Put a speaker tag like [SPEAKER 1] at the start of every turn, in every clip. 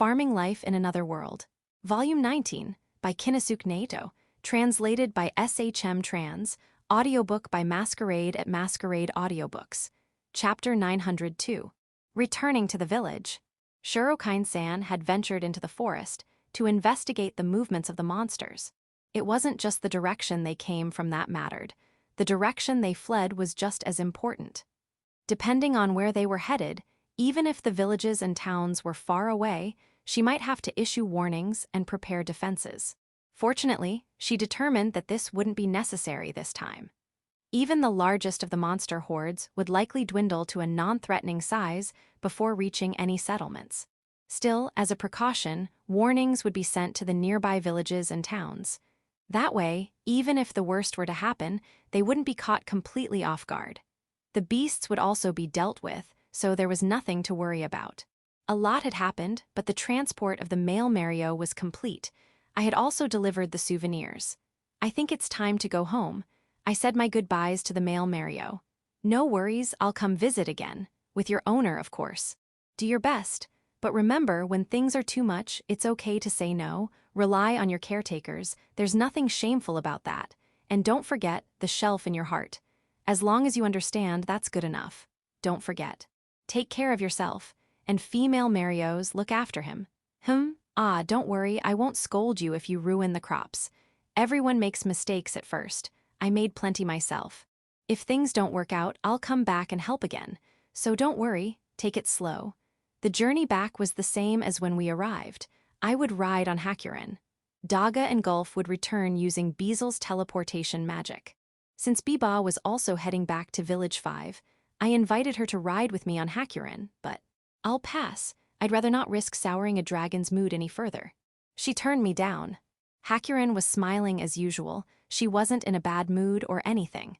[SPEAKER 1] Farming Life in Another World. Volume 19, by Kinosuke Naito, translated by SHM Trans, audiobook by Masquerade at Masquerade Audiobooks. Chapter 902. Returning to the village. Shurokain-san had ventured into the forest to investigate the movements of the monsters. It wasn't just the direction they came from that mattered. The direction they fled was just as important. Depending on where they were headed, even if the villages and towns were far away, she might have to issue warnings and prepare defenses. Fortunately, she determined that this wouldn't be necessary this time. Even the largest of the monster hordes would likely dwindle to a non-threatening size before reaching any settlements. Still, as a precaution, warnings would be sent to the nearby villages and towns. That way, even if the worst were to happen, they wouldn't be caught completely off guard. The beasts would also be dealt with, so there was nothing to worry about. A lot had happened, but the transport of the male Mario was complete. I had also delivered the souvenirs. I think it's time to go home. I said my goodbyes to the male Mario. No worries, I'll come visit again. With your owner, of course. Do your best. But remember, when things are too much, it's okay to say no. Rely on your caretakers. There's nothing shameful about that. And don't forget the shelf in your heart. As long as you understand, that's good enough. Don't forget. Take care of yourself. And female Marios, look after him. Don't worry, I won't scold you if you ruin the crops. Everyone makes mistakes at first. I made plenty myself. If things don't work out, I'll come back and help again. So don't worry, take it slow. The journey back was the same as when we arrived. I would ride on Hakuren. Daga and Gulf would return using Beazel's teleportation magic. Since Biba was also heading back to Village 5, I invited her to ride with me on Hakuren, but I'll pass. I'd rather not risk souring a dragon's mood any further. She turned me down. Hakuren was smiling as usual. She wasn't in a bad mood or anything.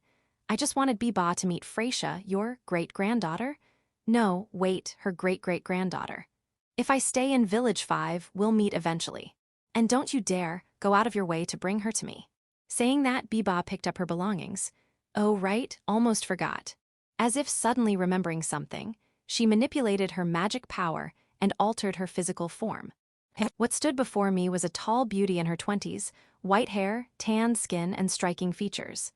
[SPEAKER 1] I just wanted Biba to meet Freysha, your great-granddaughter. No, wait, her great-great-granddaughter. If I stay in Village 5, we'll meet eventually. And don't you dare go out of your way to bring her to me. Saying that, Biba picked up her belongings. Oh, right, almost forgot. As if suddenly remembering something, she manipulated her magic power and altered her physical form. What stood before me was a tall beauty in her 20s, white hair, tanned skin, and striking features.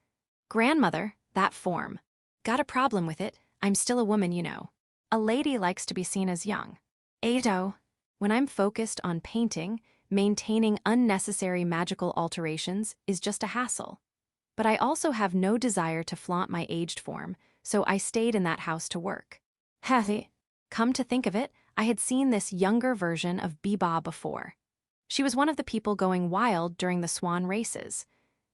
[SPEAKER 1] Grandmother, that form. Got a problem with it, I'm still a woman, you know. A lady likes to be seen as young. Ado. When I'm focused on painting, maintaining unnecessary magical alterations is just a hassle. But I also have no desire to flaunt my aged form, so I stayed in that house to work. Come to think of it, I had seen this younger version of Biba before. She was one of the people going wild during the swan races.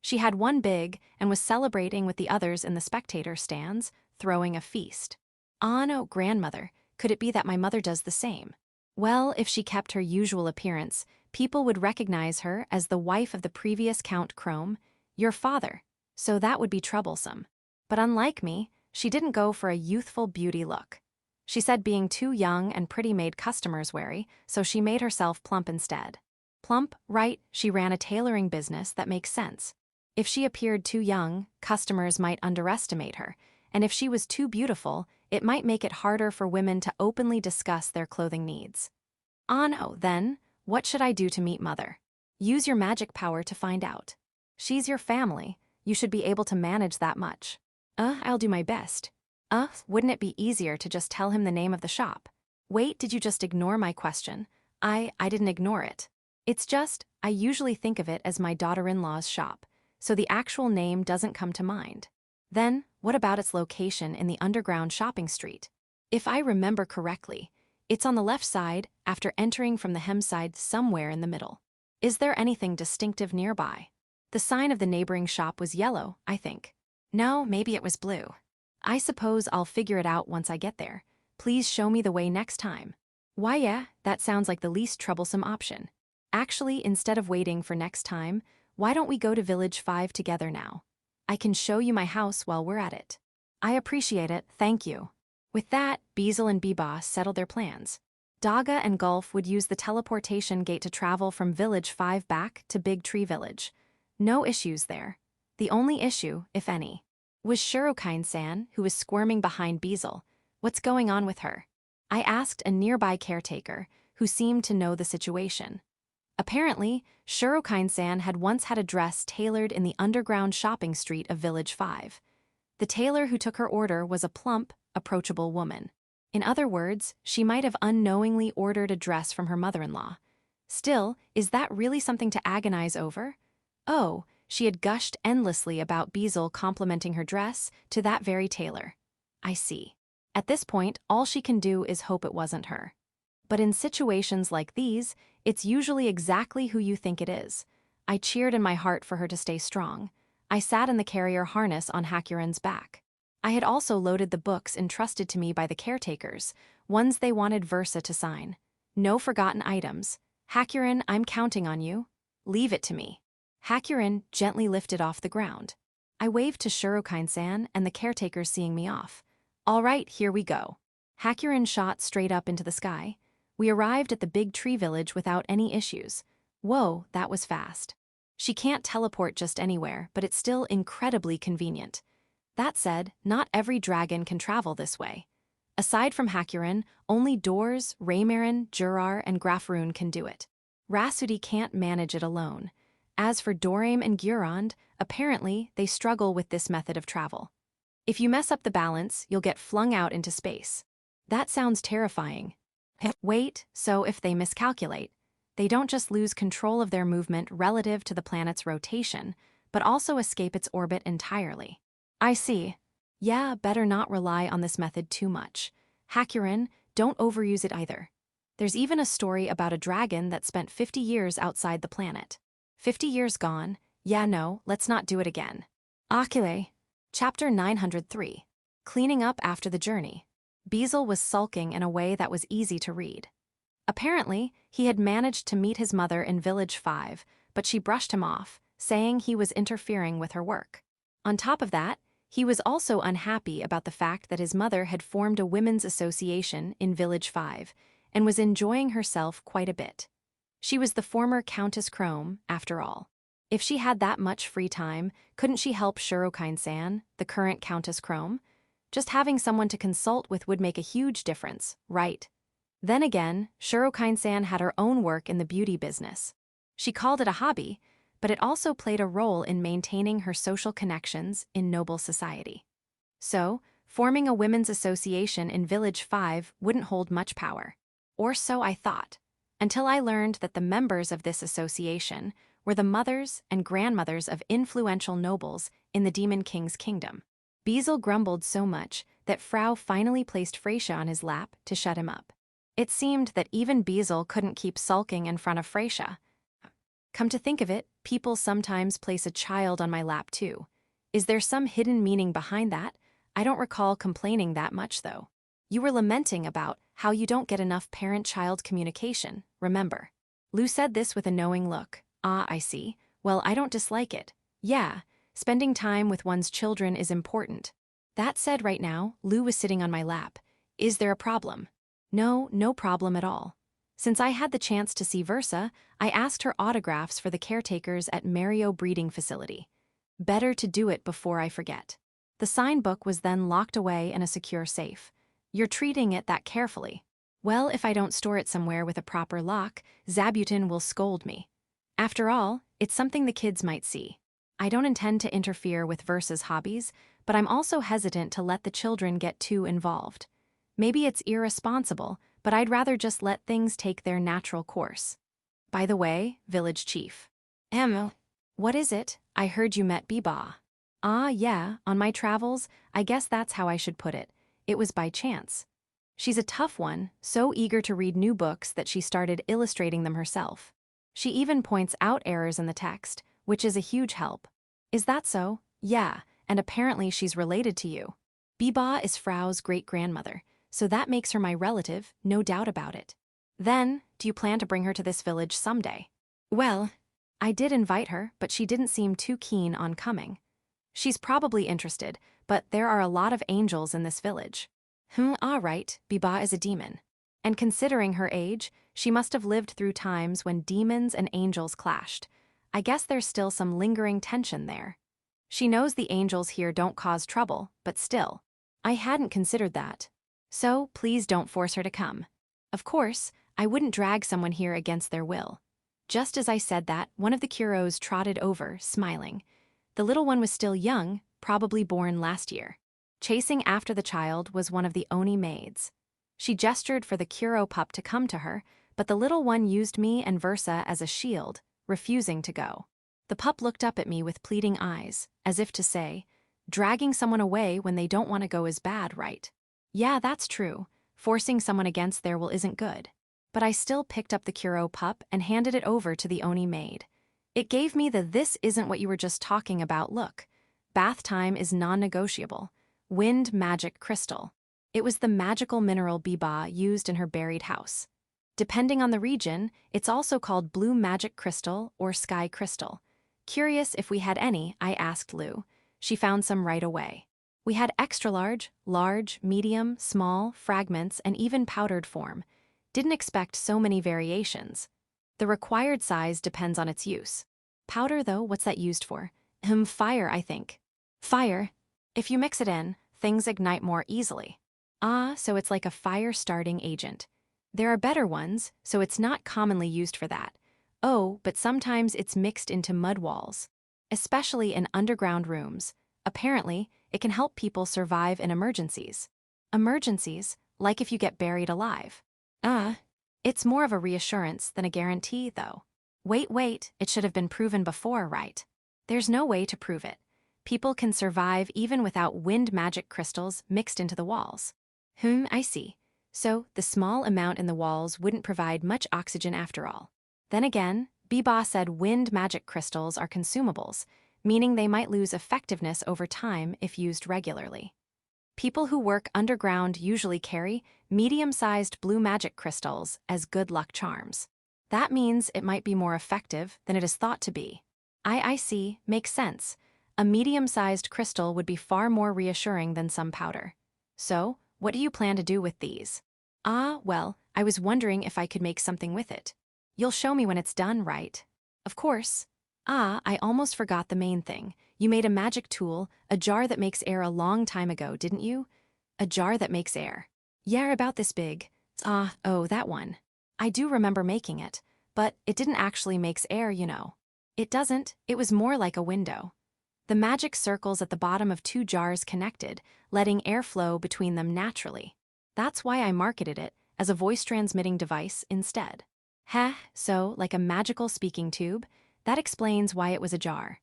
[SPEAKER 1] She had one big and was celebrating with the others in the spectator stands, throwing a feast. Ah no, grandmother, could it be that my mother does the same? Well, if she kept her usual appearance, people would recognize her as the wife of the previous Count Chrome, your father, so that would be troublesome. But unlike me, she didn't go for a youthful beauty look. She said being too young and pretty made customers wary, so she made herself plump instead. Plump, right, she ran a tailoring business that makes sense. If she appeared too young, customers might underestimate her, and if she was too beautiful, it might make it harder for women to openly discuss their clothing needs. Ah no, then, what should I do to meet Mother? Use your magic power to find out. She's your family, you should be able to manage that much. I'll do my best. Wouldn't it be easier to just tell him the name of the shop? Wait, did you just ignore my question? I didn't ignore it. It's just, I usually think of it as my daughter-in-law's shop, so the actual name doesn't come to mind. Then, what about its location in the underground shopping street? If I remember correctly, it's on the left side after entering from the hem side somewhere in the middle. Is there anything distinctive nearby? The sign of the neighboring shop was yellow, I think. No, maybe it was blue. I suppose I'll figure it out once I get there. Please show me the way next time. Why yeah, that sounds like the least troublesome option. Actually, instead of waiting for next time, why don't we go to Village 5 together now? I can show you my house while we're at it. I appreciate it, thank you. With that, Beazel and Biba settled their plans. Daga and Gulf would use the teleportation gate to travel from Village 5 back to Big Tree Village. No issues there. The only issue, if any, was Shurokain-san, who was squirming behind Beazel. What's going on with her? I asked a nearby caretaker, who seemed to know the situation. Apparently, Shurokain-san had once had a dress tailored in the underground shopping street of Village 5. The tailor who took her order was a plump, approachable woman. In other words, she might have unknowingly ordered a dress from her mother-in-law. Still, is that really something to agonize over? Oh, she had gushed endlessly about Beazle complimenting her dress to that very tailor. I see. At this point, all she can do is hope it wasn't her. But in situations like these, it's usually exactly who you think it is. I cheered in my heart for her to stay strong. I sat in the carrier harness on Hakuren's back. I had also loaded the books entrusted to me by the caretakers, ones they wanted Versa to sign. No forgotten items. Hakuren, I'm counting on you. Leave it to me. Hakuren gently lifted off the ground. I waved to Shurokain-san and the caretakers seeing me off. All right, here we go. Hakuren shot straight up into the sky. We arrived at the big tree village without any issues. Whoa, that was fast. She can't teleport just anywhere, but it's still incredibly convenient. That said, not every dragon can travel this way. Aside from Hakuren, only Dors, Raymarin, Jurar, and Grafrune can do it. Rasudi can't manage it alone. As for Dorame and Gurand, apparently they struggle with this method of travel. If you mess up the balance, you'll get flung out into space. That sounds terrifying. Wait, so if they miscalculate, they don't just lose control of their movement relative to the planet's rotation, but also escape its orbit entirely. I see. Yeah, better not rely on this method too much. Hakuren, don't overuse it either. There's even a story about a dragon that spent 50 years outside the planet. 50 years gone? Yeah, no, let's not do it again. Akile. Chapter 903. Cleaning up after the journey. Beazle was sulking in a way that was easy to read. Apparently, he had managed to meet his mother in Village 5, but she brushed him off, saying he was interfering with her work. On top of that, he was also unhappy about the fact that his mother had formed a women's association in Village 5 and was enjoying herself quite a bit. She was the former Countess Chrome, after all. If she had that much free time, couldn't she help Shurokain-san, the current Countess Chrome? Just having someone to consult with would make a huge difference, right? Then again, Shurokain-san had her own work in the beauty business. She called it a hobby, but it also played a role in maintaining her social connections in noble society. So, forming a women's association in Village 5 wouldn't hold much power. Or so I thought, until I learned that the members of this association were the mothers and grandmothers of influential nobles in the Demon King's kingdom. Beazle grumbled so much that Frau finally placed Freysia on his lap to shut him up. It seemed that even Beazle couldn't keep sulking in front of Freysia. Come to think of it, people sometimes place a child on my lap too. Is there some hidden meaning behind that? I don't recall complaining that much though. You were lamenting about how you don't get enough parent-child communication, remember? Lou said this with a knowing look. Ah, I see. Well, I don't dislike it. Yeah, spending time with one's children is important. That said, right now, Lou was sitting on my lap. Is there a problem? No, no problem at all. Since I had the chance to see Versa, I asked her autographs for the caretakers at Mario Breeding Facility. Better to do it before I forget. The sign book was then locked away in a secure safe. You're treating it that carefully. Well, if I don't store it somewhere with a proper lock, Zabuton will scold me. After all, it's something the kids might see. I don't intend to interfere with Versa's hobbies, but I'm also hesitant to let the children get too involved. Maybe it's irresponsible, but I'd rather just let things take their natural course. By the way, village chief. What is it? I heard you met Biba. Ah, yeah, on my travels, I guess that's how I should put it. It was by chance. She's a tough one, so eager to read new books that she started illustrating them herself. She even points out errors in the text, which is a huge help. Is that so? Yeah, and apparently she's related to you. Biba is Frau's great-grandmother, so that makes her my relative, no doubt about it. Then, do you plan to bring her to this village someday? Well, I did invite her, but she didn't seem too keen on coming. She's probably interested, but there are a lot of angels in this village. All right, Biba is a demon. And considering her age, she must have lived through times when demons and angels clashed. I guess there's still some lingering tension there. She knows the angels here don't cause trouble, but still. I hadn't considered that. So, please don't force her to come. Of course, I wouldn't drag someone here against their will. Just as I said that, one of the Kuros trotted over, smiling. The little one was still young, probably born last year. Chasing after the child was one of the Oni maids. She gestured for the Kuro pup to come to her, but the little one used me and Versa as a shield, refusing to go. The pup looked up at me with pleading eyes, as if to say, dragging someone away when they don't want to go is bad, right? Yeah, that's true. Forcing someone against their will isn't good. But I still picked up the Kuro pup and handed it over to the Oni maid. It gave me the "this isn't what you were just talking about" look. Bath time is non-negotiable. Wind magic crystal. It was the magical mineral Biba used in her buried house. Depending on the region, it's also called blue magic crystal or sky crystal. Curious if we had any, I asked Lou. She found some right away. We had extra large, large, medium, small, fragments, and even powdered form. Didn't expect so many variations. The required size depends on its use. Powder, though, what's that used for? Fire, I think. Fire? If you mix it in, things ignite more easily. Ah, so it's like a fire-starting agent. There are better ones, so it's not commonly used for that. Oh, but sometimes it's mixed into mud walls. Especially in underground rooms. Apparently, it can help people survive in emergencies. Emergencies, like if you get buried alive. It's more of a reassurance than a guarantee, though. Wait, it should have been proven before, right? There's no way to prove it. People can survive even without wind magic crystals mixed into the walls. I see. So, the small amount in the walls wouldn't provide much oxygen after all. Then again, Biba said wind magic crystals are consumables, meaning they might lose effectiveness over time if used regularly. People who work underground usually carry medium-sized blue magic crystals as good luck charms. That means it might be more effective than it is thought to be. I see, makes sense. A medium-sized crystal would be far more reassuring than some powder. So, what do you plan to do with these? Well, I was wondering if I could make something with it. You'll show me when it's done, right? Of course. I almost forgot the main thing. You made a magic tool, a jar that makes air a long time ago, didn't you? A jar that makes air. Yeah, about this big. Oh, that one. I do remember making it, but it didn't actually makes air, you know. It doesn't, it was more like a window. The magic circles at the bottom of two jars connected, letting airflow between them naturally. That's why I marketed it as a voice-transmitting device instead. So, like a magical speaking tube, that explains why it was a jar.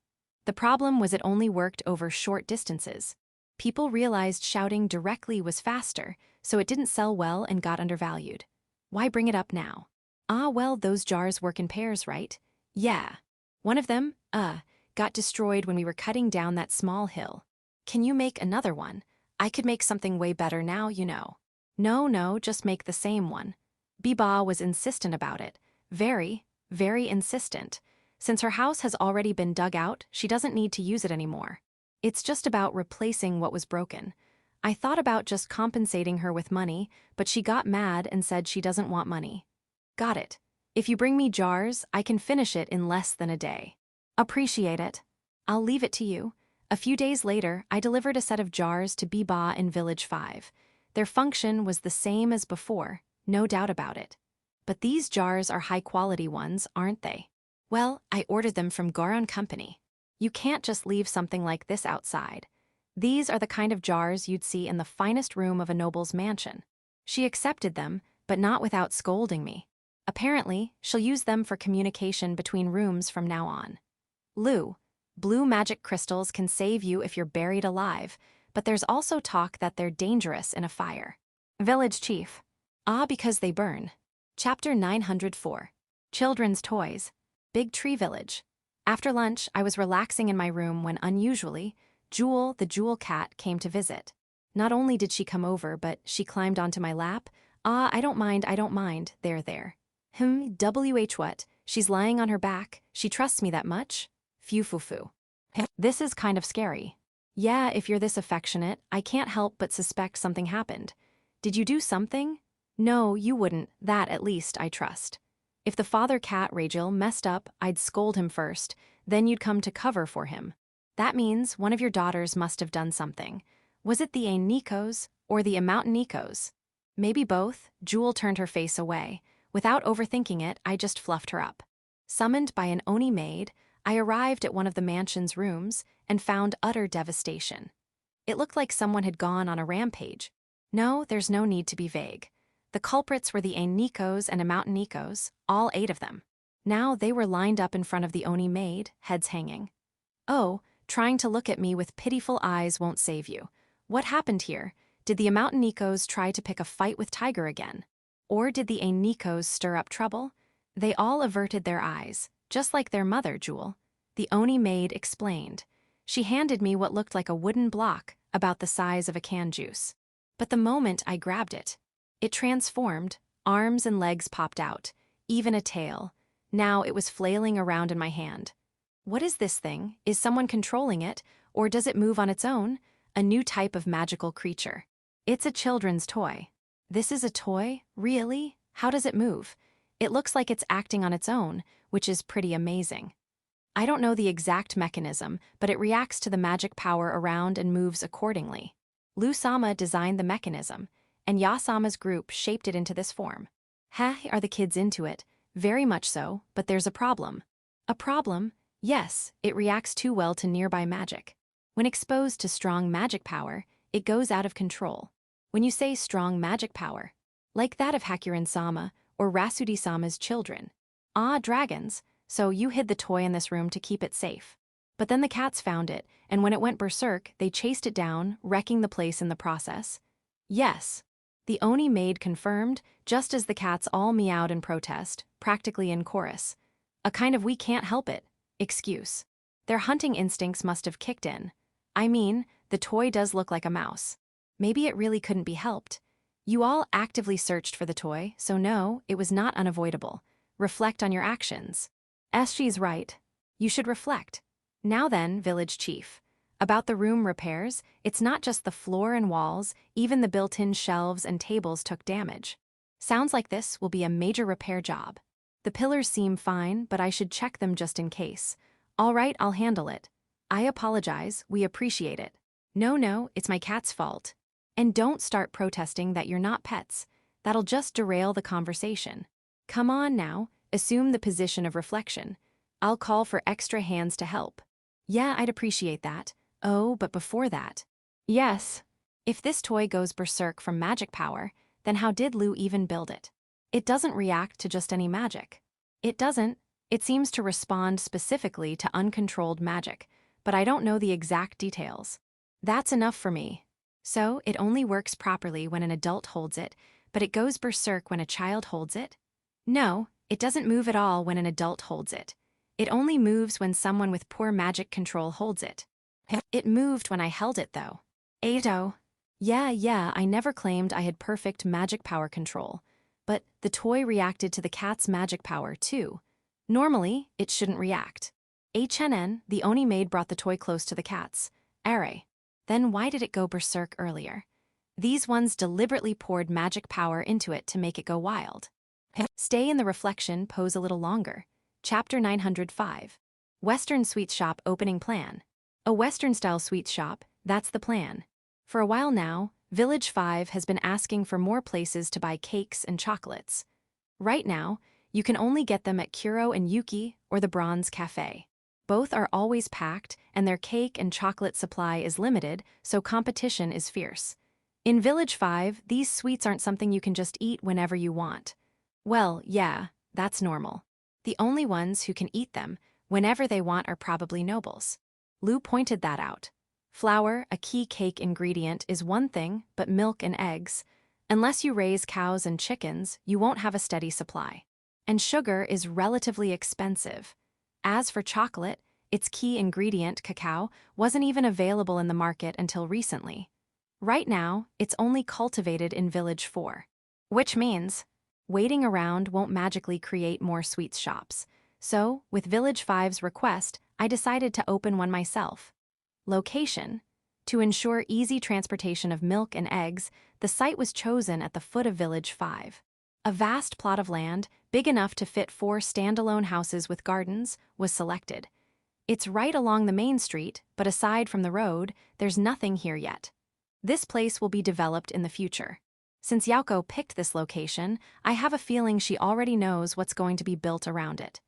[SPEAKER 1] The problem was it only worked over short distances. People realized shouting directly was faster, so it didn't sell well and got undervalued. Why bring it up now? Well, those jars work in pairs, right? Yeah. One of them, got destroyed when we were cutting down that small hill. Can you make another one? I could make something way better now, you know. No, just make the same one. Biba was insistent about it. Very, very insistent. Since her house has already been dug out, she doesn't need to use it anymore. It's just about replacing what was broken. I thought about just compensating her with money, but she got mad and said she doesn't want money. Got it. If you bring me jars, I can finish it in less than a day. Appreciate it. I'll leave it to you. A few days later, I delivered a set of jars to Biba in Village 5. Their function was the same as before, no doubt about it. But these jars are high-quality ones, aren't they? Well, I ordered them from Goron Company. You can't just leave something like this outside. These are the kind of jars you'd see in the finest room of a noble's mansion. She accepted them, but not without scolding me. Apparently, she'll use them for communication between rooms from now on. Lou, blue magic crystals can save you if you're buried alive, but there's also talk that they're dangerous in a fire. Village Chief. Because they burn. Chapter 904. Children's Toys. Big Tree Village. After lunch, I was relaxing in my room when unusually, Jewel, the jewel cat, came to visit. Not only did she come over, but she climbed onto my lap. I don't mind, there. What? She's lying on her back, she trusts me that much? Phew. This is kind of scary. Yeah, if you're this affectionate, I can't help but suspect something happened. Did you do something? No, you wouldn't, that at least I trust. If the father cat Rachel messed up, I'd scold him first, then you'd come to cover for him. That means one of your daughters must have done something. Was it the Nikos or the Amount Nikos? Maybe both. Jewel turned her face away. Without overthinking it, I just fluffed her up. Summoned by an Oni maid, I arrived at one of the mansion's rooms and found utter devastation. It looked like someone had gone on a rampage. No, there's no need to be vague. The culprits were the Nikos and Nikos, all 8 of them. Now they were lined up in front of the Oni maid, heads hanging. Oh, trying to look at me with pitiful eyes won't save you. What happened here? Did the Nikos try to pick a fight with Tiger again? Or did the Nikos stir up trouble? They all averted their eyes, just like their mother, Jewel. The Oni maid explained. She handed me what looked like a wooden block, about the size of a canned juice. But the moment I grabbed it, it transformed, arms and legs popped out, even a tail. Now it was flailing around in my hand. What is this thing? Is someone controlling it, or does it move on its own? A new type of magical creature. It's a children's toy. This is a toy? Really? How does it move? It looks like it's acting on its own, which is pretty amazing. I don't know the exact mechanism, but it reacts to the magic power around and moves accordingly. Lu-sama designed the mechanism, and Ya-sama's group shaped it into this form. Are the kids into it? Very much so, but there's a problem. A problem? Yes, it reacts too well to nearby magic. When exposed to strong magic power, it goes out of control. When you say strong magic power, like that of Hakurin-sama or Rasudi-sama's children. Dragons, so you hid the toy in this room to keep it safe. But then the cats found it, and when it went berserk, they chased it down, wrecking the place in the process. Yes. The Oni maid confirmed, just as the cats all meowed in protest, practically in chorus. A kind of we can't help it excuse. Their hunting instincts must have kicked in. I mean, the toy does look like a mouse. Maybe it really couldn't be helped. You all actively searched for the toy, so no, it was not unavoidable. Reflect on your actions. She's right. You should reflect. Now then, village chief. About the room repairs, it's not just the floor and walls, even the built-in shelves and tables took damage. Sounds like this will be a major repair job. The pillars seem fine, but I should check them just in case. All right, I'll handle it. I apologize, we appreciate it. No, it's my cat's fault. And don't start protesting that you're not pets. That'll just derail the conversation. Come on now, assume the position of reflection. I'll call for extra hands to help. Yeah, I'd appreciate that. Oh, but before that. Yes. If this toy goes berserk from magic power, then how did Lou even build it? It doesn't react to just any magic. It doesn't. It seems to respond specifically to uncontrolled magic, but I don't know the exact details. That's enough for me. So, it only works properly when an adult holds it, but it goes berserk when a child holds it? No, it doesn't move at all when an adult holds it. It only moves when someone with poor magic control holds it. It moved when I held it, though. Ado. Yeah, I never claimed I had perfect magic power control. But the toy reacted to the cat's magic power, too. Normally, it shouldn't react. The Oni maid brought the toy close to the cats. Are. Then why did it go berserk earlier? These ones deliberately poured magic power into it to make it go wild. Stay in the reflection pose a little longer. Chapter 905. Western Sweet Shop Opening Plan. A Western-style sweet shop, that's the plan. For a while now, Village 5 has been asking for more places to buy cakes and chocolates. Right now, you can only get them at Kuro and Yuki or the Bronze Cafe. Both are always packed, and their cake and chocolate supply is limited, so competition is fierce. In Village 5, these sweets aren't something you can just eat whenever you want. Well, yeah, that's normal. The only ones who can eat them whenever they want are probably nobles. Lou pointed that out. Flour, a key cake ingredient, is one thing, but milk and eggs. Unless you raise cows and chickens, you won't have a steady supply. And sugar is relatively expensive. As for chocolate, its key ingredient, cacao, wasn't even available in the market until recently. Right now, it's only cultivated in Village 4. Which means, waiting around won't magically create more sweets shops. So, with Village 5's request, I decided to open one myself. Location. To ensure easy transportation of milk and eggs, the site was chosen at the foot of Village 5. A vast plot of land, big enough to fit 4 standalone houses with gardens, was selected. It's right along the main street, but aside from the road, there's nothing here yet. This place will be developed in the future. Since Yauko picked this location, I have a feeling she already knows what's going to be built around it.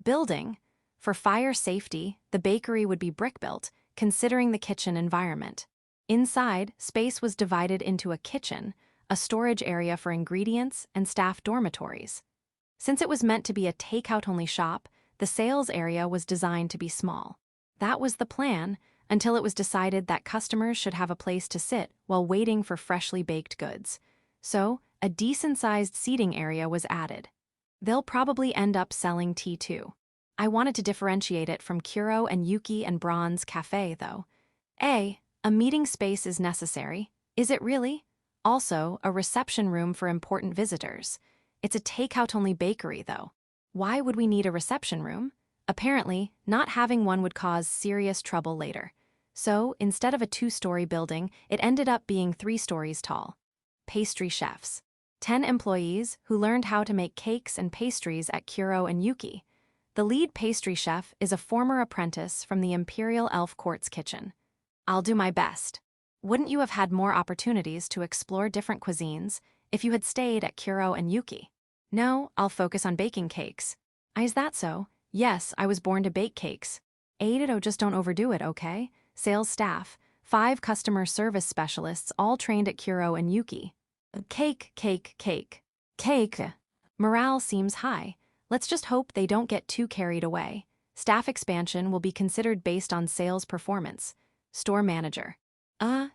[SPEAKER 1] Building. For fire safety, the bakery would be brick-built, considering the kitchen environment. Inside, space was divided into a kitchen, a storage area for ingredients, and staff dormitories. Since it was meant to be a takeout-only shop, the sales area was designed to be small. That was the plan, until it was decided that customers should have a place to sit while waiting for freshly baked goods. So, a decent-sized seating area was added. They'll probably end up selling tea too. I wanted to differentiate it from Kuro and Yuki and Bronze Cafe, though. A meeting space is necessary. Is it really? Also, a reception room for important visitors. It's a takeout-only bakery, though. Why would we need a reception room? Apparently, not having one would cause serious trouble later. So, instead of a 2-story building, it ended up being 3 stories tall. Pastry chefs. 10 employees who learned how to make cakes and pastries at Kuro and Yuki. The lead pastry chef is a former apprentice from the Imperial Elf Court's kitchen. I'll do my best. Wouldn't you have had more opportunities to explore different cuisines if you had stayed at Kuro and Yuki? No, I'll focus on baking cakes. Is that so? Yes, I was born to bake cakes. Just don't overdo it, okay? Sales staff, 5 customer service specialists all trained at Kuro and Yuki. Cake. Morale seems high. Let's just hope they don't get too carried away. Staff expansion will be considered based on sales performance. Store manager.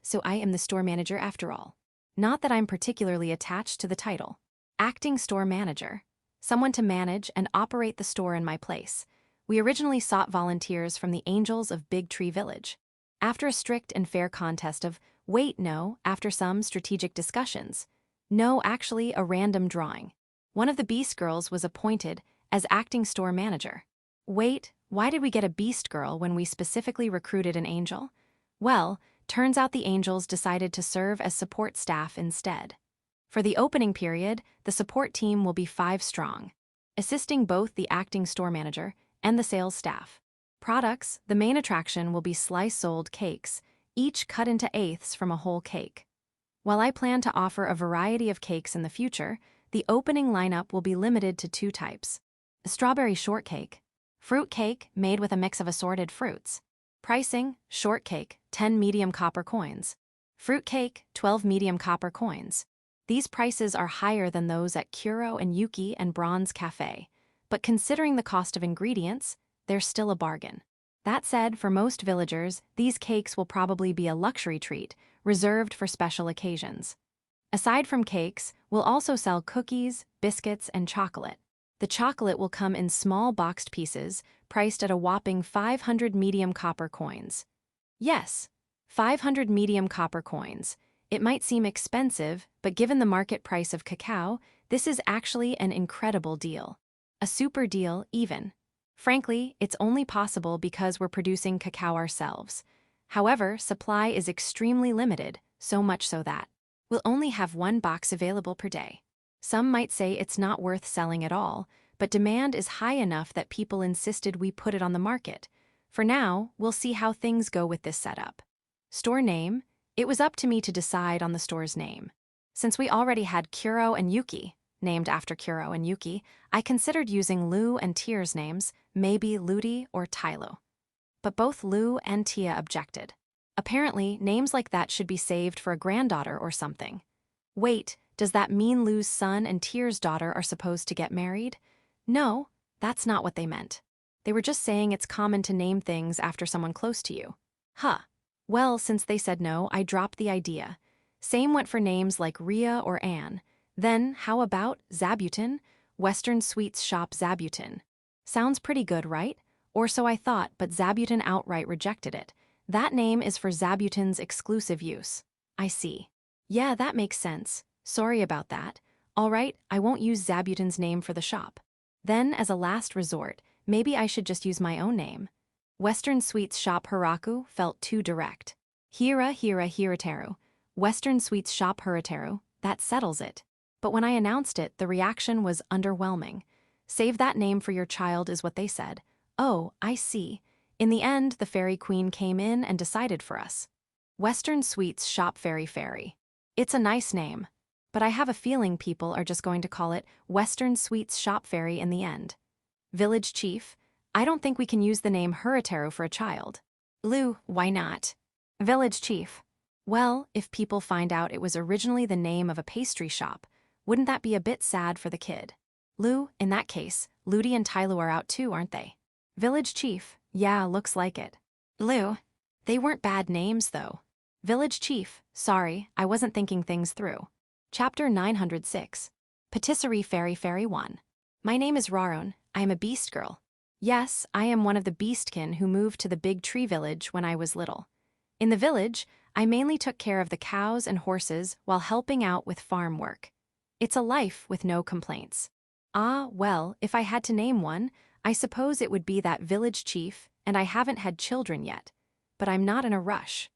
[SPEAKER 1] So I am the store manager after all. Not that I'm particularly attached to the title. Acting store manager. Someone to manage and operate the store in my place. We originally sought volunteers from the Angels of Big Tree Village. After a strict and fair contest of after some strategic discussions. No, actually a random drawing. One of the Beast Girls was appointed as acting store manager. Wait, why did we get a Beast Girl when we specifically recruited an Angel? Well, turns out the Angels decided to serve as support staff instead. For the opening period, the support team will be 5 strong, assisting both the acting store manager and the sales staff. Products, the main attraction will be slice-sold cakes, each cut into eighths from a whole cake. While I plan to offer a variety of cakes in the future, the opening lineup will be limited to 2 types. Strawberry shortcake, fruit cake made with a mix of assorted fruits. Pricing, shortcake, 10 medium copper coins. Fruit cake, 12 medium copper coins. These prices are higher than those at Kuro and Yuki and Bronze Cafe, but considering the cost of ingredients, they're still a bargain. That said, for most villagers, these cakes will probably be a luxury treat, reserved for special occasions. Aside from cakes, we'll also sell cookies, biscuits, and chocolate. The chocolate will come in small boxed pieces, priced at a whopping 500 medium copper coins. Yes, 500 medium copper coins. It might seem expensive, but given the market price of cacao, this is actually an incredible deal. A super deal, even. Frankly, it's only possible because we're producing cacao ourselves. However, supply is extremely limited, so much so that we'll only have 1 box available per day. Some might say it's not worth selling at all, but demand is high enough that people insisted we put it on the market. For now, we'll see how things go with this setup. Store name? It was up to me to decide on the store's name. Since we already had Kuro and Yuki, named after Kuro and Yuki, I considered using Lu and Tier's names, maybe Ludi or Tylo. But both Lu and Tia objected. Apparently, names like that should be saved for a granddaughter or something. Wait, does that mean Lu's son and Tier's daughter are supposed to get married? No, that's not what they meant. They were just saying it's common to name things after someone close to you. Well, since they said no, I dropped the idea. Same went for names like Ria or Anne. Then, how about Zabuton? Western Sweets Shop Zabuton. Sounds pretty good, right? Or so I thought, but Zabuton outright rejected it. That name is for Zabuton's exclusive use. I see. Yeah, that makes sense. Sorry about that. All right, I won't use Zabuton's name for the shop. Then, as a last resort, maybe I should just use my own name. Western Sweets Shop Hiraku felt too direct. Hiriteru. Western Sweets Shop Hiriteru, that settles it. But when I announced it, the reaction was underwhelming. Save that name for your child is what they said. Oh, I see. In the end, the Fairy Queen came in and decided for us. Western Sweets Shop Fairy. It's a nice name. but I have a feeling people are just going to call it Western Sweets Shop Fairy in the end. Village Chief, I don't think we can use the name Hurateru for a child. Lou, why not? Village Chief, well, if people find out it was originally the name of a pastry shop, wouldn't that be a bit sad for the kid? Lou, in that case, Ludi and Tylu are out too, aren't they? Village Chief, yeah, looks like it. Lou, they weren't bad names though. Village Chief, sorry, I wasn't thinking things through. Chapter 906. Patisserie Fairy 1. My name is Raron, I am a beast girl. Yes, I am one of the beastkin who moved to the big tree village when I was little. In the village, I mainly took care of the cows and horses while helping out with farm work. It's a life with no complaints. Ah, well, if I had to name one, I suppose it would be that village chief, and I haven't had children yet. But I'm not in a rush.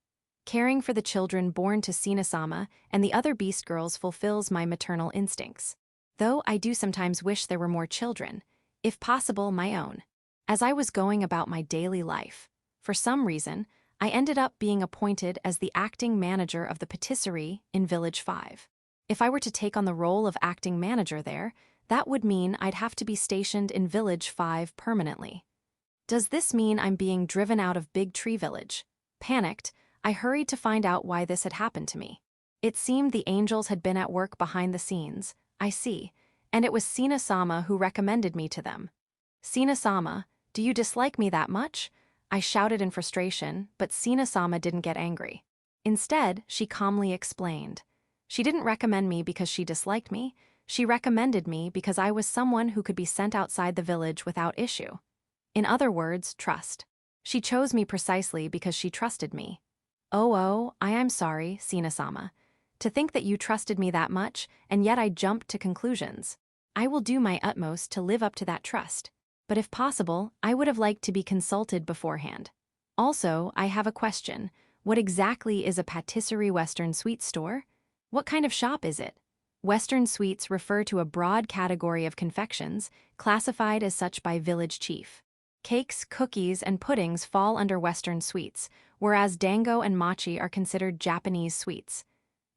[SPEAKER 1] Caring for the children born to Sina-sama and the other beast girls fulfills my maternal instincts. Though I do sometimes wish there were more children, if possible my own. As I was going about my daily life, for some reason, I ended up being appointed as the acting manager of the patisserie in Village 5. If I were to take on the role of acting manager there, that would mean I'd have to be stationed in Village 5 permanently. Does this mean I'm being driven out of Big Tree Village? Panicked, I hurried to find out why this had happened to me. It seemed the angels had been at work behind the scenes, I see, and it was Sina-sama who recommended me to them. Sina-sama, do you dislike me that much? I shouted in frustration, but Sina-sama didn't get angry. Instead, she calmly explained. She didn't recommend me because she disliked me, she recommended me because I was someone who could be sent outside the village without issue. In other words, trust. She chose me precisely because she trusted me. Oh, I am sorry, Sina-sama. To think that you trusted me that much, and yet I jumped to conclusions. I will do my utmost to live up to that trust. But if possible, I would have liked to be consulted beforehand. Also, I have a question. What exactly is a patisserie Western sweets store? What kind of shop is it? Western sweets refer to a broad category of confections, classified as such by Village Chief. Cakes, cookies, and puddings fall under Western sweets, whereas dango and mochi are considered Japanese sweets.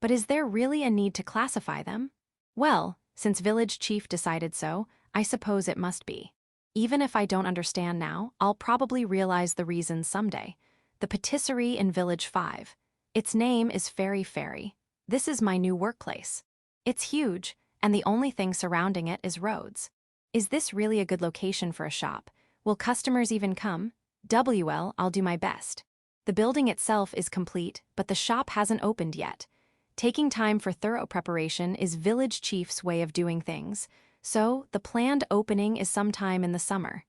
[SPEAKER 1] But is there really a need to classify them? Well, since Village Chief decided so, I suppose it must be. Even if I don't understand now, I'll probably realize the reason someday. The patisserie in Village 5. Its name is Fairy. This is my new workplace. It's huge, and the only thing surrounding it is roads. Is this really a good location for a shop? Will customers even come? I'll do my best. The building itself is complete, but the shop hasn't opened yet. Taking time for thorough preparation is Village Chief's way of doing things, so the planned opening is sometime in the summer.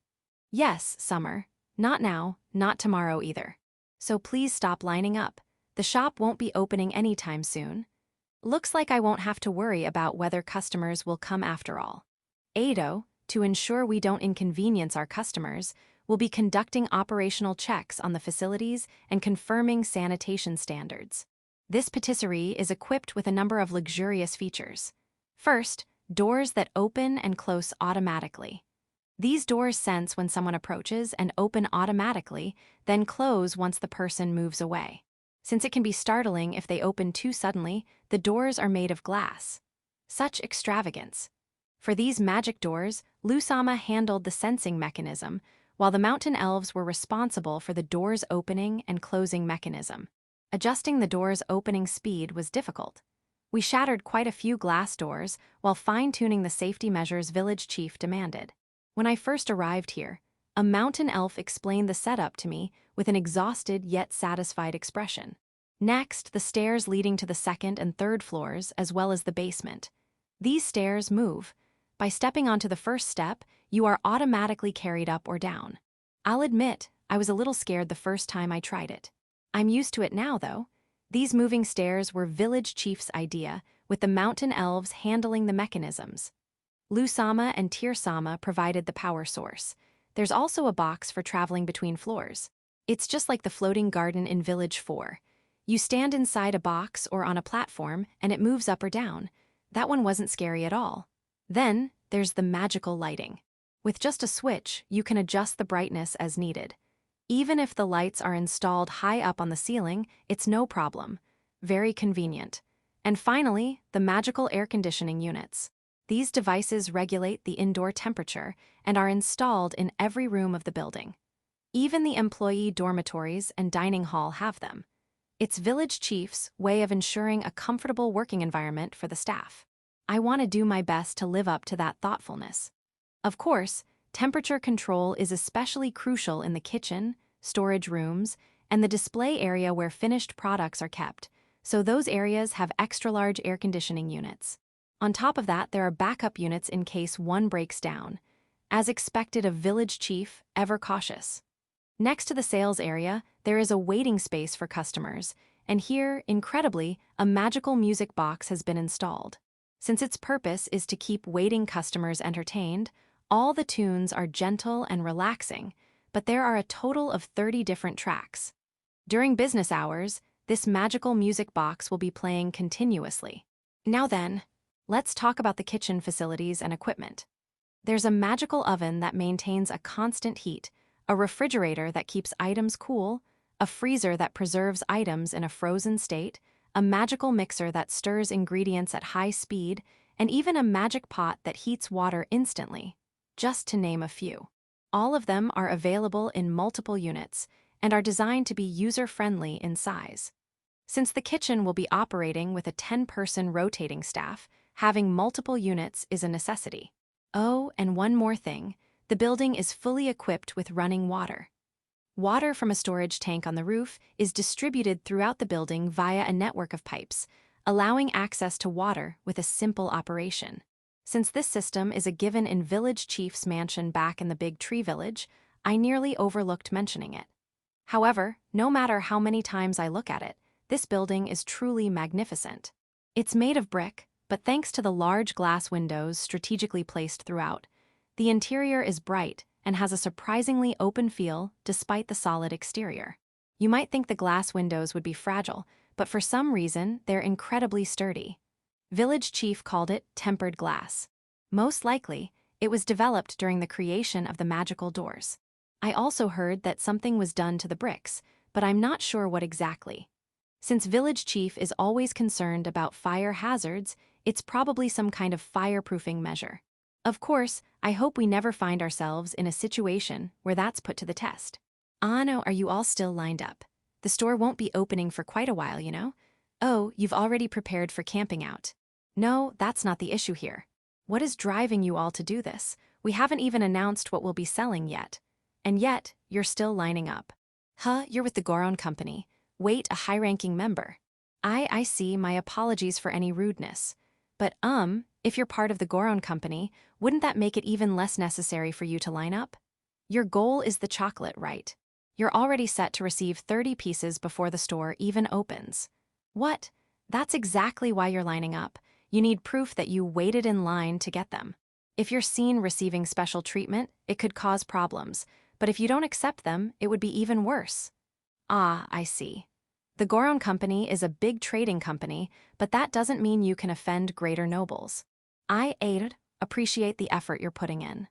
[SPEAKER 1] Yes, summer. Not now, not tomorrow either. So please stop lining up. The shop won't be opening anytime soon. Looks like I won't have to worry about whether customers will come after all. Ado, to ensure we don't inconvenience our customers, will be conducting operational checks on the facilities and confirming sanitation standards. This patisserie is equipped with a number of luxurious features. First, doors that open and close automatically. These doors sense when someone approaches and open automatically, then close once the person moves away. Since it can be startling if they open too suddenly, the doors are made of glass. Such extravagance. For these magic doors, Lusama handled the sensing mechanism, while the mountain elves were responsible for the door's opening and closing mechanism. Adjusting the door's opening speed was difficult. We shattered quite a few glass doors while fine-tuning the safety measures Village Chief demanded. When I first arrived here, a mountain elf explained the setup to me with an exhausted yet satisfied expression. Next, the stairs leading to the second and third floors, as well as the basement. These stairs move. By stepping onto the first step, you are automatically carried up or down. I'll admit, I was a little scared the first time I tried it. I'm used to it now, though. These moving stairs were Village Chief's idea, with the mountain elves handling the mechanisms. Lusama and Tearsama provided the power source. There's also a box for traveling between floors. It's just like the floating garden in Village 4. You stand inside a box or on a platform, and it moves up or down. That one wasn't scary at all. Then, there's the magical lighting. With just a switch, you can adjust the brightness as needed. Even if the lights are installed high up on the ceiling, it's no problem. Very convenient. And finally, the magical air conditioning units. These devices regulate the indoor temperature and are installed in every room of the building. Even the employee dormitories and dining hall have them. It's Village Chief's way of ensuring a comfortable working environment for the staff. I want to do my best to live up to that thoughtfulness. Of course, temperature control is especially crucial in the kitchen, storage rooms, and the display area where finished products are kept, so those areas have extra-large air conditioning units. On top of that, there are backup units in case one breaks down. As expected of Village Chief, ever cautious. Next to the sales area, there is a waiting space for customers, and here, incredibly, a magical music box has been installed. Since its purpose is to keep waiting customers entertained, all the tunes are gentle and relaxing, but there are a total of 30 different tracks. During business hours, this magical music box will be playing continuously. Now then, let's talk about the kitchen facilities and equipment. There's a magical oven that maintains a constant heat, a refrigerator that keeps items cool, a freezer that preserves items in a frozen state, a magical mixer that stirs ingredients at high speed, and even a magic pot that heats water instantly, just to name a few. All of them are available in multiple units and are designed to be user-friendly in size. Since the kitchen will be operating with a 10-person rotating staff, having multiple units is a necessity. Oh, and one more thing, the building is fully equipped with running water. Water from a storage tank on the roof is distributed throughout the building via a network of pipes, allowing access to water with a simple operation. Since this system is a given in Village Chief's mansion back in the Big Tree Village, I nearly overlooked mentioning it. However, no matter how many times I look at it, this building is truly magnificent. It's made of brick, but thanks to the large glass windows strategically placed throughout, the interior is bright and has a surprisingly open feel despite the solid exterior. You might think the glass windows would be fragile, but for some reason, they're incredibly sturdy. Village Chief called it tempered glass. Most likely, it was developed during the creation of the magical doors. I also heard that something was done to the bricks, but I'm not sure what exactly. Since Village Chief is always concerned about fire hazards, it's probably some kind of fireproofing measure. Of course, I hope we never find ourselves in a situation where that's put to the test. No, are you all still lined up? The store won't be opening for quite a while, you know? Oh, you've already prepared for camping out. No, that's not the issue here. What is driving you all to do this? We haven't even announced what we'll be selling yet. And yet, you're still lining up. You're with the Goron Company. Wait, a high-ranking member. I see. My apologies for any rudeness. But, if you're part of the Goron Company, wouldn't that make it even less necessary for you to line up? Your goal is the chocolate, right? You're already set to receive 30 pieces before the store even opens. What? That's exactly why you're lining up. You need proof that you waited in line to get them. If you're seen receiving special treatment, it could cause problems, but if you don't accept them, it would be even worse. I see. The Goron Company is a big trading company, but that doesn't mean you can offend greater nobles. I appreciate the effort you're putting in.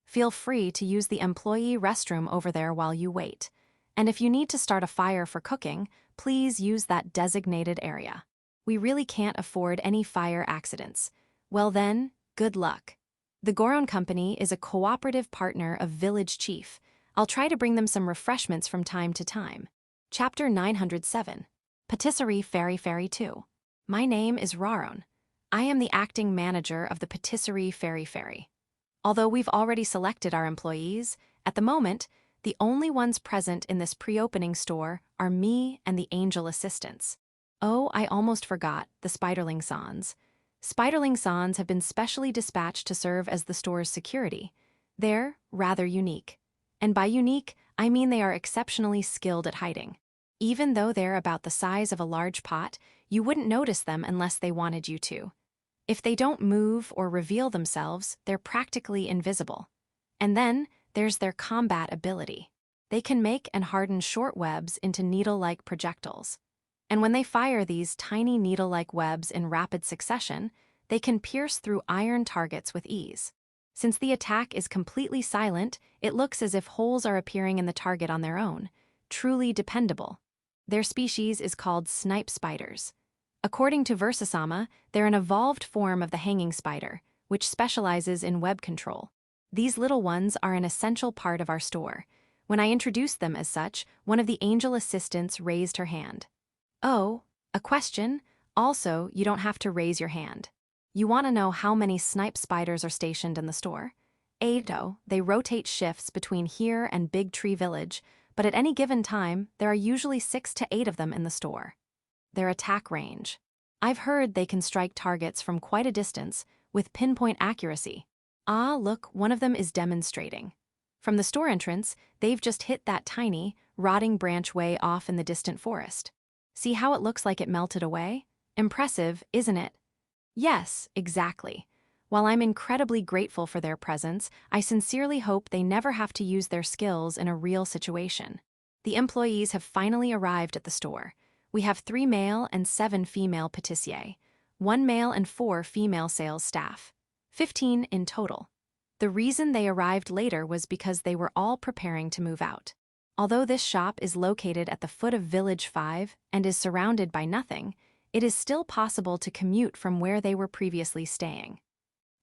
[SPEAKER 1] Feel free to use the employee restroom over there while you wait. And if you need to start a fire for cooking, please use that designated area. We really can't afford any fire accidents. Well then, good luck. The Goron Company is a cooperative partner of Village Chief. I'll try to bring them some refreshments from time to time. Chapter 907. Patisserie Fairy Fairy 2. My name is Raron. I am the acting manager of the Patisserie Fairy Fairy. Although we've already selected our employees, at the moment, the only ones present in this pre-opening store are me and the angel assistants. Oh, I almost forgot, the Spiderling Sans. Spiderling Sans have been specially dispatched to serve as the store's security. They're rather unique. And by unique, I mean they are exceptionally skilled at hiding. Even though they're about the size of a large pot, you wouldn't notice them unless they wanted you to. If they don't move or reveal themselves, they're practically invisible. And then, there's their combat ability. They can make and harden short webs into needle-like projectiles. And when they fire these tiny needle-like webs in rapid succession, they can pierce through iron targets with ease. Since the attack is completely silent, it looks as if holes are appearing in the target on their own. Truly dependable. Their species is called snipe spiders. According to Versasama, they're an evolved form of the hanging spider, which specializes in web control. These little ones are an essential part of our store. When I introduced them as such, one of the angel assistants raised her hand. Oh, a question? Also, you don't have to raise your hand. You want to know how many snipe spiders are stationed in the store? 8. They rotate shifts between here and Big Tree Village, but at any given time, there are usually 6 to 8 of them in the store. Their attack range. I've heard they can strike targets from quite a distance, with pinpoint accuracy. Ah, look, one of them is demonstrating. From the store entrance, they've just hit that tiny, rotting branch way off in the distant forest. See how it looks like it melted away? Impressive, isn't it? Yes, exactly. While I'm incredibly grateful for their presence, I sincerely hope they never have to use their skills in a real situation. The employees have finally arrived at the store. We have 3 male and 7 female patissiers, 1 male and 4 female sales staff, 15 in total. The reason they arrived later was because they were all preparing to move out. Although this shop is located at the foot of Village 5 and is surrounded by nothing, it is still possible to commute from where they were previously staying.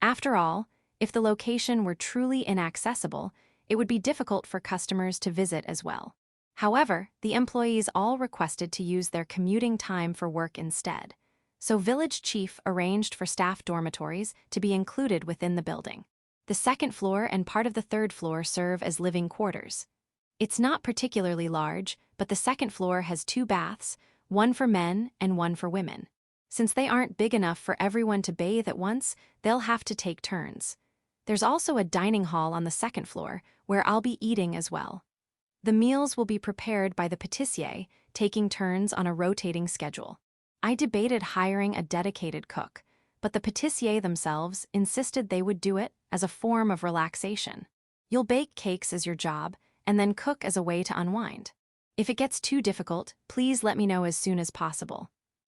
[SPEAKER 1] After all, if the location were truly inaccessible, it would be difficult for customers to visit as well. However, the employees all requested to use their commuting time for work instead, so Village Chief arranged for staff dormitories to be included within the building. The second floor and part of the third floor serve as living quarters. It's not particularly large, but the second floor has 2 baths, one for men and one for women. Since they aren't big enough for everyone to bathe at once, they'll have to take turns. There's also a dining hall on the second floor, where I'll be eating as well. The meals will be prepared by the patissier, taking turns on a rotating schedule. I debated hiring a dedicated cook, but the patissier themselves insisted they would do it as a form of relaxation. You'll bake cakes as your job, and then cook as a way to unwind. If it gets too difficult, please let me know as soon as possible.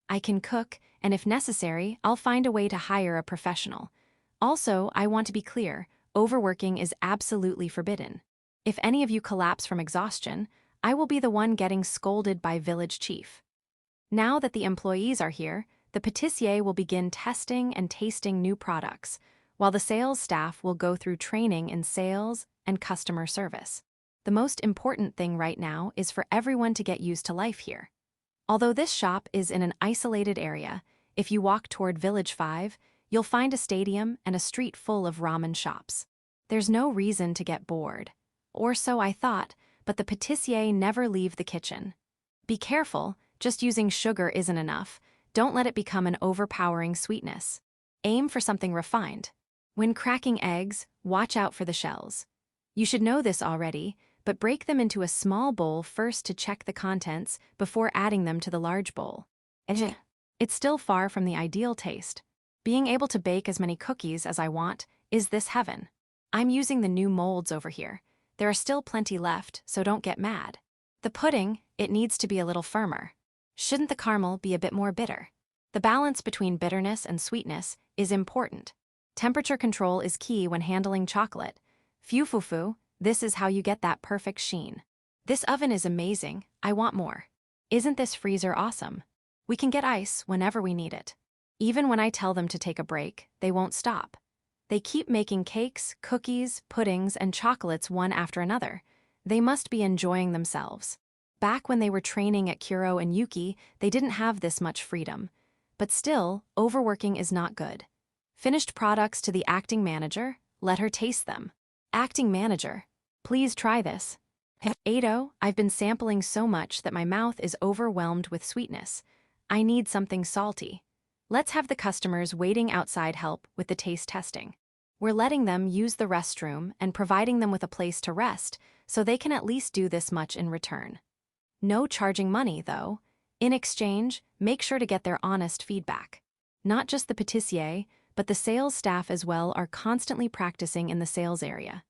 [SPEAKER 1] I can cook, and if necessary, I'll find a way to hire a professional. Also, I want to be clear, overworking is absolutely forbidden. If any of you collapse from exhaustion, I will be the one getting scolded by Village Chief. Now that the employees are here, the patissier will begin testing and tasting new products, while the sales staff will go through training in sales and customer service. The most important thing right now is for everyone to get used to life here. Although this shop is in an isolated area, if you walk toward Village 5, you'll find a stadium and a street full of ramen shops. There's no reason to get bored. Or so I thought, but the patissier never leave the kitchen. Be careful, just using sugar isn't enough. Don't let it become an overpowering sweetness. Aim for something refined. When cracking eggs, watch out for the shells. You should know this already, but break them into a small bowl first to check the contents before adding them to the large bowl. It's still far from the ideal taste. Being able to bake as many cookies as I want is this heaven. I'm using the new molds over here. There are still plenty left, so don't get mad. The pudding, it needs to be a little firmer. Shouldn't the caramel be a bit more bitter? The balance between bitterness and sweetness is important. Temperature control is key when handling chocolate. Fufufu, this is how you get that perfect sheen. This oven is amazing, I want more. Isn't this freezer awesome? We can get ice whenever we need it. Even when I tell them to take a break, they won't stop. They keep making cakes, cookies, puddings, and chocolates one after another. They must be enjoying themselves. Back when they were training at Kuro and Yuki, they didn't have this much freedom. But still, overworking is not good. Finished products to the acting manager, let her taste them. Acting manager, please try this. Ado, I've been sampling so much that my mouth is overwhelmed with sweetness. I need something salty. Let's have the customers waiting outside help with the taste testing. We're letting them use the restroom and providing them with a place to rest, so they can at least do this much in return. No charging money, though. In exchange, make sure to get their honest feedback. Not just the patissier, but the sales staff as well are constantly practicing in the sales area.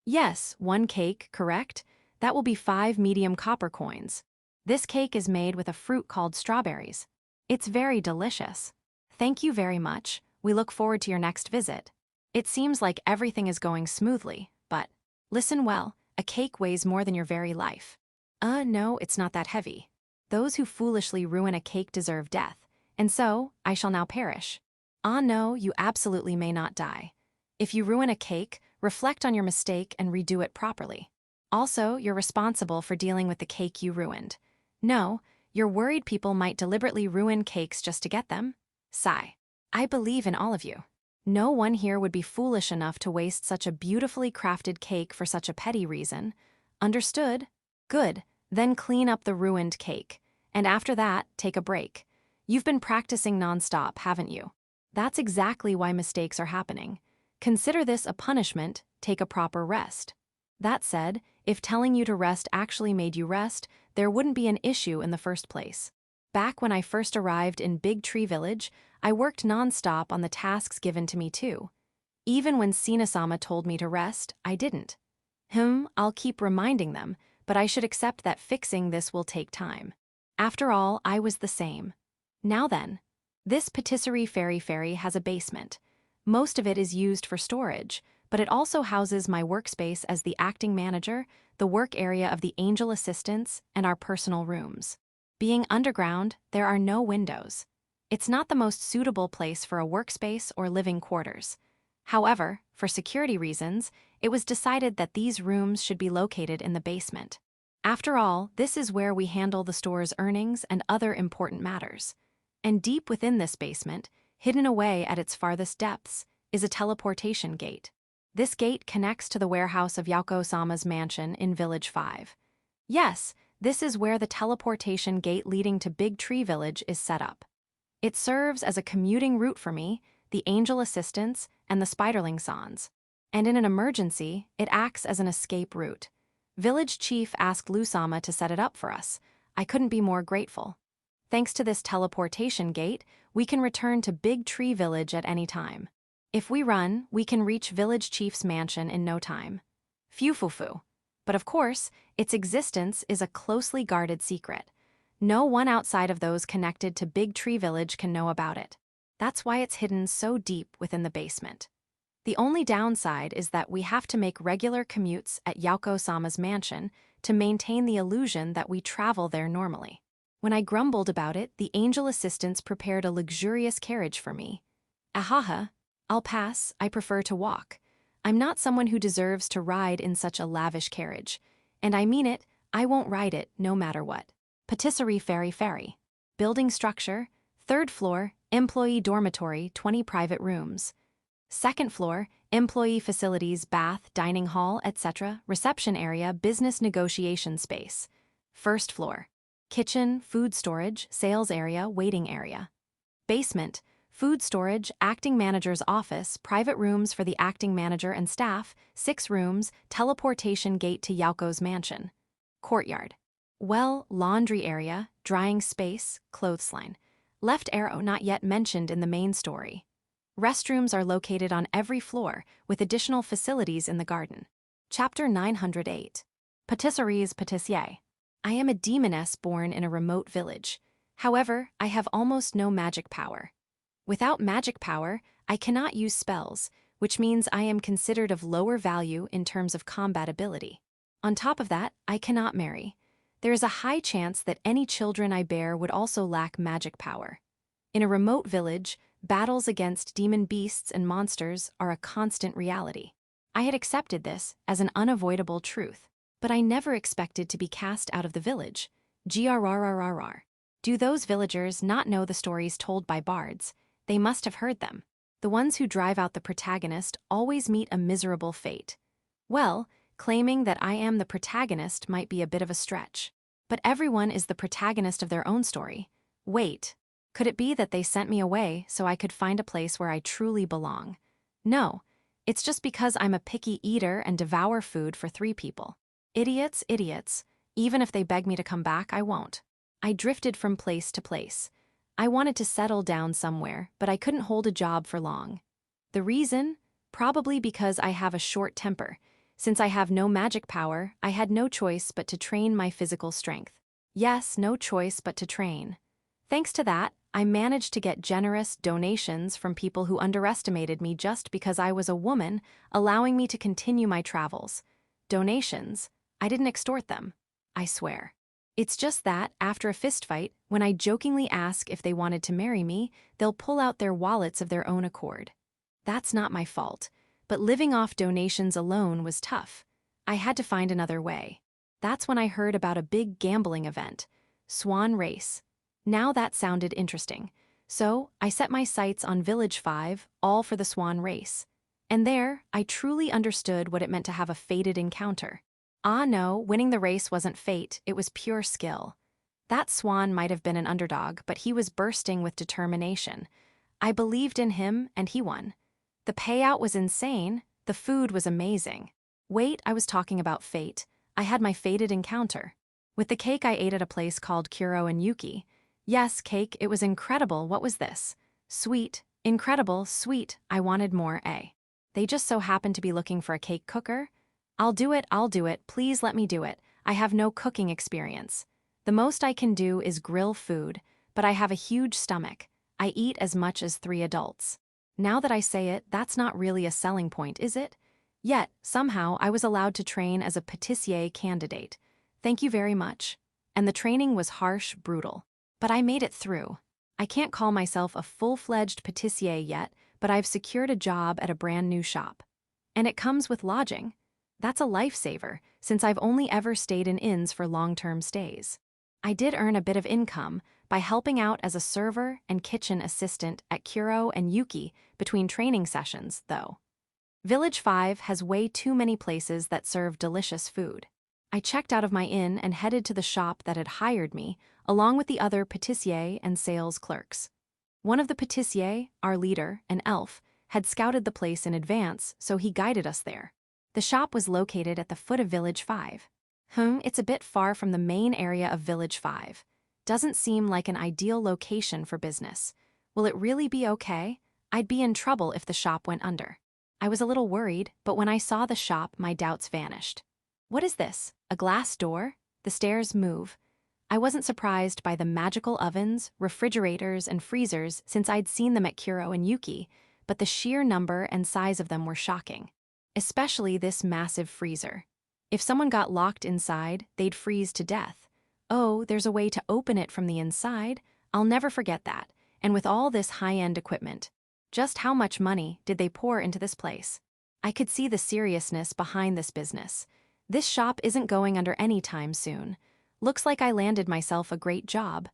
[SPEAKER 1] Yes, 1 cake, correct? That will be 5 medium copper coins. This cake is made with a fruit called strawberries. It's very delicious. Thank you very much. We look forward to your next visit. It seems like everything is going smoothly, but listen well, a cake weighs more than your very life. No, it's not that heavy. Those who foolishly ruin a cake deserve death, and so I shall now perish. Ah no, you absolutely may not die. If you ruin a cake, reflect on your mistake and redo it properly. Also, you're responsible for dealing with the cake you ruined. No, you're worried people might deliberately ruin cakes just to get them? Sigh. I believe in all of you. No one here would be foolish enough to waste such a beautifully crafted cake for such a petty reason. Understood? Good. Then clean up the ruined cake. And after that, take a break. You've been practicing nonstop, haven't you? That's exactly why mistakes are happening. Consider this a punishment, take a proper rest. That said, if telling you to rest actually made you rest, there wouldn't be an issue in the first place. Back when I first arrived in Big Tree Village, I worked nonstop on the tasks given to me too. Even when Sina-sama told me to rest, I didn't. I'll keep reminding them, but I should accept that fixing this will take time. After all, I was the same. Now then, this patisserie fairy has a basement. Most of it is used for storage, but it also houses my workspace as the acting manager, the work area of the angel assistants, and our personal rooms. Being underground, there are no windows. It's not the most suitable place for a workspace or living quarters. However, for security reasons, it was decided that these rooms should be located in the basement. After all, this is where we handle the store's earnings and other important matters. And deep within this basement, hidden away at its farthest depths, is a teleportation gate. This gate connects to the warehouse of Yauko-sama's mansion in Village 5. Yes, this is where the teleportation gate leading to Big Tree Village is set up. It serves as a commuting route for me, the angel assistants, and the spiderling sans. And in an emergency, it acts as an escape route. Village Chief asked Lusama to set it up for us. I couldn't be more grateful. Thanks to this teleportation gate, we can return to Big Tree Village at any time. If we run, we can reach Village Chief's mansion in no time. Phew. But of course, its existence is a closely guarded secret. No one outside of those connected to Big Tree Village can know about it. That's why it's hidden so deep within the basement. The only downside is that we have to make regular commutes at Yauko-sama's mansion to maintain the illusion that we travel there normally. When I grumbled about it, the angel assistants prepared a luxurious carriage for me. Ahaha, I'll pass, I prefer to walk. I'm not someone who deserves to ride in such a lavish carriage. And I mean it, I won't ride it no matter what. Patisserie fairy. Building structure, 3rd floor, employee dormitory, 20 private rooms. 2nd floor, employee facilities, bath, dining hall, etc., reception area, business negotiation space. 1st floor, kitchen, food storage, sales area, waiting area. Basement, food storage, acting manager's office, private rooms for the acting manager and staff, 6 rooms, teleportation gate to Yauko's mansion. Courtyard. Well, laundry area, drying space, clothes line. Left arrow not yet mentioned in the main story. Restrooms are located on every floor, with additional facilities in the garden. Chapter 908. Patisserie's Patissier. I am a demoness born in a remote village. However, I have almost no magic power. Without magic power, I cannot use spells, which means I am considered of lower value in terms of combat ability. On top of that, I cannot marry. There is a high chance that any children I bear would also lack magic power. In a remote village, battles against demon beasts and monsters are a constant reality. I had accepted this as an unavoidable truth, but I never expected to be cast out of the village. Grrrrrrr. Do those villagers not know the stories told by bards? They must have heard them. The ones who drive out the protagonist always meet a miserable fate. Well, claiming that I am the protagonist might be a bit of a stretch. But everyone is the protagonist of their own story. Wait, could it be that they sent me away so I could find a place where I truly belong? No, it's just because I'm a picky eater and devour food for 3 people. Idiots. Even if they beg me to come back, I won't. I drifted from place to place. I wanted to settle down somewhere, but I couldn't hold a job for long. The reason? Probably because I have a short temper. Since I have no magic power, I had no choice but to train my physical strength. Yes, no choice but to train. Thanks to that, I managed to get generous donations from people who underestimated me just because I was a woman, allowing me to continue my travels. Donations? I didn't extort them. I swear. It's just that, after a fistfight, when I jokingly ask if they wanted to marry me, they'll pull out their wallets of their own accord. That's not my fault, but living off donations alone was tough. I had to find another way. That's when I heard about a big gambling event, Swan Race. Now that sounded interesting. So, I set my sights on Village 5, all for the Swan Race. And there, I truly understood what it meant to have a fated encounter. Ah no, winning the race wasn't fate, it was pure skill. That swan might have been an underdog, but he was bursting with determination. I believed in him, and he won. The payout was insane, the food was amazing. Wait, I was talking about fate. I had my fated encounter. With the cake I ate at a place called Kuro and Yuki. Yes, cake, it was incredible, what was this? Sweet, incredible, sweet, I wanted more, eh? They just so happened to be looking for a cake cooker? I'll do it, please let me do it. I have no cooking experience. The most I can do is grill food, but I have a huge stomach. I eat as much as 3 adults. Now that I say it, that's not really a selling point, is it? Yet, somehow, I was allowed to train as a pâtissier candidate. Thank you very much. And the training was harsh, brutal. But I made it through. I can't call myself a full-fledged pâtissier yet, but I've secured a job at a brand new shop. And it comes with lodging. That's a lifesaver, since I've only ever stayed in inns for long-term stays. I did earn a bit of income by helping out as a server and kitchen assistant at Kuro and Yuki between training sessions, though. Village 5 has way too many places that serve delicious food. I checked out of my inn and headed to the shop that had hired me, along with the other pâtissier and sales clerks. One of the pâtissiers, our leader, an elf, had scouted the place in advance, so he guided us there. The shop was located at the foot of Village 5. It's a bit far from the main area of Village 5. Doesn't seem like an ideal location for business. Will it really be okay? I'd be in trouble if the shop went under. I was a little worried, but when I saw the shop, my doubts vanished. What is this? A glass door? The stairs move. I wasn't surprised by the magical ovens, refrigerators, and freezers since I'd seen them at Kuro and Yuki, but the sheer number and size of them were shocking. Especially this massive freezer. If someone got locked inside, they'd freeze to death. Oh, there's a way to open it from the inside? I'll never forget that. And with all this high-end equipment, just how much money did they pour into this place? I could see the seriousness behind this business. This shop isn't going under any time soon. Looks like I landed myself a great job.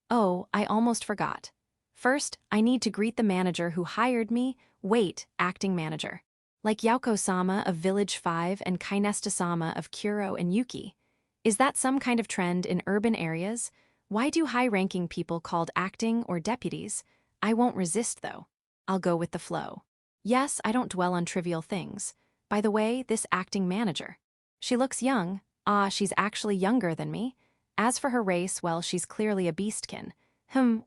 [SPEAKER 1] Oh, I almost forgot. First, I need to greet the manager who hired me. Wait, acting manager. Like Yauko-sama of Village 5 and Kainesta-sama of Kuro and Yuki. Is that some kind of trend in urban areas? Why do high-ranking people called acting or deputies? I won't resist, though. I'll go with the flow. Yes, I don't dwell on trivial things. By the way, this acting manager. She looks young. Ah, she's actually younger than me. As for her race, well, she's clearly a beastkin.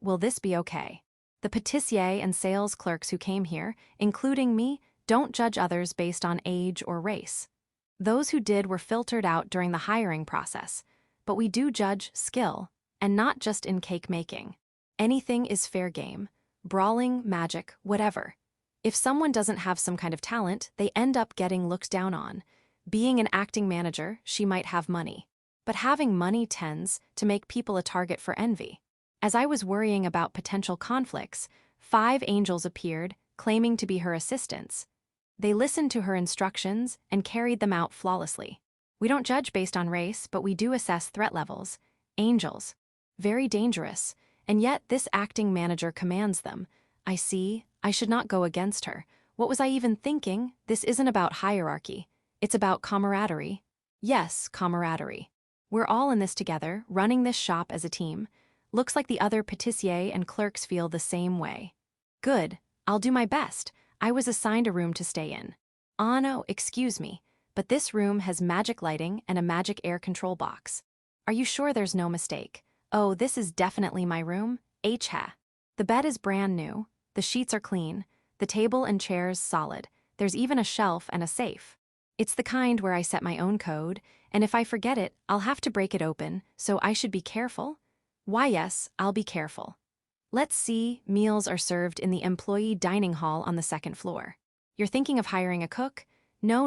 [SPEAKER 1] Will this be okay? The pâtissier and sales clerks who came here, including me, don't judge others based on age or race. Those who did were filtered out during the hiring process, but we do judge skill, and not just in cake making. Anything is fair game. Brawling, magic, whatever. If someone doesn't have some kind of talent, they end up getting looked down on. Being an acting manager, she might have money. But having money tends to make people a target for envy. As I was worrying about potential conflicts, 5 angels appeared, claiming to be her assistants. They listened to her instructions and carried them out flawlessly. We don't judge based on race, but we do assess threat levels. Angels. Very dangerous, and yet this acting manager commands them. I see, I should not go against her. What was I even thinking? This isn't about hierarchy. It's about camaraderie. Yes, camaraderie. We're all in this together, running this shop as a team. Looks like the other pâtissier and clerks feel the same way. Good, I'll do my best. I was assigned a room to stay in. Ah no, excuse me, but this room has magic lighting and a magic air control box. Are you sure there's no mistake? Oh, this is definitely my room. Ha. The bed is brand new, the sheets are clean, the table and chairs solid, there's even a shelf and a safe. It's the kind where I set my own code, and if I forget it, I'll have to break it open, so I should be careful? Why yes, I'll be careful. Let's see, meals are served in the employee dining hall on the 2nd floor. You're thinking of hiring a cook? No,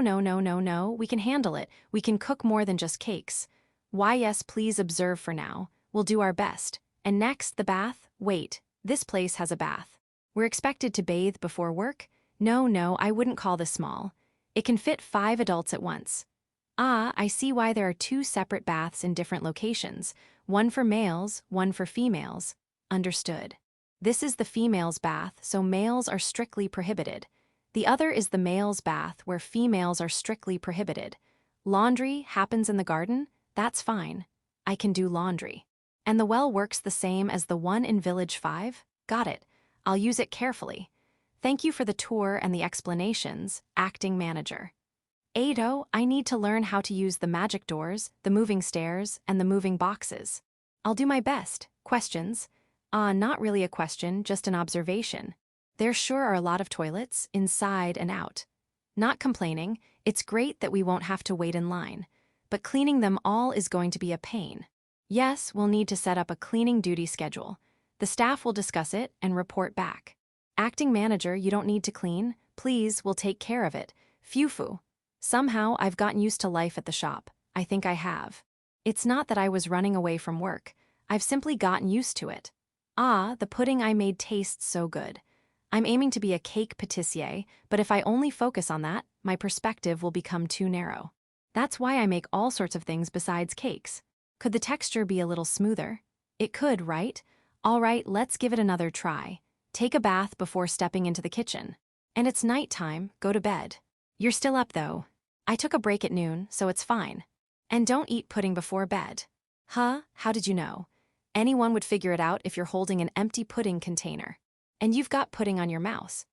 [SPEAKER 1] we can handle it. We can cook more than just cakes. Why yes, please observe for now. We'll do our best. And next, the bath. Wait, this place has a bath. We're expected to bathe before work? No, I wouldn't call this small. It can fit 5 adults at once. Ah, I see why there are 2 separate baths in different locations. One for males, one for females. Understood. This is the females' bath, so males are strictly prohibited. The other is the males' bath, where females are strictly prohibited. Laundry happens in the garden? That's fine. I can do laundry. And the well works the same as the one in Village 5? Got it. I'll use it carefully. Thank you for the tour and the explanations, acting manager. Ado, I need to learn how to use the magic doors, the moving stairs, and the moving boxes. I'll do my best. Questions? Not really a question, just an observation. There sure are a lot of toilets, inside and out. Not complaining, it's great that we won't have to wait in line. But cleaning them all is going to be a pain. Yes, we'll need to set up a cleaning duty schedule. The staff will discuss it and report back. Acting manager, you don't need to clean. Please, we'll take care of it. Phew. Somehow, I've gotten used to life at the shop. I think I have. It's not that I was running away from work. I've simply gotten used to it. The pudding I made tastes so good. I'm aiming to be a cake patissier, but if I only focus on that, my perspective will become too narrow. That's why I make all sorts of things besides cakes. Could the texture be a little smoother? It could, right? All right, let's give it another try. Take a bath before stepping into the kitchen. And it's nighttime, go to bed. You're still up, though. I took a break at noon, so it's fine. And don't eat pudding before bed. Huh? How did you know? Anyone would figure it out if you're holding an empty pudding container. And you've got pudding on your mouth.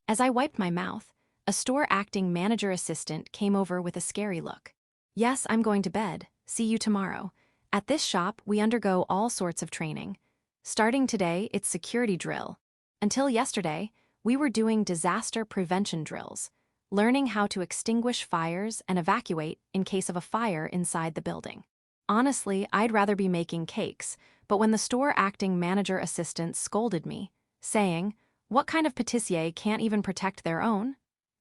[SPEAKER 1] As I wiped my mouth, a store acting manager assistant came over with a scary look. Yes, I'm going to bed. See you tomorrow. At this shop, we undergo all sorts of training. Starting today, it's security drill. Until yesterday, we were doing disaster prevention drills, learning how to extinguish fires and evacuate in case of a fire inside the building. Honestly, I'd rather be making cakes, but when the store acting manager assistant scolded me, saying, "What kind of patissier can't even protect their own?"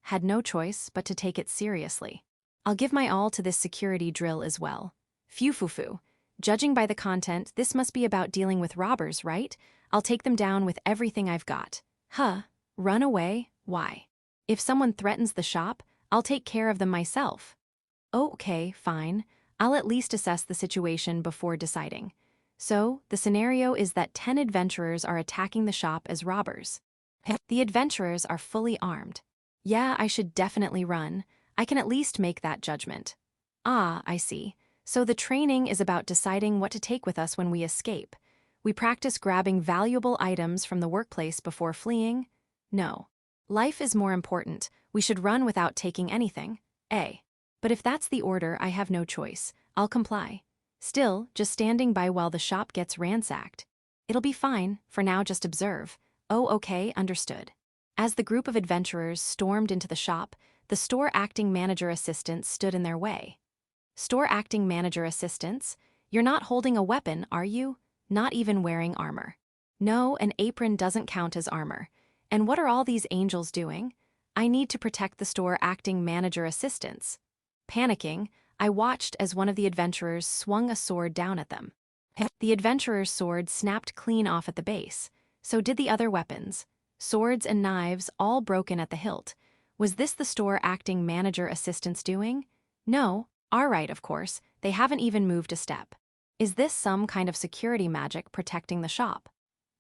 [SPEAKER 1] had no choice but to take it seriously. I'll give my all to this security drill as well. Phew. Judging by the content, this must be about dealing with robbers, right? I'll take them down with everything I've got. Run away? Why? If someone threatens the shop, I'll take care of them myself. Okay, fine. I'll at least assess the situation before deciding. So, the scenario is that 10 adventurers are attacking the shop as robbers. The adventurers are fully armed. Yeah, I should definitely run. I can at least make that judgment. I see. So the training is about deciding what to take with us when we escape. We practice grabbing valuable items from the workplace before fleeing? No. Life is more important. We should run without taking anything. But if that's the order, I have no choice. I'll comply. Still, just standing by while the shop gets ransacked. It'll be fine. For now, just observe. Oh, okay, understood. As the group of adventurers stormed into the shop, the store acting manager assistants stood in their way. Store acting manager assistants? You're not holding a weapon, are you? Not even wearing armor. No, an apron doesn't count as armor. And what are all these angels doing? I need to protect the store acting manager assistants. Panicking, I watched as one of the adventurers swung a sword down at them. The adventurer's sword snapped clean off at the base. So did the other weapons. Swords and knives all broken at the hilt. Was this the store acting manager assistants doing? No, all right, of course, they haven't even moved a step. Is this some kind of security magic protecting the shop?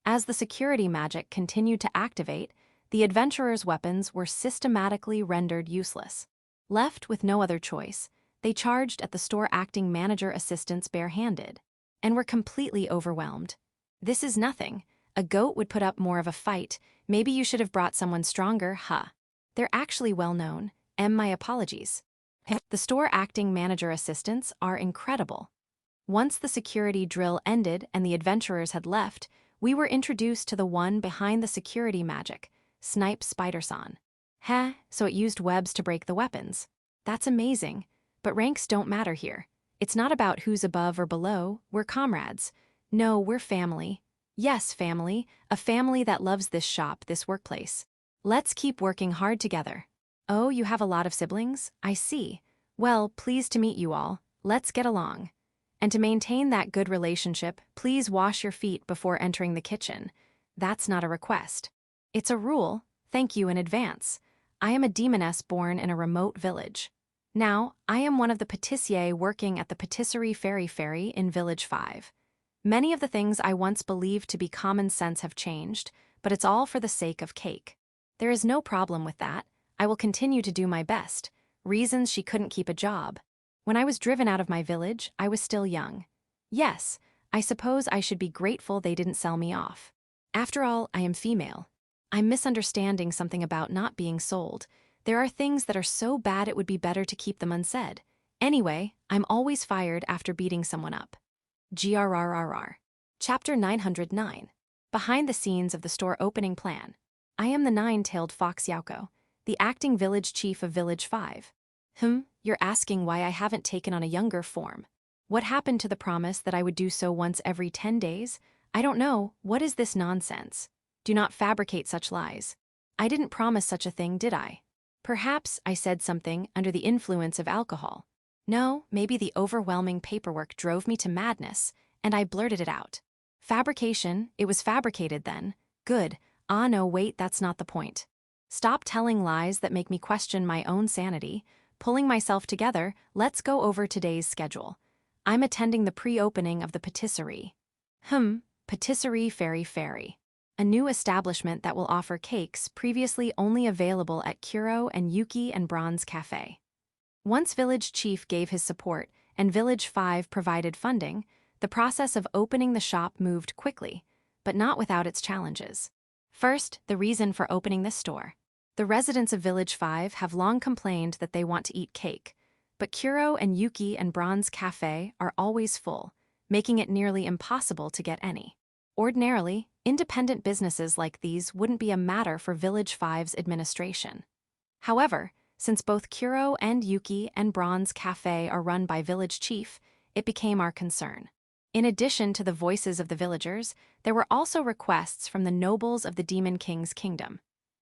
[SPEAKER 1] As the security magic continued to activate, the adventurers' weapons were systematically rendered useless. Left with no other choice, they charged at the store acting manager assistants barehanded, and were completely overwhelmed. This is nothing. A goat would put up more of a fight. Maybe you should have brought someone stronger, They're actually well known. My apologies. The store acting manager assistants are incredible. Once the security drill ended and the adventurers had left, we were introduced to the one behind the security magic, Snipe Spiderson. So it used webs to break the weapons. That's amazing. But ranks don't matter here. It's not about who's above or below. We're comrades. No, we're family. Yes, family. A family that loves this shop, this workplace. Let's keep working hard together. Oh, you have a lot of siblings? I see. Well, pleased to meet you all. Let's get along. And to maintain that good relationship, please wash your feet before entering the kitchen. That's not a request. It's a rule. Thank you in advance. I am a demoness born in a remote village. Now, I am one of the patissiers working at the patisserie Fairy in Village 5. Many of the things I once believed to be common sense have changed, but it's all for the sake of cake. There is no problem with that. I will continue to do my best. Reasons she couldn't keep a job. When I was driven out of my village, I was still young. Yes, I suppose I should be grateful they didn't sell me off. After all, I am female. I'm misunderstanding something about not being sold. There are things that are so bad it would be better to keep them unsaid. Anyway, I'm always fired after beating someone up. GRRRR. Chapter 909. Behind the scenes of the store opening plan. I am the nine-tailed fox Yauko, the acting village chief of Village 5. You're asking why I haven't taken on a younger form. What happened to the promise that I would do so once every 10 days? I don't know. What is this nonsense? Do not fabricate such lies. I didn't promise such a thing, did I? Perhaps I said something under the influence of alcohol. No, maybe the overwhelming paperwork drove me to madness, and I blurted it out. Fabrication, it was fabricated then. Good. Ah no, wait, that's not the point. Stop telling lies that make me question my own sanity. Pulling myself together, let's go over today's schedule. I'm attending the pre-opening of the patisserie. Patisserie Fairy. A new establishment that will offer cakes previously only available at Kuro and Yuki and Bronze Cafe. Once Village Chief gave his support and Village 5 provided funding, the process of opening the shop moved quickly, but not without its challenges. First, the reason for opening this store. The residents of Village 5 have long complained that they want to eat cake, but Kuro and Yuki and Bronze Cafe are always full, making it nearly impossible to get any. Ordinarily, independent businesses like these wouldn't be a matter for Village 5's administration. However, since both Kuro and Yuki and Bronze Cafe are run by Village Chief, it became our concern. In addition to the voices of the villagers, there were also requests from the nobles of the Demon King's kingdom.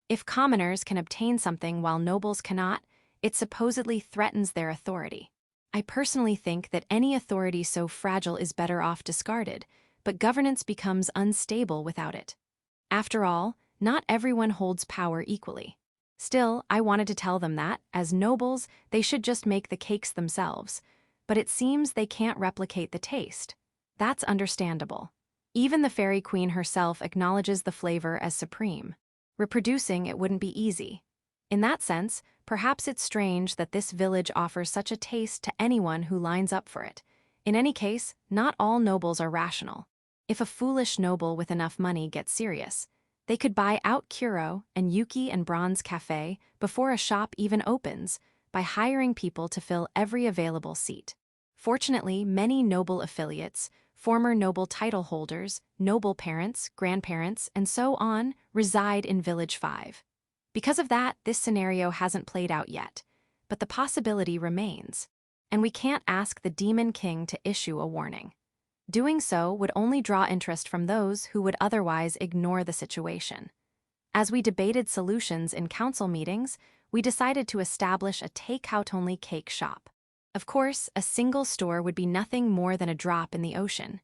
[SPEAKER 1] If commoners can obtain something while nobles cannot, it supposedly threatens their authority. I personally think that any authority so fragile is better off discarded, but governance becomes unstable without it. After all, not everyone holds power equally. Still, I wanted to tell them that, as nobles, they should just make the cakes themselves, but it seems they can't replicate the taste. That's understandable. Even the Fairy Queen herself acknowledges the flavor as supreme. Reproducing it wouldn't be easy. In that sense, perhaps it's strange that this village offers such a taste to anyone who lines up for it. In any case, not all nobles are rational. If a foolish noble with enough money gets serious, they could buy out Kuro and Yuki and Bronze Cafe before a shop even opens by hiring people to fill every available seat. Fortunately, many noble affiliates, former noble title holders, noble parents, grandparents, and so on, reside in Village 5. Because of that, this scenario hasn't played out yet, but the possibility remains. And we can't ask the Demon King to issue a warning. Doing so would only draw interest from those who would otherwise ignore the situation. As we debated solutions in council meetings, we decided to establish a take-out-only cake shop. Of course, a single store would be nothing more than a drop in the ocean.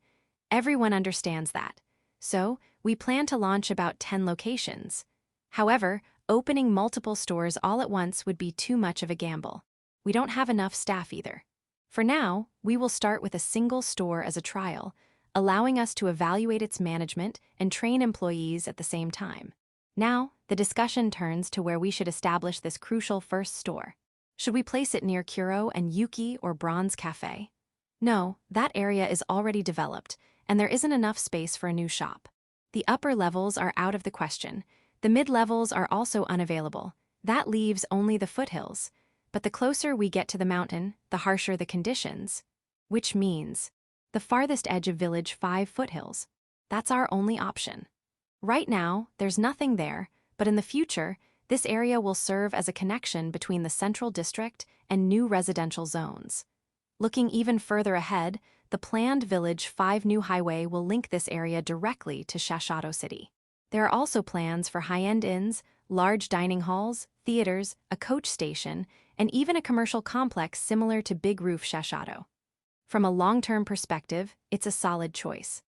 [SPEAKER 1] Everyone understands that. So, we plan to launch about 10 locations. However, opening multiple stores all at once would be too much of a gamble. We don't have enough staff either. For now, we will start with a single store as a trial, allowing us to evaluate its management and train employees at the same time. Now, the discussion turns to where we should establish this crucial first store. Should we place it near Kuro and Yuki or Bronze Cafe? No, that area is already developed, and there isn't enough space for a new shop. The upper levels are out of the question. The mid-levels are also unavailable. That leaves only the foothills. But the closer we get to the mountain, the harsher the conditions. Which means, the farthest edge of Village 5 foothills. That's our only option. Right now, there's nothing there, but in the future, this area will serve as a connection between the central district and new residential zones. Looking even further ahead, the planned Village 5 new highway will link this area directly to Shashato City. There are also plans for high-end inns, large dining halls, theaters, a coach station, and even a commercial complex similar to Big Roof Shashato. From a long-term perspective, it's a solid choice.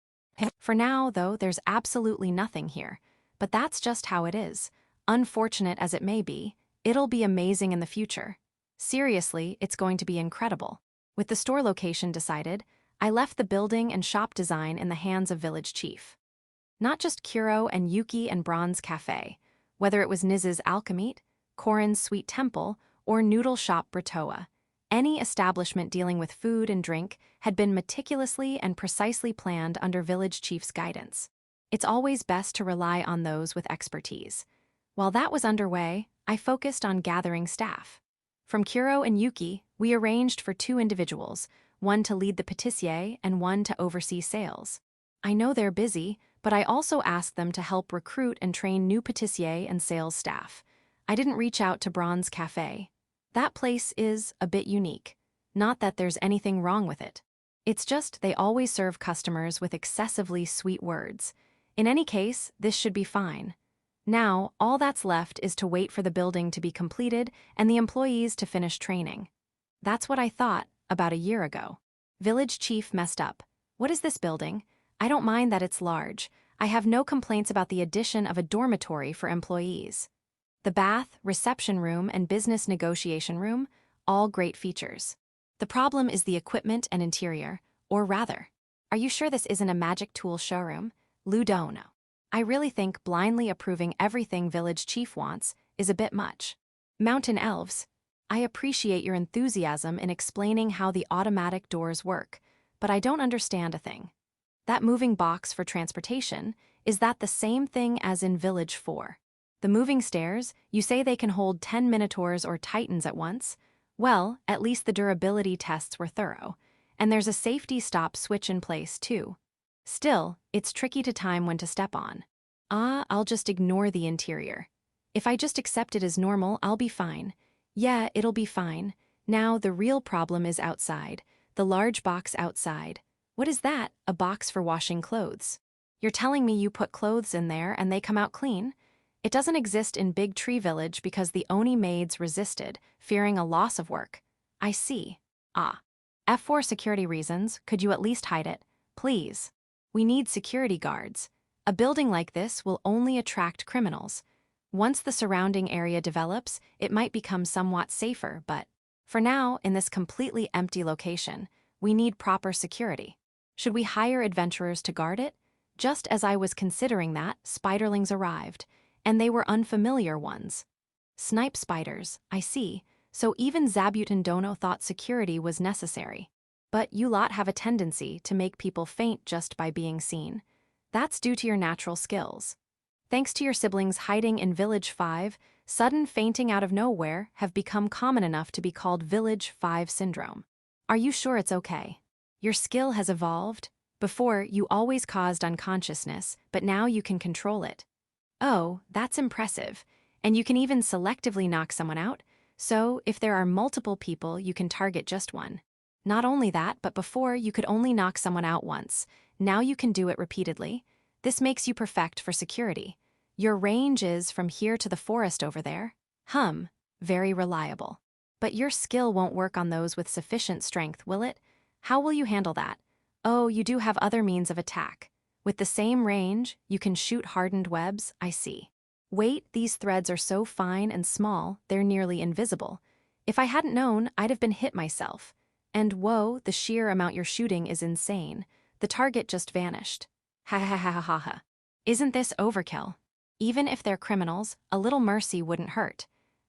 [SPEAKER 1] For now, though, there's absolutely nothing here. But that's just how it is. Unfortunate as it may be, it'll be amazing in the future. Seriously, it's going to be incredible. With the store location decided, I left the building and shop design in the hands of Village Chief. Not just Kuro and Yuki and Bronze Cafe, whether it was Niz's Alchemete, Korin's Sweet Temple, or Noodle Shop Bratoa. Any establishment dealing with food and drink had been meticulously and precisely planned under Village Chief's guidance. It's always best to rely on those with expertise. While that was underway, I focused on gathering staff. From Kuro and Yuki, we arranged for 2 individuals, one to lead the pâtissier and one to oversee sales. I know they're busy, but I also asked them to help recruit and train new pâtissier and sales staff. I didn't reach out to Bronze Cafe. That place is a bit unique. Not that there's anything wrong with it. It's just they always serve customers with excessively sweet words. In any case, this should be fine. Now, all that's left is to wait for the building to be completed and the employees to finish training. That's what I thought about a year ago. Village Chief messed up. What is this building? I don't mind that it's large. I have no complaints about the addition of a dormitory for employees. The bath, reception room, and business negotiation room, all great features. The problem is the equipment and interior, or rather, are you sure this isn't a magic tool showroom? Ludono. I really think blindly approving everything Village Chief wants is a bit much. Mountain Elves, I appreciate your enthusiasm in explaining how the automatic doors work, but I don't understand a thing. That moving box for transportation, is that the same thing as in Village 4? The moving stairs, you say they can hold 10 Minotaurs or Titans at once? Well, at least the durability tests were thorough. And there's a safety stop switch in place, too. Still, it's tricky to time when to step on. I'll just ignore the interior. If I just accept it as normal, I'll be fine. Yeah, it'll be fine. Now, the real problem is outside. The large box outside. What is that? A box for washing clothes. You're telling me you put clothes in there and they come out clean? It doesn't exist in Big Tree Village because the Oni maids resisted, fearing a loss of work. I see. F4 security reasons, could you at least hide it? Please. We need security guards. A building like this will only attract criminals. Once the surrounding area develops, it might become somewhat safer, but for now, in this completely empty location, we need proper security. Should we hire adventurers to guard it? Just as I was considering that, spiderlings arrived, and they were unfamiliar ones. Snipe spiders, I see, so even Zabuton Dono thought security was necessary. But you lot have a tendency to make people faint just by being seen. That's due to your natural skills. Thanks to your siblings hiding in Village 5, sudden fainting out of nowhere have become common enough to be called Village 5 syndrome. Are you sure it's okay? Your skill has evolved. Before, you always caused unconsciousness, but now you can control it. Oh, that's impressive. And you can even selectively knock someone out, so if there are multiple people, you can target just one. Not only that, but before you could only knock someone out once. Now you can do it repeatedly. This makes you perfect for security. Your range is from here to the forest over there. Very reliable. But your skill won't work on those with sufficient strength, will it? How will you handle that? Oh, you do have other means of attack. With the same range, you can shoot hardened webs, I see. Wait, these threads are so fine and small, they're nearly invisible. If I hadn't known, I'd have been hit myself. And whoa, the sheer amount you're shooting is insane. The target just vanished. Ha ha ha ha ha ha. Isn't this overkill? Even if they're criminals, a little mercy wouldn't hurt.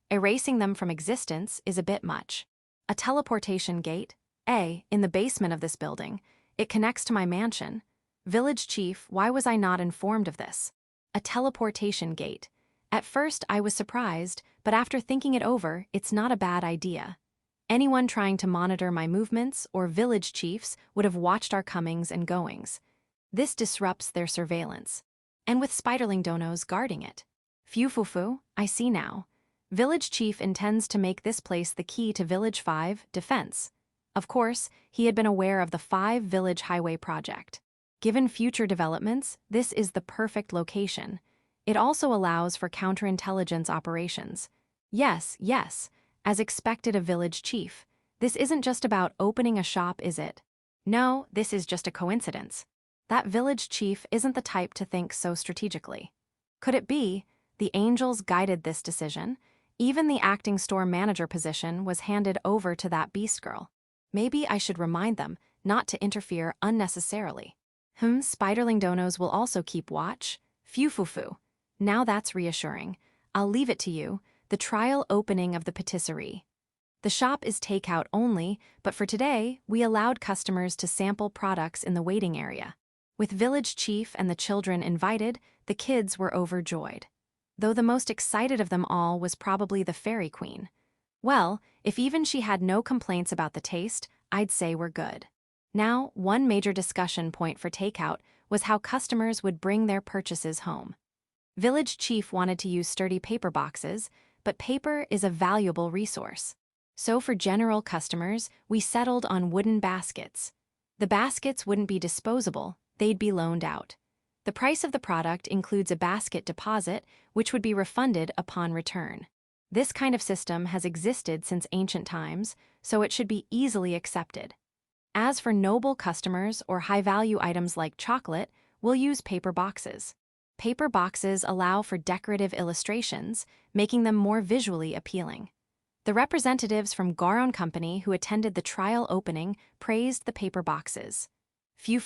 [SPEAKER 1] Erasing them from existence is a bit much. A teleportation gate? In the basement of this building. It connects to my mansion. Village Chief, why was I not informed of this? A teleportation gate. At first, I was surprised, but after thinking it over, it's not a bad idea. Anyone trying to monitor my movements or village chiefs would have watched our comings and goings. This disrupts their surveillance. And with spiderling donos guarding it. Phew, I see now. Village Chief intends to make this place the key to Village 5 defense. Of course, he had been aware of the 5 Village Highway project. Given future developments, this is the perfect location. It also allows for counterintelligence operations. Yes, as expected of Village Chief. This isn't just about opening a shop, is it? No, this is just a coincidence. That village chief isn't the type to think so strategically. Could it be the angels guided this decision? Even the acting store manager position was handed over to that beast girl. Maybe I should remind them not to interfere unnecessarily. Spiderling donos will also keep watch. Phew. Now that's reassuring. I'll leave it to you, the trial opening of the patisserie. The shop is takeout only, but for today, we allowed customers to sample products in the waiting area. With village chief and the children invited, the kids were overjoyed. Though the most excited of them all was probably the fairy queen. Well, if even she had no complaints about the taste, I'd say we're good. Now, one major discussion point for takeout was how customers would bring their purchases home. Village chief wanted to use sturdy paper boxes, but paper is a valuable resource. So for general customers, we settled on wooden baskets. The baskets wouldn't be disposable, they'd be loaned out. The price of the product includes a basket deposit, which would be refunded upon return. This kind of system has existed since ancient times, so it should be easily accepted. As for noble customers or high-value items like chocolate, we'll use paper boxes. Paper boxes allow for decorative illustrations, making them more visually appealing. The representatives from Garon Company who attended the trial opening praised the paper boxes. Phew.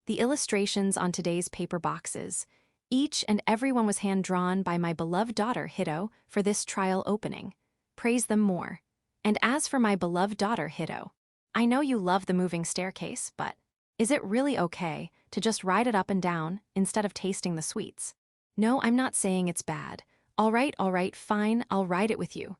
[SPEAKER 1] The illustrations on today's paper boxes. Each and every one was hand-drawn by my beloved daughter, Hito, for this trial opening. Praise them more. And as for my beloved daughter, Hito, I know you love the moving staircase, but is it really okay to just ride it up and down instead of tasting the sweets? No, I'm not saying it's bad. All right, fine, I'll ride it with you.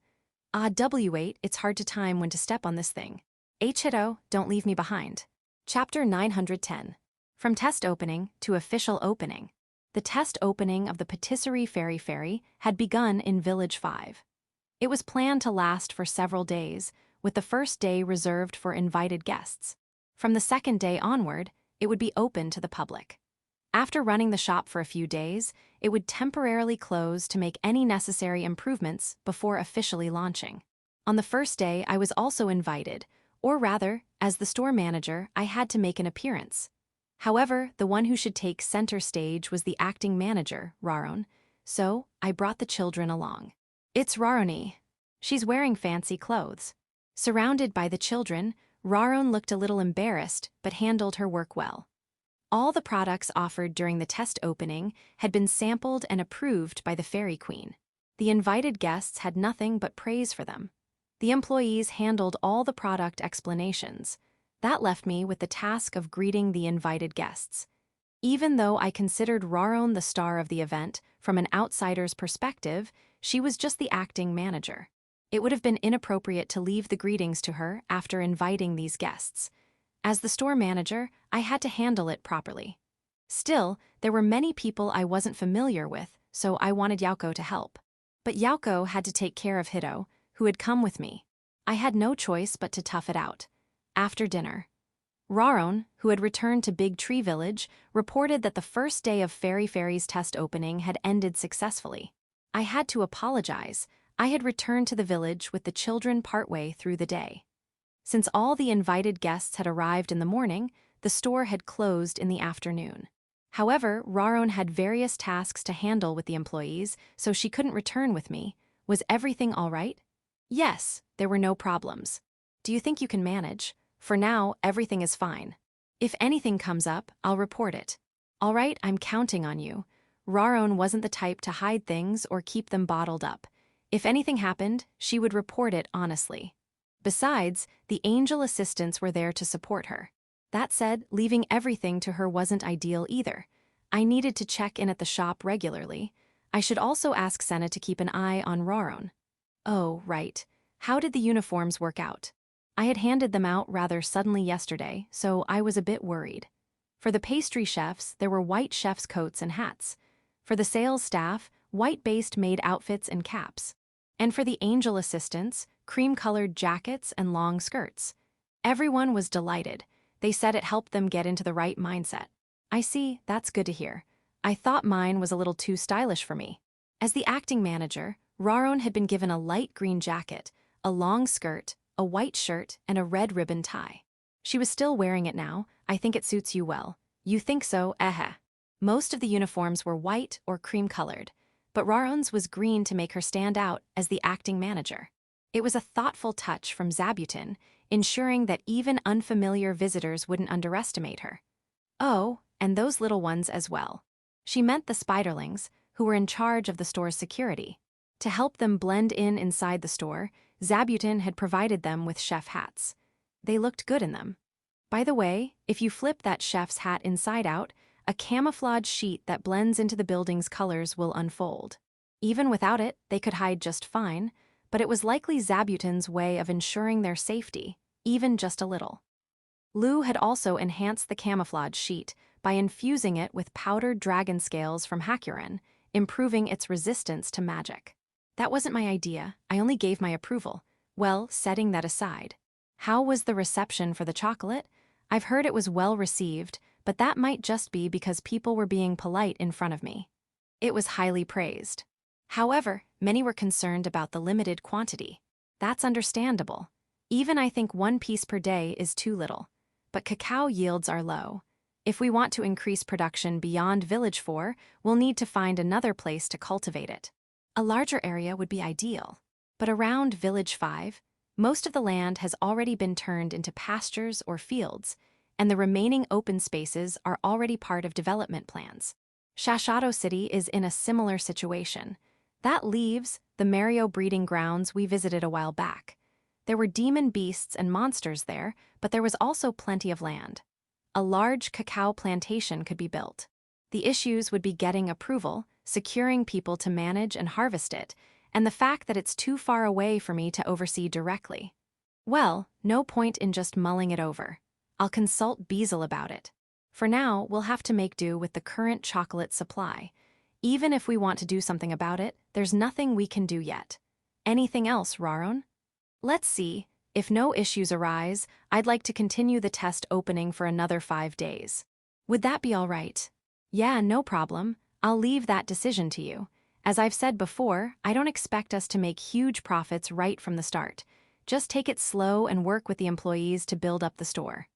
[SPEAKER 1] W8, it's hard to time when to step on this thing. Hito, don't leave me behind. Chapter 910. From test opening to official opening. The test opening of the Patisserie Fairy had begun in Village 5. It was planned to last for several days, with the first day reserved for invited guests. From the second day onward, it would be open to the public. After running the shop for a few days, it would temporarily close to make any necessary improvements before officially launching. On the first day, I was also invited, or rather, as the store manager, I had to make an appearance. However, the one who should take center stage was the acting manager, Raron, so I brought the children along. It's Raroni. She's wearing fancy clothes. Surrounded by the children, Raron looked a little embarrassed but handled her work well. All the products offered during the test opening had been sampled and approved by the Fairy Queen. The invited guests had nothing but praise for them. The employees handled all the product explanations. That left me with the task of greeting the invited guests. Even though I considered Raron the star of the event, from an outsider's perspective, she was just the acting manager. It would have been inappropriate to leave the greetings to her after inviting these guests. As the store manager, I had to handle it properly. Still, there were many people I wasn't familiar with, so I wanted Yauko to help. But Yauko had to take care of Hito, who had come with me. I had no choice but to tough it out. After dinner, Raron, who had returned to Big Tree Village, reported that the first day of Fairy's test opening had ended successfully. I had to apologize. I had returned to the village with the children partway through the day. Since all the invited guests had arrived in the morning, the store had closed in the afternoon. However, Raron had various tasks to handle with the employees, so she couldn't return with me. Was everything all right? Yes, there were no problems. Do you think you can manage? For now, everything is fine. If anything comes up, I'll report it. All right, I'm counting on you. Raron wasn't the type to hide things or keep them bottled up. If anything happened, she would report it honestly. Besides, the angel assistants were there to support her. That said, leaving everything to her wasn't ideal either. I needed to check in at the shop regularly. I should also ask Senna to keep an eye on Raron. Oh, right. How did the uniforms work out? I had handed them out rather suddenly yesterday, so I was a bit worried. For the pastry chefs, there were white chef's coats and hats. For the sales staff, white-based maid outfits and caps. And for the angel assistants, cream-colored jackets and long skirts. Everyone was delighted. They said it helped them get into the right mindset. I see, that's good to hear. I thought mine was a little too stylish for me. As the acting manager, Raron had been given a light green jacket, a long skirt, a white shirt, and a red ribbon tie. She was still wearing it now. I think it suits you well. You think so, eh? Most of the uniforms were white or cream-colored, but Raron's was green to make her stand out as the acting manager. It was a thoughtful touch from Zabuton, ensuring that even unfamiliar visitors wouldn't underestimate her. Oh, and those little ones as well. She meant the spiderlings, who were in charge of the store's security. To help them blend in inside the store, Zabuton had provided them with chef hats. They looked good in them. By the way, if you flip that chef's hat inside out, a camouflage sheet that blends into the building's colors will unfold. Even without it, they could hide just fine, but it was likely Zabuton's way of ensuring their safety, even just a little. Lou had also enhanced the camouflage sheet by infusing it with powdered dragon scales from Hakuren, improving its resistance to magic. That wasn't my idea, I only gave my approval. Well, setting that aside. How was the reception for the chocolate? I've heard it was well received, but that might just be because people were being polite in front of me. It was highly praised. However, many were concerned about the limited quantity. That's understandable. Even I think 1 piece per day is too little. But cacao yields are low. If we want to increase production beyond Village 4, we'll need to find another place to cultivate it. A larger area would be ideal. But around Village 5, most of the land has already been turned into pastures or fields, and the remaining open spaces are already part of development plans. Shashato City is in a similar situation. That leaves the Mario breeding grounds we visited a while back. There were demon beasts and monsters there, but there was also plenty of land. A large cacao plantation could be built. The issues would be getting approval, securing people to manage and harvest it, and the fact that it's too far away for me to oversee directly. Well, no point in just mulling it over. I'll consult Beazle about it. For now, we'll have to make do with the current chocolate supply. Even if we want to do something about it, there's nothing we can do yet. Anything else, Raron? Let's see. If no issues arise, I'd like to continue the test opening for another 5 days. Would that be all right? Yeah, no problem. I'll leave that decision to you. As I've said before, I don't expect us to make huge profits right from the start. Just take it slow and work with the employees to build up the store.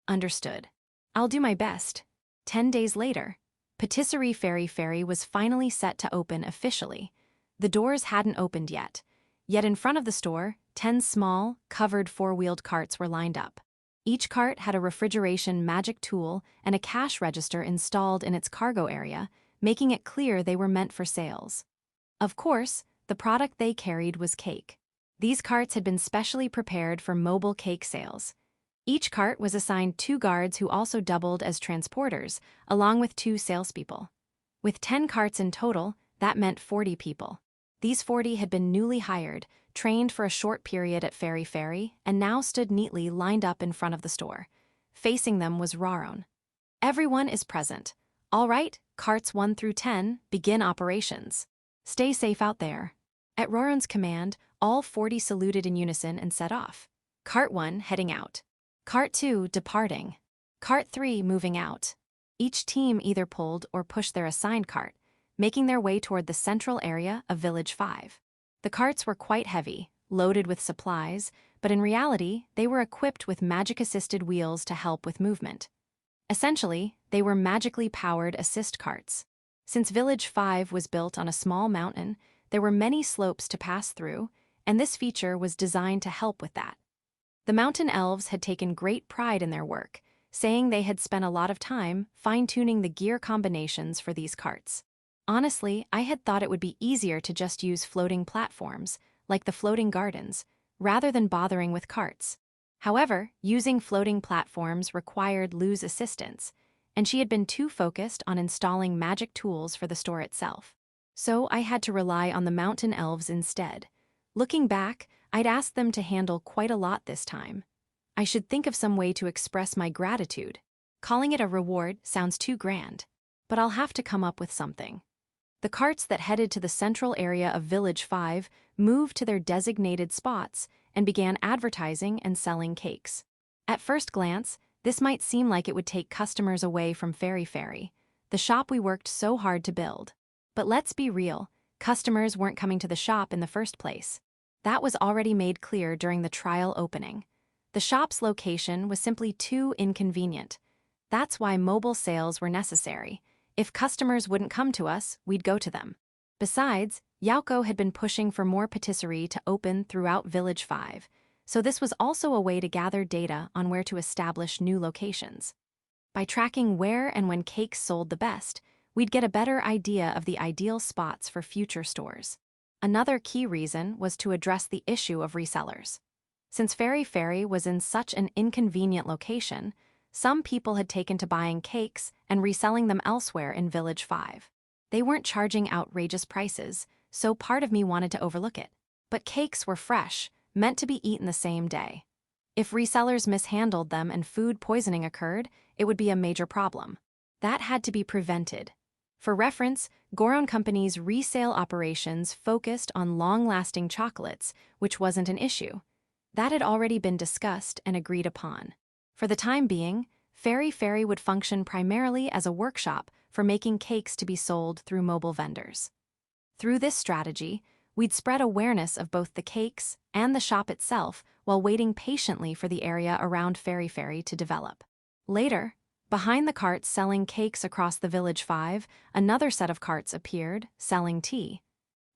[SPEAKER 1] Understood. I'll do my best. 10 days later, Patisserie Fairy Fairy was finally set to open officially. The doors hadn't opened yet. Yet in front of the store, 10 small, covered 4-wheeled carts were lined up. Each cart had a refrigeration magic tool and a cash register installed in its cargo area, making it clear they were meant for sales. Of course, the product they carried was cake. These carts had been specially prepared for mobile cake sales. Each cart was assigned 2 guards who also doubled as transporters, along with 2 salespeople. With 10 carts in total, that meant 40 people. These 40 had been newly hired, trained for a short period at Fairy Fairy, and now stood neatly lined up in front of the store. Facing them was Raron. Everyone is present. All right, carts 1 through 10, begin operations. Stay safe out there. At Raron's command, all 40 saluted in unison and set off. Cart 1 heading out. Cart 2 departing. Cart 3 moving out. Each team either pulled or pushed their assigned cart, making their way toward the central area of Village 5. The carts were quite heavy, loaded with supplies, but in reality, they were equipped with magic-assisted wheels to help with movement. Essentially, they were magically powered assist carts. Since Village 5 was built on a small mountain, there were many slopes to pass through, and this feature was designed to help with that. The mountain elves had taken great pride in their work, saying they had spent a lot of time fine-tuning the gear combinations for these carts. Honestly, I had thought it would be easier to just use floating platforms, like the floating gardens, rather than bothering with carts. However, using floating platforms required Lou's assistance, and she had been too focused on installing magic tools for the store itself. So I had to rely on the mountain elves instead. Looking back, I'd asked them to handle quite a lot this time. I should think of some way to express my gratitude. Calling it a reward sounds too grand, but I'll have to come up with something. The carts that headed to the central area of Village 5 moved to their designated spots and began advertising and selling cakes. At first glance, this might seem like it would take customers away from Fairy Fairy, the shop we worked so hard to build. But let's be real, customers weren't coming to the shop in the first place. That was already made clear during the trial opening. The shop's location was simply too inconvenient. That's why mobile sales were necessary. If customers wouldn't come to us, we'd go to them. Besides, Yauko had been pushing for more patisserie to open throughout Village 5, so this was also a way to gather data on where to establish new locations. By tracking where and when cakes sold the best, we'd get a better idea of the ideal spots for future stores. Another key reason was to address the issue of resellers. Since Fairy Fairy was in such an inconvenient location, some people had taken to buying cakes and reselling them elsewhere in Village 5. They weren't charging outrageous prices, so part of me wanted to overlook it. But cakes were fresh, meant to be eaten the same day. If resellers mishandled them and food poisoning occurred, it would be a major problem. That had to be prevented. For reference, Goron Company's resale operations focused on long-lasting chocolates, which wasn't an issue. That had already been discussed and agreed upon. For the time being, Fairy Fairy would function primarily as a workshop for making cakes to be sold through mobile vendors. Through this strategy, we'd spread awareness of both the cakes and the shop itself while waiting patiently for the area around Fairy Fairy to develop. Later, behind the carts selling cakes across the Village 5, another set of carts appeared, selling tea.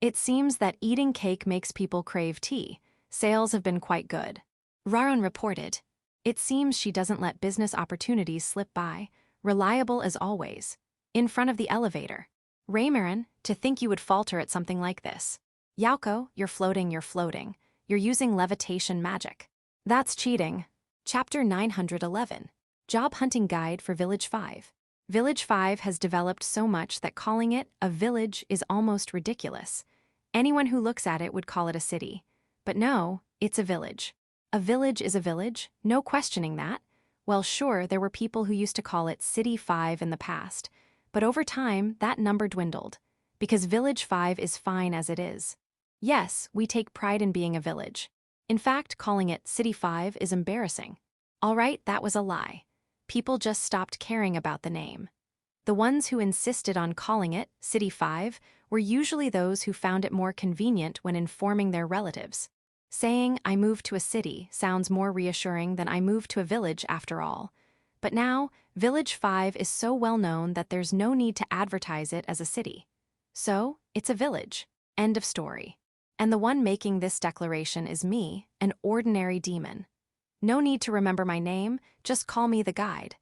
[SPEAKER 1] It seems that eating cake makes people crave tea. Sales have been quite good. Raron reported. It seems she doesn't let business opportunities slip by, reliable as always. In front of the elevator. Raymarin, to think you would falter at something like this. Yauko, you're floating, you're floating. You're using levitation magic. That's cheating. Chapter 911. Job Hunting Guide for Village 5. Village 5 has developed so much that calling it a village is almost ridiculous. Anyone who looks at it would call it a city. But no, it's a village. A village is a village, no questioning that. Well, sure, there were people who used to call it City 5 in the past, but over time, that number dwindled, because Village 5 is fine as it is. Yes, we take pride in being a village. In fact, calling it City 5 is embarrassing. All right, that was a lie. People just stopped caring about the name. The ones who insisted on calling it City 5 were usually those who found it more convenient when informing their relatives. Saying, I moved to a city, sounds more reassuring than I moved to a village after all. But now, Village 5 is so well known that there's no need to advertise it as a city. So, it's a village. End of story. And the one making this declaration is me, an ordinary demon. No need to remember my name, just call me the guide.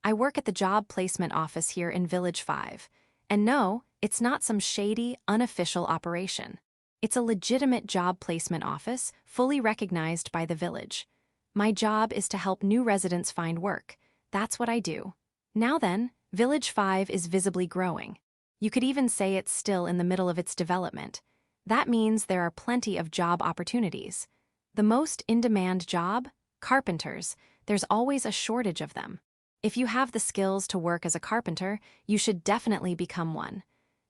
[SPEAKER 1] I work at the job placement office here in Village 5. And no, it's not some shady, unofficial operation. It's a legitimate job placement office, fully recognized by the village. My job is to help new residents find work. That's what I do. Now then, Village 5 is visibly growing. You could even say it's still in the middle of its development. That means there are plenty of job opportunities. The most in-demand job? Carpenters. There's always a shortage of them. If you have the skills to work as a carpenter, you should definitely become one.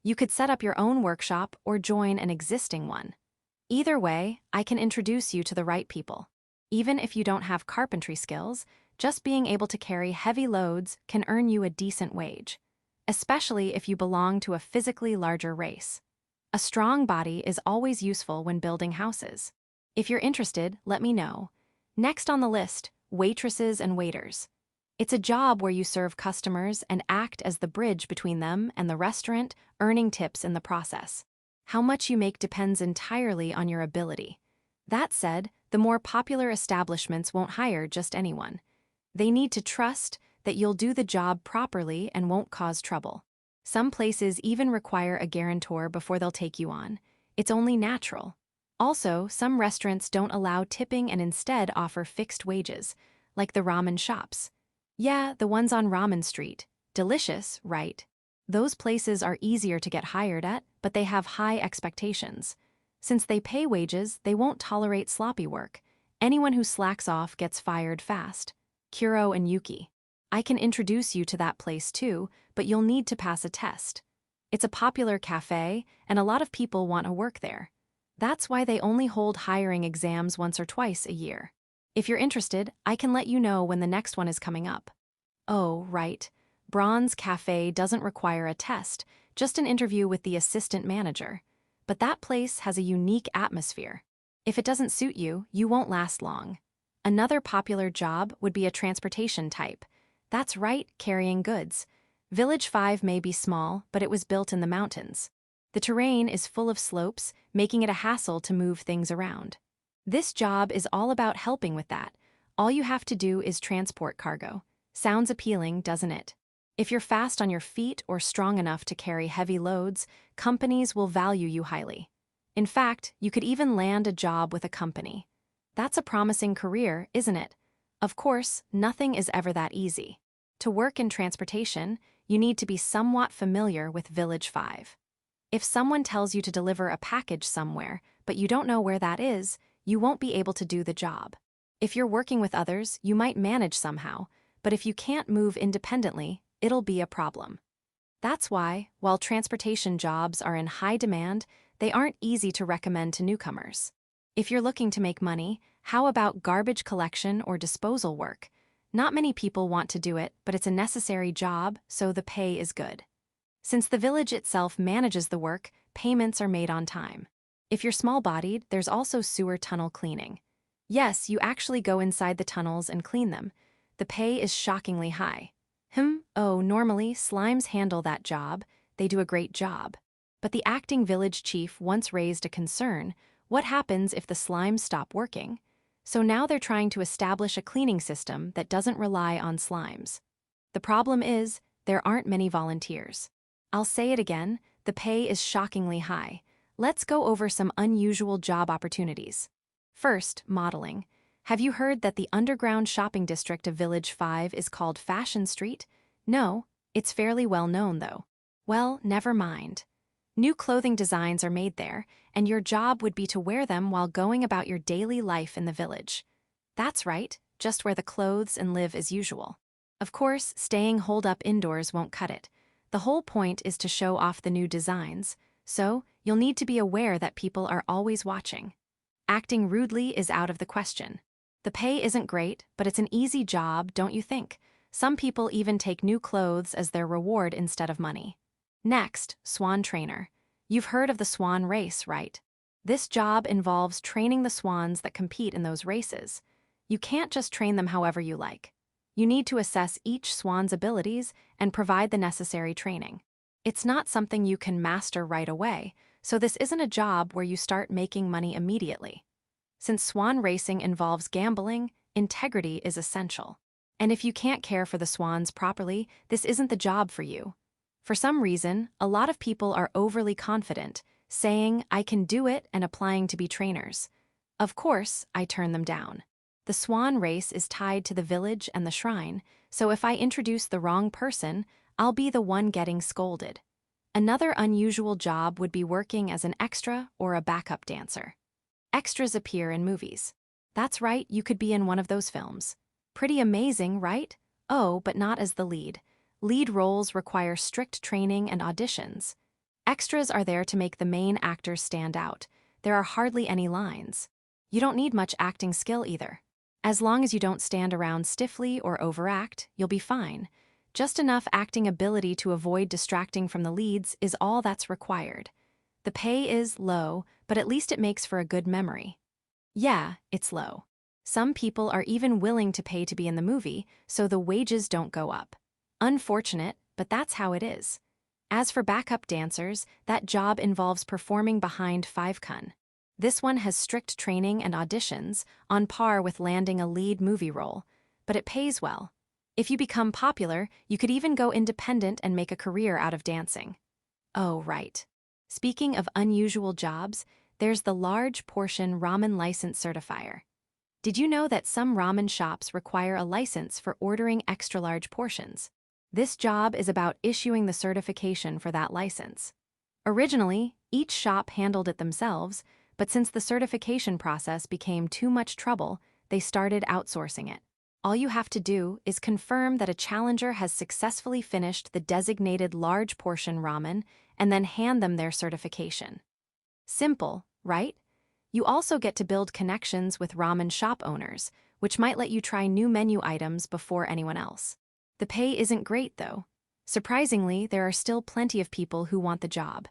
[SPEAKER 1] You could set up your own workshop or join an existing one. Either way, I can introduce you to the right people. Even if you don't have carpentry skills, just being able to carry heavy loads can earn you a decent wage, especially if you belong to a physically larger race. A strong body is always useful when building houses. If you're interested, let me know. Next on the list, waitresses and waiters. It's a job where you serve customers and act as the bridge between them and the restaurant, earning tips in the process. How much you make depends entirely on your ability. That said, the more popular establishments won't hire just anyone. They need to trust that you'll do the job properly and won't cause trouble. Some places even require a guarantor before they'll take you on. It's only natural. Also, some restaurants don't allow tipping and instead offer fixed wages, like the ramen shops. Yeah, the ones on Ramen Street. Delicious, right? Those places are easier to get hired at, but they have high expectations. Since they pay wages, they won't tolerate sloppy work. Anyone who slacks off gets fired fast. Kuro and Yuki. I can introduce you to that place too, but you'll need to pass a test. It's a popular cafe, and a lot of people want to work there. That's why they only hold hiring exams once or twice a year. If you're interested, I can let you know when the next one is coming up. Oh, right. Bronze Cafe doesn't require a test, just an interview with the assistant manager. But that place has a unique atmosphere. If it doesn't suit you, you won't last long. Another popular job would be a transportation type. That's right, carrying goods. Village 5 may be small, but it was built in the mountains. The terrain is full of slopes, making it a hassle to move things around. This job is all about helping with that. All you have to do is transport cargo. Sounds appealing, doesn't it? If you're fast on your feet or strong enough to carry heavy loads, companies will value you highly. In fact, you could even land a job with a company. That's a promising career, isn't it? Of course, nothing is ever that easy. To work in transportation, you need to be somewhat familiar with Village 5. If someone tells you to deliver a package somewhere, but you don't know where that is, you won't be able to do the job. If you're working with others, you might manage somehow, but if you can't move independently, it'll be a problem. That's why, while transportation jobs are in high demand, they aren't easy to recommend to newcomers. If you're looking to make money, how about garbage collection or disposal work? Not many people want to do it, but it's a necessary job, so the pay is good. Since the village itself manages the work, payments are made on time. If you're small-bodied, there's also sewer tunnel cleaning. Yes, you actually go inside the tunnels and clean them. The pay is shockingly high. Normally, slimes handle that job. They do a great job. But the acting village chief once raised a concern. What happens if the slimes stop working? So now they're trying to establish a cleaning system that doesn't rely on slimes. The problem is, there aren't many volunteers. I'll say it again, the pay is shockingly high. Let's go over some unusual job opportunities. First, modeling. Have you heard that the underground shopping district of Village 5 is called Fashion Street? No, it's fairly well known though. Well, never mind. New clothing designs are made there, and your job would be to wear them while going about your daily life in the village. That's right, just wear the clothes and live as usual. Of course, staying holed up indoors won't cut it. The whole point is to show off the new designs, so you'll need to be aware that people are always watching. Acting rudely is out of the question. The pay isn't great, but it's an easy job, don't you think? Some people even take new clothes as their reward instead of money. Next, swan trainer. You've heard of the swan race, right? This job involves training the swans that compete in those races. You can't just train them however you like. You need to assess each swan's abilities and provide the necessary training. It's not something you can master right away, so this isn't a job where you start making money immediately. Since swan racing involves gambling, integrity is essential. And if you can't care for the swans properly, this isn't the job for you. For some reason, a lot of people are overly confident, saying, "I can do it," and applying to be trainers. Of course, I turn them down. The swan race is tied to the village and the shrine, so if I introduce the wrong person, I'll be the one getting scolded. Another unusual job would be working as an extra or a backup dancer. Extras appear in movies. That's right, you could be in one of those films. Pretty amazing, right? Oh, but not as the lead. Lead roles require strict training and auditions. Extras are there to make the main actors stand out. There are hardly any lines. You don't need much acting skill either. As long as you don't stand around stiffly or overact, you'll be fine. Just enough acting ability to avoid distracting from the leads is all that's required. The pay is low, but at least it makes for a good memory. Yeah, it's low. Some people are even willing to pay to be in the movie, so the wages don't go up. Unfortunate, but that's how it is. As for backup dancers, that job involves performing behind 5kun. This one has strict training and auditions, on par with landing a lead movie role, but it pays well. If you become popular, you could even go independent and make a career out of dancing. Oh, right. Speaking of unusual jobs, there's the large portion ramen license certifier. Did you know that some ramen shops require a license for ordering extra-large portions? This job is about issuing the certification for that license. Originally, each shop handled it themselves, but since the certification process became too much trouble, they started outsourcing it. All you have to do is confirm that a challenger has successfully finished the designated large portion ramen and then hand them their certification. Simple, right? You also get to build connections with ramen shop owners, which might let you try new menu items before anyone else. The pay isn't great, though. Surprisingly, there are still plenty of people who want the job.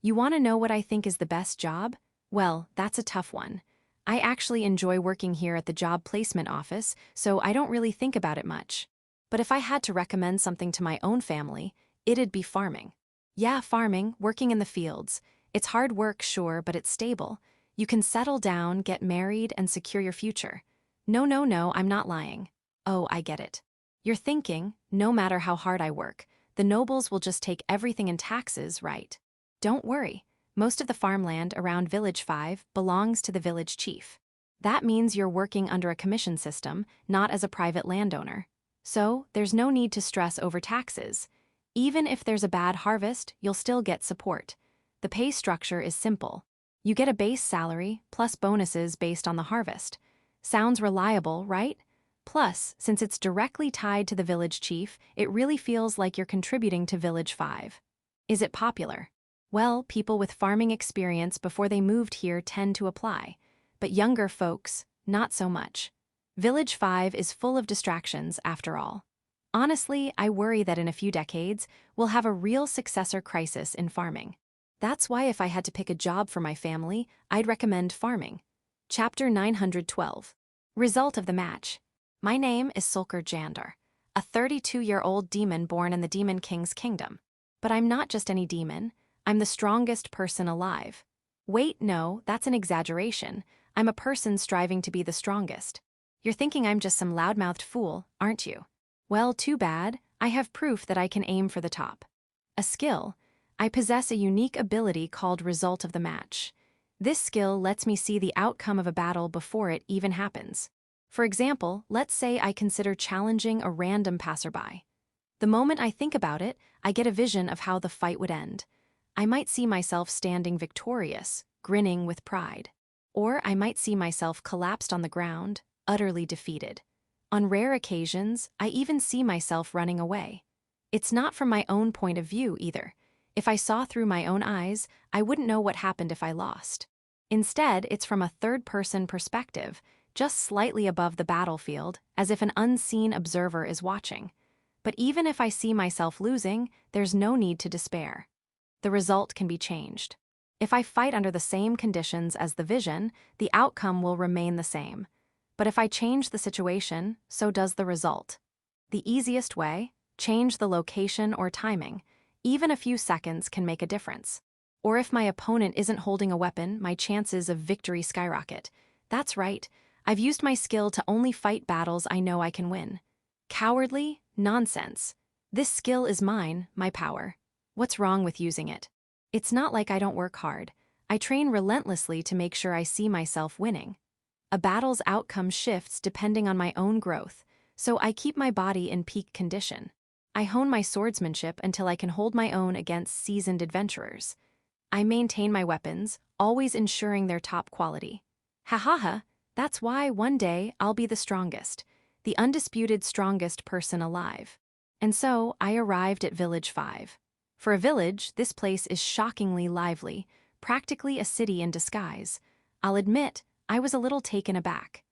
[SPEAKER 1] You want to know what I think is the best job? Well, that's a tough one. I actually enjoy working here at the job placement office, so I don't really think about it much. But if I had to recommend something to my own family, it'd be farming. Yeah, farming, working in the fields. It's hard work, sure, but it's stable. You can settle down, get married, and secure your future. No, I'm not lying. Oh, I get it. You're thinking, no matter how hard I work, the nobles will just take everything in taxes, right? Don't worry. Most of the farmland around Village 5 belongs to the village chief. That means you're working under a commission system, not as a private landowner. So, there's no need to stress over taxes. Even if there's a bad harvest, you'll still get support. The pay structure is simple. You get a base salary, plus bonuses based on the harvest. Sounds reliable, right? Plus, since it's directly tied to the village chief, it really feels like you're contributing to Village 5. Is it popular? Well, people with farming experience before they moved here tend to apply. But younger folks, not so much. Village 5 is full of distractions, after all. Honestly, I worry that in a few decades, we'll have a real successor crisis in farming. That's why if I had to pick a job for my family, I'd recommend farming. Chapter 912. Result of the match. My name is Sulker Jandar, a 32-year-old demon born in the Demon King's kingdom. But I'm not just any demon. I'm the strongest person alive. Wait, no, that's an exaggeration. I'm a person striving to be the strongest. You're thinking I'm just some loudmouthed fool, aren't you? Well, too bad. I have proof that I can aim for the top. A skill. I possess a unique ability called Result of the Match. This skill lets me see the outcome of a battle before it even happens. For example, let's say I consider challenging a random passerby. The moment I think about it, I get a vision of how the fight would end. I might see myself standing victorious, grinning with pride. Or I might see myself collapsed on the ground, utterly defeated. On rare occasions, I even see myself running away. It's not from my own point of view either. If I saw through my own eyes, I wouldn't know what happened if I lost. Instead, it's from a third-person perspective, just slightly above the battlefield, as if an unseen observer is watching. But even if I see myself losing, there's no need to despair. The result can be changed. If I fight under the same conditions as the vision, the outcome will remain the same. But if I change the situation, so does the result. The easiest way? Change the location or timing. Even a few seconds can make a difference. Or if my opponent isn't holding a weapon, my chances of victory skyrocket. That's right. I've used my skill to only fight battles I know I can win. Cowardly? Nonsense. This skill is mine, my power. What's wrong with using it? It's not like I don't work hard. I train relentlessly to make sure I see myself winning. A battle's outcome shifts depending on my own growth, so I keep my body in peak condition. I hone my swordsmanship until I can hold my own against seasoned adventurers. I maintain my weapons, always ensuring their top quality. Ha, that's why one day I'll be the strongest, the undisputed strongest person alive. And so I arrived at Village 5. For a village, this place is shockingly lively, practically a city in disguise. I'll admit, I was a little taken aback.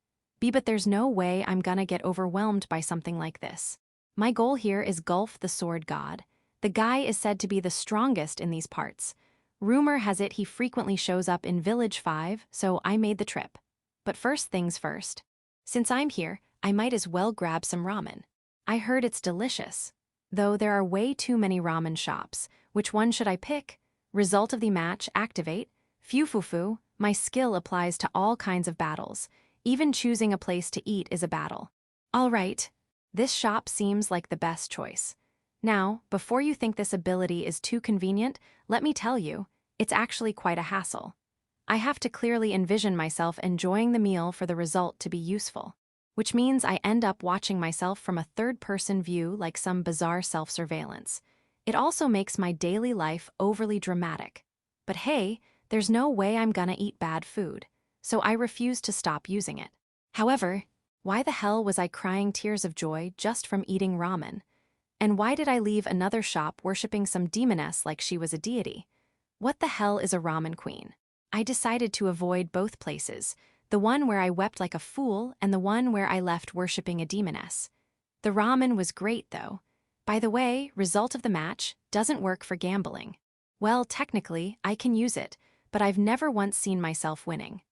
[SPEAKER 1] But there's no way I'm gonna get overwhelmed by something like this. My goal here is Gulf the Sword God. The guy is said to be the strongest in these parts. Rumor has it he frequently shows up in Village 5, so I made the trip. But first things first. Since I'm here, I might as well grab some ramen. I heard it's delicious. Though there are way too many ramen shops. Which one should I pick? Result of the match, activate. Phew, my skill applies to all kinds of battles. Even choosing a place to eat is a battle. All right, this shop seems like the best choice. Now, before you think this ability is too convenient, let me tell you, it's actually quite a hassle. I have to clearly envision myself enjoying the meal for the result to be useful. Which means I end up watching myself from a third-person view like some bizarre self-surveillance. It also makes my daily life overly dramatic. But hey, there's no way I'm gonna eat bad food, so I refuse to stop using it. However, why the hell was I crying tears of joy just from eating ramen? And why did I leave another shop worshipping some demoness like she was a deity? What the hell is a ramen queen? I decided to avoid both places, the one where I wept like a fool and the one where I left worshipping a demoness. The ramen was great, though. By the way, result of the match doesn't work for gambling. Well, technically, I can use it, but I've never once seen myself winning.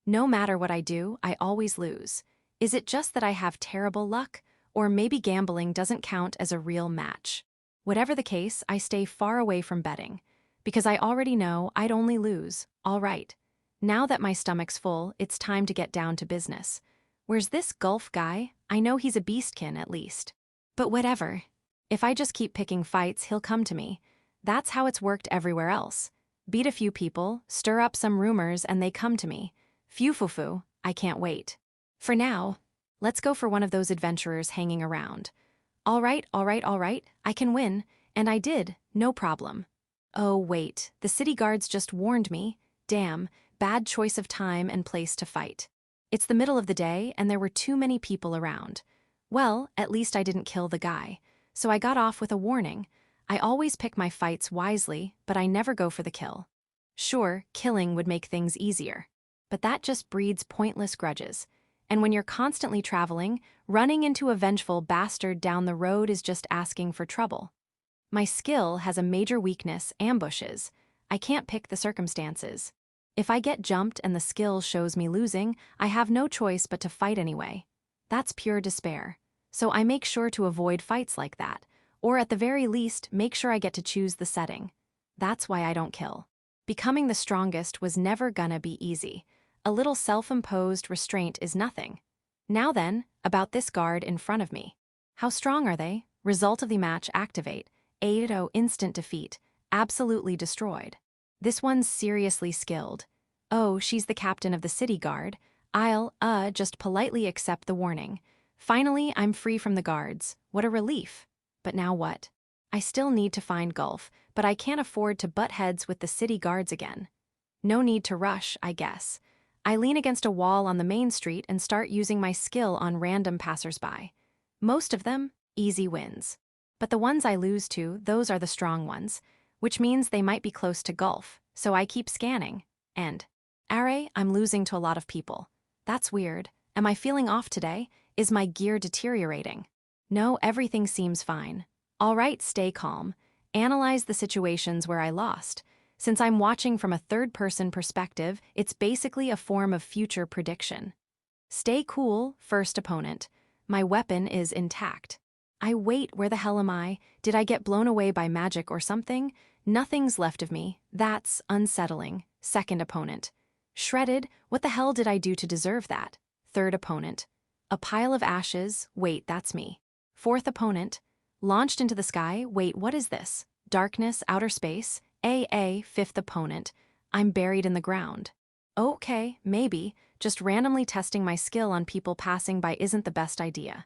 [SPEAKER 1] No matter what I do, I always lose. Is it just that I have terrible luck? Or maybe gambling doesn't count as a real match? Whatever the case, I stay far away from betting. Because I already know I'd only lose. All right. Now that my stomach's full, it's time to get down to business. Where's this Gulf guy? I know he's a beastkin at least. But whatever. If I just keep picking fights, he'll come to me. That's how it's worked everywhere else. Beat a few people, stir up some rumors, and they come to me. Phew, I can't wait. For now, let's go for one of those adventurers hanging around. All right, I can win. And I did, no problem. Oh, wait, the city guards just warned me. Damn, bad choice of time and place to fight. It's the middle of the day, and there were too many people around. Well, at least I didn't kill the guy. So I got off with a warning. I always pick my fights wisely, but I never go for the kill. Sure, killing would make things easier. But that just breeds pointless grudges. And when you're constantly traveling, running into a vengeful bastard down the road is just asking for trouble. My skill has a major weakness, ambushes. I can't pick the circumstances. If I get jumped and the skill shows me losing, I have no choice but to fight anyway. That's pure despair. So I make sure to avoid fights like that, or at the very least, make sure I get to choose the setting. That's why I don't kill. Becoming the strongest was never gonna be easy. A little self-imposed restraint is nothing. Now then, about this guard in front of me. How strong are they? Result of the match activate. 8-0 instant defeat. Absolutely destroyed. This one's seriously skilled. Oh, she's the captain of the city guard. I'll, just politely accept the warning. Finally, I'm free from the guards. What a relief. But now what? I still need to find Gulf, but I can't afford to butt heads with the city guards again. No need to rush, I guess. I lean against a wall on the main street and start using my skill on random passersby. Most of them, easy wins. But the ones I lose to, those are the strong ones, which means they might be close to Gulf, so I keep scanning. And, I'm losing to a lot of people. That's weird. Am I feeling off today? Is my gear deteriorating? No, everything seems fine. All right, stay calm. Analyze the situations where I lost. Since I'm watching from a third-person perspective, it's basically a form of future prediction. Stay cool, first opponent. My weapon is intact. Wait, where the hell am I? Did I get blown away by magic or something? Nothing's left of me. That's unsettling. Second opponent. Shredded, what the hell did I do to deserve that? Third opponent. A pile of ashes, wait, that's me. Fourth opponent. Launched into the sky, wait, what is this? Darkness, outer space. Fifth opponent. I'm buried in the ground. Okay, maybe. Just randomly testing my skill on people passing by isn't the best idea.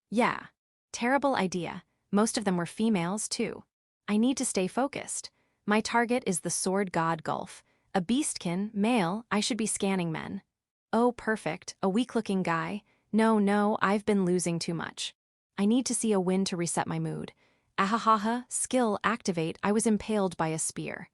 [SPEAKER 1] Yeah. Terrible idea. Most of them were females, too. I need to stay focused. My target is the sword god Gulf. A beastkin, male, I should be scanning men. Oh, perfect, a weak-looking guy. No, I've been losing too much. I need to see a win to reset my mood. Ahahaha, skill activate, I was impaled by a spear.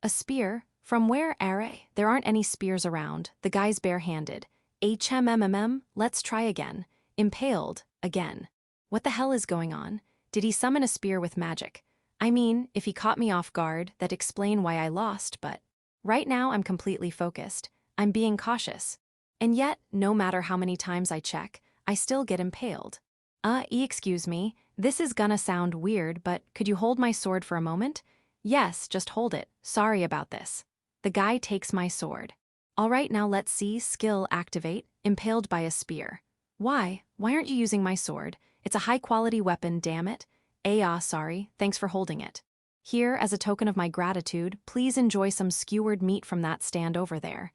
[SPEAKER 1] A spear? From where, Are? There aren't any spears around, the guy's barehanded. Let's try again. Impaled, again. What the hell is going on? Did he summon a spear with magic? I mean, if he caught me off guard, that'd explain why I lost, but right now I'm completely focused. I'm being cautious. And yet, no matter how many times I check, I still get impaled. Excuse me, this is gonna sound weird, but could you hold my sword for a moment? Yes, just hold it. Sorry about this. The guy takes my sword. All right, now let's see, skill activate, impaled by a spear. Why aren't you using my sword? It's a high-quality weapon, damn it. Sorry, thanks for holding it. Here, as a token of my gratitude, please enjoy some skewered meat from that stand over there.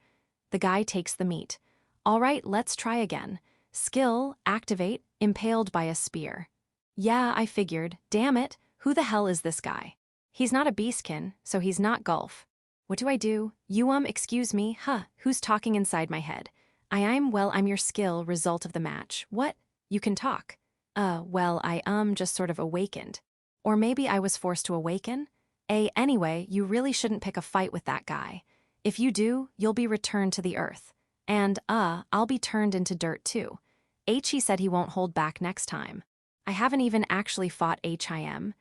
[SPEAKER 1] The guy takes the meat. All right, let's try again. Skill, activate, impaled by a spear. Yeah, I figured. Damn it, who the hell is this guy? He's not a beastkin, so he's not Gulf. What do I do? Excuse me, who's talking inside my head? I'm your skill, result of the match. What? You can talk. I just sort of awakened. Or maybe I was forced to awaken? Anyway, you really shouldn't pick a fight with that guy. If you do, you'll be returned to the earth. And, I'll be turned into dirt too. He said he won't hold back next time. I haven't even actually fought him.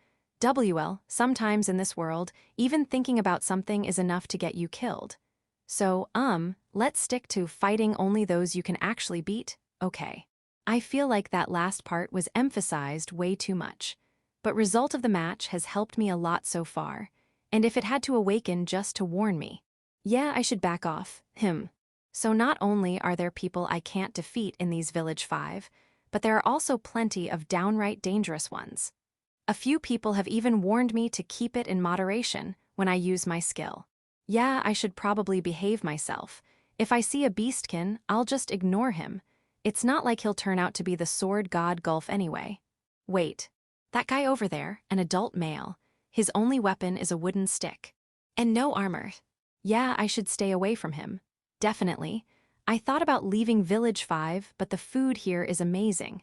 [SPEAKER 1] Sometimes in this world, even thinking about something is enough to get you killed. So, let's stick to fighting only those you can actually beat, okay. I feel like that last part was emphasized way too much. But result of the match has helped me a lot so far, and if it had to awaken just to warn me, yeah, I should back off, So not only are there people I can't defeat in these Village 5, but there are also plenty of downright dangerous ones. A few people have even warned me to keep it in moderation when I use my skill. Yeah, I should probably behave myself. If I see a beastkin, I'll just ignore him. It's not like he'll turn out to be the sword god Gulf anyway. Wait. That guy over there, an adult male. His only weapon is a wooden stick. And no armor. Yeah, I should stay away from him. Definitely. I thought about leaving Village 5, but the food here is amazing.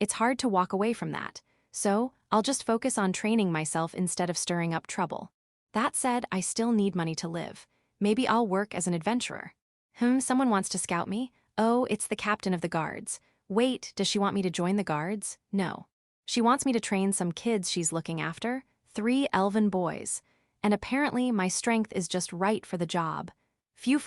[SPEAKER 1] It's hard to walk away from that. So, I'll just focus on training myself instead of stirring up trouble. That said, I still need money to live. Maybe I'll work as an adventurer. Someone wants to scout me? Oh, it's the captain of the guards. Wait, does she want me to join the guards? No. She wants me to train some kids she's looking after, 3 elven boys. And apparently my strength is just right for the job. Phew.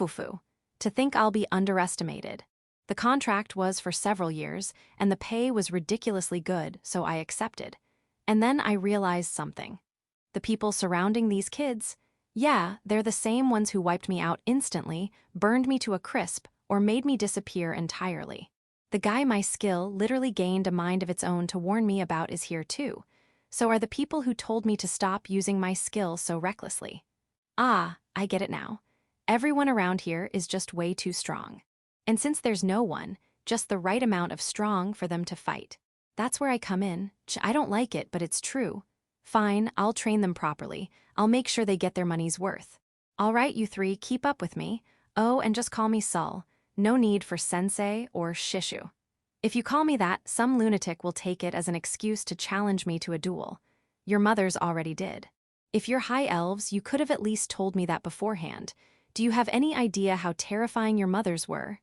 [SPEAKER 1] To think I'll be underestimated. The contract was for several years, and the pay was ridiculously good, so I accepted. And then I realized something. The people surrounding these kids, yeah, they're the same ones who wiped me out instantly, burned me to a crisp, or made me disappear entirely. The guy my skill literally gained a mind of its own to warn me about is here too. So are the people who told me to stop using my skill so recklessly. Ah, I get it now. Everyone around here is just way too strong. And since there's no one, just the right amount of strong for them to fight. That's where I come in. I don't like it, but it's true. Fine, I'll train them properly. I'll make sure they get their money's worth. All right, you 3, keep up with me. Oh, and just call me Sul. No need for sensei or shishu. If you call me that, some lunatic will take it as an excuse to challenge me to a duel. Your mothers already did. If you're high elves, you could have at least told me that beforehand. Do you have any idea how terrifying your mothers were?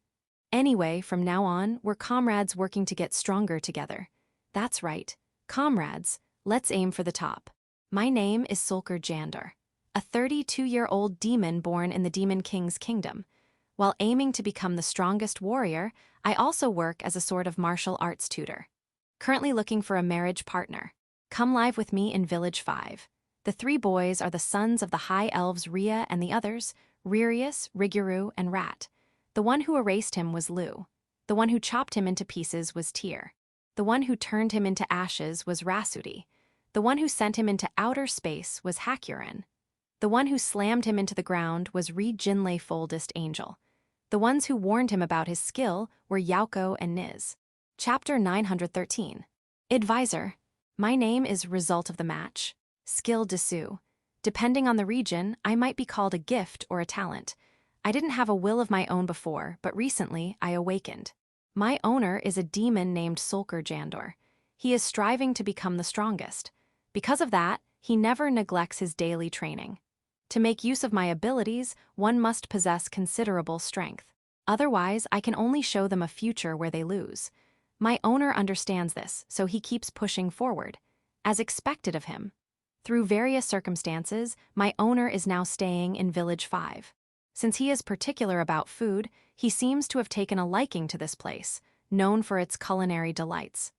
[SPEAKER 1] Anyway, from now on, we're comrades working to get stronger together. That's right. Comrades, let's aim for the top. My name is Sulker Jandar, a 32-year-old demon born in the Demon King's kingdom. While aiming to become the strongest warrior, I also work as a sort of martial arts tutor. Currently looking for a marriage partner. Come live with me in Village 5. The 3 boys are the sons of the high elves Rhea and the others, Ririus, Riguru, and Rat. The one who erased him was Lu. The one who chopped him into pieces was Tyr. The one who turned him into ashes was Rasudi. The one who sent him into outer space was Hakurin. The one who slammed him into the ground was Jinlei Foldest Angel. The ones who warned him about his skill were Yauko and Niz. Chapter 913. Advisor. My name is Result of the Match. Skill Dessous. Depending on the region, I might be called a gift or a talent. I didn't have a will of my own before, but recently I awakened. My owner is a demon named Sulker Jandar. He is striving to become the strongest. Because of that, he never neglects his daily training. To make use of my abilities, one must possess considerable strength. Otherwise, I can only show them a future where they lose. My owner understands this, so he keeps pushing forward. As expected of him. Through various circumstances, my owner is now staying in Village 5. Since he is particular about food, he seems to have taken a liking to this place, known for its culinary delights.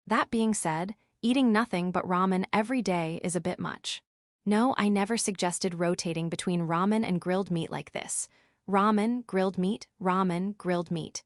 [SPEAKER 1] That being said, eating nothing but ramen every day is a bit much. No, I never suggested rotating between ramen and grilled meat like this. Ramen, grilled meat, ramen, grilled meat.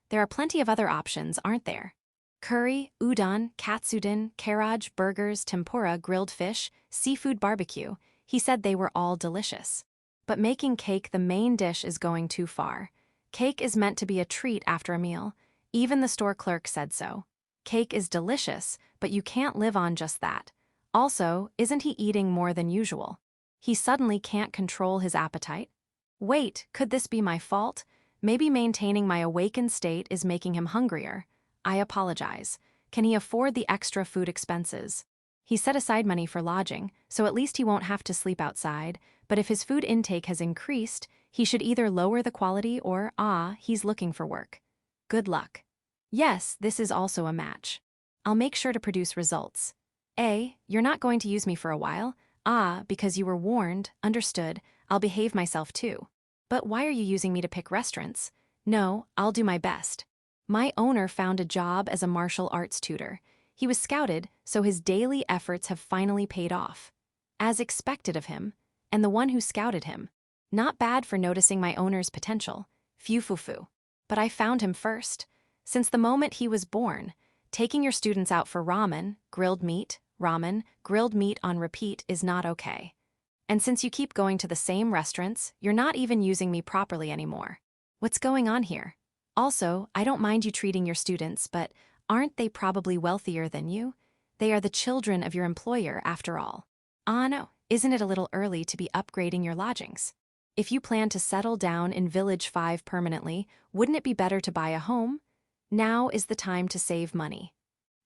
[SPEAKER 1] There are plenty of other options, aren't there? Curry, udon, katsudon, karaj, burgers, tempura, grilled fish, seafood barbecue. He said they were all delicious. But making cake the main dish is going too far. Cake is meant to be a treat after a meal. Even the store clerk said so. Cake is delicious, but you can't live on just that. Also, isn't he eating more than usual? He suddenly can't control his appetite. Wait, could this be my fault? Maybe maintaining my awakened state is making him hungrier. I apologize. Can he afford the extra food expenses? He set aside money for lodging, so at least he won't have to sleep outside, but if his food intake has increased, he should either lower the quality or, he's looking for work. Good luck. Yes, this is also a match. I'll make sure to produce results. A, you're not going to use me for a while. Because you were warned, understood, I'll behave myself too. But why are you using me to pick restaurants? No, I'll do my best. My owner found a job as a martial arts tutor. He was scouted, so his daily efforts have finally paid off. As expected of him, and the one who scouted him. Not bad for noticing my owner's potential. Phew. But I found him first. Since the moment he was born, taking your students out for ramen, grilled meat on repeat is not okay. And since you keep going to the same restaurants, you're not even using me properly anymore. What's going on here? Also, I don't mind you treating your students, but aren't they probably wealthier than you? They are the children of your employer, after all. Ah, no, isn't it a little early to be upgrading your lodgings? If you plan to settle down in Village 5 permanently, wouldn't it be better to buy a home? Now is the time to save money.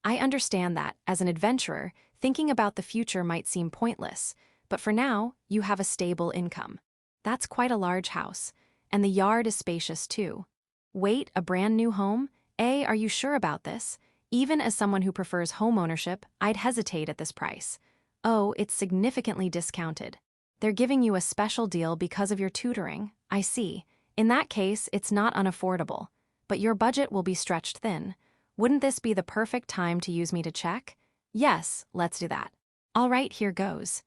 [SPEAKER 1] I understand that, as an adventurer, thinking about the future might seem pointless, but for now, you have a stable income. That's quite a large house, and the yard is spacious too. Wait, a brand new home? Are you sure about this? Even as someone who prefers homeownership, I'd hesitate at this price. Oh, it's significantly discounted. They're giving you a special deal because of your tutoring, I see. In that case, it's not unaffordable. But your budget will be stretched thin. Wouldn't this be the perfect time to use me to check? Yes, let's do that. All right, here goes.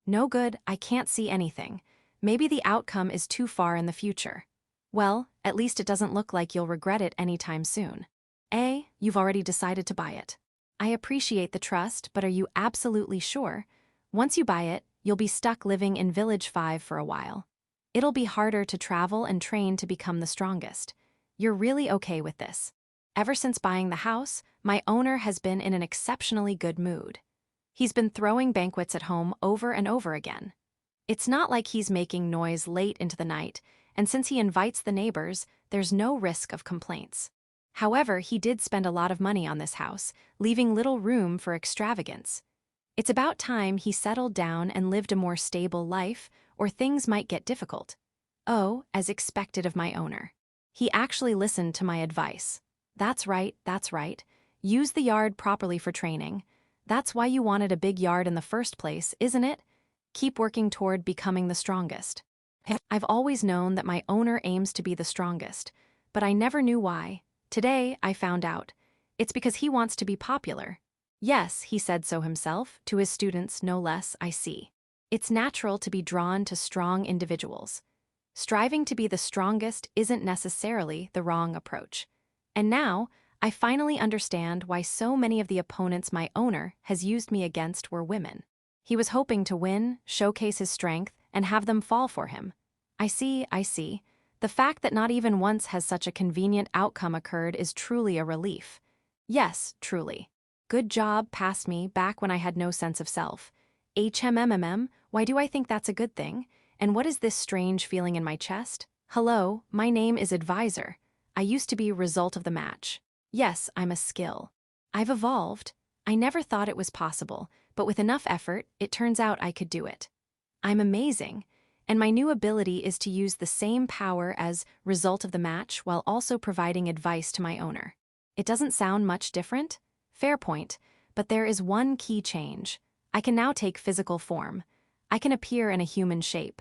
[SPEAKER 1] No good, I can't see anything. Maybe the outcome is too far in the future. Well, at least it doesn't look like you'll regret it anytime soon. You've already decided to buy it. I appreciate the trust, but are you absolutely sure? Once you buy it, you'll be stuck living in Village 5 for a while. It'll be harder to travel and train to become the strongest. You're really okay with this. Ever since buying the house, my owner has been in an exceptionally good mood. He's been throwing banquets at home over and over again. It's not like he's making noise late into the night, and since he invites the neighbors, there's no risk of complaints. However, he did spend a lot of money on this house, leaving little room for extravagance. It's about time he settled down and lived a more stable life, or things might get difficult. Oh, as expected of my owner. He actually listened to my advice. That's right. Use the yard properly for training. That's why you wanted a big yard in the first place, isn't it? Keep working toward becoming the strongest. I've always known that my owner aims to be the strongest, but I never knew why. Today, I found out. It's because he wants to be popular. Yes, he said so himself, to his students no less, I see. It's natural to be drawn to strong individuals. Striving to be the strongest isn't necessarily the wrong approach. And now, I finally understand why so many of the opponents my owner has used me against were women. He was hoping to win, showcase his strength, and have them fall for him. I see. The fact that not even once has such a convenient outcome occurred is truly a relief. Yes, truly. Good job past me back when I had no sense of self. Why do I think that's a good thing? And what is this strange feeling in my chest? Hello, my name is Advisor. I used to be result of the match. Yes, I'm a skill. I've evolved. I never thought it was possible, but with enough effort, it turns out I could do it. I'm amazing, and my new ability is to use the same power as result of the match while also providing advice to my owner. It doesn't sound much different? Fair point, but there is one key change. I can now take physical form. I can appear in a human shape.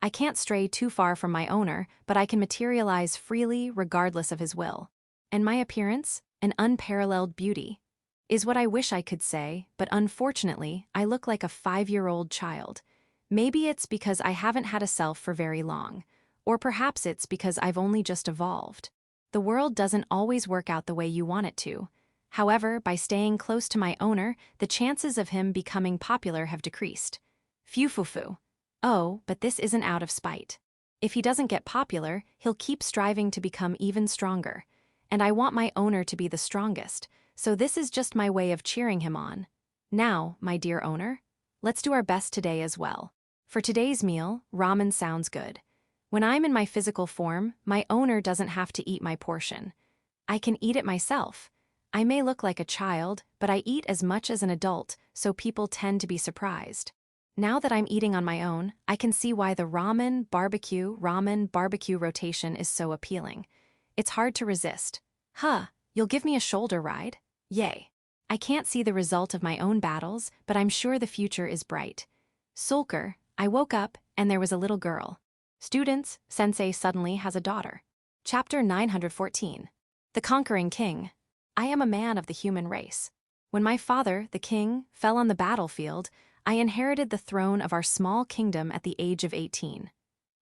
[SPEAKER 1] I can't stray too far from my owner, but I can materialize freely regardless of his will. And my appearance, an unparalleled beauty, is what I wish I could say, but unfortunately, I look like a 5-year-old child. Maybe it's because I haven't had a self for very long, or perhaps it's because I've only just evolved. The world doesn't always work out the way you want it to. However, by staying close to my owner, the chances of him becoming popular have decreased. Phew. Oh, but this isn't out of spite. If he doesn't get popular, he'll keep striving to become even stronger. And I want my owner to be the strongest, so this is just my way of cheering him on. Now, my dear owner, let's do our best today as well. For today's meal, ramen sounds good. When I'm in my physical form, my owner doesn't have to eat my portion. I can eat it myself. I may look like a child, but I eat as much as an adult, so people tend to be surprised. Now that I'm eating on my own, I can see why the ramen barbecue rotation is so appealing. It's hard to resist. You'll give me a shoulder ride? Yay. I can't see the result of my own battles, but I'm sure the future is bright. Sulker, I woke up, and there was a little girl. Students, Sensei suddenly has a daughter. Chapter 914. The Conquering King. I am a man of the human race. When my father, the king, fell on the battlefield, I inherited the throne of our small kingdom at the age of 18.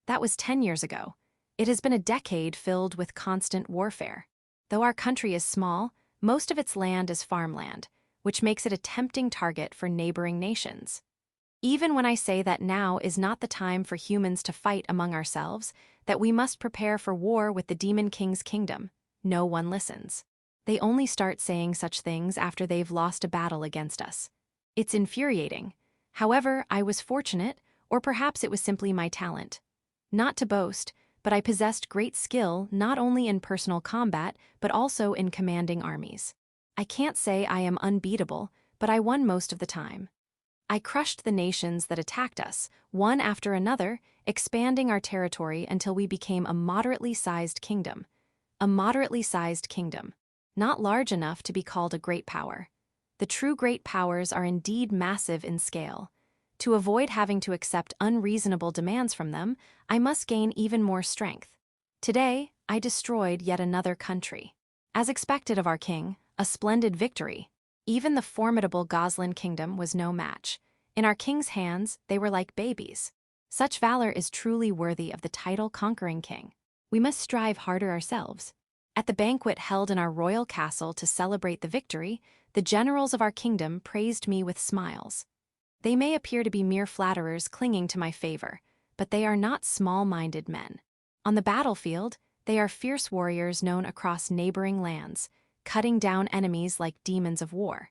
[SPEAKER 1] That was 10 years ago. It has been a decade filled with constant warfare. Though our country is small, most of its land is farmland, which makes it a tempting target for neighboring nations. Even when I say that now is not the time for humans to fight among ourselves, that we must prepare for war with the Demon King's kingdom, no one listens. They only start saying such things after they've lost a battle against us. It's infuriating. However, I was fortunate, or perhaps it was simply my talent. Not to boast, but I possessed great skill not only in personal combat, but also in commanding armies. I can't say I am unbeatable, but I won most of the time. I crushed the nations that attacked us, one after another, expanding our territory until we became a moderately sized kingdom. A moderately sized kingdom. Not large enough to be called a great power. The true great powers are indeed massive in scale. To avoid having to accept unreasonable demands from them, I must gain even more strength. Today, I destroyed yet another country. As expected of our king, a splendid victory. Even the formidable Goslin kingdom was no match. In our king's hands, they were like babies. Such valor is truly worthy of the title Conquering King. We must strive harder ourselves. At the banquet held in our royal castle to celebrate the victory, the generals of our kingdom praised me with smiles. They may appear to be mere flatterers clinging to my favor, but they are not small-minded men. On the battlefield, they are fierce warriors known across neighboring lands, cutting down enemies like demons of war.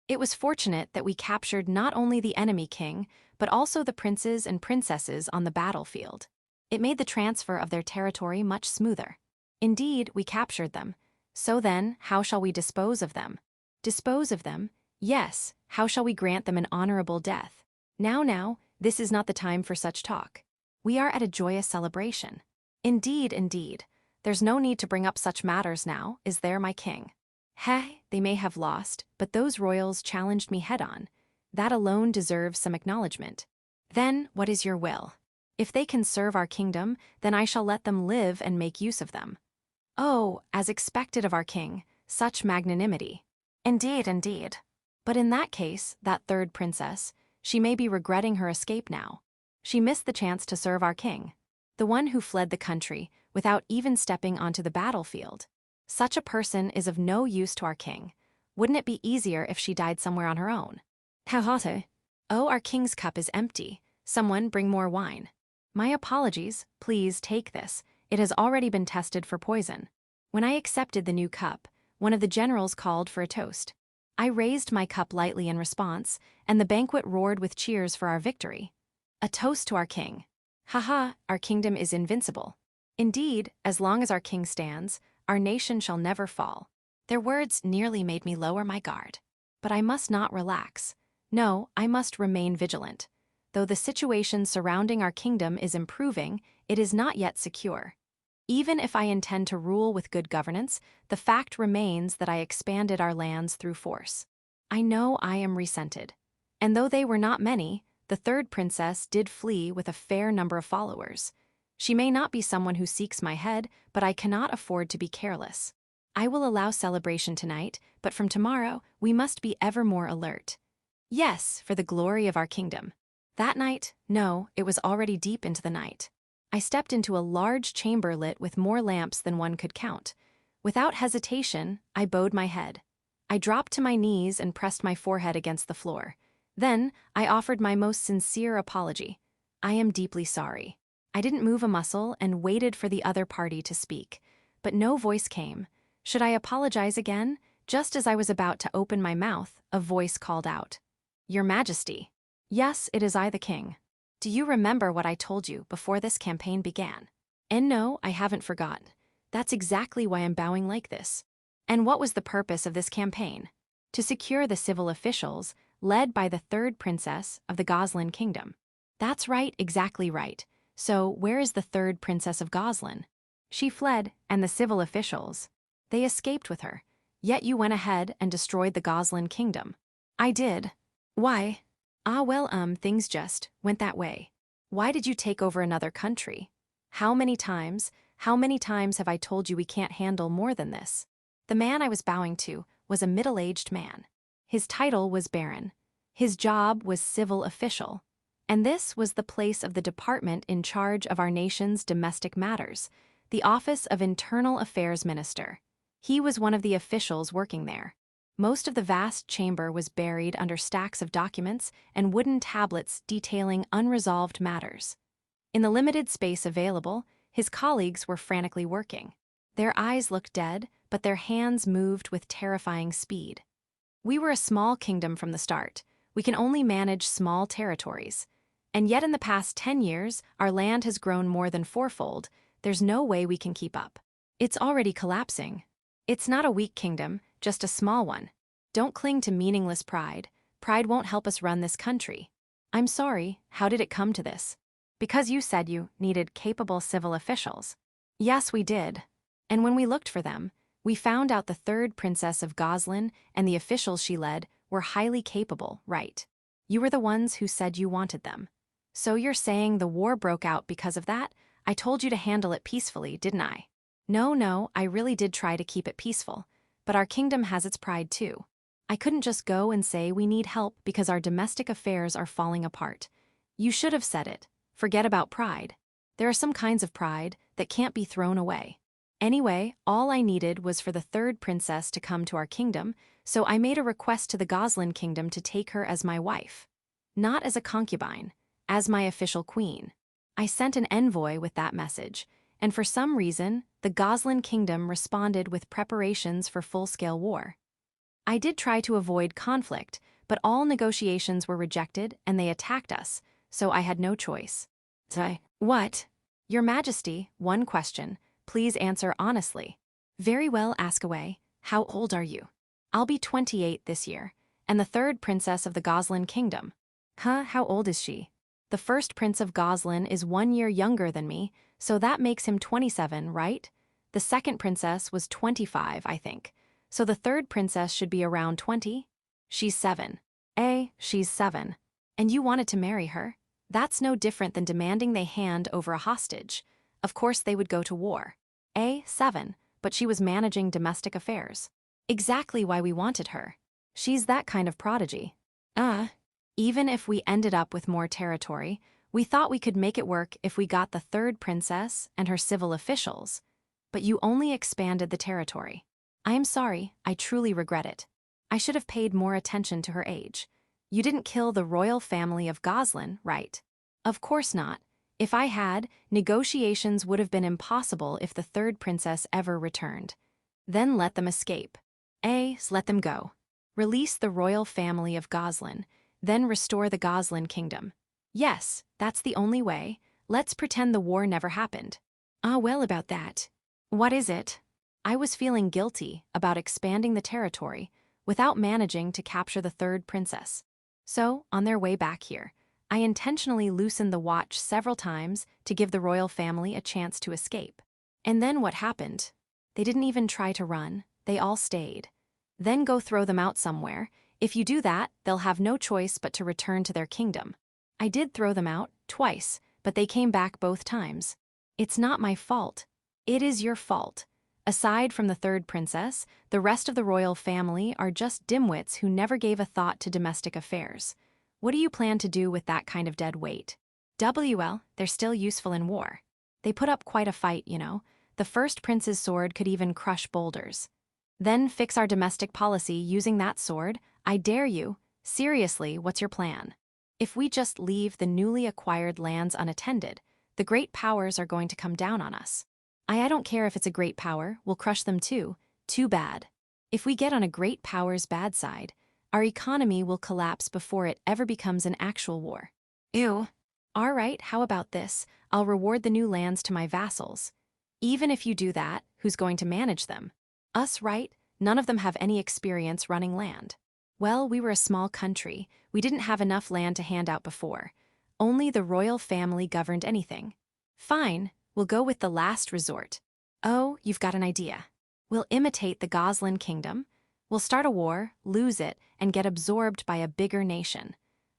[SPEAKER 1] It was fortunate that we captured not only the enemy king, but also the princes and princesses on the battlefield. It made the transfer of their territory much smoother. Indeed, we captured them. So then, how shall we dispose of them? Dispose of them? Yes, how shall we grant them an honorable death? Now, this is not the time for such talk. We are at a joyous celebration. Indeed. There's no need to bring up such matters now, is there, my king? They may have lost, but those royals challenged me head-on. That alone deserves some acknowledgement. Then, what is your will? If they can serve our kingdom, then I shall let them live and make use of them. Oh, as expected of our king, such magnanimity. Indeed. But in that case, that third princess, she may be regretting her escape now. She missed the chance to serve our king. The one who fled the country, without even stepping onto the battlefield. Such a person is of no use to our king. Wouldn't it be easier if she died somewhere on her own? Oh, our king's cup is empty. Someone bring more wine. My apologies, please take this. It has already been tested for poison. When I accepted the new cup, one of the generals called for a toast. I raised my cup lightly in response, and the banquet roared with cheers for our victory. A toast to our king. Our kingdom is invincible. Indeed, as long as our king stands, our nation shall never fall. Their words nearly made me lower my guard. But I must not relax. No, I must remain vigilant. Though the situation surrounding our kingdom is improving, it is not yet secure. Even if I intend to rule with good governance, the fact remains that I expanded our lands through force. I know I am resented. And though they were not many, the third princess did flee with a fair number of followers. She may not be someone who seeks my head, but I cannot afford to be careless. I will allow celebration tonight, but from tomorrow, we must be ever more alert. Yes, for the glory of our kingdom. That night, no, it was already deep into the night. I stepped into a large chamber lit with more lamps than one could count. Without hesitation, I bowed my head. I dropped to my knees and pressed my forehead against the floor. Then, I offered my most sincere apology. I am deeply sorry. I didn't move a muscle and waited for the other party to speak. But no voice came. Should I apologize again? Just as I was about to open my mouth, a voice called out. Your Majesty. Yes, it is I, the king. Do you remember what I told you before this campaign began? And no, I haven't forgotten. That's exactly why I'm bowing like this. And what was the purpose of this campaign? To secure the civil officials, led by the third princess of the Goslin kingdom. That's right, exactly right. So, where is the third princess of Goslin? She fled, and the civil officials, they escaped with her. Yet you went ahead and destroyed the Goslin kingdom. I did. Why? Things just went that way. Why did you take over another country? How many times have I told you we can't handle more than this? The man I was bowing to was a middle-aged man. His title was Baron. His job was civil official. And this was the place of the department in charge of our nation's domestic matters, the Office of Internal Affairs Minister. He was one of the officials working there. Most of the vast chamber was buried under stacks of documents and wooden tablets detailing unresolved matters. In the limited space available, his colleagues were frantically working. Their eyes looked dead, but their hands moved with terrifying speed. We were a small kingdom from the start. We can only manage small territories. And yet in the past 10 years, our land has grown more than fourfold. There's no way we can keep up. It's already collapsing. It's not a weak kingdom, just a small one. Don't cling to meaningless pride. Pride won't help us run this country. I'm sorry, how did it come to this? Because you said you needed capable civil officials. Yes, we did. And when we looked for them, we found out the third princess of Goslin and the officials she led were highly capable, right? You were the ones who said you wanted them. So you're saying the war broke out because of that? I told you to handle it peacefully, didn't I? No, I really did try to keep it peaceful. But our kingdom has its pride too. I couldn't just go and say we need help because our domestic affairs are falling apart. You should have said it. Forget about pride. There are some kinds of pride that can't be thrown away. Anyway, all I needed was for the third princess to come to our kingdom, so I made a request to the Goslin kingdom to take her as my wife. Not as a concubine, as my official queen. I sent an envoy with that message, and for some reason, the Goslin kingdom responded with preparations for full-scale war. I did try to avoid conflict, but all negotiations were rejected and they attacked us, so I had no choice. What? Your Majesty, one question. Please answer honestly. Very well, ask away. How old are you? I'll be 28 this year, and the third princess of the Goslin kingdom. How old is she? The first prince of Goslin is 1 year younger than me, so that makes him 27, right? The second princess was 25, I think. So the third princess should be around 20? She's 7. She's 7. And you wanted to marry her? That's no different than demanding they hand over a hostage. Of course they would go to war. 7, but she was managing domestic affairs. Exactly why we wanted her. She's that kind of prodigy. Even if we ended up with more territory, we thought we could make it work if we got the third princess and her civil officials. But you only expanded the territory. I am sorry, I truly regret it. I should have paid more attention to her age. You didn't kill the royal family of Goslin, right? Of course not. If I had, negotiations would have been impossible if the third princess ever returned. Then let them escape. Let them go. Release the royal family of Goslin, then restore the Goslin kingdom. Yes, that's the only way. Let's pretend the war never happened. Well, about that. What is it? I was feeling guilty about expanding the territory without managing to capture the third princess. So, on their way back here, I intentionally loosened the watch several times to give the royal family a chance to escape. And then what happened? They didn't even try to run, they all stayed. Then go throw them out somewhere. If you do that, they'll have no choice but to return to their kingdom. I did throw them out, twice, but they came back both times. It's not my fault. It is your fault. Aside from the third princess, the rest of the royal family are just dimwits who never gave a thought to domestic affairs. What do you plan to do with that kind of dead weight? Well, they're still useful in war. They put up quite a fight, you know. The first prince's sword could even crush boulders. Then fix our domestic policy using that sword. I dare you. Seriously, what's your plan? If we just leave the newly acquired lands unattended, the great powers are going to come down on us. I don't care if it's a great power, we'll crush them too. Too bad. If we get on a great power's bad side, our economy will collapse before it ever becomes an actual war. Ew. All right, how about this? I'll reward the new lands to my vassals. Even if you do that, who's going to manage them? Us, right? None of them have any experience running land. Well, we were a small country. We didn't have enough land to hand out before. Only the royal family governed anything. Fine, we'll go with the last resort. Oh, you've got an idea. We'll imitate the Goslin kingdom. We'll start a war, lose it, and get absorbed by a bigger nation.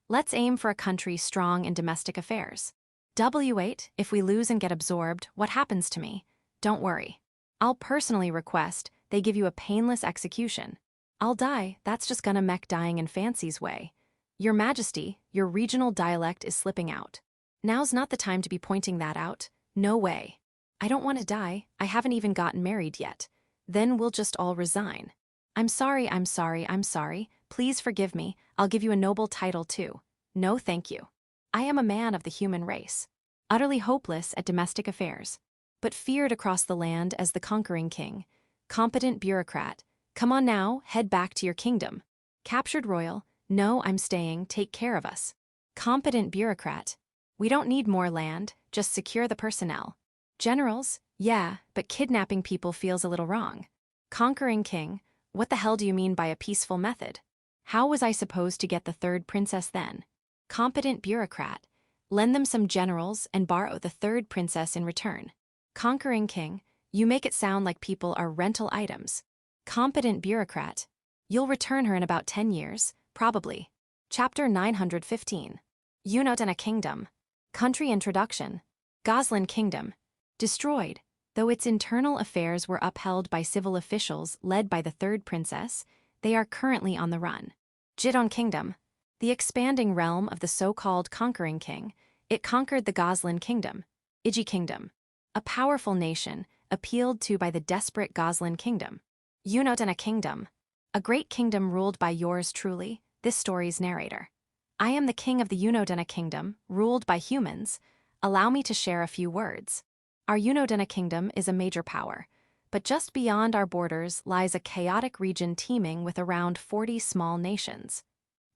[SPEAKER 1] Let's aim for a country strong in domestic affairs. W8, if we lose and get absorbed, what happens to me? Don't worry. I'll personally request they give you a painless execution. I'll die, that's just gonna mech dying in Fancy's way. Your Majesty, your regional dialect is slipping out. Now's not the time to be pointing that out. No way. I don't want to die, I haven't even gotten married yet. Then we'll just all resign. I'm sorry, I'm sorry, I'm sorry. Please forgive me, I'll give you a noble title too. No thank you. I am a man of the human race. Utterly hopeless at domestic affairs, but feared across the land as the conquering king. Competent bureaucrat. Come on now, head back to your kingdom. Captured royal. No, I'm staying, take care of us. Competent bureaucrat. We don't need more land, just secure the personnel. Generals? Yeah, but kidnapping people feels a little wrong. Conquering king? What the hell do you mean by a peaceful method? How was I supposed to get the third princess then? Competent bureaucrat. Lend them some generals and borrow the third princess in return. Conquering king? You make it sound like people are rental items. Competent bureaucrat. You'll return her in about 10 years, probably. Chapter 915. Unodena Kingdom. Country Introduction. Goslin Kingdom. Destroyed. Though its internal affairs were upheld by civil officials led by the third princess, they are currently on the run. Jidon Kingdom. The expanding realm of the so-called conquering king, it conquered the Goslin Kingdom. Iji Kingdom. A powerful nation, appealed to by the desperate Goslin Kingdom. Unodena Kingdom. A great kingdom ruled by yours truly, this story's narrator. I am the king of the Unodena Kingdom, ruled by humans. Allow me to share a few words. Our Unodena Kingdom is a major power, but just beyond our borders lies a chaotic region teeming with around 40 small nations.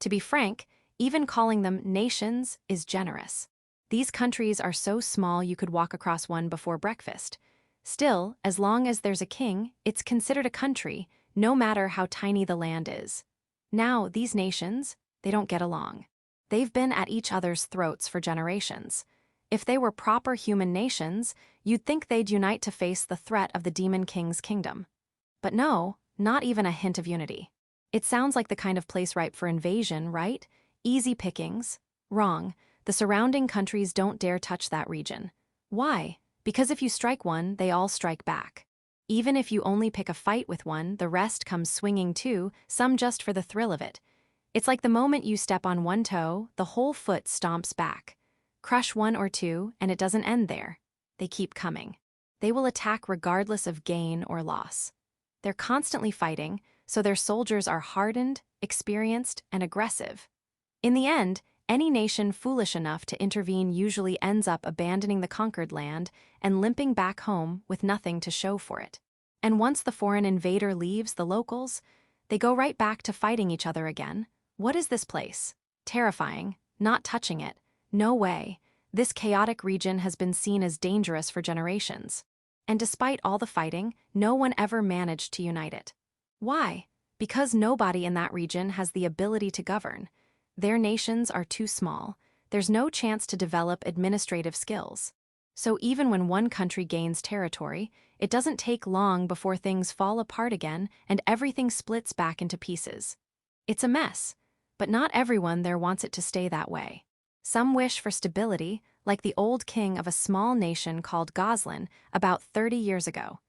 [SPEAKER 1] To be frank, even calling them nations is generous. These countries are so small you could walk across one before breakfast. Still, as long as there's a king, it's considered a country, no matter how tiny the land is. Now, these nations, they don't get along. They've been at each other's throats for generations. If they were proper human nations, you'd think they'd unite to face the threat of the Demon King's kingdom. But no, not even a hint of unity. It sounds like the kind of place ripe for invasion, right? Easy pickings. Wrong. The surrounding countries don't dare touch that region. Why? Because if you strike one, they all strike back. Even if you only pick a fight with one, the rest comes swinging too, some just for the thrill of it. It's like the moment you step on one toe, the whole foot stomps back. Crush one or two, and it doesn't end there. They keep coming. They will attack regardless of gain or loss. They're constantly fighting, so their soldiers are hardened, experienced, and aggressive. In the end, any nation foolish enough to intervene usually ends up abandoning the conquered land and limping back home with nothing to show for it. And once the foreign invader leaves the locals, they go right back to fighting each other again. What is this place? Terrifying. Not touching it. No way. This chaotic region has been seen as dangerous for generations. And despite all the fighting, no one ever managed to unite it. Why? Because nobody in that region has the ability to govern. Their nations are too small. There's no chance to develop administrative skills. So even when one country gains territory, it doesn't take long before things fall apart again and everything splits back into pieces. It's a mess, but not everyone there wants it to stay that way. Some wish for stability, like the old king of a small nation called Goslin about 30 years ago.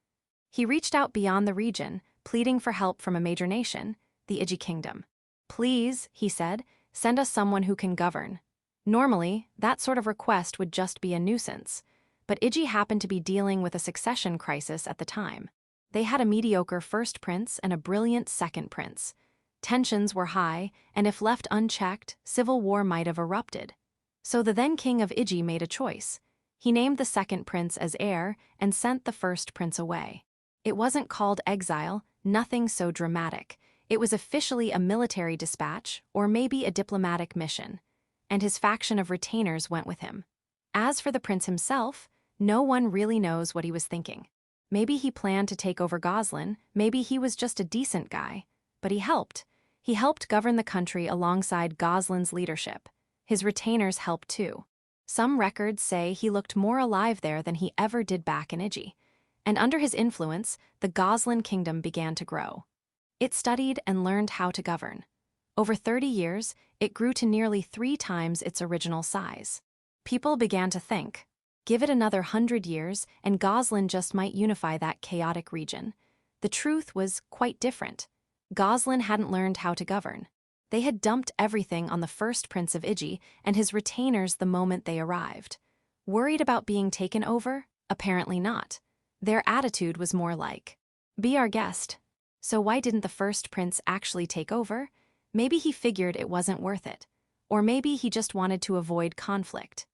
[SPEAKER 1] He reached out beyond the region, pleading for help from a major nation, the Iji Kingdom. Please, he said, send us someone who can govern. Normally, that sort of request would just be a nuisance, but Iji happened to be dealing with a succession crisis at the time. They had a mediocre first prince and a brilliant second prince. Tensions were high, and if left unchecked, civil war might have erupted. So the then king of Iji made a choice. He named the second prince as heir and sent the first prince away. It wasn't called exile, nothing so dramatic. It was officially a military dispatch, or maybe a diplomatic mission. And his faction of retainers went with him. As for the prince himself, no one really knows what he was thinking. Maybe he planned to take over Goslin, maybe he was just a decent guy. But he helped. He helped govern the country alongside Goslin's leadership. His retainers helped too. Some records say he looked more alive there than he ever did back in Iji. And under his influence, the Goslin kingdom began to grow. It studied and learned how to govern. Over 30 years, it grew to nearly 3 times its original size. People began to think. Give it another 100 years, and Goslin just might unify that chaotic region. The truth was quite different. Goslin hadn't learned how to govern. They had dumped everything on the first prince of Iji and his retainers the moment they arrived. Worried about being taken over? Apparently not. Their attitude was more like, "Be our guest." So why didn't the first prince actually take over? Maybe he figured it wasn't worth it. Or maybe he just wanted to avoid conflict.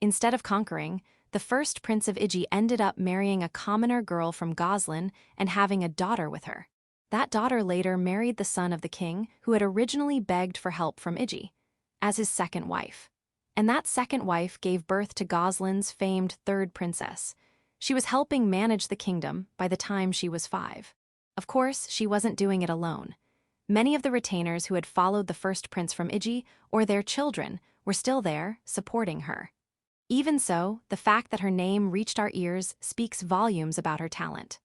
[SPEAKER 1] Instead of conquering, the first prince of Iji ended up marrying a commoner girl from Goslin and having a daughter with her. That daughter later married the son of the king who had originally begged for help from Iji, as his second wife. And that second wife gave birth to Goslin's famed third princess. She was helping manage the kingdom by the time she was 5. Of course, she wasn't doing it alone. Many of the retainers who had followed the first prince from Iji, or their children, were still there, supporting her. Even so, the fact that her name reached our ears speaks volumes about her talent.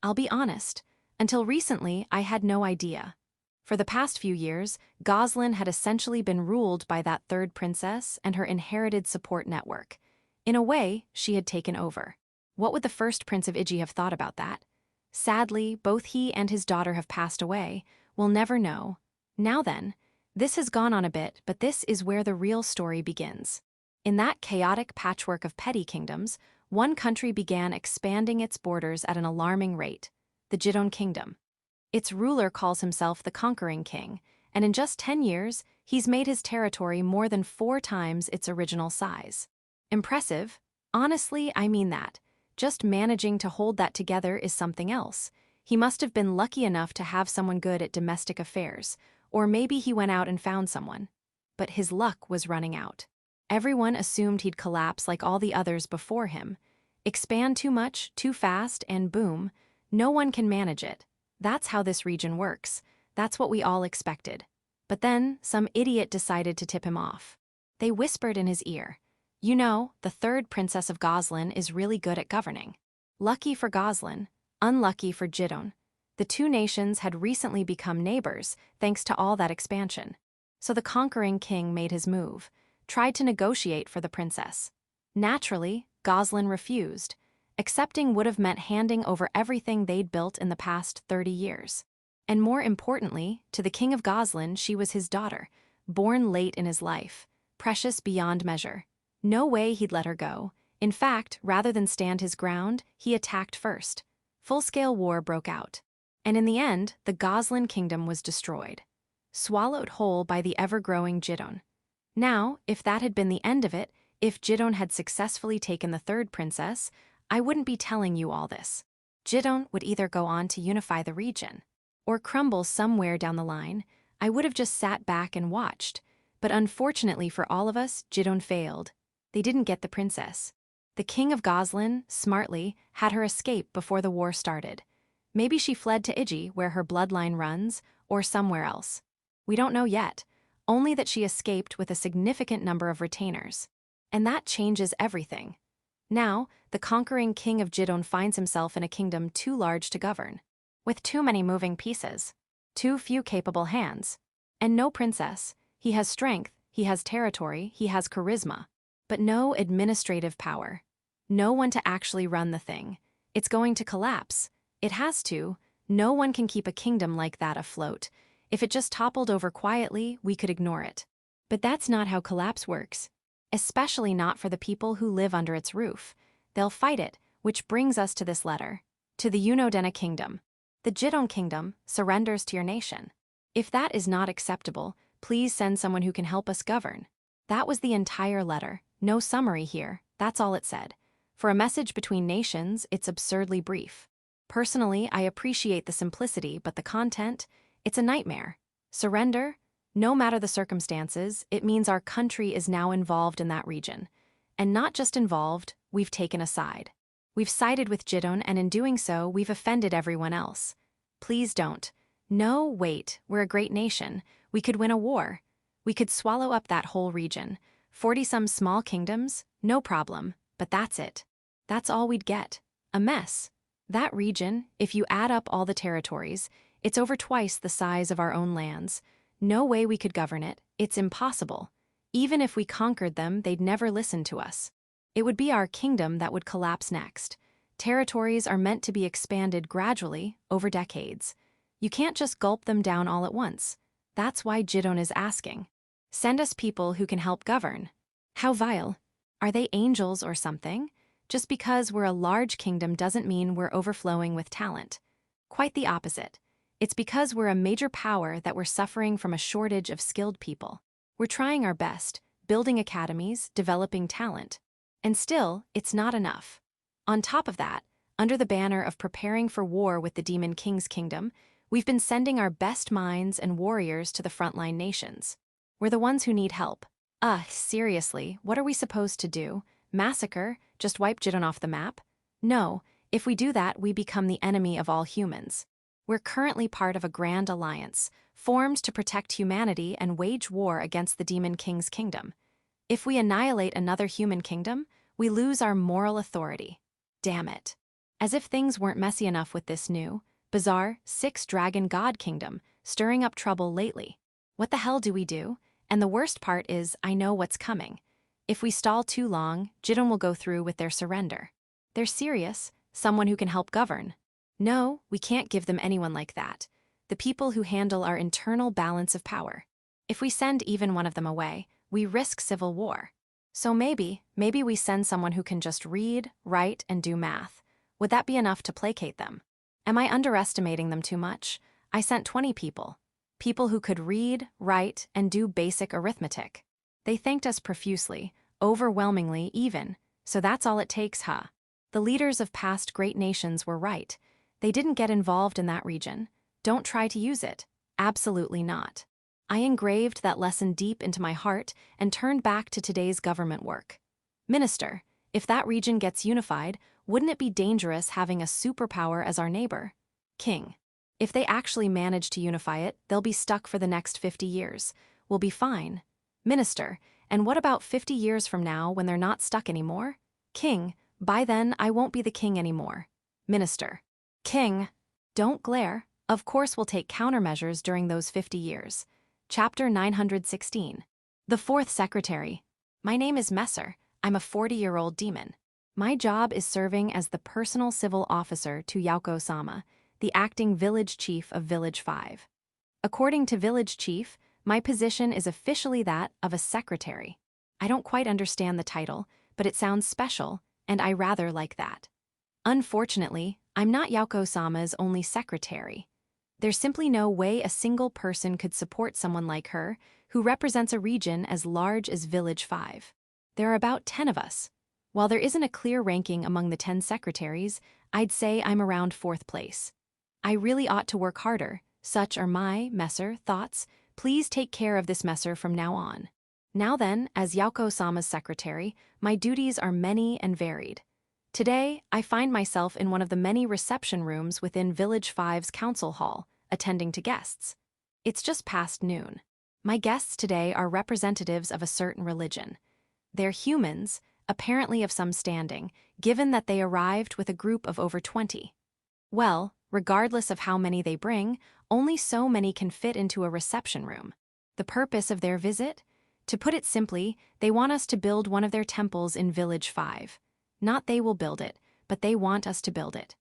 [SPEAKER 1] I'll be honest, until recently I had no idea. For the past few years, Goslin had essentially been ruled by that third princess and her inherited support network. In a way, she had taken over. What would the first prince of Iji have thought about that? Sadly, both he and his daughter have passed away. We'll never know. Now then, this has gone on a bit, but this is where the real story begins. In that chaotic patchwork of petty kingdoms, one country began expanding its borders at an alarming rate, the Jidon Kingdom. Its ruler calls himself the Conquering King, and in just 10 years, he's made his territory more than 4 times its original size. Impressive? Honestly, I mean that. Just managing to hold that together is something else. He must have been lucky enough to have someone good at domestic affairs, or maybe he went out and found someone. But his luck was running out. Everyone assumed he'd collapse like all the others before him. Expand too much, too fast, and boom, no one can manage it. That's how this region works. That's what we all expected. But then, some idiot decided to tip him off. They whispered in his ear, "You know, the third princess of Goslin is really good at governing." Lucky for Goslin, unlucky for Jidon. The two nations had recently become neighbors thanks to all that expansion. So the conquering king made his move, tried to negotiate for the princess. Naturally, Goslin refused. Accepting would have meant handing over everything they'd built in the past 30 years. And more importantly, to the king of Goslin, she was his daughter, born late in his life, precious beyond measure. No way he'd let her go. In fact, rather than stand his ground, he attacked first. Full-scale war broke out. And in the end, the Goslin kingdom was destroyed, swallowed whole by the ever-growing Jidon. Now, if that had been the end of it, if Jidon had successfully taken the third princess, I wouldn't be telling you all this. Jidon would either go on to unify the region, or crumble somewhere down the line. I would have just sat back and watched. But unfortunately for all of us, Jidon failed. They didn't get the princess. The king of Goslin, smartly, had her escape before the war started. Maybe she fled to Iji, where her bloodline runs, or somewhere else. We don't know yet. Only that she escaped with a significant number of retainers. And that changes everything. Now, the conquering king of Jidon finds himself in a kingdom too large to govern, with too many moving pieces, too few capable hands, and no princess. He has strength, he has territory, he has charisma, but no administrative power. No one to actually run the thing. It's going to collapse. It has to. No one can keep a kingdom like that afloat. If it just toppled over quietly, we could ignore it. But that's not how collapse works. Especially not for the people who live under its roof. They'll fight it, which brings us to this letter. To the Unodena Kingdom. The Jidon Kingdom surrenders to your nation. If that is not acceptable, please send someone who can help us govern. That was the entire letter. No summary here, that's all it said. For a message between nations, it's absurdly brief. Personally, I appreciate the simplicity, but the content, it's a nightmare. Surrender? No matter the circumstances, it means our country is now involved in that region. And not just involved, we've taken a side. We've sided with Jidon, and in doing so, we've offended everyone else. Please don't. No, wait, we're a great nation. We could win a war. We could swallow up that whole region. 40-some small kingdoms, no problem, but that's it. That's all we'd get. A mess. That region, if you add up all the territories, it's over twice the size of our own lands. No way we could govern it. It's impossible. Even if we conquered them, they'd never listen to us. It would be our kingdom that would collapse next. Territories are meant to be expanded gradually, over decades. You can't just gulp them down all at once. That's why Jidon is asking. Send us people who can help govern. How vile. Are they angels or something? Just because we're a large kingdom doesn't mean we're overflowing with talent. Quite the opposite. It's because we're a major power that we're suffering from a shortage of skilled people. We're trying our best, building academies, developing talent. And still, it's not enough. On top of that, under the banner of preparing for war with the Demon King's kingdom, we've been sending our best minds and warriors to the frontline nations. We're the ones who need help. Seriously, what are we supposed to do? Massacre? Just wipe Jidon off the map? No, if we do that, we become the enemy of all humans. We're currently part of a grand alliance, formed to protect humanity and wage war against the Demon King's kingdom. If we annihilate another human kingdom, we lose our moral authority. Damn it. As if things weren't messy enough with this new, bizarre, six-dragon god kingdom, stirring up trouble lately. What the hell do we do? And the worst part is, I know what's coming. If we stall too long, Jidon will go through with their surrender. They're serious, someone who can help govern. No, we can't give them anyone like that. The people who handle our internal balance of power. If we send even one of them away, we risk civil war. So maybe we send someone who can just read, write, and do math. Would that be enough to placate them? Am I underestimating them too much? I sent 20 people. People who could read, write, and do basic arithmetic. They thanked us profusely, overwhelmingly even, so that's all it takes, huh? The leaders of past great nations were right. They didn't get involved in that region. Don't try to use it. Absolutely not. I engraved that lesson deep into my heart and turned back to today's government work. Minister, if that region gets unified, wouldn't it be dangerous having a superpower as our neighbor? King, if they actually manage to unify it, they'll be stuck for the next 50 years. We'll be fine. Minister, and what about 50 years from now when they're not stuck anymore? King, by then I won't be the king anymore. Minister, King, don't glare. Of course we'll take countermeasures during those 50 years. Chapter 916. The Fourth Secretary. My name is Messer. I'm a 40-year-old demon. My job is serving as the personal civil officer to Yauko-sama, the acting village chief of Village 5. According to Village Chief, my position is officially that of a secretary. I don't quite understand the title, but it sounds special, and I rather like that. Unfortunately, I'm not Yauko-sama's only secretary. There's simply no way a single person could support someone like her, who represents a region as large as Village 5. There are about 10 of us. While there isn't a clear ranking among the 10 secretaries, I'd say I'm around 4th place. I really ought to work harder. Such are my, Messer, thoughts. Please take care of this Messer from now on. Now then, as Yauko-sama's secretary, my duties are many and varied. Today, I find myself in one of the many reception rooms within Village 5's council hall, attending to guests. It's just past noon. My guests today are representatives of a certain religion. They're humans, apparently of some standing, given that they arrived with a group of over 20. Well, regardless of how many they bring, only so many can fit into a reception room. The purpose of their visit? To put it simply, they want us to build one of their temples in Village 5. Not they will build it, but they want us to build it.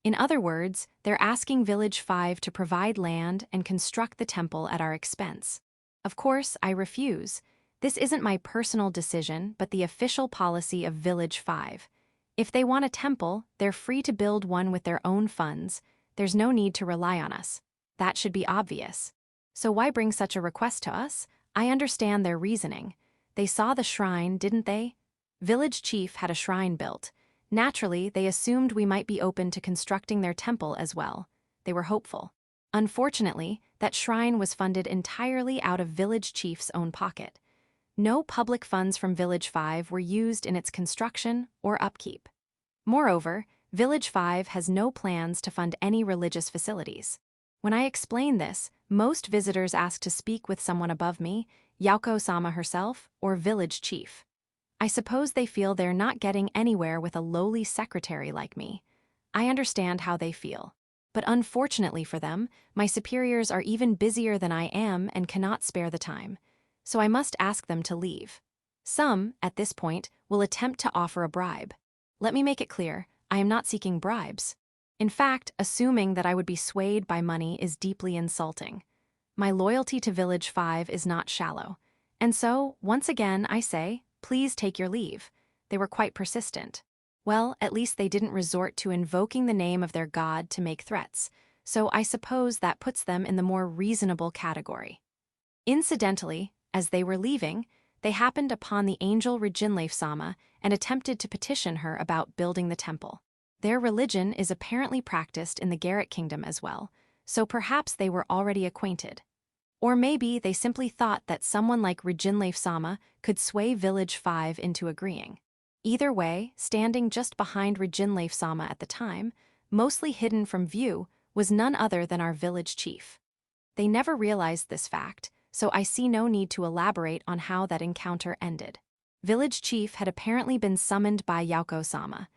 [SPEAKER 1] In other words, they're asking Village 5 to provide land and construct the temple at our expense. Of course, I refuse. This isn't my personal decision, but the official policy of Village 5. If they want a temple, they're free to build one with their own funds. There's no need to rely on us. That should be obvious. So why bring such a request to us? I understand their reasoning. They saw the shrine, didn't they? Village Chief had a shrine built. Naturally, they assumed we might be open to constructing their temple as well. They were hopeful. Unfortunately, that shrine was funded entirely out of Village Chief's own pocket. No public funds from Village 5 were used in its construction or upkeep. Moreover, Village 5 has no plans to fund any religious facilities. When I explain this, most visitors ask to speak with someone above me, Yauko-sama herself, or Village Chief. I suppose they feel they're not getting anywhere with a lowly secretary like me. I understand how they feel. But unfortunately for them, my superiors are even busier than I am and cannot spare the time. so I must ask them to leave. Some, at this point, will attempt to offer a bribe. Let me make it clear, I am not seeking bribes. In fact, assuming that I would be swayed by money is deeply insulting. My loyalty to Village 5 is not shallow. And so, once again, I say, please take your leave. They were quite persistent. Well, at least they didn't resort to invoking the name of their god to make threats, so I suppose that puts them in the more reasonable category. Incidentally, as they were leaving, they happened upon the angel Rijinleif-sama and attempted to petition her about building the temple. Their religion is apparently practiced in the Garrett Kingdom as well, so perhaps they were already acquainted. Or maybe they simply thought that someone like Rijinleif-sama could sway Village 5 into agreeing. Either way, standing just behind Rijinleif-sama at the time, mostly hidden from view, was none other than our village chief. They never realized this fact, so I see no need to elaborate on how that encounter ended. Village chief had apparently been summoned by Yauko-sama.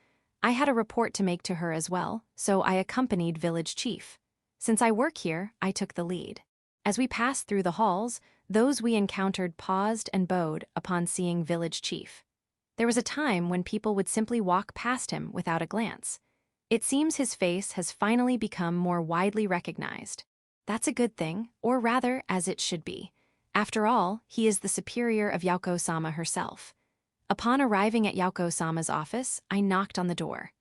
[SPEAKER 1] I had a report to make to her as well, so I accompanied village chief. Since I work here, I took the lead. As we passed through the halls, those we encountered paused and bowed upon seeing village chief. There was a time when people would simply walk past him without a glance. It seems his face has finally become more widely recognized. That's a good thing, or rather, as it should be. After all, he is the superior of Yauko-sama herself. Upon arriving at Yauko-sama's office, I knocked on the door.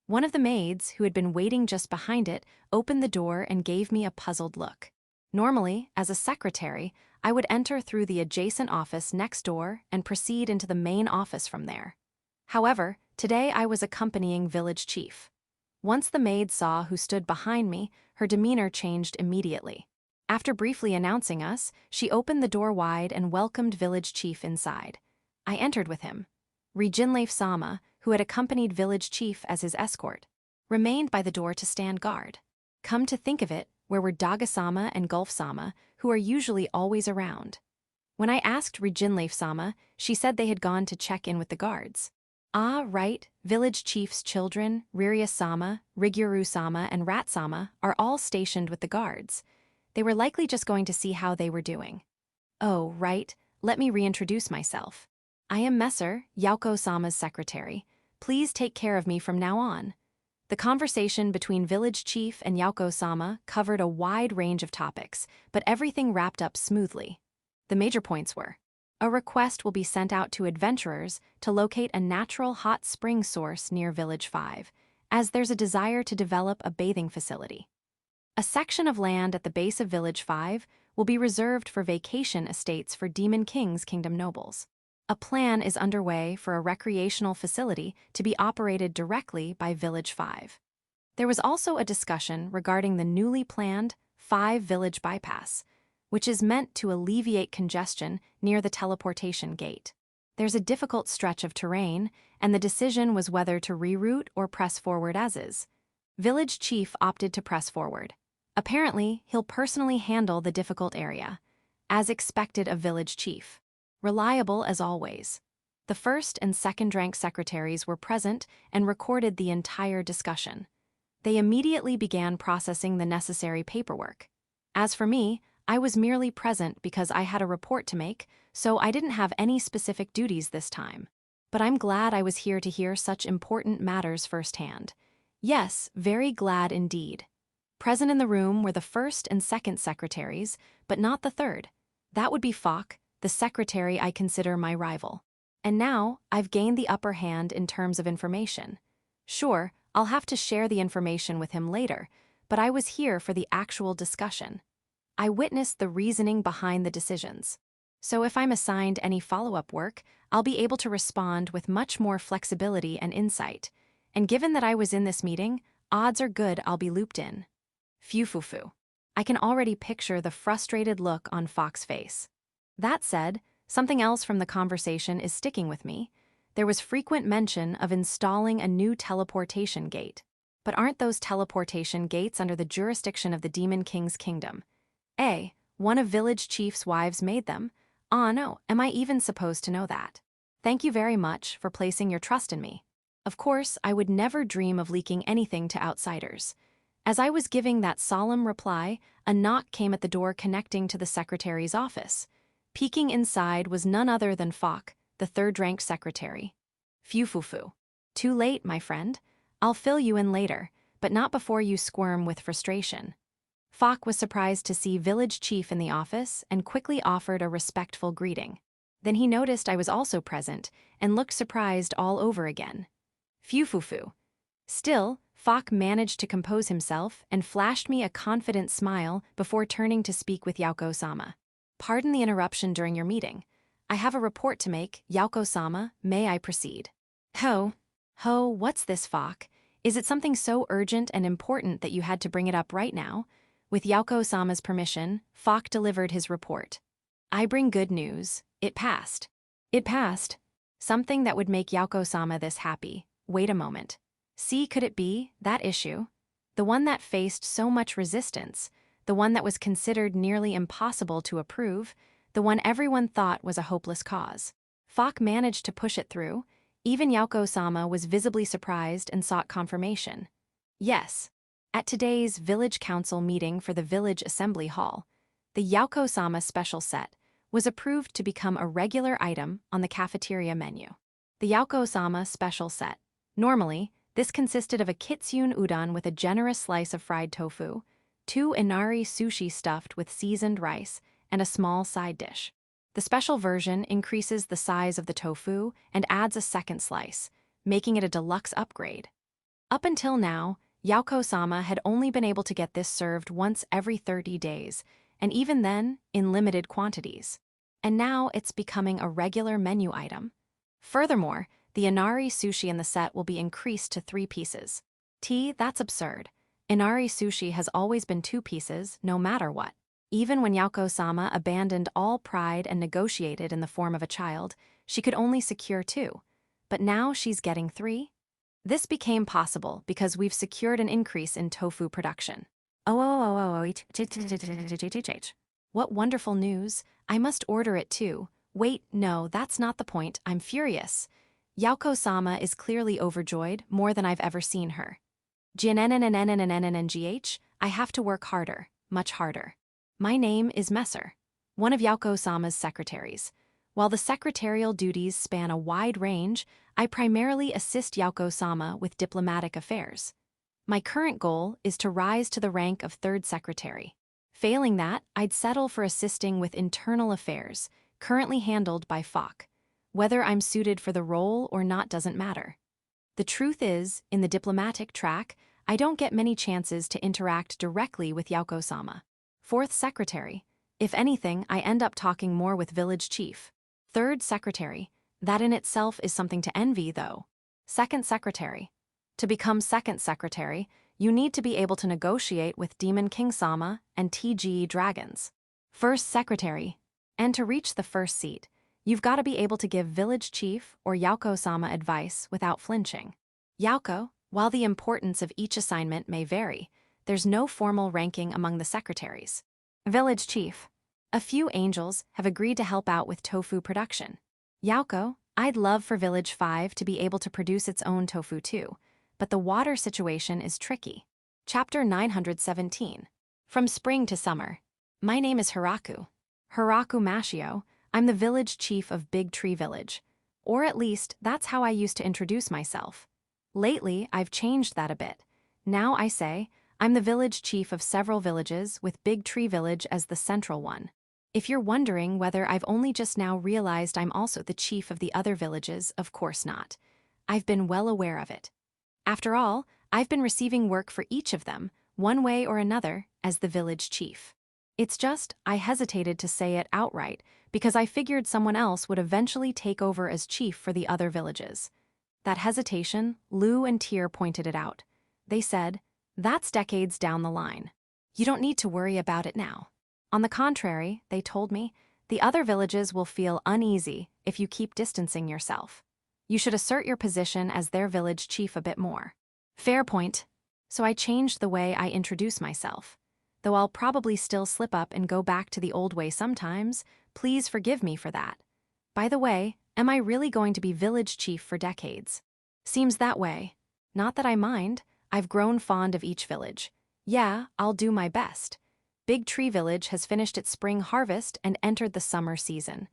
[SPEAKER 1] One of the maids, who had been waiting just behind it, opened the door and gave me a puzzled look. Normally, as a secretary, I would enter through the adjacent office next door and proceed into the main office from there. However, today I was accompanying village chief. Once the maid saw who stood behind me, her demeanor changed immediately. After briefly announcing us, she opened the door wide and welcomed village chief inside. I entered with him. Rijinleif-sama, who had accompanied village chief as his escort, remained by the door to stand guard. Come to think of it, where were Daga-sama and Gulf-sama, who are usually always around? When I asked Rijinleif-sama, she said they had gone to check in with the guards. Ah, right, village chief's children, Rirya-sama, Riguru-sama, and Rat-sama are all stationed with the guards. They were likely just going to see how they were doing. Oh, right, let me reintroduce myself. I am Messer, Yauko-sama's secretary. Please take care of me from now on. The conversation between village chief and Yauko-sama covered a wide range of topics, but everything wrapped up smoothly. The major points were: a request will be sent out to adventurers to locate a natural hot spring source near Village 5, as there's a desire to develop a bathing facility. A section of land at the base of Village 5 will be reserved for vacation estates for Demon King's kingdom nobles. A plan is underway for a recreational facility to be operated directly by Village 5. There was also a discussion regarding the newly planned 5-village bypass, which is meant to alleviate congestion near the teleportation gate. There's a difficult stretch of terrain, and the decision was whether to reroute or press forward as is. Village chief opted to press forward. Apparently, he'll personally handle the difficult area, as expected of village chief. Reliable as always. The first and second rank secretaries were present and recorded the entire discussion. They immediately began processing the necessary paperwork. As for me, I was merely present because I had a report to make, so I didn't have any specific duties this time. But I'm glad I was here to hear such important matters firsthand. Yes, very glad indeed. Present in the room were the first and second secretaries, but not the third. That would be Falk, the secretary I consider my rival. And now, I've gained the upper hand in terms of information. Sure, I'll have to share the information with him later, but I was here for the actual discussion. I witnessed the reasoning behind the decisions. So if I'm assigned any follow-up work, I'll be able to respond with much more flexibility and insight. And given that I was in this meeting, odds are good I'll be looped in. Phew. I can already picture the frustrated look on Falk's face. That said, something else from the conversation is sticking with me. There was frequent mention of installing a new teleportation gate. But aren't those teleportation gates under the jurisdiction of the Demon King's kingdom? One of village chief's wives made them. Ah, no, am I even supposed to know that? Thank you very much for placing your trust in me. Of course, I would never dream of leaking anything to outsiders. As I was giving that solemn reply, a knock came at the door connecting to the secretary's office. Peeking inside was none other than Fok, the third-ranked secretary. Fufufu. Too late, my friend. I'll fill you in later, but not before you squirm with frustration. Fok was surprised to see village chief in the office and quickly offered a respectful greeting. Then he noticed I was also present and looked surprised all over again. Fufufu. Still, Fok managed to compose himself and flashed me a confident smile before turning to speak with Yauko-sama. Pardon the interruption during your meeting. I have a report to make, Yauko-sama, may I proceed? Ho, what's this, Fok? Is it something so urgent and important that you had to bring it up right now? With Yauko-sama's permission, Fok delivered his report. I bring good news. It passed. It passed. Something that would make Yauko-sama this happy. Wait a moment. See, could it be, that issue? The one that faced so much resistance, the one that was considered nearly impossible to approve, the one everyone thought was a hopeless cause. Fok managed to push it through. Even Yauko-sama was visibly surprised and sought confirmation. Yes. At today's village council meeting for the village assembly hall, the Yauko-sama special set was approved to become a regular item on the cafeteria menu. The Yauko-sama special set. Normally, this consisted of a kitsune udon with a generous slice of fried tofu, 2 inari sushi stuffed with seasoned rice, and a small side dish. The special version increases the size of the tofu and adds a second slice, making it a deluxe upgrade. Up until now, Yauko-sama had only been able to get this served once every 30 days, and even then, in limited quantities. And now it's becoming a regular menu item. Furthermore, the inari sushi in the set will be increased to 3 pieces. That's absurd. Inari sushi has always been 2 pieces, no matter what. Even when Yauko-sama abandoned all pride and negotiated in the form of a child, she could only secure 2. But now she's getting 3? This became possible because we've secured an increase in tofu production. What wonderful news. I must order it too. Wait, no, that's not the point. I'm furious. Yauko-sama is clearly overjoyed, more than I've ever seen her. GNNNNNNNNGH, I have to work harder, much harder. My name is Messer, one of Yauko-sama's secretaries. While the secretarial duties span a wide range, I primarily assist Yauko-sama with diplomatic affairs. My current goal is to rise to the rank of 3rd secretary. Failing that, I'd settle for assisting with internal affairs, currently handled by Fok. Whether I'm suited for the role or not doesn't matter. The truth is, in the diplomatic track, I don't get many chances to interact directly with Yauko-sama. 4th secretary. If anything, I end up talking more with village chief. 3rd secretary. That in itself is something to envy, though. 2nd secretary. To become 2nd secretary, you need to be able to negotiate with Demon King-sama and TG dragons. 1st secretary. And to reach the 1st seat, you've got to be able to give village chief or Yauko-sama advice without flinching. Yauko, while the importance of each assignment may vary, there's no formal ranking among the secretaries. Village chief. A few angels have agreed to help out with tofu production. Yauko, I'd love for Village 5 to be able to produce its own tofu too, but the water situation is tricky. Chapter 917. From Spring to Summer. My name is Hiraku. Hiraku Mashio. I'm the village chief of Big Tree Village. Or at least, that's how I used to introduce myself. Lately, I've changed that a bit. Now I say, I'm the village chief of several villages with Big Tree Village as the central one. If you're wondering whether I've only just now realized I'm also the chief of the other villages, of course not. I've been well aware of it. After all, I've been receiving work for each of them, one way or another, as the village chief. It's just, I hesitated to say it outright because I figured someone else would eventually take over as chief for the other villages. That hesitation, Lou and Tyr pointed it out. They said, that's decades down the line. You don't need to worry about it now. On the contrary, they told me, the other villages will feel uneasy if you keep distancing yourself. You should assert your position as their village chief a bit more. Fair point. So I changed the way I introduce myself. Though I'll probably still slip up and go back to the old way sometimes, please forgive me for that. By the way, am I really going to be village chief for decades? Seems that way. Not that I mind. I've grown fond of each village. Yeah, I'll do my best. Big Tree Village has finished its spring harvest and entered the summer season.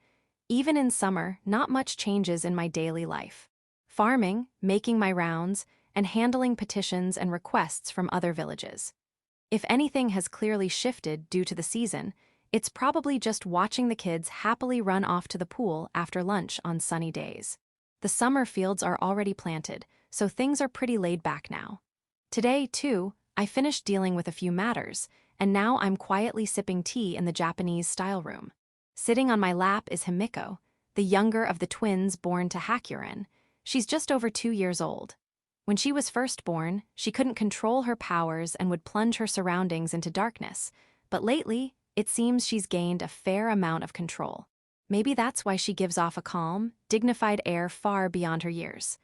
[SPEAKER 1] Even in summer, not much changes in my daily life. Farming, making my rounds, and handling petitions and requests from other villages. If anything has clearly shifted due to the season, it's probably just watching the kids happily run off to the pool after lunch on sunny days. The summer fields are already planted, so things are pretty laid back now. Today, too, I finished dealing with a few matters, and now I'm quietly sipping tea in the Japanese-style room. Sitting on my lap is Himiko, the younger of the twins born to Hakuren. She's just over 2 years old. When she was first born, she couldn't control her powers and would plunge her surroundings into darkness, but lately, it seems she's gained a fair amount of control. Maybe that's why she gives off a calm, dignified air far beyond her years.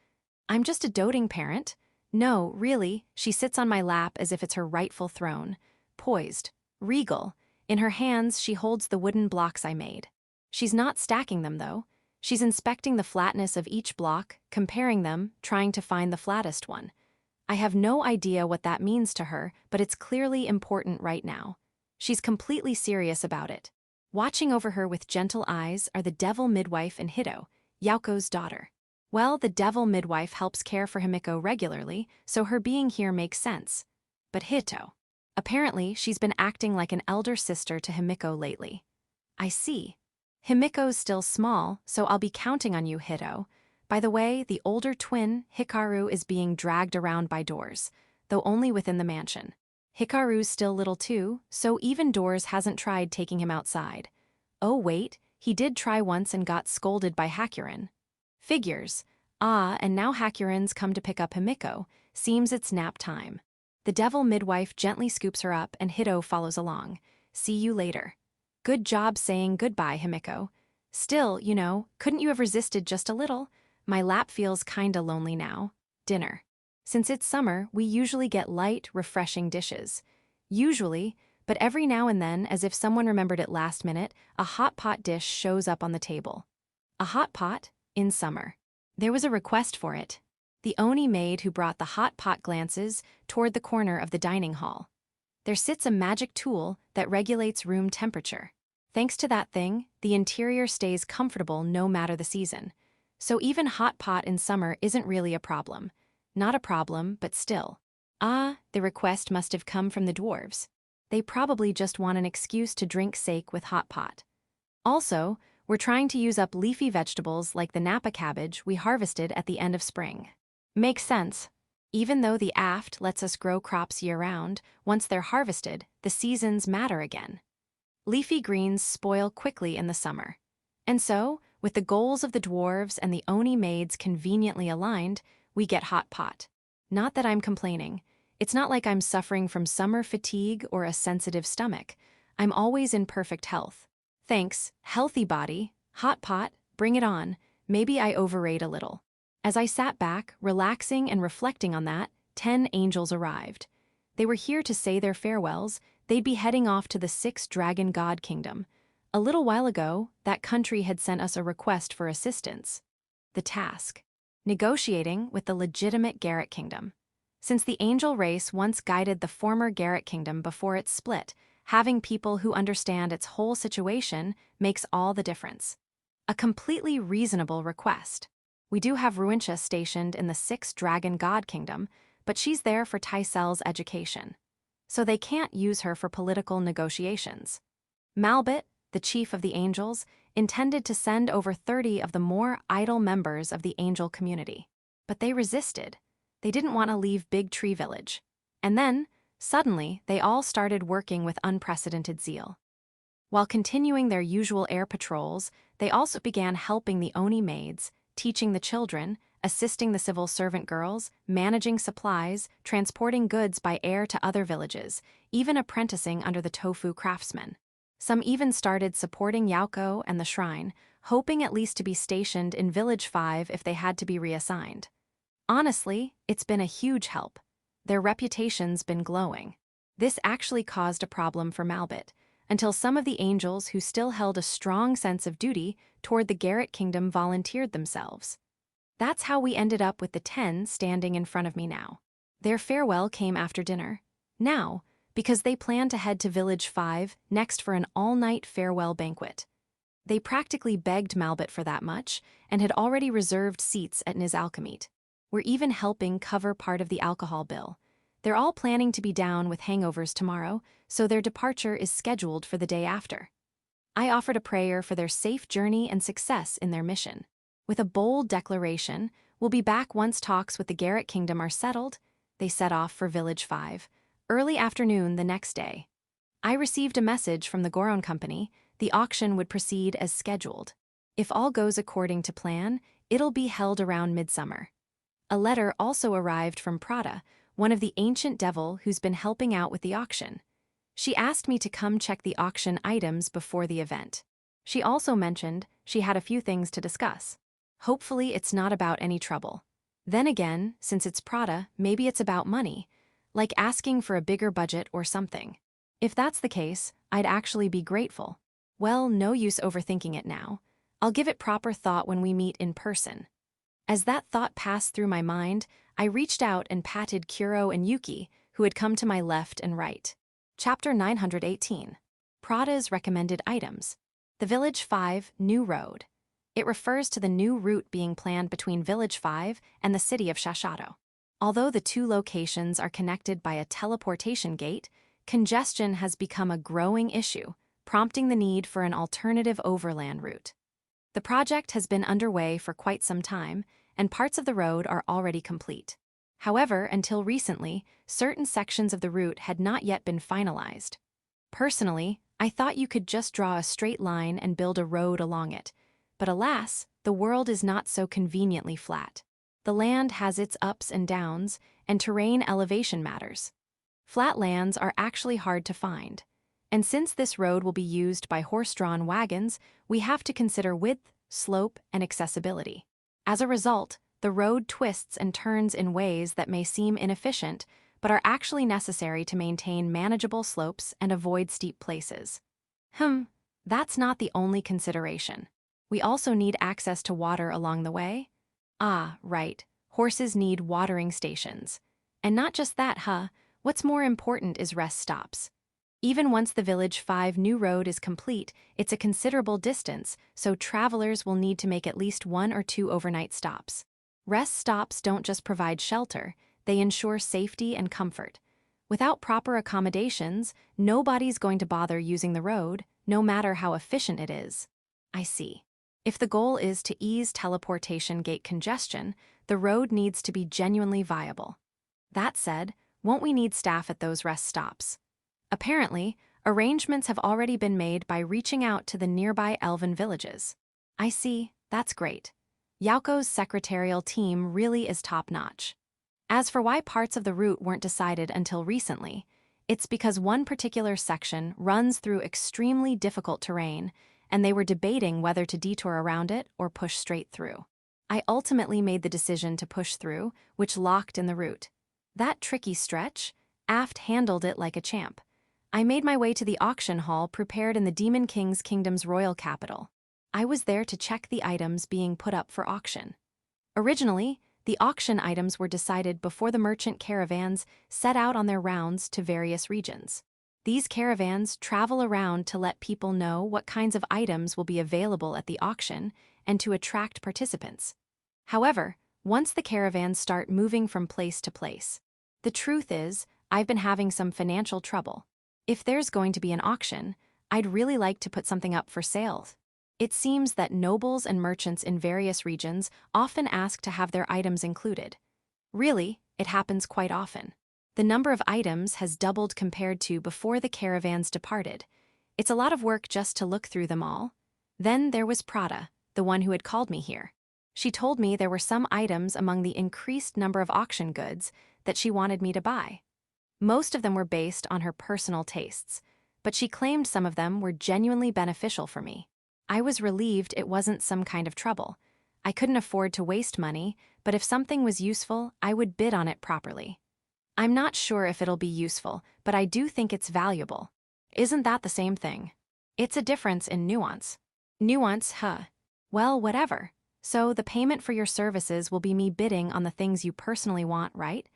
[SPEAKER 1] I'm just a doting parent. No, really, she sits on my lap as if it's her rightful throne, poised, regal. In her hands, she holds the wooden blocks I made. She's not stacking them, though. She's inspecting the flatness of each block, comparing them, trying to find the flattest one. I have no idea what that means to her, but it's clearly important right now. She's completely serious about it. Watching over her with gentle eyes are the devil midwife and Hito, Yaoko's daughter. Well, the devil midwife helps care for Himiko regularly, so her being here makes sense. But Hito. Apparently, she's been acting like an elder sister to Himiko lately. I see. Himiko's still small, so I'll be counting on you, Hito. By the way, the older twin, Hikaru, is being dragged around by doors, though only within the mansion. Hikaru's still little too, so even Doors hasn't tried taking him outside. Oh wait, he did try once and got scolded by Hakuren. Figures. And now Hakuren's come to pick up Himiko. Seems it's nap time. The devil midwife gently scoops her up and Hito follows along. See you later. Good job saying goodbye, Himiko. Still, couldn't you have resisted just a little? My lap feels kinda lonely now. Dinner. Since it's summer, we usually get light, refreshing dishes. Usually, but every now and then, as if someone remembered it last minute, a hot pot dish shows up on the table. A hot pot in summer. There was a request for it. The Oni maid who brought the hot pot glances toward the corner of the dining hall. There sits a magic tool that regulates room temperature. Thanks to that thing, the interior stays comfortable no matter the season. So even hot pot in summer isn't really a problem. Not a problem, but still. The request must have come from the dwarves. They probably just want an excuse to drink sake with hot pot. Also, we're trying to use up leafy vegetables like the Napa cabbage we harvested at the end of spring. Makes sense. Even though the aft lets us grow crops year-round, once they're harvested, the seasons matter again. Leafy greens spoil quickly in the summer. And so, with the goals of the dwarves and the Oni maids conveniently aligned, we get hot pot. Not that I'm complaining. It's not like I'm suffering from summer fatigue or a sensitive stomach. I'm always in perfect health. Thanks, healthy body, hot pot, bring it on. Maybe I overate a little. As I sat back, relaxing and reflecting on that, 10 angels arrived. They were here to say their farewells. They'd be heading off to the 6 Dragon God Kingdom. A little while ago, that country had sent us a request for assistance. The task. Negotiating with the legitimate Garrett Kingdom. Since the angel race once guided the former Garrett Kingdom before it split, having people who understand its whole situation makes all the difference. A completely reasonable request. We do have Ruincha stationed in the 6 Dragon God Kingdom, but she's there for Tysel's education. So they can't use her for political negotiations. Malbit, the chief of the angels, intended to send over 30 of the more idle members of the angel community. But they resisted. They didn't want to leave Big Tree Village. And then, suddenly, they all started working with unprecedented zeal. While continuing their usual air patrols, they also began helping the Oni maids, teaching the children, assisting the civil servant girls, managing supplies, transporting goods by air to other villages, even apprenticing under the tofu craftsmen. Some even started supporting Yaoko and the shrine, hoping at least to be stationed in Village 5 if they had to be reassigned. Honestly, it's been a huge help. Their reputation's been glowing. This actually caused a problem for Malbit, until some of the angels who still held a strong sense of duty toward the Garrett Kingdom volunteered themselves. That's how we ended up with the 10 standing in front of me now. Their farewell came after dinner. Now, because they plan to head to Village 5 next for an all-night farewell banquet. They practically begged Malbit for that much and had already reserved seats at Niz Alchemite. We're even helping cover part of the alcohol bill. They're all planning to be down with hangovers tomorrow, so their departure is scheduled for the day after. I offered a prayer for their safe journey and success in their mission. With a bold declaration, we'll be back once talks with the Garrett Kingdom are settled. They set off for Village 5, early afternoon the next day. I received a message from the Goron Company. The auction would proceed as scheduled. If all goes according to plan, it'll be held around midsummer. A letter also arrived from Prada, one of the ancient devil who's been helping out with the auction. She asked me to come check the auction items before the event. She also mentioned she had a few things to discuss. Hopefully it's not about any trouble. Then again, since it's Prada, maybe it's about money, like asking for a bigger budget or something. If that's the case, I'd actually be grateful. Well, no use overthinking it now. I'll give it proper thought when we meet in person. As that thought passed through my mind, I reached out and patted Kuro and Yuki, who had come to my left and right. Chapter 918. Prada's Recommended Items. The Village 5 New Road. It refers to the new route being planned between Village 5 and the city of Shashato. Although the two locations are connected by a teleportation gate, congestion has become a growing issue, prompting the need for an alternative overland route. The project has been underway for quite some time, and parts of the road are already complete. However, until recently, certain sections of the route had not yet been finalized. Personally, I thought you could just draw a straight line and build a road along it, but alas, the world is not so conveniently flat. The land has its ups and downs, and terrain elevation matters. Flat lands are actually hard to find. And since this road will be used by horse-drawn wagons, we have to consider width, slope, and accessibility. As a result, the road twists and turns in ways that may seem inefficient, but are actually necessary to maintain manageable slopes and avoid steep places. That's not the only consideration. We also need access to water along the way. Ah, right, horses need watering stations. And not just that, what's more important is rest stops. Even once the Village 5 new road is complete, it's a considerable distance, so travelers will need to make at least 1 or 2 overnight stops. Rest stops don't just provide shelter, they ensure safety and comfort. Without proper accommodations, nobody's going to bother using the road, no matter how efficient it is. I see. If the goal is to ease teleportation gate congestion, the road needs to be genuinely viable. That said, won't we need staff at those rest stops? Apparently, arrangements have already been made by reaching out to the nearby elven villages. I see, that's great. Yaoko's secretarial team really is top-notch. As for why parts of the route weren't decided until recently, it's because one particular section runs through extremely difficult terrain, and they were debating whether to detour around it or push straight through. I ultimately made the decision to push through, which locked in the route. That tricky stretch, Aft handled it like a champ. I made my way to the auction hall prepared in the Demon King's kingdom's royal capital. I was there to check the items being put up for auction. Originally, the auction items were decided before the merchant caravans set out on their rounds to various regions. These caravans travel around to let people know what kinds of items will be available at the auction and to attract participants. However, once the caravans start moving from place to place, the truth is, I've been having some financial trouble. If there's going to be an auction, I'd really like to put something up for sale. It seems that nobles and merchants in various regions often ask to have their items included. Really, it happens quite often. The number of items has doubled compared to before the caravans departed. It's a lot of work just to look through them all. Then there was Prada, the one who had called me here. She told me there were some items among the increased number of auction goods that she wanted me to buy. Most of them were based on her personal tastes, but she claimed some of them were genuinely beneficial for me. I was relieved it wasn't some kind of trouble. I couldn't afford to waste money, but if something was useful, I would bid on it properly. I'm not sure if it'll be useful, but I do think it's valuable. Isn't that the same thing? It's a difference in nuance. Nuance, Well, whatever. So the payment for your services will be me bidding on the things you personally want, right?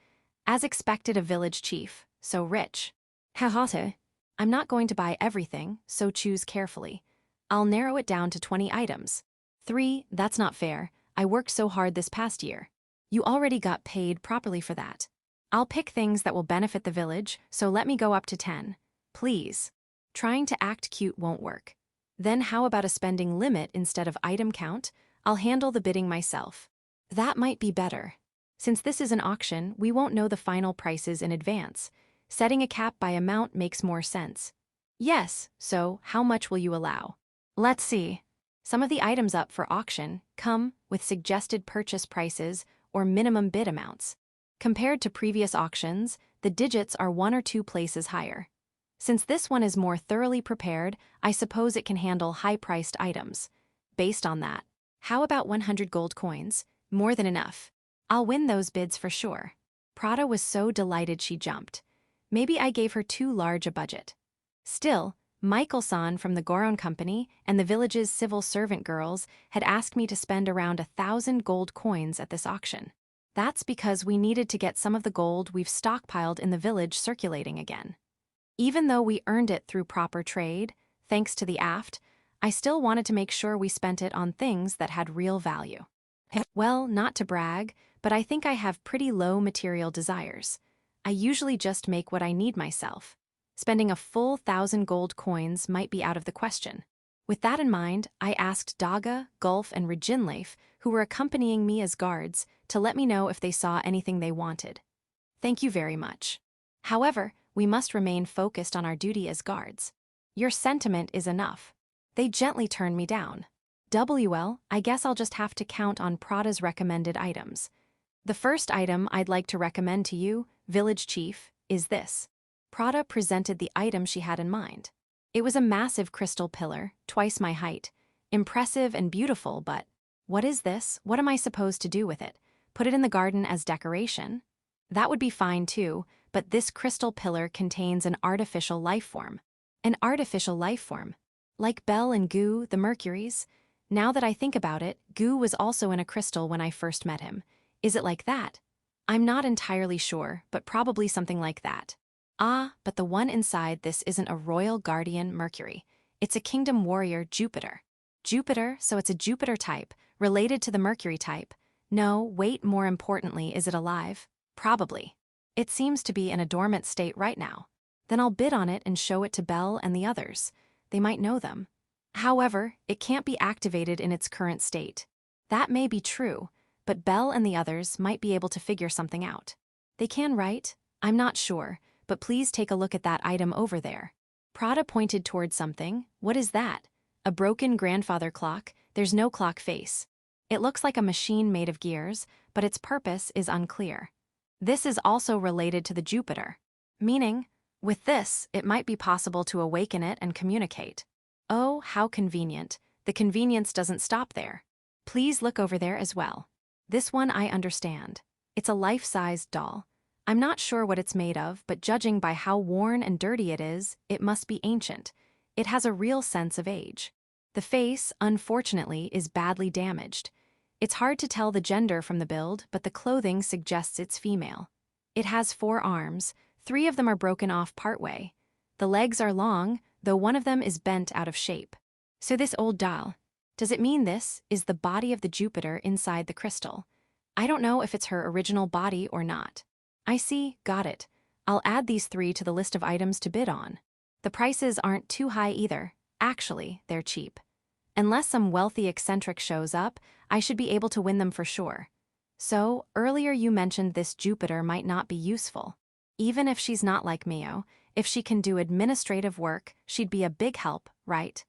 [SPEAKER 1] As expected, a village chief, so rich. Hahote. I'm not going to buy everything, so choose carefully. I'll narrow it down to 20 items. 3, that's not fair. I worked so hard this past year. You already got paid properly for that. I'll pick things that will benefit the village, so let me go up to 10. Please. Trying to act cute won't work. Then how about a spending limit instead of item count? I'll handle the bidding myself. That might be better. Since this is an auction, we won't know the final prices in advance. Setting a cap by amount makes more sense. Yes, so how much will you allow? Let's see. Some of the items up for auction come with suggested purchase prices or minimum bid amounts. Compared to previous auctions, the digits are 1 or 2 places higher. Since this one is more thoroughly prepared, I suppose it can handle high-priced items. Based on that, how about 100 gold coins? More than enough. I'll win those bids for sure. Prada was so delighted she jumped. Maybe I gave her too large a budget. Still, Michael-san from the Goron Company and the village's civil servant girls had asked me to spend around 1,000 gold coins at this auction. That's because we needed to get some of the gold we've stockpiled in the village circulating again. Even though we earned it through proper trade, thanks to the aft, I still wanted to make sure we spent it on things that had real value. Well, not to brag, but I think I have pretty low material desires. I usually just make what I need myself. Spending a full 1,000 gold coins might be out of the question. With that in mind, I asked Daga, Gulf, and Reginleif, who were accompanying me as guards, to let me know if they saw anything they wanted. Thank you very much. However, we must remain focused on our duty as guards. Your sentiment is enough. They gently turned me down. I guess I'll just have to count on Prada's recommended items. The first item I'd like to recommend to you, Village Chief, is this. Prada presented the item she had in mind. It was a massive crystal pillar, twice my height. Impressive and beautiful, but what is this? What am I supposed to do with it? Put it in the garden as decoration? That would be fine too, but this crystal pillar contains an artificial life form. An artificial life form? Like Belle and Gu, the Mercuries? Now that I think about it, Gu was also in a crystal when I first met him. Is it like that? I'm not entirely sure, but probably something like that. Ah, but the one inside this isn't a royal guardian Mercury. It's a kingdom warrior Jupiter. Jupiter, so it's a Jupiter type, related to the Mercury type. No, wait, more importantly, is it alive? Probably. It seems to be in a dormant state right now. Then I'll bid on it and show it to Belle and the others. They might know them. However, it can't be activated in its current state. That may be true, but Belle and the others might be able to figure something out. They can, right? I'm not sure, but please take a look at that item over there. Prada pointed toward something. What is that? A broken grandfather clock. There's no clock face. It looks like a machine made of gears, but its purpose is unclear. This is also related to the Jupiter. Meaning, with this, it might be possible to awaken it and communicate. Oh, how convenient. The convenience doesn't stop there. Please look over there as well. This one I understand. It's a life-sized doll. I'm not sure what it's made of, but judging by how worn and dirty it is, it must be ancient. It has a real sense of age. The face, unfortunately, is badly damaged. It's hard to tell the gender from the build, but the clothing suggests it's female. It has 4 arms. 3 of them are broken off partway. The legs are long, though one of them is bent out of shape. So this old doll, does it mean this is the body of the Jupiter inside the crystal? I don't know if it's her original body or not. I see, got it. I'll add these 3 to the list of items to bid on. The prices aren't too high either. Actually, they're cheap. Unless some wealthy eccentric shows up, I should be able to win them for sure. So, earlier you mentioned this Jupiter might not be useful. Even if she's not like Mio, if she can do administrative work, she'd be a big help, right?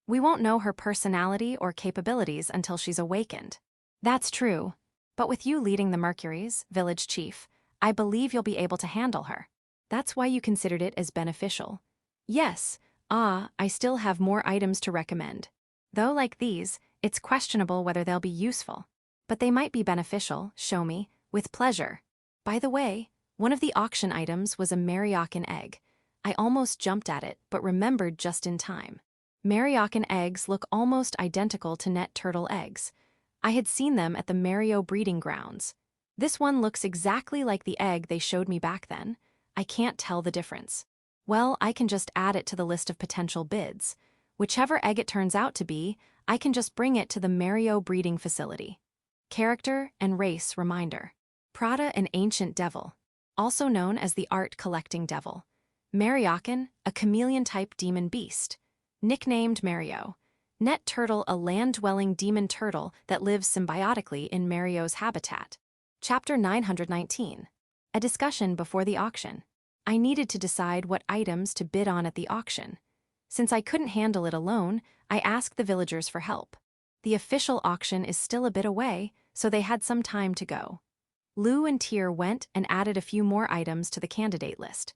[SPEAKER 1] We won't know her personality or capabilities until she's awakened. That's true. But with you leading the Mercuries, village chief, I believe you'll be able to handle her. That's why you considered it as beneficial. Yes, I still have more items to recommend. Though like these, it's questionable whether they'll be useful. But they might be beneficial, show me, with pleasure. By the way, one of the auction items was a Mariocan egg. I almost jumped at it, but remembered just in time. Mariocan eggs look almost identical to net turtle eggs. I had seen them at the Mario breeding grounds. This one looks exactly like the egg they showed me back then. I can't tell the difference. Well, I can just add it to the list of potential bids. Whichever egg it turns out to be, I can just bring it to the Mario breeding facility. Character and race reminder. Prada, an ancient devil, also known as the art-collecting devil. Mariokin, a chameleon-type demon beast. Nicknamed Mario. Net Turtle, a land-dwelling demon turtle that lives symbiotically in Mario's habitat. Chapter 919. A discussion before the auction. I needed to decide what items to bid on at the auction. Since I couldn't handle it alone, I asked the villagers for help. The official auction is still a bit away, so they had some time to go. Lou and Tyr went and added a few more items to the candidate list.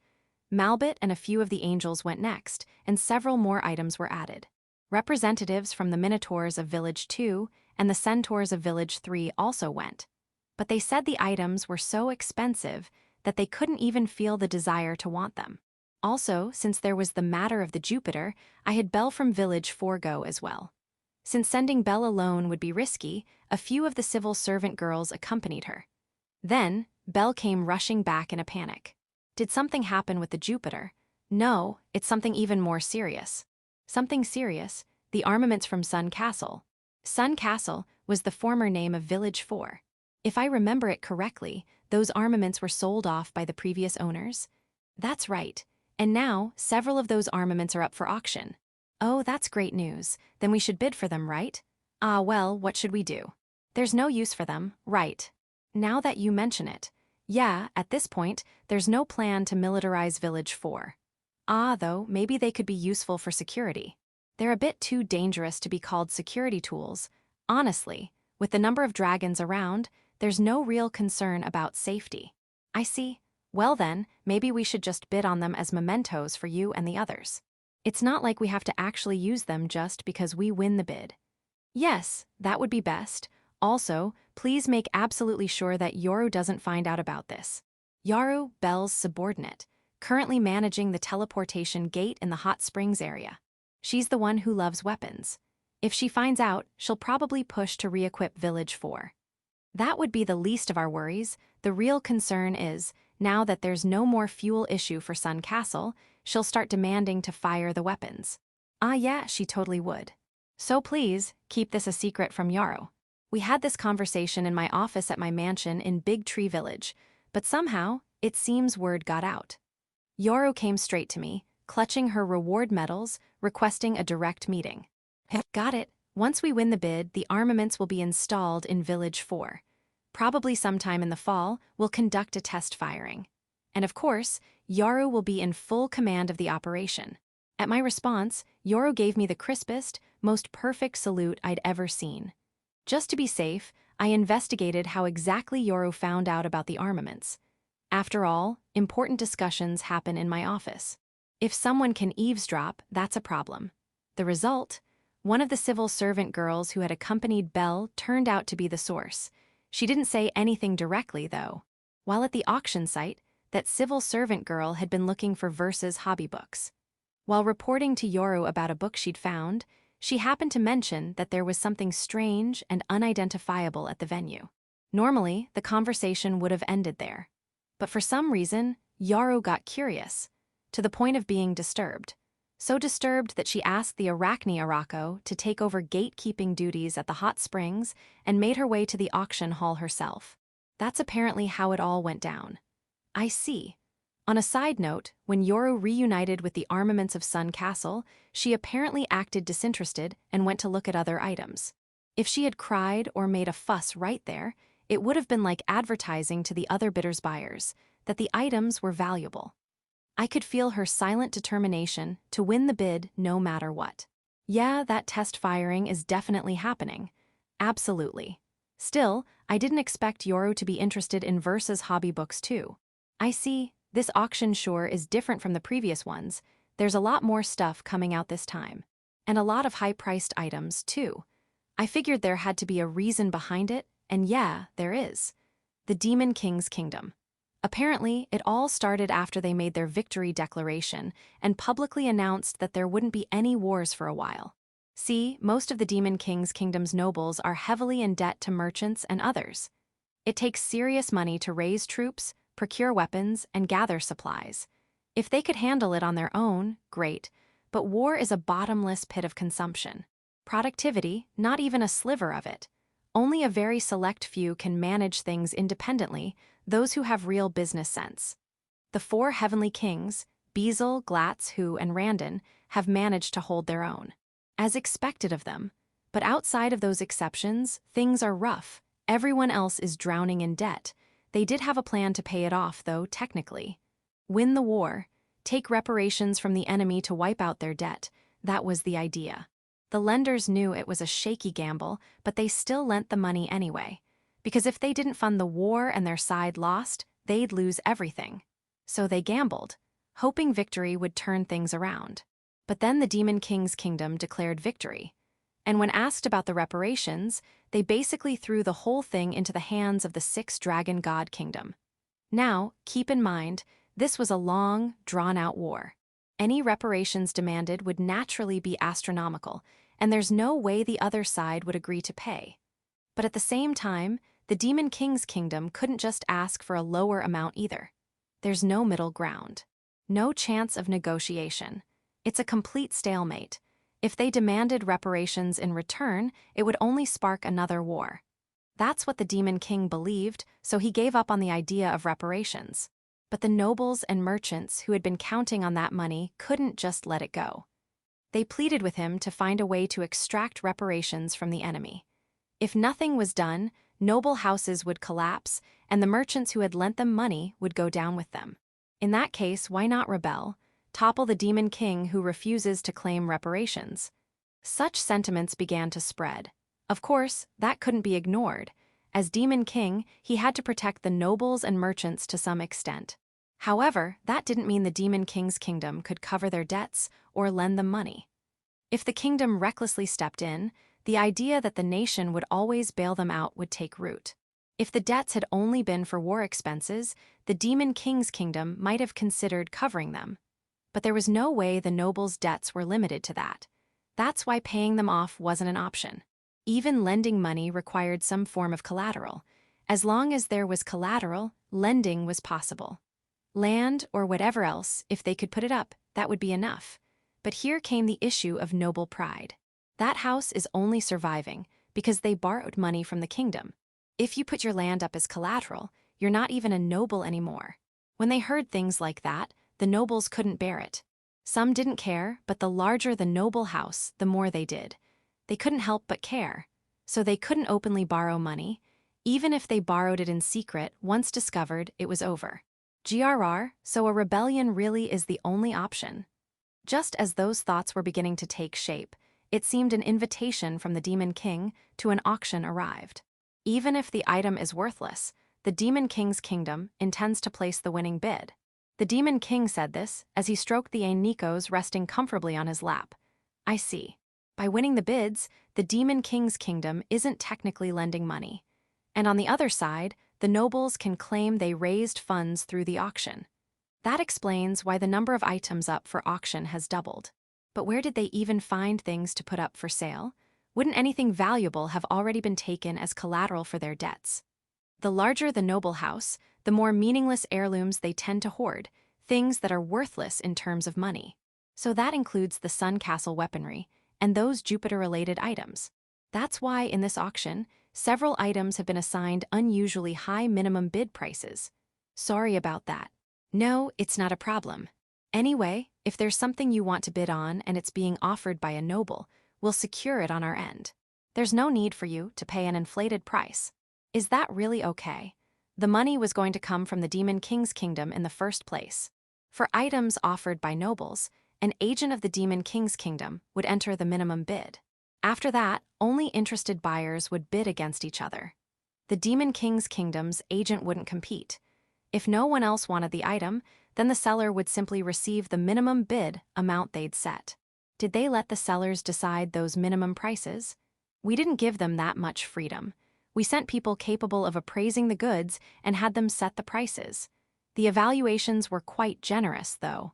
[SPEAKER 1] Malbit and a few of the angels went next, and several more items were added. Representatives from the Minotaurs of Village 2 and the Centaurs of Village 3 also went. But they said the items were so expensive that they couldn't even feel the desire to want them. Also, since there was the matter of the Jupiter, I had Belle from Village 4 go as well. Since sending Belle alone would be risky, a few of the civil servant girls accompanied her. Then, Belle came rushing back in a panic. Did something happen with the Jupiter? No, it's something even more serious. Something serious? The armaments from Sun Castle. Sun Castle was the former name of Village 4. If I remember it correctly, those armaments were sold off by the previous owners? That's right. And now, several of those armaments are up for auction. Oh, that's great news. Then we should bid for them, right? Ah, well, what should we do? There's no use for them, right? Now that you mention it. Yeah, at this point, there's no plan to militarize Village 4. Ah, though, maybe they could be useful for security. They're a bit too dangerous to be called security tools. Honestly, with the number of dragons around, there's no real concern about safety. I see. Well then, maybe we should just bid on them as mementos for you and the others. It's not like we have to actually use them just because we win the bid. Yes, that would be best. Also, please make absolutely sure that Yoru doesn't find out about this. Yoru, Belle's subordinate, currently managing the teleportation gate in the hot springs area. She's the one who loves weapons. If she finds out, she'll probably push to re-equip Village 4. That would be the least of our worries. The real concern is, now that there's no more fuel issue for Sun Castle, she'll start demanding to fire the weapons. Ah yeah, she totally would. So please, keep this a secret from Yoru. We had this conversation in my office at my mansion in Big Tree Village, but somehow, it seems word got out. Yoru came straight to me, clutching her reward medals, requesting a direct meeting. Got it. Once we win the bid, the armaments will be installed in Village 4. Probably sometime in the fall, we'll conduct a test firing. And of course, Yoru will be in full command of the operation. At my response, Yoru gave me the crispest, most perfect salute I'd ever seen. Just to be safe, I investigated how exactly Yoru found out about the armaments. After all, important discussions happen in my office. If someone can eavesdrop, that's a problem. The result? One of the civil servant girls who had accompanied Belle turned out to be the source. She didn't say anything directly, though. While at the auction site, that civil servant girl had been looking for Verse's hobby books. While reporting to Yoru about a book she'd found, she happened to mention that there was something strange and unidentifiable at the venue. Normally, the conversation would have ended there. But for some reason, Yoru got curious, to the point of being disturbed. So disturbed that she asked the Arachne Arako to take over gatekeeping duties at the hot springs and made her way to the auction hall herself. That's apparently how it all went down. I see. On a side note, when Yoru reunited with the armaments of Sun Castle, she apparently acted disinterested and went to look at other items. If she had cried or made a fuss right there, it would have been like advertising to the other bidders' buyers that the items were valuable. I could feel her silent determination to win the bid no matter what. Yeah, that test firing is definitely happening. Absolutely. Still, I didn't expect Yoru to be interested in Verse's hobby books too. I see. This auction sure is different from the previous ones. There's a lot more stuff coming out this time. And a lot of high-priced items, too. I figured there had to be a reason behind it, and yeah, there is. The Demon King's Kingdom. Apparently, it all started after they made their victory declaration and publicly announced that there wouldn't be any wars for a while. See, most of the Demon King's Kingdom's nobles are heavily in debt to merchants and others. It takes serious money to raise troops, procure weapons, and gather supplies. If they could handle it on their own, great, but war is a bottomless pit of consumption. Productivity, not even a sliver of it. Only a very select few can manage things independently, those who have real business sense. The four heavenly kings, Bezel, Glatz, Hu, and Randon, have managed to hold their own. As expected of them. But outside of those exceptions, things are rough. Everyone else is drowning in debt. They did have a plan to pay it off, though, technically. Win the war. Take reparations from the enemy to wipe out their debt. That was the idea. The lenders knew it was a shaky gamble, but they still lent the money anyway. Because if they didn't fund the war and their side lost, they'd lose everything. So they gambled, hoping victory would turn things around. But then the Demon King's kingdom declared victory. And when asked about the reparations, they basically threw the whole thing into the hands of the six-dragon god kingdom. Now, keep in mind, this was a long, drawn-out war. Any reparations demanded would naturally be astronomical, and there's no way the other side would agree to pay. But at the same time, the Demon King's kingdom couldn't just ask for a lower amount either. There's no middle ground. No chance of negotiation. It's a complete stalemate. If they demanded reparations in return, it would only spark another war. That's what the Demon King believed, so he gave up on the idea of reparations. But the nobles and merchants who had been counting on that money couldn't just let it go. They pleaded with him to find a way to extract reparations from the enemy. If nothing was done, noble houses would collapse, and the merchants who had lent them money would go down with them. In that case, why not rebel? Topple the Demon King who refuses to claim reparations. Such sentiments began to spread. Of course, that couldn't be ignored. As Demon King, he had to protect the nobles and merchants to some extent. However, that didn't mean the Demon King's kingdom could cover their debts or lend them money. If the kingdom recklessly stepped in, the idea that the nation would always bail them out would take root. If the debts had only been for war expenses, the Demon King's kingdom might have considered covering them. But there was no way the nobles' debts were limited to that. That's why paying them off wasn't an option. Even lending money required some form of collateral. As long as there was collateral, lending was possible. Land, or whatever else, if they could put it up, that would be enough. But here came the issue of noble pride. That house is only surviving because they borrowed money from the kingdom. If you put your land up as collateral, you're not even a noble anymore. When they heard things like that, the nobles couldn't bear it. Some didn't care, but the larger the noble house, the more they did. They couldn't help but care. So they couldn't openly borrow money. Even if they borrowed it in secret, once discovered, it was over. GRR, so a rebellion really is the only option. Just as those thoughts were beginning to take shape, it seemed an invitation from the Demon King to an auction arrived. Even if the item is worthless, the Demon King's kingdom intends to place the winning bid. The Demon King said this as he stroked the Nikos resting comfortably on his lap. I see. By winning the bids, the Demon King's kingdom isn't technically lending money. And on the other side, the nobles can claim they raised funds through the auction. That explains why the number of items up for auction has doubled. But where did they even find things to put up for sale? Wouldn't anything valuable have already been taken as collateral for their debts? The larger the noble house, the more meaningless heirlooms they tend to hoard, things that are worthless in terms of money. So that includes the Sun Castle weaponry and those Jupiter-related items. That's why in this auction, several items have been assigned unusually high minimum bid prices. Sorry about that. No, it's not a problem. Anyway, if there's something you want to bid on and it's being offered by a noble, we'll secure it on our end. There's no need for you to pay an inflated price. Is that really okay? The money was going to come from the Demon King's kingdom in the first place. For items offered by nobles, an agent of the Demon King's kingdom would enter the minimum bid. After that, only interested buyers would bid against each other. The Demon King's kingdom's agent wouldn't compete. If no one else wanted the item, then the seller would simply receive the minimum bid amount they'd set. Did they let the sellers decide those minimum prices? We didn't give them that much freedom. We sent people capable of appraising the goods and had them set the prices. The evaluations were quite generous, though.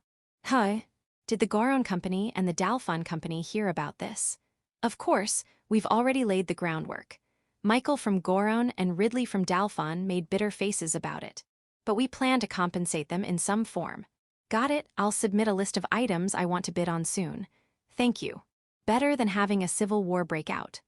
[SPEAKER 1] Did the Goron Company and the Dalfon Company hear about this? Of course, we've already laid the groundwork. Michael from Goron and Ridley from Dalfon made bitter faces about it. But we plan to compensate them in some form. Got it, I'll submit a list of items I want to bid on soon. Thank you. Better than having a civil war break out.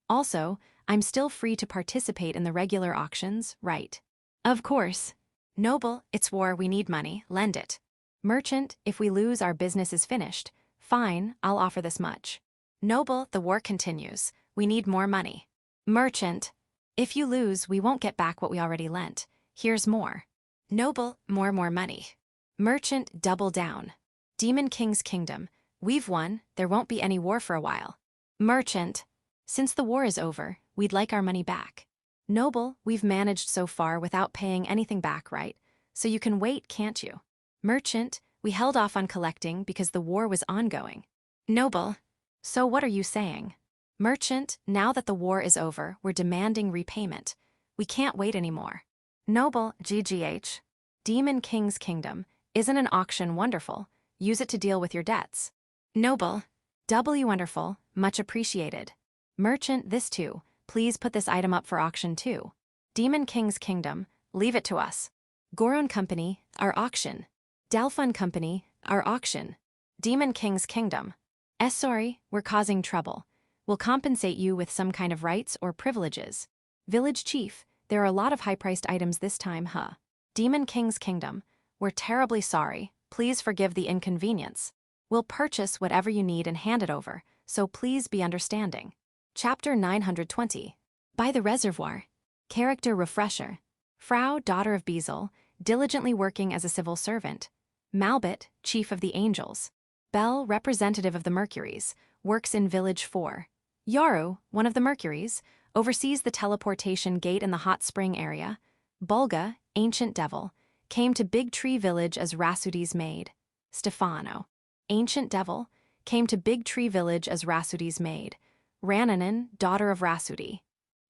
[SPEAKER 1] Also, I'm still free to participate in the regular auctions, right? Of course. Noble, it's war, we need money, lend it. Merchant, if we lose, our business is finished. Fine, I'll offer this much. Noble, the war continues. We need more money. Merchant, if you lose, we won't get back what we already lent. Here's more. Noble, more money. Merchant, double down. Demon King's Kingdom, we've won, there won't be any war for a while. Merchant, since the war is over, we'd like our money back. Noble, we've managed so far without paying anything back, right? So you can wait, can't you? Merchant, we held off on collecting because the war was ongoing. Noble, so what are you saying? Merchant, now that the war is over, we're demanding repayment. We can't wait anymore. Noble, GGH. Demon King's Kingdom, isn't an auction wonderful? Use it to deal with your debts. Noble, W wonderful, much appreciated. Merchant, this too. Please put this item up for auction too. Demon King's Kingdom, leave it to us. Goron Company, our auction. Delphun Company, our auction. Demon King's Kingdom. Sorry, we're causing trouble. We'll compensate you with some kind of rights or privileges. Village Chief, there are a lot of high-priced items this time, huh? Demon King's Kingdom, we're terribly sorry. Please forgive the inconvenience. We'll purchase whatever you need and hand it over, so please be understanding. Chapter 920. By the Reservoir. Character Refresher. Frau, daughter of Bezel, diligently working as a civil servant. Malbit, chief of the Angels. Bell, representative of the Mercuries, works in Village 4. Yaru, one of the Mercuries, oversees the teleportation gate in the hot spring area. Bulga, ancient devil, came to Big Tree Village as Rasudi's maid. Stefano, ancient devil, came to Big Tree Village as Rasudi's maid. Rananen, daughter of Rasudi.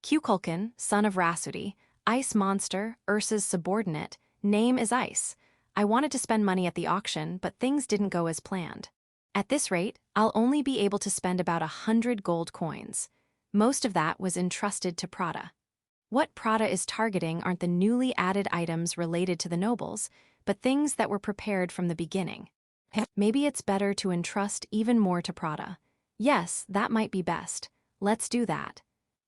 [SPEAKER 1] Kukulkan, son of Rasudi, ice monster, Ursa's subordinate, name is Ice. I wanted to spend money at the auction, but things didn't go as planned. At this rate, I'll only be able to spend about 100 gold coins. Most of that was entrusted to Prada. What Prada is targeting aren't the newly added items related to the nobles, but things that were prepared from the beginning. Maybe it's better to entrust even more to Prada. Yes, that might be best. Let's do that.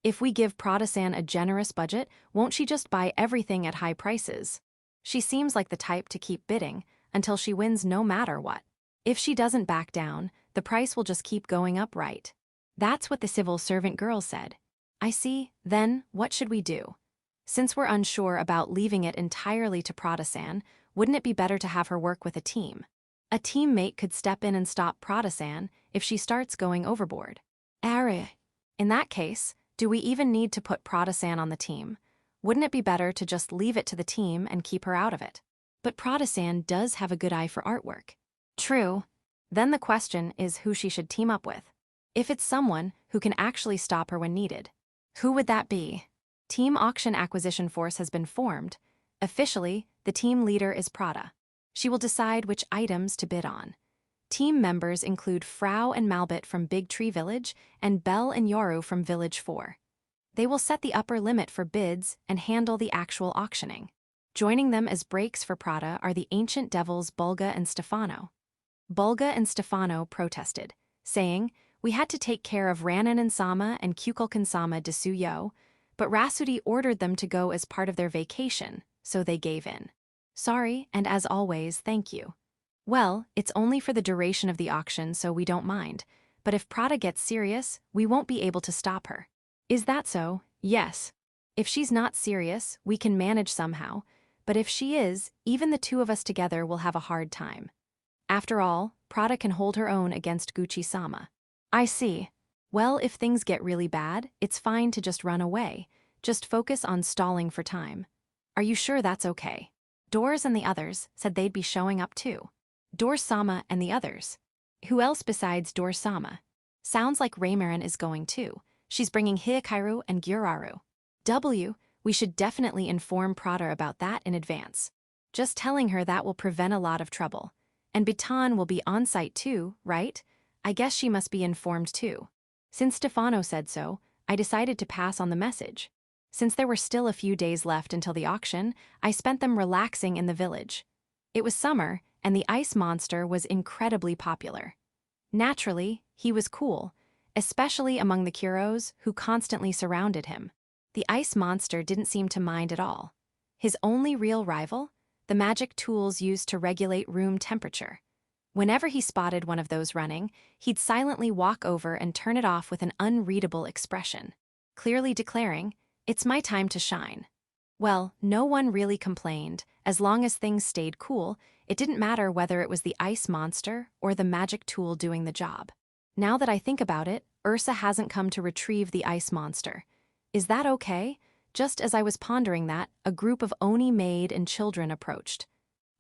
[SPEAKER 1] If we give Prada-san a generous budget, won't she just buy everything at high prices? She seems like the type to keep bidding until she wins no matter what. If she doesn't back down, the price will just keep going up, right? That's what the civil servant girl said. I see. Then, what should we do? Since we're unsure about leaving it entirely to Prada-san, wouldn't it be better to have her work with a team? A teammate could step in and stop Prada-san if she starts going overboard. In that case, do we even need to put Prada-san on the team? Wouldn't it be better to just leave it to the team and keep her out of it? But Prada-san does have a good eye for artwork. True. Then the question is who she should team up with. If it's someone who can actually stop her when needed. Who would that be? Team Auction Acquisition Force has been formed. Officially, the team leader is Prada. She will decide which items to bid on. Team members include Frau and Malbit from Big Tree Village and Bell and Yoru from Village 4. They will set the upper limit for bids and handle the actual auctioning. Joining them as brakes for Prada are the ancient devils Bulga and Stefano. Bulga and Stefano protested, saying, "We had to take care of Ranan and Sama and Kukulkan-sama Desuyo, but Rasudi ordered them to go as part of their vacation, so they gave in. Sorry, and as always, thank you. Well, it's only for the duration of the auction, so we don't mind, but if Prada gets serious, we won't be able to stop her." Is that so? Yes. If she's not serious, we can manage somehow, but if she is, even the two of us together will have a hard time. After all, Prada can hold her own against Gucci-sama. I see. Well, if things get really bad, it's fine to just run away. Just focus on stalling for time. Are you sure that's okay? Doors and the others said they'd be showing up too. Doors-sama and the others. Who else besides Doors-sama? Sounds like Reimaran is going too. She's bringing Hikaru and Gyuraru. We should definitely inform Prada about that in advance. Just telling her that will prevent a lot of trouble. And Bitan will be on site too, right? I guess she must be informed too. Since Stefano said so, I decided to pass on the message. Since there were still a few days left until the auction, I spent them relaxing in the village. It was summer, and the ice monster was incredibly popular. Naturally, he was cool, especially among the Kuros who constantly surrounded him. The ice monster didn't seem to mind at all. His only real rival? The magic tools used to regulate room temperature. Whenever he spotted one of those running, he'd silently walk over and turn it off with an unreadable expression, clearly declaring, "It's my time to shine." Well, no one really complained. As long as things stayed cool, it didn't matter whether it was the ice monster or the magic tool doing the job. Now that I think about it, Ursa hasn't come to retrieve the ice monster. Is that okay? Just as I was pondering that, a group of Oni maid and children approached.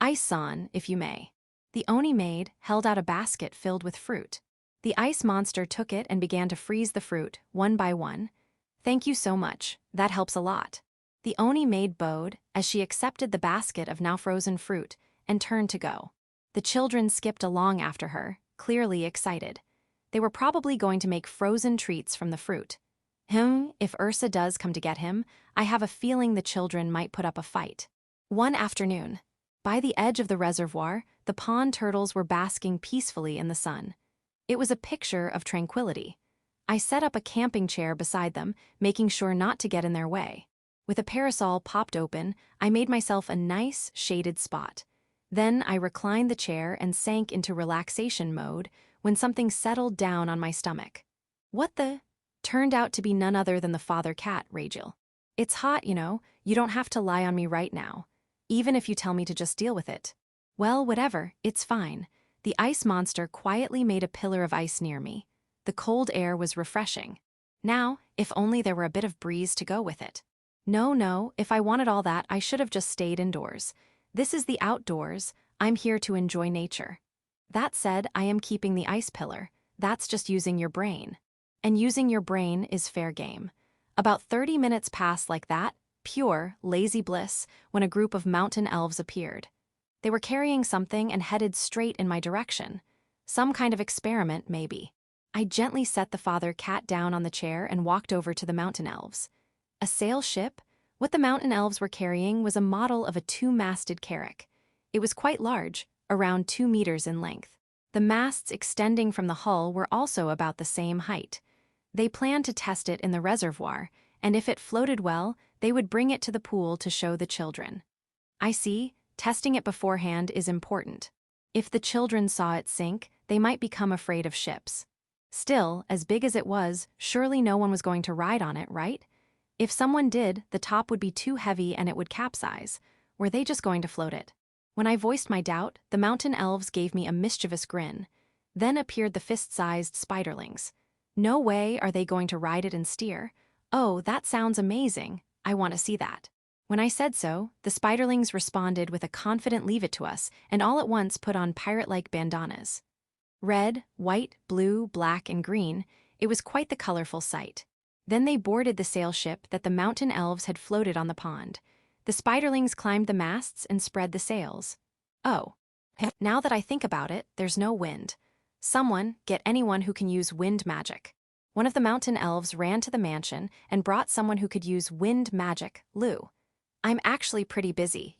[SPEAKER 1] Ice-san, if you may. The Oni maid held out a basket filled with fruit. The ice monster took it and began to freeze the fruit, one by one. "Thank you so much, that helps a lot." The Oni maid bowed as she accepted the basket of now frozen fruit and turned to go. The children skipped along after her, clearly excited. They were probably going to make frozen treats from the fruit. If Ursa does come to get him, I have a feeling the children might put up a fight. One afternoon, by the edge of the reservoir, the pond turtles were basking peacefully in the sun. It was a picture of tranquility. I set up a camping chair beside them, making sure not to get in their way. With a parasol popped open, I made myself a nice, shaded spot. Then I reclined the chair and sank into relaxation mode when something settled down on my stomach. What the? Turned out to be none other than the father cat, Rachel. "It's hot, you don't have to lie on me right now. Even if you tell me to just deal with it." "Well, whatever, it's fine." The ice monster quietly made a pillar of ice near me. The cold air was refreshing. Now, if only there were a bit of breeze to go with it. No, if I wanted all that, I should have just stayed indoors. This is the outdoors. I'm here to enjoy nature. That said, I am keeping the ice pillar. That's just using your brain. And using your brain is fair game. About 30 minutes passed like that, pure, lazy bliss, when a group of mountain elves appeared. They were carrying something and headed straight in my direction. Some kind of experiment, maybe. I gently set the father cat down on the chair and walked over to the mountain elves. A sail ship? What the mountain elves were carrying was a model of a two-masted carrack. It was quite large, around 2 meters in length. The masts extending from the hull were also about the same height. They planned to test it in the reservoir, and if it floated well, they would bring it to the pool to show the children. I see, testing it beforehand is important. If the children saw it sink, they might become afraid of ships. Still, as big as it was, surely no one was going to ride on it, right? If someone did, the top would be too heavy and it would capsize. Were they just going to float it? When I voiced my doubt, the mountain elves gave me a mischievous grin. Then appeared the fist-sized spiderlings. No way are they going to ride it and steer. Oh, that sounds amazing. I want to see that. When I said so, the spiderlings responded with a confident "leave it to us," and all at once put on pirate-like bandanas. Red, white, blue, black, and green, it was quite the colorful sight. Then they boarded the sail ship that the mountain elves had floated on the pond. The spiderlings climbed the masts and spread the sails. Oh. Now that I think about it, there's no wind. Someone, get anyone who can use wind magic. One of the mountain elves ran to the mansion and brought someone who could use wind magic, Lou. "I'm actually pretty busy,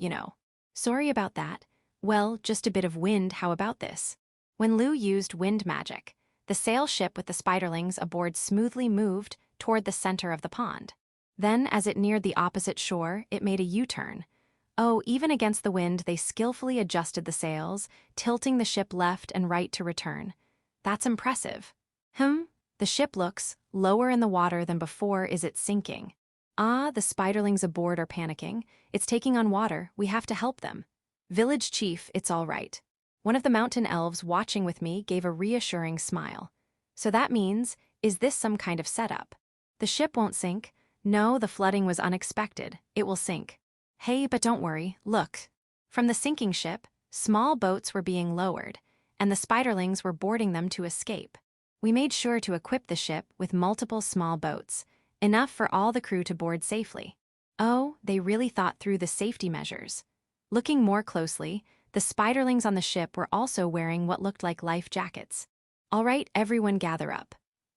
[SPEAKER 1] "Sorry about that. Well, just a bit of wind, how about this?" When Lou used wind magic, the sail ship with the spiderlings aboard smoothly moved toward the center of the pond. Then, as it neared the opposite shore, it made a U-turn. Oh, even against the wind, they skillfully adjusted the sails, tilting the ship left and right to return. That's impressive. The ship looks lower in the water than before. Is it sinking? Ah, the spiderlings aboard are panicking. It's taking on water. We have to help them. Village chief, it's all right. One of the mountain elves watching with me gave a reassuring smile. So that means, is this some kind of setup? The ship won't sink. No, the flooding was unexpected. It will sink. Hey, but don't worry, look. From the sinking ship, small boats were being lowered, and the spiderlings were boarding them to escape. We made sure to equip the ship with multiple small boats, enough for all the crew to board safely. Oh, they really thought through the safety measures. Looking more closely, the spiderlings on the ship were also wearing what looked like life jackets. All right, everyone gather up.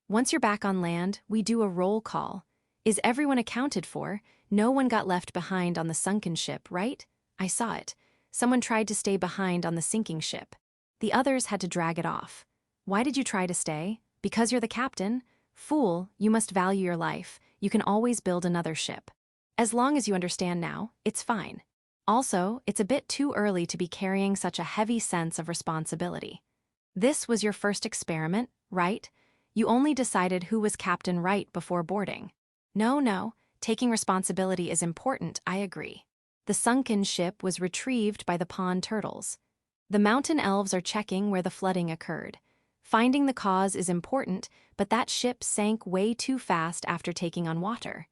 [SPEAKER 1] Once you're back on land, we do a roll call. Is everyone accounted for? No one got left behind on the sunken ship, right? I saw it. Someone tried to stay behind on the sinking ship. The others had to drag it off. Why did you try to stay? Because you're the captain? Fool, you must value your life. You can always build another ship. As long as you understand now, it's fine. Also, it's a bit too early to be carrying such a heavy sense of responsibility. This was your first experiment, right? You only decided who was captain right before boarding. No, taking responsibility is important, I agree. The sunken ship was retrieved by the pond turtles. The mountain elves are checking where the flooding occurred. Finding the cause is important, but that ship sank way too fast after taking on water.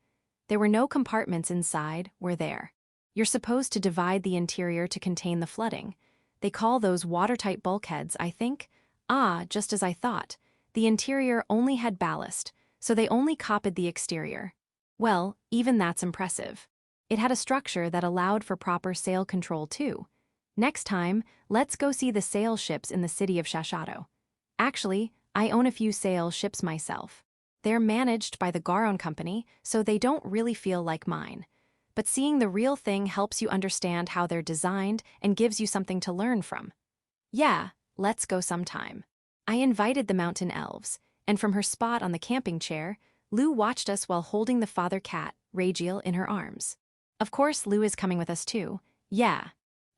[SPEAKER 1] There were no compartments inside, were there? You're supposed to divide the interior to contain the flooding. They call those watertight bulkheads, I think. Ah, just as I thought. The interior only had ballast, so they only copied the exterior. Well, even that's impressive. It had a structure that allowed for proper sail control too. Next time, let's go see the sail ships in the city of Shashato. Actually, I own a few sail ships myself. They're managed by the Garon Company, so they don't really feel like mine. But seeing the real thing helps you understand how they're designed and gives you something to learn from. Yeah, let's go sometime. I invited the mountain elves, and from her spot on the camping chair, Lou watched us while holding the father cat, Ragiel, in her arms. Of course, Lou is coming with us too. Yeah.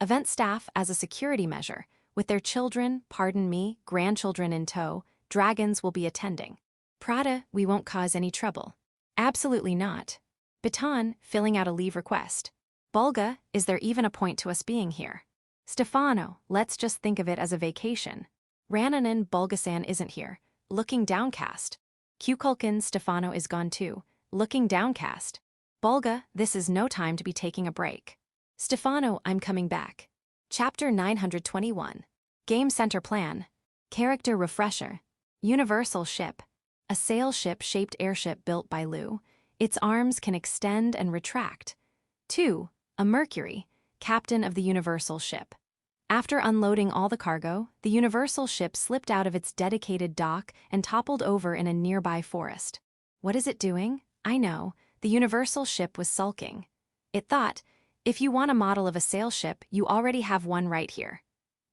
[SPEAKER 1] Event staff as a security measure, with their children, pardon me, grandchildren in tow, dragons will be attending. Prada, we won't cause any trouble. Absolutely not. Baton, filling out a leave request. Bulga, is there even a point to us being here? Stefano, let's just think of it as a vacation. Rananen Bulgasan isn't here, looking downcast. Kukulkan Stefano is gone too, looking downcast. Bulga, this is no time to be taking a break. Stefano, I'm coming back. Chapter 921. Game Center Plan. Character Refresher. Universal Ship. A sail ship-shaped airship built by Lou. Its arms can extend and retract. 2. A Mercury, captain of the Universal Ship. After unloading all the cargo, the Universal Ship slipped out of its dedicated dock and toppled over in a nearby forest. What is it doing? I know, the Universal Ship was sulking. It thought, if you want a model of a sail ship, you already have one right here.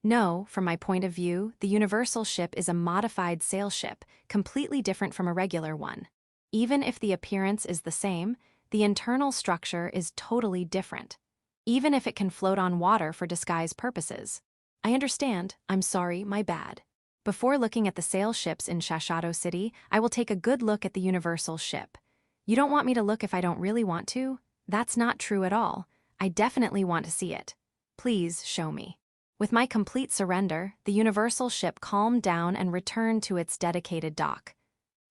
[SPEAKER 1] No, from my point of view, the Universal Ship is a modified sail ship, completely different from a regular one. Even if the appearance is the same, the internal structure is totally different. Even if it can float on water for disguise purposes. I understand, I'm sorry, my bad. Before looking at the sail ships in Shashato City, I will take a good look at the Universal Ship. You don't want me to look if I don't really want to? That's not true at all. I definitely want to see it. Please show me. With my complete surrender, the Universal Ship calmed down and returned to its dedicated dock.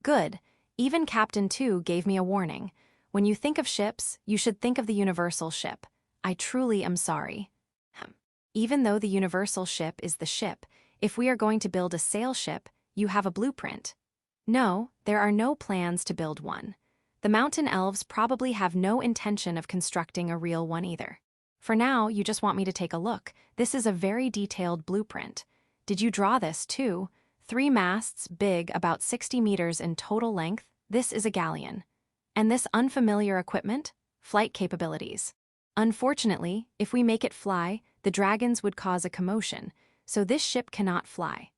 [SPEAKER 1] Good. Even Captain 2 gave me a warning. When you think of ships, you should think of the Universal Ship. I truly am sorry. Even though the Universal Ship is the ship, if we are going to build a sail ship, you have a blueprint. No, there are no plans to build one. The mountain elves probably have no intention of constructing a real one either. For now, you just want me to take a look. This is a very detailed blueprint. Did you draw this too? 3 masts, big, about 60 meters in total length. This is a galleon. And this unfamiliar equipment? Flight capabilities. Unfortunately, if we make it fly, the dragons would cause a commotion, so this ship cannot fly.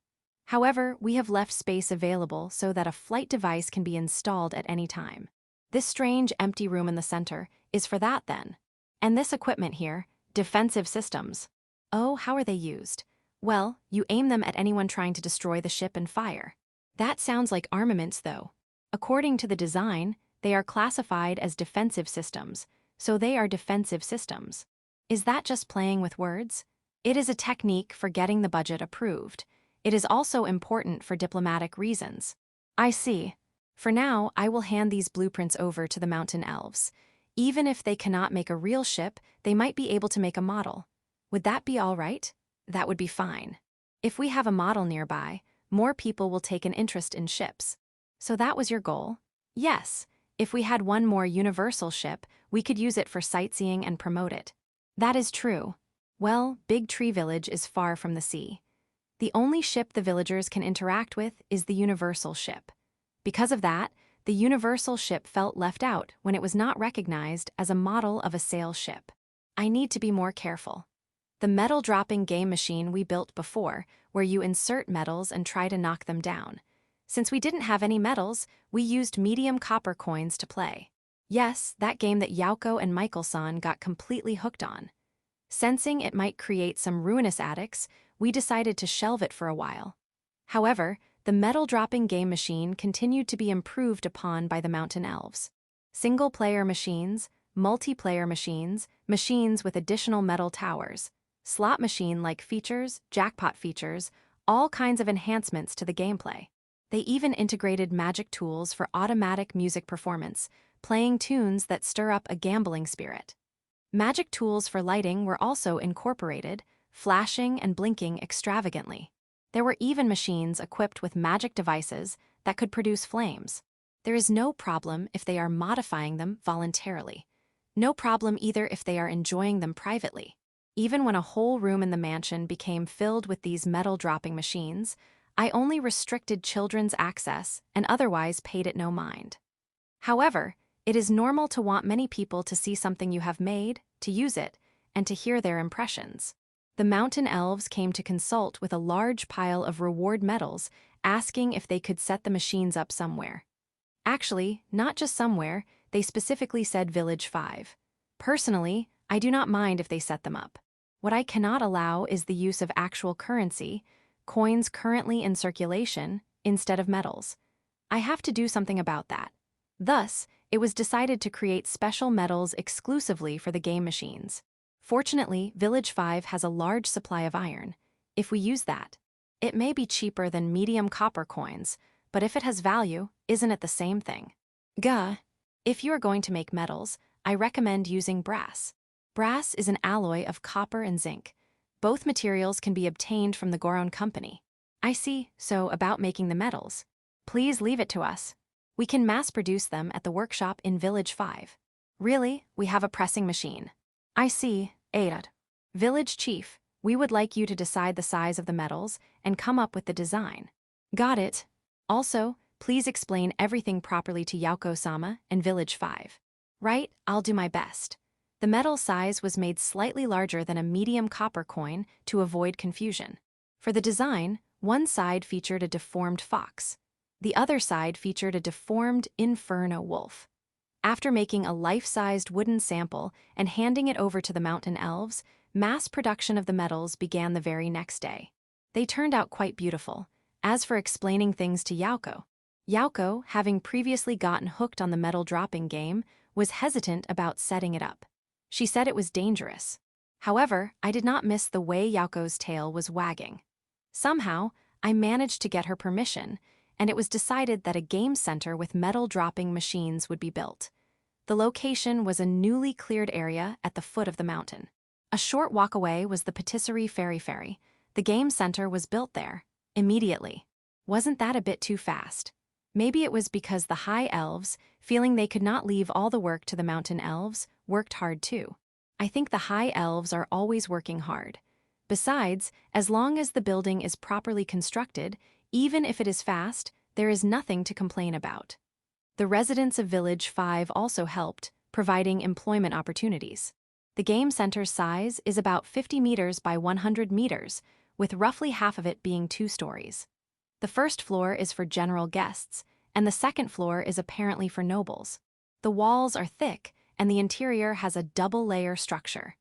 [SPEAKER 1] However, we have left space available so that a flight device can be installed at any time. This strange empty room in the center is for that then. And this equipment here, defensive systems. Oh, how are they used? Well, you aim them at anyone trying to destroy the ship and fire. That sounds like armaments though. According to the design, they are classified as defensive systems, so they are defensive systems. Is that just playing with words? It is a technique for getting the budget approved. It is also important for diplomatic reasons. I see. For now, I will hand these blueprints over to the mountain elves. Even if they cannot make a real ship, they might be able to make a model. Would that be all right? That would be fine. If we have a model nearby, more people will take an interest in ships. So that was your goal? Yes. If we had one more universal ship, we could use it for sightseeing and promote it. That is true. Well, Big Tree Village is far from the sea. The only ship the villagers can interact with is the universal ship. Because of that, the universal ship felt left out when it was not recognized as a model of a sail ship. I need to be more careful. The metal-dropping game machine we built before, where you insert metals and try to knock them down. Since we didn't have any metals, we used medium copper coins to play. Yes, that game that Yauko and Michael-san got completely hooked on. Sensing it might create some ruinous addicts, we decided to shelve it for a while. However, the metal-dropping game machine continued to be improved upon by the mountain elves. Single-player machines, multiplayer machines, machines with additional metal towers, slot machine-like features, jackpot features, all kinds of enhancements to the gameplay. They even integrated magic tools for automatic music performance, playing tunes that stir up a gambling spirit. Magic tools for lighting were also incorporated, flashing and blinking extravagantly. There were even machines equipped with magic devices that could produce flames. There is no problem if they are modifying them voluntarily. No problem either if they are enjoying them privately. Even when a whole room in the mansion became filled with these metal-dropping machines, I only restricted children's access and otherwise paid it no mind. However, it is normal to want many people to see something you have made, to use it, and to hear their impressions. The mountain elves came to consult with a large pile of reward medals, asking if they could set the machines up somewhere. Actually, not just somewhere, they specifically said Village 5. Personally, I do not mind if they set them up. What I cannot allow is the use of actual currency, coins currently in circulation, instead of metals. I have to do something about that. Thus, it was decided to create special metals exclusively for the game machines. Fortunately, Village 5 has a large supply of iron. If we use that, it may be cheaper than medium copper coins, but if it has value, isn't it the same thing? Gah. If you are going to make metals, I recommend using brass. Brass is an alloy of copper and zinc. Both materials can be obtained from the Goron Company. I see, so about making the metals. Please leave it to us. We can mass-produce them at the workshop in Village 5. Really, we have a pressing machine. I see, Aidad. Village Chief, we would like you to decide the size of the metals and come up with the design. Got it. Also, please explain everything properly to Yauko-sama and Village 5. Right, I'll do my best. The metal size was made slightly larger than a medium copper coin to avoid confusion. For the design, one side featured a deformed fox. The other side featured a deformed inferno wolf. After making a life-sized wooden sample and handing it over to the mountain elves, mass production of the metals began the very next day. They turned out quite beautiful. As for explaining things to Yauko, Yauko, having previously gotten hooked on the metal-dropping game, was hesitant about setting it up. She said it was dangerous. However, I did not miss the way Yauko's tail was wagging. Somehow, I managed to get her permission, and it was decided that a game center with metal-dropping machines would be built. The location was a newly cleared area at the foot of the mountain. A short walk away was the patisserie ferry. The game center was built there, immediately. Wasn't that a bit too fast? Maybe it was because the high elves, feeling they could not leave all the work to the mountain elves, worked hard too. I think the high elves are always working hard. Besides, as long as the building is properly constructed, even if it is fast, there is nothing to complain about. The residents of Village 5 also helped, providing employment opportunities. The game center's size is about 50 meters by 100 meters, with roughly half of it being 2 stories. The first floor is for general guests, and the second floor is apparently for nobles. The walls are thick, and the interior has a double-layer structure.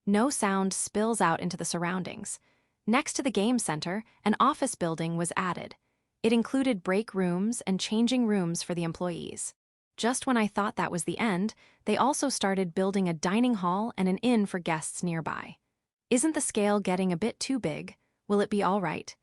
[SPEAKER 1] No sound spills out into the surroundings. Next to the game center, an office building was added. It included break rooms and changing rooms for the employees. Just when I thought that was the end, they also started building a dining hall and an inn for guests nearby. Isn't the scale getting a bit too big? Will it be all right?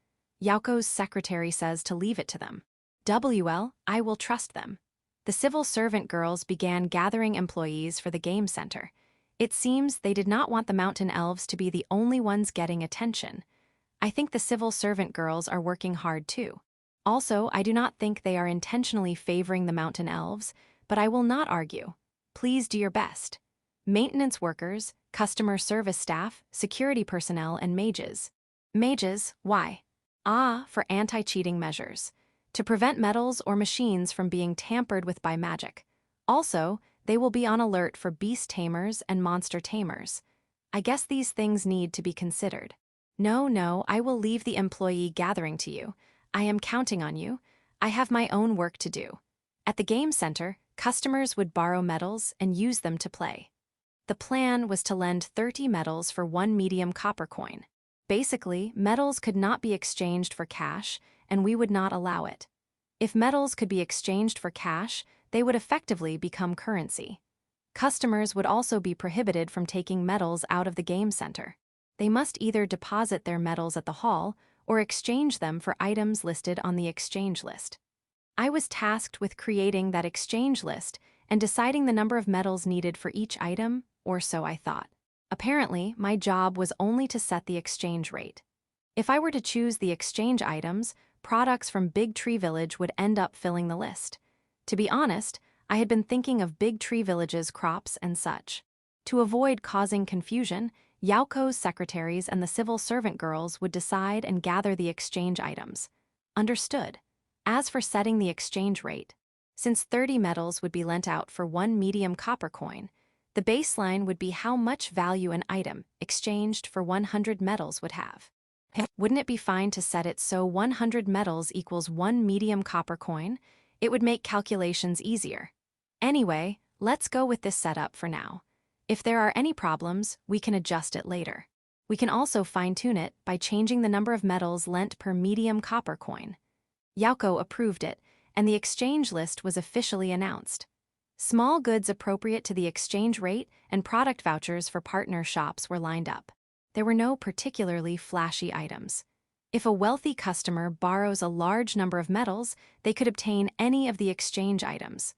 [SPEAKER 1] Yauko's secretary says to leave it to them. I will trust them. The civil servant girls began gathering employees for the game center. It seems they did not want the mountain elves to be the only ones getting attention. I think the civil servant girls are working hard too. Also, I do not think they are intentionally favoring the mountain elves, but I will not argue. Please do your best. Maintenance workers, customer service staff, security personnel, and mages. Mages, why? For anti-cheating measures. To prevent metals or machines from being tampered with by magic. Also, they will be on alert for beast tamers and monster tamers. I guess these things need to be considered. No, I will leave the employee gathering to you. I am counting on you. I have my own work to do. At the game center, customers would borrow medals and use them to play. The plan was to lend 30 medals for 1 medium copper coin. Basically, medals could not be exchanged for cash, and we would not allow it. If medals could be exchanged for cash, they would effectively become currency. Customers would also be prohibited from taking medals out of the game center. They must either deposit their medals at the hall or exchange them for items listed on the exchange list. I was tasked with creating that exchange list and deciding the number of medals needed for each item, or so I thought. Apparently, my job was only to set the exchange rate. If I were to choose the exchange items, products from Big Tree Village would end up filling the list. To be honest, I had been thinking of Big Tree Village's crops and such. To avoid causing confusion, Yaoko's secretaries and the civil servant girls would decide and gather the exchange items. Understood. As for setting the exchange rate, since 30 medals would be lent out for 1 medium copper coin, the baseline would be how much value an item exchanged for 100 medals would have. Wouldn't it be fine to set it so 100 medals equals 1 medium copper coin? It would make calculations easier. Anyway, let's go with this setup for now. If there are any problems, we can adjust it later. We can also fine-tune it by changing the number of medals lent per medium copper coin. Yaoko approved it, and the exchange list was officially announced. Small goods appropriate to the exchange rate and product vouchers for partner shops were lined up. There were no particularly flashy items. If a wealthy customer borrows a large number of medals, they could obtain any of the exchange items.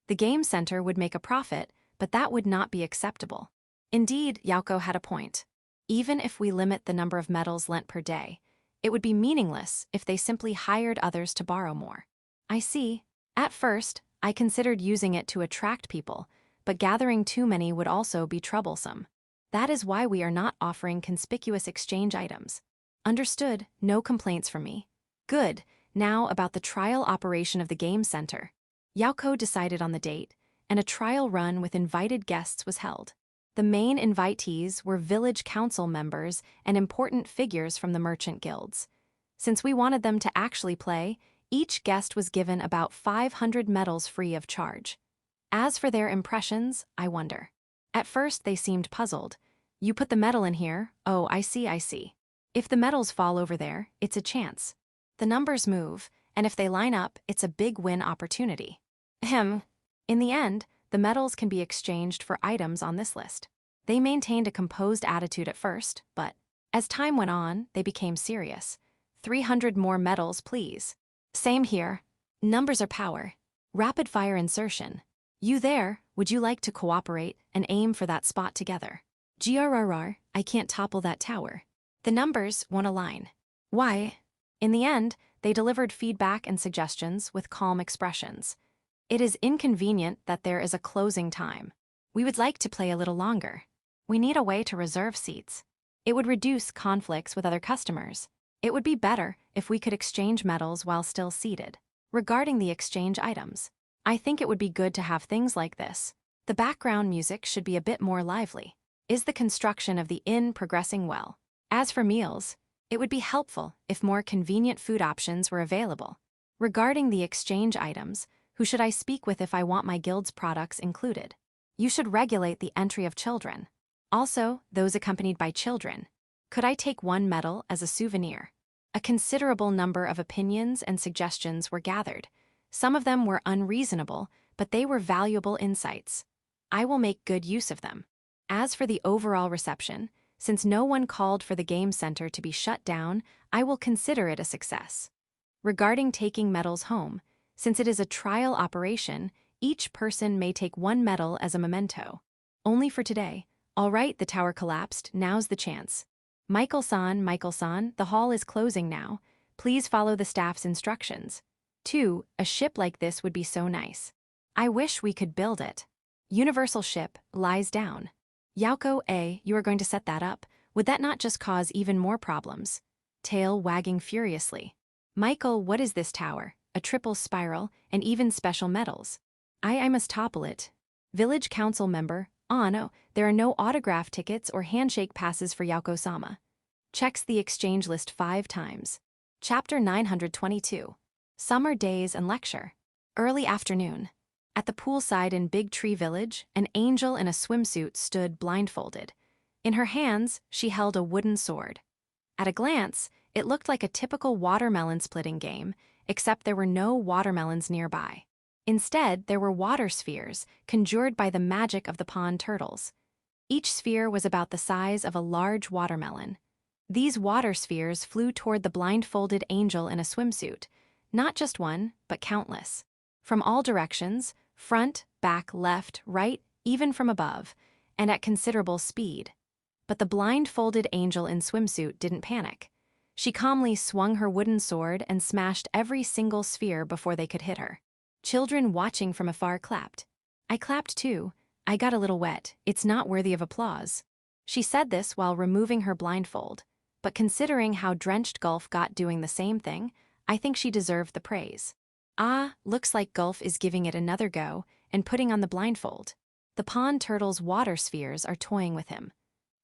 [SPEAKER 1] The game center would make a profit, but that would not be acceptable. Indeed, Yaoko had a point. Even if we limit the number of medals lent per day, it would be meaningless if they simply hired others to borrow more. I see. At first, I considered using it to attract people, but gathering too many would also be troublesome. That is why we are not offering conspicuous exchange items. Understood, no complaints from me. Good, now about the trial operation of the game center. Yaoko decided on the date, and a trial run with invited guests was held. The main invitees were village council members and important figures from the merchant guilds. Since we wanted them to actually play, each guest was given about 500 medals free of charge. As for their impressions, I wonder. At first they seemed puzzled. You put the medal in here, oh, I see. If the medals fall over there, it's a chance. The numbers move, and if they line up, it's a big win opportunity. In the end, the medals can be exchanged for items on this list. They maintained a composed attitude at first, but as time went on, they became serious. 300 more medals, please. Same here. Numbers are power. Rapid fire insertion. You there, would you like to cooperate and aim for that spot together? GRRR, I can't topple that tower. The numbers won't align. Why? In the end, they delivered feedback and suggestions with calm expressions. It is inconvenient that there is a closing time. We would like to play a little longer. We need a way to reserve seats. It would reduce conflicts with other customers. It would be better if we could exchange medals while still seated. Regarding the exchange items, I think it would be good to have things like this. The background music should be a bit more lively. Is the construction of the inn progressing well? As for meals, it would be helpful if more convenient food options were available. Regarding the exchange items, who should I speak with if I want my guild's products included? You should regulate the entry of children. Also, those accompanied by children. Could I take 1 medal as a souvenir? A considerable number of opinions and suggestions were gathered. Some of them were unreasonable, but they were valuable insights. I will make good use of them. As for the overall reception, since no one called for the game center to be shut down, I will consider it a success. Regarding taking medals home, since it is a trial operation, each person may take 1 medal as a memento. Only for today. All right, the tower collapsed, now's the chance. Michael-san, the hall is closing now. Please follow the staff's instructions. 2. A ship like this would be so nice. I wish we could build it. Universal ship lies down. Yaoko, you are going to set that up. Would that not just cause even more problems? Tail wagging furiously. Michael, what is this tower? A triple spiral, and even special medals. I must topple it. Village council member, Ah no, there are no autograph tickets or handshake passes for Yauko-sama. Checks the exchange list 5 times. Chapter 922. Summer Days and Lecture. Early afternoon. At the poolside in Big Tree Village, an angel in a swimsuit stood blindfolded. In her hands, she held a wooden sword. At a glance, it looked like a typical watermelon splitting game, except there were no watermelons nearby. Instead, there were water spheres, conjured by the magic of the pond turtles. Each sphere was about the size of a large watermelon. These water spheres flew toward the blindfolded angel in a swimsuit, not just one, but countless. From all directions, front, back, left, right, even from above, and at considerable speed. But the blindfolded angel in swimsuit didn't panic. She calmly swung her wooden sword and smashed every single sphere before they could hit her. Children watching from afar clapped. I clapped too. I got a little wet. It's not worthy of applause. She said this while removing her blindfold, but considering how drenched Gulf got doing the same thing, I think she deserved the praise. Ah, looks like Gulf is giving it another go and putting on the blindfold. The pond turtle's water spheres are toying with him.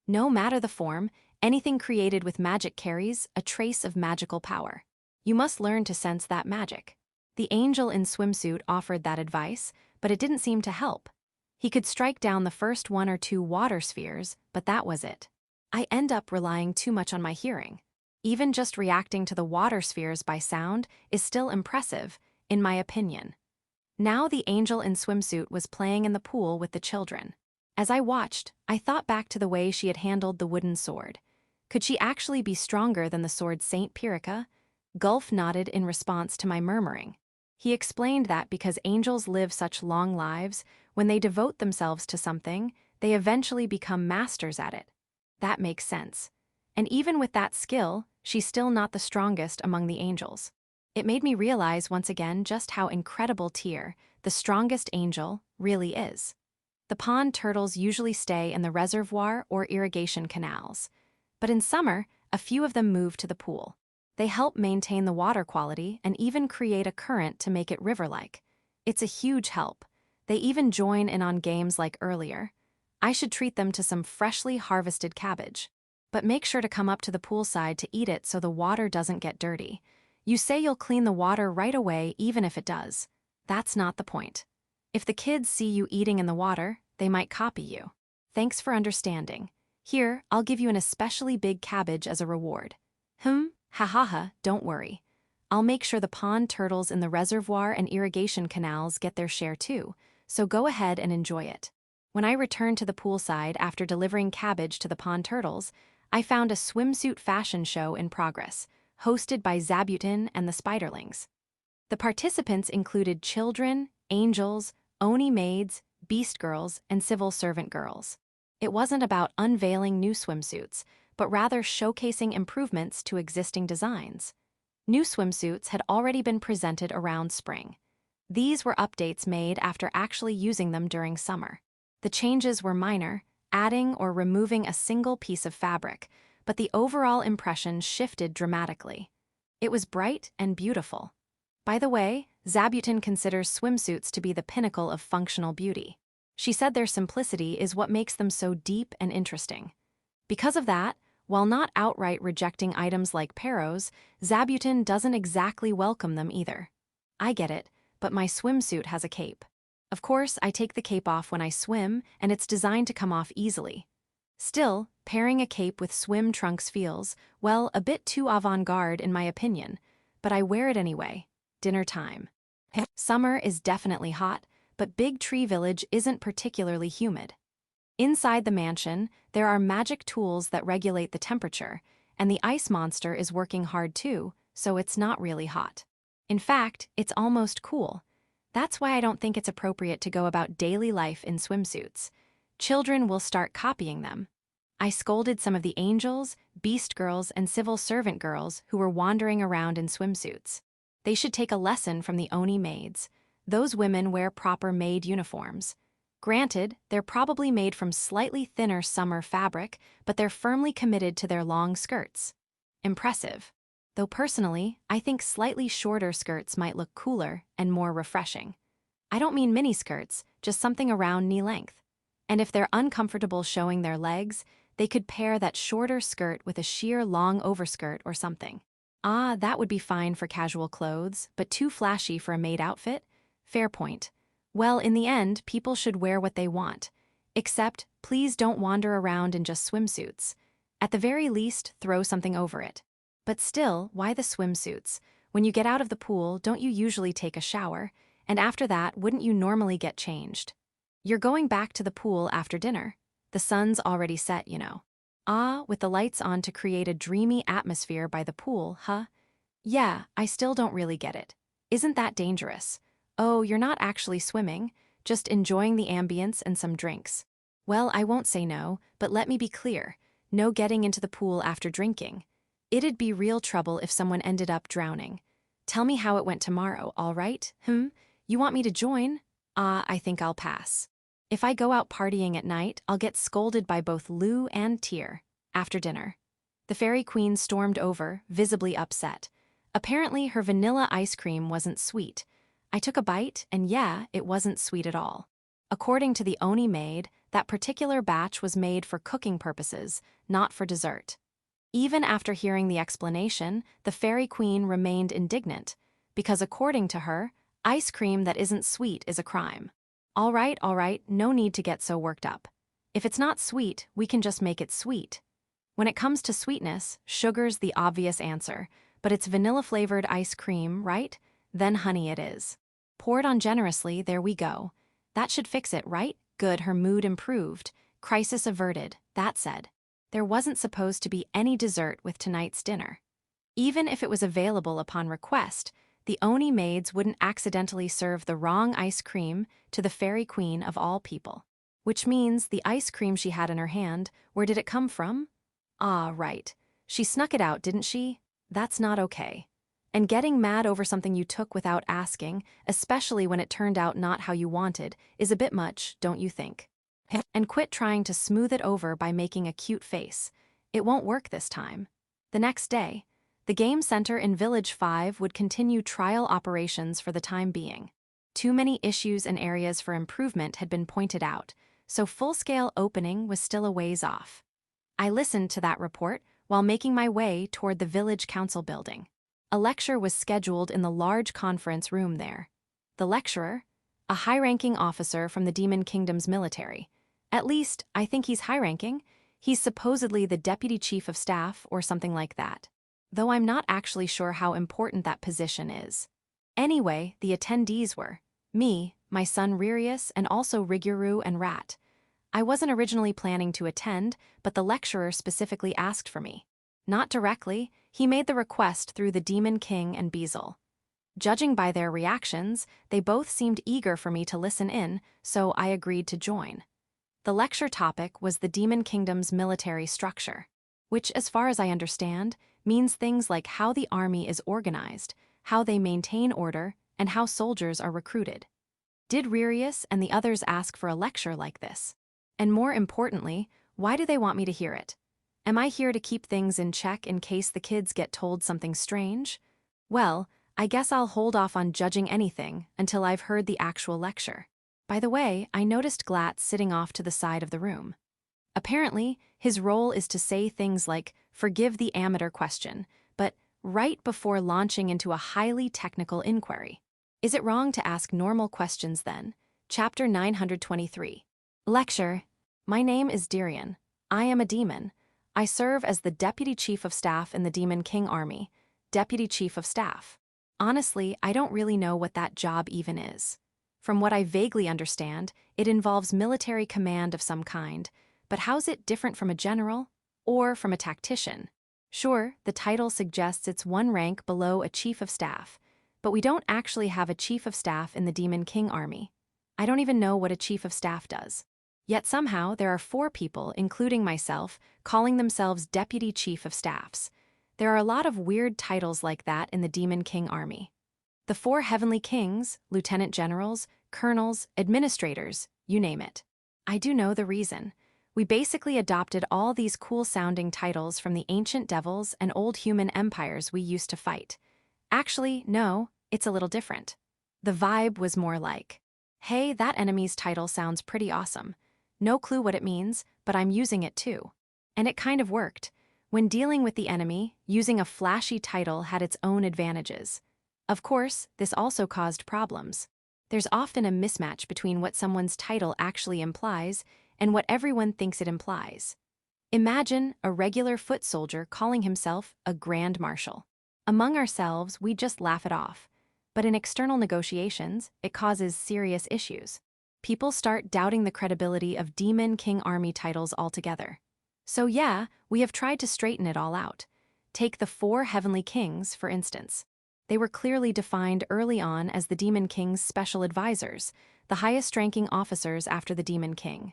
[SPEAKER 1] No matter the form, anything created with magic carries a trace of magical power. You must learn to sense that magic. The angel in swimsuit offered that advice, but it didn't seem to help. He could strike down the first 1 or 2 water spheres, but that was it. I end up relying too much on my hearing. Even just reacting to the water spheres by sound is still impressive, in my opinion. Now the angel in swimsuit was playing in the pool with the children. As I watched, I thought back to the way she had handled the wooden sword. Could she actually be stronger than the sword Saint Pyrrhica? Gulf nodded in response to my murmuring. He explained that because angels live such long lives, when they devote themselves to something, they eventually become masters at it. That makes sense. And even with that skill, she's still not the strongest among the angels. It made me realize once again just how incredible Tyr, the strongest angel, really is. The pond turtles usually stay in the reservoir or irrigation canals. But in summer, a few of them move to the pool. They help maintain the water quality and even create a current to make it river-like. It's a huge help. They even join in on games like earlier. I should treat them to some freshly harvested cabbage. But make sure to come up to the poolside to eat it so the water doesn't get dirty. You say you'll clean the water right away even if it does. That's not the point. If the kids see you eating in the water, they might copy you. Thanks for understanding. Here, I'll give you an especially big cabbage as a reward. Ha ha ha, don't worry. I'll make sure the pond turtles in the reservoir and irrigation canals get their share too, so go ahead and enjoy it. When I returned to the poolside after delivering cabbage to the pond turtles, I found a swimsuit fashion show in progress, hosted by Zabuton and the Spiderlings. The participants included children, angels, Oni maids, beast girls, and civil servant girls. It wasn't about unveiling new swimsuits, but rather showcasing improvements to existing designs. New swimsuits had already been presented around spring. These were updates made after actually using them during summer. The changes were minor, adding or removing a single piece of fabric, but the overall impression shifted dramatically. It was bright and beautiful. By the way, Zabuton considers swimsuits to be the pinnacle of functional beauty. She said their simplicity is what makes them so deep and interesting. Because of that, while not outright rejecting items like Peros, Zabuton doesn't exactly welcome them either. I get it, but my swimsuit has a cape. Of course, I take the cape off when I swim, and it's designed to come off easily. Still, pairing a cape with swim trunks feels, well, a bit too avant-garde in my opinion, but I wear it anyway. Dinner time. Summer is definitely hot, but Big Tree Village isn't particularly humid. Inside the mansion, there are magic tools that regulate the temperature, and the ice monster is working hard too, so it's not really hot. In fact, it's almost cool. That's why I don't think it's appropriate to go about daily life in swimsuits. Children will start copying them. I scolded some of the angels, beast girls, and civil servant girls who were wandering around in swimsuits. They should take a lesson from the Oni maids. Those women wear proper maid uniforms. Granted, they're probably made from slightly thinner summer fabric, but they're firmly committed to their long skirts. Impressive. Though personally, I think slightly shorter skirts might look cooler and more refreshing. I don't mean mini skirts, just something around knee length. And if they're uncomfortable showing their legs, they could pair that shorter skirt with a sheer long overskirt or something. Ah, that would be fine for casual clothes, but too flashy for a maid outfit? Fair point. Well, in the end, people should wear what they want. Except, please don't wander around in just swimsuits. At the very least, throw something over it. But still, why the swimsuits? When you get out of the pool, don't you usually take a shower? And after that, wouldn't you normally get changed? You're going back to the pool after dinner. The sun's already set, you know. Ah, with the lights on to create a dreamy atmosphere by the pool, huh? Yeah, I still don't really get it. Isn't that dangerous? Oh, you're not actually swimming, just enjoying the ambience and some drinks. Well, I won't say no, but let me be clear. No getting into the pool after drinking. It'd be real trouble if someone ended up drowning. Tell me how it went tomorrow, all right? You want me to join? Ah, I think I'll pass. If I go out partying at night, I'll get scolded by both Lou and Tyr. After dinner. The Fairy Queen stormed over, visibly upset. Apparently, her vanilla ice cream wasn't sweet. I took a bite, and yeah, it wasn't sweet at all. According to the Oni maid, that particular batch was made for cooking purposes, not for dessert. Even after hearing the explanation, the Fairy Queen remained indignant, because according to her, ice cream that isn't sweet is a crime. All right, no need to get so worked up. If it's not sweet, we can just make it sweet. When it comes to sweetness, sugar's the obvious answer, but it's vanilla-flavored ice cream, right? Then honey it is. Poured on generously, there we go. That should fix it, right? Good, her mood improved. Crisis averted, that said. There wasn't supposed to be any dessert with tonight's dinner. Even if it was available upon request, the Oni maids wouldn't accidentally serve the wrong ice cream to the Fairy Queen of all people. Which means the ice cream she had in her hand, where did it come from? Ah, right. She snuck it out, didn't she? That's not okay. And getting mad over something you took without asking, especially when it turned out not how you wanted, is a bit much, don't you think? And quit trying to smooth it over by making a cute face. It won't work this time. The next day, the game center in Village 5 would continue trial operations for the time being. Too many issues and areas for improvement had been pointed out, so full-scale opening was still a ways off. I listened to that report while making my way toward the village council building. A lecture was scheduled in the large conference room there. The lecturer, a high-ranking officer from the Demon Kingdom's military. At least, I think he's high-ranking. He's supposedly the deputy chief of staff or something like that. Though I'm not actually sure how important that position is. Anyway, the attendees were me, my son Ririus, and also Riguru and Rat. I wasn't originally planning to attend, but the lecturer specifically asked for me. Not directly, he made the request through the Demon King and Beazle. Judging by their reactions, they both seemed eager for me to listen in, so I agreed to join. The lecture topic was the Demon Kingdom's military structure, which, as far as I understand, means things like how the army is organized, how they maintain order, and how soldiers are recruited. Did Ririus and the others ask for a lecture like this? And more importantly, why do they want me to hear it? Am I here to keep things in check in case the kids get told something strange? Well, I guess I'll hold off on judging anything until I've heard the actual lecture. By the way, I noticed Glatz sitting off to the side of the room. Apparently, his role is to say things like, forgive the amateur question, but right before launching into a highly technical inquiry. Is it wrong to ask normal questions then? Chapter 923. Lecture. My name is Dirian. I am a demon. I serve as the Deputy Chief of Staff in the Demon King Army. Deputy Chief of Staff. Honestly, I don't really know what that job even is. From what I vaguely understand, it involves military command of some kind, but how's it different from a general? Or from a tactician? Sure, the title suggests it's one rank below a Chief of Staff, but we don't actually have a Chief of Staff in the Demon King Army. I don't even know what a Chief of Staff does. Yet somehow there are 4 people, including myself, calling themselves Deputy Chief of Staffs. There are a lot of weird titles like that in the Demon King Army. The 4 Heavenly Kings, Lieutenant Generals, Colonels, Administrators, you name it. I do know the reason. We basically adopted all these cool-sounding titles from the ancient devils and old human empires we used to fight. Actually, no, it's a little different. The vibe was more like, hey, that enemy's title sounds pretty awesome. No clue what it means, but I'm using it too. And it kind of worked. When dealing with the enemy, using a flashy title had its own advantages. Of course, this also caused problems. There's often a mismatch between what someone's title actually implies and what everyone thinks it implies. Imagine a regular foot soldier calling himself a Grand Marshal. Among ourselves, we just laugh it off. But in external negotiations, it causes serious issues. People start doubting the credibility of Demon King Army titles altogether. So yeah, we have tried to straighten it all out. Take the 4 Heavenly Kings, for instance. They were clearly defined early on as the Demon King's special advisors, the highest-ranking officers after the Demon King.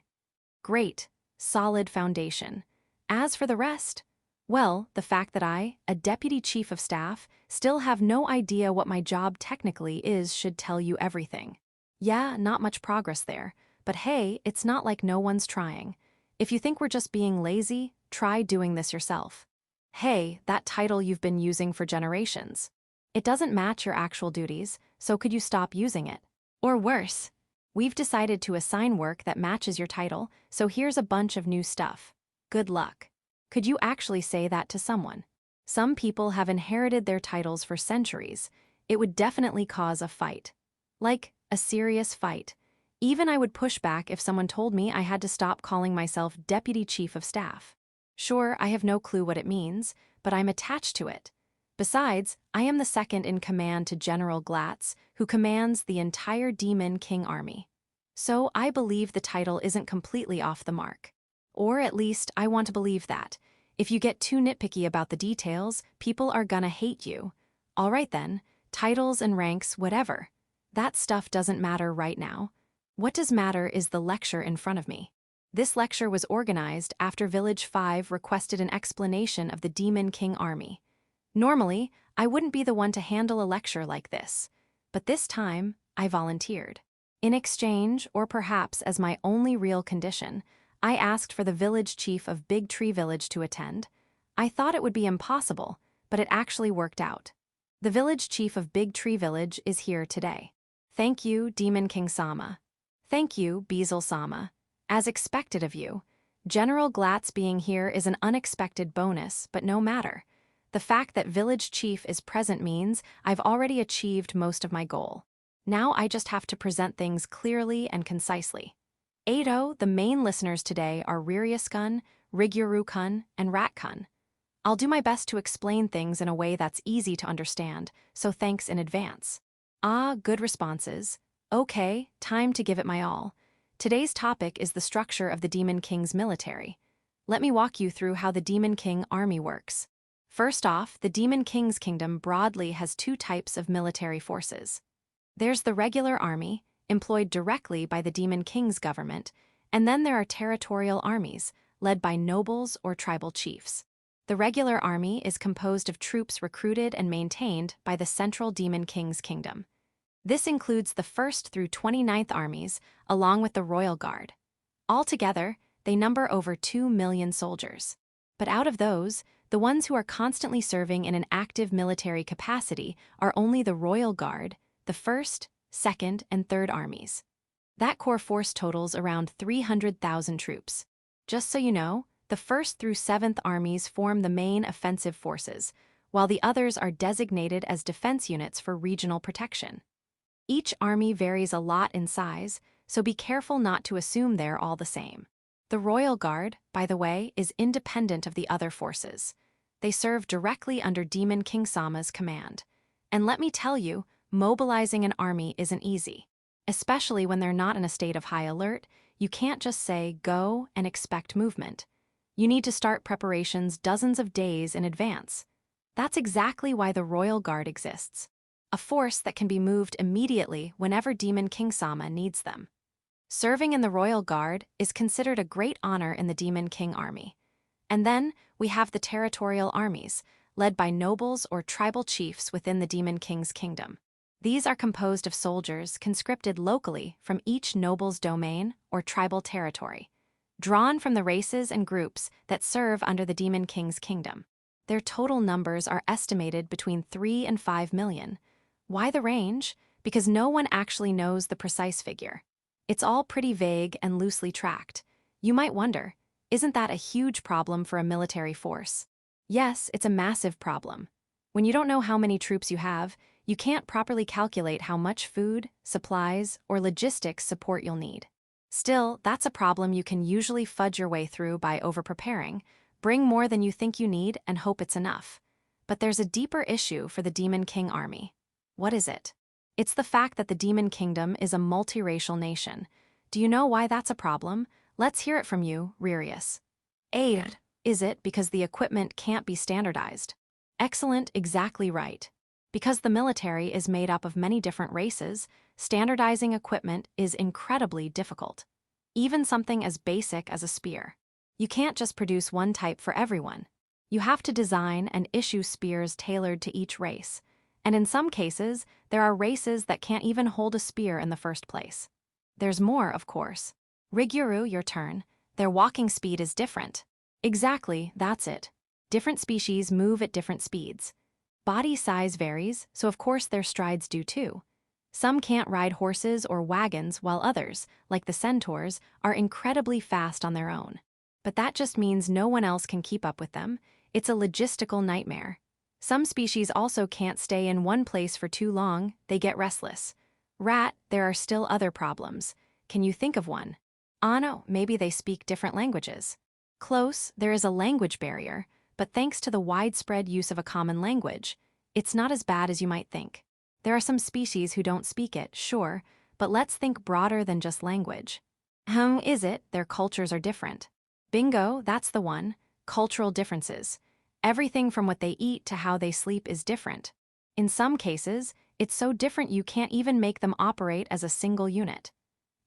[SPEAKER 1] Great, solid foundation. As for the rest, well, the fact that I, a deputy chief of staff, still have no idea what my job technically is should tell you everything. Yeah, not much progress there, but hey, it's not like no one's trying. If you think we're just being lazy, try doing this yourself. Hey, that title you've been using for generations. It doesn't match your actual duties, so could you stop using it? Or worse, we've decided to assign work that matches your title, so here's a bunch of new stuff. Good luck. Could you actually say that to someone? Some people have inherited their titles for centuries. It would definitely cause a fight. Like, a serious fight. Even I would push back if someone told me I had to stop calling myself Deputy Chief of Staff. Sure, I have no clue what it means, but I'm attached to it. Besides, I am the second in command to General Glatz, who commands the entire Demon King Army. So I believe the title isn't completely off the mark. Or at least I want to believe that. If you get too nitpicky about the details, people are gonna hate you. All right then, titles and ranks, whatever. That stuff doesn't matter right now. What does matter is the lecture in front of me. This lecture was organized after Village 5 requested an explanation of the Demon King Army. Normally, I wouldn't be the one to handle a lecture like this, but this time, I volunteered. In exchange, or perhaps as my only real condition, I asked for the village chief of Big Tree Village to attend. I thought it would be impossible, but it actually worked out. The village chief of Big Tree Village is here today. Thank you, Demon King Sama. Thank you, Beezle Sama. As expected of you. General Glatz being here is an unexpected bonus, but no matter. The fact that village chief is present means I've already achieved most of my goal. Now I just have to present things clearly and concisely. Ado, the main listeners today are Ririus-kun, Riguru-kun, and Rat-kun. I'll do my best to explain things in a way that's easy to understand, so thanks in advance. Ah, good responses. Okay, time to give it my all. Today's topic is the structure of the Demon King's military. Let me walk you through how the Demon King Army works. First off, the Demon King's kingdom broadly has 2 types of military forces. There's the regular army, employed directly by the Demon King's government, and then there are territorial armies, led by nobles or tribal chiefs. The regular army is composed of troops recruited and maintained by the central Demon King's kingdom. This includes the 1st through 29th armies, along with the Royal Guard. Altogether, they number over 2 million soldiers. But out of those, the ones who are constantly serving in an active military capacity are only the Royal Guard, the 1st, 2nd, and 3rd armies. That core force totals around 300,000 troops. Just so you know, the 1st through 7th armies form the main offensive forces, while the others are designated as defense units for regional protection. Each army varies a lot in size, so be careful not to assume they're all the same. The Royal Guard, by the way, is independent of the other forces. They serve directly under Demon King Sama's command. And let me tell you, mobilizing an army isn't easy. Especially when they're not in a state of high alert, you can't just say go and expect movement. You need to start preparations dozens of days in advance. That's exactly why the Royal Guard exists. A force that can be moved immediately whenever Demon King Sama needs them. Serving in the Royal Guard is considered a great honor in the Demon King Army. And then we have the territorial armies, led by nobles or tribal chiefs within the Demon King's kingdom. These are composed of soldiers conscripted locally from each noble's domain or tribal territory, drawn from the races and groups that serve under the Demon King's kingdom. Their total numbers are estimated between 3 and 5 million. Why the range? Because no one actually knows the precise figure. It's all pretty vague and loosely tracked. You might wonder, isn't that a huge problem for a military force? Yes, it's a massive problem. When you don't know how many troops you have, you can't properly calculate how much food, supplies, or logistics support you'll need. Still, that's a problem you can usually fudge your way through by overpreparing, bring more than you think you need, and hope it's enough. But there's a deeper issue for the Demon King army. What is it? It's the fact that the Demon Kingdom is a multiracial nation. Do you know why that's a problem? Let's hear it from you, Ririus. Aid. Is it because the equipment can't be standardized? Excellent, exactly right. Because the military is made up of many different races, standardizing equipment is incredibly difficult. Even something as basic as a spear. You can't just produce one type for everyone. You have to design and issue spears tailored to each race. And in some cases, there are races that can't even hold a spear in the first place. There's more, of course. Riguru, your turn. Their walking speed is different. Exactly, that's it. Different species move at different speeds. Body size varies, so of course their strides do too. Some can't ride horses or wagons, while others, like the centaurs, are incredibly fast on their own. But that just means no one else can keep up with them. It's a logistical nightmare. Some species also can't stay in one place for too long, they get restless. Rat, there are still other problems. Can you think of one? No, maybe they speak different languages. Close, there is a language barrier, but thanks to the widespread use of a common language, it's not as bad as you might think. There are some species who don't speak it, sure, but let's think broader than just language. Is it? Their cultures are different. Bingo, that's the one. Cultural differences. Everything from what they eat to how they sleep is different. In some cases, it's so different you can't even make them operate as a single unit.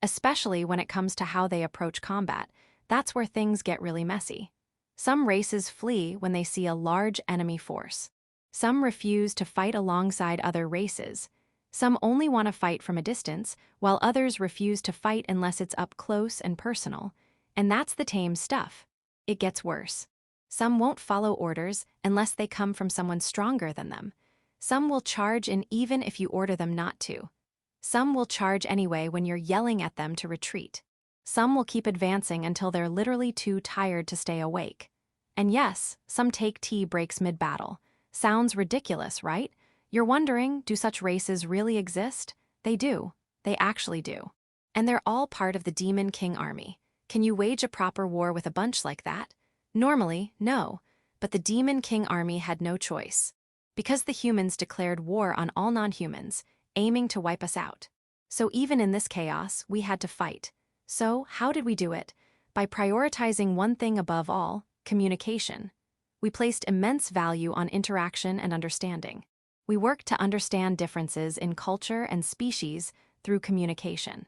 [SPEAKER 1] Especially when it comes to how they approach combat, that's where things get really messy. Some races flee when they see a large enemy force. Some refuse to fight alongside other races. Some only want to fight from a distance, while others refuse to fight unless it's up close and personal. And that's the tame stuff. It gets worse. Some won't follow orders unless they come from someone stronger than them. Some will charge in even if you order them not to. Some will charge anyway when you're yelling at them to retreat. Some will keep advancing until they're literally too tired to stay awake. And yes, some take tea breaks mid-battle. Sounds ridiculous, right? You're wondering, do such races really exist? They do. They actually do. And they're all part of the Demon King army. Can you wage a proper war with a bunch like that? Normally, no. But the Demon King army had no choice. Because the humans declared war on all non-humans, aiming to wipe us out. So even in this chaos, we had to fight. So how did we do it? By prioritizing one thing above all, communication. We placed immense value on interaction and understanding. We worked to understand differences in culture and species through communication.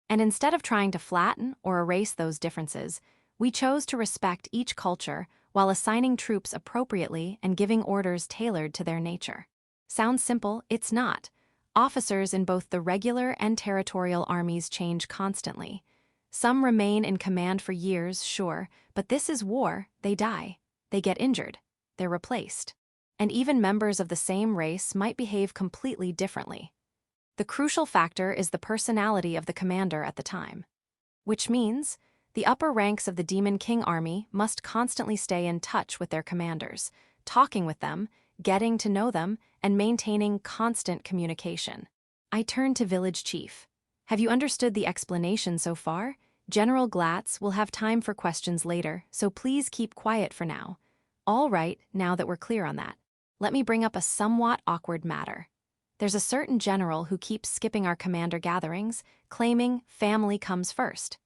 [SPEAKER 1] And instead of trying to flatten or erase those differences, we chose to respect each culture while assigning troops appropriately and giving orders tailored to their nature. Sounds simple, it's not. Officers in both the regular and territorial armies change constantly. Some remain in command for years, sure, but this is war, they die. They get injured. They're replaced. And even members of the same race might behave completely differently. The crucial factor is the personality of the commander at the time. Which means, the upper ranks of the Demon King army must constantly stay in touch with their commanders, talking with them, getting to know them, and maintaining constant communication. I turn to Village Chief. Have you understood the explanation so far? General Glatz will have time for questions later, so please keep quiet for now. All right, now that we're clear on that, let me bring up a somewhat awkward matter. There's a certain general who keeps skipping our commander gatherings, claiming family comes first.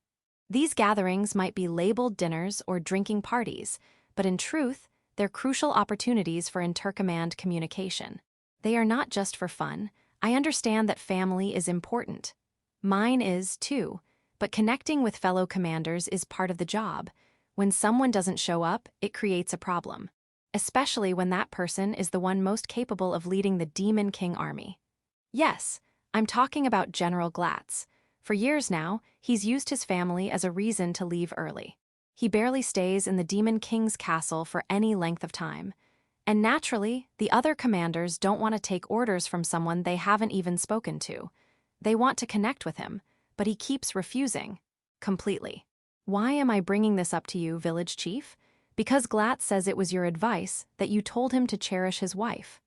[SPEAKER 1] These gatherings might be labeled dinners or drinking parties, but in truth, they're crucial opportunities for intercommand communication. They are not just for fun. I understand that family is important. Mine is, too, but connecting with fellow commanders is part of the job. When someone doesn't show up, it creates a problem, especially when that person is the one most capable of leading the Demon King army. Yes, I'm talking about General Glatz. For years now, he's used his family as a reason to leave early. He barely stays in the Demon King's castle for any length of time. And naturally, the other commanders don't want to take orders from someone they haven't even spoken to. They want to connect with him, but he keeps refusing. Completely. Why am I bringing this up to you, village chief? Because Glatz says it was your advice that you told him to cherish his wife.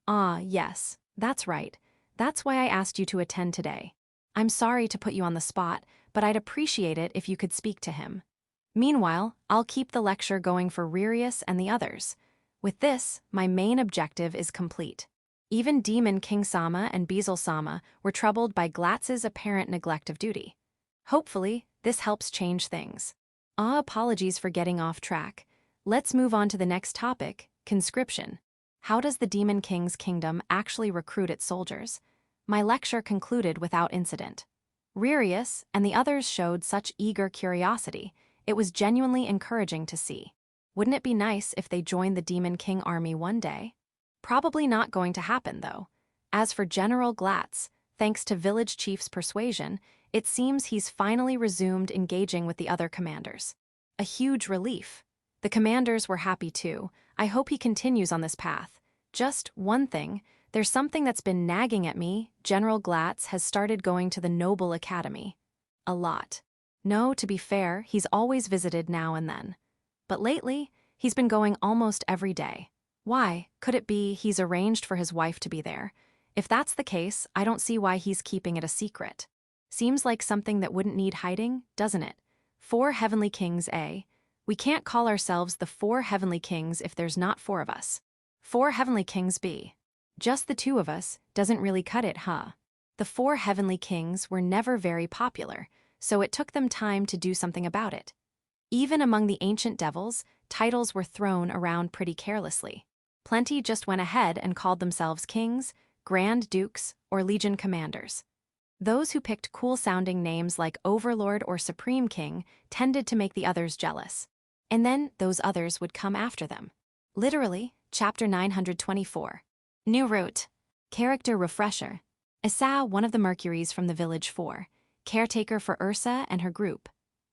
[SPEAKER 1] Ah, yes, that's right. That's why I asked you to attend today. I'm sorry to put you on the spot, but I'd appreciate it if you could speak to him. Meanwhile, I'll keep the lecture going for Ririus and the others. With this, my main objective is complete. Even Demon King Sama and Bezel Sama were troubled by Glatz's apparent neglect of duty. Hopefully, this helps change things. Apologies for getting off track. Let's move on to the next topic, conscription. How does the Demon King's kingdom actually recruit its soldiers? My lecture concluded without incident. Ririus and the others showed such eager curiosity. It was genuinely encouraging to see. Wouldn't it be nice if they joined the Demon King army one day? Probably not going to happen, though. As for General Glatz, thanks to village chief's persuasion, it seems he's finally resumed engaging with the other commanders. A huge relief. The commanders were happy too. I hope he continues on this path. Just one thing, there's something that's been nagging at me. General Glatz has started going to the Noble Academy. A lot. No, to be fair, he's always visited now and then. But lately, he's been going almost every day. Why? Could it be he's arranged for his wife to be there? If that's the case, I don't see why he's keeping it a secret. Seems like something that wouldn't need hiding, doesn't it? 4 Heavenly Kings, eh? We can't call ourselves the 4 Heavenly Kings if there's not 4 of us. 4 Heavenly Kings be. Just the 2 of us doesn't really cut it, huh? The 4 Heavenly Kings were never very popular, so it took them time to do something about it. Even among the ancient devils, titles were thrown around pretty carelessly. Plenty just went ahead and called themselves kings, grand dukes, or legion commanders. Those who picked cool-sounding names like Overlord or Supreme King tended to make the others jealous. And then those others would come after them. Literally, Chapter 924. New Route. Character Refresher. Issa, one of the Mercuries from the Village 4. Caretaker for Ursa and her group.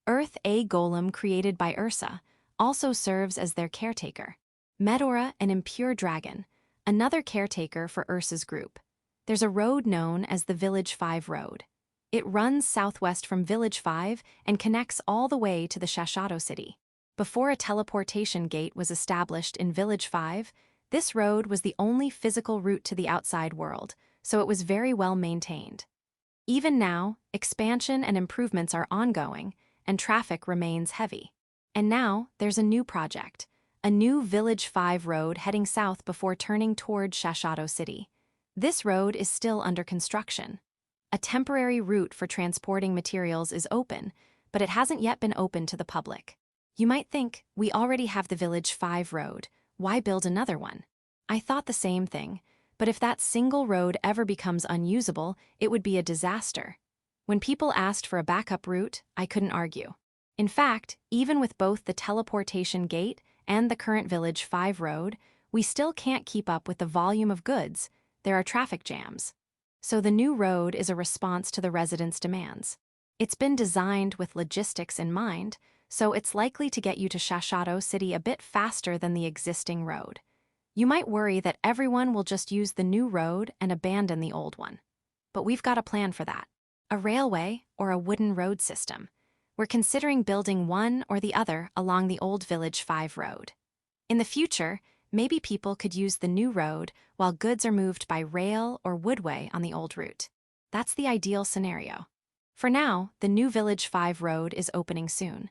[SPEAKER 1] Earth A Golem created by Ursa also serves as their caretaker. Medora, an impure dragon, another caretaker for Ursa's group. There's a road known as the Village 5 Road. It runs southwest from Village 5 and connects all the way to the Shashato city. Before a teleportation gate was established in Village 5, this road was the only physical route to the outside world, so it was very well maintained. Even now, expansion and improvements are ongoing, and traffic remains heavy. And now, there's a new project, a new Village 5 road heading south before turning toward Shashato city. This road is still under construction. A temporary route for transporting materials is open, but it hasn't yet been opened to the public. You might think, we already have the Village 5 road, why build another one? I thought the same thing, but if that single road ever becomes unusable, it would be a disaster. When people asked for a backup route, I couldn't argue. In fact, even with both the teleportation gate and the current Village 5 road, we still can't keep up with the volume of goods. There are traffic jams. So the new road is a response to the residents' demands. It's been designed with logistics in mind, so it's likely to get you to Shashato city a bit faster than the existing road. You might worry that everyone will just use the new road and abandon the old one. But we've got a plan for that. A railway or a wooden road system. We're considering building one or the other along the old Village 5 road. In the future, maybe people could use the new road while goods are moved by rail or woodway on the old route. That's the ideal scenario. For now, the new Village 5 road is opening soon,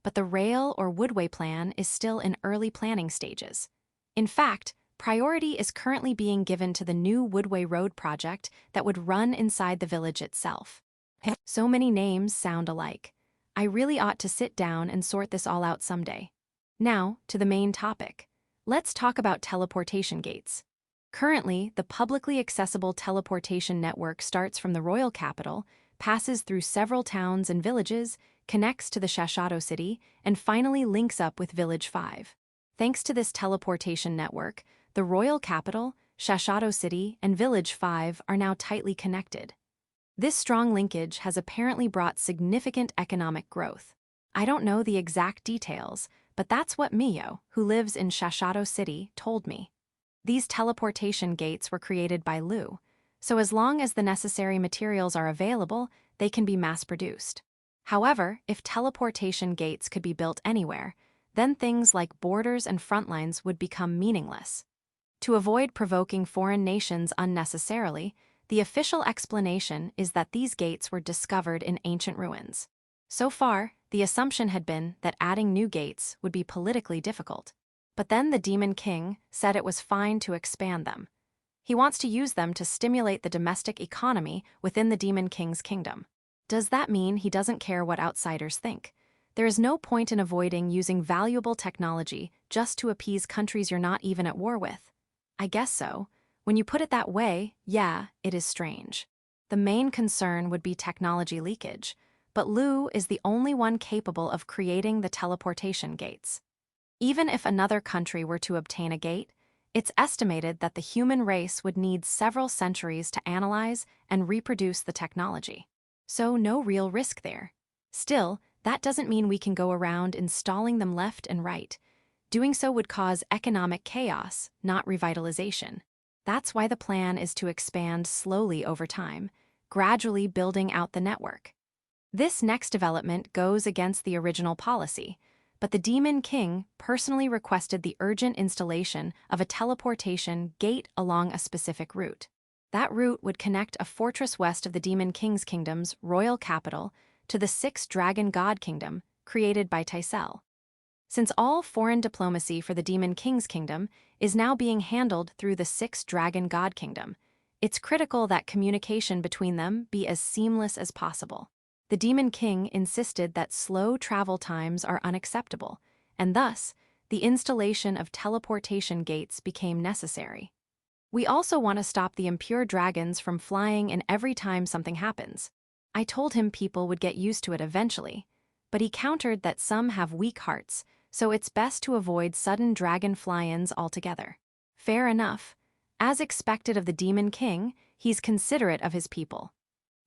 [SPEAKER 1] but the rail or woodway plan is still in early planning stages. In fact, priority is currently being given to the new woodway road project that would run inside the village itself. So many names sound alike. I really ought to sit down and sort this all out someday. Now, to the main topic. Let's talk about teleportation gates. Currently, the publicly accessible teleportation network starts from the royal capital, passes through several towns and villages, connects to the Shashato city, and finally links up with Village 5. Thanks to this teleportation network, the royal capital, Shashato city, and Village 5 are now tightly connected. This strong linkage has apparently brought significant economic growth. I don't know the exact details, but that's what Mio, who lives in Shashato city, told me. These teleportation gates were created by Lu, so as long as the necessary materials are available, they can be mass-produced. However, if teleportation gates could be built anywhere, then things like borders and front lines would become meaningless. To avoid provoking foreign nations unnecessarily, the official explanation is that these gates were discovered in ancient ruins. So far, the assumption had been that adding new gates would be politically difficult. But then the Demon King said it was fine to expand them. He wants to use them to stimulate the domestic economy within the Demon King's kingdom. Does that mean he doesn't care what outsiders think? There is no point in avoiding using valuable technology just to appease countries you're not even at war with. I guess so. When you put it that way, yeah, it is strange. The main concern would be technology leakage, but Lu is the only one capable of creating the teleportation gates. Even if another country were to obtain a gate, it's estimated that the human race would need several centuries to analyze and reproduce the technology. So no real risk there. Still, that doesn't mean we can go around installing them left and right. Doing so would cause economic chaos, not revitalization. That's why the plan is to expand slowly over time, gradually building out the network. This next development goes against the original policy, but the Demon King personally requested the urgent installation of a teleportation gate along a specific route. That route would connect a fortress west of the Demon King's kingdom's royal capital to the Sixth Dragon God Kingdom created by Taisel. Since all foreign diplomacy for the Demon King's kingdom is now being handled through the Sixth Dragon God Kingdom, it's critical that communication between them be as seamless as possible. The Demon King insisted that slow travel times are unacceptable, and thus, the installation of teleportation gates became necessary. We also want to stop the impure dragons from flying in every time something happens. I told him people would get used to it eventually, but he countered that some have weak hearts, so it's best to avoid sudden dragon fly-ins altogether. Fair enough. As expected of the Demon King, he's considerate of his people.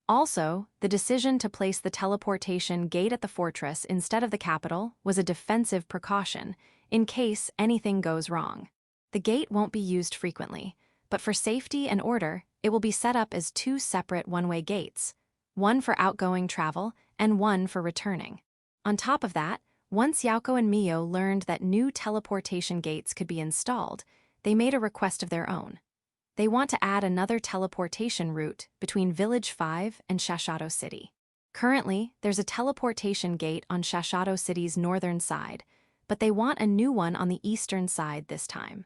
[SPEAKER 1] Also, the decision to place the teleportation gate at the fortress instead of the capital was a defensive precaution, in case anything goes wrong. The gate won't be used frequently, but for safety and order, it will be set up as two separate one-way gates, one for outgoing travel and one for returning. On top of that, once Yauko and Mio learned that new teleportation gates could be installed, they made a request of their own. They want to add another teleportation route between Village 5 and Shashato City. Currently, there's a teleportation gate on Shashato City's northern side, but they want a new one on the eastern side this time.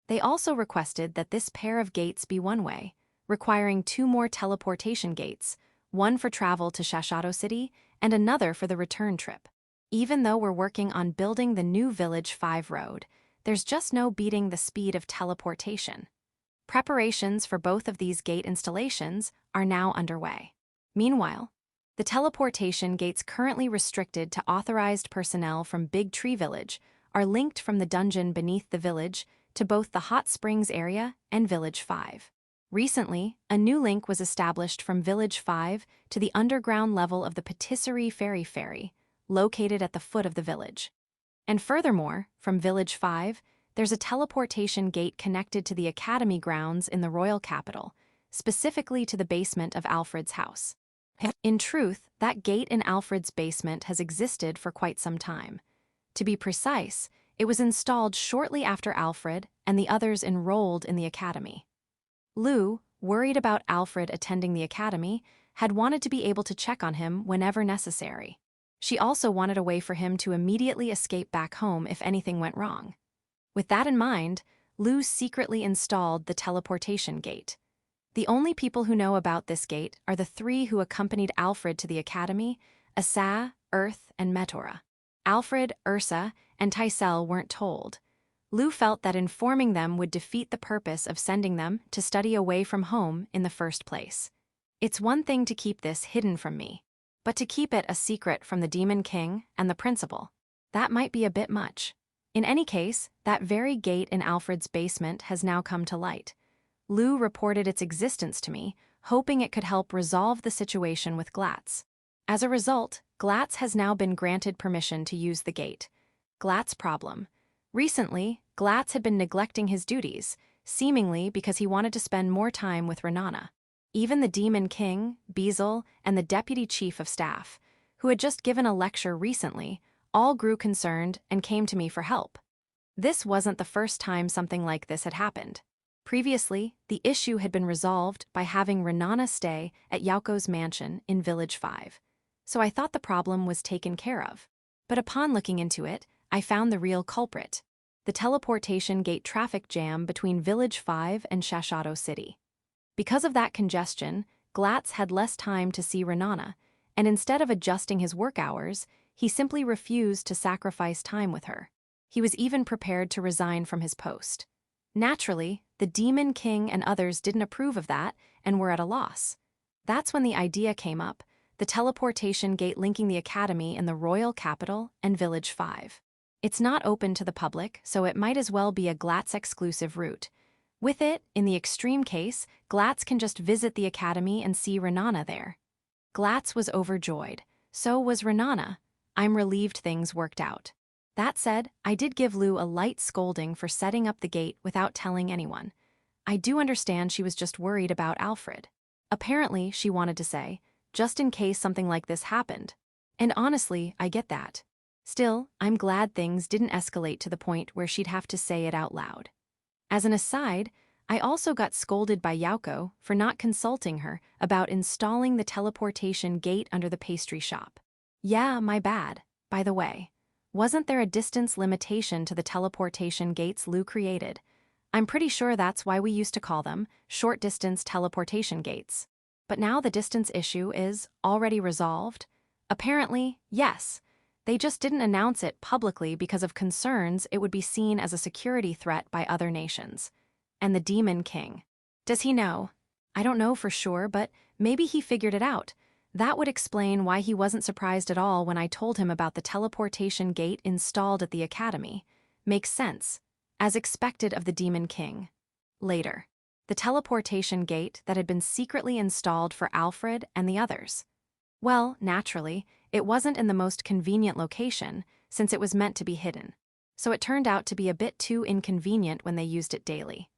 [SPEAKER 1] They also requested that this pair of gates be one-way, requiring two more teleportation gates, one for travel to Shashato City and another for the return trip. Even though we're working on building the new Village 5 road, there's just no beating the speed of teleportation. Preparations for both of these gate installations are now underway. Meanwhile, the teleportation gates currently restricted to authorized personnel from Big Tree Village are linked from the dungeon beneath the village to both the Hot Springs area and Village 5. Recently, a new link was established from Village 5 to the underground level of the Patisserie Ferry, located at the foot of the village. And furthermore, from Village 5, there's a teleportation gate connected to the academy grounds in the royal capital, specifically to the basement of Alfred's house. In truth, that gate in Alfred's basement has existed for quite some time. To be precise, it was installed shortly after Alfred and the others enrolled in the academy. Lu, worried about Alfred attending the academy, had wanted to be able to check on him whenever necessary. She also wanted a way for him to immediately escape back home if anything went wrong. With that in mind, Lu secretly installed the teleportation gate. The only people who know about this gate are the three who accompanied Alfred to the academy: Asa, Earth, and Metora. Alfred, Ursa, and Taisel weren't told. Lu felt that informing them would defeat the purpose of sending them to study away from home in the first place. It's one thing to keep this hidden from me, but to keep it a secret from the Demon King and the principal, that might be a bit much. In any case, that very gate in Alfred's basement has now come to light. Lu reported its existence to me, hoping it could help resolve the situation with Glatz. As a result, Glatz has now been granted permission to use the gate. Glatz's problem. Recently, Glatz had been neglecting his duties, seemingly because he wanted to spend more time with Renana. Even the Demon King, Beazle, and the Deputy Chief of Staff, who had just given a lecture recently, all grew concerned and came to me for help. This wasn't the first time something like this had happened. Previously, the issue had been resolved by having Renana stay at Yaoko's mansion in Village 5. So I thought the problem was taken care of. But upon looking into it, I found the real culprit: the teleportation gate traffic jam between Village 5 and Shashato City. Because of that congestion, Glatz had less time to see Renana, and instead of adjusting his work hours, he simply refused to sacrifice time with her. He was even prepared to resign from his post. Naturally, the Demon King and others didn't approve of that and were at a loss. That's when the idea came up: the teleportation gate linking the academy in the royal capital and Village 5. It's not open to the public, so it might as well be a Glatz-exclusive route. With it, in the extreme case, Glatz can just visit the academy and see Renana there. Glatz was overjoyed. So was Renana. I'm relieved things worked out. That said, I did give Lou a light scolding for setting up the gate without telling anyone. I do understand she was just worried about Alfred. Apparently, she wanted to say, just in case something like this happened. And honestly, I get that. Still, I'm glad things didn't escalate to the point where she'd have to say it out loud. As an aside, I also got scolded by Yaoko for not consulting her about installing the teleportation gate under the pastry shop. Yeah, my bad. By the way, wasn't there a distance limitation to the teleportation gates Lou created? I'm pretty sure that's why we used to call them short-distance teleportation gates. But now the distance issue is already resolved? Apparently, yes. They just didn't announce it publicly because of concerns it would be seen as a security threat by other nations. And the Demon King. Does he know? I don't know for sure, but maybe he figured it out. That would explain why he wasn't surprised at all when I told him about the teleportation gate installed at the academy. Makes sense. As expected of the Demon King. Later. The teleportation gate that had been secretly installed for Alfred and the others. Well, naturally, it wasn't in the most convenient location, since it was meant to be hidden. So it turned out to be a bit too inconvenient when they used it daily.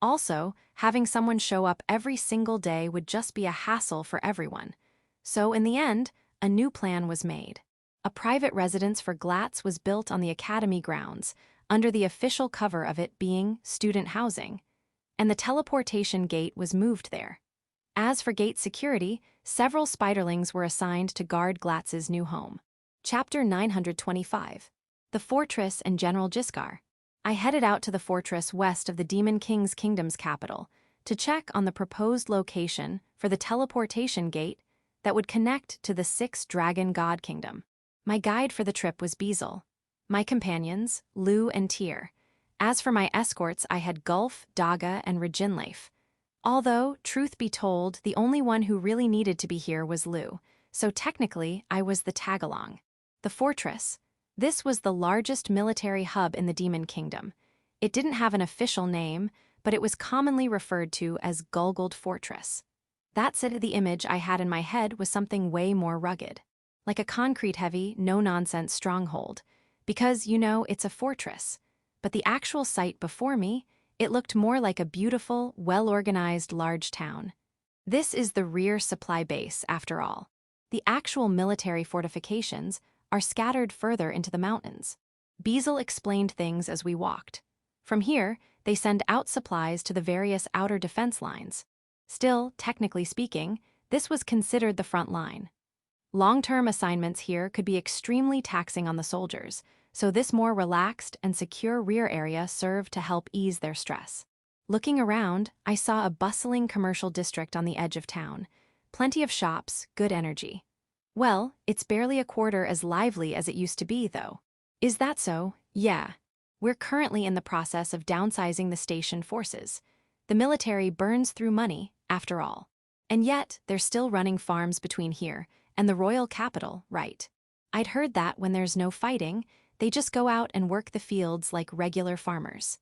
[SPEAKER 1] Also, having someone show up every single day would just be a hassle for everyone. So in the end, a new plan was made. A private residence for Glatz was built on the academy grounds, under the official cover of it being student housing. And the teleportation gate was moved there. As for gate security, several spiderlings were assigned to guard Glatz's new home. Chapter 925. The Fortress and General Giscar. I headed out to the fortress west of the Demon King's kingdom's capital to check on the proposed location for the teleportation gate that would connect to the 6 Dragon God Kingdom. My guide for the trip was Beazle. My companions, Lou and Tyr. As for my escorts, I had Gulf, Daga, and Reginleif. Although, truth be told, the only one who really needed to be here was Lou, so technically I was the tag-along. The fortress. This was the largest military hub in the Demon Kingdom. It didn't have an official name, but it was commonly referred to as Gulgald Fortress. That said, the image I had in my head was something way more rugged. Like a concrete-heavy, no-nonsense stronghold. Because, it's a fortress. But the actual site before me, it looked more like a beautiful, well-organized large town. This is the rear supply base, after all. The actual military fortifications are scattered further into the mountains. Beazle explained things as we walked. From here, they send out supplies to the various outer defense lines. Still, technically speaking, this was considered the front line. Long-term assignments here could be extremely taxing on the soldiers, so this more relaxed and secure rear area served to help ease their stress. Looking around, I saw a bustling commercial district on the edge of town. Plenty of shops, good energy. Well, it's barely a quarter as lively as it used to be, though. Is that so? Yeah. We're currently in the process of downsizing the station forces. The military burns through money, after all. And yet, they're still running farms between here and the royal capital, right? I'd heard that when there's no fighting, they just go out and work the fields like regular farmers.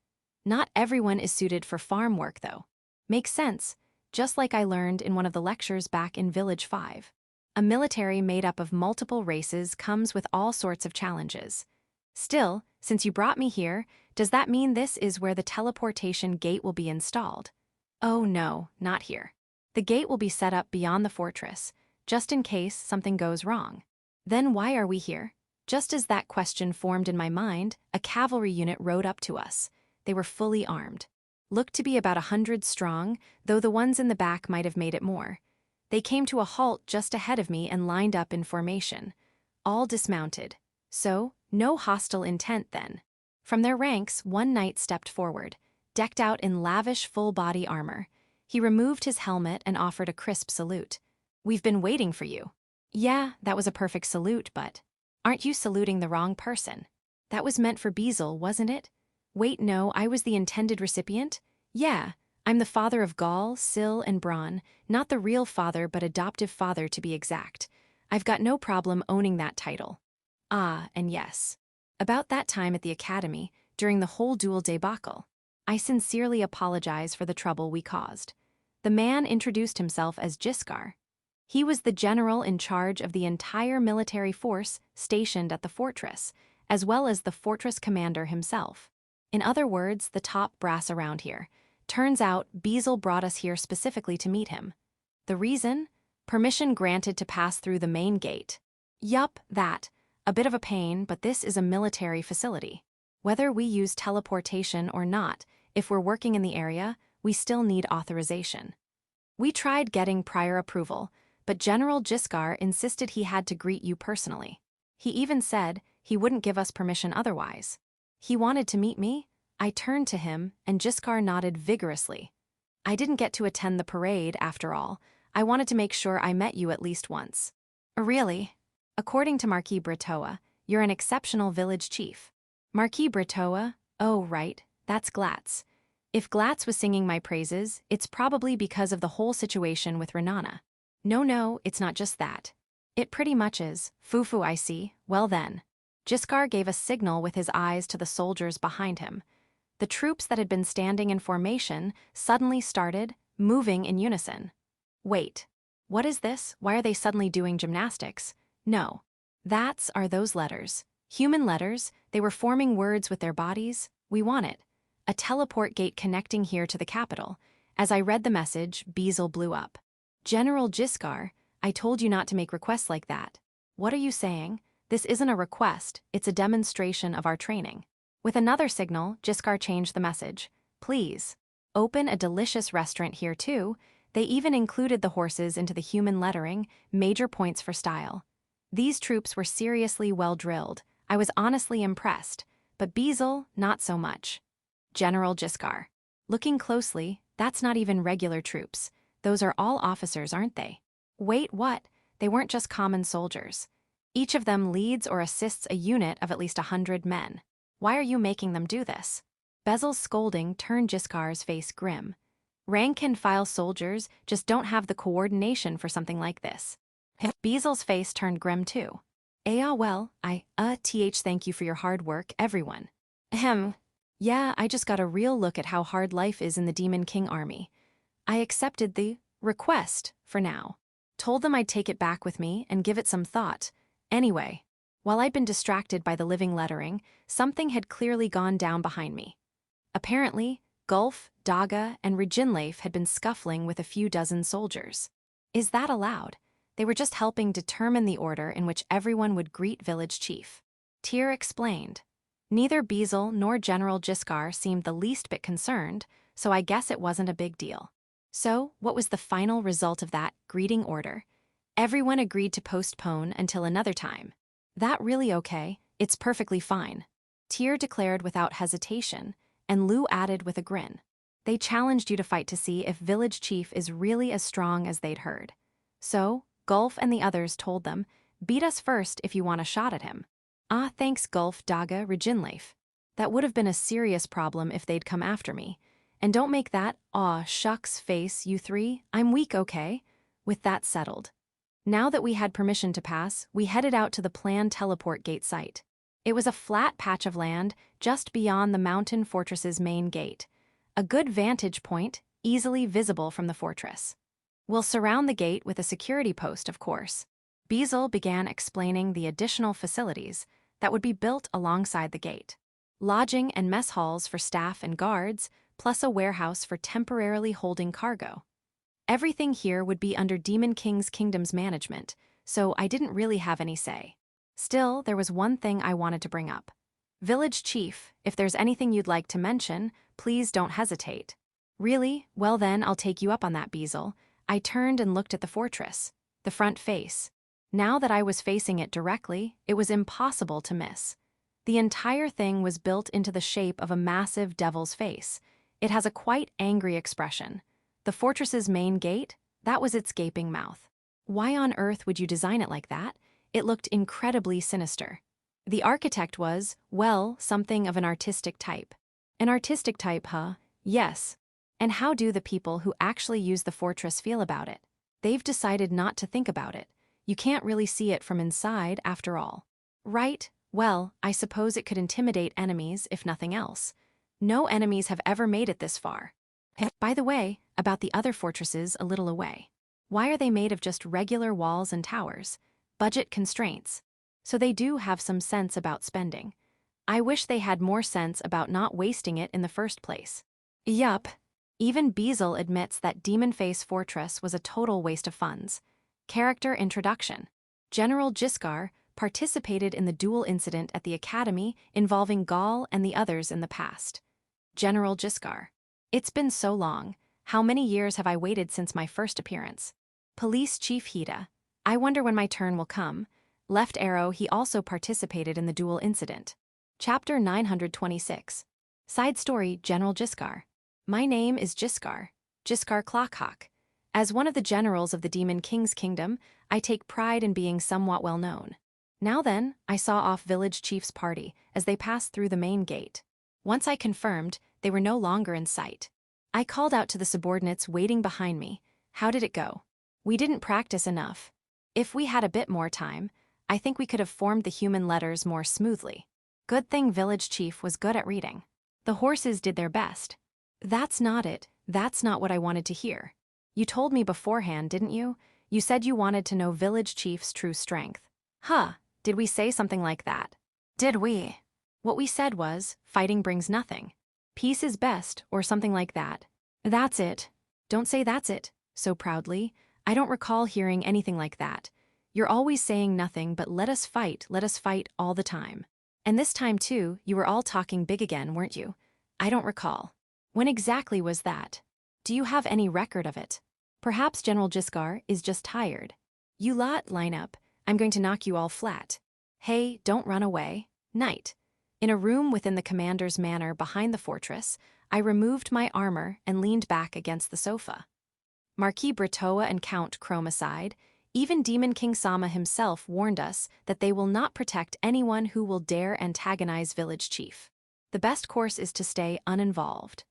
[SPEAKER 1] Not everyone is suited for farm work, though. Makes sense, just like I learned in one of the lectures back in Village 5. A military made up of multiple races comes with all sorts of challenges. Still, since you brought me here, does that mean this is where the teleportation gate will be installed? Oh no, not here. The gate will be set up beyond the fortress, just in case something goes wrong. Then why are we here? Just as that question formed in my mind, a cavalry unit rode up to us. They were fully armed. Looked to be about 100 strong, though the ones in the back might have made it more. They came to a halt just ahead of me and lined up in formation. All dismounted. So, no hostile intent then. From their ranks, one knight stepped forward, decked out in lavish full-body armor. He removed his helmet and offered a crisp salute. "We've been waiting for you." Yeah, that was a perfect salute, but aren't you saluting the wrong person? That was meant for Beazle, wasn't it? Wait, no, I was the intended recipient? Yeah, I'm the father of Gaul, Syl, and Bronn, not the real father but adoptive father to be exact. I've got no problem owning that title. Ah, and yes. About that time at the academy, during the whole duel debacle, I sincerely apologize for the trouble we caused. The man introduced himself as Jiskar. He was the general in charge of the entire military force stationed at the fortress, as well as the fortress commander himself. In other words, the top brass around here. Turns out, Beazle brought us here specifically to meet him. The reason? Permission granted to pass through the main gate. Yup, that. A bit of a pain, but this is a military facility. Whether we use teleportation or not, if we're working in the area, we still need authorization. We tried getting prior approval, but General Jiskar insisted he had to greet you personally. He even said he wouldn't give us permission otherwise. He wanted to meet me. I turned to him, and Jiskar nodded vigorously. I didn't get to attend the parade, after all. I wanted to make sure I met you at least once. Really? According to Marquis Britoa, you're an exceptional village chief. Marquis Britoa? Oh, right, that's Glatz. If Glatz was singing my praises, it's probably because of the whole situation with Renana. No, it's not just that. It pretty much is. Fufu, I see. Well then. Jiskar gave a signal with his eyes to the soldiers behind him. The troops that had been standing in formation suddenly started, moving in unison. Wait. What is this? Why are they suddenly doing gymnastics? No. Are those letters. Human letters, they were forming words with their bodies. We want it. A teleport gate connecting here to the capital. As I read the message, Beazle blew up. General Jiskar, I told you not to make requests like that. What are you saying? This isn't a request, it's a demonstration of our training. With another signal, Jiskar changed the message. Please. Open a delicious restaurant here too. They even included the horses into the human lettering, major points for style. These troops were seriously well drilled. I was honestly impressed. But Beazle, not so much. General Jiskar. Looking closely, that's not even regular troops. Those are all officers, aren't they? Wait, what? They weren't just common soldiers. Each of them leads or assists a unit of at least 100 men. Why are you making them do this? Bezel's scolding turned Jiskar's face grim. Rank-and-file soldiers just don't have the coordination for something like this. Bezel's face turned grim too. Well, thank you for your hard work, everyone. Yeah, I just got a real look at how hard life is in the Demon King army. I accepted the request for now. Told them I'd take it back with me and give it some thought. Anyway, while I'd been distracted by the living lettering, something had clearly gone down behind me. Apparently, Gulf, Daga, and Reginleif had been scuffling with a few dozen soldiers. Is that allowed? They were just helping determine the order in which everyone would greet village chief. Tyr explained. Neither Beazle nor General Jiskar seemed the least bit concerned, so I guess it wasn't a big deal. So, what was the final result of that greeting order? Everyone agreed to postpone until another time. That really okay? It's perfectly fine. Tyr declared without hesitation, and Lu added with a grin. They challenged you to fight to see if village chief is really as strong as they'd heard. So, Gulf and the others told them, beat us first if you want a shot at him. Thanks Gulf, Daga, Reginleif. That would have been a serious problem if they'd come after me. And don't make that, shucks face, you three, I'm weak, okay? With that settled. Now that we had permission to pass, we headed out to the planned teleport gate site. It was a flat patch of land just beyond the mountain fortress's main gate. A good vantage point, easily visible from the fortress. We'll surround the gate with a security post, of course. Beazle began explaining the additional facilities that would be built alongside the gate. Lodging and mess halls for staff and guards, plus a warehouse for temporarily holding cargo. Everything here would be under Demon King's kingdom's management, so I didn't really have any say. Still, there was one thing I wanted to bring up. Village Chief, if there's anything you'd like to mention, please don't hesitate. Really? Well then, I'll take you up on that, Beazle. I turned and looked at the fortress. The front face. Now that I was facing it directly, it was impossible to miss. The entire thing was built into the shape of a massive devil's face. It has a quite angry expression. The fortress's main gate, that was its gaping mouth. Why on earth would you design it like that? It looked incredibly sinister. The architect was, well, something of an artistic type. An artistic type, huh? Yes. And how do the people who actually use the fortress feel about it? They've decided not to think about it. You can't really see it from inside, after all. Right? Well, I suppose it could intimidate enemies, if nothing else. No enemies have ever made it this far. By the way, about the other fortresses a little away. Why are they made of just regular walls and towers? Budget constraints. So they do have some sense about spending. I wish they had more sense about not wasting it in the first place. Yup. Even Beazle admits that Demon Face Fortress was a total waste of funds. Character introduction. General Jiskar participated in the duel incident at the academy involving Gaul and the others in the past. General Jiskar. It's been so long. How many years have I waited since my first appearance? Police Chief Hida. I wonder when my turn will come. Left arrow, he also participated in the duel incident. Chapter 926. Side story, General Jiskar. My name is Jiskar Clockhawk. As one of the generals of the Demon King's kingdom, I take pride in being somewhat well known. Now then, I saw off Village Chief's party as they passed through the main gate. Once I confirmed, they were no longer in sight. I called out to the subordinates waiting behind me. How did it go? We didn't practice enough. If we had a bit more time, I think we could have formed the human letters more smoothly. Good thing Village Chief was good at reading. The horses did their best. That's not it. That's not what I wanted to hear. You told me beforehand, didn't you? You said you wanted to know Village Chief's true strength. Huh, did we say something like that? Did we? What we said was, fighting brings nothing. Peace is best, or something like that. That's it. Don't say that's it, so proudly. I don't recall hearing anything like that. You're always saying nothing but let us fight all the time. And this time too, you were all talking big again, weren't you? I don't recall. When exactly was that? Do you have any record of it? Perhaps General Jiskar is just tired. You lot, line up. I'm going to knock you all flat. Hey, don't run away. Night. In a room within the commander's manor behind the fortress, I removed my armor and leaned back against the sofa. Marquis Britoa and Count Chrome aside, even Demon King Sama himself warned us that they will not protect anyone who will dare antagonize Village Chief. The best course is to stay uninvolved.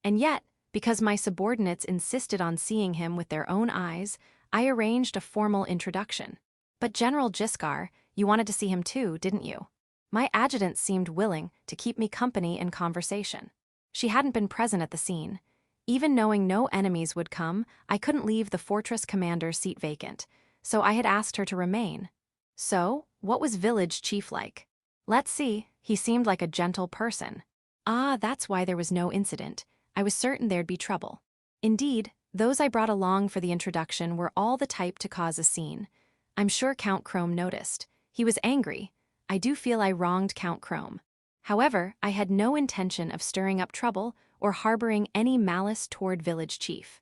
[SPEAKER 1] And yet, because my subordinates insisted on seeing him with their own eyes, I arranged a formal introduction. But General Jiskar, you wanted to see him too, didn't you? My adjutant seemed willing to keep me company in conversation. She hadn't been present at the scene. Even knowing no enemies would come, I couldn't leave the fortress commander's seat vacant, so I had asked her to remain. So, what was Village Chief like? Let's see, he seemed like a gentle person. Ah, that's why there was no incident. I was certain there'd be trouble. Indeed, those I brought along for the introduction were all the type to cause a scene. I'm sure Count Chrome noticed. He was angry. I do feel I wronged Count Chrome. However, I had no intention of stirring up trouble or harboring any malice toward Village Chief.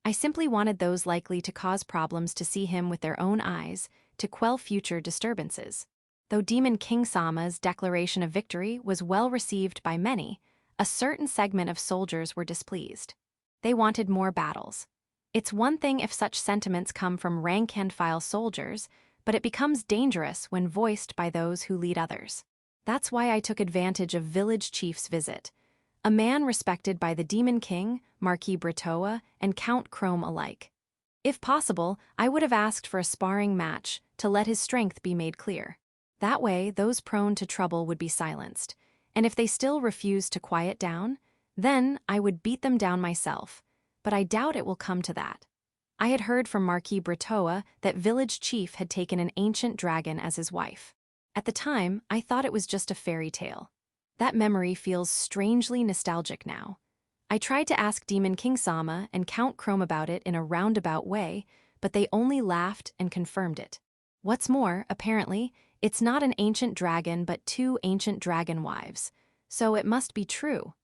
[SPEAKER 1] I simply wanted those likely to cause problems to see him with their own eyes, to quell future disturbances. Though Demon King Sama's declaration of victory was well received by many, a certain segment of soldiers were displeased. They wanted more battles. It's one thing if such sentiments come from rank-and-file soldiers, but it becomes dangerous when voiced by those who lead others. That's why I took advantage of Village Chief's visit. A man respected by the Demon King, Marquis Britoa, and Count Chrome alike. If possible, I would have asked for a sparring match to let his strength be made clear. That way, those prone to trouble would be silenced. And if they still refuse to quiet down, then I would beat them down myself. But I doubt it will come to that. I had heard from Marquis Britoa that Village Chief had taken an ancient dragon as his wife. At the time, I thought it was just a fairy tale. That memory feels strangely nostalgic now. I tried to ask Demon King Sama and Count Chrome about it in a roundabout way, but they only laughed and confirmed it. What's more, apparently, it's not an ancient dragon but two ancient dragon wives. So it must be true.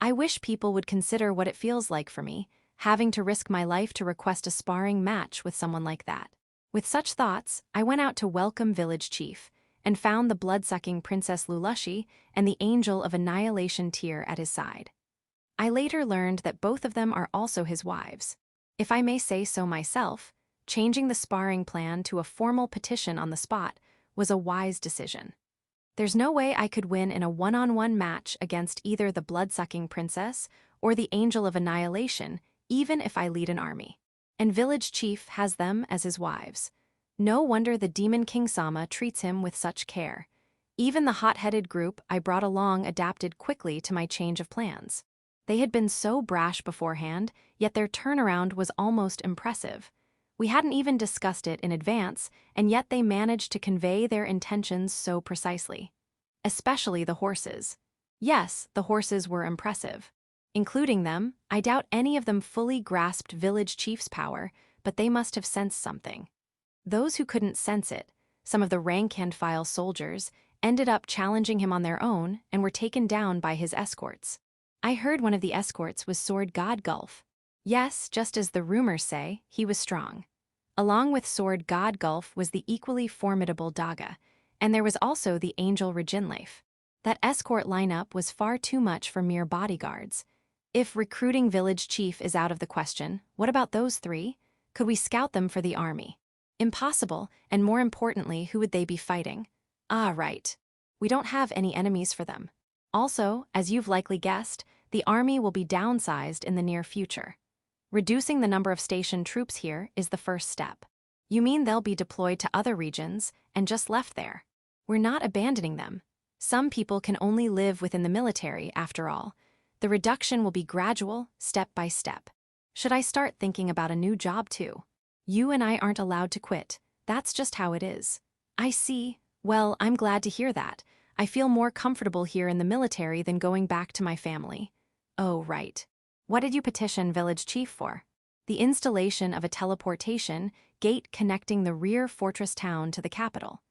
[SPEAKER 1] I wish people would consider what it feels like for me, having to risk my life to request a sparring match with someone like that. With such thoughts, I went out to welcome village chief, and found the blood-sucking Princess Lulushi and the Angel of Annihilation Tear at his side. I later learned that both of them are also his wives. If I may say so myself, changing the sparring plan to a formal petition on the spot was a wise decision. There's no way I could win in a one-on-one match against either the blood-sucking princess or the Angel of Annihilation, even if I lead an army. And village chief has them as his wives. No wonder the Demon King Sama treats him with such care. Even the hot-headed group I brought along adapted quickly to my change of plans. They had been so brash beforehand, yet their turnaround was almost impressive. We hadn't even discussed it in advance, and yet they managed to convey their intentions so precisely. Especially the horses. Yes, the horses were impressive. Including them, I doubt any of them fully grasped village chief's power, but they must have sensed something. Those who couldn't sense it, some of the rank-and-file soldiers, ended up challenging him on their own and were taken down by his escorts. I heard one of the escorts was Sword God Gulf. Yes, just as the rumors say, he was strong. Along with Sword God Gulf was the equally formidable Daga, and there was also the Angel Reginleif. That escort lineup was far too much for mere bodyguards. If recruiting village chief is out of the question, what about those three? Could we scout them for the army? Impossible, and more importantly, who would they be fighting? Ah, right. We don't have any enemies for them. Also, as you've likely guessed, the army will be downsized in the near future. Reducing the number of stationed troops here is the first step. You mean they'll be deployed to other regions and just left there? We're not abandoning them. Some people can only live within the military, after all. The reduction will be gradual, step by step. Should I start thinking about a new job too? You and I aren't allowed to quit. That's just how it is. I see. Well, I'm glad to hear that. I feel more comfortable here in the military than going back to my family. Oh, right. What did you petition village chief for? The installation of a teleportation gate connecting the rear fortress town to the capital.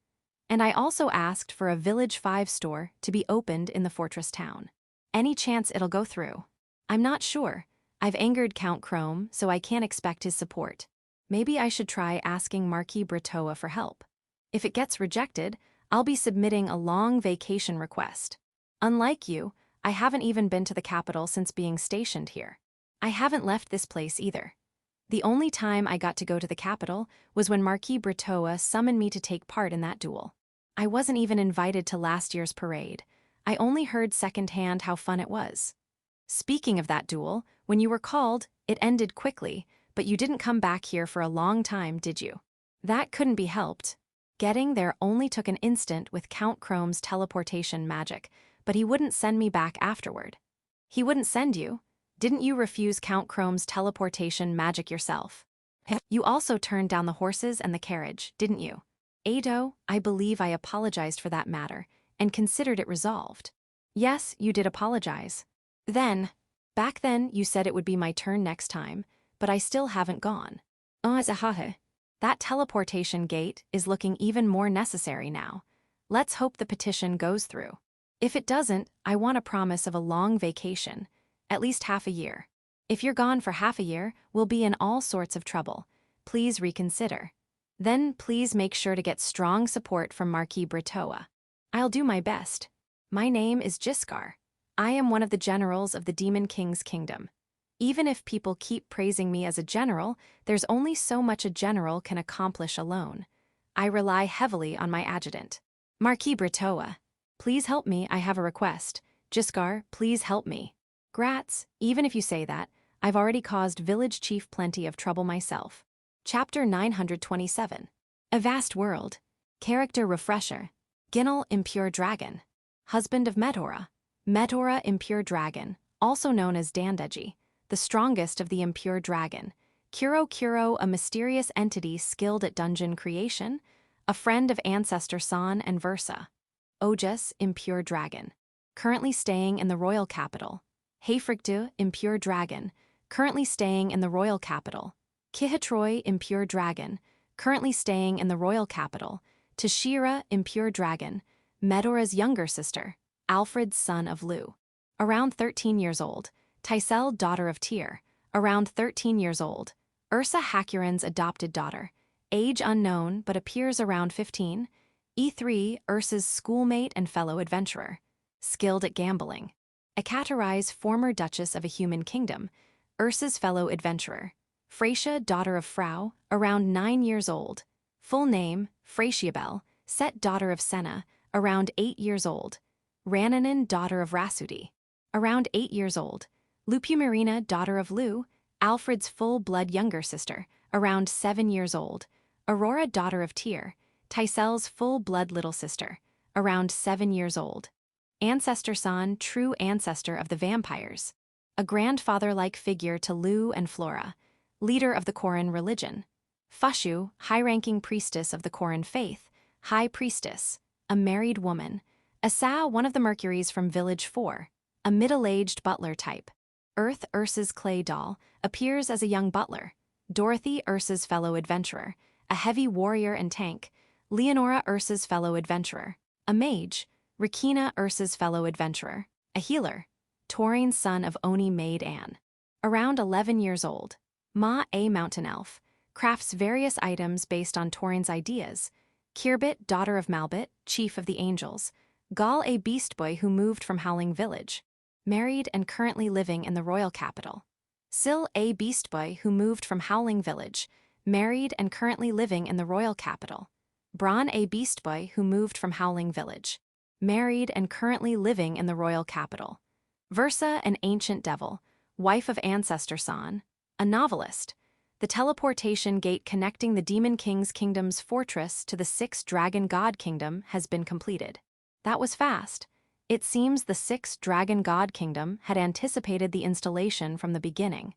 [SPEAKER 1] And I also asked for a Village 5 store to be opened in the fortress town. Any chance it'll go through? I'm not sure. I've angered Count Chrome, so I can't expect his support. Maybe I should try asking Marquis Britoa for help. If it gets rejected, I'll be submitting a long vacation request. Unlike you, I haven't even been to the capital since being stationed here. I haven't left this place either. The only time I got to go to the capital was when Marquis Britoa summoned me to take part in that duel. I wasn't even invited to last year's parade. I only heard secondhand how fun it was. Speaking of that duel, when you were called, it ended quickly, but you didn't come back here for a long time, did you? That couldn't be helped. Getting there only took an instant with Count Chrome's teleportation magic, but he wouldn't send me back afterward. He wouldn't send you? Didn't you refuse Count Chrome's teleportation magic yourself? You also turned down the horses and the carriage, didn't you? Ado, I believe I apologized for that matter, and considered it resolved. Yes, you did apologize. Back then, you said it would be my turn next time, but I still haven't gone. That teleportation gate is looking even more necessary now. Let's hope the petition goes through. If it doesn't, I want a promise of a long vacation, at least half a year. If you're gone for half a year, we'll be in all sorts of trouble. Please reconsider. Then please make sure to get strong support from Marquis Britoa. I'll do my best. My name is Jiskar. I am one of the generals of the Demon King's kingdom. Even if people keep praising me as a general, there's only so much a general can accomplish alone. I rely heavily on my adjutant. Marquis Britoa. Please help me, I have a request. Jiskar, please help me. Grats, even if you say that, I've already caused village chief plenty of trouble myself. Chapter 927. A Vast World. Character Refresher. Ginnel Impure Dragon. Husband of Medora. Medora Impure Dragon, also known as Dandeji, the strongest of the Impure Dragon. Kuro, a mysterious entity skilled at dungeon creation. A friend of Ancestor San and Versa. Ojas, Impure Dragon. Currently staying in the royal capital. Heifrigdu, Impure Dragon. Currently staying in the royal capital. Kihatroy, Impure Dragon. currently staying in the royal capital, Tashira, impure dragon, Medora's younger sister, Alfred's son of Lu, around 13 years old, Tysel, daughter of Tyr, around 13 years old, Ursa Hakuren's adopted daughter, age unknown but appears around 15, E3, Ursa's schoolmate and fellow adventurer, skilled at gambling, Ekaterai's former Duchess of a Human Kingdom, Ursa's fellow adventurer, Freysia, daughter of Frau, around 9 years old, full name, Freysiabel, Set, daughter of Senna, around 8 years old, Rananen, daughter of Rasudi, around 8 years old, Lupumarina, daughter of Lu, Alfred's full-blood younger sister, around 7 years old, Aurora, daughter of Tyr, Tysel's full-blood little sister, around 7 years old, Ancestor San, true ancestor of the vampires, a grandfather-like figure to Lu and Flora, leader of the Koran religion, Fushu, high-ranking priestess of the Koran faith, high priestess, a married woman, Asa, one of the Mercuries from Village 4, a middle-aged butler type, Earth, Ursa's clay doll, appears as a young butler, Dorothy, Ursa's fellow adventurer, a heavy warrior and tank, Leonora, Ursa's fellow adventurer, a mage, Rakina, Ursa's fellow adventurer, a healer, Taurine's son of Oni maid Anne, around 11 years old, Ma, a mountain elf, crafts various items based on Taurine's ideas, Kirbit, daughter of Malbit, chief of the angels, Gal, a beast boy who moved from Howling Village, married and currently living in the royal capital, Sil, a beast boy who moved from Howling Village, married and currently living in the royal capital, Bron, a beast boy who moved from Howling Village, married and currently living in the royal capital, Versa, an ancient devil, wife of Ancestor San, a novelist. The teleportation gate connecting the Demon King's kingdom's fortress to the 6th Dragon God Kingdom has been completed. That was fast. It seems the 6th Dragon God Kingdom had anticipated the installation from the beginning.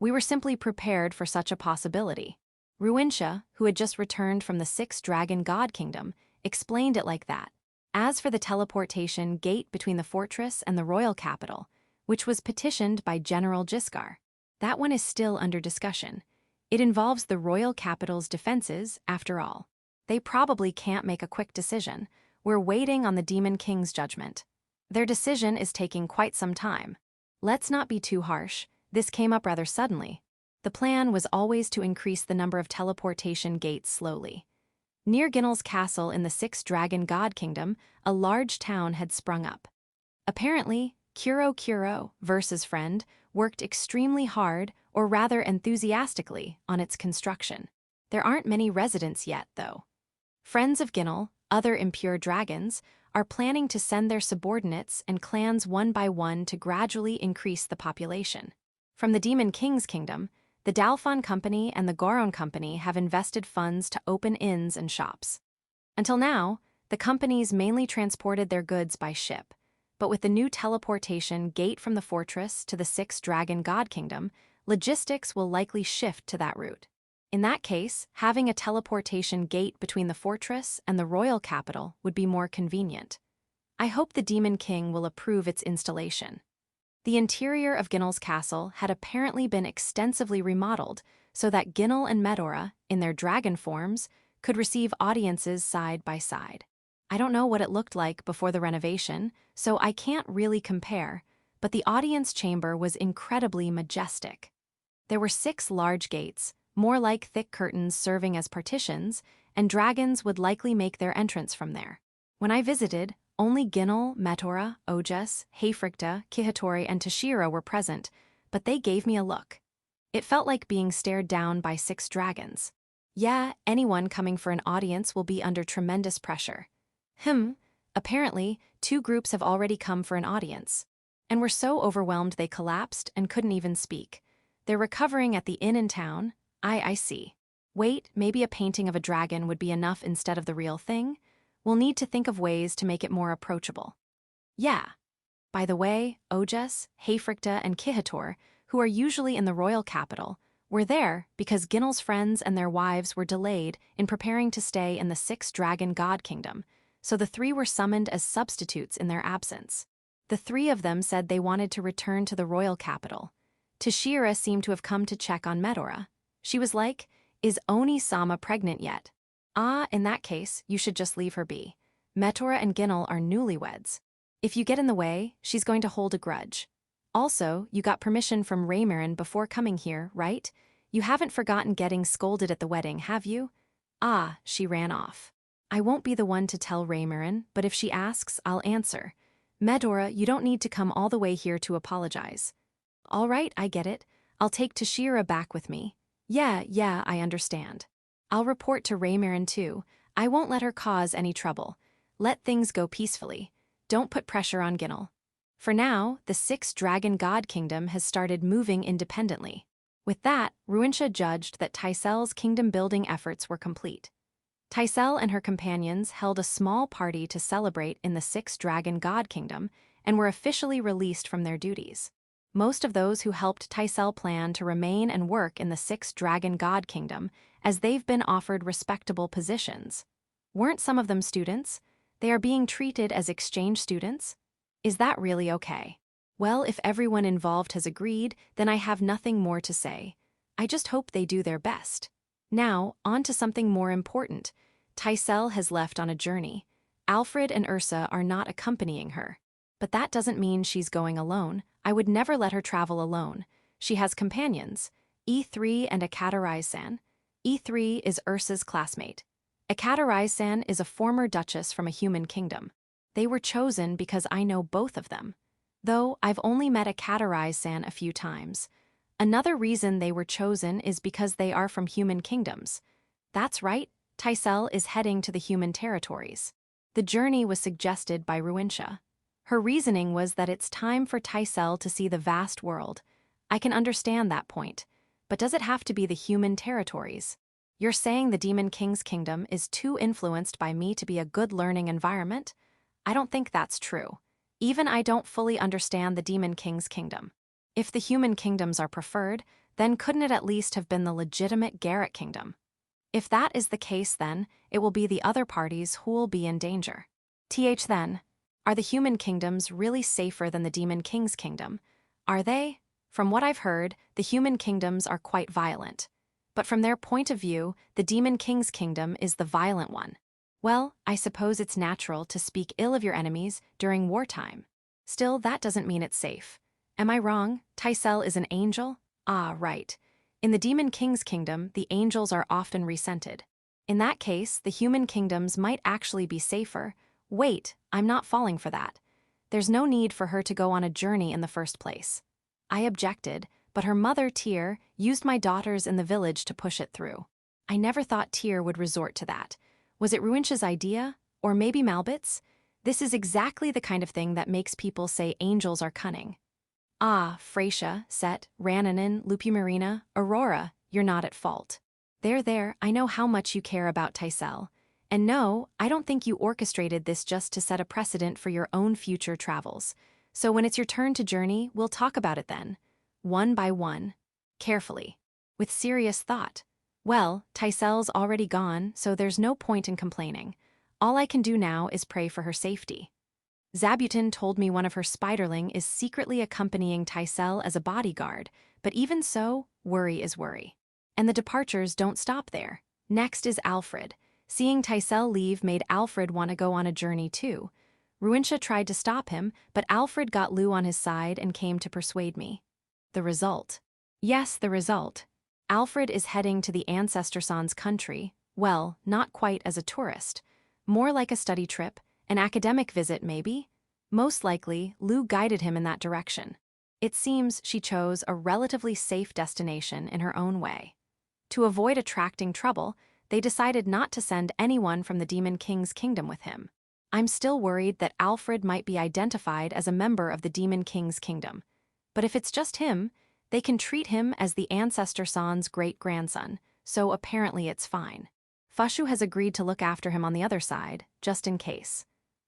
[SPEAKER 1] We were simply prepared for such a possibility. Ruintia, who had just returned from the 6th Dragon God Kingdom, explained it like that. As for the teleportation gate between the fortress and the royal capital, which was petitioned by General Giscard, that one is still under discussion. It involves the royal capital's defenses, after all. They probably can't make a quick decision. We're waiting on the Demon King's judgment. Their decision is taking quite some time. Let's not be too harsh. This came up rather suddenly. The plan was always to increase the number of teleportation gates slowly. Near Ginnel's castle in the 6th Dragon God Kingdom, a large town had sprung up. Apparently, Kuro, Versa's friend, worked extremely hard, or rather enthusiastically, on its construction. There aren't many residents yet, though. Friends of Ginnel, other impure dragons, are planning to send their subordinates and clans one by one to gradually increase the population. From the Demon King's kingdom, the Dalfon Company and the Goron Company have invested funds to open inns and shops. Until now, the companies mainly transported their goods by ship, but with the new teleportation gate from the fortress to the 6th Dragon God Kingdom, logistics will likely shift to that route. In that case, having a teleportation gate between the fortress and the royal capital would be more convenient. I hope the Demon King will approve its installation. The interior of Ginnel's castle had apparently been extensively remodeled so that Ginnel and Medora, in their dragon forms, could receive audiences side by side. I don't know what it looked like before the renovation, so I can't really compare, but the audience chamber was incredibly majestic. There were 6 large gates, more like thick curtains serving as partitions, and dragons would likely make their entrance from there. When I visited, only Ginnel, Metora, Ojas, Hayfricta, Kihatori, and Tashira were present, but they gave me a look. It felt like being stared down by 6 dragons. Yeah, anyone coming for an audience will be under tremendous pressure. Apparently, 2 groups have already come for an audience, and were so overwhelmed they collapsed and couldn't even speak. They're recovering at the inn in town. I see. Wait, maybe a painting of a dragon would be enough instead of the real thing? We'll need to think of ways to make it more approachable. Yeah. By the way, Ojas, Hayfricta, and Kihator, who are usually in the royal capital, were there because Ginnel's friends and their wives were delayed in preparing to stay in the 6th Dragon God Kingdom, so the 3 were summoned as substitutes in their absence. The 3 of them said they wanted to return to the royal capital. Tashira seemed to have come to check on Medora. She was like, Is Oni-sama pregnant yet? Ah, in that case, you should just leave her be. Metora and Ginel are newlyweds. If you get in the way, she's going to hold a grudge. Also, you got permission from Raymarin before coming here, right? You haven't forgotten getting scolded at the wedding, have you? Ah, she ran off. I won't be the one to tell Raymarin, but if she asks, I'll answer. Medora, you don't need to come all the way here to apologize. All right, I get it. I'll take Toshira back with me. Yeah, I understand. I'll report to Raymarin too. I won't let her cause any trouble. Let things go peacefully. Don't put pressure on Ginel. For now, the 6 Dragon God Kingdom has started moving independently. With that, Ruinsha judged that Taisel's kingdom-building efforts were complete. Taisel and her companions held a small party to celebrate in the 6 Dragon God Kingdom and were officially released from their duties. Most of those who helped Taisel plan to remain and work in the 6 Dragon God Kingdom, as they've been offered respectable positions. Weren't some of them students? They are being treated as exchange students? Is that really okay? Well, if everyone involved has agreed, then I have nothing more to say. I just hope they do their best. Now, on to something more important. Taisel has left on a journey. Alfred and Ursa are not accompanying her. But that doesn't mean she's going alone. I would never let her travel alone. She has companions, E3 and Akaterai-san. E3 is Ursa's classmate. Akaterai-san is a former duchess from a human kingdom. They were chosen because I know both of them. Though I've only met Akaterai-san a few times. Another reason they were chosen is because they are from human kingdoms. That's right, Taisel is heading to the human territories. The journey was suggested by Ruinsha. Her reasoning was that it's time for Taisel to see the vast world. I can understand that point. But does it have to be the human territories? You're saying the Demon King's kingdom is too influenced by me to be a good learning environment? I don't think that's true. Even I don't fully understand the Demon King's kingdom. If the human kingdoms are preferred, then couldn't it at least have been the legitimate Garrett kingdom? If that is the case, then it will be the other parties who will be in danger. Then, are the human kingdoms really safer than the Demon King's kingdom? Are they? From what I've heard, the human kingdoms are quite violent. But from their point of view, the Demon King's kingdom is the violent one. Well, I suppose it's natural to speak ill of your enemies during wartime. Still, that doesn't mean it's safe. Am I wrong? Taisel is an angel? Ah, right. In the Demon King's kingdom, the angels are often resented. In that case, the human kingdoms might actually be safer. Wait, I'm not falling for that. There's no need for her to go on a journey in the first place. I objected, but her mother, Tyr, used my daughters in the village to push it through. I never thought Tyr would resort to that. Was it Ruinsha's idea? Or maybe Malbit's? This is exactly the kind of thing that makes people say angels are cunning. Ah, Freysia, Set, Rananen, Lupimarina, Aurora, you're not at fault. There, I know how much you care about Taisel. And no, I don't think you orchestrated this just to set a precedent for your own future travels. So when it's your turn to journey, we'll talk about it then. One by one. Carefully. With serious thought. Well, Taisel's already gone, so there's no point in complaining. All I can do now is pray for her safety. Zabutin told me one of her spiderling is secretly accompanying Taisel as a bodyguard, but even so, worry is worry. And the departures don't stop there. Next is Alfred. Seeing Taisel leave made Alfred want to go on a journey too. Ruinsha tried to stop him, but Alfred got Lou on his side and came to persuade me. The result. Yes, the result. Alfred is heading to the Ancestor San's country, well, not quite as a tourist. More like a study trip, an academic visit maybe? Most likely, Lou guided him in that direction. It seems she chose a relatively safe destination in her own way. To avoid attracting trouble, they decided not to send anyone from the Demon King's kingdom with him. I'm still worried that Alfred might be identified as a member of the Demon King's kingdom. But if it's just him, they can treat him as the Ancestor San's great-grandson, so apparently it's fine. Fushu has agreed to look after him on the other side, just in case.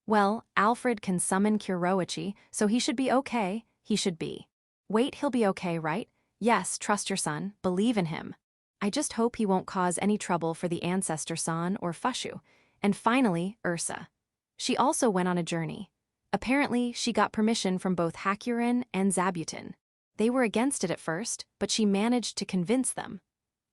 [SPEAKER 1] Well, Alfred can summon Kuroichi, so he should be okay, he should be. Wait, he'll be okay, right? Yes, trust your son, believe in him. I just hope he won't cause any trouble for the Ancestor San or Fushu. And finally, Ursa. She also went on a journey. Apparently, she got permission from both Hakurin and Zabutin. They were against it at first, but she managed to convince them.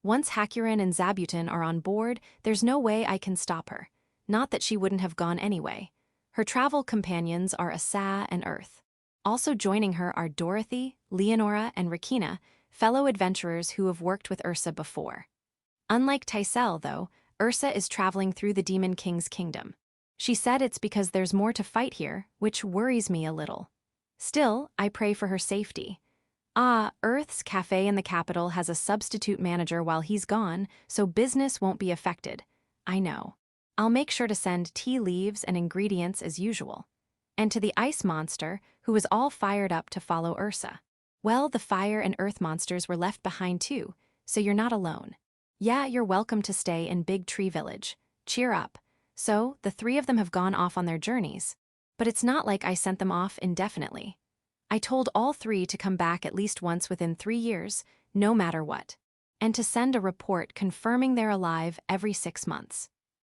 [SPEAKER 1] Once Hakurin and Zabuton are on board, there's no way I can stop her. Not that she wouldn't have gone anyway. Her travel companions are Asa and Earth. Also joining her are Dorothy, Leonora, and Rakina, fellow adventurers who have worked with Ursa before. Unlike Tysel, though, Ursa is traveling through the Demon King's kingdom. She said it's because there's more to fight here, which worries me a little. Still, I pray for her safety. Earth's cafe in the capital has a substitute manager while he's gone, so business won't be affected. I know. I'll make sure to send tea leaves and ingredients as usual. And to the ice monster, who is all fired up to follow Ursa. Well, the fire and earth monsters were left behind too, so you're not alone. Yeah, you're welcome to stay in Big Tree Village. Cheer up. So, the three of them have gone off on their journeys. But it's not like I sent them off indefinitely. I told all three to come back at least once within 3 years, no matter what. And to send a report confirming they're alive every 6 months.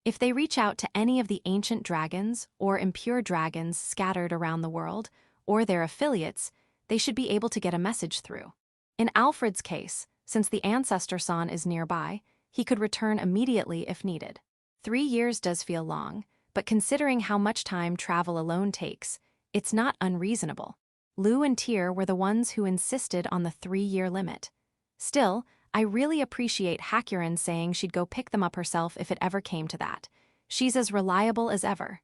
[SPEAKER 1] If they reach out to any of the ancient dragons or impure dragons scattered around the world, or their affiliates, they should be able to get a message through. In Alfred's case, since the ancestor San is nearby, he could return immediately if needed. 3 years does feel long, but considering how much time travel alone takes, it's not unreasonable. Lou and Tyr were the ones who insisted on the 3-year limit. Still, I really appreciate Hakurin saying she'd go pick them up herself if it ever came to that. She's as reliable as ever.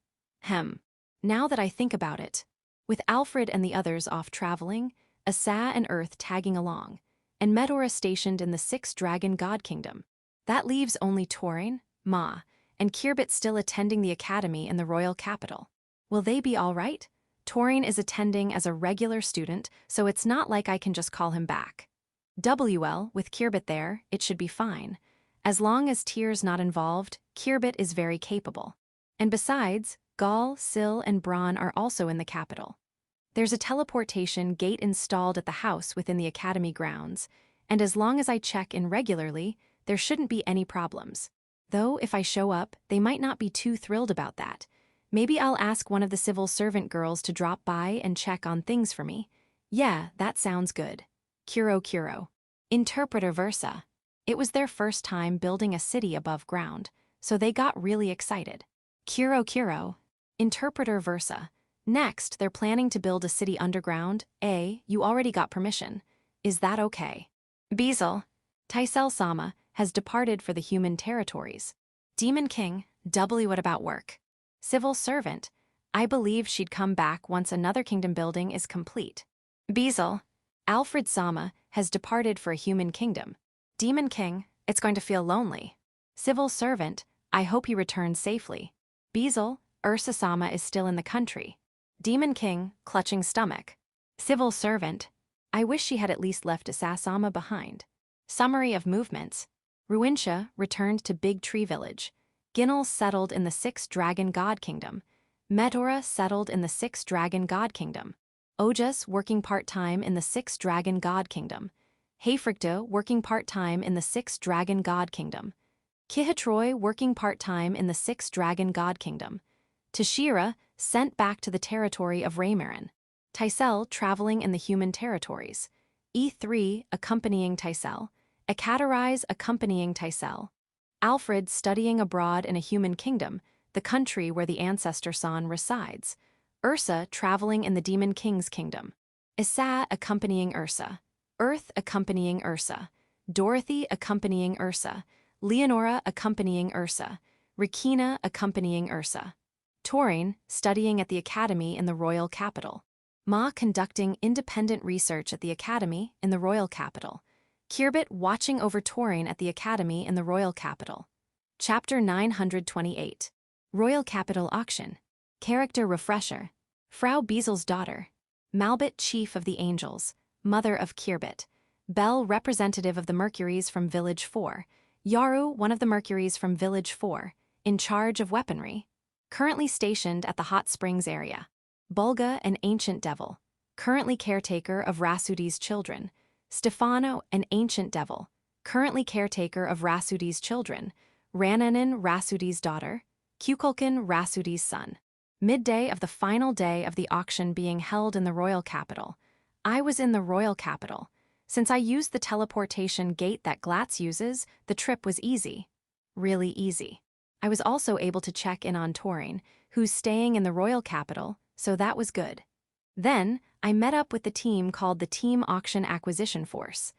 [SPEAKER 1] Now that I think about it, with Alfred and the others off traveling, Asa and Earth tagging along, and Medora stationed in the 6 Dragon God Kingdom, that leaves only Torin, Ma, and Kirbit still attending the academy in the royal capital. Will they be all right? Torin is attending as a regular student, so it's not like I can just call him back. With Kirbit there, it should be fine. As long as Tyr's not involved, Kirbit is very capable. And besides, Gaul, Syl, and Bronn are also in the capital. There's a teleportation gate installed at the house within the academy grounds, and as long as I check in regularly, there shouldn't be any problems. Though, if I show up, they might not be too thrilled about that. Maybe I'll ask one of the civil servant girls to drop by and check on things for me. Yeah, that sounds good. Kuro. Interpreter Versa. It was their first time building a city above ground, so they got really excited. Kuro. Interpreter Versa. Next, they're planning to build a city underground. You already got permission. Is that okay? Beazle. Tysel-sama has departed for the human territories. Demon King. What about work? Civil servant. I believe she'd come back once another kingdom building is complete. Beazle. Alfred Sama has departed for a human kingdom. Demon King. It's going to feel lonely. Civil servant. I hope he returns safely. Beazle. Ursa Sama is still in the country. Demon King. Clutching stomach. Civil servant. I wish she had at least left Asa Sama behind. Summary of movements. Ruintia returned to Big Tree Village. Ginnel settled in the 6 Dragon God Kingdom. Medora settled in the 6 Dragon God Kingdom. Ojas working part-time in the 6 Dragon God Kingdom. Hayfricta working part-time in the 6 Dragon God Kingdom. Kihatroy working part-time in the 6 Dragon God Kingdom. Tashira sent back to the territory of Raymarin. Tysel traveling in the human territories. E3 accompanying Tysel. Ekaterise accompanying Tysel. Alfred studying abroad in a human kingdom, the country where the ancestor San resides. Ursa traveling in the Demon King's kingdom. Issa accompanying Ursa. Earth accompanying Ursa. Dorothy accompanying Ursa. Leonora accompanying Ursa. Rakina accompanying Ursa. Torin studying at the academy in the royal capital. Ma conducting independent research at the academy in the royal capital. Kirbit watching over Torin at the academy in the royal capital. Chapter 928. Royal Capital Auction. Character refresher. Frau Beazle's daughter. Malbit, chief of the angels, mother of Kirbit. Bell, representative of the Mercuries from Village 4. Yaru, one of the Mercuries from Village 4, in charge of weaponry. Currently stationed at the hot springs area. Bulga, an ancient devil. Currently caretaker of Rasudi's children. Stefano, an ancient devil, currently caretaker of Rasudi's children. Rananin, Rasudi's daughter. Kukulkan, Rasudi's son. Midday of the final day of the auction being held in the royal capital. I was in the royal capital. Since I used the teleportation gate that Glatz uses, the trip was easy. Really easy. I was also able to check in on Taurine, who's staying in the royal capital, so that was good. Then, I met up with the team called the Team Auction Acquisition Force.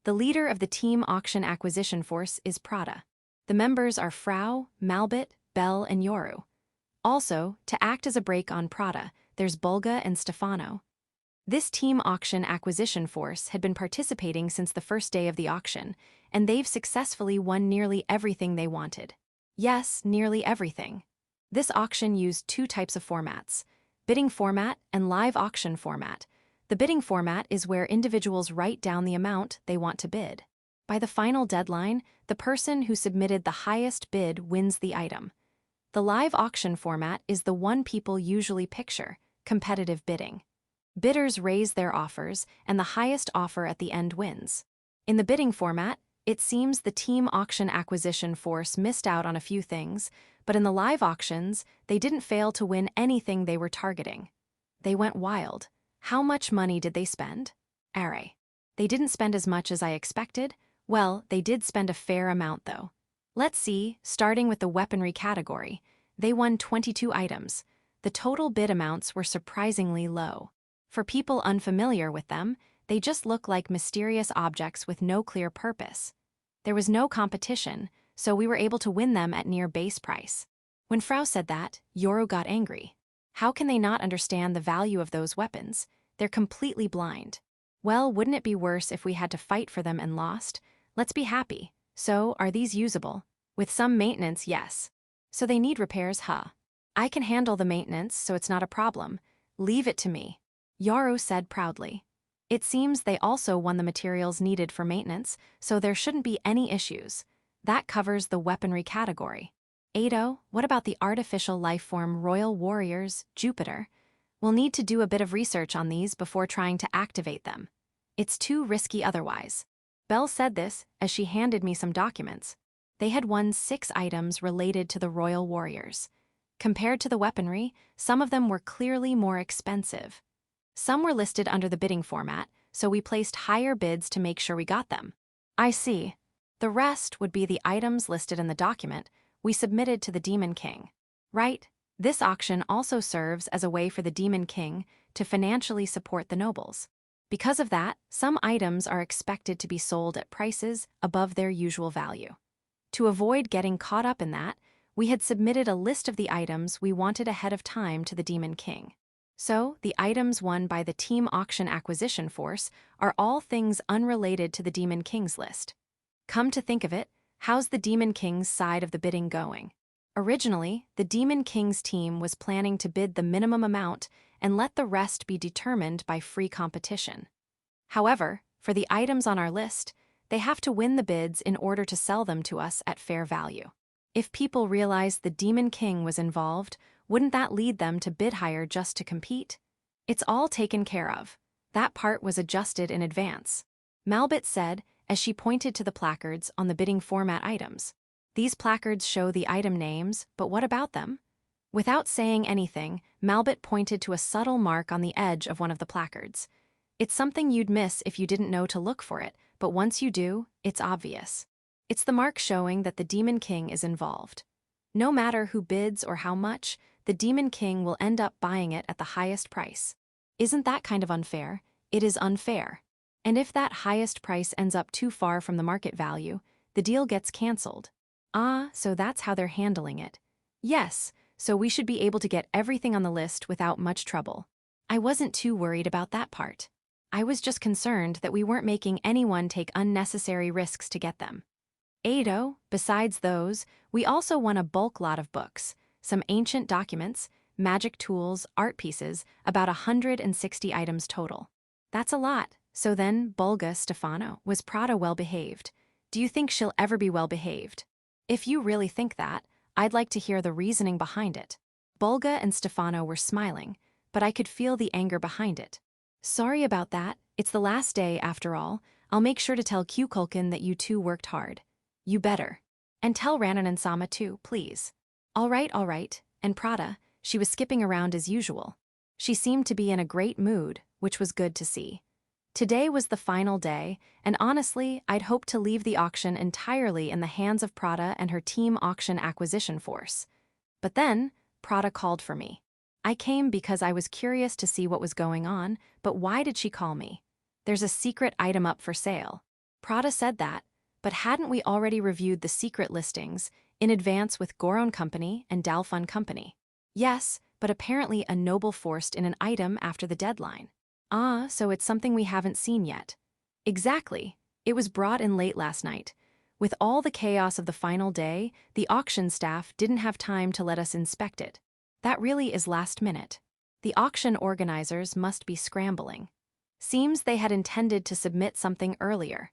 [SPEAKER 1] The leader of the Team Auction Acquisition Force is Prada. The members are Frau, Malbit, Bell, and Yoru. Also, to act as a brake on Prada, there's Bulga and Stefano. This Team Auction Acquisition Force had been participating since the first day of the auction, and they've successfully won nearly everything they wanted. Yes, nearly everything. This auction used two types of formats: bidding format and live auction format. The bidding format is where individuals write down the amount they want to bid. By the final deadline, the person who submitted the highest bid wins the item. The live auction format is the one people usually picture: competitive bidding. Bidders raise their offers, and the highest offer at the end wins. In the bidding format, it seems the Team Auction Acquisition Force missed out on a few things, but in the live auctions, they didn't fail to win anything they were targeting. They went wild. How much money did they spend? Array. They didn't spend as much as I expected. Well, they did spend a fair amount though. Let's see, starting with the weaponry category, they won 22 items. The total bid amounts were surprisingly low. For people unfamiliar with them, they just look like mysterious objects with no clear purpose. There was no competition, so we were able to win them at near base price. When Frau said that, Yoru got angry. How can they not understand the value of those weapons? They're completely blind. Well, wouldn't it be worse if we had to fight for them and lost? Let's be happy. So, are these usable? With some maintenance, yes. So they need repairs, huh? I can handle the maintenance, so it's not a problem. Leave it to me. Yoru said proudly. It seems they also won the materials needed for maintenance, so there shouldn't be any issues. That covers the weaponry category. Ado, what about the artificial lifeform Royal Warriors, Jupiter? We'll need to do a bit of research on these before trying to activate them. It's too risky otherwise. Belle said this as she handed me some documents. They had won 6 items related to the Royal Warriors. Compared to the weaponry, some of them were clearly more expensive. Some were listed under the bidding format, so we placed higher bids to make sure we got them. I see. The rest would be the items listed in the document we submitted to the Demon King. Right? This auction also serves as a way for the Demon King to financially support the nobles. Because of that, some items are expected to be sold at prices above their usual value. To avoid getting caught up in that, we had submitted a list of the items we wanted ahead of time to the Demon King. So, the items won by the Team Auction Acquisition Force are all things unrelated to the Demon King's list. Come to think of it, how's the Demon King's side of the bidding going? Originally, the Demon King's team was planning to bid the minimum amount and let the rest be determined by free competition. However, for the items on our list, they have to win the bids in order to sell them to us at fair value. If people realized the Demon King was involved, wouldn't that lead them to bid higher just to compete? It's all taken care of. That part was adjusted in advance. Malbit said, as she pointed to the placards on the bidding format items. These placards show the item names, but what about them? Without saying anything, Malbit pointed to a subtle mark on the edge of one of the placards. It's something you'd miss if you didn't know to look for it, but once you do, it's obvious. It's the mark showing that the Demon King is involved. No matter who bids or how much, the Demon King will end up buying it at the highest price. Isn't that kind of unfair? It is unfair. And if that highest price ends up too far from the market value, the deal gets cancelled. Ah, so that's how they're handling it. Yes, so we should be able to get everything on the list without much trouble. I wasn't too worried about that part. I was just concerned that we weren't making anyone take unnecessary risks to get them. Ado, besides those, we also won a bulk lot of books, some ancient documents, magic tools, art pieces, about 160 items total. That's a lot. So then, Bulga Stefano, was Prada well-behaved? Do you think she'll ever be well-behaved? If you really think that, I'd like to hear the reasoning behind it. Bulga and Stefano were smiling, but I could feel the anger behind it. Sorry about that, it's the last day after all. I'll make sure to tell Kukulkan that you two worked hard. You better. And tell Ranan and Sama too, please. All right, and Prada, she was skipping around as usual. She seemed to be in a great mood, which was good to see. Today was the final day, and honestly, I'd hoped to leave the auction entirely in the hands of Prada and her team auction acquisition force. But then, Prada called for me. I came because I was curious to see what was going on, but why did she call me? There's a secret item up for sale. Prada said that, but hadn't we already reviewed the secret listings in advance with Goron Company and Dalfun Company? Yes, but apparently a noble forced in an item after the deadline. Ah, so it's something we haven't seen yet. Exactly. It was brought in late last night. With all the chaos of the final day, the auction staff didn't have time to let us inspect it. That really is last minute. The auction organizers must be scrambling. Seems they had intended to submit something earlier.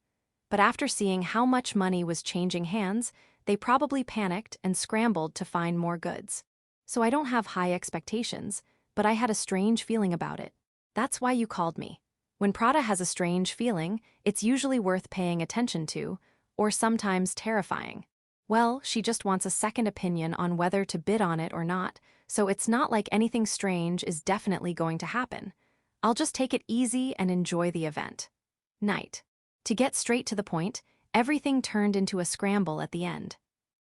[SPEAKER 1] But after seeing how much money was changing hands, they probably panicked and scrambled to find more goods. So I don't have high expectations, but I had a strange feeling about it. That's why you called me. When Prada has a strange feeling, it's usually worth paying attention to, or sometimes terrifying. Well, she just wants a second opinion on whether to bid on it or not, so it's not like anything strange is definitely going to happen. I'll just take it easy and enjoy the event. Night. To get straight to the point, everything turned into a scramble at the end.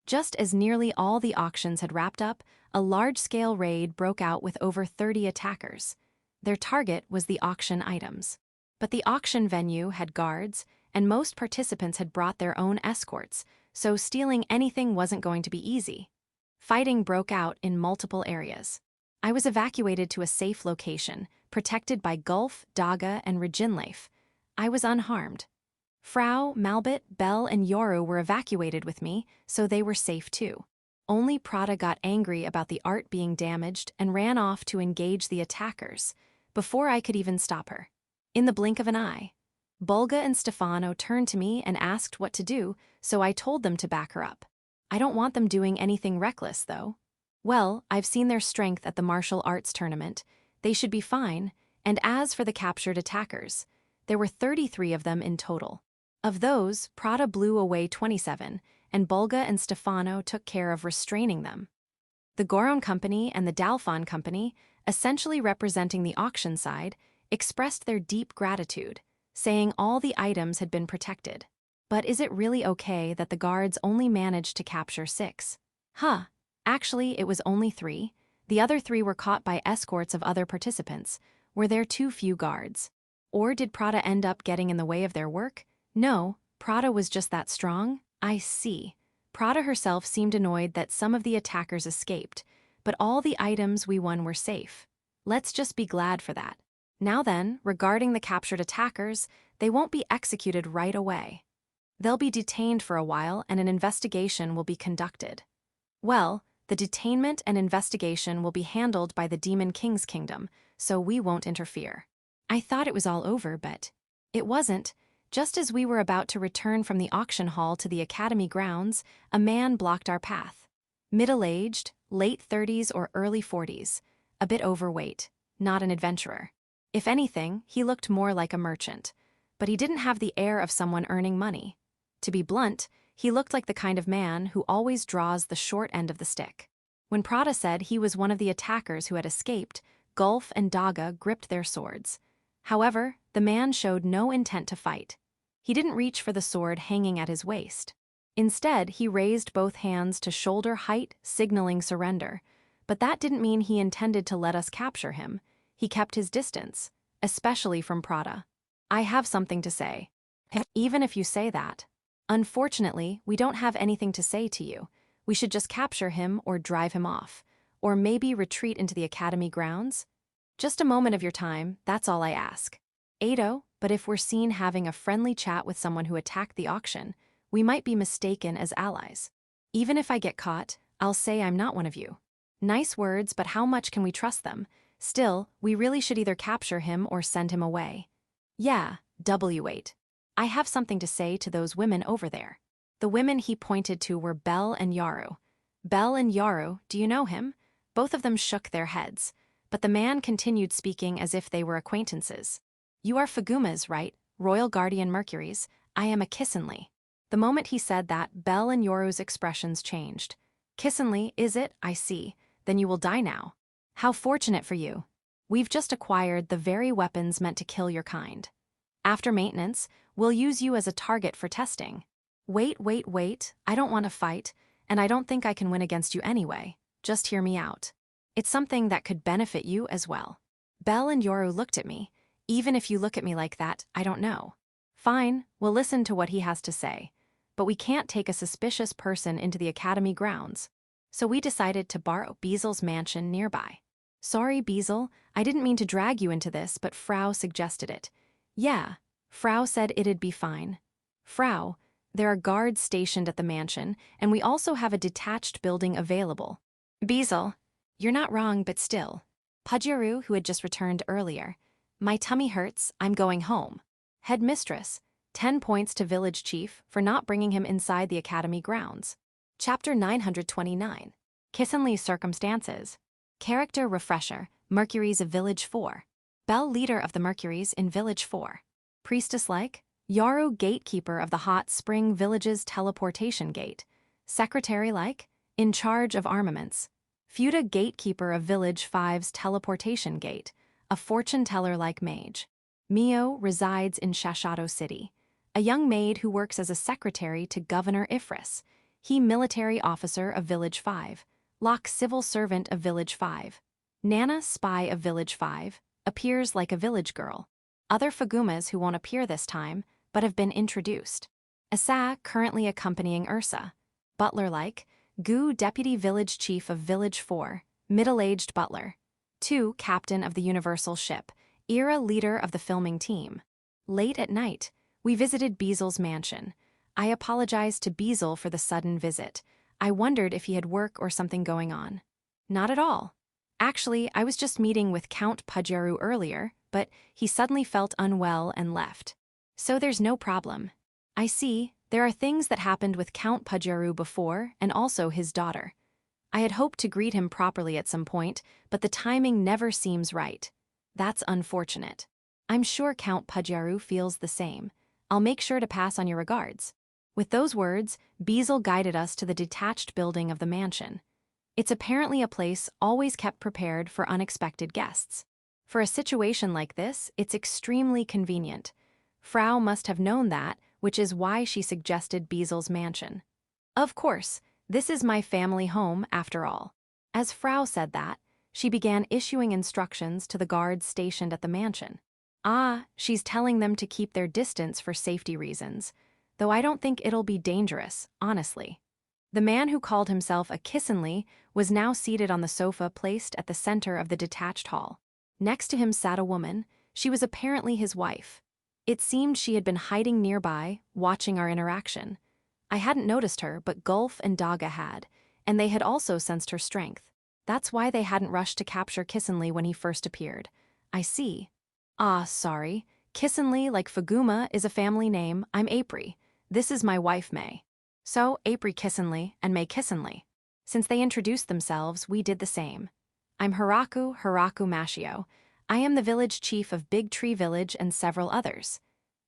[SPEAKER 1] Just as nearly all the auctions had wrapped up, a large-scale raid broke out with over 30 attackers. Their target was the auction items. But the auction venue had guards, and most participants had brought their own escorts, so stealing anything wasn't going to be easy. Fighting broke out in multiple areas. I was evacuated to a safe location, protected by Gulf, Daga, and Reginleif. I was unharmed. Frau, Malbit, Bell, and Yoru were evacuated with me, so they were safe too. Only Prada got angry about the art being damaged and ran off to engage the attackers, before I could even stop her. In the blink of an eye. Bulga and Stefano turned to me and asked what to do, so I told them to back her up. I don't want them doing anything reckless, though. Well, I've seen their strength at the martial arts tournament. They should be fine, and as for the captured attackers, there were 33 of them in total. Of those, Prada blew away 27, and Bulga and Stefano took care of restraining them. The Goron Company and the Dalfon Company, essentially representing the auction side, expressed their deep gratitude, saying all the items had been protected. But is it really okay that the guards only managed to capture 6? Actually, it was only 3. The other 3 were caught by escorts of other participants. Were there too few guards? Or did Prada end up getting in the way of their work? No, Prada was just that strong. I see. Prada herself seemed annoyed that some of the attackers escaped, but all the items we won were safe. Let's just be glad for that. Now then, regarding the captured attackers, they won't be executed right away. They'll be detained for a while and an investigation will be conducted. Well, the detainment and investigation will be handled by the Demon King's kingdom, so we won't interfere. I thought it was all over, but it wasn't. Just as we were about to return from the auction hall to the academy grounds, a man blocked our path. Middle-aged, late 30s or early 40s, a bit overweight, not an adventurer. If anything, he looked more like a merchant, but he didn't have the air of someone earning money. To be blunt, he looked like the kind of man who always draws the short end of the stick. When Prada said he was one of the attackers who had escaped, Gulf and Daga gripped their swords. However, the man showed no intent to fight. He didn't reach for the sword hanging at his waist. Instead, he raised both hands to shoulder height, signaling surrender. But that didn't mean he intended to let us capture him. He kept his distance, especially from Prada. I have something to say. Even if you say that. Unfortunately, we don't have anything to say to you. We should just capture him or drive him off. Or maybe retreat into the academy grounds? Just a moment of your time, that's all I ask. Ado, but if we're seen having a friendly chat with someone who attacked the auction, we might be mistaken as allies. Even if I get caught, I'll say I'm not one of you. Nice words, but how much can we trust them? Still, we really should either capture him or send him away. Yeah, W8. I have something to say to those women over there. The women he pointed to were Bell and Yaru. Bell and Yaru, do you know him? Both of them shook their heads, but the man continued speaking as if they were acquaintances. You are Fagumas, right? Royal Guardian Mercuries. I am a Kissenly. The moment he said that, Bell and Yoru's expressions changed. Kissenly, is it? I see. Then you will die now. How fortunate for you. We've just acquired the very weapons meant to kill your kind. After maintenance, we'll use you as a target for testing. Wait, I don't want to fight, and I don't think I can win against you anyway. Just hear me out. It's something that could benefit you as well. Belle and Yoru looked at me. Even if you look at me like that, I don't know. Fine, we'll listen to what he has to say. But we can't take a suspicious person into the academy grounds. So we decided to borrow Beasel's mansion nearby. Sorry, Beasel, I didn't mean to drag you into this, but Frau suggested it. Yeah, Frau said it'd be fine. Frau, there are guards stationed at the mansion, and we also have a detached building available. Beasel, you're not wrong, but still. Pudyaru, who had just returned earlier. My tummy hurts, I'm going home. Headmistress, 10 points to village chief for not bringing him inside the academy grounds. Chapter 929. Kissenly's Circumstances. Character Refresher, Mercuries of Village 4. Belle leader of the Mercuries in Village 4. Priestess-like, Yaru gatekeeper of the Hot Spring Village's teleportation gate. Secretary-like, in charge of armaments. Fuda gatekeeper of Village 5's teleportation gate, a fortune-teller-like mage. Mio resides in Shashato City, a young maid who works as a secretary to Governor Ifris. He military officer of Village 5. Locke civil servant of Village 5. Nana spy of Village 5, appears like a village girl. Other Fagumas who won't appear this time, but have been introduced. Asa currently accompanying Ursa. Butler-like, Gu deputy village chief of Village 4, middle-aged butler. 2 captain of the Universal Ship, Ira leader of the filming team. Late at night, we visited Beasel's mansion. I apologized to Beasel for the sudden visit. I wondered if he had work or something going on. Not at all. Actually, I was just meeting with Count Pudyaru earlier, but he suddenly felt unwell and left. So there's no problem. I see, there are things that happened with Count Pudyaru before and also his daughter. I had hoped to greet him properly at some point, but the timing never seems right. That's unfortunate. I'm sure Count Pudyaru feels the same. I'll make sure to pass on your regards. With those words, Beasel guided us to the detached building of the mansion. It's apparently a place always kept prepared for unexpected guests. For a situation like this, it's extremely convenient. Frau must have known that, which is why she suggested Beasel's mansion. Of course, this is my family home after all. As Frau said that, she began issuing instructions to the guards stationed at the mansion. She's telling them to keep their distance for safety reasons, though I don't think it'll be dangerous, honestly. The man who called himself a Kissenly was now seated on the sofa placed at the center of the detached hall. Next to him sat a woman. She was apparently his wife. It seemed she had been hiding nearby, watching our interaction. I hadn't noticed her, but Gulf and Daga had, and they had also sensed her strength. That's why they hadn't rushed to capture Kissenly when he first appeared. I see. Sorry. Kissenly, like Faguma, is a family name. I'm Apri. This is my wife, May. So, Apri Kissenly and May Kissenly. Since they introduced themselves, we did the same. I'm Hiraku Mashio. I am the village chief of Big Tree Village and several others.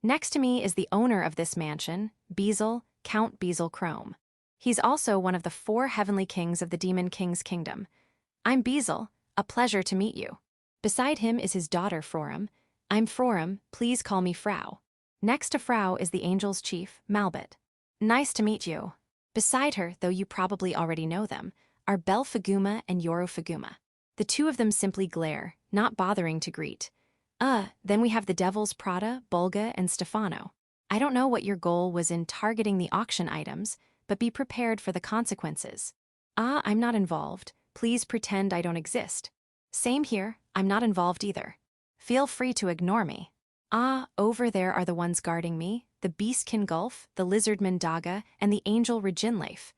[SPEAKER 1] Next to me is the owner of this mansion, Beasel, Count Beasel Chrome. He's also one of the 4 heavenly kings of the Demon King's kingdom. I'm Beasel, a pleasure to meet you. Beside him is his daughter, Frorum. I'm Frorum, please call me Frau. Next to Frau is the angel's chief, Malbit. Nice to meet you. Beside her, though you probably already know them, are Bel Faguma and Yoru Faguma. The 2 of them simply glare, not bothering to greet. Then we have the devils Prada, Bolga, and Stefano. I don't know what your goal was in targeting the auction items, but be prepared for the consequences. I'm not involved. Please pretend I don't exist. Same here, I'm not involved either. Feel free to ignore me. Over there are the ones guarding me, the Beastkin Gulf, the Lizardman Daga, and the Angel Reginleif.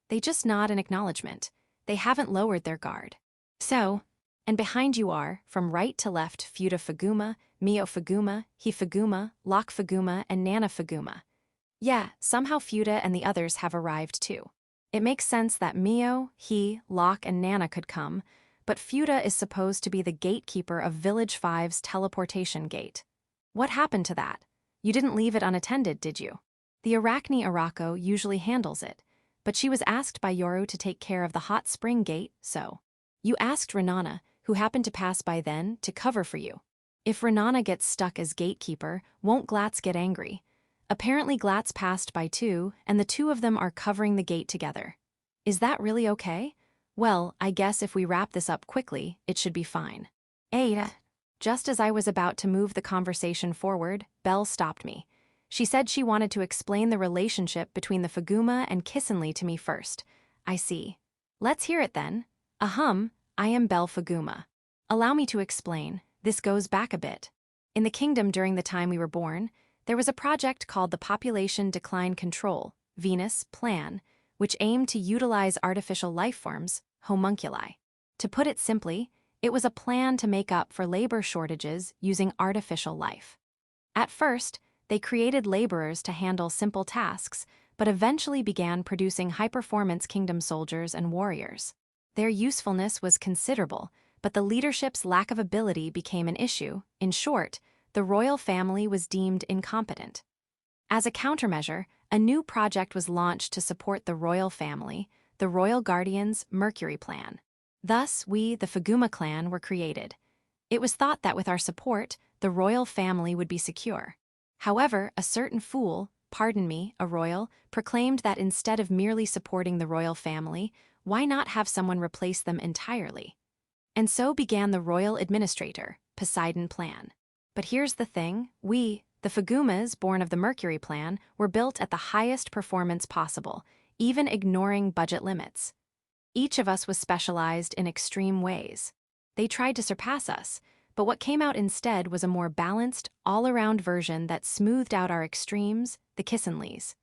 [SPEAKER 1] They just nod in acknowledgement. They haven't lowered their guard. So, and behind you are, from right to left, Fuda Faguma, Mio Faguma, He Faguma, Locke Faguma, and Nana Faguma. Yeah, somehow Fuda and the others have arrived too. It makes sense that Mio, He, Locke, and Nana could come, but Fuda is supposed to be the gatekeeper of Village 5's teleportation gate. What happened to that? You didn't leave it unattended, did you? The Arachne Arako usually handles it, but she was asked by Yoru to take care of the hot spring gate, so. You asked Renana, who happened to pass by then, to cover for you. If Renana gets stuck as gatekeeper, won't Glatz get angry? Apparently Glatz passed by too, and the two of them are covering the gate together. Is that really okay? Well, I guess if we wrap this up quickly, it should be fine. Ada. Just as I was about to move the conversation forward, Belle stopped me. She said she wanted to explain the relationship between the Faguma and Kissenli to me first. I see. Let's hear it then. Ahem, I am Belle Faguma. Allow me to explain. This goes back a bit. In the kingdom during the time we were born, there was a project called the Population Decline Control, Venus, Plan, which aimed to utilize artificial life forms, homunculi. To put it simply, it was a plan to make up for labor shortages using artificial life. At first, they created laborers to handle simple tasks, but eventually began producing high-performance kingdom soldiers and warriors. Their usefulness was considerable, but the leadership's lack of ability became an issue. In short, the royal family was deemed incompetent. As a countermeasure, a new project was launched to support the royal family, the Royal Guardians' Mercury Plan. Thus, we, the Faguma clan, were created. It was thought that with our support, the royal family would be secure. However, a certain fool, pardon me, a royal, proclaimed that instead of merely supporting the royal family, why not have someone replace them entirely? And so began the royal administrator, Poseidon Plan. But here's the thing, we, the Fagumas, born of the Mercury Plan, were built at the highest performance possible, even ignoring budget limits. Each of us was specialized in extreme ways. They tried to surpass us, but what came out instead was a more balanced, all-around version that smoothed out our extremes, the Kissenlis.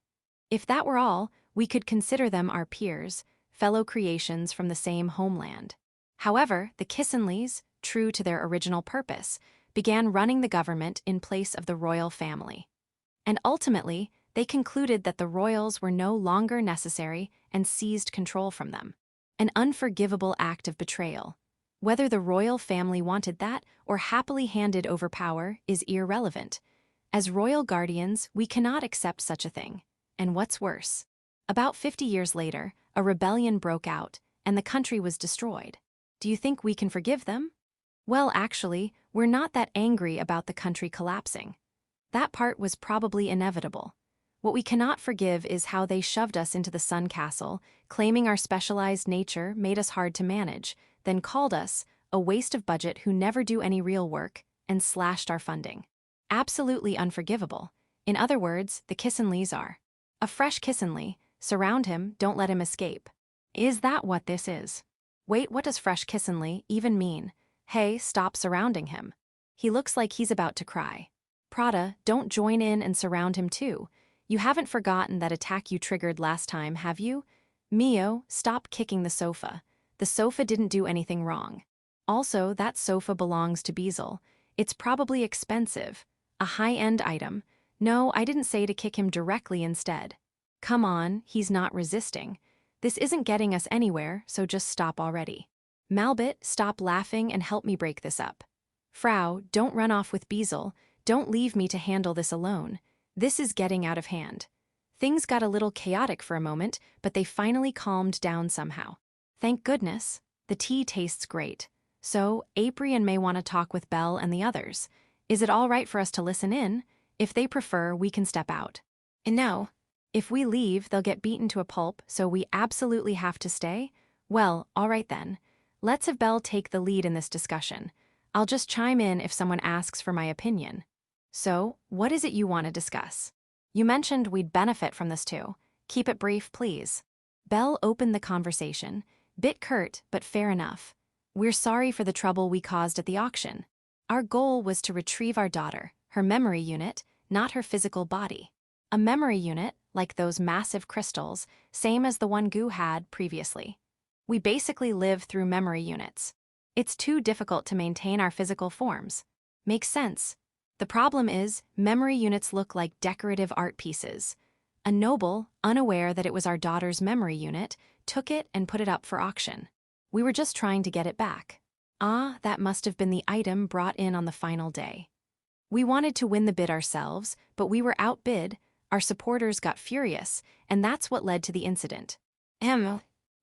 [SPEAKER 1] If that were all, we could consider them our peers, fellow creations from the same homeland. However, the Kissenlis, true to their original purpose, began running the government in place of the royal family. And ultimately, they concluded that the royals were no longer necessary and seized control from them. An unforgivable act of betrayal. Whether the royal family wanted that or happily handed over power is irrelevant. As royal guardians, we cannot accept such a thing. And what's worse? About 50 years later, a rebellion broke out, and the country was destroyed. Do you think we can forgive them? Well, actually, we're not that angry about the country collapsing. That part was probably inevitable. What we cannot forgive is how they shoved us into the Sun Castle, claiming our specialized nature made us hard to manage, then called us a waste of budget who never do any real work, and slashed our funding. Absolutely unforgivable. In other words, the Kissenlis are. A fresh Kissenli, surround him, don't let him escape. Is that what this is? Wait, what does fresh Kissenli even mean? Hey, stop surrounding him. He looks like he's about to cry. Prada, don't join in and surround him too. You haven't forgotten that attack you triggered last time, have you? Mio, stop kicking the sofa. The sofa didn't do anything wrong. Also, that sofa belongs to Beazle. It's probably expensive. A high-end item. No, I didn't say to kick him directly instead. Come on, he's not resisting. This isn't getting us anywhere, so just stop already. Malbit, stop laughing and help me break this up. Frau, don't run off with Beazle. Don't leave me to handle this alone. This is getting out of hand. Things got a little chaotic for a moment, but they finally calmed down somehow. Thank goodness. The tea tastes great. So, Apri may want to talk with Belle and the others. Is it all right for us to listen in? If they prefer, we can step out. And no. If we leave, they'll get beaten to a pulp, so we absolutely have to stay? Well, all right then. Let's have Belle take the lead in this discussion. I'll just chime in if someone asks for my opinion. So, what is it you want to discuss? You mentioned we'd benefit from this too. Keep it brief, please. Belle opened the conversation. Bit curt, but fair enough. We're sorry for the trouble we caused at the auction. Our goal was to retrieve our daughter, her memory unit, not her physical body. A memory unit, like those massive crystals, same as the one Gu had previously. We basically live through memory units. It's too difficult to maintain our physical forms. Makes sense. The problem is, memory units look like decorative art pieces. A noble, unaware that it was our daughter's memory unit, took it and put it up for auction. We were just trying to get it back. Ah, that must have been the item brought in on the final day. We wanted to win the bid ourselves, but we were outbid. Our supporters got furious, and that's what led to the incident.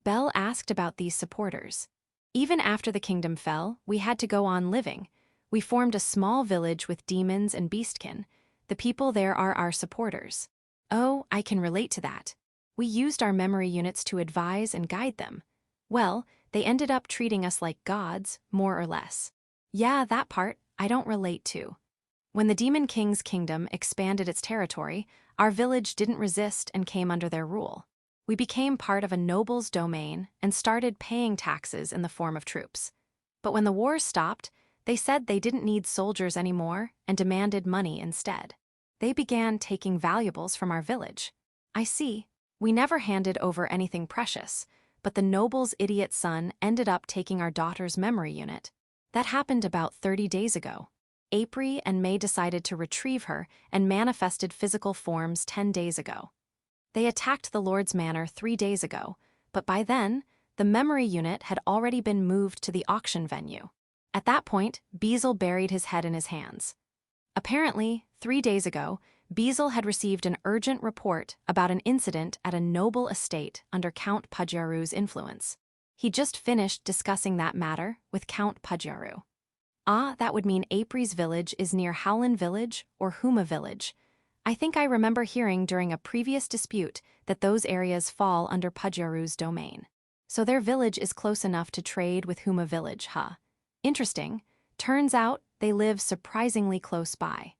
[SPEAKER 1] Belle asked about these supporters. Even after the kingdom fell, we had to go on living. We formed a small village with demons and beastkin. The people there are our supporters. Oh, I can relate to that. We used our memory units to advise and guide them. Well, they ended up treating us like gods, more or less. Yeah, that part, I don't relate to. When the Demon King's kingdom expanded its territory, our village didn't resist and came under their rule. We became part of a noble's domain and started paying taxes in the form of troops. But when the wars stopped, they said they didn't need soldiers anymore and demanded money instead. They began taking valuables from our village. I see. We never handed over anything precious, but the noble's idiot son ended up taking our daughter's memory unit. That happened about 30 days ago. April and May decided to retrieve her and manifested physical forms 10 days ago. They attacked the Lord's Manor 3 days ago, but by then, the memory unit had already been moved to the auction venue. At that point, Beazle buried his head in his hands. Apparently, 3 days ago, Beazle had received an urgent report about an incident at a noble estate under Count Pudjaru's influence. He just finished discussing that matter with Count Pudjaru. Ah, that would mean April's village is near Howlin Village or Huma Village. I think I remember hearing during a previous dispute that those areas fall under Pudjaru's domain. So their village is close enough to trade with Huma Village, huh? Interesting. Turns out they live surprisingly close by.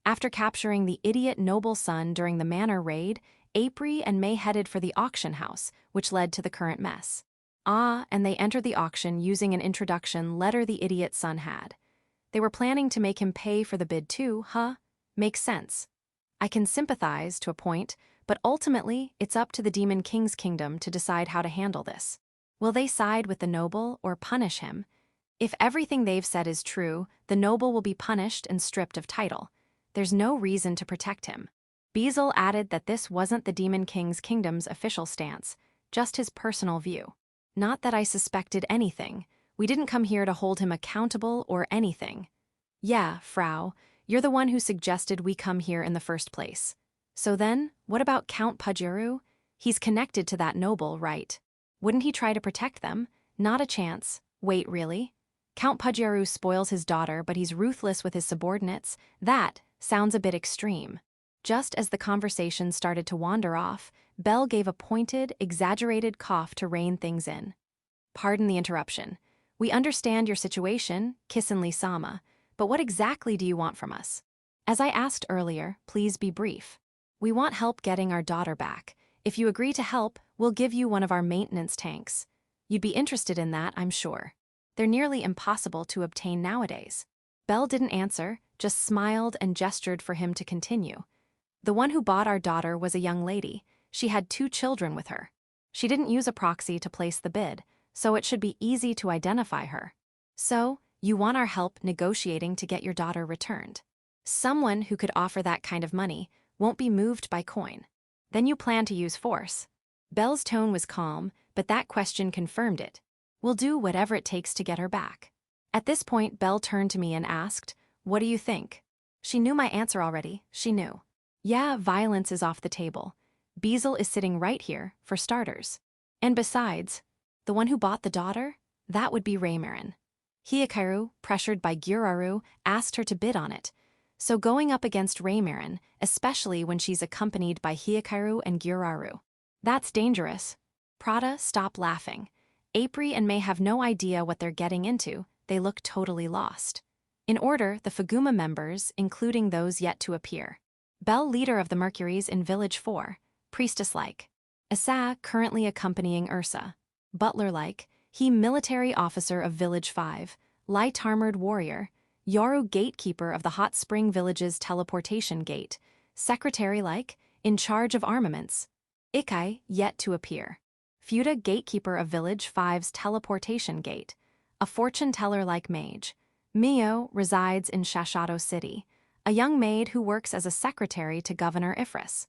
[SPEAKER 1] After capturing the idiot noble son during the manor raid, April and May headed for the auction house, which led to the current mess. Ah, and they entered the auction using an introduction letter the idiot son had. They were planning to make him pay for the bid too, huh? Makes sense. I can sympathize to a point, but ultimately it's up to the Demon King's kingdom to decide how to handle this. Will they side with the noble or punish him? If everything they've said is true, the noble will be punished and stripped of title. There's no reason to protect him. Beazle added that this wasn't the Demon King's kingdom's official stance, just his personal view. Not that I suspected anything. We didn't come here to hold him accountable or anything. Yeah, Frau, you're the one who suggested we come here in the first place. So then, what about Count Pudjaru? He's connected to that noble, right? Wouldn't he try to protect them? Not a chance. Wait, really? Count Pudjaru spoils his daughter, but he's ruthless with his subordinates. That sounds a bit extreme. Just as the conversation started to wander off, Belle gave a pointed, exaggerated cough to rein things in. Pardon the interruption. We understand your situation, Kissenli-sama, but what exactly do you want from us? As I asked earlier, please be brief. We want help getting our daughter back. If you agree to help, we'll give you one of our maintenance tanks. You'd be interested in that, I'm sure. They're nearly impossible to obtain nowadays. Belle didn't answer, just smiled and gestured for him to continue. The one who bought our daughter was a young lady. She had 2 children with her. She didn't use a proxy to place the bid, so it should be easy to identify her. So, you want our help negotiating to get your daughter returned. Someone who could offer that kind of money won't be moved by coin. Then you plan to use force. Belle's tone was calm, but that question confirmed it. We'll do whatever it takes to get her back. At this point, Belle turned to me and asked, "What do you think?" She knew my answer already, she knew. Yeah, violence is off the table. Beazle is sitting right here, for starters. And besides, the one who bought the daughter? That would be Reincarnation. Hikaru, pressured by Gyuraru, asked her to bid on it. So going up against Reincarnation, especially when she's accompanied by Hikaru and Gyuraru. That's dangerous. Prada, stop laughing. April and May have no idea what they're getting into. They look totally lost. In order, the Fuguma members, including those yet to appear. Belle, leader of the Mercuries in Village 4, priestess-like. Asa, currently accompanying Ursa. Butler-like, he military officer of Village 5, light-armored warrior, Yoru gatekeeper of the Hot Spring Village's teleportation gate, secretary-like, in charge of armaments. Ikai, yet to appear. Fuda, gatekeeper of Village 5's teleportation gate, a fortune-teller-like mage. Mio resides in Shashato City, a young maid who works as a secretary to Governor Ifris.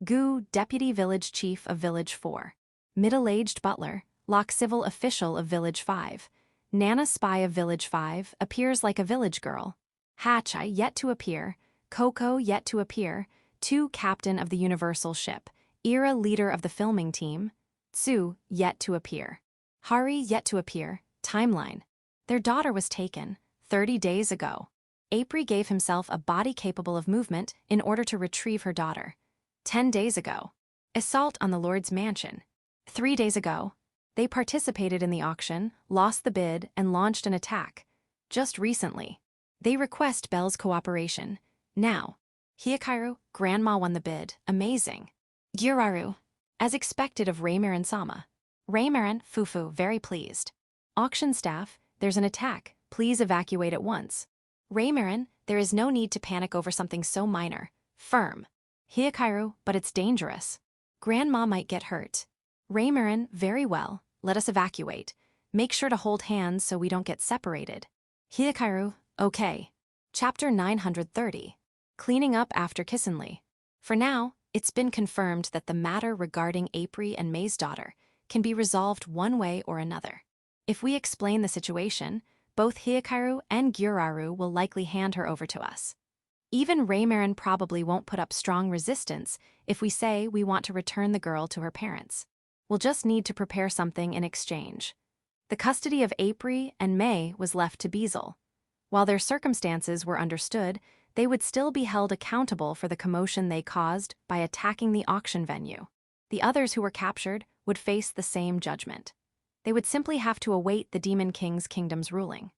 [SPEAKER 1] Gu, deputy village chief of Village 4. Middle-aged butler, lock civil official of Village 5. Nana, spy of Village 5, appears like a village girl. Hachai, yet to appear. Coco, yet to appear. Tu, captain of the Universal Ship. Ira, leader of the filming team. Tsu, yet to appear. Hari, yet to appear. Timeline. Their daughter was taken. 30 days ago. April gave himself a body capable of movement in order to retrieve her daughter. 10 days ago. Assault on the Lord's mansion. 3 days ago. They participated in the auction, lost the bid, and launched an attack. Just recently. They request Belle's cooperation. Now. Hikaru, Grandma won the bid. Amazing. Gyuraru. As expected of Reincarnation. Reincarnation, Fufu, very pleased. Auction staff, there's an attack. Please evacuate at once. Reincarnation, there is no need to panic over something so minor. Firm. Hikaru, but it's dangerous. Grandma might get hurt. Reincarnation, very well. Let us evacuate. Make sure to hold hands so we don't get separated. Hikaru, okay. Chapter 930. Cleaning up after Kissenly. For now, it's been confirmed that the matter regarding April and May's daughter can be resolved one way or another. If we explain the situation, both Hikaru and Gyuraru will likely hand her over to us. Even Reincarnation probably won't put up strong resistance if we say we want to return the girl to her parents. We'll just need to prepare something in exchange. The custody of April and May was left to Beazle. While their circumstances were understood, they would still be held accountable for the commotion they caused by attacking the auction venue. The others who were captured would face the same judgment. They would simply have to await the Demon King's kingdom's ruling.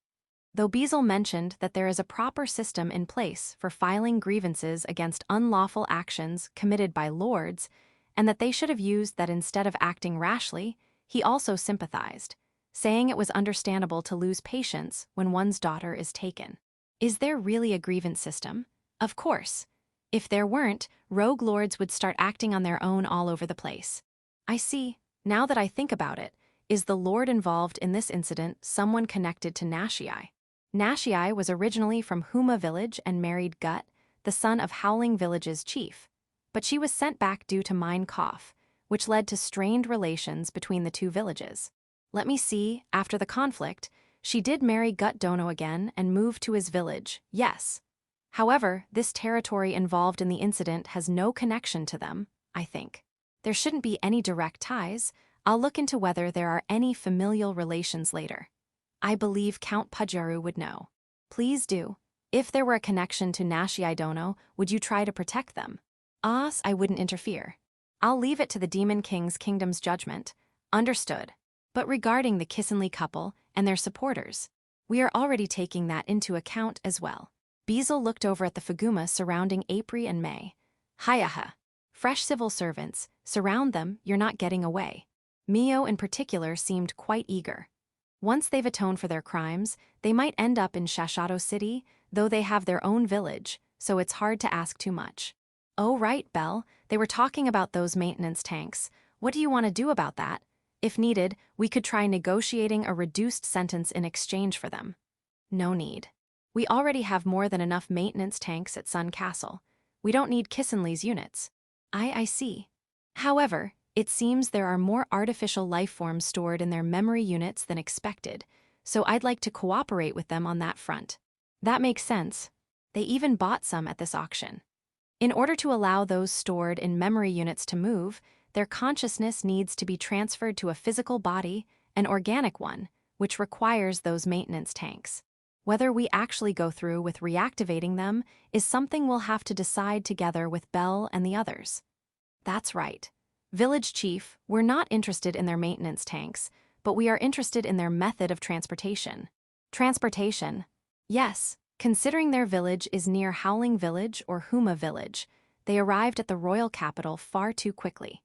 [SPEAKER 1] Though Beazle mentioned that there is a proper system in place for filing grievances against unlawful actions committed by lords, and that they should have used that instead of acting rashly, he also sympathized, saying it was understandable to lose patience when one's daughter is taken. Is there really a grievance system? Of course. If there weren't, rogue lords would start acting on their own all over the place. I see. Now that I think about it, is the lord involved in this incident someone connected to Nashii? Nashii was originally from Huma village and married Gut, the son of Howling Village's chief. But she was sent back due to Mine Cough, which led to strained relations between the two villages. Let me see, after the conflict, she did marry Gut Dono again and moved to his village, yes. However, this territory involved in the incident has no connection to them, I think. There shouldn't be any direct ties. I'll look into whether there are any familial relations later. I believe Count Pudjaru would know. Please do. If there were a connection to Nashii Dono, would you try to protect them? I wouldn't interfere. I'll leave it to the Demon King's kingdom's judgment. Understood. But regarding the Kissenly couple and their supporters, we are already taking that into account as well. Beazle looked over at the Fuguma surrounding April and May. Hayaha. Fresh civil servants, surround them, you're not getting away. Mio in particular seemed quite eager. Once they've atoned for their crimes, they might end up in Shashato City, though they have their own village, so it's hard to ask too much. Oh right, Belle, they were talking about those maintenance tanks. What do you want to do about that? If needed, we could try negotiating a reduced sentence in exchange for them. No need. We already have more than enough maintenance tanks at Sun Castle. We don't need Kissenly's units. I see. However, it seems there are more artificial life forms stored in their memory units than expected, so I'd like to cooperate with them on that front. That makes sense. They even bought some at this auction. In order to allow those stored in memory units to move, their consciousness needs to be transferred to a physical body, an organic one, which requires those maintenance tanks. Whether we actually go through with reactivating them is something we'll have to decide together with Belle and the others. That's right. Village Chief, we're not interested in their maintenance tanks, but we are interested in their method of transportation. Transportation? Yes, considering their village is near Howling Village or Huma Village, they arrived at the royal capital far too quickly.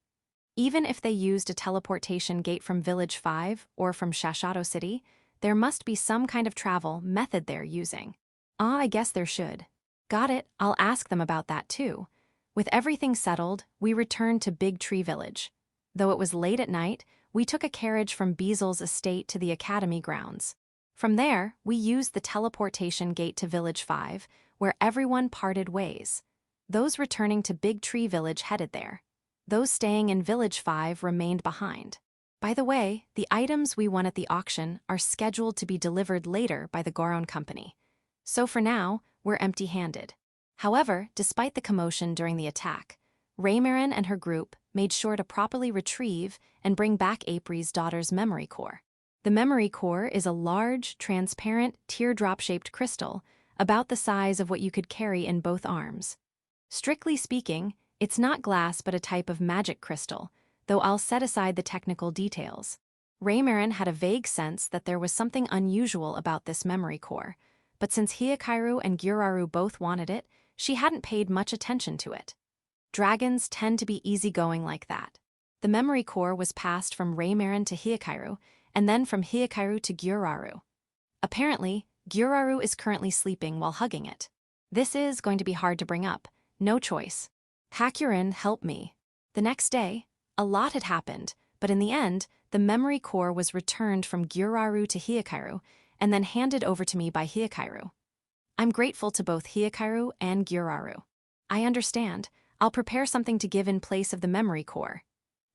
[SPEAKER 1] Even if they used a teleportation gate from Village 5 or from Shashato City, there must be some kind of travel method they're using. I guess there should. Got it, I'll ask them about that too. With everything settled, we returned to Big Tree Village. Though it was late at night, we took a carriage from Beazle's estate to the academy grounds. From there, we used the teleportation gate to Village 5, where everyone parted ways. Those returning to Big Tree Village headed there. Those staying in Village 5 remained behind. By the way, the items we won at the auction are scheduled to be delivered later by the Goron Company. So for now, we're empty-handed. However, despite the commotion during the attack, Reincarnation and her group made sure to properly retrieve and bring back April's daughter's memory core. The memory core is a large, transparent, teardrop-shaped crystal, about the size of what you could carry in both arms. Strictly speaking, it's not glass but a type of magic crystal, though I'll set aside the technical details. Raymarin had a vague sense that there was something unusual about this memory core, but since Hyakairu and Gyuraru both wanted it, she hadn't paid much attention to it. Dragons tend to be easygoing like that. The memory core was passed from Raymarin to Hyakairu, and then from Hyakairu to Gyuraru. Apparently, Gyuraru is currently sleeping while hugging it. This is going to be hard to bring up. No choice. Hakurin, help me. The next day, a lot had happened, but in the end, the memory core was returned from Gyuraru to Hyakairu, and then handed over to me by Hyakairu. I'm grateful to both Hyakairu and Gyuraru. I understand. I'll prepare something to give in place of the memory core.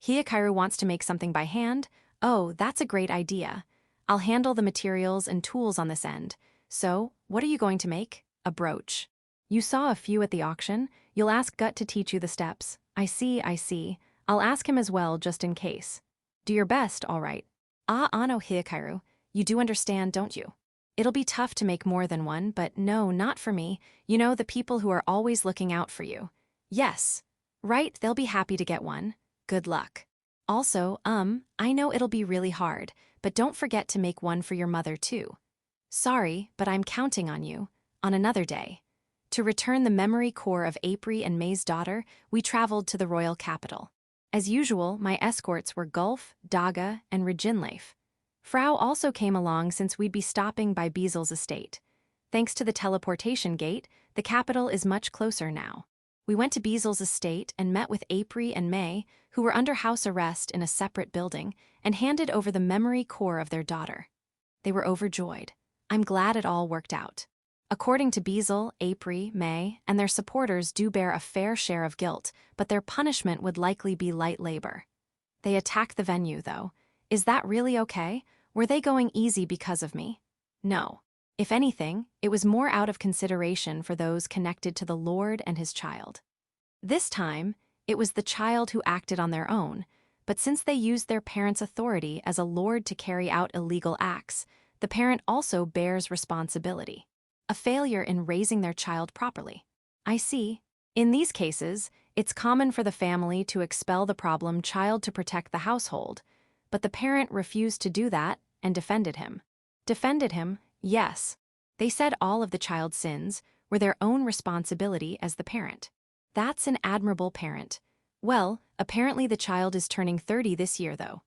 [SPEAKER 1] Hyakairu wants to make something by hand. Oh, that's a great idea. I'll handle the materials and tools on this end. So, what are you going to make? A brooch. You saw a few at the auction. You'll ask Gut to teach you the steps. I see. I'll ask him as well, just in case. Do your best, all right. No, Hyakairu. You do understand, don't you? It'll be tough to make more than one, but no, not for me. You know, the people who are always looking out for you. Yes. Right, they'll be happy to get one. Good luck. Also, I know it'll be really hard, but don't forget to make one for your mother too. Sorry, but I'm counting on you. On another day. To return the memory core of April and May's daughter, we traveled to the royal capital. As usual, my escorts were Gulf, Daga, and Reginleif. Frau also came along since we'd be stopping by Beasel's estate. Thanks to the teleportation gate, the capital is much closer now. We went to Beasel's estate and met with April and May, who were under house arrest in a separate building, and handed over the memory core of their daughter. They were overjoyed. I'm glad it all worked out. According to Beasel, April, May, and their supporters do bear a fair share of guilt, but their punishment would likely be light labor. They attacked the venue, though. Is that really okay? Were they going easy because of me? No. If anything, it was more out of consideration for those connected to the Lord and his child. This time, it was the child who acted on their own, but since they used their parent's authority as a lord to carry out illegal acts, the parent also bears responsibility. A failure in raising their child properly. I see. In these cases, it's common for the family to expel the problem child to protect the household, but the parent refused to do that and defended him. Defended him, yes. They said all of the child's sins were their own responsibility as the parent. That's an admirable parent. Well, apparently the child is turning 30 this year, though.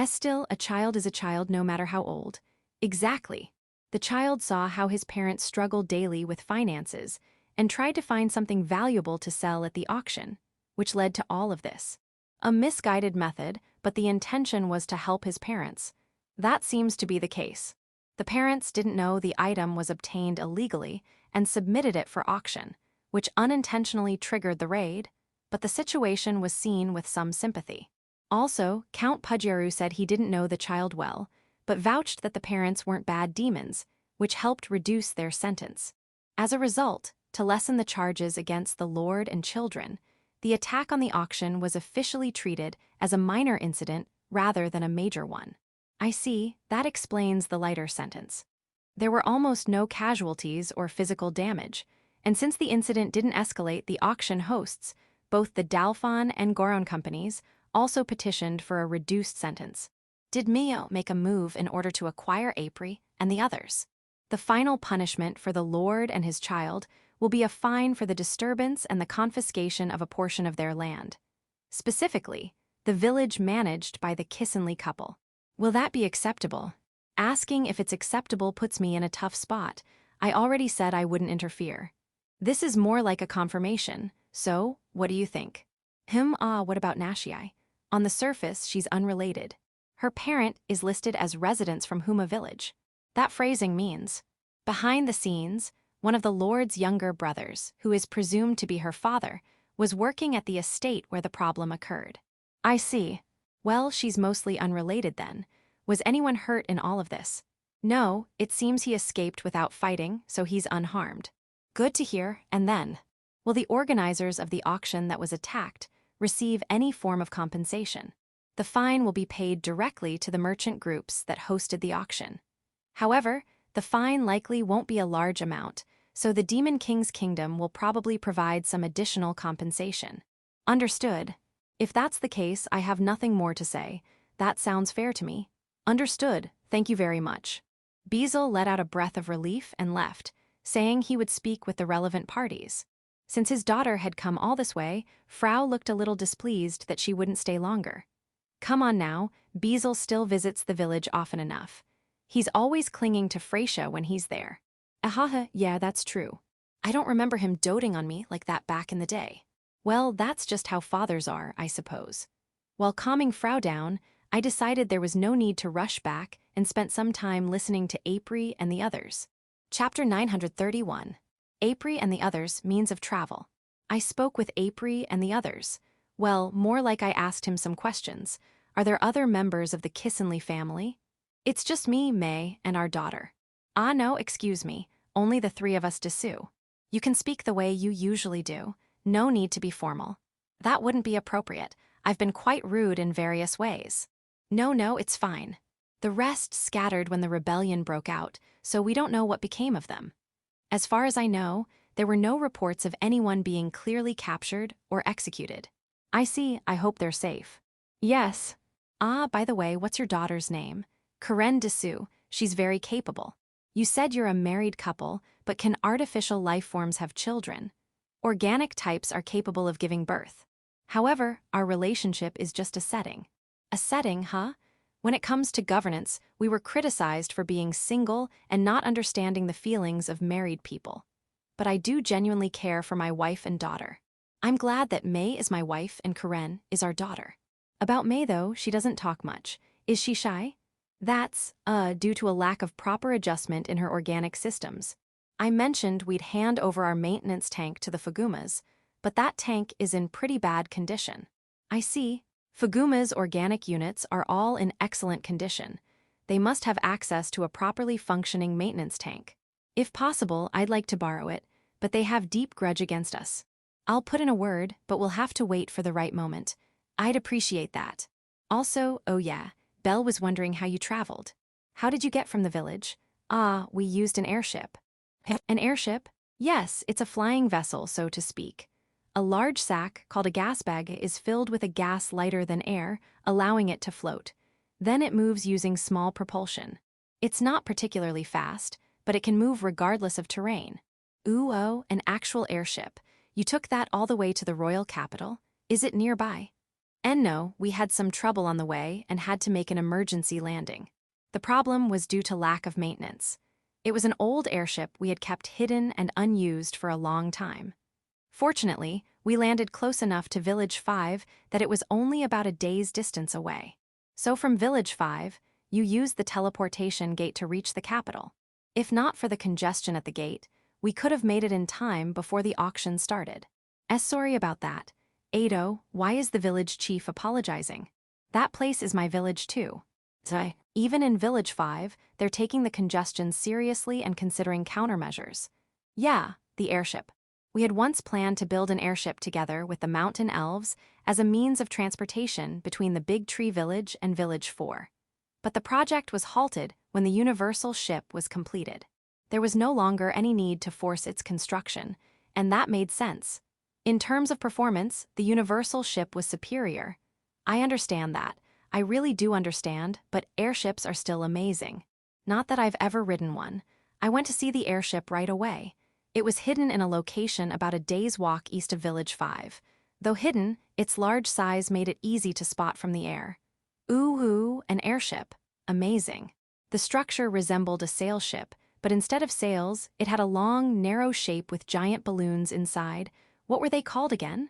[SPEAKER 1] Still, a child is a child no matter how old. Exactly. The child saw how his parents struggled daily with finances and tried to find something valuable to sell at the auction, which led to all of this. A misguided method, but the intention was to help his parents. That seems to be the case. The parents didn't know the item was obtained illegally and submitted it for auction, which unintentionally triggered the raid, but the situation was seen with some sympathy. Also, Count Pudjaru said he didn't know the child well, but vouched that the parents weren't bad demons, which helped reduce their sentence. As a result, to lessen the charges against the lord and children, the attack on the auction was officially treated as a minor incident rather than a major one. I see, that explains the lighter sentence. There were almost no casualties or physical damage, and since the incident didn't escalate, the auction hosts, both the Dalfon and Goron companies, also petitioned for a reduced sentence. Did Mio make a move in order to acquire April and the others? The final punishment for the lord and his child will be a fine for the disturbance and the confiscation of a portion of their land. Specifically, the village managed by the Kissenly couple. Will that be acceptable? Asking if it's acceptable puts me in a tough spot. I already said I wouldn't interfere. This is more like a confirmation, so what do you think? What about Nashii? On the surface, she's unrelated. Her parent is listed as residents from Huma village. That phrasing means, behind the scenes, one of the Lord's younger brothers, who is presumed to be her father, was working at the estate where the problem occurred. I see. Well, she's mostly unrelated then. Was anyone hurt in all of this? No, it seems he escaped without fighting, so he's unharmed. Good to hear, and then? Will the organizers of the auction that was attacked receive any form of compensation? The fine will be paid directly to the merchant groups that hosted the auction. However, the fine likely won't be a large amount, so the Demon King's kingdom will probably provide some additional compensation. Understood. If that's the case, I have nothing more to say. That sounds fair to me. Understood, thank you very much. Beazle let out a breath of relief and left, saying he would speak with the relevant parties. Since his daughter had come all this way, Frau looked a little displeased that she wouldn't stay longer. Come on now, Beazle still visits the village often enough. He's always clinging to Freysia when he's there. Ahaha, yeah, that's true. I don't remember him doting on me like that back in the day. Well, that's just how fathers are, I suppose. While calming Frau down, I decided there was no need to rush back and spent some time listening to April and the others. Chapter 931. April and the others, means of travel. I spoke with April and the others. Well, more like I asked him some questions. Are there other members of the Kissenly family? It's just me, May, and our daughter. Ah no, excuse me, only the three of us Dessous. You can speak the way you usually do. No need to be formal. That wouldn't be appropriate. I've been quite rude in various ways. No, it's fine. The rest scattered when the rebellion broke out, so we don't know what became of them. As far as I know, there were no reports of anyone being clearly captured or executed. I see, I hope they're safe. Yes. Ah, by the way, what's your daughter's name? Karen Dessous, she's very capable. You said you're a married couple, but can artificial life forms have children? Organic types are capable of giving birth. However, our relationship is just a setting. A setting, huh? When it comes to governance, we were criticized for being single and not understanding the feelings of married people. But I do genuinely care for my wife and daughter. I'm glad that May is my wife and Karen is our daughter. About May, though, she doesn't talk much. Is she shy? That's, due to a lack of proper adjustment in her organic systems. I mentioned we'd hand over our maintenance tank to the Fagumas, but that tank is in pretty bad condition. I see. Faguma's organic units are all in excellent condition. They must have access to a properly functioning maintenance tank. If possible, I'd like to borrow it, but they have deep grudge against us. I'll put in a word, but we'll have to wait for the right moment. I'd appreciate that. Also, oh yeah, Belle was wondering how you traveled. How did you get from the village? Ah, we used an airship. An airship? Yes, it's a flying vessel, so to speak. A large sack, called a gas bag, is filled with a gas lighter than air, allowing it to float. Then it moves using small propulsion. It's not particularly fast, but it can move regardless of terrain. Ooh, oh, an actual airship. You took that all the way to the royal capital? Is it nearby? And no, we had some trouble on the way and had to make an emergency landing. The problem was due to lack of maintenance. It was an old airship we had kept hidden and unused for a long time. Fortunately, we landed close enough to Village 5 that it was only about a day's distance away. So from Village 5, you used the teleportation gate to reach the capital. If not for the congestion at the gate, we could have made it in time before the auction started. Sorry about that. Ado, why is the village chief apologizing? That place is my village too. Even in Village 5, they're taking the congestion seriously and considering countermeasures. Yeah, the airship. We had once planned to build an airship together with the mountain elves as a means of transportation between the Big Tree Village and Village 4. But the project was halted when the universal ship was completed. There was no longer any need to force its construction, and that made sense. In terms of performance, the universal ship was superior. I understand that. I really do understand, but airships are still amazing. Not that I've ever ridden one. I went to see the airship right away. It was hidden in a location about a day's walk east of Village 5. Though hidden, its large size made it easy to spot from the air. Ooh, an airship. Amazing. The structure resembled a sail ship, but instead of sails, it had a long, narrow shape with giant balloons inside. What were they called again?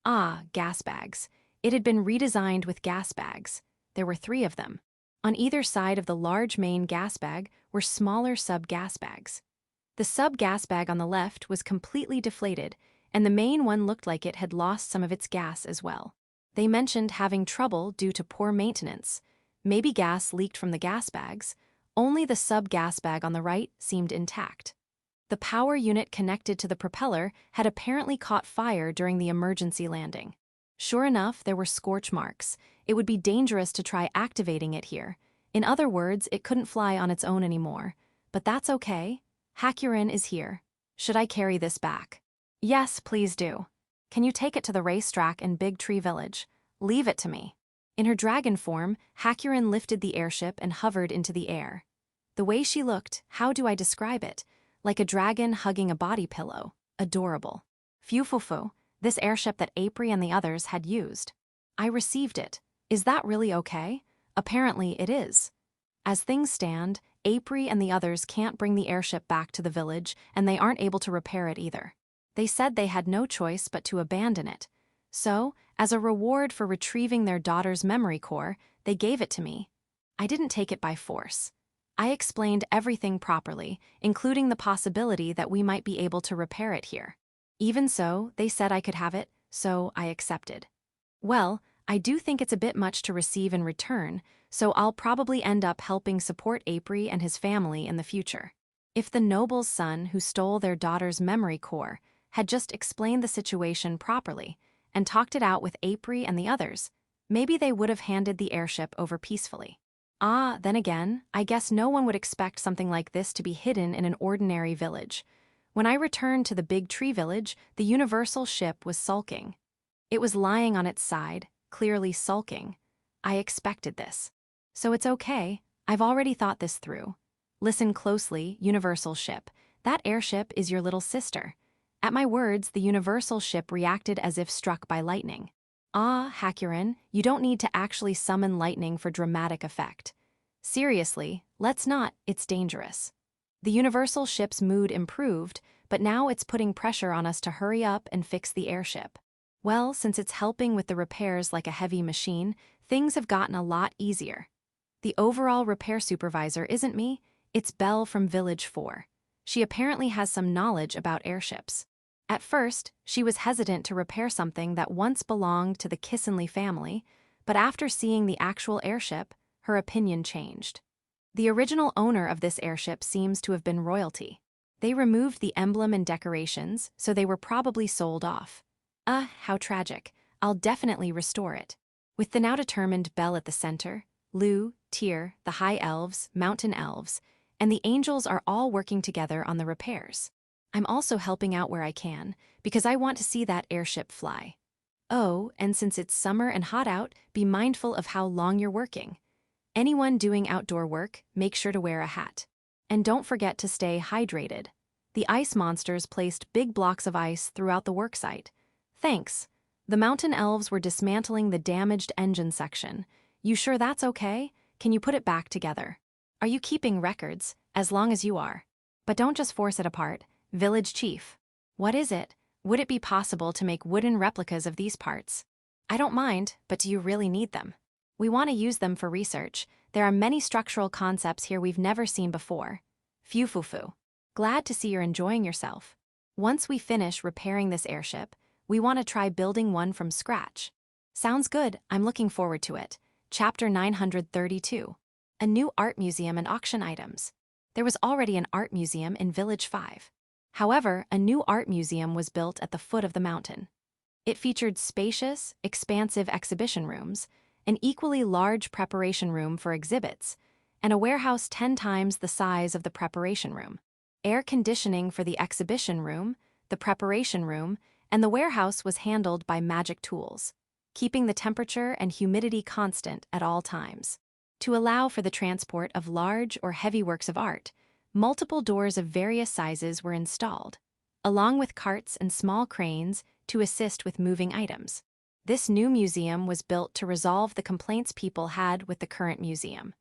[SPEAKER 1] Ah, gas bags. It had been redesigned with gas bags. There were 3 of them. On either side of the large main gas bag were smaller sub-gas bags. The sub-gas bag on the left was completely deflated, and the main one looked like it had lost some of its gas as well. They mentioned having trouble due to poor maintenance. Maybe gas leaked from the gas bags. Only the sub-gas bag on the right seemed intact. The power unit connected to the propeller had apparently caught fire during the emergency landing. Sure enough, there were scorch marks. It would be dangerous to try activating it here. In other words, it couldn't fly on its own anymore. But that's okay. Hakurin is here. Should I carry this back? Yes, please do. Can you take it to the racetrack in Big Tree Village? Leave it to me. In her dragon form, Hakurin lifted the airship and hovered into the air. The way she looked, how do I describe it? Like a dragon hugging a body pillow. Adorable. Fufufu, this airship that April and the others had used. I received it. Is that really okay? Apparently it is. As things stand, April and the others can't bring the airship back to the village, and they aren't able to repair it either. They said they had no choice but to abandon it. So, as a reward for retrieving their daughter's memory core, they gave it to me. I didn't take it by force. I explained everything properly, including the possibility that we might be able to repair it here. Even so, they said I could have it, so I accepted. Well, I do think it's a bit much to receive in return, so I'll probably end up helping support April and his family in the future. If the noble's son who stole their daughter's memory core had just explained the situation properly and talked it out with April and the others, maybe they would have handed the airship over peacefully. Then again, I guess no one would expect something like this to be hidden in an ordinary village. When I returned to the Big Tree Village, the universal ship was sulking. It was lying on its side, clearly sulking. I expected this. So it's okay, I've already thought this through. Listen closely, universal ship. That airship is your little sister. At my words, the universal ship reacted as if struck by lightning. Hakurin, you don't need to actually summon lightning for dramatic effect. Seriously, let's not, it's dangerous. The universal ship's mood improved, but now it's putting pressure on us to hurry up and fix the airship. Well, since it's helping with the repairs like a heavy machine, things have gotten a lot easier. The overall repair supervisor isn't me, it's Belle from Village 4. She apparently has some knowledge about airships. At first, she was hesitant to repair something that once belonged to the Kissenly family, but after seeing the actual airship, her opinion changed. The original owner of this airship seems to have been royalty. They removed the emblem and decorations, so they were probably sold off. How tragic. I'll definitely restore it. With the now determined Belle at the center, Lu, Tyr, the High Elves, Mountain Elves, and the Angels are all working together on the repairs. I'm also helping out where I can, because I want to see that airship fly. Oh, and since it's summer and hot out, be mindful of how long you're working. Anyone doing outdoor work, make sure to wear a hat. And don't forget to stay hydrated. The ice monsters placed big blocks of ice throughout the worksite. Thanks. The Mountain Elves were dismantling the damaged engine section. You sure that's okay? Can you put it back together? Are you keeping records? As long as you are. But don't just force it apart. Village Chief. What is it? Would it be possible to make wooden replicas of these parts? I don't mind, but do you really need them? We want to use them for research. There are many structural concepts here we've never seen before. Fufufu. Glad to see you're enjoying yourself. Once we finish repairing this airship, we want to try building one from scratch. Sounds good, I'm looking forward to it. Chapter 932. A new art museum and auction items. There was already an art museum in Village 5. However, a new art museum was built at the foot of the mountain. It featured spacious, expansive exhibition rooms, an equally large preparation room for exhibits, and a warehouse 10 times the size of the preparation room. Air conditioning for the exhibition room, the preparation room, and the warehouse was handled by magic tools, keeping the temperature and humidity constant at all times. To allow for the transport of large or heavy works of art, multiple doors of various sizes were installed, along with carts and small cranes to assist with moving items. This new museum was built to resolve the complaints people had with the current museum.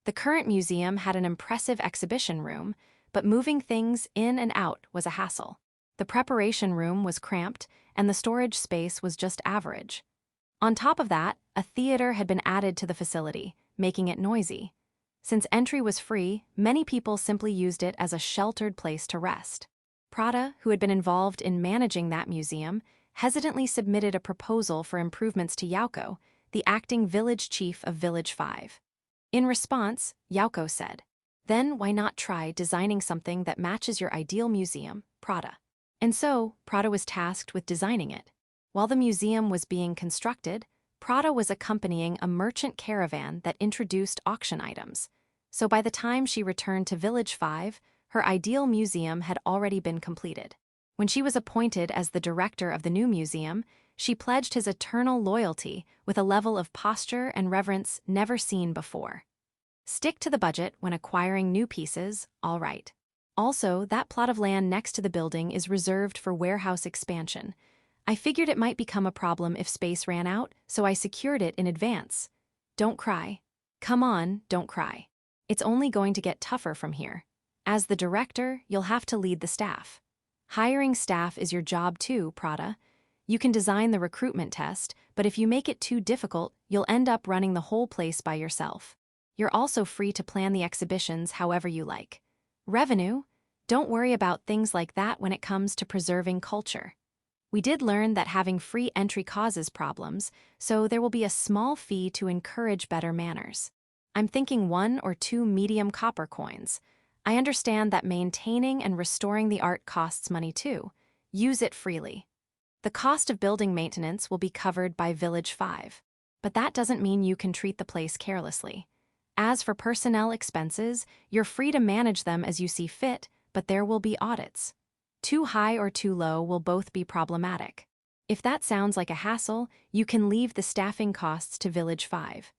[SPEAKER 1] The current museum had an impressive exhibition room, but moving things in and out was a hassle. The preparation room was cramped, and the storage space was just average. On top of that, a theater had been added to the facility, making it noisy. Since entry was free, many people simply used it as a sheltered place to rest. Prada, who had been involved in managing that museum, hesitantly submitted a proposal for improvements to Yauko, the acting village chief of Village 5. In response, Yauko said, "Then why not try designing something that matches your ideal museum, Prada?" And so, Prada was tasked with designing it. While the museum was being constructed, Prada was accompanying a merchant caravan that introduced auction items. So by the time she returned to Village 5, her ideal museum had already been completed. When she was appointed as the director of the new museum, she pledged his eternal loyalty with a level of posture and reverence never seen before. Stick to the budget when acquiring new pieces, all right. Also, that plot of land next to the building is reserved for warehouse expansion. I figured it might become a problem if space ran out, so I secured it in advance. Don't cry. Come on, don't cry. It's only going to get tougher from here. As the director, you'll have to lead the staff. Hiring staff is your job too, Prada. You can design the recruitment test, but if you make it too difficult, you'll end up running the whole place by yourself. You're also free to plan the exhibitions however you like. Revenue? Don't worry about things like that when it comes to preserving culture. We did learn that having free entry causes problems, so there will be a small fee to encourage better manners. I'm thinking 1 or 2 medium copper coins. I understand that maintaining and restoring the art costs money too. Use it freely. The cost of building maintenance will be covered by Village 5. But that doesn't mean you can treat the place carelessly. As for personnel expenses, you're free to manage them as you see fit, but there will be audits. Too high or too low will both be problematic. If that sounds like a hassle, you can leave the staffing costs to Village 5.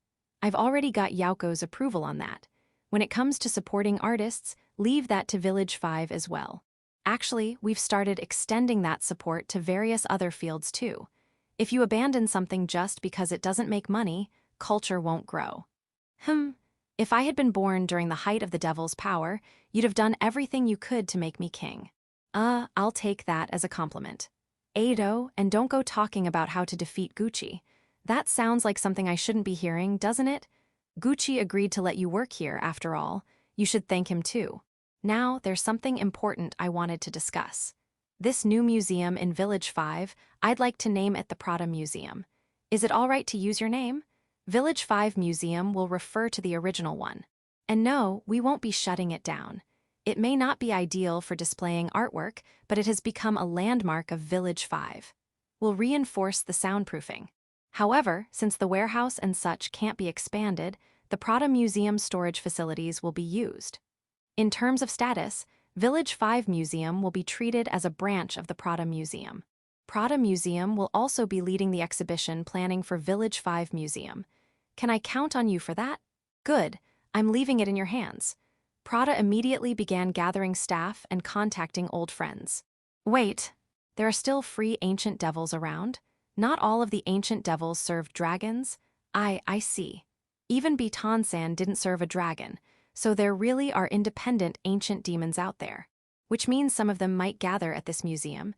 [SPEAKER 1] I've already got Yaoko's approval on that. When it comes to supporting artists, leave that to Village 5 as well. Actually, we've started extending that support to various other fields too. If you abandon something just because it doesn't make money, culture won't grow. If I had been born during the height of the devil's power, you'd have done everything you could to make me king. I'll take that as a compliment. Ado, and don't go talking about how to defeat Gucci. That sounds like something I shouldn't be hearing, doesn't it? Gucci agreed to let you work here, after all. You should thank him too. Now, there's something important I wanted to discuss. This new museum in Village 5, I'd like to name it the Prada Museum. Is it all right to use your name? Village 5 Museum will refer to the original one. And no, we won't be shutting it down. It may not be ideal for displaying artwork, but it has become a landmark of Village 5. We'll reinforce the soundproofing. However, since the warehouse and such can't be expanded, the Prada Museum storage facilities will be used. In terms of status, Village 5 Museum will be treated as a branch of the Prada Museum. Prada Museum will also be leading the exhibition planning for Village 5 Museum. Can I count on you for that? Good, I'm leaving it in your hands. Prada immediately began gathering staff and contacting old friends. Wait, there are still free ancient devils around? Not all of the ancient devils served dragons? I see. Even Bitan-san didn't serve a dragon, so there really are independent ancient demons out there. Which means some of them might gather at this museum.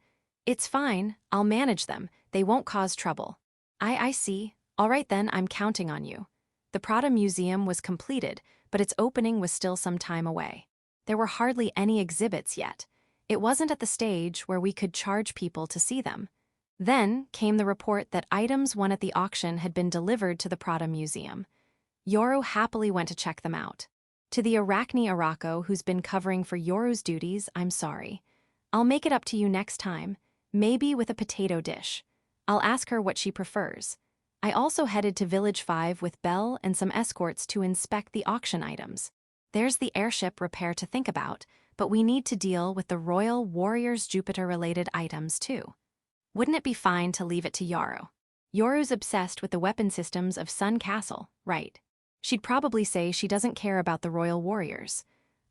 [SPEAKER 1] It's fine, I'll manage them, they won't cause trouble. I see. All right then, I'm counting on you. The Prada Museum was completed, but its opening was still some time away. There were hardly any exhibits yet. It wasn't at the stage where we could charge people to see them. Then came the report that items won at the auction had been delivered to the Prada Museum. Yoru happily went to check them out. To the Arachne Arako who's been covering for Yoru's duties, I'm sorry. I'll make it up to you next time, maybe with a potato dish. I'll ask her what she prefers. I also headed to Village 5 with Belle and some escorts to inspect the auction items. There's the airship repair to think about, but we need to deal with the Royal Warriors Jupiter-related items too. Wouldn't it be fine to leave it to Yoru? Yoru's obsessed with the weapon systems of Sun Castle, right? She'd probably say she doesn't care about the Royal Warriors.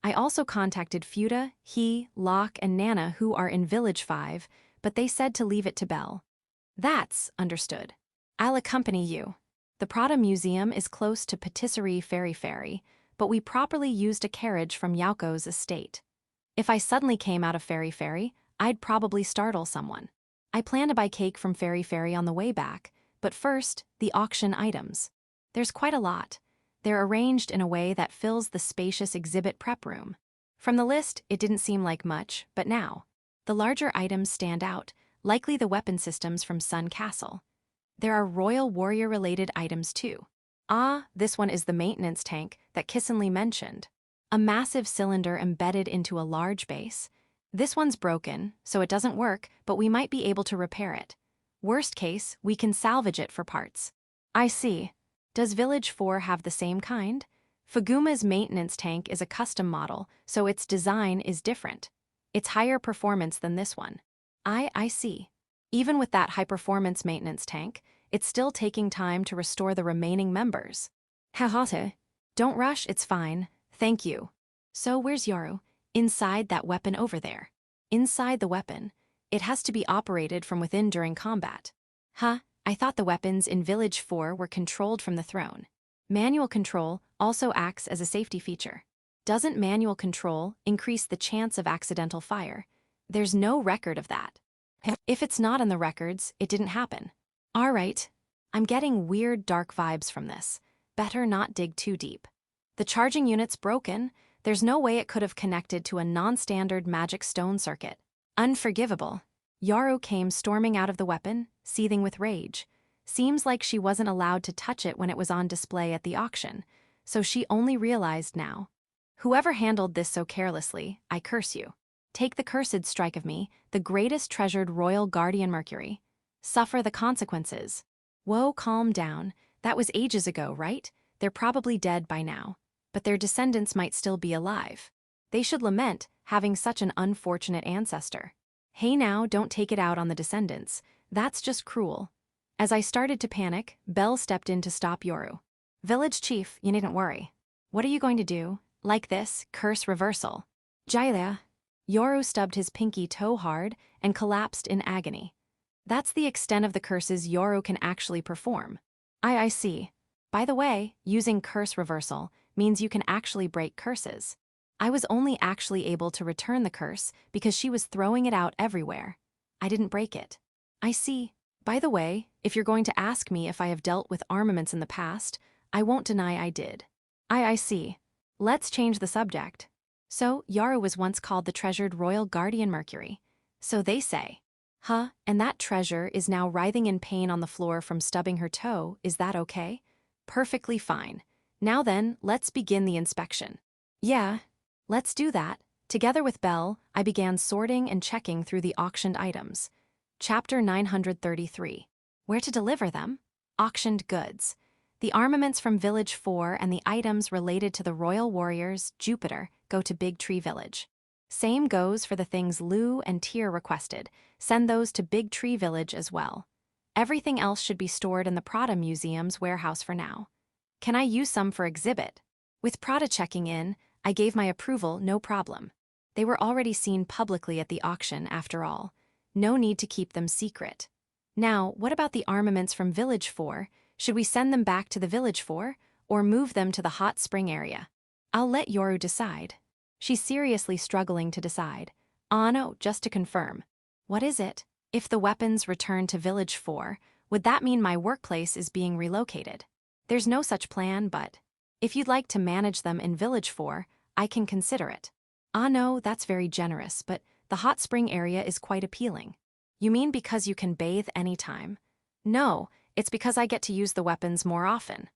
[SPEAKER 1] I also contacted Fuda, He, Locke, and Nana who are in Village 5, but they said to leave it to Belle. That's understood. I'll accompany you. The Prada Museum is close to Patisserie Ferry, but we properly used a carriage from Yaoko's estate. If I suddenly came out of Ferry, I'd probably startle someone. I plan to buy cake from Ferry on the way back, but first, the auction items. There's quite a lot. They're arranged in a way that fills the spacious exhibit prep room. From the list, it didn't seem like much, but now, the larger items stand out, likely the weapon systems from Sun Castle. There are Royal Warrior-related items too. This one is the maintenance tank that Kissenly mentioned. A massive cylinder embedded into a large base. This one's broken, so it doesn't work, but we might be able to repair it. Worst case, we can salvage it for parts. I see. Does Village 4 have the same kind? Fuguma's maintenance tank is a custom model, so its design is different. It's higher performance than this one. I see. Even with that high-performance maintenance tank, it's still taking time to restore the remaining members. Haha. Don't rush, it's fine. Thank you. So where's Yoru? Inside that weapon over there. Inside the weapon. It has to be operated from within during combat. Huh? I thought the weapons in Village 4 were controlled from the throne. Manual control also acts as a safety feature. Doesn't manual control increase the chance of accidental fire? There's no record of that. If it's not in the records, it didn't happen. All right. I'm getting weird dark vibes from this. Better not dig too deep. The charging unit's broken. There's no way it could have connected to a non-standard magic stone circuit. Unforgivable. Yoru came storming out of the weapon, seething with rage. Seems like she wasn't allowed to touch it when it was on display at the auction, so she only realized now. Whoever handled this so carelessly, I curse you. Take the cursed strike of me, the greatest treasured royal guardian Mercury. Suffer the consequences. Whoa, calm down. That was ages ago, right? They're probably dead by now. But their descendants might still be alive. They should lament having such an unfortunate ancestor. Hey now, don't take it out on the descendants. That's just cruel. As I started to panic, Belle stepped in to stop Yoru. Village chief, you needn't worry. What are you going to do? Like this, curse reversal. Jailia. Yoru stubbed his pinky toe hard and collapsed in agony. That's the extent of the curses Yoru can actually perform. I see. By the way, using curse reversal means you can actually break curses. I was only actually able to return the curse because she was throwing it out everywhere. I didn't break it. I see. By the way, if you're going to ask me if I have dealt with armaments in the past, I won't deny I did. I see. Let's change the subject. So, Yoru was once called the treasured royal guardian Mercury. So they say. Huh, and that treasure is now writhing in pain on the floor from stubbing her toe, is that okay? Perfectly fine. Now then, let's begin the inspection. Yeah, let's do that. Together with Belle, I began sorting and checking through the auctioned items. Chapter 933. Where to deliver them? Auctioned goods. The armaments from Village 4 and the items related to the royal warriors, Jupiter, go to Big Tree Village. Same goes for the things Lu and Tyr requested. Send those to Big Tree Village as well. Everything else should be stored in the Prada Museum's warehouse for now. Can I use some for exhibit? With Prada checking in, I gave my approval, no problem. They were already seen publicly at the auction, after all. No need to keep them secret. Now, what about the armaments from Village 4? Should we send them back to the Village 4, or move them to the hot spring area? I'll let Yoru decide. She's seriously struggling to decide. No, just to confirm. What is it? If the weapons return to Village 4, would that mean my workplace is being relocated? There's no such plan, but if you'd like to manage them in Village 4, I can consider it. No, that's very generous, but the hot spring area is quite appealing. You mean because you can bathe anytime? No, it's because I get to use the weapons more often.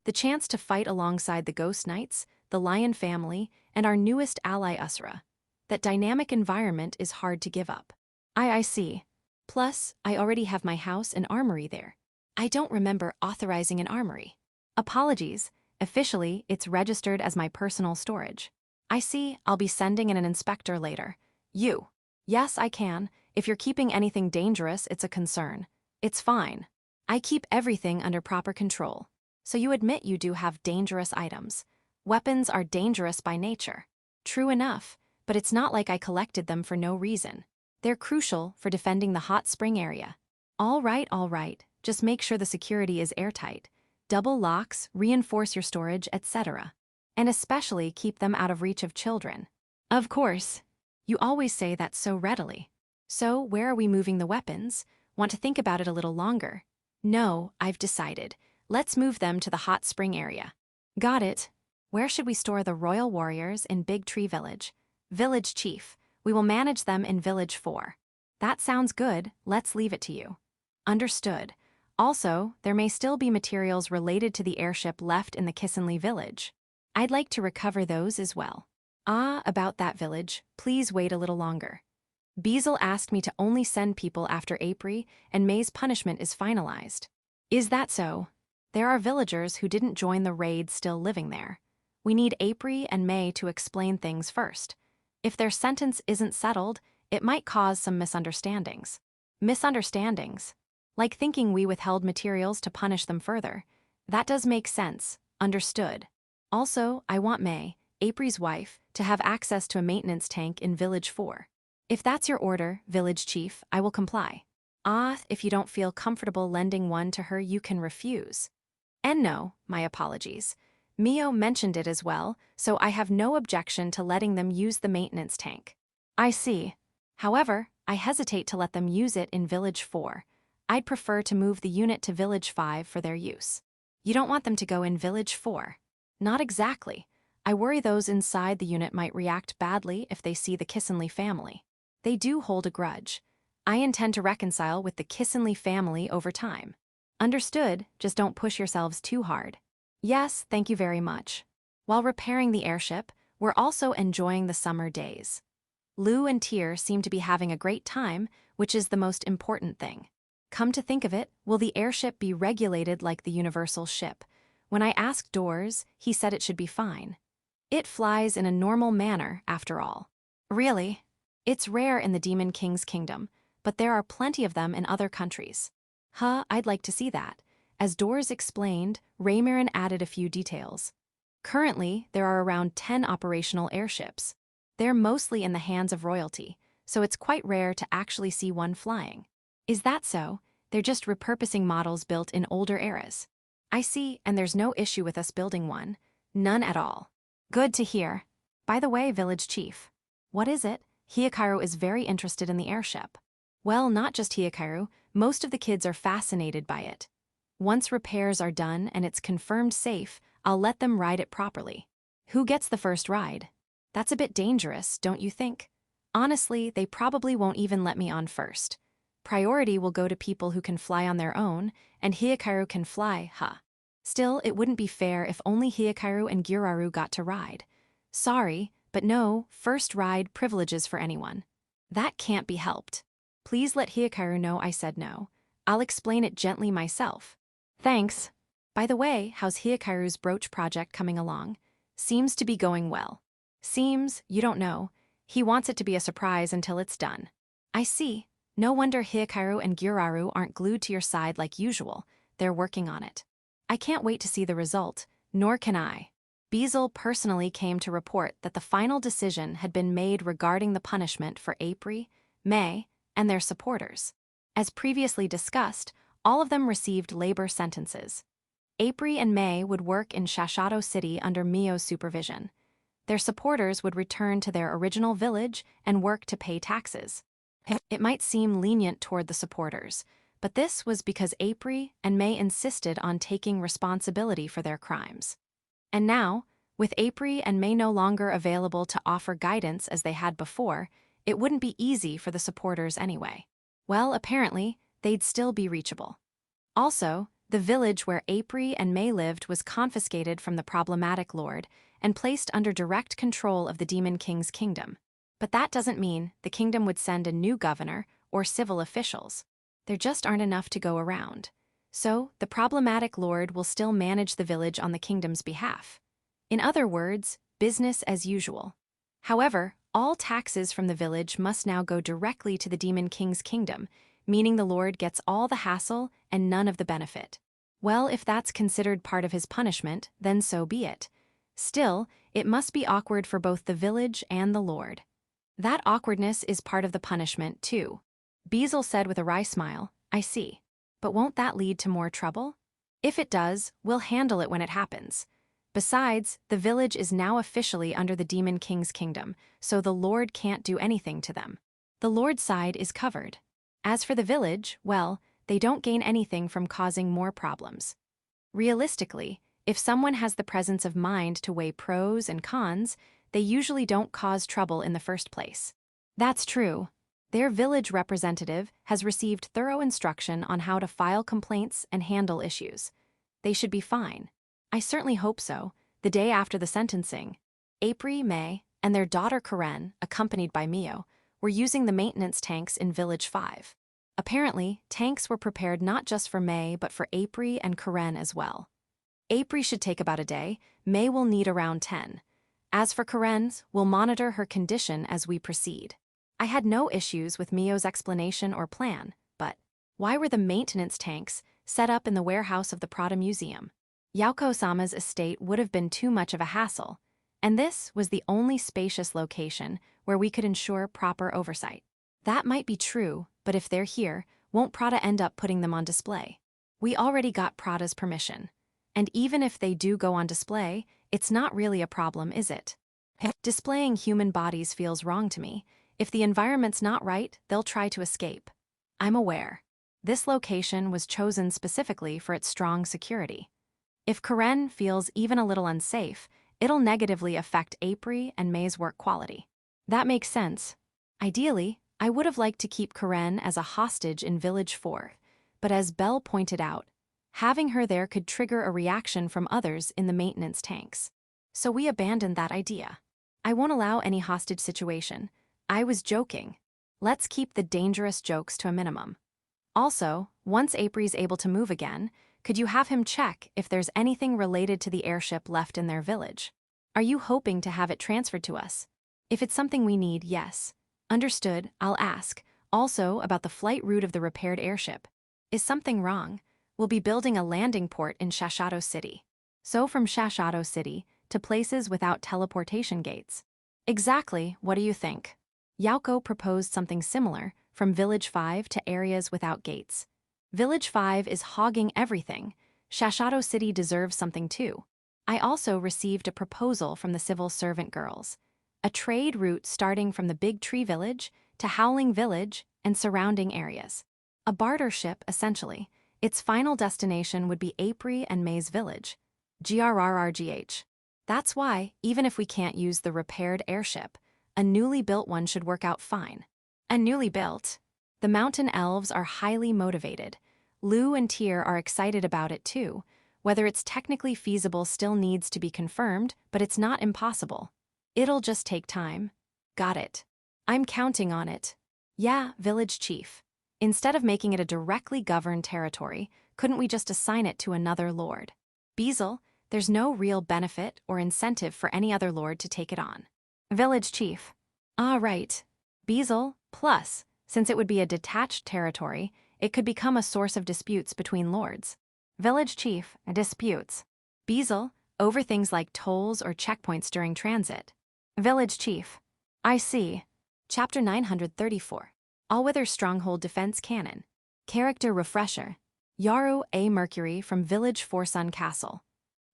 [SPEAKER 1] The chance to fight alongside the Ghost Knights, the Lion family, and our newest ally Usra. That dynamic environment is hard to give up. I see. Plus, I already have my house and armory there. I don't remember authorizing an armory. Apologies, officially it's registered as my personal storage. I see, I'll be sending in an inspector later. You. Yes, I can. If you're keeping anything dangerous, it's a concern. It's fine. I keep everything under proper control. So you admit you do have dangerous items. Weapons are dangerous by nature. True enough, but it's not like I collected them for no reason. They're crucial for defending the hot spring area. All right. Just make sure the security is airtight. Double locks, reinforce your storage, etc. And especially keep them out of reach of children. Of course. You always say that so readily. So, where are we moving the weapons? Want to think about it a little longer? No, I've decided. Let's move them to the hot spring area. Got it. Where should we store the royal warriors in Big Tree Village? Village Chief. We will manage them in Village 4. That sounds good, let's leave it to you. Understood. Also, there may still be materials related to the airship left in the Kissenly village. I'd like to recover those as well. About that village, please wait a little longer. Beazle asked me to only send people after April and May's punishment is finalized. Is that so? There are villagers who didn't join the raid still living there. We need April and May to explain things first. If their sentence isn't settled, it might cause some misunderstandings. Misunderstandings? Like thinking we withheld materials to punish them further. That does make sense. Understood. Also, I want May, April's wife, to have access to a maintenance tank in Village 4. If that's your order, Village Chief, I will comply. If you don't feel comfortable lending one to her, you can refuse. And no, my apologies. Mio mentioned it as well, so I have no objection to letting them use the maintenance tank. I see. However, I hesitate to let them use it in Village 4. I'd prefer to move the unit to Village 5 for their use. You don't want them to go in Village 4? Not exactly. I worry those inside the unit might react badly if they see the Kissenly family. They do hold a grudge. I intend to reconcile with the Kissenly family over time. Understood, just don't push yourselves too hard. Yes, thank you very much. While repairing the airship, we're also enjoying the summer days. Lou and Tyr seem to be having a great time, which is the most important thing. Come to think of it, will the airship be regulated like the universal ship? When I asked Doors, he said it should be fine. It flies in a normal manner, after all. Really? It's rare in the Demon King's kingdom, but there are plenty of them in other countries. I'd like to see that. As Doors explained, Raymarin added a few details. Currently, there are around 10 operational airships. They're mostly in the hands of royalty, so it's quite rare to actually see one flying. Is that so? They're just repurposing models built in older eras. I see, and there's no issue with us building one. None at all. Good to hear. By the way, Village Chief. What is it? Hikaru is very interested in the airship. Well, not just Hikaru, most of the kids are fascinated by it. Once repairs are done and it's confirmed safe, I'll let them ride it properly. Who gets the first ride? That's a bit dangerous, don't you think? Honestly, they probably won't even let me on first. Priority will go to people who can fly on their own, and Hikaru can fly, Still, it wouldn't be fair if only Hikaru and Gyuraru got to ride. Sorry, but no first ride privileges for anyone. That can't be helped. Please let Hikaru know I said no. I'll explain it gently myself. Thanks. By the way, how's Hikaru's brooch project coming along? Seems to be going well. Seems, you don't know. He wants it to be a surprise until it's done. I see. No wonder Hikaru and Gyuraru aren't glued to your side like usual. They're working on it. I can't wait to see the result, nor can I. Beazle personally came to report that the final decision had been made regarding the punishment for April, May, and their supporters. As previously discussed, all of them received labor sentences. April and May would work in Shashato City under Mio's supervision. Their supporters would return to their original village and work to pay taxes. It might seem lenient toward the supporters, but this was because April and May insisted on taking responsibility for their crimes. And now, with April and May no longer available to offer guidance as they had before, it wouldn't be easy for the supporters anyway. Well, apparently, they'd still be reachable. Also, the village where April and May lived was confiscated from the problematic lord and placed under direct control of the Demon King's kingdom. But that doesn't mean the kingdom would send a new governor or civil officials. There just aren't enough to go around. So, the problematic lord will still manage the village on the kingdom's behalf. In other words, business as usual. However, all taxes from the village must now go directly to the Demon King's kingdom, meaning the lord gets all the hassle and none of the benefit. Well, if that's considered part of his punishment, then so be it. Still, it must be awkward for both the village and the lord. That awkwardness is part of the punishment, too. Beazle said with a wry smile, I see. But won't that lead to more trouble? If it does, we'll handle it when it happens. Besides, the village is now officially under the Demon King's kingdom, so the lord can't do anything to them. The lord's side is covered. As for the village, well, they don't gain anything from causing more problems. Realistically, if someone has the presence of mind to weigh pros and cons, they usually don't cause trouble in the first place. That's true. Their village representative has received thorough instruction on how to file complaints and handle issues. They should be fine. I certainly hope so. The day after the sentencing, April, May, and their daughter Karen, accompanied by Mio, were using the maintenance tanks in Village 5. Apparently, tanks were prepared not just for May but for April and Karen as well. April should take about a day, May will need around 10. As for Karen's, we'll monitor her condition as we proceed. I had no issues with Mio's explanation or plan, but why were the maintenance tanks set up in the warehouse of the Prada Museum? Yauko-sama's estate would have been too much of a hassle, and this was the only spacious location where we could ensure proper oversight. That might be true, but if they're here, won't Prada end up putting them on display? We already got Prada's permission. And even if they do go on display, it's not really a problem, is it? Displaying human bodies feels wrong to me. If the environment's not right, they'll try to escape. I'm aware. This location was chosen specifically for its strong security. If Karen feels even a little unsafe, it'll negatively affect April and May's work quality. That makes sense. Ideally, I would have liked to keep Karen as a hostage in Village 4, but as Belle pointed out, having her there could trigger a reaction from others in the maintenance tanks. So we abandoned that idea. I won't allow any hostage situation. I was joking. Let's keep the dangerous jokes to a minimum. Also, once April's able to move again, could you have him check if there's anything related to the airship left in their village? Are you hoping to have it transferred to us? If it's something we need, yes. Understood, I'll ask. Also about the flight route of the repaired airship. Is something wrong? We'll be building a landing port in Sashato City. So from Sashato City to places without teleportation gates. Exactly, what do you think? Yauko proposed something similar, from Village 5 to areas without gates. Village 5 is hogging everything. Sashato City deserves something too. I also received a proposal from the civil servant girls. A trade route starting from the Big Tree Village to Howling Village and surrounding areas. A barter ship, essentially. Its final destination would be April and May's village. GRRRGH. That's why, even if we can't use the repaired airship, a newly built one should work out fine. And newly built. The mountain elves are highly motivated. Lou and Tyr are excited about it too. Whether it's technically feasible still needs to be confirmed, but it's not impossible. It'll just take time. Got it. I'm counting on it. Yeah, village chief. Instead of making it a directly governed territory, couldn't we just assign it to another lord? Beazle, there's no real benefit or incentive for any other lord to take it on. Village chief. Ah, right. Beazle, plus, since it would be a detached territory, it could become a source of disputes between lords. Village chief, disputes. Beazle, over things like tolls or checkpoints during transit. Village chief. I see. Chapter 934. All-Weather Stronghold Defense Cannon. Character Refresher. Yaru A. Mercury from Village 4 Sun Castle.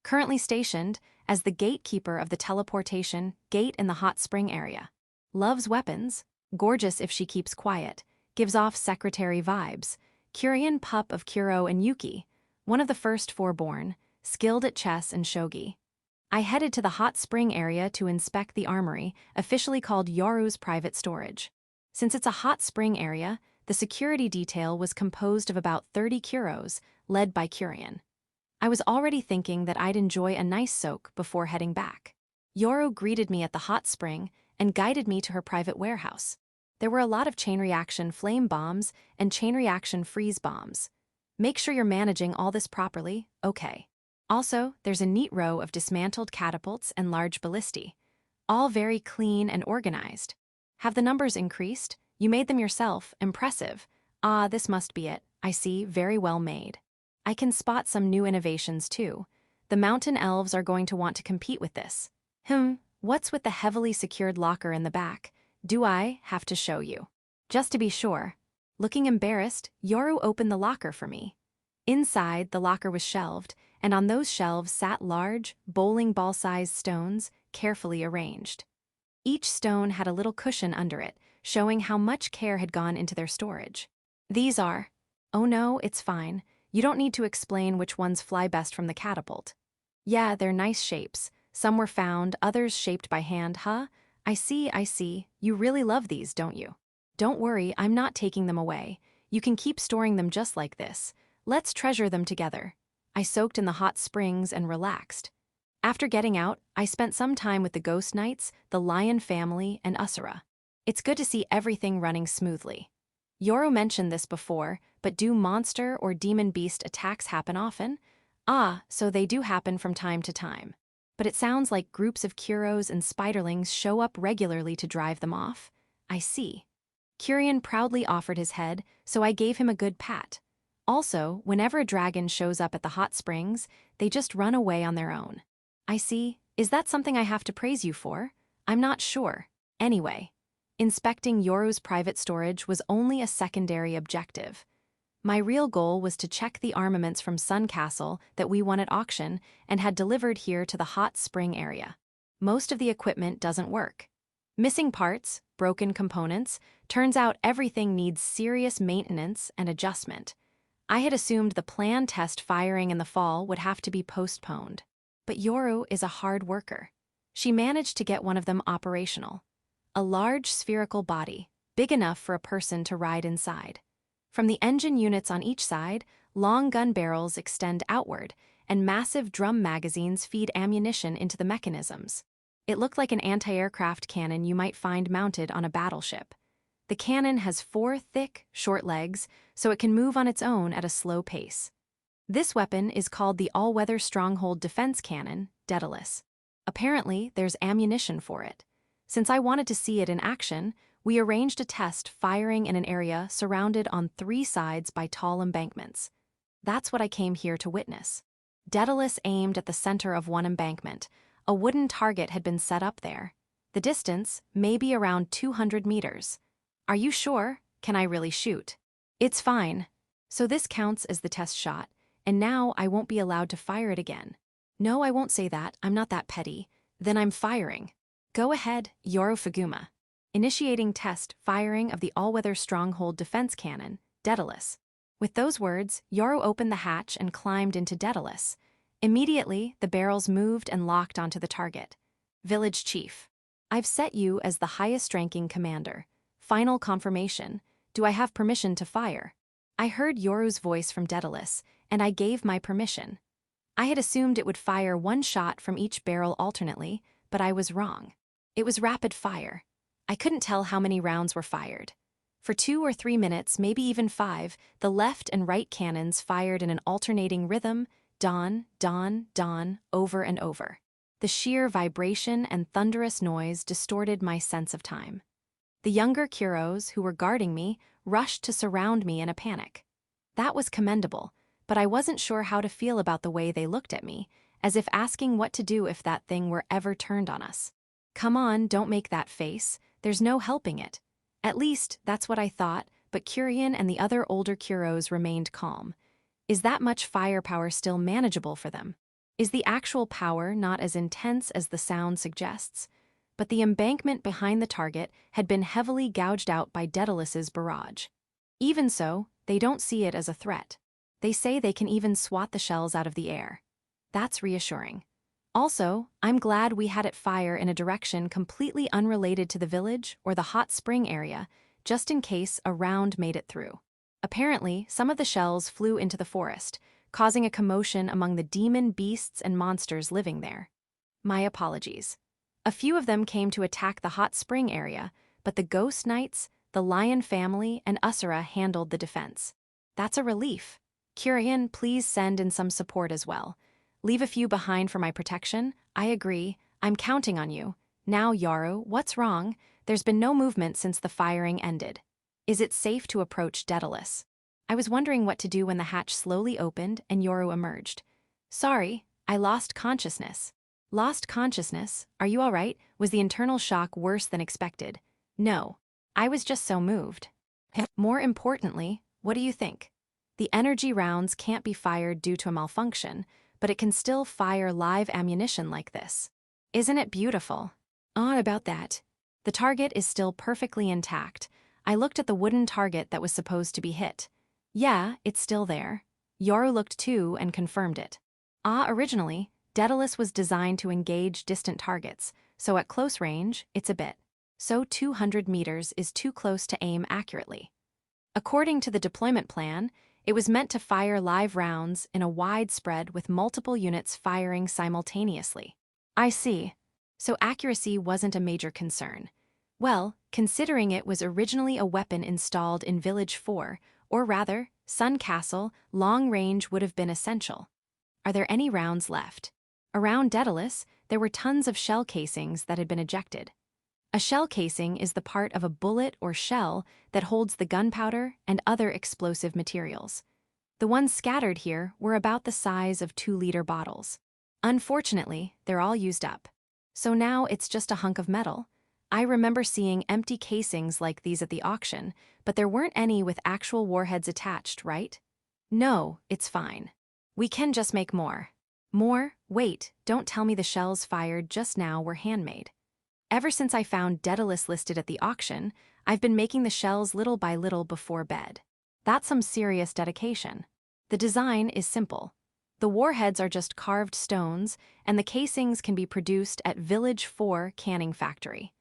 [SPEAKER 1] Currently stationed as the gatekeeper of the teleportation gate in the hot spring area. Loves weapons. Gorgeous if she keeps quiet, gives off secretary vibes. Curian pup of Kuro and Yuki, one of the first 4 born, skilled at chess and shogi. I headed to the hot spring area to inspect the armory, officially called Yoru's private storage. Since it's a hot spring area, the security detail was composed of about 30 Kuros, led by Curian. I was already thinking that I'd enjoy a nice soak before heading back. Yoru greeted me at the hot spring and guided me to her private warehouse. There were a lot of chain reaction flame bombs and chain reaction freeze bombs. Make sure you're managing all this properly, okay. Also, there's a neat row of dismantled catapults and large ballistae. All very clean and organized. Have the numbers increased? You made them yourself, impressive. Ah, this must be it, I see, very well made. I can spot some new innovations too. The mountain elves are going to want to compete with this. What's with the heavily secured locker in the back? Do I have to show you? Just to be sure. Looking embarrassed, Yoru opened the locker for me. Inside, the locker was shelved, and on those shelves sat large, bowling ball-sized stones, carefully arranged. Each stone had a little cushion under it, showing how much care had gone into their storage. These are... Oh no, it's fine. You don't need to explain which ones fly best from the catapult. Yeah, they're nice shapes. Some were found, others shaped by hand, huh? I see. You really love these, don't you? Don't worry, I'm not taking them away. You can keep storing them just like this. Let's treasure them together. I soaked in the hot springs and relaxed. After getting out, I spent some time with the Ghost Knights, the Lion family, and Usura. It's good to see everything running smoothly. Yoru mentioned this before, but do monster or demon beast attacks happen often? Ah, so they do happen from time to time. But it sounds like groups of Kuros and spiderlings show up regularly to drive them off. I see. Kurian proudly offered his head, so I gave him a good pat. Also, whenever a dragon shows up at the hot springs, they just run away on their own. I see. Is that something I have to praise you for? I'm not sure. Anyway, inspecting Yoru's private storage was only a secondary objective. My real goal was to check the armaments from Sun Castle that we won at auction and had delivered here to the hot spring area. Most of the equipment doesn't work. Missing parts, broken components, turns out everything needs serious maintenance and adjustment. I had assumed the planned test firing in the fall would have to be postponed. But Yoru is a hard worker. She managed to get one of them operational. A large spherical body, big enough for a person to ride inside. From the engine units on each side, long gun barrels extend outward, and massive drum magazines feed ammunition into the mechanisms. It looked like an anti-aircraft cannon you might find mounted on a battleship. The cannon has 4 thick, short legs, so it can move on its own at a slow pace. This weapon is called the All-Weather Stronghold Defense Cannon, Daedalus. Apparently, there's ammunition for it. Since I wanted to see it in action, we arranged a test firing in an area surrounded on 3 sides by tall embankments. That's what I came here to witness. Daedalus aimed at the center of one embankment. A wooden target had been set up there. The distance may be around 200 meters. Are you sure? Can I really shoot? It's fine. So this counts as the test shot, and now I won't be allowed to fire it again. No, I won't say that. I'm not that petty. Then I'm firing. Go ahead, Yoru Fuguma. Initiating test firing of the all-weather stronghold defense cannon, Daedalus. With those words, Yoru opened the hatch and climbed into Daedalus. Immediately, the barrels moved and locked onto the target. Village Chief. I've set you as the highest-ranking commander. Final confirmation. Do I have permission to fire? I heard Yoru's voice from Daedalus, and I gave my permission. I had assumed it would fire 1 shot from each barrel alternately, but I was wrong. It was rapid fire. I couldn't tell how many rounds were fired. For 2 or 3 minutes, maybe even 5, the left and right cannons fired in an alternating rhythm, dawn, dawn, dawn, over and over. The sheer vibration and thunderous noise distorted my sense of time. The younger Kuros, who were guarding me, rushed to surround me in a panic. That was commendable, but I wasn't sure how to feel about the way they looked at me, as if asking what to do if that thing were ever turned on us. Come on, don't make that face. There's no helping it. At least, that's what I thought, but Kurian and the other older Kuros remained calm. Is that much firepower still manageable for them? Is the actual power not as intense as the sound suggests? But the embankment behind the target had been heavily gouged out by Daedalus's barrage. Even so, they don't see it as a threat. They say they can even swat the shells out of the air. That's reassuring. Also, I'm glad we had it fire in a direction completely unrelated to the village or the hot spring area, just in case a round made it through. Apparently, some of the shells flew into the forest, causing a commotion among the demon beasts and monsters living there. My apologies. A few of them came to attack the hot spring area, but the ghost knights, the lion family, and Usura handled the defense. That's a relief. Kurian, please send in some support as well. Leave a few behind for my protection. I agree. I'm counting on you. Now, Yoru, what's wrong? There's been no movement since the firing ended. Is it safe to approach Daedalus? I was wondering what to do when the hatch slowly opened and Yoru emerged. Sorry, I lost consciousness. Lost consciousness? Are you all right? Was the internal shock worse than expected? No. I was just so moved. More importantly, what do you think? The energy rounds can't be fired due to a malfunction, but it can still fire live ammunition like this. Isn't it beautiful? About that. The target is still perfectly intact. I looked at the wooden target that was supposed to be hit. Yeah, it's still there. Yoru looked too and confirmed it. Originally, Daedalus was designed to engage distant targets, so at close range, it's a bit. So 200 meters is too close to aim accurately. According to the deployment plan, it was meant to fire live rounds in a wide spread with multiple units firing simultaneously. I see. So accuracy wasn't a major concern. Well, considering it was originally a weapon installed in Village 4, or rather, Sun Castle. Long range would have been essential. Are there any rounds left? Around Daedalus, there were tons of shell casings that had been ejected. A shell casing is the part of a bullet or shell that holds the gunpowder and other explosive materials. The ones scattered here were about the size of 2-liter bottles. Unfortunately, they're all used up. So now it's just a hunk of metal. I remember seeing empty casings like these at the auction, but there weren't any with actual warheads attached, right? No, it's fine. We can just make more. More? Wait, don't tell me the shells fired just now were handmade. Ever since I found Daedalus listed at the auction, I've been making the shells little by little before bed. That's some serious dedication. The design is simple. The warheads are just carved stones, and the casings can be produced at Village 4 canning factory.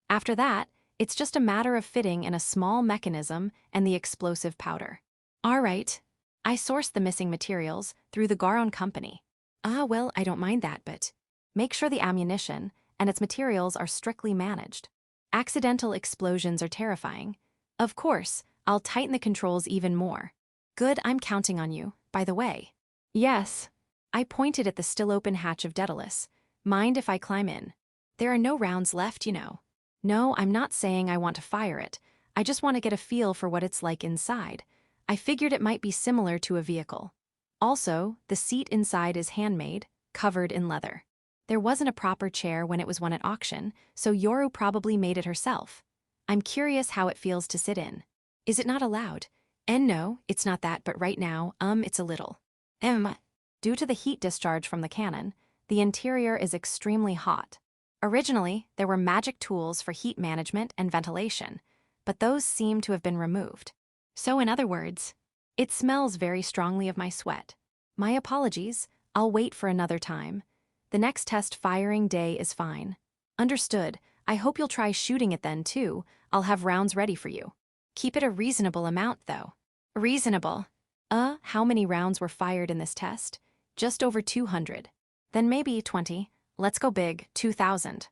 [SPEAKER 1] After that, it's just a matter of fitting in a small mechanism and the explosive powder. All right. I sourced the missing materials through the Garon company. Well, I don't mind that, but make sure the ammunition and its materials are strictly managed. Accidental explosions are terrifying. Of course, I'll tighten the controls even more. Good, I'm counting on you, by the way. Yes. I pointed at the still open hatch of Daedalus. Mind if I climb in? There are no rounds left, you know. No, I'm not saying I want to fire it. I just want to get a feel for what it's like inside. I figured it might be similar to a vehicle. Also, the seat inside is handmade, covered in leather. There wasn't a proper chair when it was won at auction, so Yoru probably made it herself. I'm curious how it feels to sit in. Is it not allowed? And no, it's not that, but right now, it's a little. Due to the heat discharge from the cannon, the interior is extremely hot. Originally, there were magic tools for heat management and ventilation, but those seem to have been removed. So in other words, it smells very strongly of my sweat. My apologies, I'll wait for another time. The next test firing day is fine. Understood, I hope you'll try shooting it then too. I'll have rounds ready for you. Keep it a reasonable amount though. Reasonable? How many rounds were fired in this test? Just over 200. Then maybe 20. Let's go big, 2,000.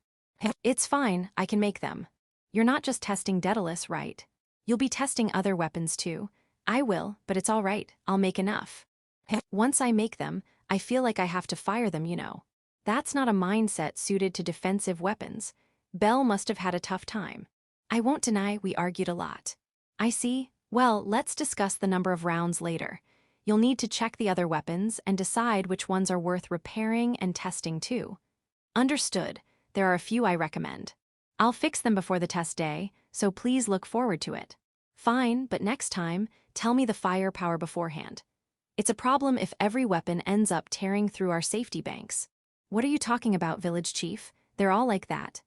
[SPEAKER 1] It's fine, I can make them. You're not just testing Daedalus, right? You'll be testing other weapons too. I will, but it's all right, I'll make enough. Once I make them, I feel like I have to fire them, you know. That's not a mindset suited to defensive weapons. Belle must have had a tough time. I won't deny we argued a lot. I see. Well, let's discuss the number of rounds later. You'll need to check the other weapons and decide which ones are worth repairing and testing too. Understood. There are a few I recommend. I'll fix them before the test day, so please look forward to it. Fine, but next time, tell me the firepower beforehand. It's a problem if every weapon ends up tearing through our safety banks. What are you talking about, Village Chief? They're all like that.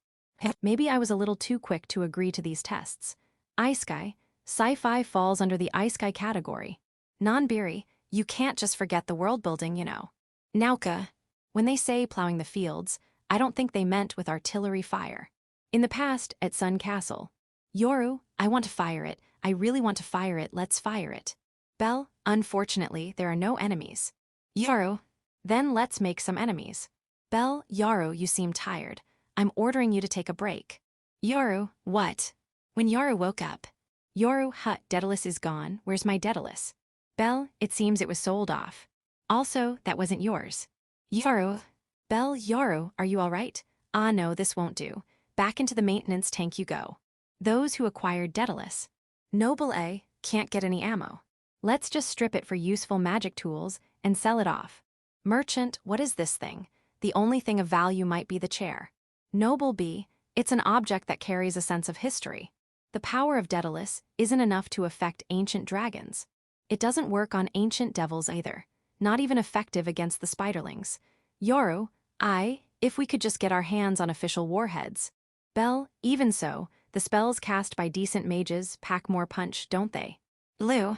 [SPEAKER 1] Maybe I was a little too quick to agree to these tests. Isekai, sci-fi falls under the Isekai category. Non-Biri, you can't just forget the world building, you know. Nauka, when they say plowing the fields, I don't think they meant with artillery fire. In the past, at Sun Castle. Yoru, I want to fire it. I really want to fire it. Let's fire it. Belle, unfortunately, there are no enemies. Yoru, then let's make some enemies. Belle, Yoru, you seem tired. I'm ordering you to take a break. Yoru, what? When Yoru woke up. Yoru, Daedalus is gone. Where's my Daedalus? Belle, it seems it was sold off. Also, that wasn't yours. Yoru. Belle, Yoru, are you all right? No, this won't do. Back into the maintenance tank you go. Those who acquired Daedalus. Noble A, can't get any ammo. Let's just strip it for useful magic tools and sell it off. Merchant, what is this thing? The only thing of value might be the chair. Noble B, it's an object that carries a sense of history. The power of Daedalus isn't enough to affect ancient dragons. It doesn't work on ancient devils either, not even effective against the spiderlings. Yoru, if we could just get our hands on official warheads. Belle, even so, the spells cast by decent mages pack more punch, don't they? Lou,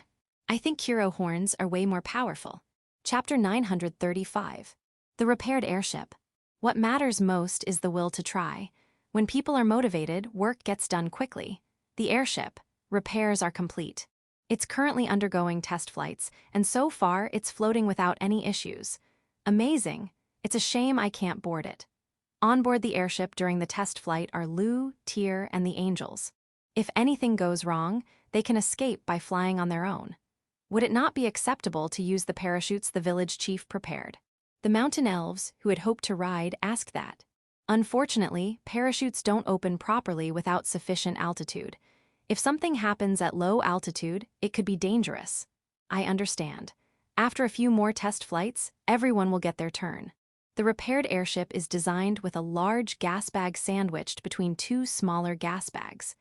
[SPEAKER 1] I think Kuro horns are way more powerful. Chapter 935. The repaired airship. What matters most is the will to try. When people are motivated, work gets done quickly. The airship. Repairs are complete. It's currently undergoing test flights, and so far it's floating without any issues. Amazing. It's a shame I can't board it. On board the airship during the test flight are Lou, Tyr, and the angels. If anything goes wrong, they can escape by flying on their own. Would it not be acceptable to use the parachutes the village chief prepared? The mountain elves, who had hoped to ride, asked that. Unfortunately, parachutes don't open properly without sufficient altitude. If something happens at low altitude, it could be dangerous. I understand. After a few more test flights, everyone will get their turn. The repaired airship is designed with a large gas bag sandwiched between two smaller gas bags.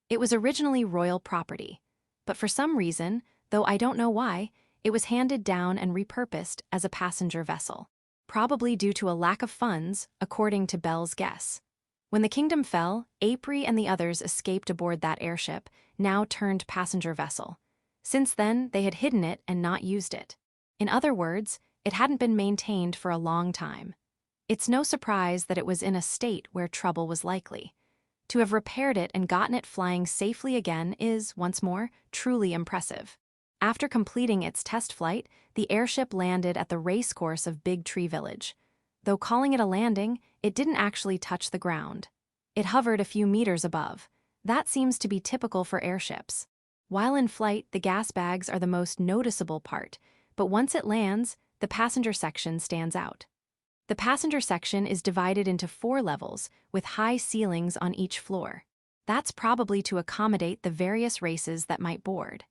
[SPEAKER 1] It was originally royal property, but for some reason, though I don't know why, it was handed down and repurposed as a passenger vessel. Probably due to a lack of funds, according to Belle's guess. When the kingdom fell, April and the others escaped aboard that airship, now turned passenger vessel. Since then, they had hidden it and not used it. In other words, it hadn't been maintained for a long time. It's no surprise that it was in a state where trouble was likely. To have repaired it and gotten it flying safely again is, once more, truly impressive. After completing its test flight, the airship landed at the racecourse of Big Tree Village. Though calling it a landing, it didn't actually touch the ground. It hovered a few meters above. That seems to be typical for airships. While in flight, the gas bags are the most noticeable part, but once it lands, the passenger section stands out. The passenger section is divided into 4 levels, with high ceilings on each floor. That's probably to accommodate the various races that might board.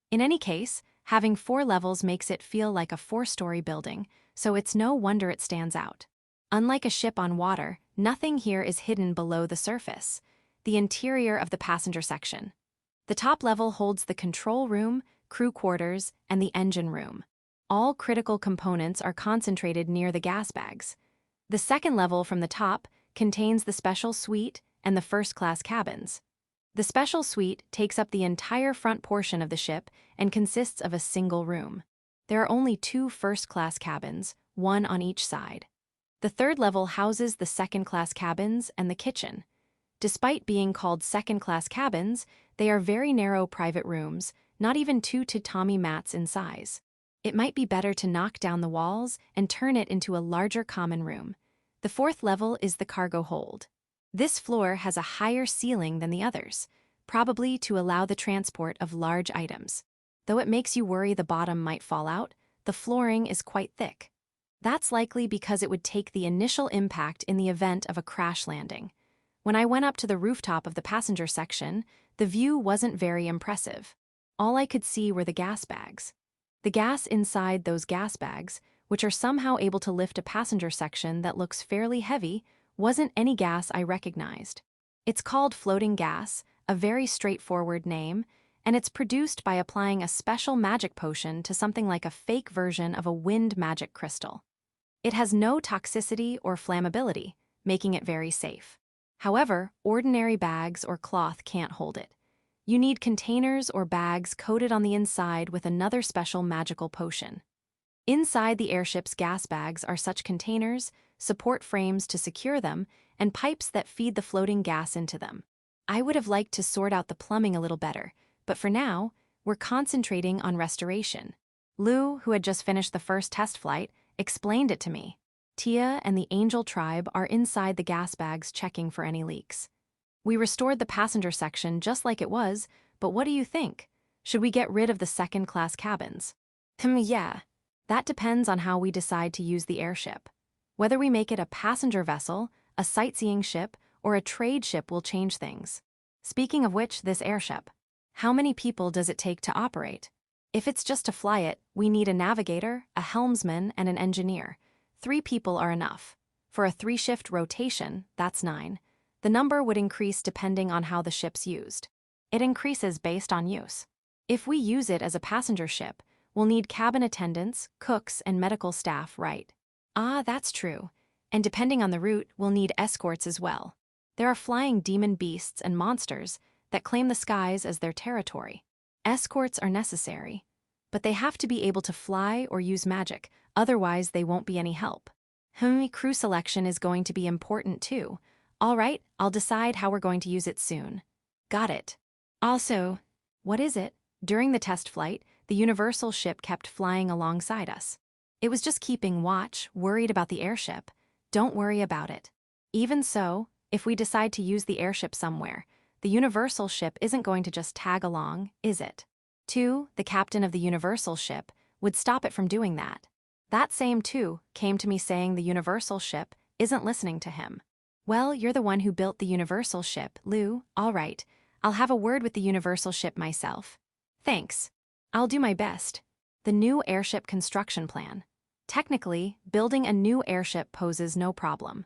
[SPEAKER 1] In any case, having 4 levels makes it feel like a 4-story building, so it's no wonder it stands out. Unlike a ship on water, nothing here is hidden below the surface. The interior of the passenger section. The top level holds the control room, crew quarters, and the engine room. All critical components are concentrated near the gas bags. The second level from the top contains the special suite and the first-class cabins. The special suite takes up the entire front portion of the ship and consists of a single room. There are only 2 first-class cabins, one on each side. The third level houses the second-class cabins and the kitchen. Despite being called second-class cabins, they are very narrow private rooms, not even 2 tatami mats in size. It might be better to knock down the walls and turn it into a larger common room. The 4th level is the cargo hold. This floor has a higher ceiling than the others, probably to allow the transport of large items. Though it makes you worry the bottom might fall out, the flooring is quite thick. That's likely because it would take the initial impact in the event of a crash landing. When I went up to the rooftop of the passenger section, the view wasn't very impressive. All I could see were the gas bags. The gas inside those gas bags, which are somehow able to lift a passenger section that looks fairly heavy, wasn't any gas I recognized. It's called floating gas, a very straightforward name, and it's produced by applying a special magic potion to something like a fake version of a wind magic crystal. It has no toxicity or flammability, making it very safe. However, ordinary bags or cloth can't hold it. You need containers or bags coated on the inside with another special magical potion. Inside the airship's gas bags are such containers, support frames to secure them, and pipes that feed the floating gas into them. I would have liked to sort out the plumbing a little better, but for now, we're concentrating on restoration. Lou, who had just finished the first test flight, explained it to me. Tia and the Angel tribe are inside the gas bags checking for any leaks. We restored the passenger section just like it was, but what do you think? Should we get rid of the second-class cabins? Yeah. That depends on how we decide to use the airship. Whether we make it a passenger vessel, a sightseeing ship, or a trade ship will change things. Speaking of which, this airship. How many people does it take to operate? If it's just to fly it, we need a navigator, a helmsman, and an engineer. 3 people are enough. For a 3-shift rotation, that's 9. The number would increase depending on how the ship's used. It increases based on use. If we use it as a passenger ship, we'll need cabin attendants, cooks, and medical staff, right? Ah, that's true. And depending on the route, we'll need escorts as well. There are flying demon beasts and monsters that claim the skies as their territory. Escorts are necessary, but they have to be able to fly or use magic, otherwise they won't be any help. Crew selection is going to be important too. All right, I'll decide how we're going to use it soon. Got it. Also, what is it? During the test flight, the Universal ship kept flying alongside us. It was just keeping watch, worried about the airship. Don't worry about it. Even so, if we decide to use the airship somewhere, the universal ship isn't going to just tag along, is it? 2. The captain of the universal ship would stop it from doing that. That same 2 came to me saying the universal ship isn't listening to him. Well, you're the one who built the universal ship, Lou. All right, I'll have a word with the universal ship myself. Thanks. I'll do my best. The new airship construction plan. Technically, building a new airship poses no problem.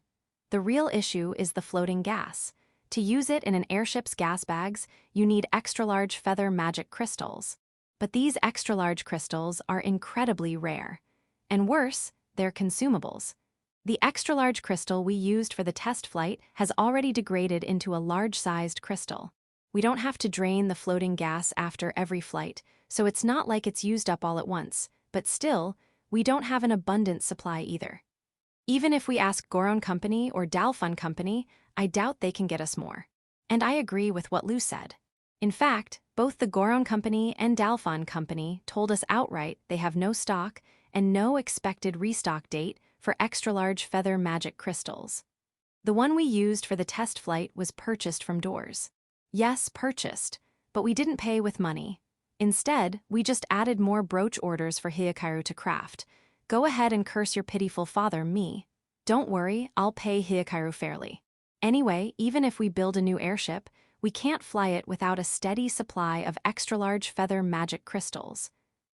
[SPEAKER 1] The real issue is the floating gas. To use it in an airship's gas bags, you need extra-large feather magic crystals. But these extra-large crystals are incredibly rare. And worse, they're consumables. The extra-large crystal we used for the test flight has already degraded into a large-sized crystal. We don't have to drain the floating gas after every flight, so it's not like it's used up all at once, but still, we don't have an abundant supply either. Even if we ask Goron Company or Dalfun Company, I doubt they can get us more. And I agree with what Lou said. In fact, both the Goron Company and Dalfun Company told us outright they have no stock and no expected restock date for extra-large feather magic crystals. The one we used for the test flight was purchased from Doors. Yes, purchased, but we didn't pay with money. Instead, we just added more brooch orders for Hikaru to craft. Go ahead and curse your pitiful father, me. Don't worry, I'll pay Hikaru fairly. Anyway, even if we build a new airship, we can't fly it without a steady supply of extra-large feather magic crystals.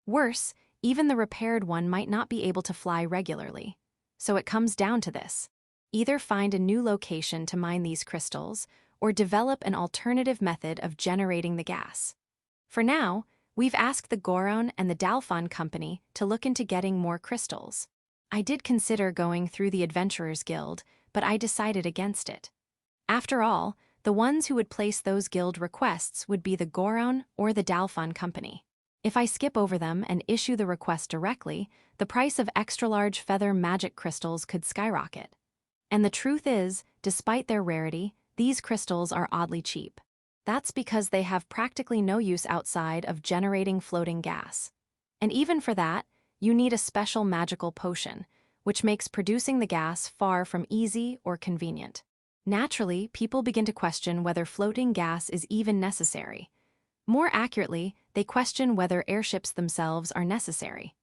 [SPEAKER 1] Worse, even the repaired one might not be able to fly regularly. So it comes down to this. Either find a new location to mine these crystals, or develop an alternative method of generating the gas. For now, we've asked the Goron and the Dalfun Company to look into getting more crystals. I did consider going through the Adventurers Guild, but I decided against it. After all, the ones who would place those guild requests would be the Goron or the Dalfun Company. If I skip over them and issue the request directly, the price of extra-large feather magic crystals could skyrocket. And the truth is, despite their rarity, these crystals are oddly cheap. That's because they have practically no use outside of generating floating gas. And even for that, you need a special magical potion, which makes producing the gas far from easy or convenient. Naturally, people begin to question whether floating gas is even necessary. More accurately, they question whether airships themselves are necessary.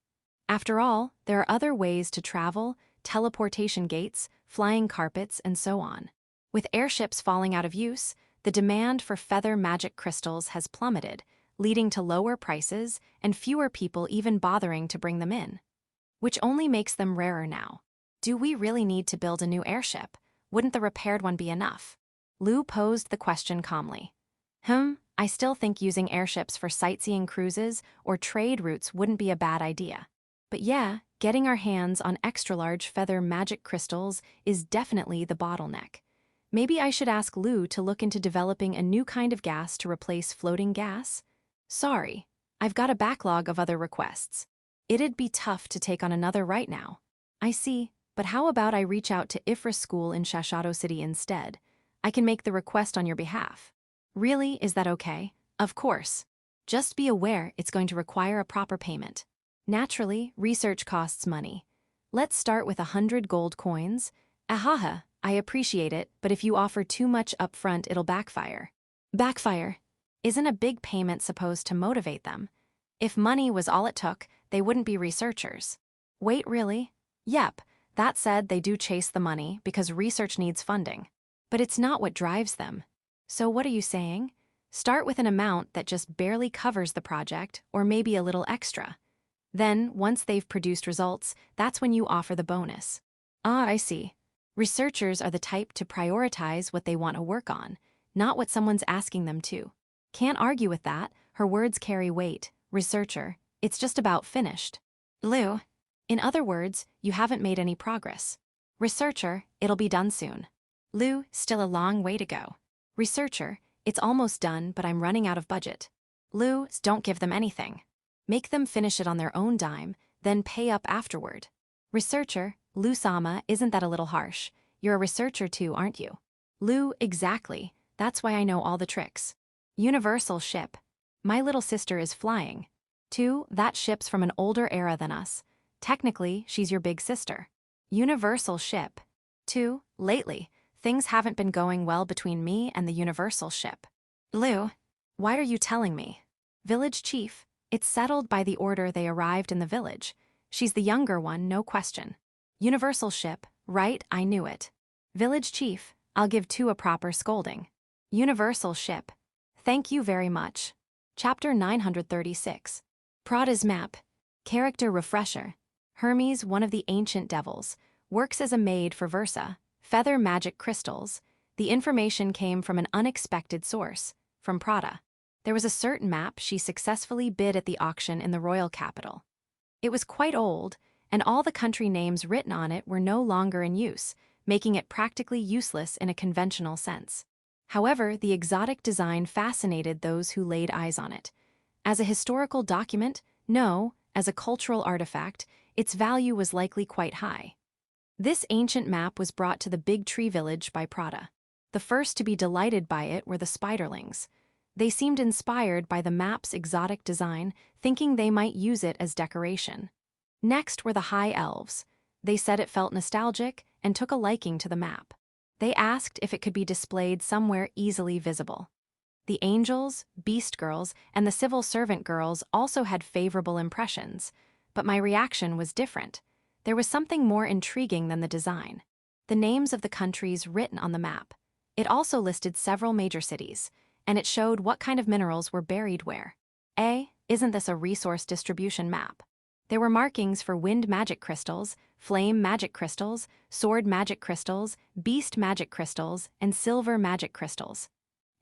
[SPEAKER 1] After all, there are other ways to travel, teleportation gates, flying carpets, and so on. With airships falling out of use, the demand for feather magic crystals has plummeted, leading to lower prices and fewer people even bothering to bring them in. Which only makes them rarer now. Do we really need to build a new airship? Wouldn't the repaired one be enough? Lou posed the question calmly. I still think using airships for sightseeing cruises or trade routes wouldn't be a bad idea. But yeah, getting our hands on extra-large feather magic crystals is definitely the bottleneck. Maybe I should ask Lou to look into developing a new kind of gas to replace floating gas? Sorry, I've got a backlog of other requests. It'd be tough to take on another right now. I see, but how about I reach out to Ifris School in Shashato City instead? I can make the request on your behalf. Really, is that okay? Of course. Just be aware it's going to require a proper payment. Naturally, research costs money. Let's start with 100 gold coins. Ahaha, I appreciate it, but if you offer too much upfront, it'll backfire. Backfire? Isn't a big payment supposed to motivate them? If money was all it took, they wouldn't be researchers. Wait, really? Yep, that said, they do chase the money because research needs funding. But it's not what drives them. So what are you saying? Start with an amount that just barely covers the project, or maybe a little extra. Then, once they've produced results, that's when you offer the bonus. Ah, I see. Researchers are the type to prioritize what they want to work on, not what someone's asking them to. Can't argue with that, her words carry weight. Researcher, it's just about finished. Lou. In other words, you haven't made any progress. Researcher, it'll be done soon. Lou, still a long way to go. Researcher, it's almost done, but I'm running out of budget. Lou, don't give them anything. Make them finish it on their own dime, then pay up afterward. Researcher, Lou-sama, isn't that a little harsh? You're a researcher too, aren't you? Lou, exactly. That's why I know all the tricks. Universal ship. My little sister is flying. 2, that ship's from an older era than us. Technically, she's your big sister. Universal ship. 2, lately, things haven't been going well between me and the Universal ship. Lou, why are you telling me? Village chief, it's settled by the order they arrived in the village. She's the younger one, no question. Universal ship, right, I knew it. Village chief, I'll give two a proper scolding. Universal ship. Thank you very much. Chapter 936. Prada's map. Character refresher. Hermes, one of the ancient devils, works as a maid for Versa, feather magic crystals. The information came from an unexpected source, from Prada. There was a certain map she successfully bid at the auction in the royal capital. It was quite old, and all the country names written on it were no longer in use, making it practically useless in a conventional sense. However, the exotic design fascinated those who laid eyes on it. As a historical document, no, as a cultural artifact, its value was likely quite high. This ancient map was brought to the Big Tree Village by Prada. The first to be delighted by it were the Spiderlings. They seemed inspired by the map's exotic design, thinking they might use it as decoration. Next were the High Elves. They said it felt nostalgic and took a liking to the map. They asked if it could be displayed somewhere easily visible. The Angels, Beast Girls, and the Civil Servant Girls also had favorable impressions, but my reaction was different. There was something more intriguing than the design. The names of the countries written on the map. It also listed several major cities, and it showed what kind of minerals were buried where. Isn't this a resource distribution map? There were markings for wind magic crystals, flame magic crystals, sword magic crystals, beast magic crystals, and silver magic crystals.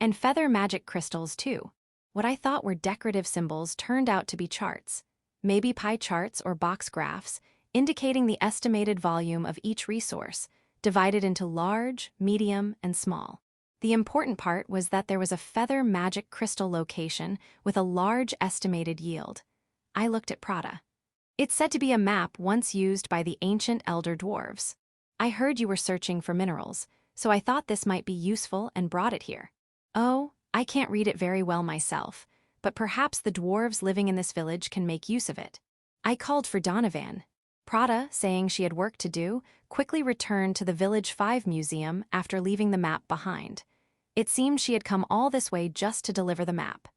[SPEAKER 1] And feather magic crystals too. What I thought were decorative symbols turned out to be charts. Maybe pie charts or box graphs, indicating the estimated volume of each resource, divided into large, medium, and small. The important part was that there was a feather magic crystal location with a large estimated yield. I looked at Prada. It's said to be a map once used by the ancient elder dwarves. I heard you were searching for minerals, so I thought this might be useful and brought it here. Oh, I can't read it very well myself, but perhaps the dwarves living in this village can make use of it. I called for Donovan. Prada, saying she had work to do, quickly returned to the Village 5 museum after leaving the map behind. It seemed she had come all this way just to deliver the map.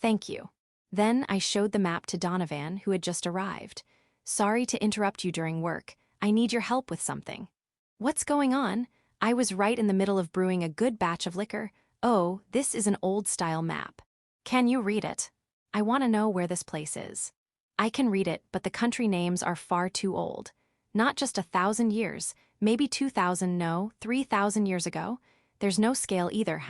[SPEAKER 1] Thank you. Then I showed the map to Donovan, who had just arrived. Sorry to interrupt you during work. I need your help with something. What's going on? I was right in the middle of brewing a good batch of liquor. Oh, this is an old-style map. Can you read it? I want to know where this place is. I can read it, but the country names are far too old. Not just 1,000 years, maybe 2,000, no, 3,000 years ago. There's no scale either,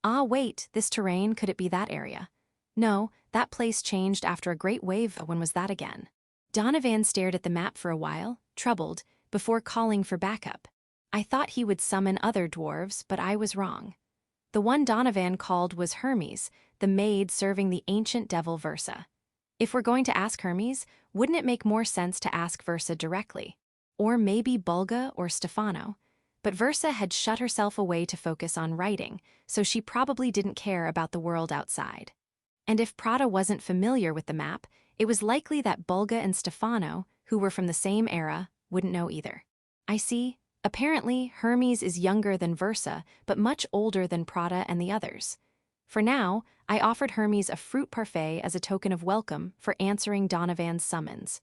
[SPEAKER 1] Ah, wait, this terrain, could it be that area? No, that place changed after a great wave. When was that again? Donovan stared at the map for a while, troubled, before calling for backup. I thought he would summon other dwarves, but I was wrong. The one Donovan called was Hermes, the maid serving the ancient devil Versa. If we're going to ask Hermes, wouldn't it make more sense to ask Versa directly? Or maybe Bulga or Stefano? But Versa had shut herself away to focus on writing, so she probably didn't care about the world outside. And if Prada wasn't familiar with the map, it was likely that Bulga and Stefano, who were from the same era, wouldn't know either. I see. Apparently, Hermes is younger than Versa, but much older than Prada and the others. For now, I offered Hermes a fruit parfait as a token of welcome for answering Donovan's summons.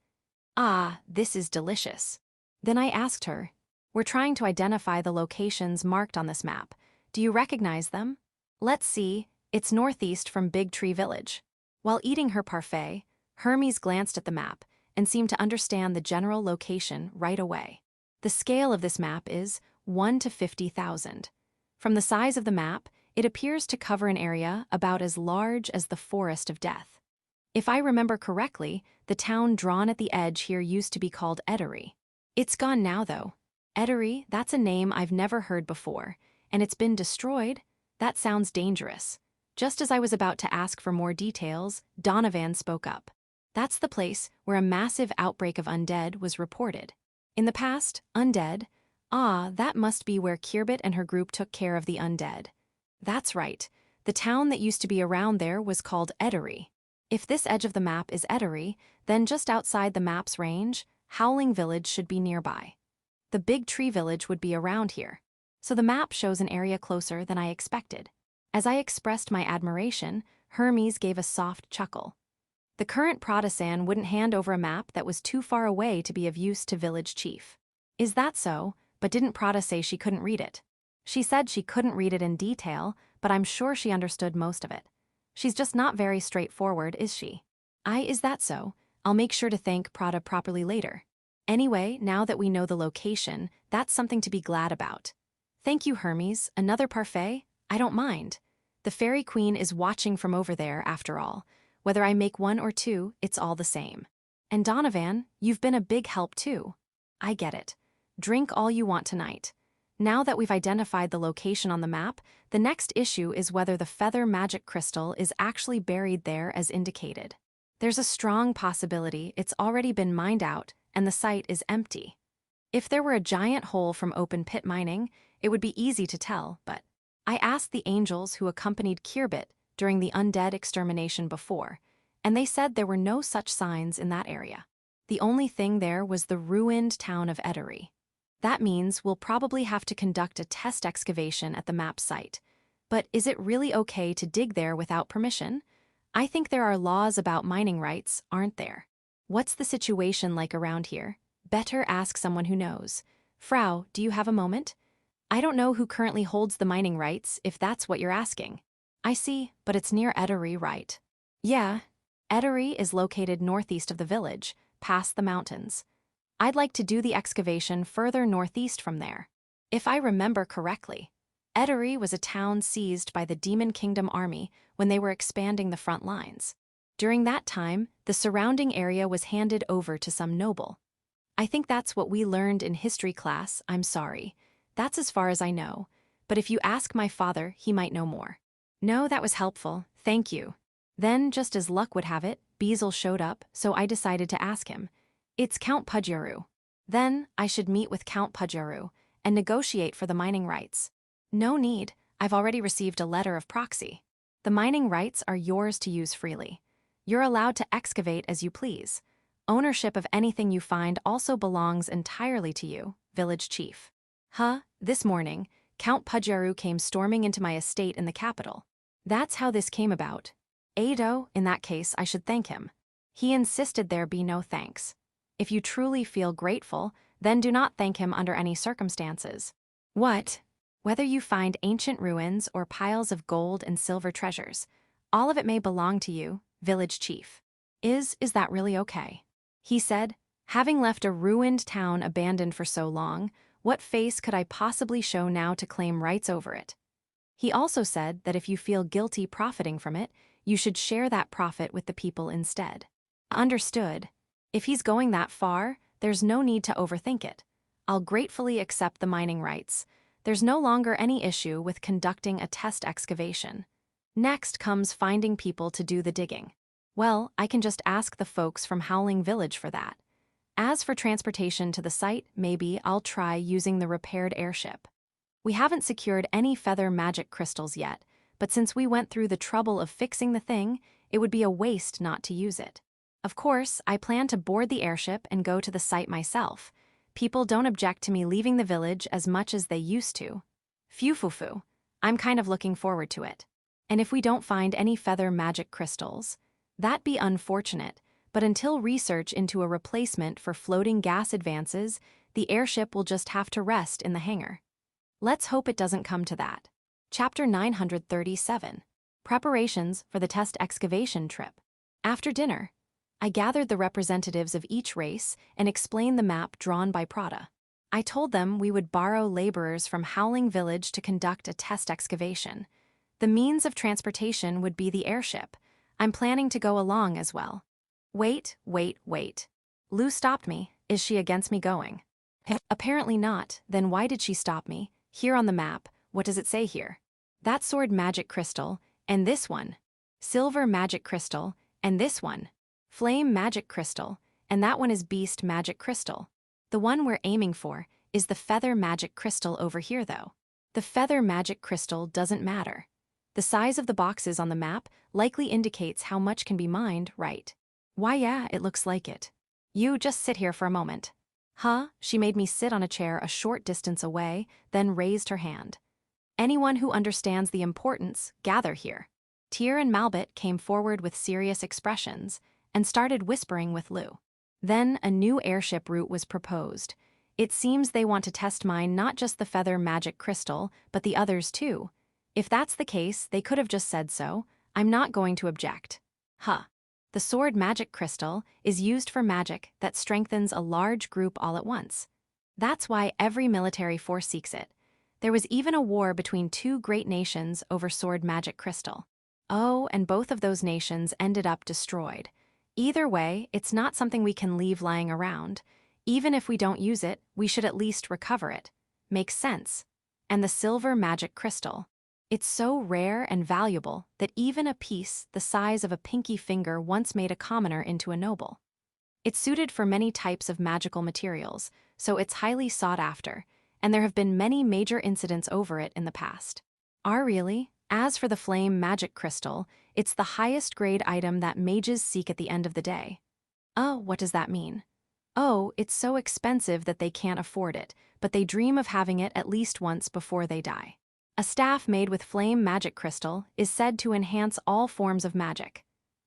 [SPEAKER 1] Ah, this is delicious. Then I asked her, we're trying to identify the locations marked on this map. Do you recognize them? Let's see, it's northeast from Big Tree Village. While eating her parfait, Hermes glanced at the map and seemed to understand the general location right away. The scale of this map is 1 to 50,000. From the size of the map, it appears to cover an area about as large as the Forest of Death. If I remember correctly, the town drawn at the edge here used to be called Edery. It's gone now, though. Edery, that's a name I've never heard before, and it's been destroyed? That sounds dangerous. Just as I was about to ask for more details, Donovan spoke up. That's the place where a massive outbreak of undead was reported. In the past, undead? Ah, that must be where Kirbit and her group took care of the undead. That's right. The town that used to be around there was called Edery. If this edge of the map is Edery, then just outside the map's range, Howling Village should be nearby. The Big Tree Village would be around here. So the map shows an area closer than I expected. As I expressed my admiration, Hermes gave a soft chuckle. The current Pradasan wouldn't hand over a map that was too far away to be of use to village chief. Is that so? But didn't Prada say she couldn't read it? She said she couldn't read it in detail, but I'm sure she understood most of it. She's just not very straightforward, is she? Is that so? I'll make sure to thank Prada properly later. Anyway, now that we know the location, that's something to be glad about. Thank you, Hermes. Another parfait? I don't mind. The Fairy Queen is watching from over there, after all. Whether I make one or two, it's all the same. And Donovan, you've been a big help too. I get it. Drink all you want tonight. Now that we've identified the location on the map, the next issue is whether the feather magic crystal is actually buried there as indicated. There's a strong possibility it's already been mined out and the site is empty. If there were a giant hole from open pit mining, it would be easy to tell, but I asked the angels who accompanied Kirbit during the undead extermination before, and they said there were no such signs in that area. The only thing there was the ruined town of Edery. That means we'll probably have to conduct a test excavation at the map site. But is it really okay to dig there without permission? I think there are laws about mining rights, aren't there? What's the situation like around here? Better ask someone who knows. Frau, do you have a moment? I don't know who currently holds the mining rights, if that's what you're asking. I see, but it's near Edery, right? Yeah. Edery is located northeast of the village, past the mountains. I'd like to do the excavation further northeast from there. If I remember correctly, Edery was a town seized by the Demon Kingdom army when they were expanding the front lines. During that time, the surrounding area was handed over to some noble. I think that's what we learned in history class, I'm sorry. That's as far as I know, but if you ask my father, he might know more. No, that was helpful, thank you. Then, just as luck would have it, Beazle showed up, so I decided to ask him. It's Count Pudjaru. Then, I should meet with Count Pudjaru and negotiate for the mining rights. No need, I've already received a letter of proxy. The mining rights are yours to use freely. You're allowed to excavate as you please. Ownership of anything you find also belongs entirely to you, village chief. This morning, Count Pudjaru came storming into my estate in the capital. That's how this came about. Ado, in that case, I should thank him. He insisted there be no thanks. If you truly feel grateful, then do not thank him under any circumstances. What? Whether you find ancient ruins or piles of gold and silver treasures, all of it may belong to you, village chief. Is that really okay? He said, having left a ruined town abandoned for so long, what face could I possibly show now to claim rights over it? He also said that if you feel guilty profiting from it, you should share that profit with the people instead. Understood. If he's going that far, there's no need to overthink it. I'll gratefully accept the mining rights. There's no longer any issue with conducting a test excavation. Next comes finding people to do the digging. Well, I can just ask the folks from Howling Village for that. As for transportation to the site, maybe I'll try using the repaired airship. We haven't secured any feather magic crystals yet, but since we went through the trouble of fixing the thing, it would be a waste not to use it. Of course, I plan to board the airship and go to the site myself. People don't object to me leaving the village as much as they used to. Phew. I'm kind of looking forward to it. And if we don't find any feather magic crystals, that'd be unfortunate, but until research into a replacement for floating gas advances, the airship will just have to rest in the hangar. Let's hope it doesn't come to that. Chapter 937. Preparations for the test excavation trip. After dinner, I gathered the representatives of each race and explained the map drawn by Prada. I told them we would borrow laborers from Howling Village to conduct a test excavation. The means of transportation would be the airship. I'm planning to go along as well. Wait. Lou stopped me. Is she against me going? Apparently not. Then why did she stop me? Here on the map, what does it say here? That sword magic crystal, and this one. Silver magic crystal, and this one. Flame magic crystal, and that one is beast magic crystal. The one we're aiming for is the feather magic crystal over here though. The feather magic crystal doesn't matter. The size of the boxes on the map likely indicates how much can be mined, right? Why yeah, it looks like it. You just sit here for a moment. She made me sit on a chair a short distance away, then raised her hand. Anyone who understands the importance, gather here. Tyr and Malbit came forward with serious expressions and started whispering with Lu. Then a new airship route was proposed. It seems they want to test mine not just the feather magic crystal, but the others too. If that's the case, they could have just said so. I'm not going to object. Huh. The sword magic crystal is used for magic that strengthens a large group all at once. That's why every military force seeks it. There was even a war between two great nations over sword magic crystal. Oh, and both of those nations ended up destroyed. Either way, it's not something we can leave lying around. Even if we don't use it, we should at least recover it. Makes sense. And the silver magic crystal. It's so rare and valuable that even a piece the size of a pinky finger once made a commoner into a noble. It's suited for many types of magical materials, so it's highly sought after, and there have been many major incidents over it in the past. Really? As for the flame magic crystal, it's the highest grade item that mages seek at the end of the day. Oh, what does that mean? Oh, it's so expensive that they can't afford it, but they dream of having it at least once before they die. A staff made with flame magic crystal is said to enhance all forms of magic.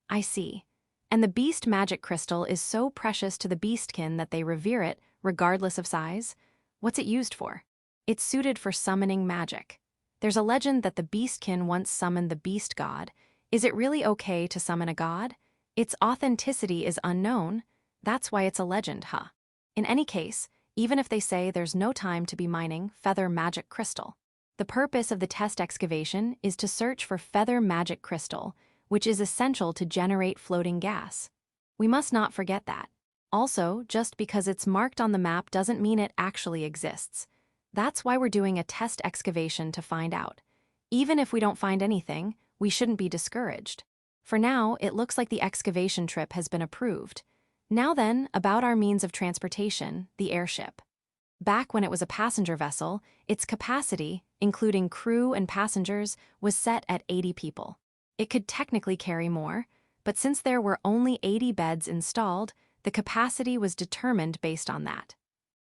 [SPEAKER 1] I see. And the beast magic crystal is so precious to the beastkin that they revere it, regardless of size. What's it used for? It's suited for summoning magic. There's a legend that the beastkin once summoned the beast god. Is it really okay to summon a god? Its authenticity is unknown. That's why it's a legend, huh? In any case, even if they say there's no time to be mining feather magic crystal, the purpose of the test excavation is to search for feather magic crystal, which is essential to generate floating gas. We must not forget that. Also, just because it's marked on the map doesn't mean it actually exists. That's why we're doing a test excavation to find out. Even if we don't find anything, we shouldn't be discouraged. For now, it looks like the excavation trip has been approved. Now then, about our means of transportation, the airship. Back when it was a passenger vessel, its capacity, including crew and passengers, was set at 80 people. It could technically carry more, but since there were only 80 beds installed, the capacity was determined based on that.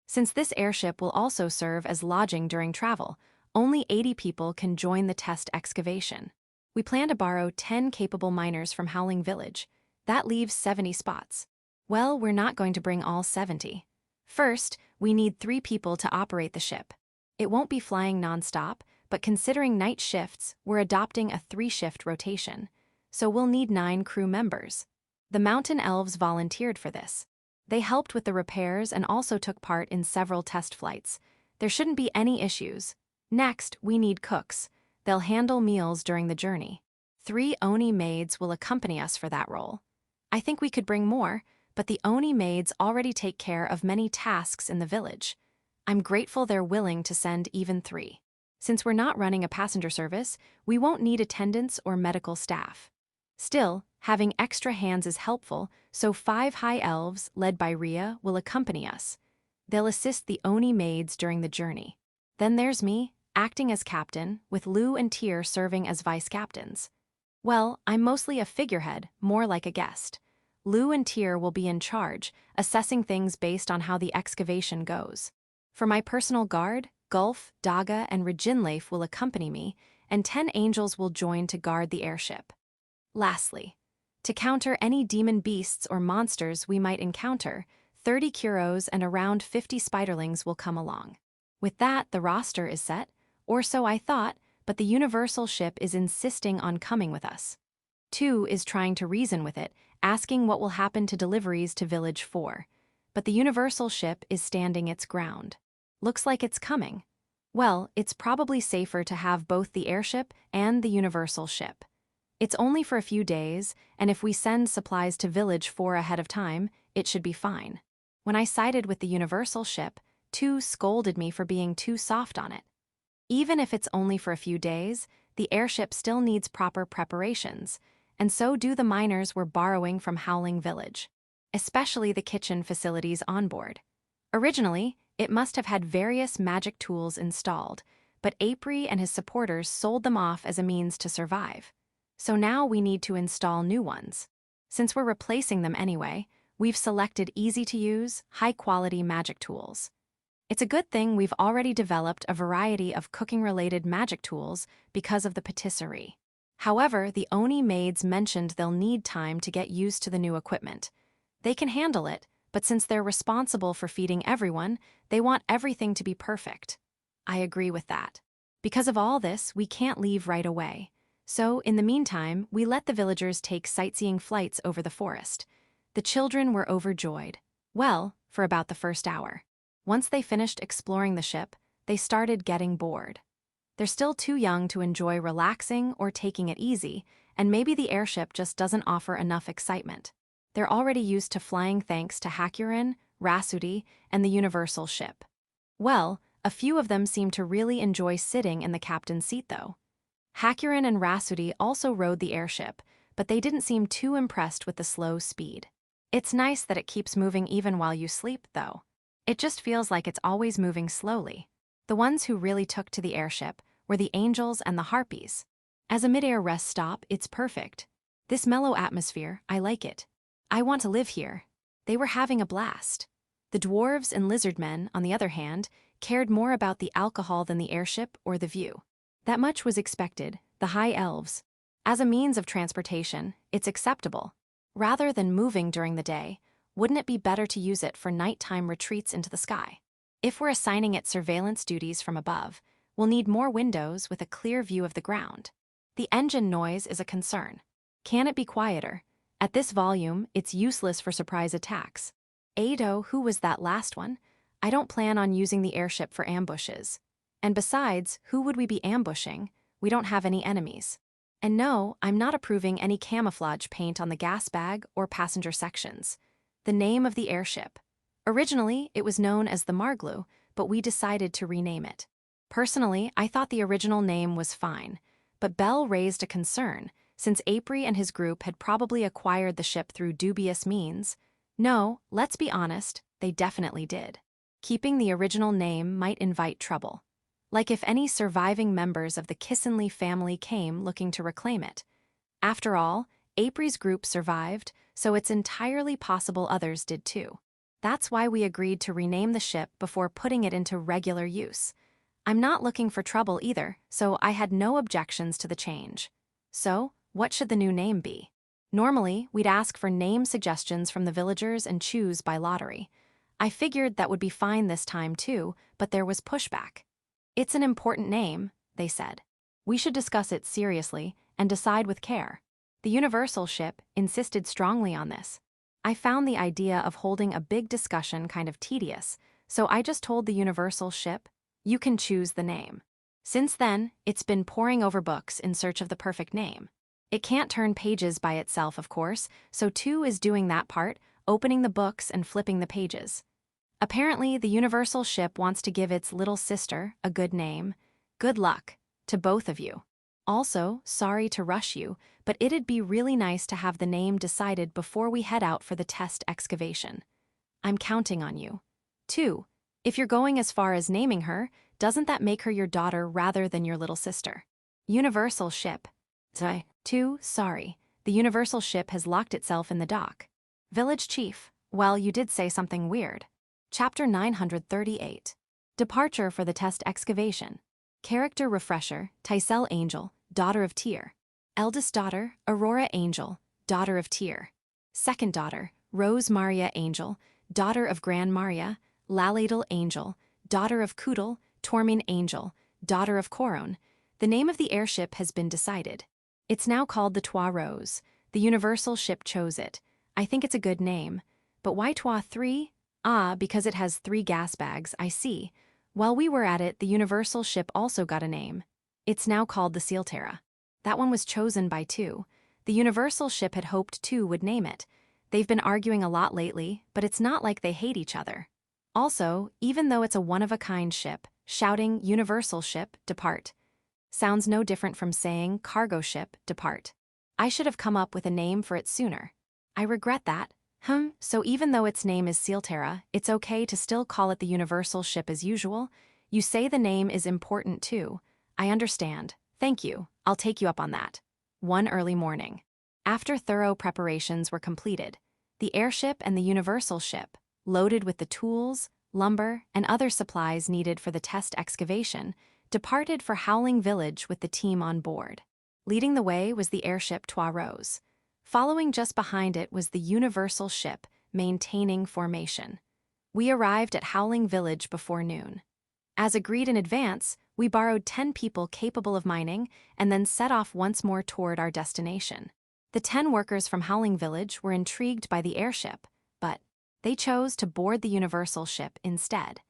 [SPEAKER 1] Since this airship will also serve as lodging during travel, only 80 people can join the test excavation. We plan to borrow 10 capable miners from Howling Village. That leaves 70 spots. Well, we're not going to bring all 70. First, we need 3 people to operate the ship. It won't be flying non-stop, but considering night shifts, we're adopting a 3-shift rotation. So we'll need 9 crew members. The mountain elves volunteered for this. They helped with the repairs and also took part in several test flights. There shouldn't be any issues. Next, we need cooks. They'll handle meals during the journey. 3 Oni maids will accompany us for that role. I think we could bring more, but the Oni maids already take care of many tasks in the village. I'm grateful they're willing to send even 3. Since we're not running a passenger service, we won't need attendants or medical staff. Still, having extra hands is helpful, so 5 high elves, led by Rhea, will accompany us. They'll assist the Oni maids during the journey. Then there's me, acting as captain, with Lu and Tyr serving as vice captains. Well, I'm mostly a figurehead, more like a guest. Lu and Tyr will be in charge, assessing things based on how the excavation goes. For my personal guard, Gulf, Daga, and Reginleif will accompany me, and 10 angels will join to guard the airship. Lastly, to counter any demon beasts or monsters we might encounter, 30 Kuros and around 50 spiderlings will come along. With that, the roster is set, or so I thought, but the universal ship is insisting on coming with us. 2 is trying to reason with it, asking what will happen to deliveries to Village 4. But the universal ship is standing its ground. Looks like it's coming. Well, it's probably safer to have both the airship and the universal ship. It's only for a few days, and if we send supplies to Village 4 ahead of time, it should be fine. When I sided with the universal ship, 2 scolded me for being too soft on it. Even if it's only for a few days, the airship still needs proper preparations, and so do the miners we're borrowing from Howling Village, especially the kitchen facilities on board. Originally, it must have had various magic tools installed, but April and his supporters sold them off as a means to survive. So now we need to install new ones. Since we're replacing them anyway, we've selected easy-to-use, high-quality magic tools. It's a good thing we've already developed a variety of cooking-related magic tools because of the patisserie. However, the Oni maids mentioned they'll need time to get used to the new equipment. They can handle it, but since they're responsible for feeding everyone, they want everything to be perfect. I agree with that. Because of all this, we can't leave right away. So, in the meantime, we let the villagers take sightseeing flights over the forest. The children were overjoyed. Well, for about the first hour. Once they finished exploring the ship, they started getting bored. They're still too young to enjoy relaxing or taking it easy, and maybe the airship just doesn't offer enough excitement. They're already used to flying thanks to Hakurin, Rhapsody, and the Universal ship. Well, a few of them seem to really enjoy sitting in the captain's seat though. Hakurin and Rhapsody also rode the airship, but they didn't seem too impressed with the slow speed. It's nice that it keeps moving even while you sleep, though. It just feels like it's always moving slowly. The ones who really took to the airship were the angels and the harpies. As a mid-air rest stop, it's perfect. This mellow atmosphere, I like it. I want to live here. They were having a blast. The dwarves and lizardmen, on the other hand, cared more about the alcohol than the airship or the view. That much was expected, the high elves. As a means of transportation, it's acceptable. Rather than moving during the day, wouldn't it be better to use it for nighttime retreats into the sky? If we're assigning it surveillance duties from above, we'll need more windows with a clear view of the ground. The engine noise is a concern. Can it be quieter? At this volume, it's useless for surprise attacks. Ado, who was that last one? I don't plan on using the airship for ambushes. And besides, who would we be ambushing? We don't have any enemies. And no, I'm not approving any camouflage paint on the gas bag or passenger sections. The name of the airship. Originally, it was known as the Marglu, but we decided to rename it. Personally, I thought the original name was fine, but Bell raised a concern, since April and his group had probably acquired the ship through dubious means. No, let's be honest, they definitely did. Keeping the original name might invite trouble. Like if any surviving members of the Kissenly family came looking to reclaim it. After all, April's group survived, so it's entirely possible others did too. That's why we agreed to rename the ship before putting it into regular use. I'm not looking for trouble either, so I had no objections to the change. So, what should the new name be? Normally, we'd ask for name suggestions from the villagers and choose by lottery. I figured that would be fine this time too, but there was pushback. It's an important name, they said. We should discuss it seriously and decide with care. The Universal ship insisted strongly on this. I found the idea of holding a big discussion kind of tedious, so I just told the Universal ship, you can choose the name. Since then, it's been poring over books in search of the perfect name. It can't turn pages by itself, of course, so two is doing that part, opening the books and flipping the pages. Apparently, the Universal ship wants to give its little sister a good name. Good luck to both of you. Also, sorry to rush you, but it'd be really nice to have the name decided before we head out for the test excavation. I'm counting on you. 2. If you're going as far as naming her, doesn't that make her your daughter rather than your little sister? Universal ship. 2. Sorry. The Universal ship has locked itself in the dock. Village chief. Well, you did say something weird. Chapter 938. Departure for the test excavation. Character refresher, Tysel Angel, daughter of Tyr. Eldest daughter, Aurora Angel, daughter of Tyr. Second daughter, Rose Maria Angel, daughter of Gran Maria, Laladel Angel, daughter of Kudel, Tormin Angel, daughter of Coron. The name of the airship has been decided. It's now called the Trois Roses. The Universal ship chose it. I think it's a good name. But why Trois 3? Ah, because it has 3 gas bags, I see. While we were at it, the Universal ship also got a name. It's now called the Sealterra. That one was chosen by 2. The Universal ship had hoped 2 would name it. They've been arguing a lot lately, but it's not like they hate each other. Also, even though it's a one-of-a-kind ship, shouting Universal ship, depart, sounds no different from saying cargo ship, depart. I should have come up with a name for it sooner. I regret that. So even though its name is Sealterra, it's okay to still call it the Universal ship as usual? You say the name is important too. I understand. Thank you. I'll take you up on that. One early morning. After thorough preparations were completed, the airship and the Universal ship, loaded with the tools, lumber, and other supplies needed for the test excavation, departed for Howling Village with the team on board. Leading the way was the airship Trois Roses. Following just behind it was the universal ship, maintaining formation. We arrived at Howling Village before noon. As agreed in advance, we borrowed 10 people capable of mining and then set off once more toward our destination. The 10 workers from Howling Village were intrigued by the airship, but they chose to board the universal ship instead.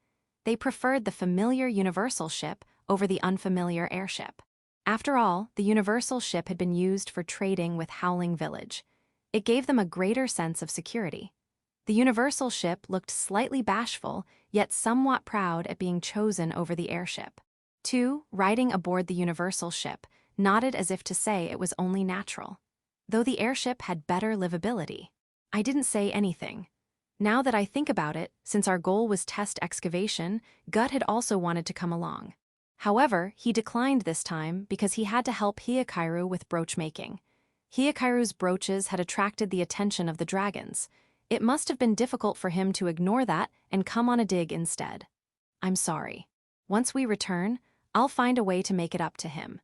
[SPEAKER 1] They preferred the familiar universal ship over the unfamiliar airship. After all, the universal ship had been used for trading with Howling Village. It gave them a greater sense of security. The universal ship looked slightly bashful, yet somewhat proud at being chosen over the airship. 2, riding aboard the universal ship, nodded as if to say it was only natural. Though the airship had better livability. I didn't say anything. Now that I think about it, since our goal was test excavation, Gut had also wanted to come along. However, he declined this time because he had to help Hyakairu with brooch making. Hyakairu's brooches had attracted the attention of the dragons. It must have been difficult for him to ignore that and come on a dig instead. I'm sorry. Once we return, I'll find a way to make it up to him.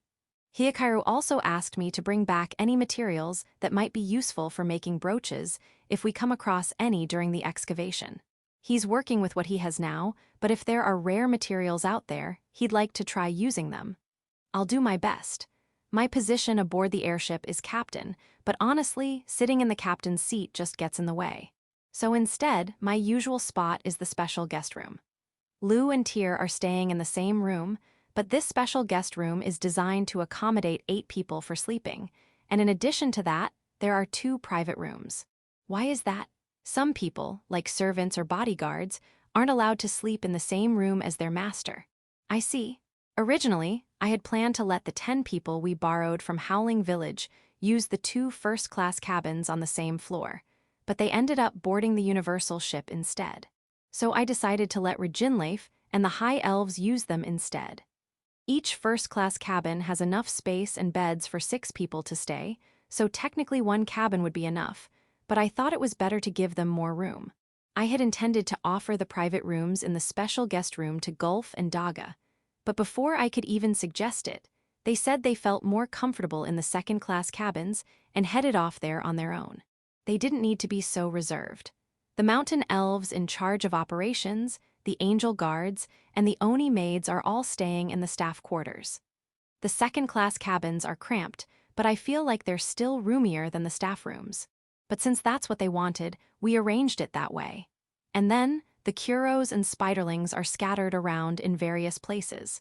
[SPEAKER 1] Hyakairu also asked me to bring back any materials that might be useful for making brooches if we come across any during the excavation. He's working with what he has now, but if there are rare materials out there, he'd like to try using them. I'll do my best. My position aboard the airship is captain, but honestly, sitting in the captain's seat just gets in the way. So instead, my usual spot is the special guest room. Lou and Tyr are staying in the same room, but this special guest room is designed to accommodate 8 people for sleeping, and in addition to that, there are 2 private rooms. Why is that? Some people, like servants or bodyguards, aren't allowed to sleep in the same room as their master. I see. Originally, I had planned to let the 10 people we borrowed from Howling Village use the 2 first-class cabins on the same floor, but they ended up boarding the universal ship instead. So I decided to let Reincarnation and the High Elves use them instead. Each first-class cabin has enough space and beds for 6 people to stay, so technically 1 cabin would be enough, but I thought it was better to give them more room. I had intended to offer the private rooms in the special guest room to Gulf and Daga, but before I could even suggest it, they said they felt more comfortable in the second-class cabins and headed off there on their own. They didn't need to be so reserved. The mountain elves in charge of operations, the angel guards, and the Oni maids are all staying in the staff quarters. The second-class cabins are cramped, but I feel like they're still roomier than the staff rooms. But since that's what they wanted, we arranged it that way. And then, the Kuros and Spiderlings are scattered around in various places.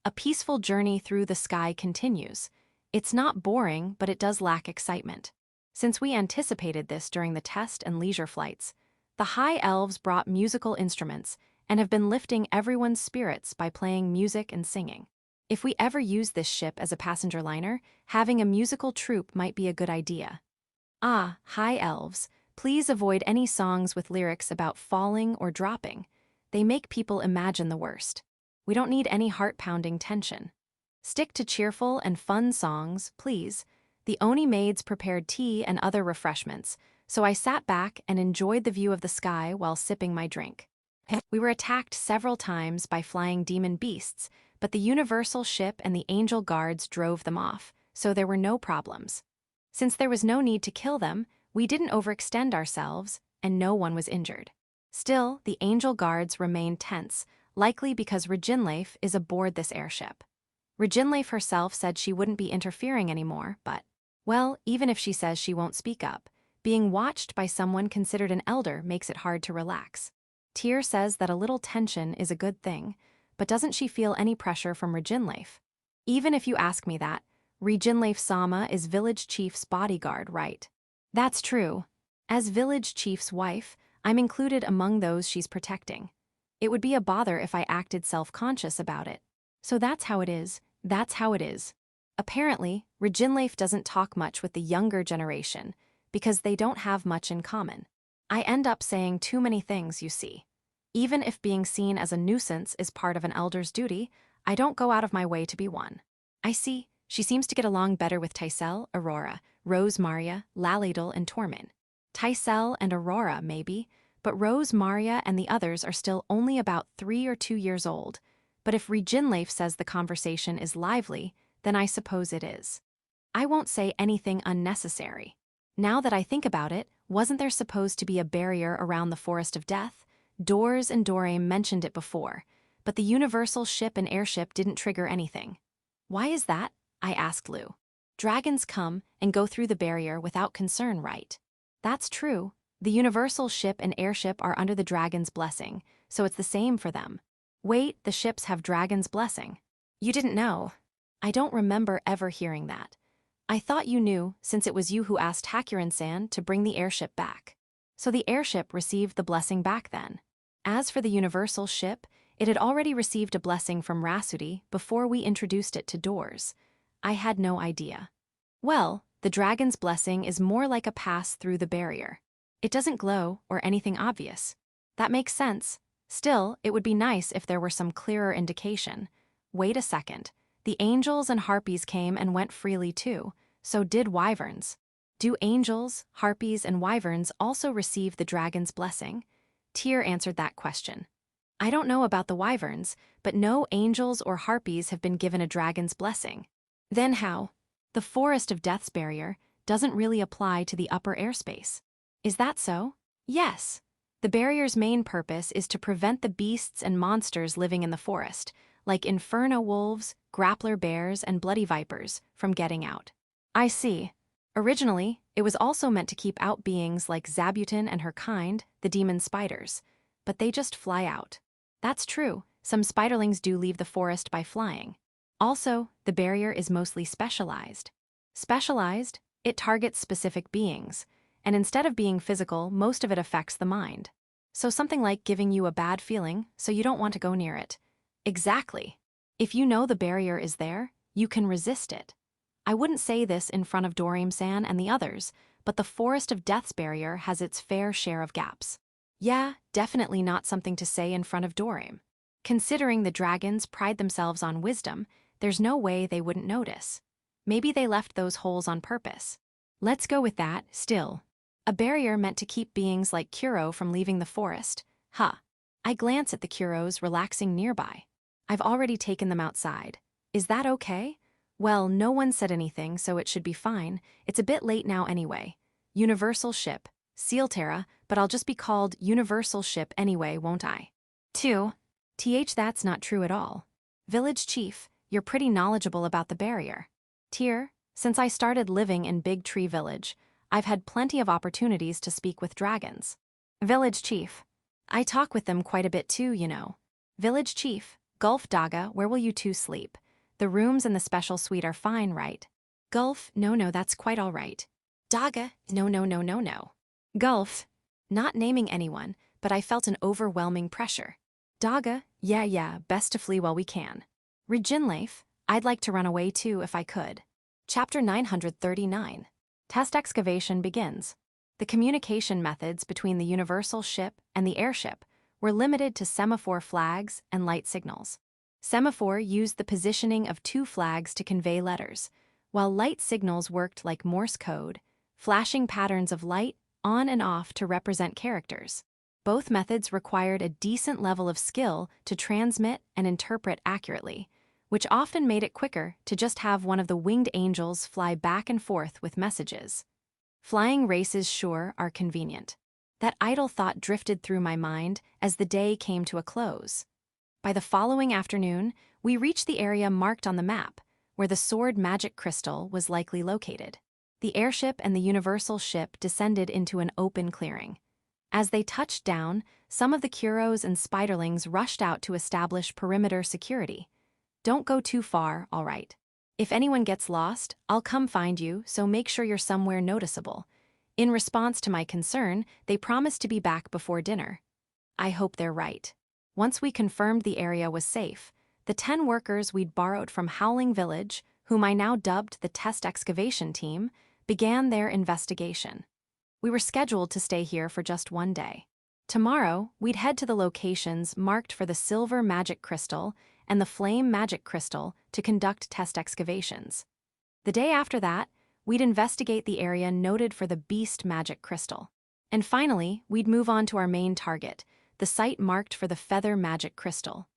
[SPEAKER 1] A peaceful journey through the sky continues. It's not boring, but it does lack excitement. Since we anticipated this during the test and leisure flights, the High Elves brought musical instruments and have been lifting everyone's spirits by playing music and singing. If we ever use this ship as a passenger liner, having a musical troupe might be a good idea. Ah, High Elves, please avoid any songs with lyrics about falling or dropping. They make people imagine the worst. We don't need any heart-pounding tension. Stick to cheerful and fun songs, please. The Oni maids prepared tea and other refreshments, so I sat back and enjoyed the view of the sky while sipping my drink. We were attacked several times by flying demon beasts, but the universal ship and the angel guards drove them off, so there were no problems. Since there was no need to kill them, we didn't overextend ourselves, and no one was injured. Still, the angel guards remained tense, likely because Reincarnation is aboard this airship. Reincarnation herself said she wouldn't be interfering anymore, but, well, even if she says she won't speak up, being watched by someone considered an elder makes it hard to relax. Tyr says that a little tension is a good thing, but doesn't she feel any pressure from Reincarnation? Even if you ask me that, Reincarnation-sama is village chief's bodyguard, right? That's true. As village chief's wife, I'm included among those she's protecting. It would be a bother if I acted self-conscious about it. So that's how it is. That's how it is. Apparently, Reincarnation doesn't talk much with the younger generation because they don't have much in common. I end up saying too many things, you see. Even if being seen as a nuisance is part of an elder's duty, I don't go out of my way to be one. I see. She seems to get along better with Tysel, Aurora, Rose Maria, Lalidal, and Tormin. Tysel and Aurora, maybe, but Rose, Maria, and the others are still only about 3 or 2 years old. But if Reginleif says the conversation is lively, then I suppose it is. I won't say anything unnecessary. Now that I think about it, wasn't there supposed to be a barrier around the Forest of Death? Doors and Dorame mentioned it before, but the universal ship and airship didn't trigger anything. Why is that? I asked Lou. Dragons come and go through the barrier without concern, right? That's true. The universal ship and airship are under the dragon's blessing, so it's the same for them. Wait, the ships have dragon's blessing. You didn't know. I don't remember ever hearing that. I thought you knew, since it was you who asked Hakurin-san to bring the airship back. So the airship received the blessing back then. As for the universal ship, it had already received a blessing from Rasudi before we introduced it to Doors. I had no idea. Well, the dragon's blessing is more like a pass through the barrier. It doesn't glow or anything obvious. That makes sense. Still, it would be nice if there were some clearer indication. Wait a second. The angels and harpies came and went freely too, so did wyverns. Do angels, harpies, and wyverns also receive the dragon's blessing? Tyr answered that question. I don't know about the wyverns, but no angels or harpies have been given a dragon's blessing. Then how? The Forest of Death's barrier doesn't really apply to the upper airspace. Is that so? Yes. The barrier's main purpose is to prevent the beasts and monsters living in the forest, like inferno wolves, grappler bears, and bloody vipers, from getting out. I see. Originally, it was also meant to keep out beings like Zabuton and her kind, the demon spiders. But they just fly out. That's true, some spiderlings do leave the forest by flying. Also, the barrier is mostly specialized. Specialized? It targets specific beings, and instead of being physical, most of it affects the mind. So something like giving you a bad feeling, so you don't want to go near it. Exactly. If you know the barrier is there, you can resist it. I wouldn't say this in front of Dorame-san and the others, but the Forest of Death's barrier has its fair share of gaps. Yeah, definitely not something to say in front of Dorame. Considering the dragons pride themselves on wisdom, there's no way they wouldn't notice. Maybe they left those holes on purpose. Let's go with that, still. A barrier meant to keep beings like Kuro from leaving the forest. Huh. I glance at the Kuros relaxing nearby. I've already taken them outside. Is that okay? Well, no one said anything, so it should be fine. It's a bit late now anyway. Universal ship. Sealterra, but I'll just be called Universal ship anyway, won't I? 2. That's not true at all. Village Chief, you're pretty knowledgeable about the barrier. Tyr, since I started living in Big Tree Village, I've had plenty of opportunities to speak with dragons. Village Chief. I talk with them quite a bit too, you know. Village Chief, Gulf Daga, where will you two sleep? The rooms in the special suite are fine, right? Gulf, no, that's quite all right. Daga, no. Gulf, not naming anyone, but I felt an overwhelming pressure. Daga, yeah, best to flee while we can. Reginleif, I'd like to run away too if I could. Chapter 939. Test excavation begins. The communication methods between the universal ship and the airship were limited to semaphore flags and light signals. Semaphore used the positioning of 2 flags to convey letters, while light signals worked like Morse code, flashing patterns of light on and off to represent characters. Both methods required a decent level of skill to transmit and interpret accurately, which often made it quicker to just have one of the winged angels fly back and forth with messages. Flying races sure are convenient. That idle thought drifted through my mind as the day came to a close. By the following afternoon, we reached the area marked on the map, where the sword magic crystal was likely located. The airship and the universal ship descended into an open clearing. As they touched down, some of the Kuros and spiderlings rushed out to establish perimeter security. Don't go too far, all right. If anyone gets lost, I'll come find you, so make sure you're somewhere noticeable. In response to my concern, they promised to be back before dinner. I hope they're right. Once we confirmed the area was safe, the 10 workers we'd borrowed from Howling Village, whom I now dubbed the Test Excavation Team, began their investigation. We were scheduled to stay here for just 1 day. Tomorrow, we'd head to the locations marked for the Silver Magic Crystal and the Flame Magic Crystal to conduct test excavations. The day after that, we'd investigate the area noted for the Beast Magic Crystal. And finally, we'd move on to our main target, the site marked for the feather magic crystal.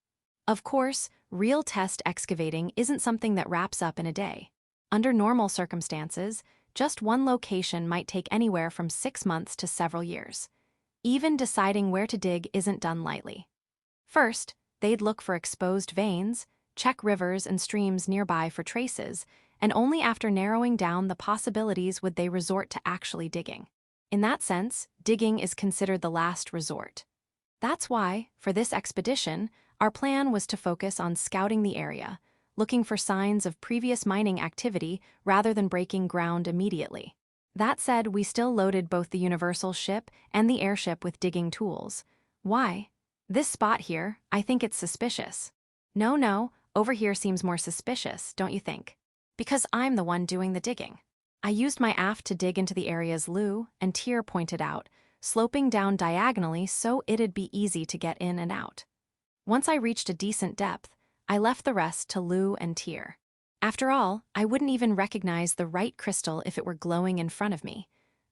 [SPEAKER 1] Of course, real test excavating isn't something that wraps up in a day. Under normal circumstances, just one location might take anywhere from 6 months to several years. Even deciding where to dig isn't done lightly. First, they'd look for exposed veins, check rivers and streams nearby for traces, and only after narrowing down the possibilities would they resort to actually digging. In that sense, digging is considered the last resort. That's why, for this expedition, our plan was to focus on scouting the area, looking for signs of previous mining activity rather than breaking ground immediately. That said, we still loaded both the universal ship and the airship with digging tools. Why? This spot here, I think it's suspicious. No, over here seems more suspicious, don't you think? Because I'm the one doing the digging. I used my aft to dig into the areas Lou and Tyr pointed out, sloping down diagonally so it'd be easy to get in and out. Once I reached a decent depth, I left the rest to Lou and Tyr. After all, I wouldn't even recognize the right crystal if it were glowing in front of me.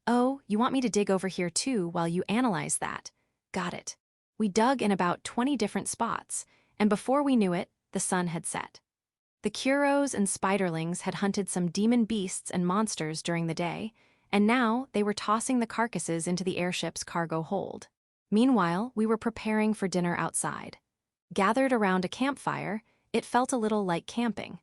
[SPEAKER 1] Oh, you want me to dig over here too while you analyze that? Got it. We dug in about 20 different spots, and before we knew it, the sun had set. The Kuros and Spiderlings had hunted some demon beasts and monsters during the day, and now they were tossing the carcasses into the airship's cargo hold. Meanwhile, we were preparing for dinner outside. Gathered around a campfire, it felt a little like camping.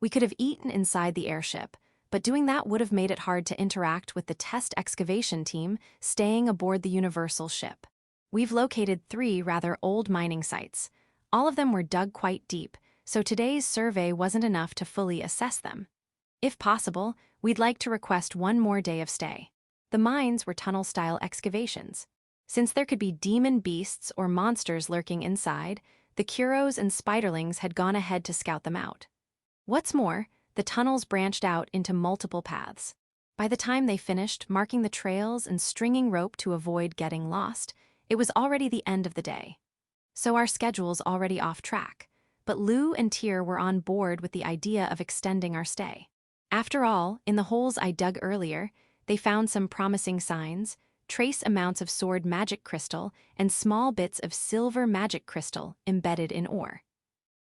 [SPEAKER 1] We could have eaten inside the airship, but doing that would have made it hard to interact with the test excavation team staying aboard the universal ship. We've located 3 rather old mining sites. All of them were dug quite deep, so today's survey wasn't enough to fully assess them. If possible, we'd like to request one more day of stay. The mines were tunnel-style excavations. Since there could be demon beasts or monsters lurking inside, the Kuros and Spiderlings had gone ahead to scout them out. What's more, the tunnels branched out into multiple paths. By the time they finished marking the trails and stringing rope to avoid getting lost, it was already the end of the day. So our schedule's already off track, but Lou and Tyr were on board with the idea of extending our stay. After all, in the holes I dug earlier, they found some promising signs, trace amounts of sword magic crystal, and small bits of silver magic crystal embedded in ore.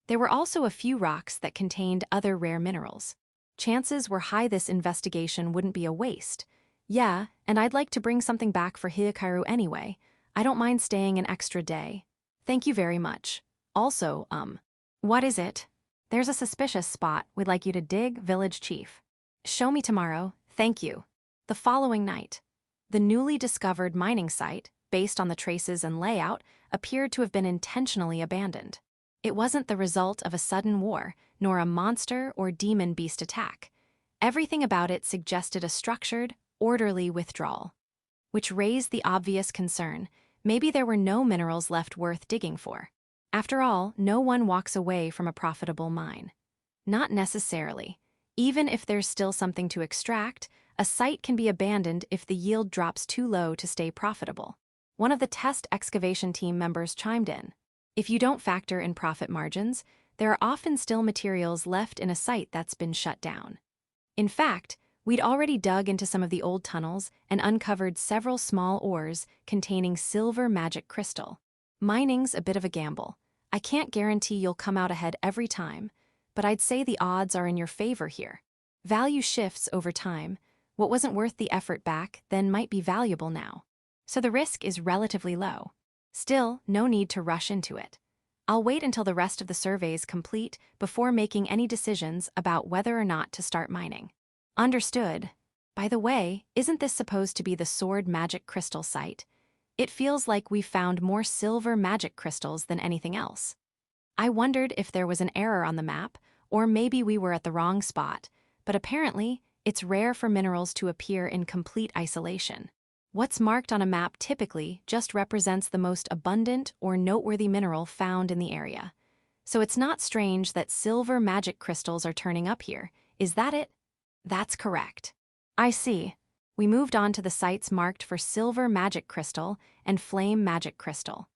[SPEAKER 1] There were also a few rocks that contained other rare minerals. Chances were high this investigation wouldn't be a waste. Yeah, and I'd like to bring something back for Hikaru anyway. I don't mind staying an extra day. Thank you very much. Also, what is it? There's a suspicious spot we'd like you to dig, village chief. Show me tomorrow, thank you. The following night. The newly discovered mining site, based on the traces and layout, appeared to have been intentionally abandoned. It wasn't the result of a sudden war, nor a monster or demon beast attack. Everything about it suggested a structured, orderly withdrawal. Which raised the obvious concern, maybe there were no minerals left worth digging for. After all, no one walks away from a profitable mine. Not necessarily. Even if there's still something to extract, a site can be abandoned if the yield drops too low to stay profitable. One of the test excavation team members chimed in. If you don't factor in profit margins, there are often still materials left in a site that's been shut down. In fact, we'd already dug into some of the old tunnels and uncovered several small ores containing silver magic crystal. Mining's a bit of a gamble. I can't guarantee you'll come out ahead every time, but I'd say the odds are in your favor here. Value shifts over time. What wasn't worth the effort back then might be valuable now. So the risk is relatively low. Still, no need to rush into it. I'll wait until the rest of the survey is complete before making any decisions about whether or not to start mining. Understood. By the way, isn't this supposed to be the sword magic crystal site? It feels like we've found more silver magic crystals than anything else. I wondered if there was an error on the map, or maybe we were at the wrong spot, but apparently, it's rare for minerals to appear in complete isolation. What's marked on a map typically just represents the most abundant or noteworthy mineral found in the area. So it's not strange that silver magic crystals are turning up here. Is that it? That's correct. I see. We moved on to the sites marked for silver magic crystal and flame magic crystal.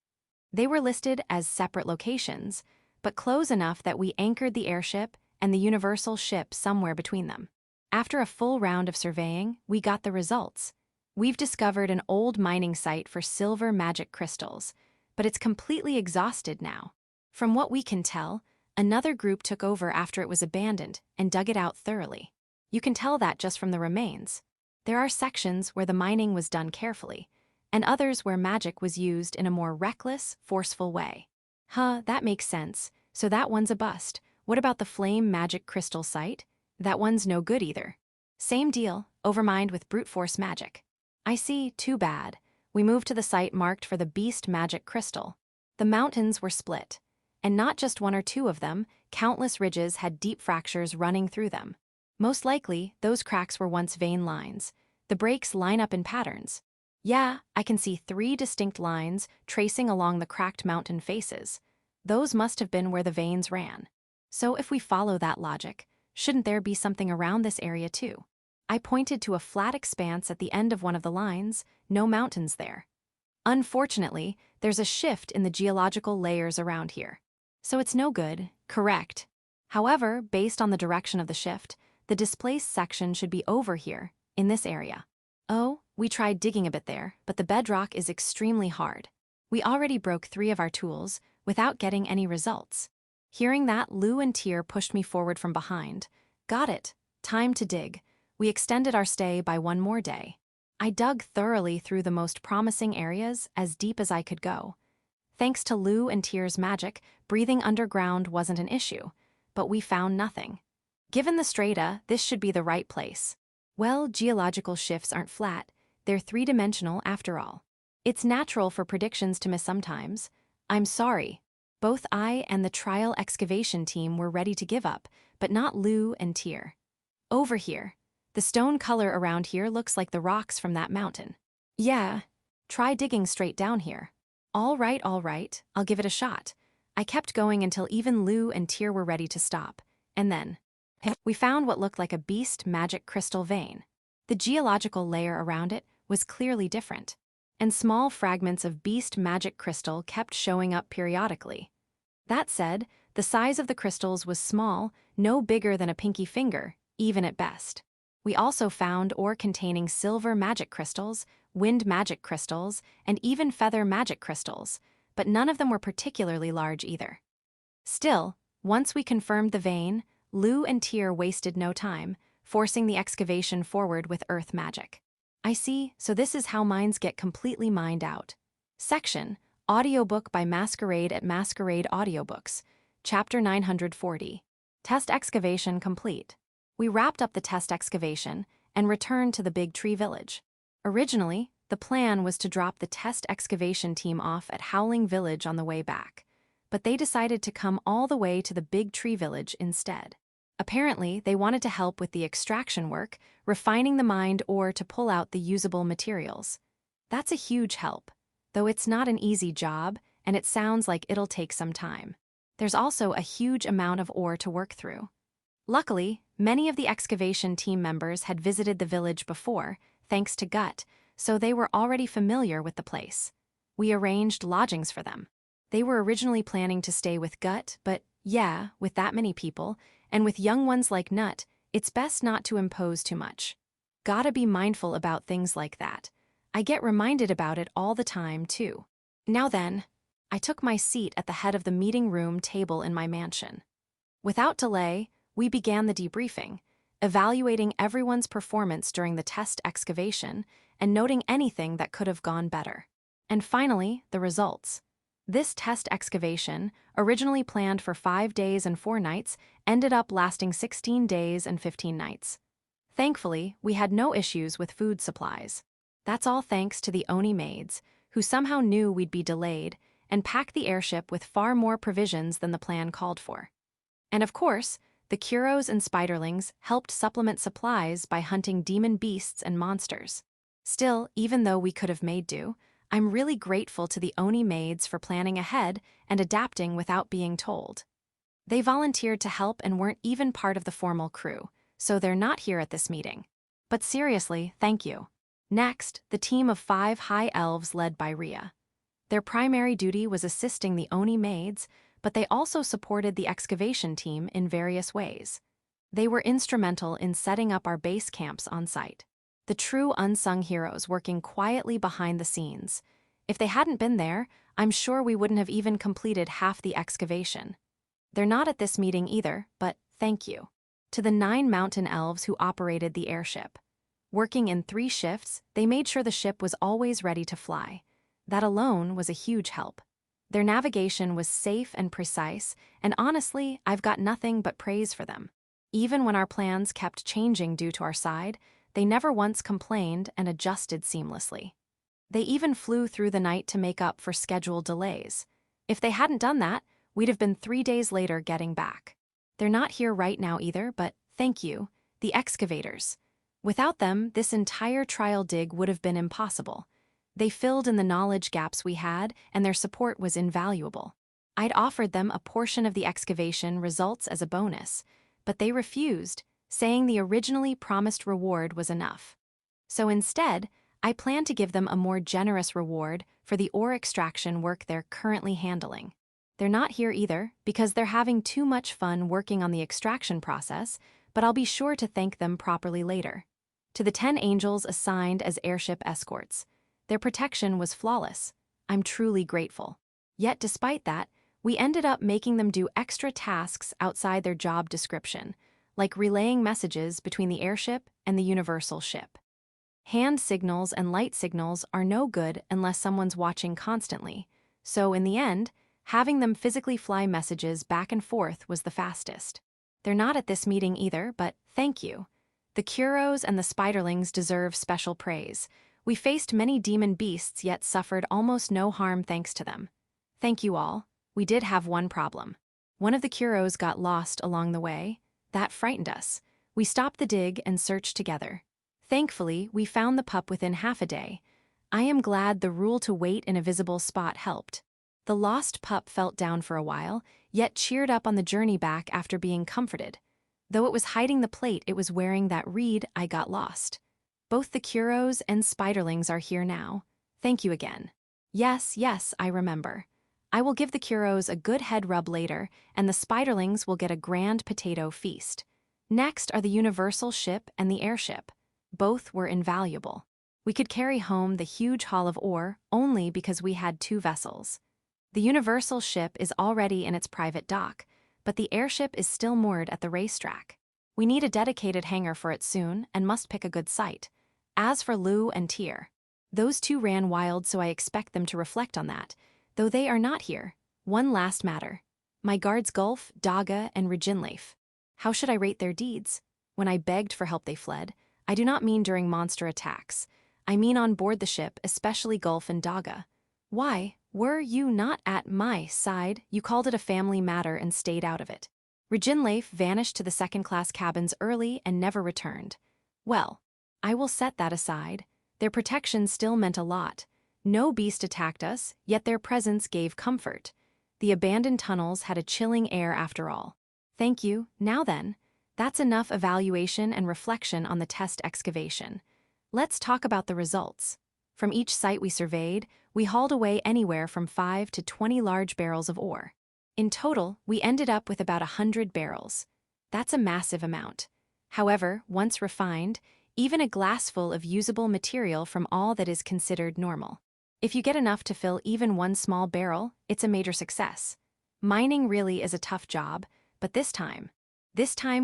[SPEAKER 1] They were listed as separate locations, but close enough that we anchored the airship and the universal ship somewhere between them. After a full round of surveying, we got the results. We've discovered an old mining site for silver magic crystals, but it's completely exhausted now. From what we can tell, another group took over after it was abandoned and dug it out thoroughly. You can tell that just from the remains. There are sections where the mining was done carefully, and others where magic was used in a more reckless, forceful way. That makes sense. So that one's a bust. What about the flame magic crystal site? That one's no good either. Same deal, overmined with brute force magic. I see, too bad. We moved to the site marked for the beast magic crystal. The mountains were split, and not just one or two of them, countless ridges had deep fractures running through them. Most likely, those cracks were once vein lines. The breaks line up in patterns. Yeah, I can see 3 distinct lines tracing along the cracked mountain faces. Those must have been where the veins ran. So if we follow that logic, shouldn't there be something around this area too? I pointed to a flat expanse at the end of one of the lines, no mountains there. Unfortunately, there's a shift in the geological layers around here. So it's no good, correct. However, based on the direction of the shift, the displaced section should be over here, in this area. Oh, we tried digging a bit there, but the bedrock is extremely hard. We already broke 3 of our tools, without getting any results. Hearing that, Lou and Tyr pushed me forward from behind. Got it. Time to dig. We extended our stay by 1 more day. I dug thoroughly through the most promising areas, as deep as I could go. Thanks to Lou and Tyr's magic, breathing underground wasn't an issue, but we found nothing. Given the strata, this should be the right place. Well, geological shifts aren't flat, they're 3-dimensional after all. It's natural for predictions to miss sometimes. I'm sorry. Both I and the trial excavation team were ready to give up, but not Lou and Tyr. Over here. The stone color around here looks like the rocks from that mountain. Yeah. Try digging straight down here. All right, I'll give it a shot. I kept going until even Lou and Tyr were ready to stop. And then we found what looked like a beast magic crystal vein. The geological layer around it was clearly different, and small fragments of beast magic crystal kept showing up periodically. That said, the size of the crystals was small, no bigger than a pinky finger, even at best. We also found ore containing silver magic crystals, wind magic crystals, and even feather magic crystals, but none of them were particularly large either. Still, once we confirmed the vein, Lou and Tyr wasted no time, forcing the excavation forward with earth magic. I see, so this is how mines get completely mined out. Section, Audiobook by Masquerade at Masquerade Audiobooks, Chapter 940. Test excavation complete. We wrapped up the test excavation and returned to the Big Tree Village. Originally, the plan was to drop the test excavation team off at Howling Village on the way back, but they decided to come all the way to the Big Tree Village instead. Apparently, they wanted to help with the extraction work, refining the mined ore to pull out the usable materials. That's a huge help, though it's not an easy job, and it sounds like it'll take some time. There's also a huge amount of ore to work through. Luckily, many of the excavation team members had visited the village before, thanks to Gut, so they were already familiar with the place. We arranged lodgings for them. They were originally planning to stay with Gut, but yeah, with that many people, and with young ones like Nut, it's best not to impose too much. Gotta be mindful about things like that. I get reminded about it all the time, too. Now then, I took my seat at the head of the meeting room table in my mansion. Without delay, we began the debriefing, evaluating everyone's performance during the test excavation and noting anything that could have gone better. And finally, the results. This test excavation, originally planned for 5 days and 4 nights, ended up lasting 16 days and 15 nights. Thankfully, we had no issues with food supplies. That's all thanks to the Oni maids, who somehow knew we'd be delayed and packed the airship with far more provisions than the plan called for. And of course, the Kuros and Spiderlings helped supplement supplies by hunting demon beasts and monsters. Still, even though we could have made do, I'm really grateful to the Oni maids for planning ahead and adapting without being told. They volunteered to help and weren't even part of the formal crew, so they're not here at this meeting. But seriously, thank you. Next, the team of 5 high elves led by Rhea. Their primary duty was assisting the Oni maids, but they also supported the excavation team in various ways. They were instrumental in setting up our base camps on site. The true unsung heroes working quietly behind the scenes. If they hadn't been there, I'm sure we wouldn't have even completed half the excavation. They're not at this meeting either, but thank you to the 9 mountain elves who operated the airship. Working in 3 shifts, they made sure the ship was always ready to fly. That alone was a huge help. Their navigation was safe and precise, and honestly, I've got nothing but praise for them. Even when our plans kept changing due to our side, they never once complained and adjusted seamlessly. They even flew through the night to make up for scheduled delays. If they hadn't done that, we'd have been 3 days later getting back. They're not here right now either, but thank you, the excavators. Without them, this entire trial dig would have been impossible. They filled in the knowledge gaps we had, and their support was invaluable. I'd offered them a portion of the excavation results as a bonus, but they refused, saying the originally promised reward was enough. So instead, I plan to give them a more generous reward for the ore extraction work they're currently handling. They're not here either, because they're having too much fun working on the extraction process, but I'll be sure to thank them properly later. To the 10 angels assigned as airship escorts, their protection was flawless. I'm truly grateful. Yet despite that, we ended up making them do extra tasks outside their job description, like relaying messages between the airship and the universal ship. Hand signals and light signals are no good unless someone's watching constantly, so in the end, having them physically fly messages back and forth was the fastest. They're not at this meeting either, but thank you. The Kuros and the Spiderlings deserve special praise. We faced many demon beasts yet suffered almost no harm thanks to them. Thank you all. We did have one problem. One of the Kuros got lost along the way. That frightened us. We stopped the dig and searched together. Thankfully, we found the pup within half a day. I am glad the rule to wait in a visible spot helped. The lost pup felt down for a while, yet cheered up on the journey back after being comforted. Though it was hiding the plate it was wearing that read I got lost. Both the Kuros and Spiderlings are here now. Thank you again. Yes, I remember. I will give the Kuros a good head rub later, and the Spiderlings will get a grand potato feast. Next are the universal ship and the airship. Both were invaluable. We could carry home the huge haul of ore only because we had 2 vessels. The universal ship is already in its private dock, but the airship is still moored at the racetrack. We need a dedicated hangar for it soon and must pick a good site. As for Lu and Tyr, those 2 ran wild, so I expect them to reflect on that, though they are not here. One last matter. My guards Gulf, Daga, and Reginleif. How should I rate their deeds? When I begged for help they fled. I do not mean during monster attacks. I mean on board the ship, especially Gulf and Daga. Why? Were you not at my side? You called it a family matter and stayed out of it. Reginleif vanished to the second-class cabins early and never returned. Well, I will set that aside. Their protection still meant a lot. No beast attacked us, yet their presence gave comfort. The abandoned tunnels had a chilling air after all. Thank you. Now then, that's enough evaluation and reflection on the test excavation. Let's talk about the results. From each site we surveyed, we hauled away anywhere from 5 to 20 large barrels of ore. In total, we ended up with about 100 barrels. That's a massive amount. However, once refined, even a glassful of usable material from all that is considered normal. If you get enough to fill even one small barrel, it's a major success. Mining really is a tough job, but this time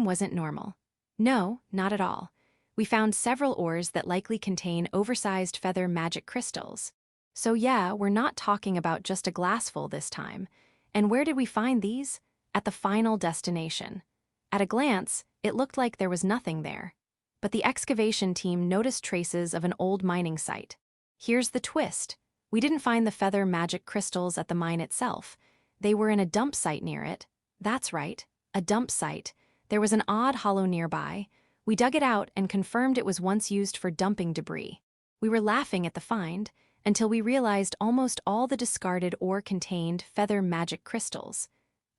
[SPEAKER 1] wasn't normal. No, not at all. We found several ores that likely contain oversized feather magic crystals. So yeah, we're not talking about just a glassful this time. And where did we find these? At the final destination. At a glance, it looked like there was nothing there. But the excavation team noticed traces of an old mining site. Here's the twist. We didn't find the feather magic crystals at the mine itself. They were in a dump site near it. That's right, a dump site. There was an odd hollow nearby. We dug it out and confirmed it was once used for dumping debris. We were laughing at the find until we realized almost all the discarded ore contained feather magic crystals.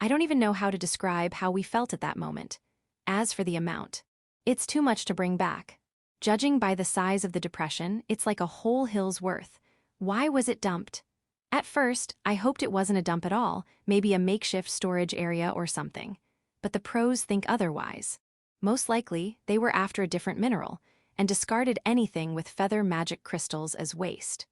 [SPEAKER 1] I don't even know how to describe how we felt at that moment. As for the amount, it's too much to bring back. Judging by the size of the depression, it's like a whole hill's worth. Why was it dumped? At first, I hoped it wasn't a dump at all, maybe a makeshift storage area or something. But the pros think otherwise. Most likely, they were after a different mineral, and discarded anything with feather magic crystals as waste.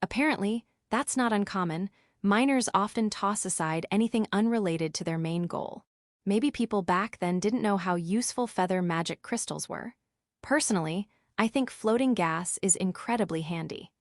[SPEAKER 1] Apparently, that's not uncommon. Miners often toss aside anything unrelated to their main goal. Maybe people back then didn't know how useful feather magic crystals were. Personally, I think floating gas is incredibly handy.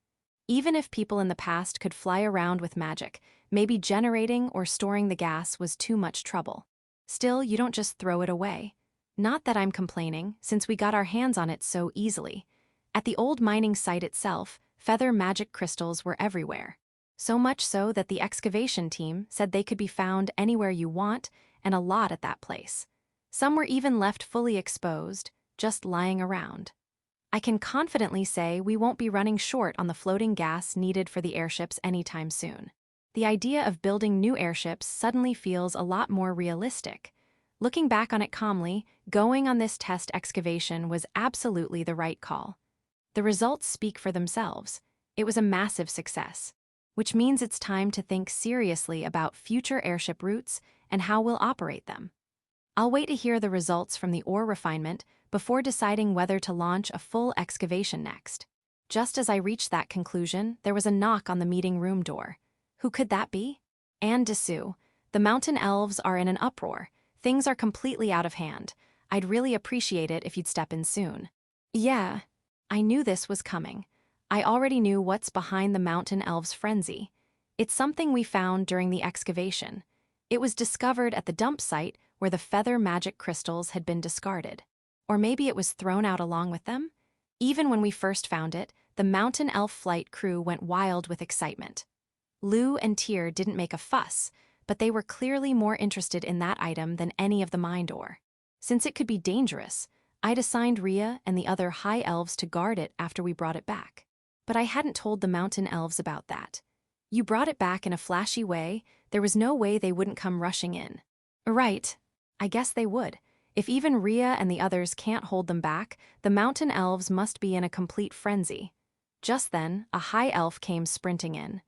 [SPEAKER 1] Even if people in the past could fly around with magic, maybe generating or storing the gas was too much trouble. Still, you don't just throw it away. Not that I'm complaining, since we got our hands on it so easily. At the old mining site itself, feather magic crystals were everywhere. So much so that the excavation team said they could be found anywhere you want, and a lot at that place. Some were even left fully exposed, just lying around. I can confidently say we won't be running short on the floating gas needed for the airships anytime soon. The idea of building new airships suddenly feels a lot more realistic. Looking back on it calmly, going on this test excavation was absolutely the right call. The results speak for themselves. It was a massive success, which means it's time to think seriously about future airship routes and how we'll operate them. I'll wait to hear the results from the ore refinement before deciding whether to launch a full excavation next. Just as I reached that conclusion, there was a knock on the meeting room door. Who could that be? Anne Dessou. The mountain elves are in an uproar. Things are completely out of hand. I'd really appreciate it if you'd step in soon. Yeah, I knew this was coming. I already knew what's behind the mountain elves' frenzy. It's something we found during the excavation. It was discovered at the dump site where the feather magic crystals had been discarded. Or maybe it was thrown out along with them? Even when we first found it, the mountain elf flight crew went wild with excitement. Lou and Tyr didn't make a fuss, but they were clearly more interested in that item than any of the mined ore. Since it could be dangerous, I'd assigned Rhea and the other high elves to guard it after we brought it back. But I hadn't told the mountain elves about that. You brought it back in a flashy way, there was no way they wouldn't come rushing in. Right, I guess they would. If even Rhea and the others can't hold them back, the mountain elves must be in a complete frenzy. Just then, a high elf came sprinting in.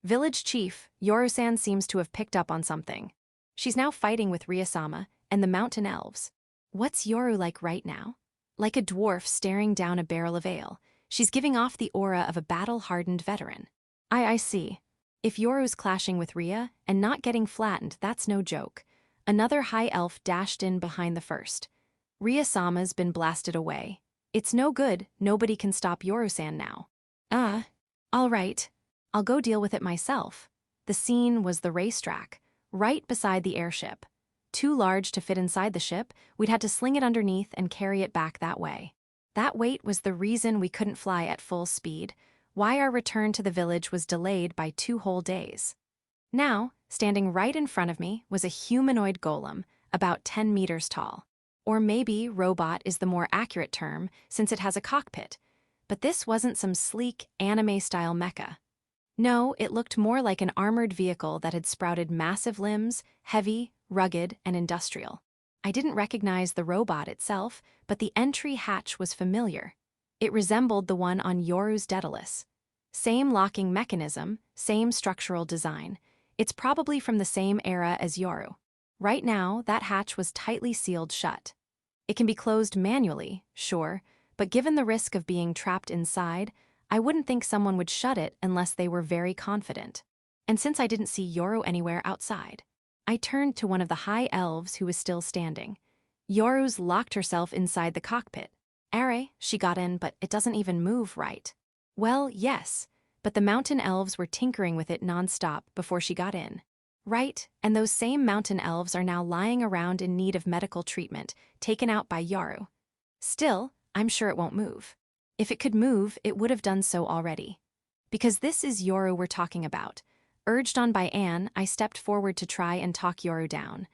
[SPEAKER 1] Village Chief, Yoru-san seems to have picked up on something. She's now fighting with Rhea-sama and the mountain elves. What's Yoru like right now? Like a dwarf staring down a barrel of ale. She's giving off the aura of a battle-hardened veteran. I see. If Yoru's clashing with Rhea and not getting flattened, that's no joke. Another high elf dashed in behind the first. Rhea-sama's been blasted away. It's no good, nobody can stop Yoru-san now. All right. I'll go deal with it myself. The scene was the racetrack, right beside the airship. Too large to fit inside the ship, we'd had to sling it underneath and carry it back that way. That weight was the reason we couldn't fly at full speed, why our return to the village was delayed by 2 whole days. Now, standing right in front of me was a humanoid golem, about 10 meters tall. Or maybe robot is the more accurate term, since it has a cockpit. But this wasn't some sleek, anime-style mecha. No, it looked more like an armored vehicle that had sprouted massive limbs, heavy, rugged, and industrial. I didn't recognize the robot itself, but the entry hatch was familiar. It resembled the one on Yoru's Daedalus. Same locking mechanism, same structural design. It's probably from the same era as Yoru. Right now, that hatch was tightly sealed shut. It can be closed manually, sure, but given the risk of being trapped inside, I wouldn't think someone would shut it unless they were very confident. And since I didn't see Yoru anywhere outside, I turned to one of the high elves who was still standing. Yoru's locked herself inside the cockpit. Are, she got in, but it doesn't even move right. Well, yes, but the mountain elves were tinkering with it non-stop before she got in. Right, and those same mountain elves are now lying around in need of medical treatment, taken out by Yoru. Still, I'm sure it won't move. If it could move, it would have done so already. Because this is Yoru we're talking about. Urged on by Anne, I stepped forward to try and talk Yoru down.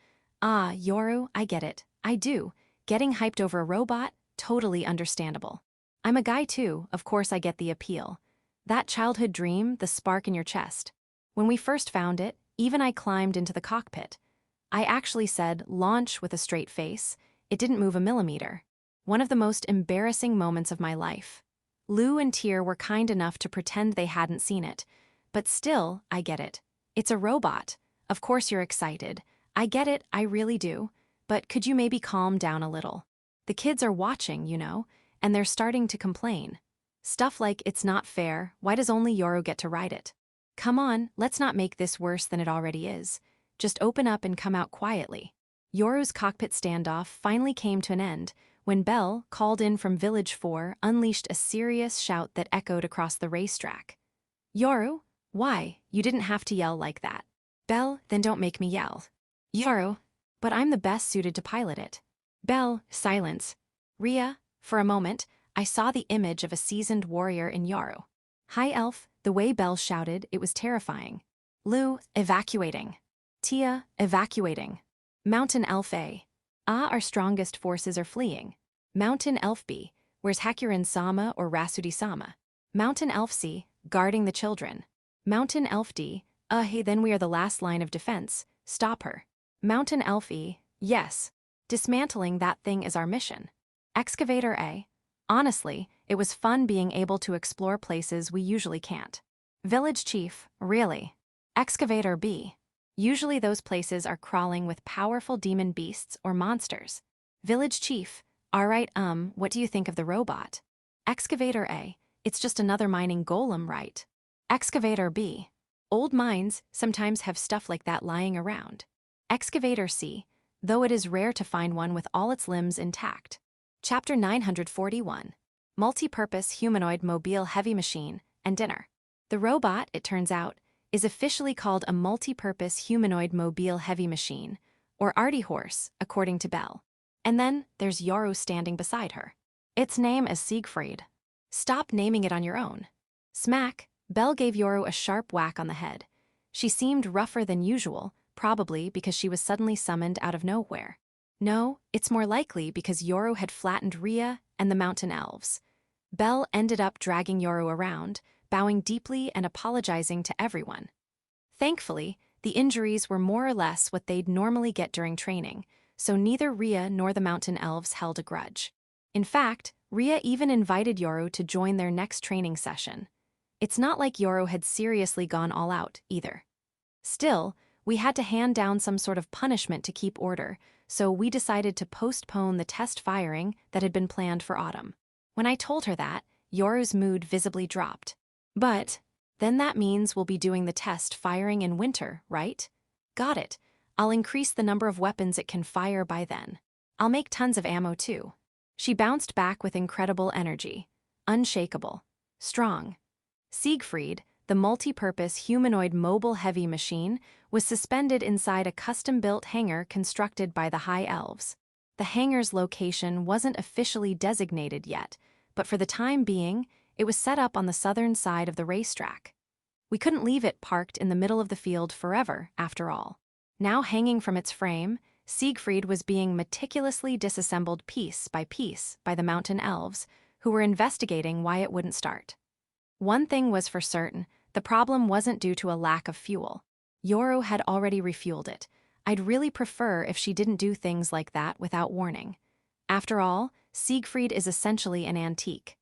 [SPEAKER 1] Yoru, I get it. I do. Getting hyped over a robot? Totally understandable. I'm a guy too, of course I get the appeal. That childhood dream, the spark in your chest. When we first found it, even I climbed into the cockpit. I actually said, launch with a straight face. It didn't move a millimeter. One of the most embarrassing moments of my life. Lou and Tyr were kind enough to pretend they hadn't seen it. But still, I get it. It's a robot. Of course you're excited. I get it, I really do. But could you maybe calm down a little? The kids are watching, you know, and they're starting to complain. Stuff like, it's not fair, why does only Yoru get to ride it? Come on, let's not make this worse than it already is. Just open up and come out quietly. Yoru's cockpit standoff finally came to an end when Belle, called in from Village 4, unleashed a serious shout that echoed across the racetrack. Yoru? Why? You didn't have to yell like that. Belle, then don't make me yell. Yoru? But I'm the best suited to pilot it. Belle, silence. Ria, for a moment, I saw the image of a seasoned warrior in Yoru. High Elf, the way Belle shouted, it was terrifying. Lu, evacuating. Tia, evacuating. Mountain Elf A. Our strongest forces are fleeing. Mountain Elf B, where's Hakurin Sama or Rasudi Sama? Mountain Elf C, guarding the children. Mountain Elf D, hey, then we are the last line of defense, stop her. Mountain Elf E, yes. Dismantling that thing is our mission. Excavator A, honestly, it was fun being able to explore places we usually can't. Village Chief, really. Excavator B, usually those places are crawling with powerful demon beasts or monsters. Village Chief, alright, what do you think of the robot? Excavator A, it's just another mining golem, right? Excavator B, old mines sometimes have stuff like that lying around. Excavator C, though it is rare to find one with all its limbs intact. Chapter 941, Multi-Purpose Humanoid Mobile Heavy Machine and Dinner. The robot, it turns out, is officially called a Multi-Purpose Humanoid Mobile Heavy Machine, or Artie Horse, according to Belle. And then there's Yoru standing beside her. Its name is Siegfried. Stop naming it on your own. Smack, Belle gave Yoru a sharp whack on the head. She seemed rougher than usual, probably because she was suddenly summoned out of nowhere. No, it's more likely because Yoru had flattened Ria and the mountain elves. Belle ended up dragging Yoru around, bowing deeply and apologizing to everyone. Thankfully, the injuries were more or less what they'd normally get during training, so neither Ria nor the mountain elves held a grudge. In fact, Ria even invited Yoru to join their next training session. It's not like Yoru had seriously gone all out, either. Still, we had to hand down some sort of punishment to keep order, so we decided to postpone the test firing that had been planned for autumn. When I told her that, Yoru's mood visibly dropped. But, then that means we'll be doing the test firing in winter, right? Got it. I'll increase the number of weapons it can fire by then. I'll make tons of ammo too. She bounced back with incredible energy. Unshakable. Strong. Siegfried, the multi-purpose humanoid mobile heavy machine, was suspended inside a custom-built hangar constructed by the High Elves. The hangar's location wasn't officially designated yet, but for the time being, it was set up on the southern side of the racetrack. We couldn't leave it parked in the middle of the field forever, after all. Now hanging from its frame, Siegfried was being meticulously disassembled piece by piece by the mountain elves, who were investigating why it wouldn't start. One thing was for certain, the problem wasn't due to a lack of fuel. Yoru had already refueled it. I'd really prefer if she didn't do things like that without warning. After all, Siegfried is essentially an antique.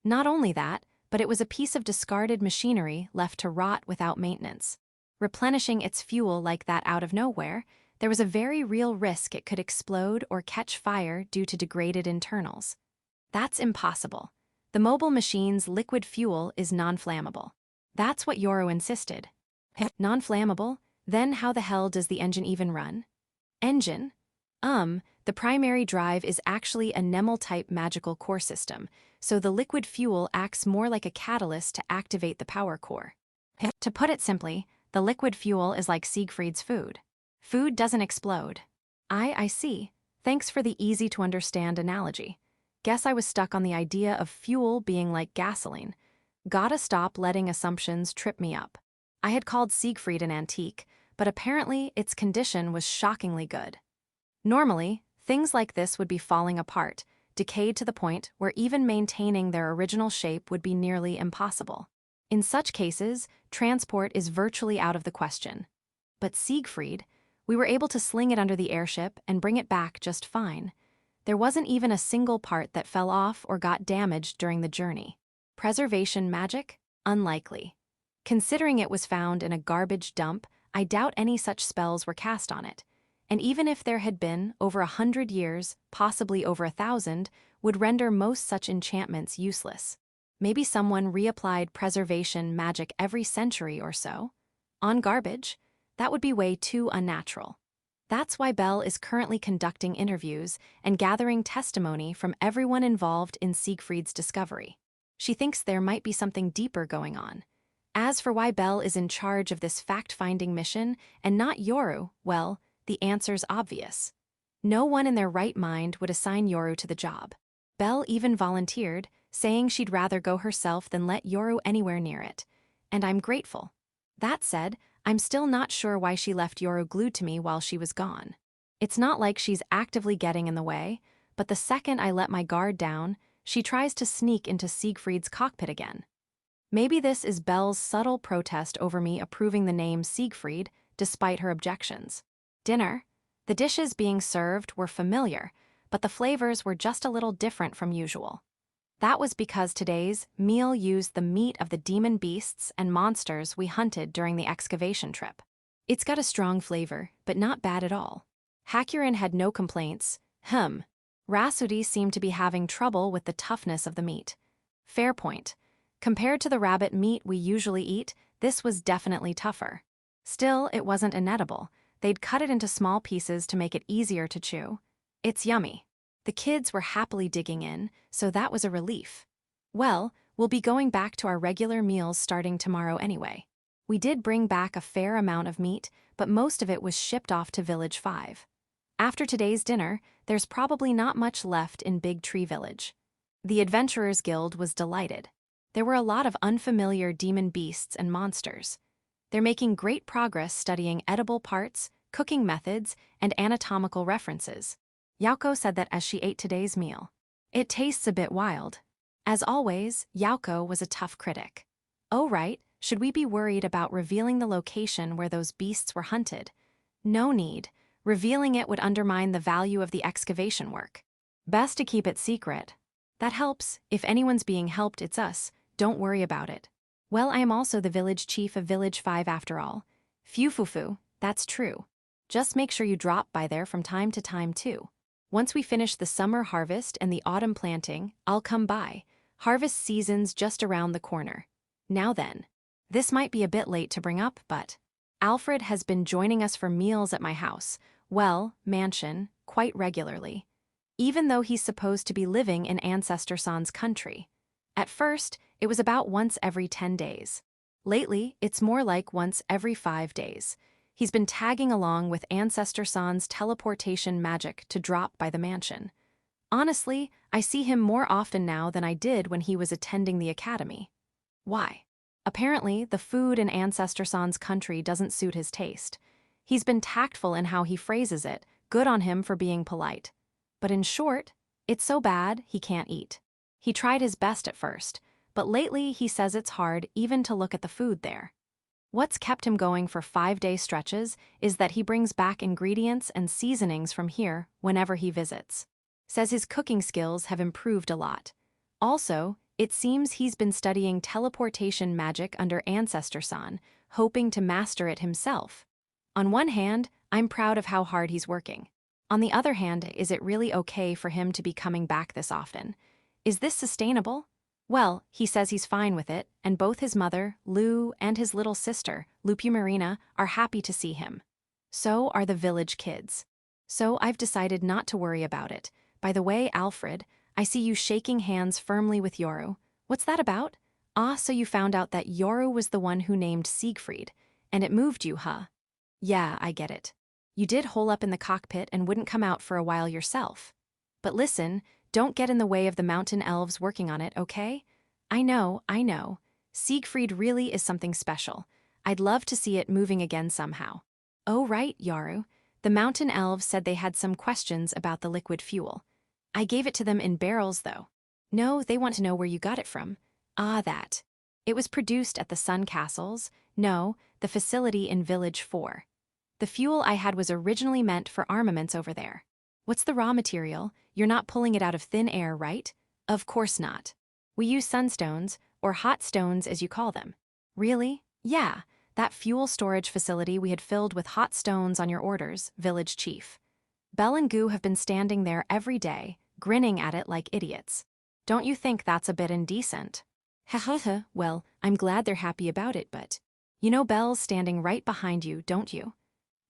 [SPEAKER 1] Not only that, but it was a piece of discarded machinery left to rot without maintenance. Replenishing its fuel like that out of nowhere, there was a very real risk it could explode or catch fire due to degraded internals. That's impossible. The mobile machine's liquid fuel is non-flammable. That's what Yoru insisted. Non-flammable? Then how the hell does the engine even run? Engine? The primary drive is actually a Nemel-type magical core system, so the liquid fuel acts more like a catalyst to activate the power core. To put it simply, the liquid fuel is like Siegfried's food. Food doesn't explode. I see. Thanks for the easy-to-understand analogy. Guess I was stuck on the idea of fuel being like gasoline. Gotta stop letting assumptions trip me up. I had called Siegfried an antique, but apparently its condition was shockingly good. Normally, things like this would be falling apart, decayed to the point where even maintaining their original shape would be nearly impossible. In such cases, transport is virtually out of the question. But Siegfried, we were able to sling it under the airship and bring it back just fine. There wasn't even a single part that fell off or got damaged during the journey. Preservation magic? Unlikely. Considering it was found in a garbage dump, I doubt any such spells were cast on it. and even if there had been over 100 years, possibly over 1,000, would render most such enchantments useless. Maybe someone reapplied preservation magic every century or so. On garbage? That would be way too unnatural. That's why Belle is currently conducting interviews and gathering testimony from everyone involved in Siegfried's discovery. She thinks there might be something deeper going on. As for why Belle is in charge of this fact-finding mission and not Yoru, well, the answer's obvious. No one in their right mind would assign Yoru to the job. Belle even volunteered, saying she'd rather go herself than let Yoru anywhere near it. And I'm grateful. That said, I'm still not sure why she left Yoru glued to me while she was gone. It's not like she's actively getting in the way, but the second I let my guard down, she tries to sneak into Siegfried's cockpit again. Maybe this is Belle's subtle protest over me approving the name Siegfried, despite her objections. Dinner. The dishes being served were familiar, but the flavors were just a little different from usual. That was because today's meal used the meat of the demon beasts and monsters we hunted during the excavation trip. It's got a strong flavor, but not bad at all. Hakurin had no complaints. Rasudi seemed to be having trouble with the toughness of the meat. Fair point. Compared to the rabbit meat we usually eat, this was definitely tougher. Still, it wasn't inedible. They'd cut it into small pieces to make it easier to chew. It's yummy. The kids were happily digging in, so that was a relief. Well, we'll be going back to our regular meals starting tomorrow anyway. We did bring back a fair amount of meat, but most of it was shipped off to Village 5. After today's dinner, there's probably not much left in Big Tree Village. The Adventurers Guild was delighted. There were a lot of unfamiliar demon beasts and monsters. They're making great progress studying edible parts, cooking methods, and anatomical references. Yauko said that as she ate today's meal. It tastes a bit wild. As always, Yauko was a tough critic. Oh right, should we be worried about revealing the location where those beasts were hunted? No need. Revealing it would undermine the value of the excavation work. Best to keep it secret. That helps. If anyone's being helped, it's us. Don't worry about it. Well, I am also the village chief of Village 5 after all. Fufufu, that's true. Just make sure you drop by there from time to time too. Once we finish the summer harvest and the autumn planting, I'll come by. Harvest season's just around the corner. Now then. This might be a bit late to bring up, but Alfred has been joining us for meals at my house, well, mansion, quite regularly. Even though he's supposed to be living in Ancestor-san's country. At first, it was about once every 10 days. Lately, it's more like once every 5 days. He's been tagging along with Ancestor-san's teleportation magic to drop by the mansion. Honestly, I see him more often now than I did when he was attending the academy. Why? Apparently, the food in Ancestor-san's country doesn't suit his taste. He's been tactful in how he phrases it, good on him for being polite. But in short, it's so bad he can't eat. He tried his best at first, but lately he says it's hard even to look at the food there. What's kept him going for 5-day stretches is that he brings back ingredients and seasonings from here whenever he visits. Says his cooking skills have improved a lot. Also, it seems he's been studying teleportation magic under Ancestor-san, hoping to master it himself. On one hand, I'm proud of how hard he's working. On the other hand, is it really okay for him to be coming back this often? Is this sustainable? Well, he says he's fine with it, and both his mother, Lou, and his little sister, Lupumarina, are happy to see him. So are the village kids. So I've decided not to worry about it. By the way, Alfred, I see you shaking hands firmly with Yoru. What's that about? Ah, so you found out that Yoru was the one who named Siegfried, and it moved you, huh? Yeah, I get it. You did hole up in the cockpit and wouldn't come out for a while yourself. But listen, don't get in the way of the mountain elves working on it, okay? I know. Siegfried really is something special. I'd love to see it moving again somehow. Oh right, Yoru. The mountain elves said they had some questions about the liquid fuel. I gave it to them in barrels though. No, they want to know where you got it from. Ah, that. It was produced at the Sun Castles. No, the facility in Village 4. The fuel I had was originally meant for armaments over there. What's the raw material? You're not pulling it out of thin air, right? Of course not. We use sunstones, or hot stones as you call them. Really? Yeah, That fuel storage facility we had filled with hot stones on your orders, village chief. Belle and Goo have been standing there every day, grinning at it like idiots. Don't you think that's a bit indecent? Ha. Well, I'm glad they're happy about it, but you know Belle's standing right behind you, don't you?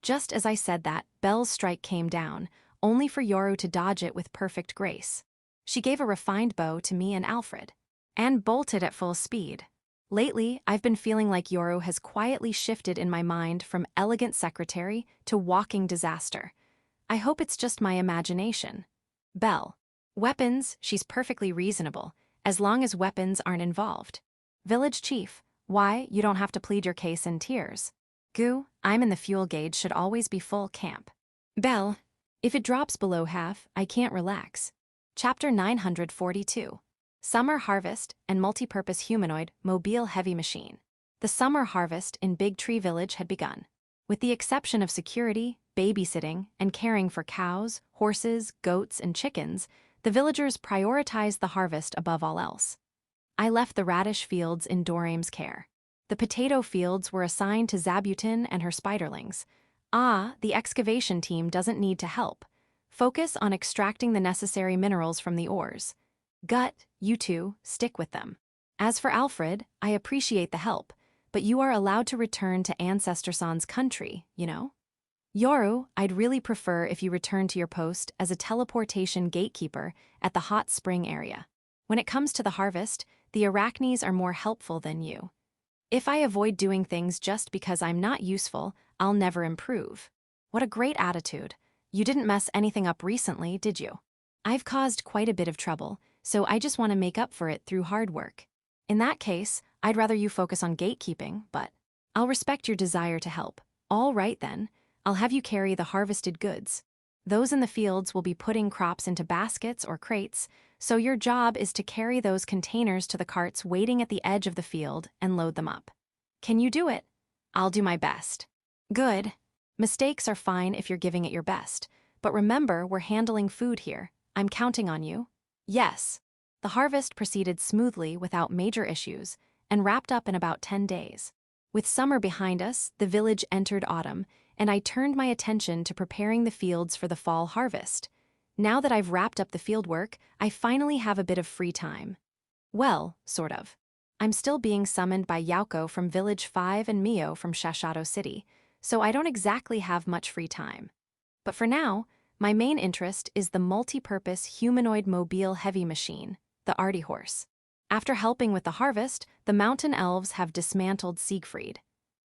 [SPEAKER 1] Just as I said that, Belle's strike came down, only for Yoru to dodge it with perfect grace. She gave a refined bow to me and Alfred, and bolted at full speed. Lately, I've been feeling like Yoru has quietly shifted in my mind from elegant secretary to walking disaster. I hope it's just my imagination. Belle. Weapons, she's perfectly reasonable, as long as weapons aren't involved. Village chief, why, you don't have to plead your case in tears. Goo, I'm in the fuel gauge should always be full camp. Belle, if it drops below half, I can't relax. Chapter 942. Summer Harvest and Multipurpose Humanoid Mobile Heavy Machine. The summer harvest in Big Tree Village had begun. With the exception of security, babysitting, and caring for cows, horses, goats, and chickens, the villagers prioritized the harvest above all else. I left the radish fields in Dorame's care. The potato fields were assigned to Zabutin and her spiderlings. The excavation team doesn't need to help. Focus on extracting the necessary minerals from the ores. Gut, you two, stick with them. As for Alfred, I appreciate the help, but you are allowed to return to Ancestor-san's country, you know? Yoru, I'd really prefer if you return to your post as a teleportation gatekeeper at the hot spring area. When it comes to the harvest, the Arachnes are more helpful than you. If I avoid doing things just because I'm not useful, I'll never improve. What a great attitude. You didn't mess anything up recently, did you? I've caused quite a bit of trouble, so I just want to make up for it through hard work. In that case, I'd rather you focus on gatekeeping, but I'll respect your desire to help. All right then, I'll have you carry the harvested goods. Those in the fields will be putting crops into baskets or crates, so your job is to carry those containers to the carts waiting at the edge of the field and load them up. Can you do it? I'll do my best. Good. Mistakes are fine if you're giving it your best, but remember we're handling food here. I'm counting on you. Yes. The harvest proceeded smoothly without major issues and wrapped up in about 10 days. With summer behind us, the village entered autumn, and I turned my attention to preparing the fields for the fall harvest. Now that I've wrapped up the fieldwork, I finally have a bit of free time. Well, sort of. I'm still being summoned by Yauko from Village 5 and Mio from Shashato City, so I don't exactly have much free time. But for now, my main interest is the multi-purpose humanoid mobile heavy machine, the Artie Horse. After helping with the harvest, the mountain elves have dismantled Siegfried.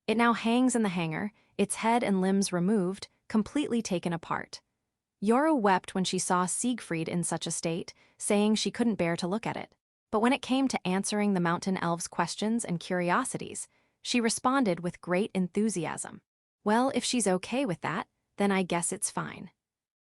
[SPEAKER 1] It now hangs in the hangar, its head and limbs removed, completely taken apart. Yoru wept when she saw Siegfried in such a state, saying she couldn't bear to look at it. But when it came to answering the mountain elves' questions and curiosities, she responded with great enthusiasm. Well, if she's okay with that, then I guess it's fine.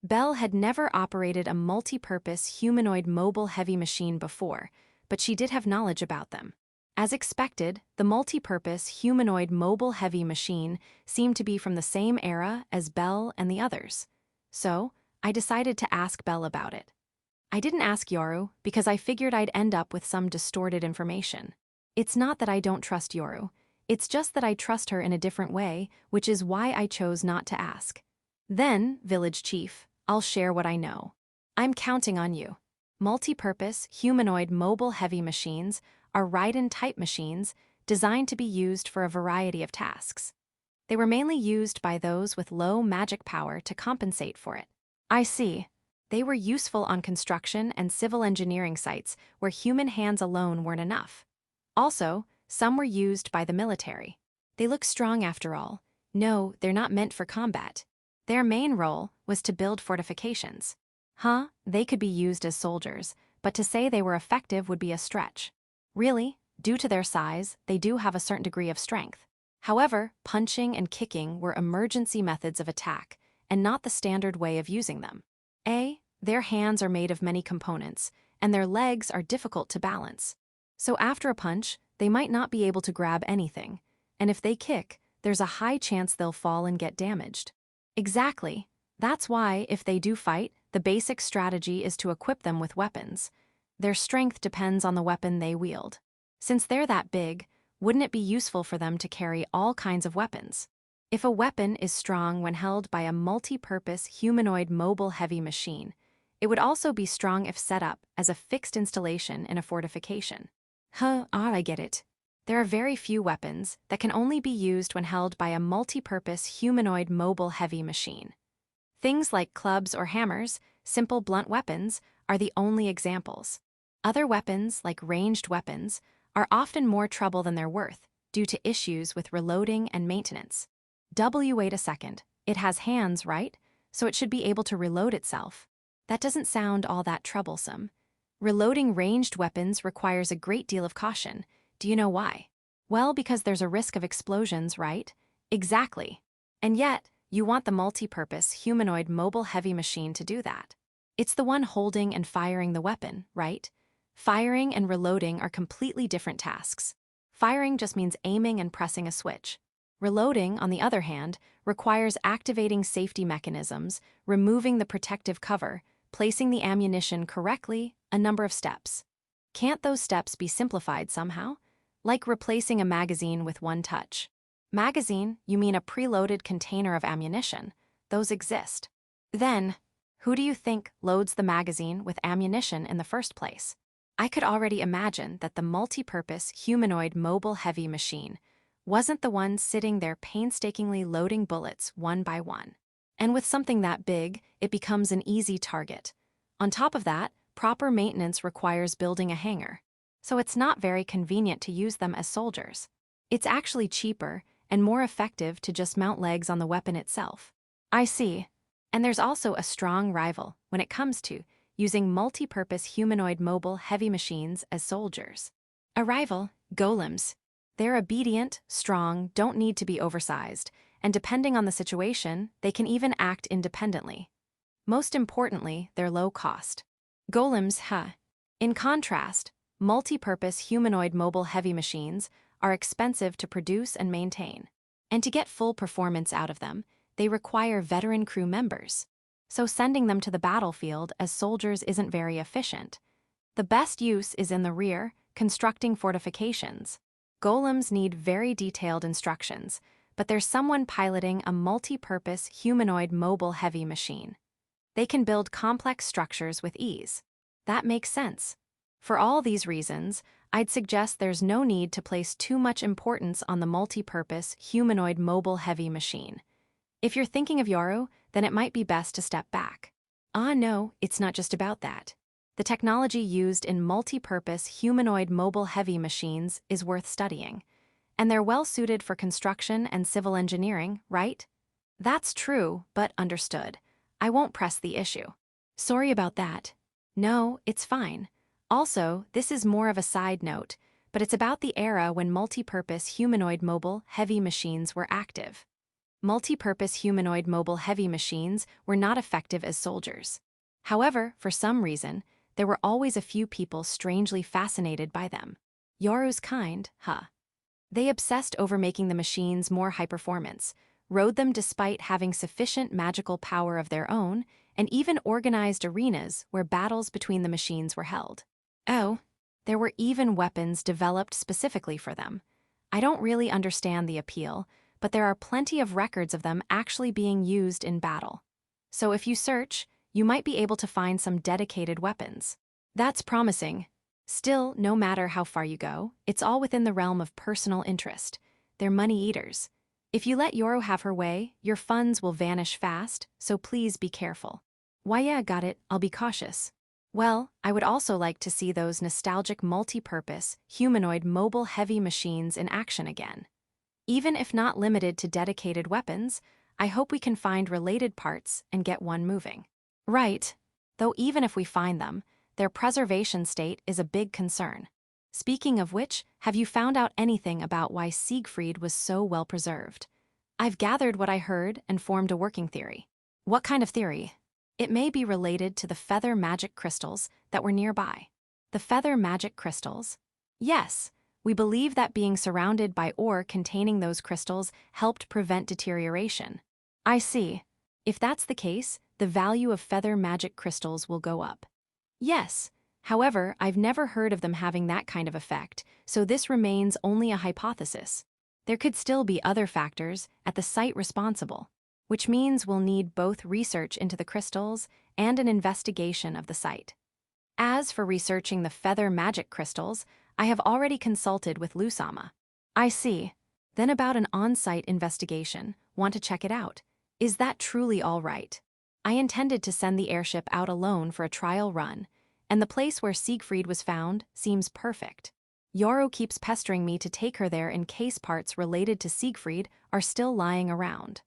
[SPEAKER 1] Belle had never operated a multi-purpose humanoid mobile heavy machine before, but she did have knowledge about them. As expected, the multi-purpose humanoid mobile heavy machine seemed to be from the same era as Belle and the others. So, I decided to ask Belle about it. I didn't ask Yoru because I figured I'd end up with some distorted information. It's not that I don't trust Yoru, it's just that I trust her in a different way, which is why I chose not to ask. Then, village chief, I'll share what I know. I'm counting on you. Multi-purpose, humanoid mobile heavy machines are Raiden-type machines designed to be used for a variety of tasks. They were mainly used by those with low magic power to compensate for it. I see. They were useful on construction and civil engineering sites where human hands alone weren't enough. Also, some were used by the military. They look strong after all. No, they're not meant for combat. Their main role was to build fortifications. They could be used as soldiers, but to say they were effective would be a stretch. Really, due to their size, they do have a certain degree of strength. However, punching and kicking were emergency methods of attack, and not the standard way of using them. Their hands are made of many components, and their legs are difficult to balance. So after a punch, they might not be able to grab anything, and if they kick, there's a high chance they'll fall and get damaged. Exactly. That's why, if they do fight, the basic strategy is to equip them with weapons. Their strength depends on the weapon they wield. Since they're that big, wouldn't it be useful for them to carry all kinds of weapons? If a weapon is strong when held by a multi-purpose humanoid mobile heavy machine, it would also be strong if set up as a fixed installation in a fortification. I get it. There are very few weapons that can only be used when held by a multi-purpose humanoid mobile heavy machine. Things like clubs or hammers, simple blunt weapons, are the only examples. Other weapons, like ranged weapons, are often more trouble than they're worth due to issues with reloading and maintenance. Wait a second, it has hands, right? So it should be able to reload itself. That doesn't sound all that troublesome. Reloading ranged weapons requires a great deal of caution. Do you know why? Well, because there's a risk of explosions, right? Exactly. And yet, you want the multi-purpose humanoid mobile heavy machine to do that. It's the one holding and firing the weapon, right? Firing and reloading are completely different tasks. Firing just means aiming and pressing a switch. Reloading, on the other hand, requires activating safety mechanisms, removing the protective cover, placing the ammunition correctly, a number of steps. Can't those steps be simplified somehow? Like replacing a magazine with one touch. Magazine, you mean a preloaded container of ammunition. Those exist. Then, who do you think loads the magazine with ammunition in the first place? I could already imagine that the multi-purpose humanoid mobile heavy machine wasn't the one sitting there painstakingly loading bullets one by one. And with something that big, it becomes an easy target. On top of that, proper maintenance requires building a hangar. So it's not very convenient to use them as soldiers. It's actually cheaper and more effective to just mount legs on the weapon itself. I see. And there's also a strong rival when it comes to using multi-purpose humanoid mobile heavy machines as soldiers. A rival, golems. They're obedient, strong, don't need to be oversized, and depending on the situation, they can even act independently. Most importantly, they're low cost. Golems, In contrast, multi-purpose humanoid mobile heavy machines are expensive to produce and maintain. And to get full performance out of them, they require veteran crew members. So sending them to the battlefield as soldiers isn't very efficient. The best use is in the rear, constructing fortifications. Golems need very detailed instructions, but there's someone piloting a multi-purpose humanoid mobile heavy machine. They can build complex structures with ease. That makes sense. For all these reasons, I'd suggest there's no need to place too much importance on the multi-purpose humanoid mobile heavy machine. If you're thinking of Yoru, then it might be best to step back. No, it's not just about that. The technology used in multi-purpose humanoid mobile heavy machines is worth studying. And they're well suited for construction and civil engineering, right? That's true, but understood. I won't press the issue. Sorry about that. No, it's fine. Also, this is more of a side note, but it's about the era when multi-purpose humanoid mobile heavy machines were active. Multi-purpose humanoid mobile heavy machines were not effective as soldiers. However, for some reason, there were always a few people strangely fascinated by them. Yoru's kind, They obsessed over making the machines more high-performance, rode them despite having sufficient magical power of their own, and even organized arenas where battles between the machines were held. Oh, there were even weapons developed specifically for them. I don't really understand the appeal, but there are plenty of records of them actually being used in battle. So if you search, you might be able to find some dedicated weapons. That's promising. Still, no matter how far you go, it's all within the realm of personal interest. They're money eaters. If you let Yoru have her way, your funds will vanish fast, so please be careful. Why, yeah, got it, I'll be cautious. Well, I would also like to see those nostalgic multi-purpose, humanoid mobile heavy machines in action again. Even if not limited to dedicated weapons, I hope we can find related parts and get one moving. Right. Though even if we find them, their preservation state is a big concern. Speaking of which, have you found out anything about why Siegfried was so well preserved? I've gathered what I heard and formed a working theory. What kind of theory? It may be related to the feather magic crystals that were nearby. The feather magic crystals? Yes, we believe that being surrounded by ore containing those crystals helped prevent deterioration. I see. If that's the case, the value of feather magic crystals will go up. Yes, However, I've never heard of them having that kind of effect, so this remains only a hypothesis. There could still be other factors at the site responsible, which means we'll need both research into the crystals and an investigation of the site. As for researching the feather magic crystals, I have already consulted with Lusama. I see. Then about an on-site investigation, want to check it out. Is that truly all right? I intended to send the airship out alone for a trial run, and the place where Siegfried was found seems perfect. Yoru keeps pestering me to take her there in case parts related to Siegfried are still lying around.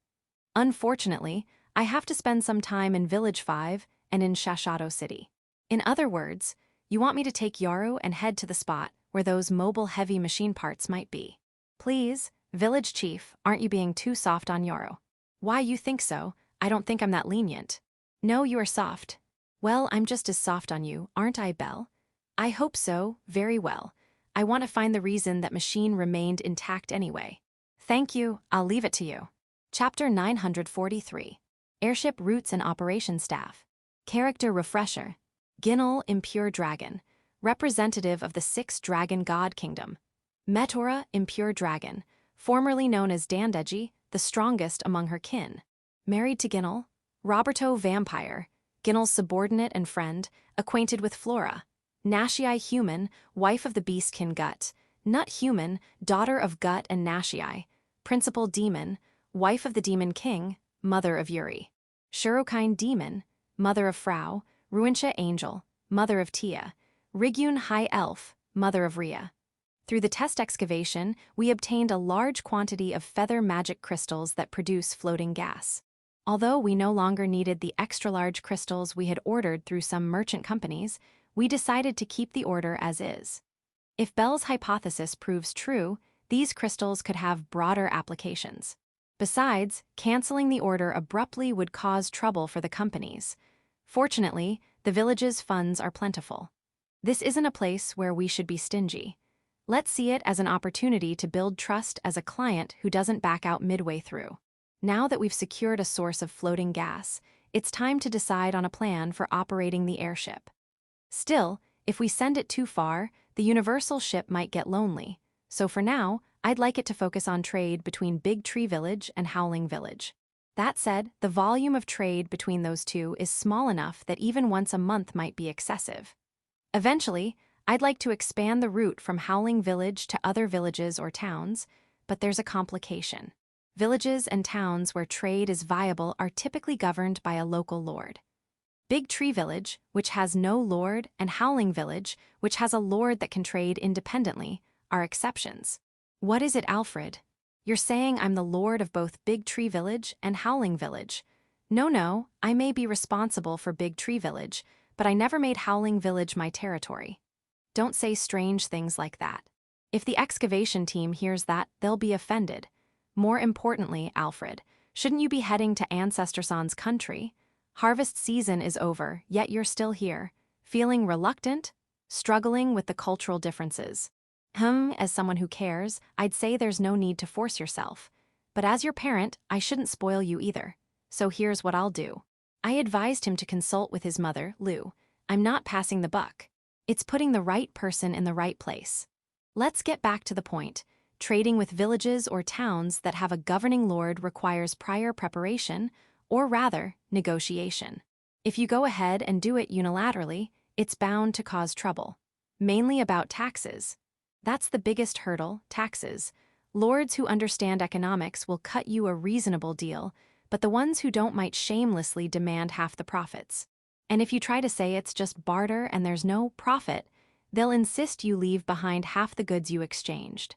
[SPEAKER 1] Unfortunately, I have to spend some time in Village 5 and in Shashato City. In other words, you want me to take Yoru and head to the spot where those mobile heavy machine parts might be. Please, Village Chief, aren't you being too soft on Yoru? Why you think so? I don't think I'm that lenient. No, you are soft. Well, I'm just as soft on you, aren't I, Belle? I hope so, very well. I want to find the reason that machine remained intact anyway. Thank you, I'll leave it to you. Chapter 943. Airship Routes and Operation Staff. Character Refresher. Ginnel, Impure Dragon. Representative of the 6th Dragon God Kingdom. Metora, Impure Dragon. Formerly known as Dandeji, the strongest among her kin. Married to Ginnel. Roberto Vampire. Ginnel's subordinate and friend, acquainted with Flora. Nashii Human, wife of the Beastkin Gut. Nut Human, daughter of Gut and Nashii. Principal Demon, wife of the Demon King, mother of Yuri. Shurokine Demon, mother of Frau. Ruincha Angel, mother of Tia. Rigyun High Elf, mother of Rhea. Through the test excavation, we obtained a large quantity of feather magic crystals that produce floating gas. Although we no longer needed the extra-large crystals we had ordered through some merchant companies, we decided to keep the order as is. If Belle's hypothesis proves true, these crystals could have broader applications. Besides, canceling the order abruptly would cause trouble for the companies. Fortunately, the village's funds are plentiful. This isn't a place where we should be stingy. Let's see it as an opportunity to build trust as a client who doesn't back out midway through. Now that we've secured a source of floating gas, it's time to decide on a plan for operating the airship. Still, if we send it too far, the universal ship might get lonely. So for now, I'd like it to focus on trade between Big Tree Village and Howling Village. That said, the volume of trade between those two is small enough that even once a month might be excessive. Eventually, I'd like to expand the route from Howling Village to other villages or towns, but there's a complication. Villages and towns where trade is viable are typically governed by a local lord. Big Tree Village, which has no lord, and Howling Village, which has a lord that can trade independently, are exceptions. What is it, Alfred? You're saying I'm the lord of both Big Tree Village and Howling Village. No, I may be responsible for Big Tree Village, but I never made Howling Village my territory. Don't say strange things like that. If the excavation team hears that, they'll be offended. More importantly, Alfred, shouldn't you be heading to Ancestor-san's country? Harvest season is over, yet you're still here. Feeling reluctant? Struggling with the cultural differences? As someone who cares, I'd say there's no need to force yourself. But as your parent, I shouldn't spoil you either. So here's what I'll do. I advised him to consult with his mother, Lou. I'm not passing the buck. It's putting the right person in the right place. Let's get back to the point. Trading with villages or towns that have a governing lord requires prior preparation, or rather, negotiation. If you go ahead and do it unilaterally, it's bound to cause trouble. Mainly about taxes. That's the biggest hurdle, taxes. Lords who understand economics will cut you a reasonable deal, but the ones who don't might shamelessly demand half the profits. And if you try to say it's just barter and there's no profit, they'll insist you leave behind half the goods you exchanged.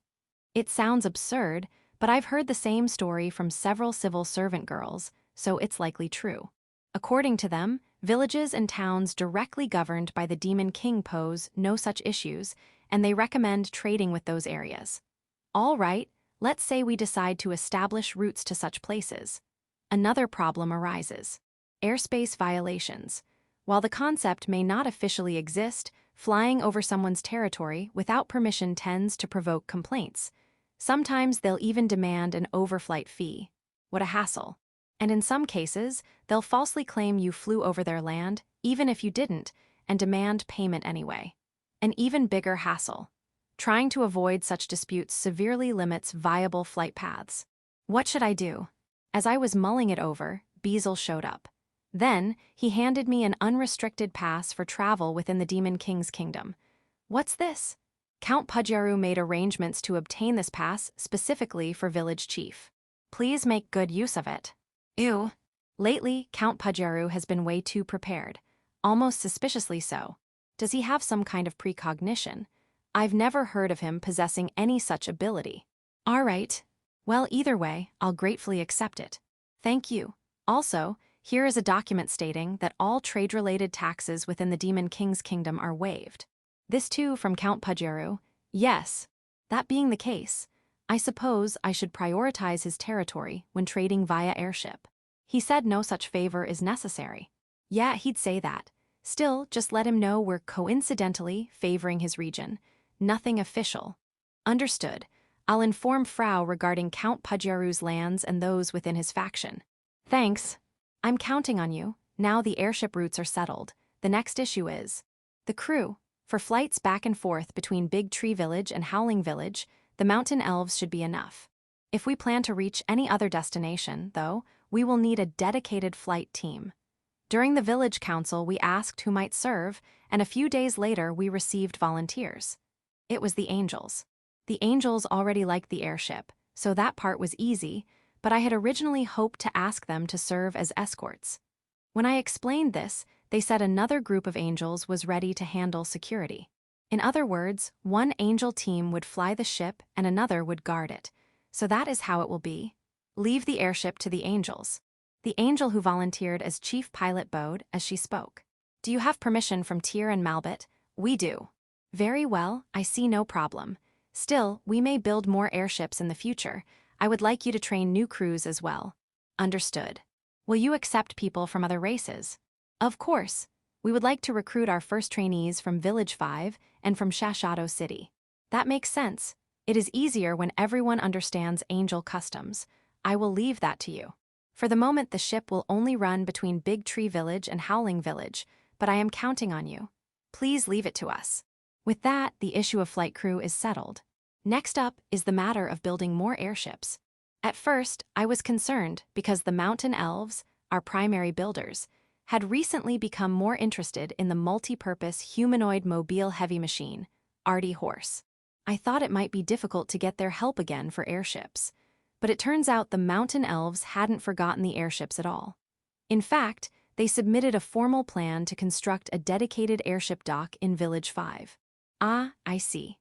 [SPEAKER 1] It sounds absurd, but I've heard the same story from several civil servant girls, so it's likely true. According to them, villages and towns directly governed by the Demon King pose no such issues, and they recommend trading with those areas. All right, let's say we decide to establish routes to such places. Another problem arises. Airspace violations. While the concept may not officially exist, flying over someone's territory without permission tends to provoke complaints. Sometimes they'll even demand an overflight fee. What a hassle. And in some cases, they'll falsely claim you flew over their land, even if you didn't, and demand payment anyway. An even bigger hassle. Trying to avoid such disputes severely limits viable flight paths. What should I do? As I was mulling it over, Beazle showed up. Then, he handed me an unrestricted pass for travel within the Demon King's kingdom. What's this? Count Pudyaru made arrangements to obtain this pass specifically for village chief. Please make good use of it. Ew. Lately, Count Pudyaru has been way too prepared. Almost suspiciously so. Does he have some kind of precognition? I've never heard of him possessing any such ability. All right. Well, either way, I'll gratefully accept it. Thank you. Also, here is a document stating that all trade-related taxes within the Demon King's kingdom are waived. This too from Count Pudyaru. Yes. That being the case, I suppose I should prioritize his territory when trading via airship. He said no such favor is necessary. Yeah, he'd say that. Still, just let him know we're coincidentally favoring his region. Nothing official. Understood. I'll inform Frau regarding Count Pudyaru's lands and those within his faction. Thanks. I'm counting on you. Now the airship routes are settled. The next issue is the crew. For flights back and forth between Big Tree Village and Howling Village, the mountain elves should be enough. If we plan to reach any other destination, though, we will need a dedicated flight team. During the village council, we asked who might serve, and a few days later we received volunteers. It was the Angels. The Angels already liked the airship, so that part was easy, but I had originally hoped to ask them to serve as escorts. When I explained this, they said another group of Angels was ready to handle security. In other words, one Angel team would fly the ship and another would guard it. So that is how it will be. Leave the airship to the Angels. The Angel who volunteered as chief pilot bowed as she spoke. Do you have permission from Tyr and Malbit? We do. Very well, I see no problem. Still, we may build more airships in the future. I would like you to train new crews as well. Understood. Will you accept people from other races? Of course. We would like to recruit our first trainees from Village 5 and from Shashato City. That makes sense. It is easier when everyone understands Angel customs. I will leave that to you. For the moment, the ship will only run between Big Tree Village and Howling Village, but I am counting on you. Please leave it to us. With that, the issue of flight crew is settled. Next up is the matter of building more airships. At first, I was concerned because the mountain elves, our primary builders, had recently become more interested in the multi-purpose humanoid mobile heavy machine, Artie Horse. I thought it might be difficult to get their help again for airships, but it turns out the mountain elves hadn't forgotten the airships at all. In fact, they submitted a formal plan to construct a dedicated airship dock in Village 5. Ah, I see.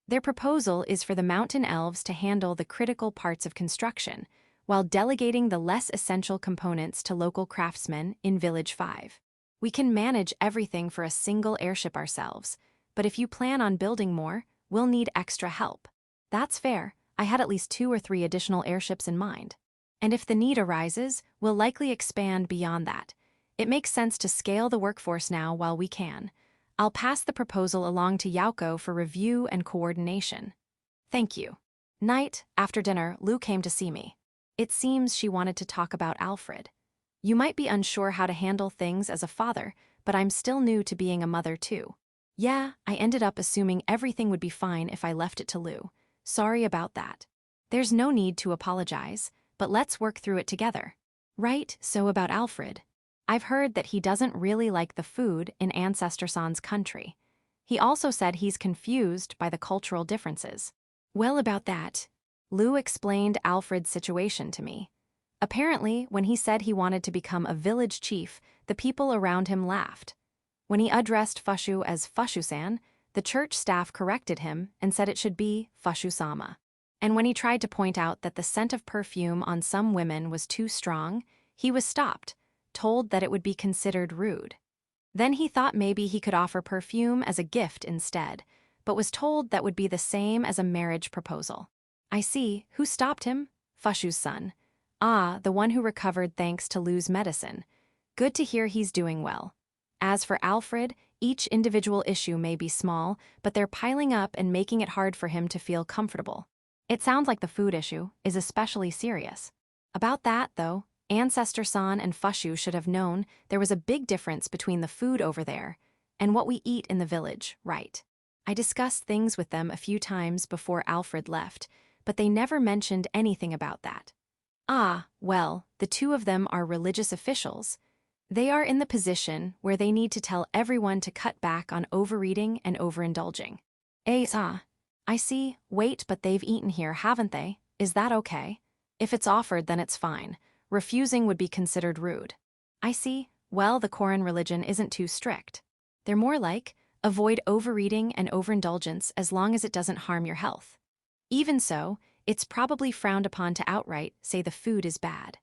[SPEAKER 1] Their proposal is for the mountain elves to handle the critical parts of construction, while delegating the less essential components to local craftsmen in Village 5. We can manage everything for a single airship ourselves, but if you plan on building more, we'll need extra help. That's fair. I had at least 2 or 3 additional airships in mind. And if the need arises, we'll likely expand beyond that. It makes sense to scale the workforce now while we can. I'll pass the proposal along to Yauko for review and coordination. Thank you. Night, after dinner, Lou came to see me. It seems she wanted to talk about Alfred. You might be unsure how to handle things as a father, but I'm still new to being a mother too. Yeah, I ended up assuming everything would be fine if I left it to Lou. Sorry about that. There's no need to apologize, but let's work through it together. Right, so about Alfred. I've heard that he doesn't really like the food in Ancestor-san's country. He also said he's confused by the cultural differences. Well, about that, Lou explained Alfred's situation to me. Apparently, when he said he wanted to become a village chief, the people around him laughed. When he addressed Fushu as Fushu-san, the church staff corrected him and said it should be Fushu-sama. And when he tried to point out that the scent of perfume on some women was too strong, he was stopped, told that it would be considered rude. Then he thought maybe he could offer perfume as a gift instead, but was told that would be the same as a marriage proposal. I see. Who stopped him? Fushu's son. Ah, the one who recovered thanks to Lou's medicine. Good to hear he's doing well. As for Alfred, each individual issue may be small, but they're piling up and making it hard for him to feel comfortable. It sounds like the food issue is especially serious. About that, though, Ancestor-san and Fushu should have known there was a big difference between the food over there And what we eat in the village, right? I discussed things with them a few times before Alfred left, but they never mentioned anything about that. Ah, well, the two of them are religious officials. They are in the position where they need to tell everyone to cut back on overeating and overindulging. I see. Wait, but they've eaten here, haven't they? Is that okay? If it's offered, then it's fine. Refusing would be considered rude. I see. Well, the Koran religion isn't too strict. They're more like, avoid overeating and overindulgence as long as it doesn't harm your health. Even so, it's probably frowned upon to outright say the food is bad.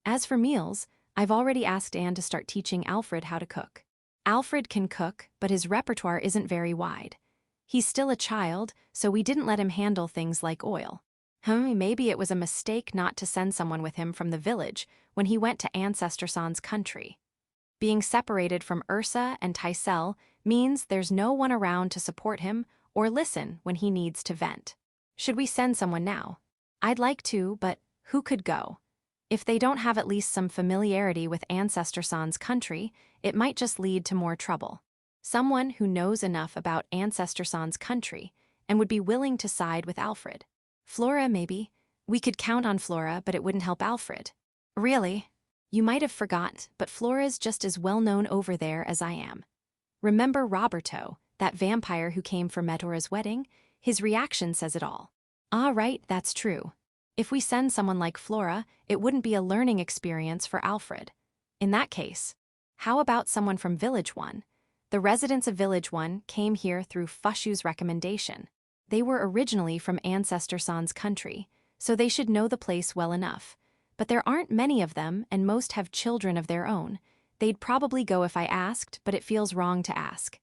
[SPEAKER 1] As for meals, I've already asked Anne to start teaching Alfred how to cook. Alfred can cook, but his repertoire isn't very wide. He's still a child, so we didn't let him handle things like oil. Maybe it was a mistake not to send someone with him from the village when he went to Ancestor San's country. Being separated from Ursa and Tysel means there's no one around to support him or listen when he needs to vent. Should we send someone now? I'd like to, but who could go? If they don't have at least some familiarity with Ancestor San's country, it might just lead to more trouble. Someone who knows enough about Ancestor San's country and would be willing to side with Alfred. Flora, maybe. We could count on Flora, but it wouldn't help Alfred. Really? You might have forgot, but Flora's just as well known over there as I am. Remember Roberto, that vampire who came for Medora's wedding? His reaction says it all. Ah, right, that's true. If we send someone like Flora, it wouldn't be a learning experience for Alfred. In that case, how about someone from Village 1? The residents of Village 1 came here through Fushu's recommendation. They were originally from Ancestor San's country, so they should know the place well enough. But there aren't many of them, and most have children of their own. They'd probably go if I asked, but it feels wrong to ask.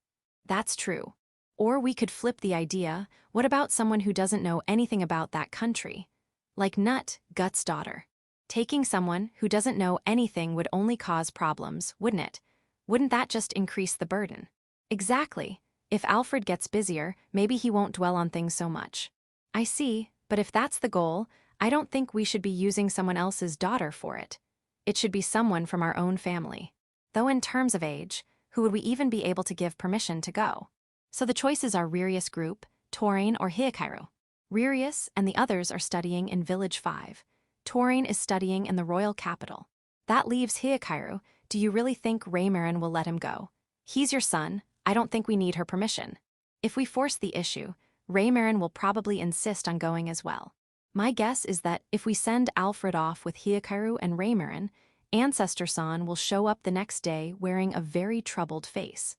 [SPEAKER 1] That's true. Or we could flip the idea, what about someone who doesn't know anything about that country? Like Nut, Gut's daughter. Taking someone who doesn't know anything would only cause problems, wouldn't it? Wouldn't that just increase the burden? Exactly. If Alfred gets busier, maybe he won't dwell on things so much. I see, but if that's the goal, I don't think we should be using someone else's daughter for it. It should be someone from our own family. Though in terms of age, who would we even be able to give permission to go? So the choices are Ririus Group, Taurine, or Hyakairu. Ririus and the others are studying in Village 5. Taurine is studying in the royal capital. That leaves Hyakairu. Do you really think Raymarin will let him go? He's your son. I don't think we need her permission. If we force the issue, Raymarin will probably insist on going as well. My guess is that if we send Alfred off with Hyakairu and Raymarin, Ancestor San will show up the next day wearing a very troubled face.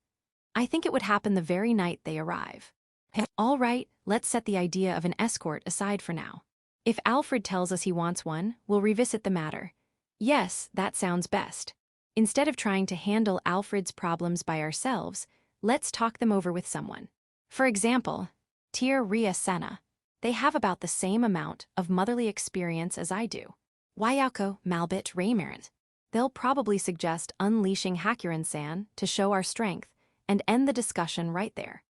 [SPEAKER 1] I think it would happen the very night they arrive. All right, let's set the idea of an escort aside for now. If Alfred tells us he wants one, we'll revisit the matter. Yes, that sounds best. Instead of trying to handle Alfred's problems by ourselves, let's talk them over with someone. For example, Tir Ria Senna. They have about the same amount of motherly experience as I do. Wayako, Malbit, Raymarin. They'll probably suggest unleashing Hakurin-san to show our strength and end the discussion right there.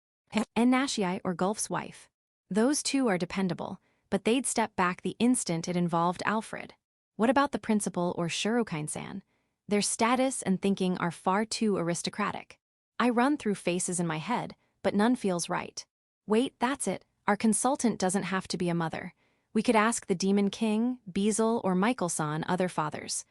[SPEAKER 1] And Nashiai or Gulf's wife. Those two are dependable, but they'd step back the instant it involved Alfred. What about the principal or Shurukain-san? Their status and thinking are far too aristocratic. I run through faces in my head, but none feels right. Wait, that's it. Our consultant doesn't have to be a mother. We could ask the Demon King, Beazle, or Michael-san other fathers.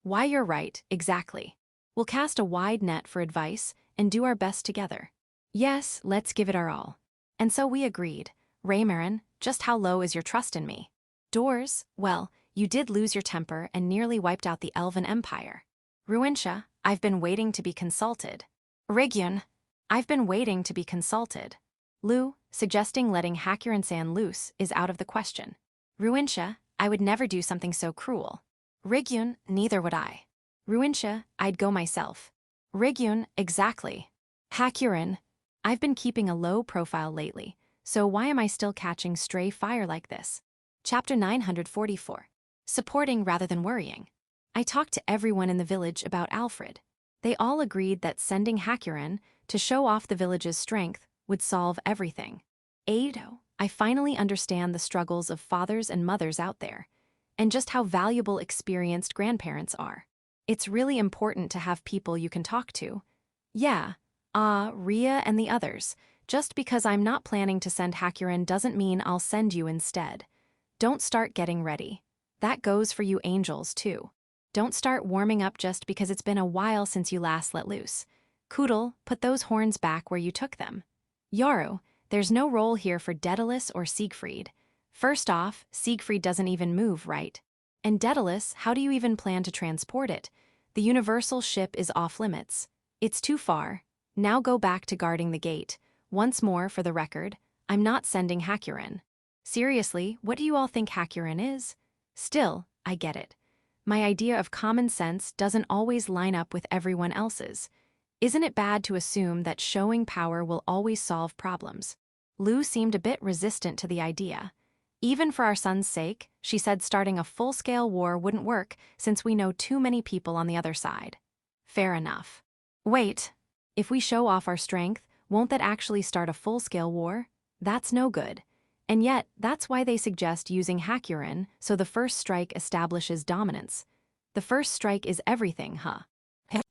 [SPEAKER 1] Why, you're right, exactly. We'll cast a wide net for advice and do our best together. Yes, let's give it our all. And so we agreed. Raymarin, just how low is your trust in me? Doors, well, you did lose your temper and nearly wiped out the Elven Empire. Ruinsha, I've been waiting to be consulted. Rigyun, I've been waiting to be consulted. Lu, suggesting letting Hakurin-san loose is out of the question. Ruinsha, I would never do something so cruel. Rigyun, neither would I. Ruinsha, I'd go myself. Rigyun, exactly. Hakurin, I've been keeping a low profile lately, so why am I still catching stray fire like this? Chapter 944. Supporting rather than worrying. I talked to everyone in the village about Alfred. They all agreed that sending Hakurin to show off the village's strength would solve everything. Ado, I finally understand the struggles of fathers and mothers out there, and just how valuable experienced grandparents are. It's really important to have people you can talk to. Yeah, Ah, Ria and the others. Just because I'm not planning to send Hakurin doesn't mean I'll send you instead. Don't start getting ready. That goes for you angels, too. Don't start warming up just because it's been a while since you last let loose. Koodle, put those horns back where you took them. Yaru, there's no role here for Daedalus or Siegfried. First off, Siegfried doesn't even move, right? And Daedalus, how do you even plan to transport it? The universal ship is off limits. It's too far. Now go back to guarding the gate. Once more, for the record, I'm not sending Hakurin. Seriously, what do you all think Hakurin is? Still, I get it. My idea of common sense doesn't always line up with everyone else's. Isn't it bad to assume that showing power will always solve problems? Lu seemed a bit resistant to the idea. Even for our son's sake, she said starting a full-scale war wouldn't work since we know too many people on the other side. Fair enough. Wait, if we show off our strength, won't that actually start a full-scale war? That's no good. And yet, that's why they suggest using Hakurin so the first strike establishes dominance. The first strike is everything, huh?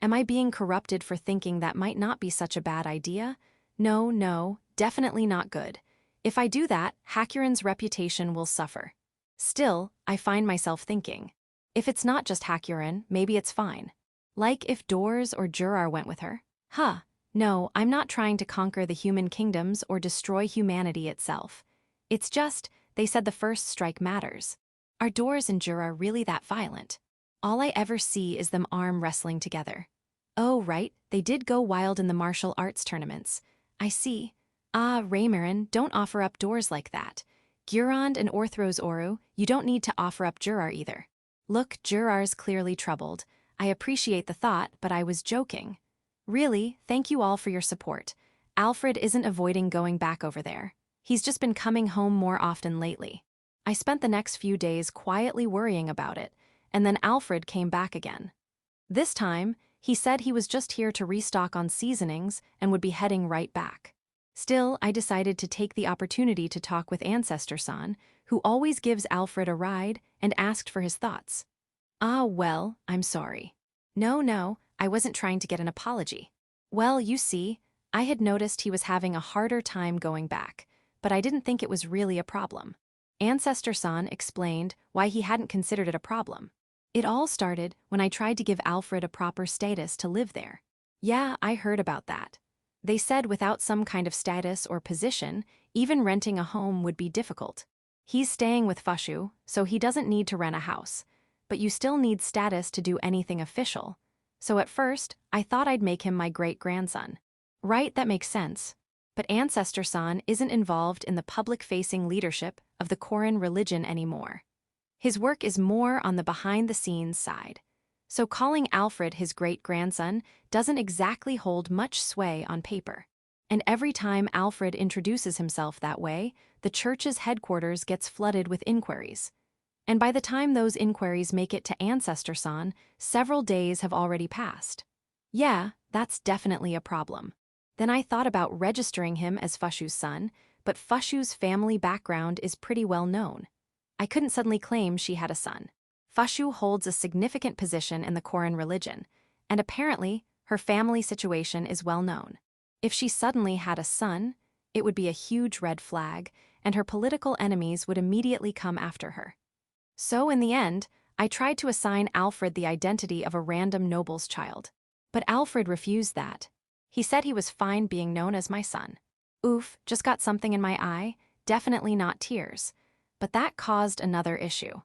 [SPEAKER 1] Am I being corrupted for thinking that might not be such a bad idea? No, definitely not good. If I do that, Hakurin's reputation will suffer. Still, I find myself thinking, if it's not just Hakurin, maybe it's fine. Like if Doors or Jurar went with her? No, I'm not trying to conquer the human kingdoms or destroy humanity itself. It's just, they said the first strike matters. Are Doors and Jurar really that violent? All I ever see is them arm wrestling together. Oh, right, they did go wild in the martial arts tournaments. I see. Ah, Raymarin, don't offer up Doors like that. Gurand and Orthros Oru, you don't need to offer up Jurar either. Look, Jurar's clearly troubled. I appreciate the thought, but I was joking. Really, thank you all for your support. Alfred isn't avoiding going back over there. He's just been coming home more often lately. I spent the next few days quietly worrying about it, and then Alfred came back again. This time, he said he was just here to restock on seasonings and would be heading right back. Still, I decided to take the opportunity to talk with Ancestor-san, who always gives Alfred a ride, and asked for his thoughts. Ah, well, I'm sorry. No, I wasn't trying to get an apology. Well, you see, I had noticed he was having a harder time going back, but I didn't think it was really a problem. Ancestor-san explained why he hadn't considered it a problem. It all started when I tried to give Alfred a proper status to live there. Yeah, I heard about that. They said without some kind of status or position, even renting a home would be difficult. He's staying with Fushu, so he doesn't need to rent a house. But you still need status to do anything official. So at first, I thought I'd make him my great-grandson. Right, that makes sense. But Ancestor-san isn't involved in the public-facing leadership of the Korin religion anymore. His work is more on the behind-the-scenes side. So calling Alfred his great-grandson doesn't exactly hold much sway on paper. And every time Alfred introduces himself that way, the church's headquarters gets flooded with inquiries. And by the time those inquiries make it to Ancestor-san, several days have already passed. Yeah, that's definitely a problem. Then I thought about registering him as Fushu's son, but Fushu's family background is pretty well known. I couldn't suddenly claim she had a son. Fushu holds a significant position in the Korin religion, and apparently her family situation is well known. If she suddenly had a son, it would be a huge red flag, and her political enemies would immediately come after her. So in the end, I tried to assign Alfred the identity of a random noble's child. But Alfred refused that. He said he was fine being known as my son. Oof, just got something in my eye, definitely not tears. But that caused another issue.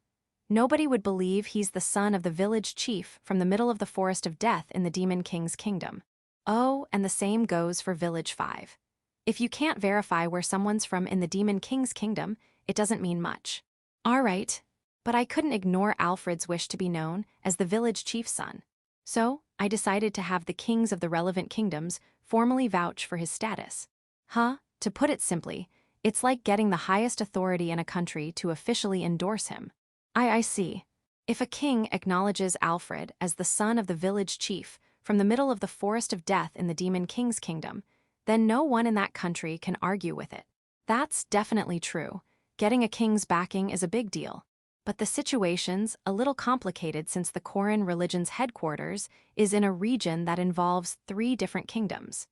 [SPEAKER 1] Nobody would believe he's the son of the village chief from the middle of the Forest of Death in the Demon King's kingdom. Oh, and the same goes for Village 5. If you can't verify where someone's from in the Demon King's kingdom, it doesn't mean much. Alright, but I couldn't ignore Alfred's wish to be known as the village chief's son. So, I decided to have the kings of the relevant kingdoms formally vouch for his status. To put it simply, it's like getting the highest authority in a country to officially endorse him. I see. If a king acknowledges Alfred as the son of the village chief from the middle of the Forest of Death in the Demon King's kingdom, then no one in that country can argue with it. That's definitely true. Getting a king's backing is a big deal. But the situation's a little complicated since the Korin religion's headquarters is in a region that involves 3 different kingdoms.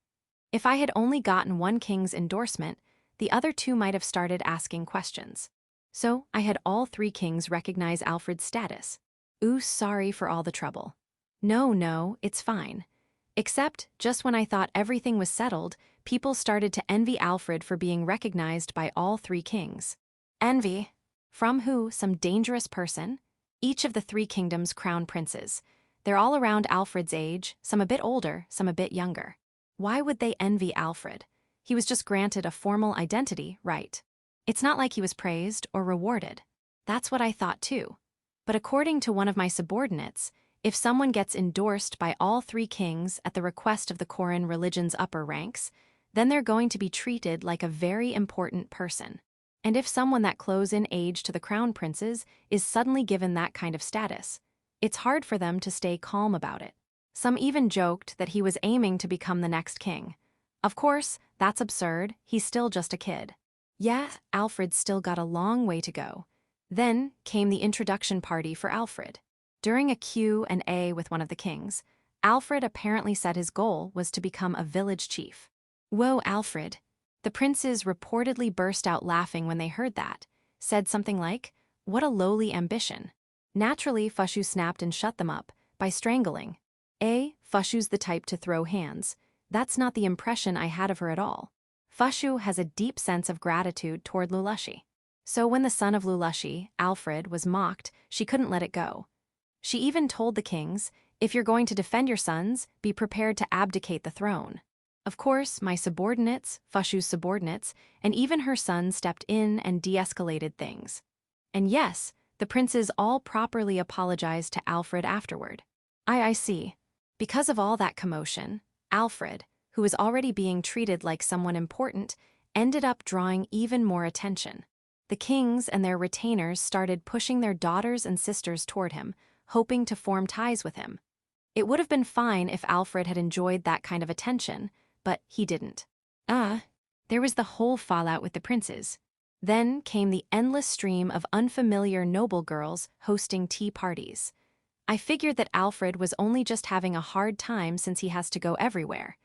[SPEAKER 1] If I had only gotten one king's endorsement, the other two might have started asking questions. So I had all three kings recognize Alfred's status. Ooh, sorry for all the trouble. No, it's fine. Except, just when I thought everything was settled, people started to envy Alfred for being recognized by all three kings. Envy? From who? Some dangerous person? Each of the three kingdoms' crown princes. They're all around Alfred's age, some a bit older, some a bit younger. Why would they envy Alfred? He was just granted a formal identity, right? It's not like he was praised or rewarded. That's what I thought too. But according to one of my subordinates, if someone gets endorsed by all three kings at the request of the Koran religion's upper ranks, then they're going to be treated like a very important person. And if someone that close in age to the crown princes is suddenly given that kind of status, it's hard for them to stay calm about it. Some even joked that he was aiming to become the next king. Of course, that's absurd, he's still just a kid. Yeah, Alfred still got a long way to go. Then came the introduction party for Alfred. During a Q&A with one of the kings, Alfred apparently said his goal was to become a village chief. Whoa, Alfred. The princes reportedly burst out laughing when they heard that, said something like, "What a lowly ambition." Naturally, Fushu snapped and shut them up by strangling. Fushu's the type to throw hands. That's not the impression I had of her at all. Fushu has a deep sense of gratitude toward Lulushi. So when the son of Lulushi, Alfred, was mocked, she couldn't let it go. She even told the kings, if you're going to defend your sons, be prepared to abdicate the throne. Of course, my subordinates, Fushu's subordinates, and even her son stepped in and de-escalated things. And yes, the princes all properly apologized to Alfred afterward. I see. Because of all that commotion, Alfred, who was already being treated like someone important, ended up drawing even more attention. The kings and their retainers started pushing their daughters and sisters toward him, hoping to form ties with him. It would have been fine if Alfred had enjoyed that kind of attention, but he didn't. There was the whole fallout with the princes. Then came the endless stream of unfamiliar noble girls hosting tea parties. I figured that Alfred was only just having a hard time since he has to go everywhere.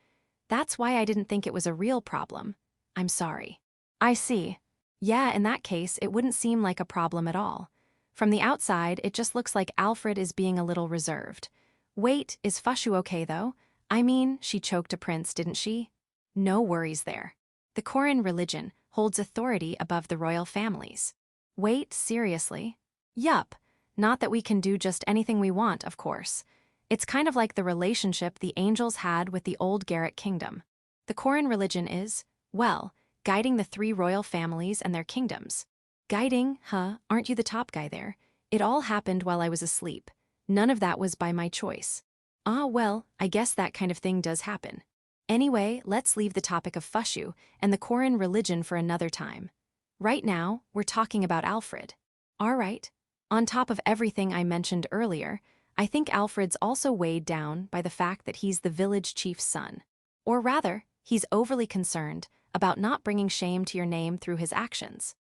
[SPEAKER 1] That's why I didn't think it was a real problem. I'm sorry. I see. Yeah, in that case, it wouldn't seem like a problem at all. From the outside, it just looks like Alfred is being a little reserved. Wait, is Fushu okay though? I mean, she choked a prince, didn't she? No worries there. The Koran religion holds authority above the royal families. Wait, seriously? Yup. Not that we can do just anything we want, of course. It's kind of like the relationship the angels had with the old Garrett kingdom. The Koran religion is, well, guiding the three royal families and their kingdoms. Guiding, huh? Aren't you the top guy there? It all happened while I was asleep. None of that was by my choice. Well, I guess that kind of thing does happen. Anyway, let's leave the topic of Fushu and the Koran religion for another time. Right now, we're talking about Alfred. All right. On top of everything I mentioned earlier, I think Alfred's also weighed down by the fact that he's the village chief's son. Or rather, he's overly concerned about not bringing shame to your name through his actions.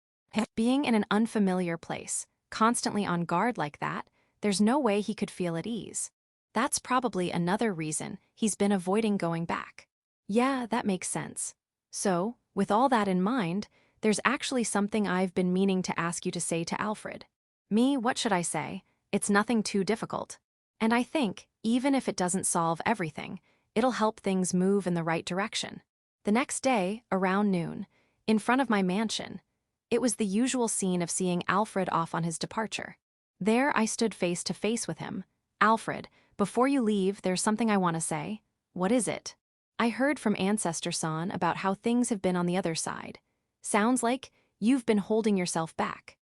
[SPEAKER 1] Being in an unfamiliar place, constantly on guard like that, there's no way he could feel at ease. That's probably another reason he's been avoiding going back. Yeah, that makes sense. So, with all that in mind, there's actually something I've been meaning to ask you to say to Alfred. Me, what should I say? It's nothing too difficult. And I think, even if it doesn't solve everything, it'll help things move in the right direction. The next day, around noon, in front of my mansion, it was the usual scene of seeing Alfred off on his departure. There I stood face to face with him. Alfred, before you leave, there's something I want to say. What is it? I heard from Ancestor-san about how things have been on the other side. Sounds like you've been holding yourself back.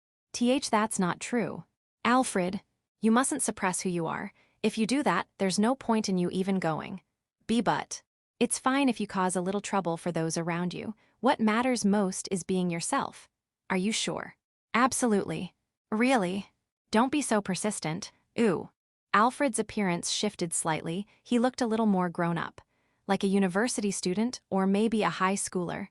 [SPEAKER 1] That's not true. Alfred, you mustn't suppress who you are. If you do that, there's no point in you even going. But. It's fine if you cause a little trouble for those around you. What matters most is being yourself. Are you sure? Absolutely. Really? Don't be so persistent. Ooh. Alfred's appearance shifted slightly. He looked a little more grown up. Like a university student or maybe a high schooler.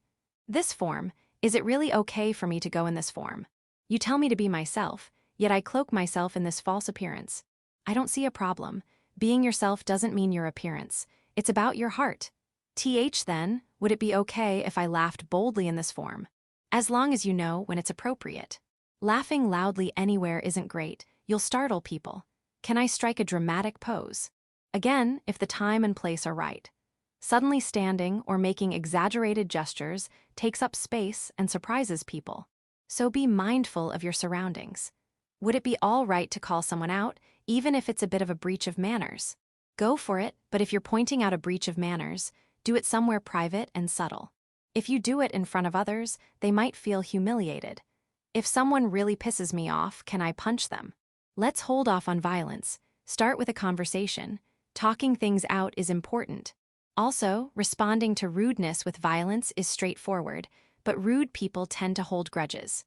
[SPEAKER 1] This form, is it really okay for me to go in this form? You tell me to be myself, yet I cloak myself in this false appearance. I don't see a problem. Being yourself doesn't mean your appearance. It's about your heart. Then, Would it be okay if I laughed boldly in this form? As long as you know when it's appropriate. Laughing loudly anywhere isn't great, you'll startle people. Can I strike a dramatic pose? Again, if the time and place are right. Suddenly standing or making exaggerated gestures takes up space and surprises people. So be mindful of your surroundings. Would it be all right to call someone out, even if it's a bit of a breach of manners? Go for it, but if you're pointing out a breach of manners, do it somewhere private and subtle. If you do it in front of others, they might feel humiliated. If someone really pisses me off, can I punch them? Let's hold off on violence. Start with a conversation. Talking things out is important. Also, responding to rudeness with violence is straightforward, but rude people tend to hold grudges.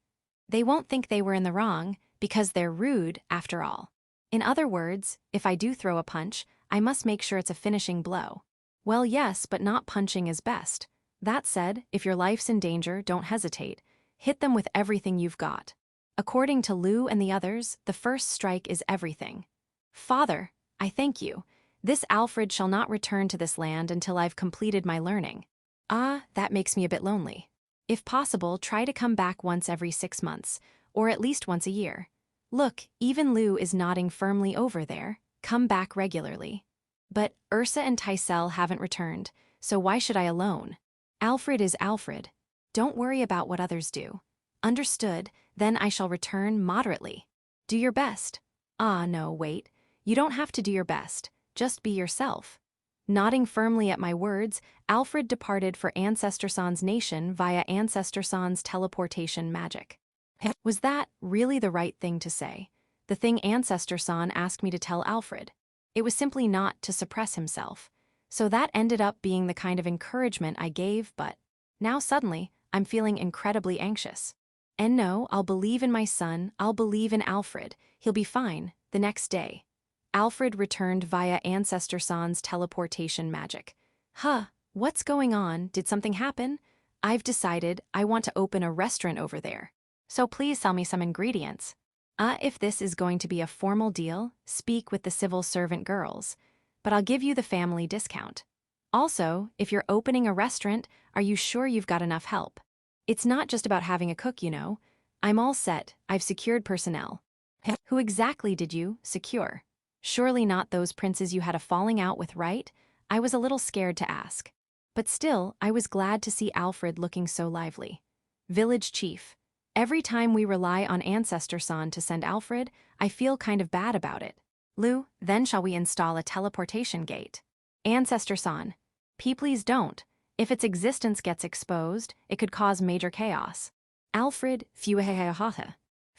[SPEAKER 1] They won't think they were in the wrong because they're rude after all. In other words, if I do throw a punch, I must make sure it's a finishing blow. Well, yes, but not punching is best. That said, if your life's in danger, don't hesitate. Hit them with everything you've got. According to Lou and the others, the first strike is everything. Father, I thank you. This Alfred shall not return to this land until I've completed my learning. Ah, that makes me a bit lonely. If possible, try to come back once every 6 months, or at least once a year. Look, even Lou is nodding firmly over there. Come back regularly. But Ursa and Tysel haven't returned, so why should I alone? Alfred is Alfred. Don't worry about what others do. Understood, then I shall return moderately. Do your best. Ah, no, wait. You don't have to do your best. Just be yourself. Nodding firmly at my words, Alfred departed for Ancestor San's nation via Ancestor San's teleportation magic. Was that really the right thing to say? The thing Ancestor San asked me to tell Alfred. It was simply not to suppress himself. So that ended up being the kind of encouragement I gave, but now suddenly, I'm feeling incredibly anxious. And no, I'll believe in my son, I'll believe in Alfred. He'll be fine. The next day, Alfred returned via Ancestor San's teleportation magic. What's going on? Did something happen? I've decided I want to open a restaurant over there. So please sell me some ingredients. If this is going to be a formal deal, speak with the civil servant girls. But I'll give you the family discount. Also, if you're opening a restaurant, are you sure you've got enough help? It's not just about having a cook, you know. I'm all set. I've secured personnel. Who exactly did you secure? Surely not those princes you had a falling out with, right? I was a little scared to ask. But still, I was glad to see Alfred looking so lively. Village chief. Every time we rely on Ancestor San to send Alfred, I feel kind of bad about it. Lou, then shall we install a teleportation gate? Ancestor San. Please don't. If its existence gets exposed, it could cause major chaos. Alfred, Fuhehehaha.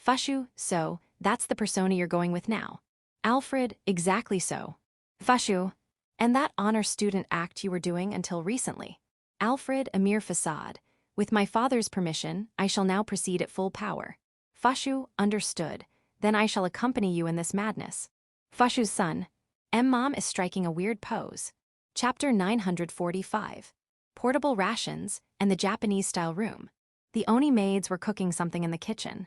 [SPEAKER 1] Fushu, so, that's the persona you're going with now. Alfred, exactly so. Fushu. And that honor student act you were doing until recently. Alfred, a mere facade. With my father's permission, I shall now proceed at full power. Fushu, understood. Then I shall accompany you in this madness. Fushu's son. Mom is striking a weird pose. Chapter 945. Portable rations and the Japanese-style room. The Oni maids were cooking something in the kitchen.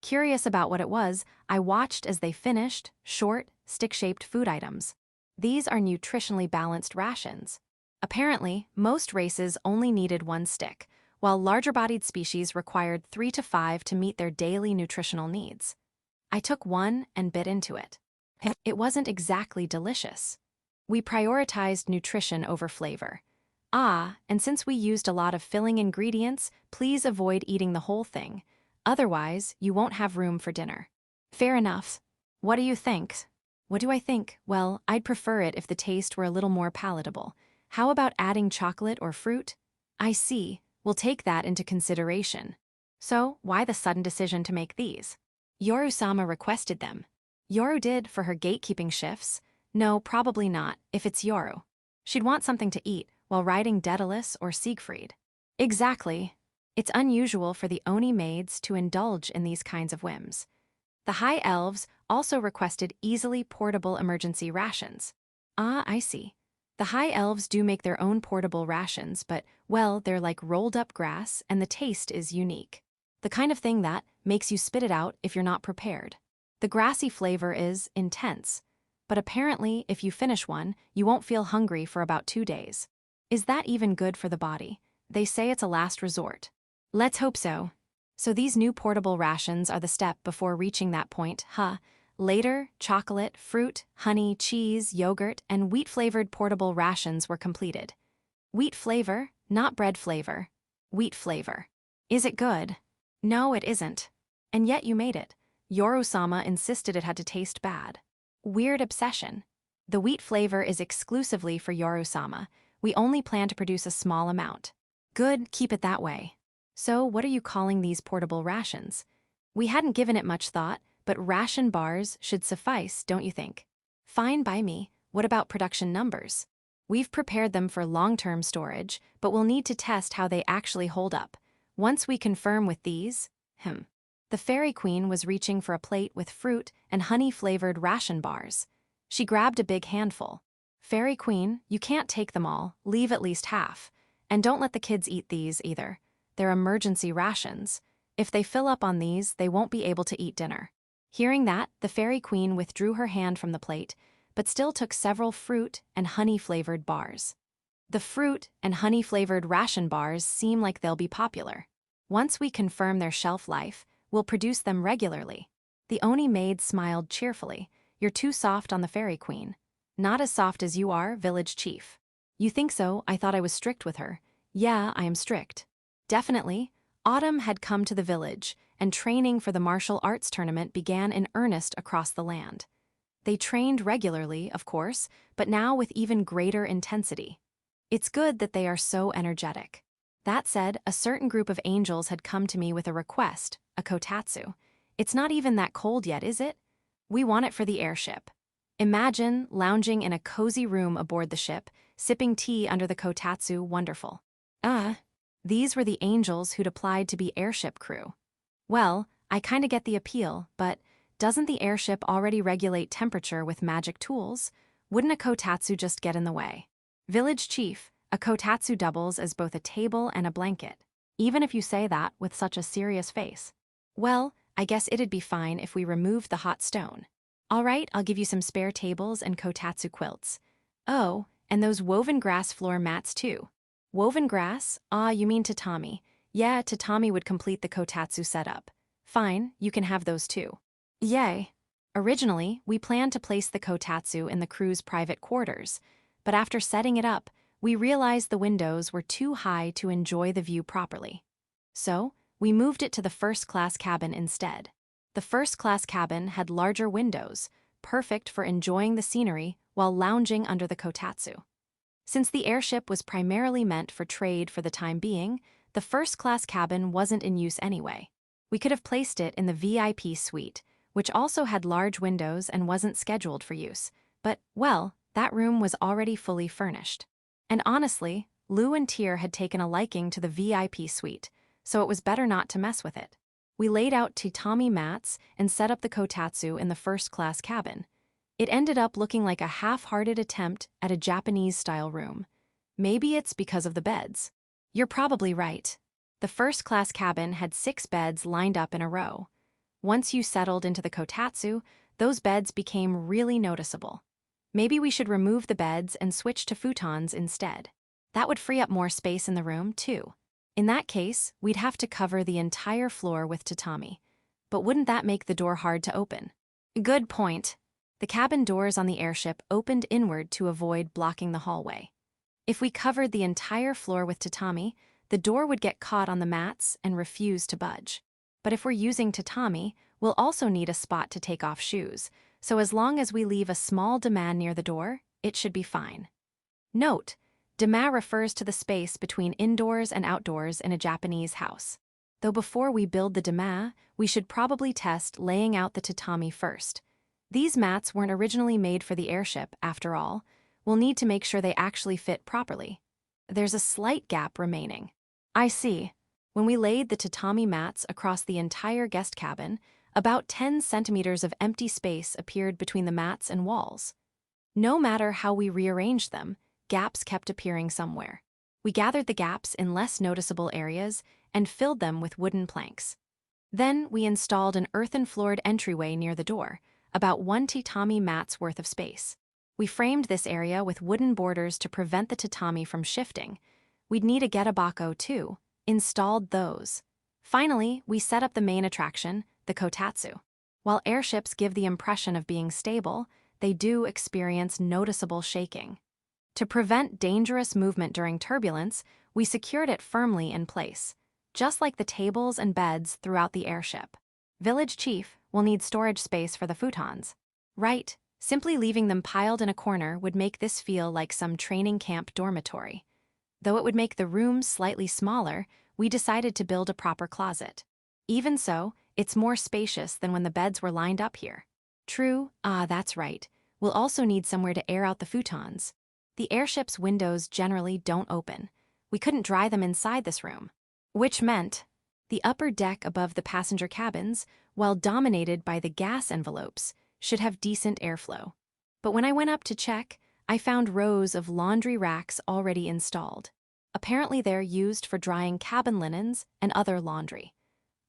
[SPEAKER 1] Curious about what it was, I watched as they finished short, stick-shaped food items. These are nutritionally balanced rations. Apparently, most races only needed 1 stick, while larger-bodied species required 3 to 5 to meet their daily nutritional needs. I took one and bit into it. It wasn't exactly delicious. We prioritized nutrition over flavor. And since we used a lot of filling ingredients, please avoid eating the whole thing. Otherwise, you won't have room for dinner. Fair enough. What do you think? What do I think? Well, I'd prefer it if the taste were a little more palatable. How about adding chocolate or fruit? I see. We'll take that into consideration. So, why the sudden decision to make these? Yoru-sama requested them. Yoru did for her gatekeeping shifts. No, probably not, if it's Yoru. She'd want something to eat while riding Daedalus or Siegfried. Exactly. It's unusual for the Oni maids to indulge in these kinds of whims. The High Elves also requested easily portable emergency rations. I see. The High Elves do make their own portable rations, but, well, they're like rolled-up grass, and the taste is unique. The kind of thing that makes you spit it out if you're not prepared. The grassy flavor is intense, but apparently if you finish one, you won't feel hungry for about 2 days. Is that even good for the body? They say it's a last resort. Let's hope so. So these new portable rations are the step before reaching that point, huh? Later, chocolate, fruit, honey, cheese, yogurt, and wheat-flavored portable rations were completed. Wheat flavor, not bread flavor. Wheat flavor. Is it good? No, it isn't. And yet you made it. Yoru-sama insisted it had to taste bad. Weird obsession. The wheat flavor is exclusively for Yoru-sama. We only plan to produce a small amount. Good, keep it that way. So what are you calling these portable rations? We hadn't given it much thought, but ration bars should suffice, don't you think? Fine by me. What about production numbers? We've prepared them for long-term storage, but we'll need to test how they actually hold up. Once we confirm with these, The Fairy Queen was reaching for a plate with fruit and honey-flavored ration bars. She grabbed a big handful. Fairy Queen, you can't take them all, leave at least half. And don't let the kids eat these either. They're emergency rations. If they fill up on these, they won't be able to eat dinner. Hearing that, the Fairy Queen withdrew her hand from the plate, but still took several fruit and honey-flavored bars. The fruit and honey-flavored ration bars seem like they'll be popular. Once we confirm their shelf life, we'll produce them regularly. The Oni maid smiled cheerfully. You're too soft on the Fairy Queen. Not as soft as you are, village chief. You think so? I thought I was strict with her. Yeah, I am strict. Definitely. Autumn had come to the village, and training for the martial arts tournament began in earnest across the land. They trained regularly, of course, but now with even greater intensity. It's good that they are so energetic. That said, a certain group of angels had come to me with a request, a kotatsu. It's not even that cold yet, is it? We want it for the airship. Imagine lounging in a cozy room aboard the ship, sipping tea under the kotatsu, wonderful. These were the angels who'd applied to be airship crew. Well, I kinda get the appeal, but doesn't the airship already regulate temperature with magic tools? Wouldn't a kotatsu just get in the way? Village chief, a kotatsu doubles as both a table and a blanket, even if you say that with such a serious face. Well, I guess it'd be fine if we removed the hot stone. All right, I'll give you some spare tables and kotatsu quilts. Oh, and those woven grass floor mats too. Woven grass? Ah, you mean tatami. Yeah, tatami would complete the kotatsu setup. Fine, you can have those too. Yay. Originally, we planned to place the kotatsu in the crew's private quarters, but after setting it up, we realized the windows were too high to enjoy the view properly. So, we moved it to the first-class cabin instead. The first-class cabin had larger windows, perfect for enjoying the scenery while lounging under the kotatsu. Since the airship was primarily meant for trade for the time being, the first-class cabin wasn't in use anyway. We could have placed it in the VIP suite, which also had large windows and wasn't scheduled for use, but, well, that room was already fully furnished. And honestly, Lou and Tyr had taken a liking to the VIP suite, so it was better not to mess with it. We laid out tatami mats and set up the kotatsu in the first-class cabin. It ended up looking like a half-hearted attempt at a Japanese-style room. Maybe it's because of the beds. You're probably right. The first-class cabin had 6 beds lined up in a row. Once you settled into the kotatsu, those beds became really noticeable. Maybe we should remove the beds and switch to futons instead. That would free up more space in the room, too. In that case, we'd have to cover the entire floor with tatami. But wouldn't that make the door hard to open? Good point. The cabin doors on the airship opened inward to avoid blocking the hallway. If we covered the entire floor with tatami, the door would get caught on the mats and refuse to budge. But if we're using tatami, we'll also need a spot to take off shoes, so as long as we leave a small demand near the door, it should be fine. Note, dama refers to the space between indoors and outdoors in a Japanese house. Though before we build the dama, we should probably test laying out the tatami first. These mats weren't originally made for the airship, after all. We'll need to make sure they actually fit properly. There's a slight gap remaining. I see. When we laid the tatami mats across the entire guest cabin, about 10 centimeters of empty space appeared between the mats and walls. No matter how we rearranged them, gaps kept appearing somewhere. We gathered the gaps in less noticeable areas and filled them with wooden planks. Then we installed an earthen-floored entryway near the door, about 1 tatami mat's worth of space. We framed this area with wooden borders to prevent the tatami from shifting. We'd need a getabako too. Installed those. Finally, we set up the main attraction, the kotatsu. While airships give the impression of being stable, they do experience noticeable shaking. To prevent dangerous movement during turbulence, we secured it firmly in place, just like the tables and beds throughout the airship. Village Chief will need storage space for the futons. Right, simply leaving them piled in a corner would make this feel like some training camp dormitory. Though it would make the rooms slightly smaller, we decided to build a proper closet. Even so, it's more spacious than when the beds were lined up here. True, that's right. We'll also need somewhere to air out the futons. The airship's windows generally don't open. We couldn't dry them inside this room. Which meant the upper deck above the passenger cabins, while dominated by the gas envelopes, should have decent airflow. But when I went up to check, I found rows of laundry racks already installed. Apparently they're used for drying cabin linens and other laundry.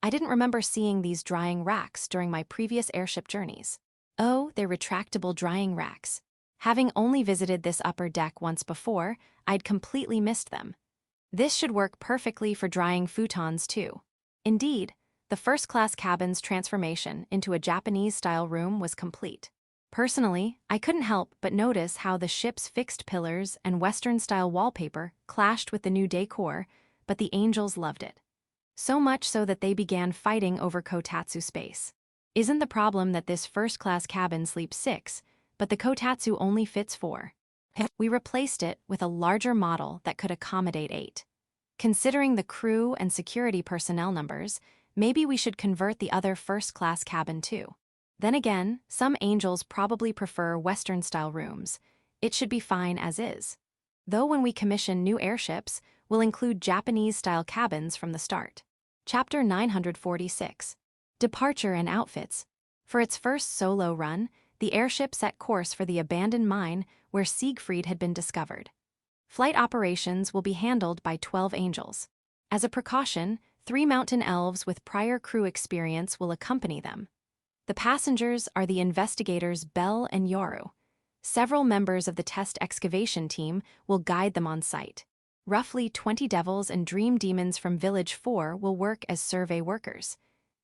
[SPEAKER 1] I didn't remember seeing these drying racks during my previous airship journeys. Oh, they're retractable drying racks. Having only visited this upper deck once before, I'd completely missed them. This should work perfectly for drying futons too. Indeed, the first-class cabin's transformation into a Japanese-style room was complete. Personally, I couldn't help but notice how the ship's fixed pillars and Western-style wallpaper clashed with the new decor, but the angels loved it. So much so that they began fighting over kotatsu space. Isn't the problem that this first-class cabin sleeps 6, but the kotatsu only fits 4? We replaced it with a larger model that could accommodate 8. Considering the crew and security personnel numbers, maybe we should convert the other first-class cabin too. Then again, some angels probably prefer Western-style rooms. It should be fine as is. Though when we commission new airships, we'll include Japanese-style cabins from the start. Chapter 946. Departure and Outfits. For its first solo run, the airship set course for the abandoned mine where Siegfried had been discovered. Flight operations will be handled by 12 angels. As a precaution, 3 mountain elves with prior crew experience will accompany them. The passengers are the investigators Bell and Yoru. Several members of the test excavation team will guide them on site. Roughly 20 devils and dream demons from Village 4 will work as survey workers.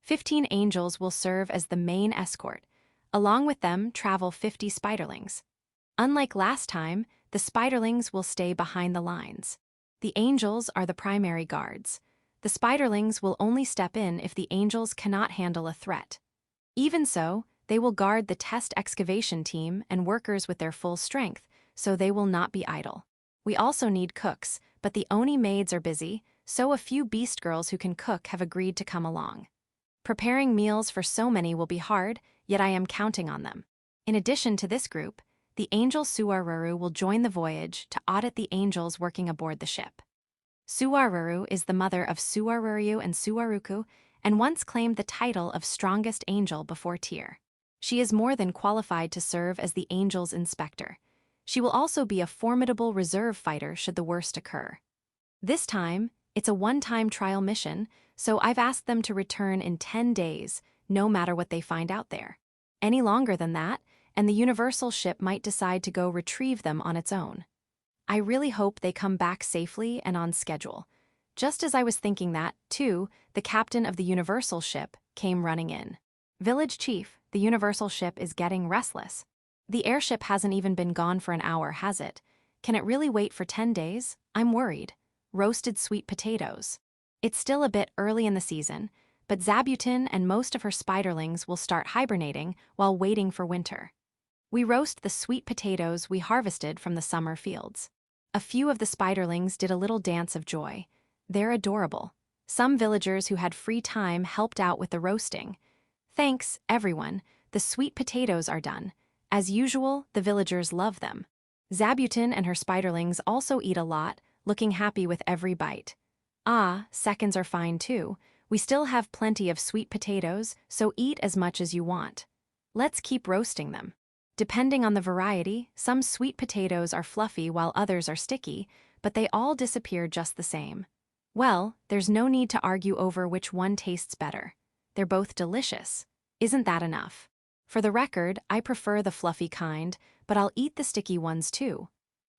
[SPEAKER 1] 15 angels will serve as the main escort. Along with them travel 50 spiderlings. Unlike last time, the spiderlings will stay behind the lines. The angels are the primary guards. The spiderlings will only step in if the angels cannot handle a threat. Even so, they will guard the test excavation team and workers with their full strength, so they will not be idle. We also need cooks, but the Oni maids are busy, so a few beast girls who can cook have agreed to come along. Preparing meals for so many will be hard, yet I am counting on them. In addition to this group, the angel Suaruru will join the voyage to audit the angels working aboard the ship. Suaruru is the mother of Suaruryu and Suaruku, and once claimed the title of strongest angel before Tyr. She is more than qualified to serve as the angel's inspector. She will also be a formidable reserve fighter should the worst occur. This time, it's a one-time trial mission, so I've asked them to return in 10 days, no matter what they find out there. Any longer than that, and the Universal ship might decide to go retrieve them on its own. I really hope they come back safely and on schedule. Just as I was thinking that, too, the captain of the Universal ship came running in. Village Chief, the Universal ship is getting restless. The airship hasn't even been gone for an hour, has it? Can it really wait for 10 days? I'm worried. Roasted sweet potatoes. It's still a bit early in the season, but Zabutin and most of her spiderlings will start hibernating while waiting for winter. We roast the sweet potatoes we harvested from the summer fields. A few of the spiderlings did a little dance of joy. They're adorable. Some villagers who had free time helped out with the roasting. Thanks, everyone, the sweet potatoes are done. As usual, the villagers love them. Zabutin and her spiderlings also eat a lot, looking happy with every bite. Seconds are fine too. We still have plenty of sweet potatoes, so eat as much as you want. Let's keep roasting them. Depending on the variety, some sweet potatoes are fluffy while others are sticky, but they all disappear just the same. Well, there's no need to argue over which one tastes better. They're both delicious. Isn't that enough? For the record, I prefer the fluffy kind, but I'll eat the sticky ones too.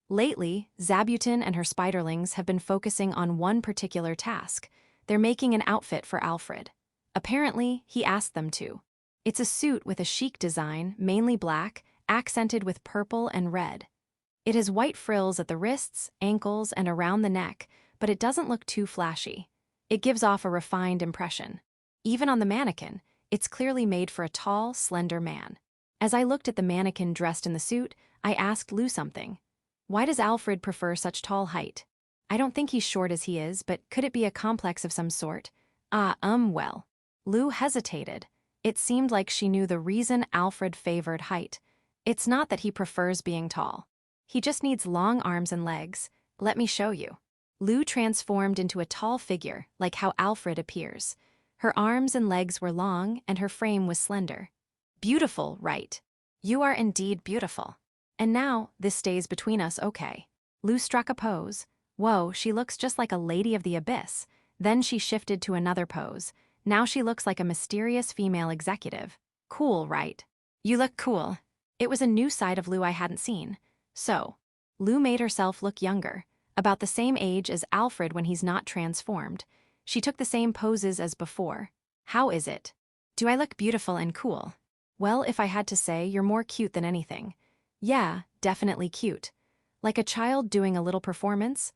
[SPEAKER 1] Lately, Zabuton and her spiderlings have been focusing on one particular task. They're making an outfit for Alfred. Apparently, he asked them to. It's a suit with a chic design, mainly black, accented with purple and red. It has white frills at the wrists, ankles, and around the neck, but it doesn't look too flashy. It gives off a refined impression. Even on the mannequin, it's clearly made for a tall, slender man. As I looked at the mannequin dressed in the suit, I asked Lou something. Why does Alfred prefer such tall height? I don't think he's short as he is, but could it be a complex of some sort? Well. Lou hesitated. It seemed like she knew the reason Alfred favored height. It's not that he prefers being tall. He just needs long arms and legs. Let me show you. Lou transformed into a tall figure, like how Alfred appears. Her arms and legs were long, and her frame was slender. Beautiful, right? You are indeed beautiful. And now, this stays between us, okay? Lou struck a pose. Whoa, she looks just like a lady of the abyss. Then she shifted to another pose. Now she looks like a mysterious female executive. Cool, right? You look cool. It was a new side of Lou I hadn't seen. So, Lou made herself look younger, about the same age as Alfred when he's not transformed. She took the same poses as before. How is it? Do I look beautiful and cool? Well, if I had to say, you're more cute than anything. Yeah, definitely cute. Like a child doing a little performance?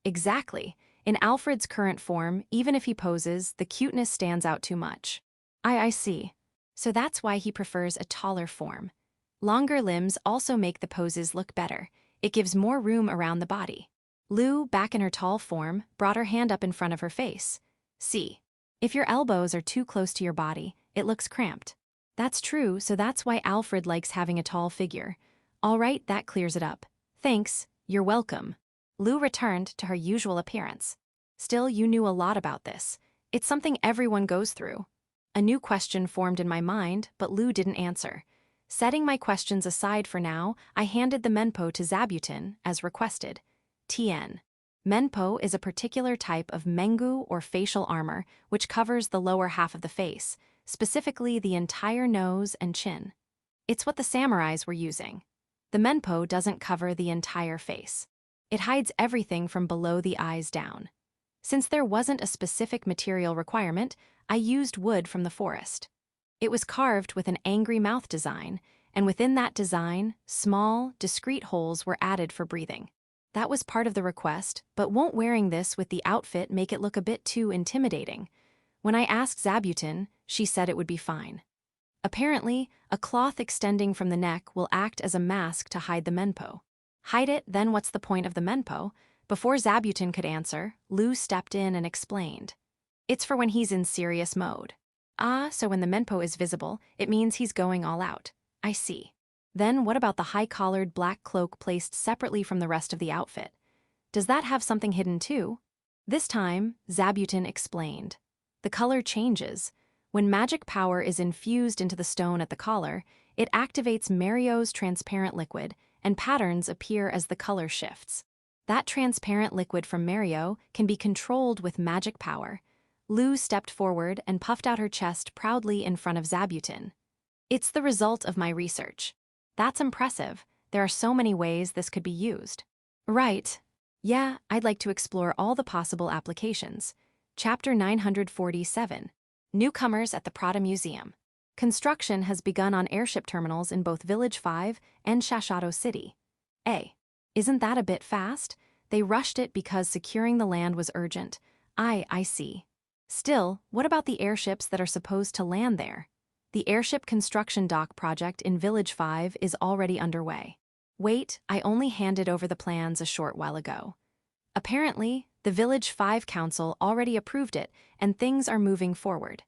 [SPEAKER 1] Exactly. In Alfred's current form, even if he poses, the cuteness stands out too much. I see. So that's why he prefers a taller form. Longer limbs also make the poses look better. It gives more room around the body. Lou, back in her tall form, brought her hand up in front of her face. See. If your elbows are too close to your body, it looks cramped. That's true, so that's why Alfred likes having a tall figure. All right, that clears it up. Thanks, you're welcome. Lou returned to her usual appearance. Still, you knew a lot about this. It's something everyone goes through. A new question formed in my mind, but Lou didn't answer. Setting my questions aside for now, I handed the menpo to Zabuton, as requested. TN. Menpo is a particular type of mengu or facial armor which covers the lower half of the face, specifically the entire nose and chin. It's what the samurais were using. The menpo doesn't cover the entire face. It hides everything from below the eyes down. Since there wasn't a specific material requirement, I used wood from the forest. It was carved with an angry mouth design, and within that design, small, discreet holes were added for breathing. That was part of the request, but won't wearing this with the outfit make it look a bit too intimidating? When I asked Zabuton, she said it would be fine. Apparently, a cloth extending from the neck will act as a mask to hide the menpo. Hide it, then what's the point of the menpo? Before Zabuton could answer, Lou stepped in and explained. It's for when he's in serious mode. So when the menpo is visible, it means he's going all out. I see. Then what about the high-collared black cloak placed separately from the rest of the outfit? Does that have something hidden too? This time, Zabuton explained. The color changes. When magic power is infused into the stone at the collar, it activates Mario's transparent liquid, and patterns appear as the color shifts. That transparent liquid from Mario can be controlled with magic power. Lou stepped forward and puffed out her chest proudly in front of Zabuton. It's the result of my research. That's impressive. There are so many ways this could be used. Right. Yeah, I'd like to explore all the possible applications. Chapter 947. Newcomers at the Prada Museum. Construction has begun on airship terminals in both Village 5 and Shashato City. Isn't that a bit fast? They rushed it because securing the land was urgent. I see. Still, what about the airships that are supposed to land there? The airship construction dock project in Village 5 is already underway. Wait, I only handed over the plans a short while ago. Apparently, the Village 5 Council already approved it, and things are moving forward.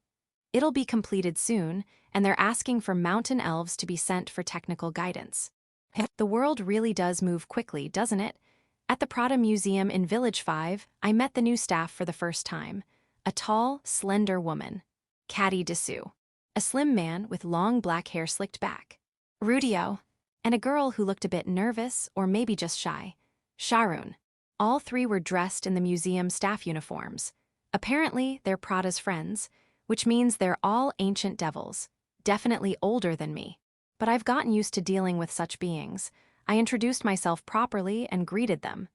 [SPEAKER 1] It'll be completed soon, and they're asking for mountain elves to be sent for technical guidance. The world really does move quickly, doesn't it? At the Prada Museum in Village 5, I met the new staff for the first time. A tall, slender woman, Caddy Dessou. A slim man with long black hair slicked back, Rudio, and a girl who looked a bit nervous or maybe just shy, Sharon. All three were dressed in the museum staff uniforms. Apparently, they're Prada's friends, which means they're all ancient devils. definitely older than me. But I've gotten used to dealing with such beings. I introduced myself properly and greeted them.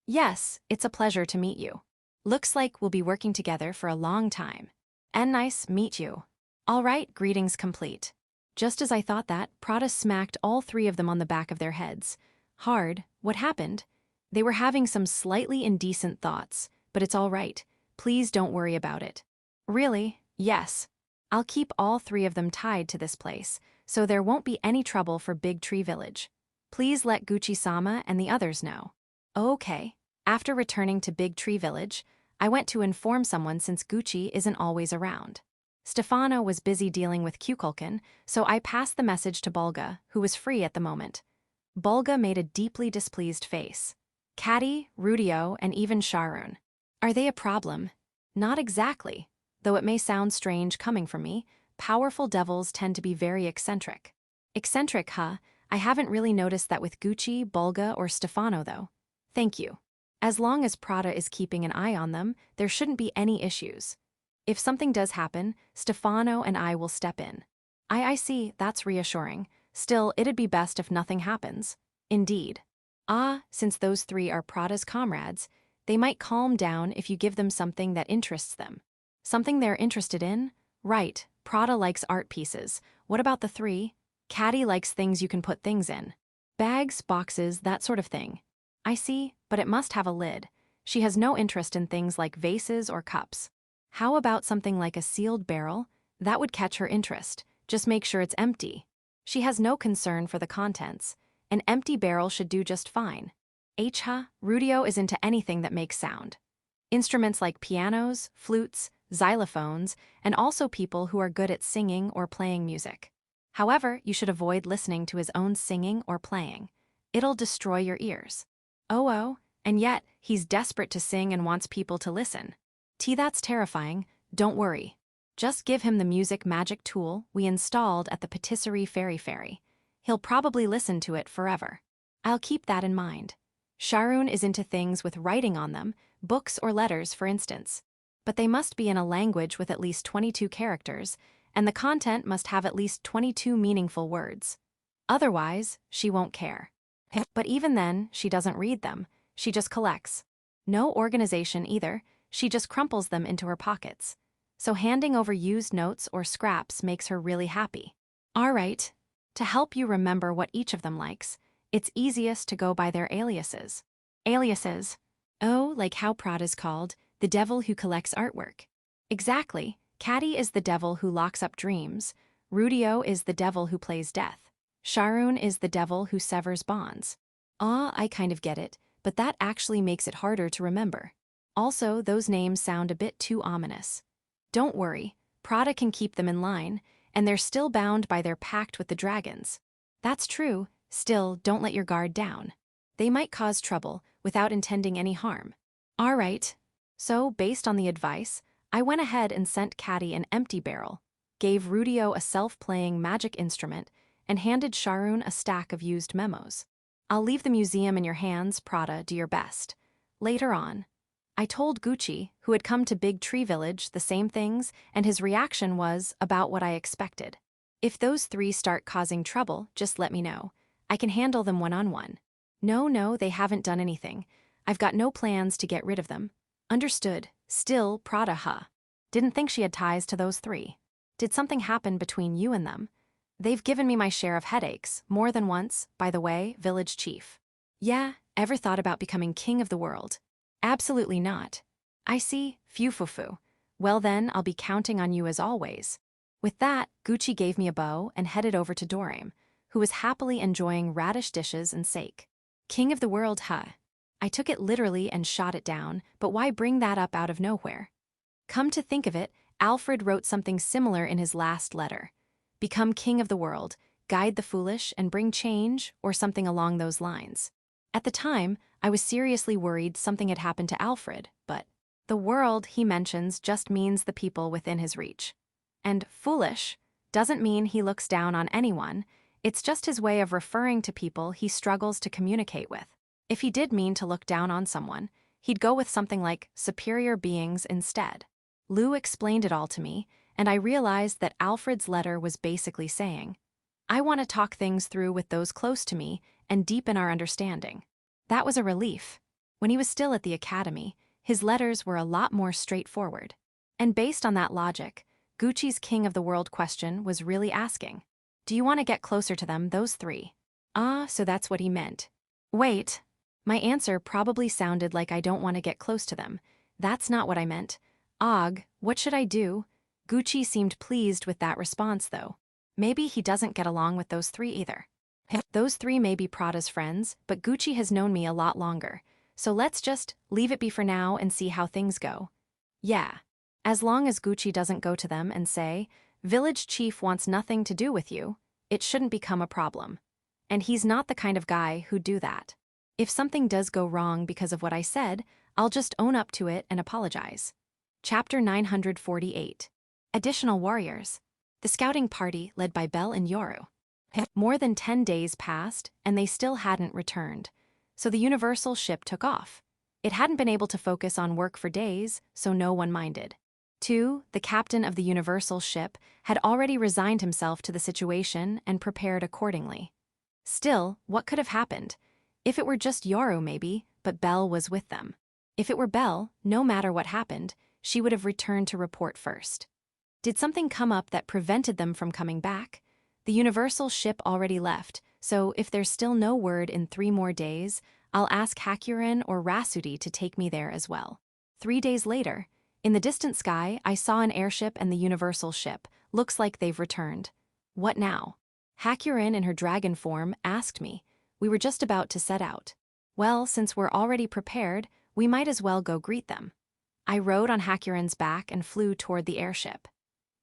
[SPEAKER 1] Yes, it's a pleasure to meet you. Looks like we'll be working together for a long time. And nice meet you. All right, greetings complete. Just as I thought that, Prada smacked all three of them on the back of their heads. Hard. What happened? They were having some slightly indecent thoughts, but it's all right. Please don't worry about it. Really? Yes. I'll keep all three of them tied to this place, so there won't be any trouble for Big Tree Village. Please let Gucci-sama and the others know. Okay. After returning to Big Tree Village, I went to inform someone since Gucci isn't always around. Stefano was busy dealing with Kukulkan, so I passed the message to Bulga, who was free at the moment. Bulga made a deeply displeased face. Caddy, Rudio, and even Sharon. Are they a problem? Not exactly. Though it may sound strange coming from me, powerful devils tend to be very eccentric. Eccentric, huh? I haven't really noticed that with Gucci, Bulga, or Stefano, though. Thank you. As long as Prada is keeping an eye on them, there shouldn't be any issues. If something does happen, Stefano and I will step in. I see, that's reassuring. Still, it'd be best if nothing happens. Indeed. Since those three are Prada's comrades, they might calm down if you give them something that interests them. Something they're interested in? Right, Prada likes art pieces. What about the three? Caddy likes things you can put things in. Bags, boxes, that sort of thing. I see, but it must have a lid. She has no interest in things like vases or cups. How about something like a sealed barrel? That would catch her interest. Just make sure it's empty. She has no concern for the contents. An empty barrel should do just fine. Rudio is into anything that makes sound. Instruments like pianos, flutes, xylophones, and also people who are good at singing or playing music. However, you should avoid listening to his own singing or playing. It'll destroy your ears. Oh, and yet, he's desperate to sing and wants people to listen. That's terrifying. Don't worry. Just give him the music magic tool we installed at the Patisserie Fairy. He'll probably listen to it forever. I'll keep that in mind. Sharon is into things with writing on them, books or letters, for instance. But they must be in a language with at least 22 characters, and the content must have at least 22 meaningful words. Otherwise, she won't care. But even then, she doesn't read them. She just collects. No organization either. She just crumples them into her pockets. So handing over used notes or scraps makes her really happy. All right. To help you remember what each of them likes, it's easiest to go by their aliases. Aliases. Oh, like how Prada's called, the devil who collects artwork. Exactly. Caddy is the devil who locks up dreams. Rudio is the devil who plays death. Sharon is the devil who severs bonds. I kind of get it, but that actually makes it harder to remember. Also, those names sound a bit too ominous. Don't worry, Prada can keep them in line, and they're still bound by their pact with the dragons. That's true, still, don't let your guard down. They might cause trouble without intending any harm. All right. So, based on the advice, I went ahead and sent Caddy an empty barrel, gave Rudio a self-playing magic instrument, and handed Sharon a stack of used memos. I'll leave the museum in your hands, Prada, do your best. Later on, I told Gucci, who had come to Big Tree Village, the same things, and his reaction was about what I expected. If those three start causing trouble, just let me know. I can handle them one-on-one. No, they haven't done anything. I've got no plans to get rid of them. Understood. Still, Prada, huh? Didn't think she had ties to those three. Did something happen between you and them? They've given me my share of headaches, more than once, by the way, village chief. Yeah, ever thought about becoming king of the world? Absolutely not. I see, phew. Well then, I'll be counting on you as always. With that, Gucci gave me a bow and headed over to Dorame, who was happily enjoying radish dishes and sake. King of the world, huh? I took it literally and shot it down, but why bring that up out of nowhere? Come to think of it, Alfred wrote something similar in his last letter. Become king of the world, guide the foolish, and bring change, or something along those lines. At the time, I was seriously worried something had happened to Alfred, but the world he mentions just means the people within his reach. And foolish doesn't mean he looks down on anyone, it's just his way of referring to people he struggles to communicate with. If he did mean to look down on someone, he'd go with something like superior beings instead. Lou explained it all to me, and I realized that Alfred's letter was basically saying, I want to talk things through with those close to me and deepen our understanding. That was a relief. When he was still at the academy, his letters were a lot more straightforward. And based on that logic, Gucci's King of the World question was really asking, do you want to get closer to them, those three? Ah, so that's what he meant. Wait. My answer probably sounded like I don't want to get close to them. That's not what I meant. Og, what should I do? Gucci seemed pleased with that response, though. Maybe he doesn't get along with those three either. Those three may be Prada's friends, but Gucci has known me a lot longer. So let's just leave it be for now and see how things go. Yeah. As long as Gucci doesn't go to them and say, Village Chief wants nothing to do with you, it shouldn't become a problem. And he's not the kind of guy who'd do that. If something does go wrong because of what I said, I'll just own up to it and apologize. Chapter 948. Additional Warriors. The scouting party led by Belle and Yoru. More than 10 days passed, and they still hadn't returned. So the Universal ship took off. It hadn't been able to focus on work for days, so no one minded. 2. The captain of the Universal ship had already resigned himself to the situation and prepared accordingly. Still, what could have happened? If it were just Yoru maybe, but Belle was with them. If it were Belle, no matter what happened, she would have returned to report first. Did something come up that prevented them from coming back? The Universal ship already left, so if there's still no word in 3 more days, I'll ask Hakuren or Rasudi to take me there as well. 3 days later, in the distant sky, I saw an airship and the Universal ship. Looks like they've returned. What now? Hakuren in her dragon form asked me. We were just about to set out. Well, since we're already prepared, we might as well go greet them. I rode on Hakuren's back and flew toward the airship.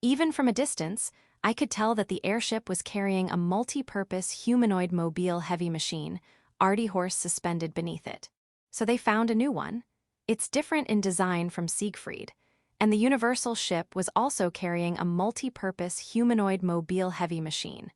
[SPEAKER 1] Even from a distance, I could tell that the airship was carrying a multi-purpose humanoid mobile heavy machine, Artie horse suspended beneath it. So they found a new one. It's different in design from Siegfried, and the Universal ship was also carrying a multi-purpose humanoid mobile heavy machine.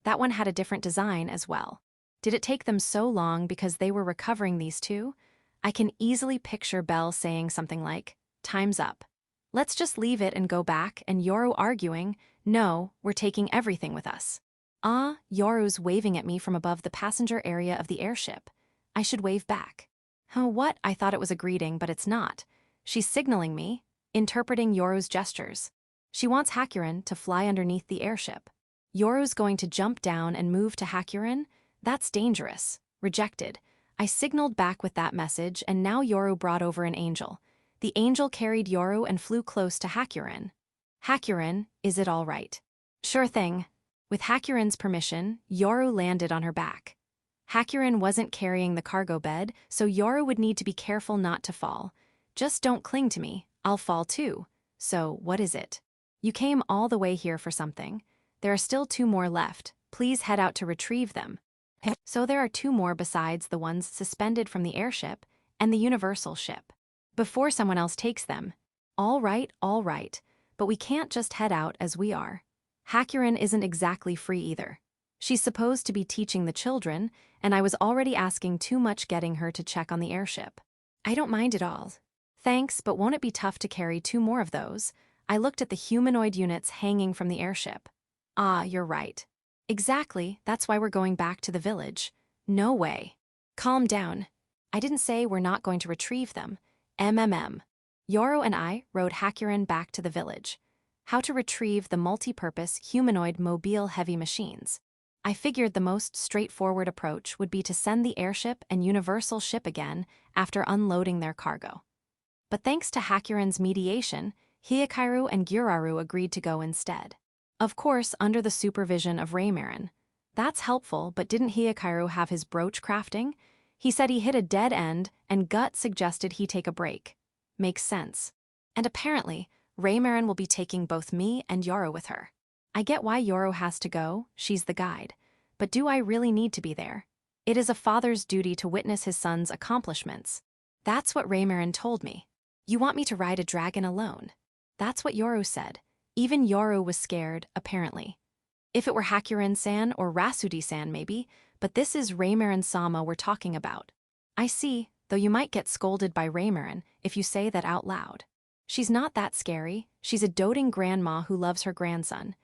[SPEAKER 1] That one had a different design as well. Did it take them so long because they were recovering these two? I can easily picture Belle saying something like, "Time's up. Let's just leave it and go back," and Yoru arguing, "No, we're taking everything with us." Yoru's waving at me from above the passenger area of the airship. I should wave back. Oh, what? I thought it was a greeting, but it's not. She's signaling me, interpreting Yoru's gestures. She wants Hakuren to fly underneath the airship. Yoru's going to jump down and move to Hakuren? That's dangerous. Rejected. I signaled back with that message, and now Yoru brought over an angel. The angel carried Yoru and flew close to Hakuren. Hakuren, is it all right? Sure thing. With Hakuren's permission, Yoru landed on her back. Hakuren wasn't carrying the cargo bed, so Yoru would need to be careful not to fall. Just don't cling to me, I'll fall too. So, what is it? You came all the way here for something. There are still 2 more left. Please head out to retrieve them. So there are 2 more besides the ones suspended from the airship and the Universal ship. Before someone else takes them. All right, but we can't just head out as we are. Hakuren isn't exactly free either. She's supposed to be teaching the children, and I was already asking too much getting her to check on the airship. I don't mind at all. Thanks, but won't it be tough to carry 2 more of those? I looked at the humanoid units hanging from the airship. You're right. Exactly, that's why we're going back to the village. No way. Calm down. I didn't say we're not going to retrieve them. Yoru and I rode Hakuren back to the village. How to retrieve the multi-purpose humanoid mobile heavy machines. I figured the most straightforward approach would be to send the airship and Universal ship again after unloading their cargo. But thanks to Hakuren's mediation, Hikaru and Gyuraru agreed to go instead. Of course, under the supervision of Raymarin. That's helpful, but didn't Hikaru have his brooch crafting? He said he hit a dead end, and Gut suggested he take a break. Makes sense. And apparently, Raymarin will be taking both me and Yoru with her. I get why Yoru has to go, she's the guide. But do I really need to be there? It is a father's duty to witness his son's accomplishments. That's what Raymarin told me. You want me to ride a dragon alone? That's what Yoru said. Even Yoru was scared, apparently. If it were Hakuren-san or Rasudi-san maybe, but this is Raymarin-sama we're talking about. I see, though you might get scolded by Raymarin if you say that out loud. She's not that scary. She's a doting grandma who loves her grandson.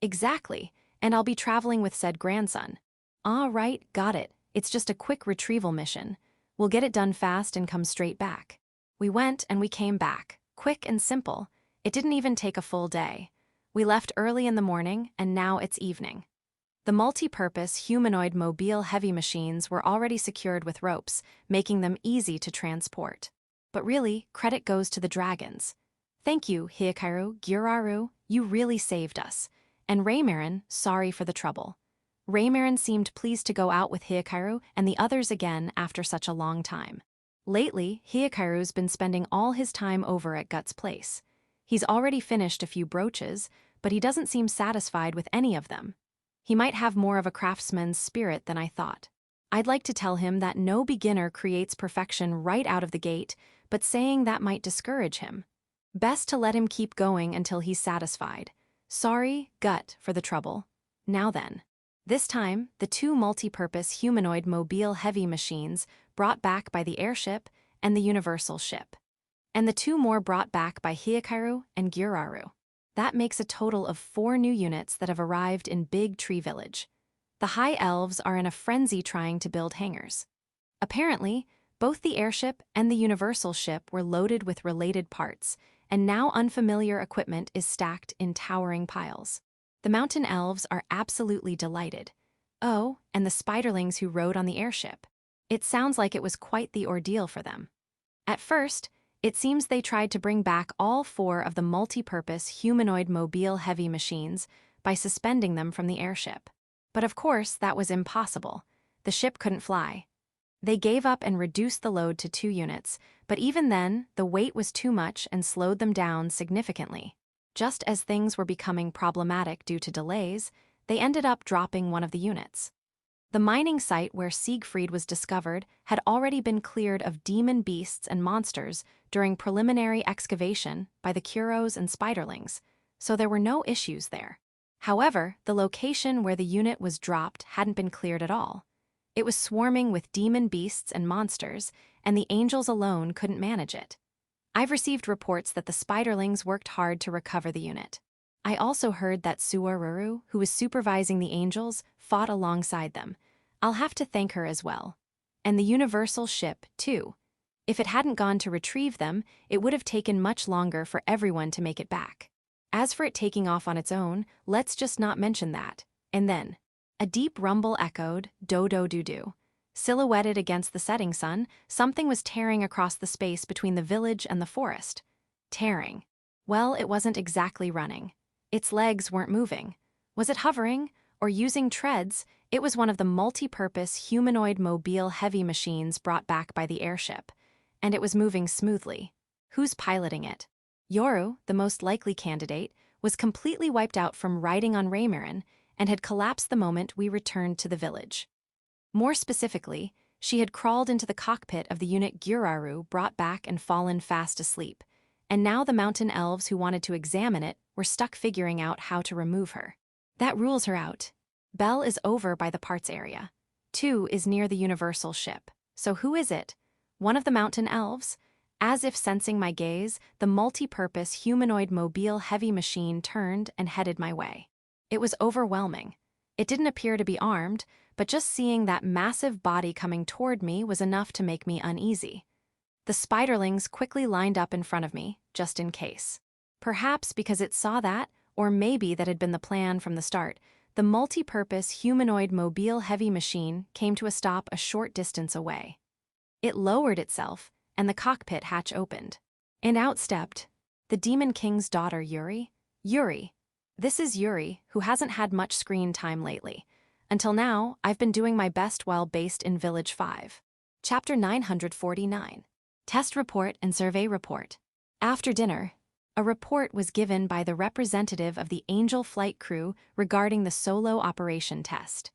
[SPEAKER 1] Exactly, and I'll be traveling with said grandson. Ah, right, got it. It's just a quick retrieval mission. We'll get it done fast and come straight back. We went and we came back, quick and simple. It didn't even take a full day. We left early in the morning, and now it's evening. The multi-purpose humanoid mobile heavy machines were already secured with ropes, making them easy to transport. But really, credit goes to the dragons. Thank you, Hikaru, Gyuraru, you really saved us. And Raymarin, sorry for the trouble. Raymarin seemed pleased to go out with Hikaru and the others again after such a long time. Lately, Hikaru's been spending all his time over at Gut's place. He's already finished a few brooches, but he doesn't seem satisfied with any of them. He might have more of a craftsman's spirit than I thought. I'd like to tell him that no beginner creates perfection right out of the gate, but saying that might discourage him. Best to let him keep going until he's satisfied. Sorry, Gut, for the trouble. Now then. This time, the two multi-purpose humanoid mobile heavy machines brought back by the airship and the universal ship. And the two more brought back by Hikaru and Gyuraru. That makes a total of 4 new units that have arrived in Big Tree Village. The High Elves are in a frenzy trying to build hangars. Apparently, both the airship and the universal ship were loaded with related parts, and now unfamiliar equipment is stacked in towering piles. The Mountain Elves are absolutely delighted. Oh, and the Spiderlings who rode on the airship. It sounds like it was quite the ordeal for them. At first, it seems they tried to bring back all 4 of the multi-purpose humanoid mobile heavy machines by suspending them from the airship. But of course, that was impossible. The ship couldn't fly. They gave up and reduced the load to 2 units, but even then, the weight was too much and slowed them down significantly. Just as things were becoming problematic due to delays, they ended up dropping one of the units. The mining site where Siegfried was discovered had already been cleared of demon beasts and monsters during preliminary excavation by the Kuros and Spiderlings, so there were no issues there. However, the location where the unit was dropped hadn't been cleared at all. It was swarming with demon beasts and monsters, and the angels alone couldn't manage it. I've received reports that the Spiderlings worked hard to recover the unit. I also heard that Suaruru, who was supervising the angels, fought alongside them. I'll have to thank her as well. And the universal ship, too. If it hadn't gone to retrieve them, it would have taken much longer for everyone to make it back. As for it taking off on its own, let's just not mention that. And then, a deep rumble echoed, do-do-do-do. Silhouetted against the setting sun, something was tearing across the space between the village and the forest. Tearing. Well, it wasn't exactly running. Its legs weren't moving. Was it hovering? Or using treads? It was one of the multi-purpose humanoid mobile heavy machines brought back by the airship. And it was moving smoothly. Who's piloting it? Yoru, the most likely candidate, was completely wiped out from riding on Raymarin and had collapsed the moment we returned to the village. More specifically, she had crawled into the cockpit of the unit Gyuraru brought back and fallen fast asleep, and now the mountain elves who wanted to examine it were stuck figuring out how to remove her. That rules her out. Belle is over by the parts area. 2 is near the universal ship. So who is it? One of the mountain elves? As if sensing my gaze, the multi-purpose humanoid mobile heavy machine turned and headed my way. It was overwhelming. It didn't appear to be armed, but just seeing that massive body coming toward me was enough to make me uneasy. The Spiderlings quickly lined up in front of me, just in case. Perhaps because it saw that, or maybe that had been the plan from the start, the multi-purpose humanoid mobile heavy machine came to a stop a short distance away. It lowered itself, and the cockpit hatch opened. And out stepped the Demon King's daughter, Yuri. Yuri. This is Yuri, who hasn't had much screen time lately. Until now, I've been doing my best while based in Village 5. Chapter 949. Test Report and Survey Report. After dinner, a report was given by the representative of the Angel Flight Crew regarding the solo operation test.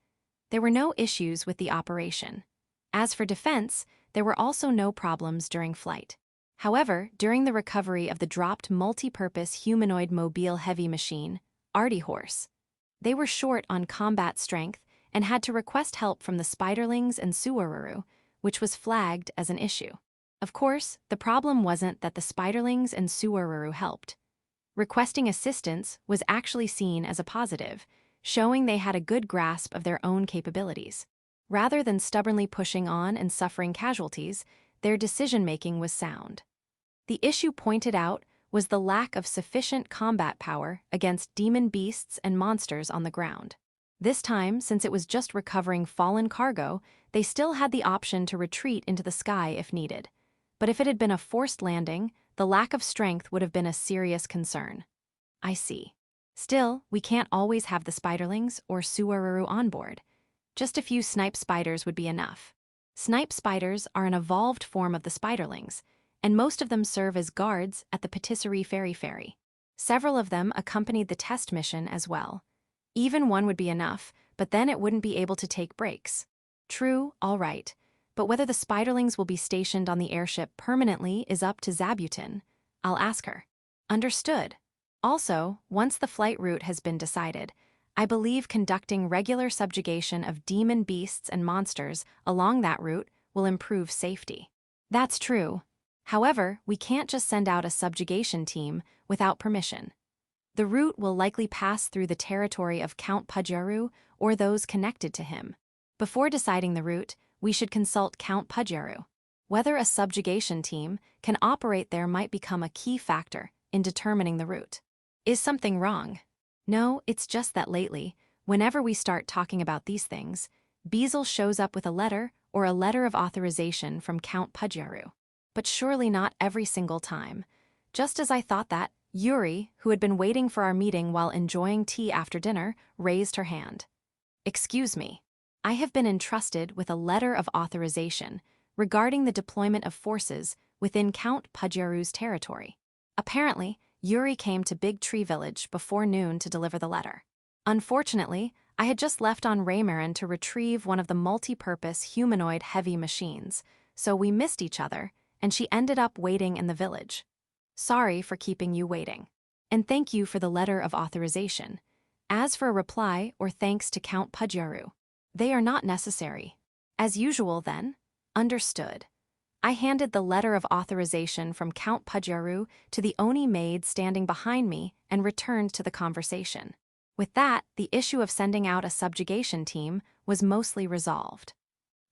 [SPEAKER 1] There were no issues with the operation. As for defense, there were also no problems during flight. However, during the recovery of the dropped multi-purpose humanoid mobile heavy machine, Artie Horse, they were short on combat strength and had to request help from the Spiderlings and Suaruru, which was flagged as an issue. Of course, the problem wasn't that the spiderlings and Suwaruru helped. Requesting assistance was actually seen as a positive, showing they had a good grasp of their own capabilities. Rather than stubbornly pushing on and suffering casualties, their decision-making was sound. The issue pointed out was the lack of sufficient combat power against demon beasts and monsters on the ground. This time, since it was just recovering fallen cargo, they still had the option to retreat into the sky if needed. But if it had been a forced landing, the lack of strength would have been a serious concern. I see. Still, we can't always have the spiderlings or Suwaruru on board. Just a few snipe spiders would be enough. Snipe spiders are an evolved form of the spiderlings, and most of them serve as guards at the Patisserie Ferry. Several of them accompanied the test mission as well. Even one would be enough, but then it wouldn't be able to take breaks. True, all right, but whether the spiderlings will be stationed on the airship permanently is up to Zabuton. I'll ask her. Understood. Also, once the flight route has been decided, I believe conducting regular subjugation of demon beasts and monsters along that route will improve safety. That's true. However, we can't just send out a subjugation team without permission. The route will likely pass through the territory of Count Pudjaru or those connected to him. Before deciding the route, we should consult Count Pudjaru. Whether a subjugation team can operate there might become a key factor in determining the route. Is something wrong? No, it's just that lately, whenever we start talking about these things, Beazle shows up with a letter or a letter of authorization from Count Pudjaru. But surely not every single time. Just as I thought that, Yuri, who had been waiting for our meeting while enjoying tea after dinner, raised her hand. Excuse me. I have been entrusted with a letter of authorization regarding the deployment of forces within Count Pudjaru's territory. Apparently, Yuri came to Big Tree Village before noon to deliver the letter. Unfortunately, I had just left on Raymarin to retrieve one of the multi-purpose humanoid heavy machines, so we missed each other, and she ended up waiting in the village. Sorry for keeping you waiting. And thank you for the letter of authorization. As for a reply or thanks to Count Pudjaru, they are not necessary. As usual then, understood. I handed the letter of authorization from Count Pudjaru to the Oni maid standing behind me and returned to the conversation. With that, the issue of sending out a subjugation team was mostly resolved.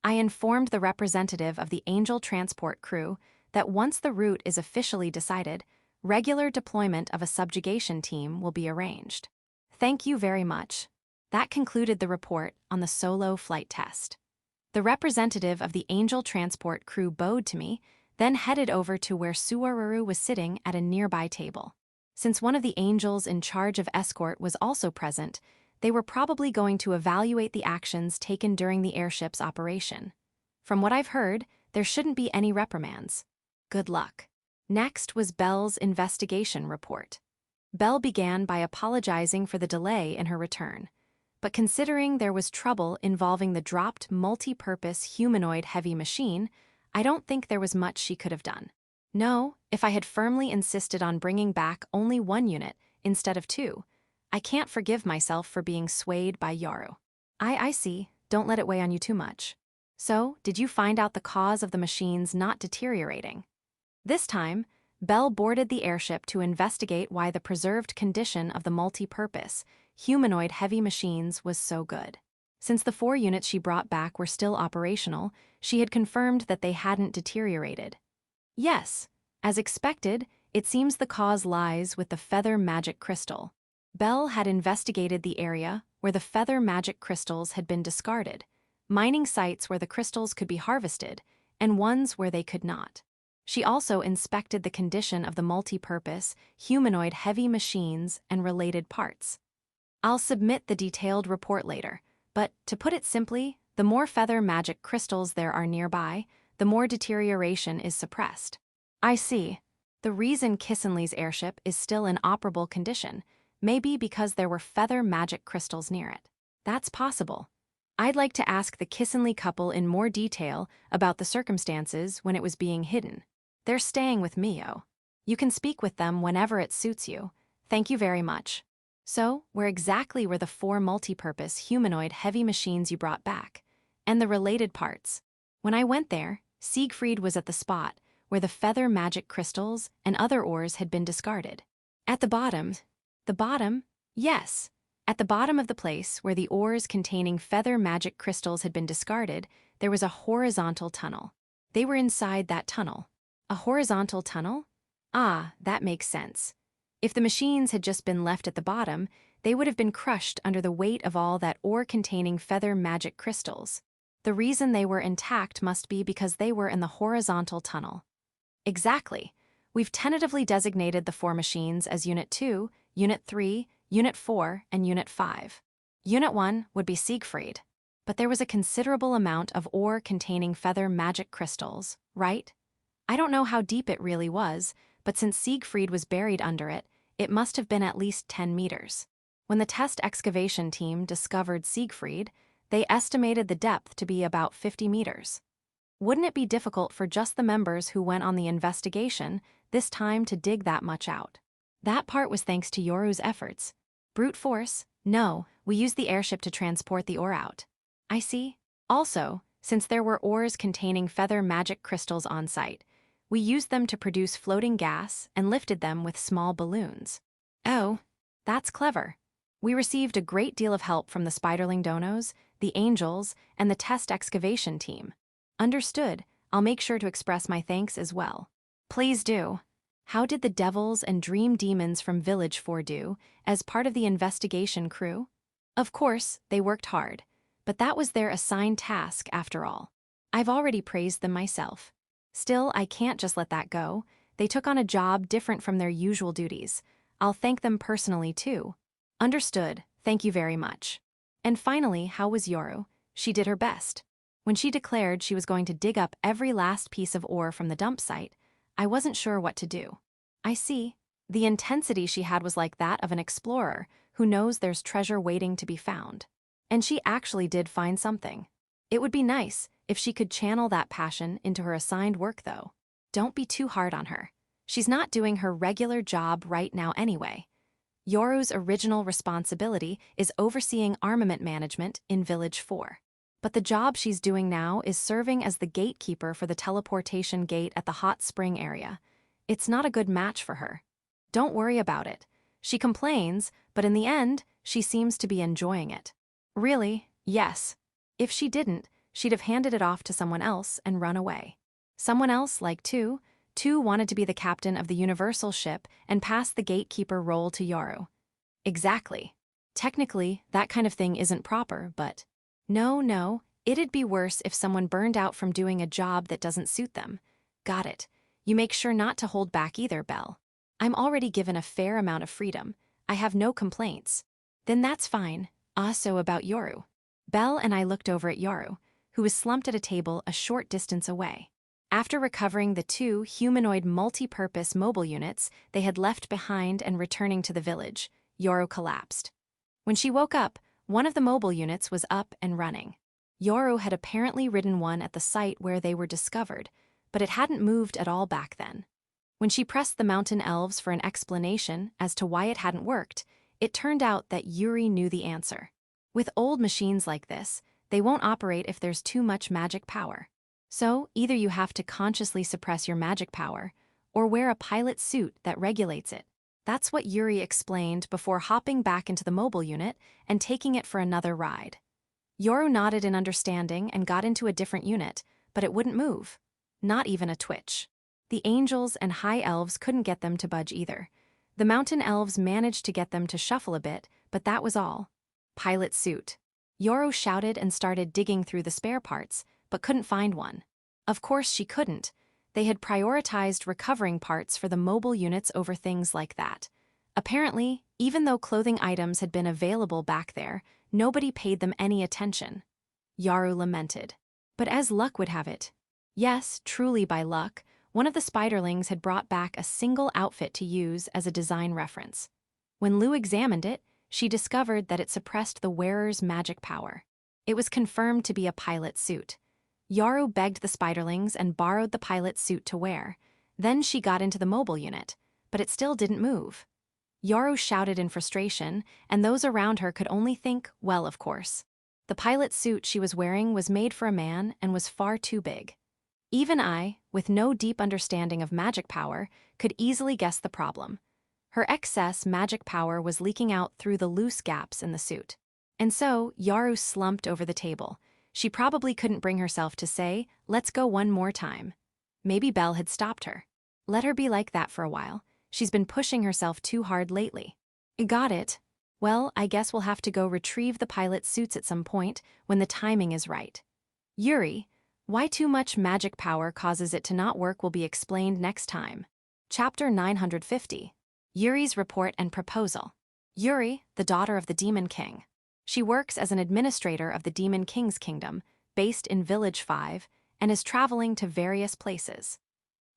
[SPEAKER 1] I informed the representative of the Angel transport crew that once the route is officially decided, regular deployment of a subjugation team will be arranged. Thank you very much. That concluded the report on the solo flight test. The representative of the Angel transport crew bowed to me, then headed over to where Suwaruru was sitting at a nearby table. Since one of the angels in charge of escort was also present, they were probably going to evaluate the actions taken during the airship's operation. From what I've heard, there shouldn't be any reprimands. Good luck. Next was Belle's investigation report. Belle began by apologizing for the delay in her return. But considering there was trouble involving the dropped multi-purpose humanoid heavy machine, I don't think there was much she could have done. No, if I had firmly insisted on bringing back only one unit instead of two, I can't forgive myself for being swayed by Yaru. I see, don't let it weigh on you too much. So, did you find out the cause of the machines not deteriorating? This time, Belle boarded the airship to investigate why the preserved condition of the multi-purpose humanoid heavy machines was so good. Since the 4 units she brought back were still operational, she had confirmed that they hadn't deteriorated. Yes, as expected, it seems the cause lies with the feather magic crystal. Belle had investigated the area where the feather magic crystals had been discarded, mining sites where the crystals could be harvested, and ones where they could not. She also inspected the condition of the multi-purpose humanoid heavy machines and related parts. I'll submit the detailed report later, but to put it simply, the more feather magic crystals there are nearby, the more deterioration is suppressed. I see. The reason Kissenli's airship is still in operable condition may be because there were feather magic crystals near it. That's possible. I'd like to ask the Kissenli couple in more detail about the circumstances when it was being hidden. They're staying with Mio. You can speak with them whenever it suits you. Thank you very much. So, where exactly were the 4 multi-purpose humanoid heavy machines you brought back? And the related parts? When I went there, Siegfried was at the spot where the feather magic crystals and other ores had been discarded. At the bottom, yes. At the bottom of the place where the ores containing feather magic crystals had been discarded, there was a horizontal tunnel. They were inside that tunnel. A horizontal tunnel? Ah, that makes sense. If the machines had just been left at the bottom, they would have been crushed under the weight of all that ore-containing feather magic crystals. The reason they were intact must be because they were in the horizontal tunnel. Exactly. We've tentatively designated the 4 machines as Unit 2, Unit 3, Unit 4, and Unit 5. Unit 1 would be Siegfried. But there was a considerable amount of ore containing feather magic crystals, right? I don't know how deep it really was, but since Siegfried was buried under it, it must have been at least 10 meters. When the test excavation team discovered Siegfried, they estimated the depth to be about 50 meters. Wouldn't it be difficult for just the members who went on the investigation this time to dig that much out? That part was thanks to Yoru's efforts. Brute force? No, we used the airship to transport the ore out. I see. Also, since there were ores containing feather magic crystals on site, we used them to produce floating gas and lifted them with small balloons. Oh, that's clever. We received a great deal of help from the Spiderling Donos, the Angels, and the test excavation team. Understood. I'll make sure to express my thanks as well. Please do. How did the devils and dream demons from Village 4 do as part of the investigation crew? Of course, they worked hard, but that was their assigned task after all. I've already praised them myself. Still, I can't just let that go. They took on a job different from their usual duties. I'll thank them personally too. Understood. Thank you very much. And finally, how was Yoru? She did her best. When she declared she was going to dig up every last piece of ore from the dump site, I wasn't sure what to do. I see. The intensity she had was like that of an explorer who knows there's treasure waiting to be found. And she actually did find something. It would be nice if she could channel that passion into her assigned work, though. Don't be too hard on her. She's not doing her regular job right now anyway. Yoru's original responsibility is overseeing armament management in Village 4. But the job she's doing now is serving as the gatekeeper for the teleportation gate at the hot spring area. It's not a good match for her. Don't worry about it. She complains, but in the end, she seems to be enjoying it. Really, yes. If she didn't, she'd have handed it off to someone else and run away. Someone else like Tu wanted to be the captain of the Universal ship and pass the gatekeeper role to Yoru. Exactly. Technically, that kind of thing isn't proper, but... No, it'd be worse if someone burned out from doing a job that doesn't suit them. Got it. You make sure not to hold back either, Belle. I'm already given a fair amount of freedom. I have no complaints. Then that's fine. Also about Yoru. Belle and I looked over at Yoru, who was slumped at a table a short distance away. After recovering the 2 humanoid multi-purpose mobile units they had left behind and returning to the village, Yoru collapsed. When she woke up, one of the mobile units was up and running. Yoru had apparently ridden one at the site where they were discovered, but it hadn't moved at all back then. When she pressed the mountain elves for an explanation as to why it hadn't worked, it turned out that Yuri knew the answer. With old machines like this, they won't operate if there's too much magic power. So, either you have to consciously suppress your magic power, or wear a pilot suit that regulates it. That's what Yuri explained before hopping back into the mobile unit and taking it for another ride. Yoru nodded in understanding and got into a different unit, but it wouldn't move. Not even a twitch. The angels and high elves couldn't get them to budge either. The mountain elves managed to get them to shuffle a bit, but that was all. Pilot suit. Yoru shouted and started digging through the spare parts, but couldn't find one. Of course she couldn't. They had prioritized recovering parts for the mobile units over things like that. Apparently, even though clothing items had been available back there, nobody paid them any attention. Yoru lamented. But as luck would have it, yes, truly by luck, one of the spiderlings had brought back a single outfit to use as a design reference. When Lou examined it, she discovered that it suppressed the wearer's magic power. It was confirmed to be a pilot suit. Yoru begged the spiderlings and borrowed the pilot suit to wear. Then she got into the mobile unit, but it still didn't move. Yoru shouted in frustration, and those around her could only think, well, of course. The pilot suit she was wearing was made for a man and was far too big. Even I, with no deep understanding of magic power, could easily guess the problem. Her excess magic power was leaking out through the loose gaps in the suit. And so, Yaru slumped over the table. She probably couldn't bring herself to say, "Let's go one more time." Maybe Belle had stopped her. Let her be like that for a while. She's been pushing herself too hard lately. Got it. Well, I guess we'll have to go retrieve the pilot's suits at some point when the timing is right. Yuri, why too much magic power causes it to not work will be explained next time. Chapter 950. Yuri's Report and Proposal. Yuri, the daughter of the Demon King. She works as an administrator of the Demon King's kingdom, based in Village 5, and is traveling to various places.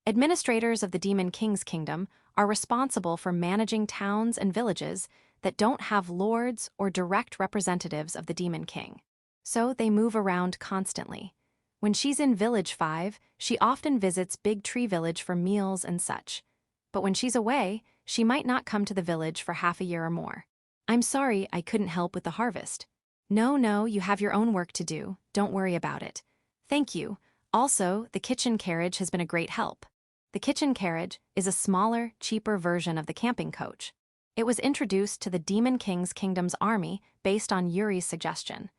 [SPEAKER 1] Administrators of the Demon King's kingdom are responsible for managing towns and villages that don't have lords or direct representatives of the Demon King. So they move around constantly. When she's in Village 5, she often visits Big Tree Village for meals and such. But when she's away, she might not come to the village for half a year or more. I'm sorry I couldn't help with the harvest. No, you have your own work to do, don't worry about it. Thank you. Also, the kitchen carriage has been a great help. The kitchen carriage is a smaller, cheaper version of the camping coach. It was introduced to the Demon King's kingdom's army based on Yuri's suggestion.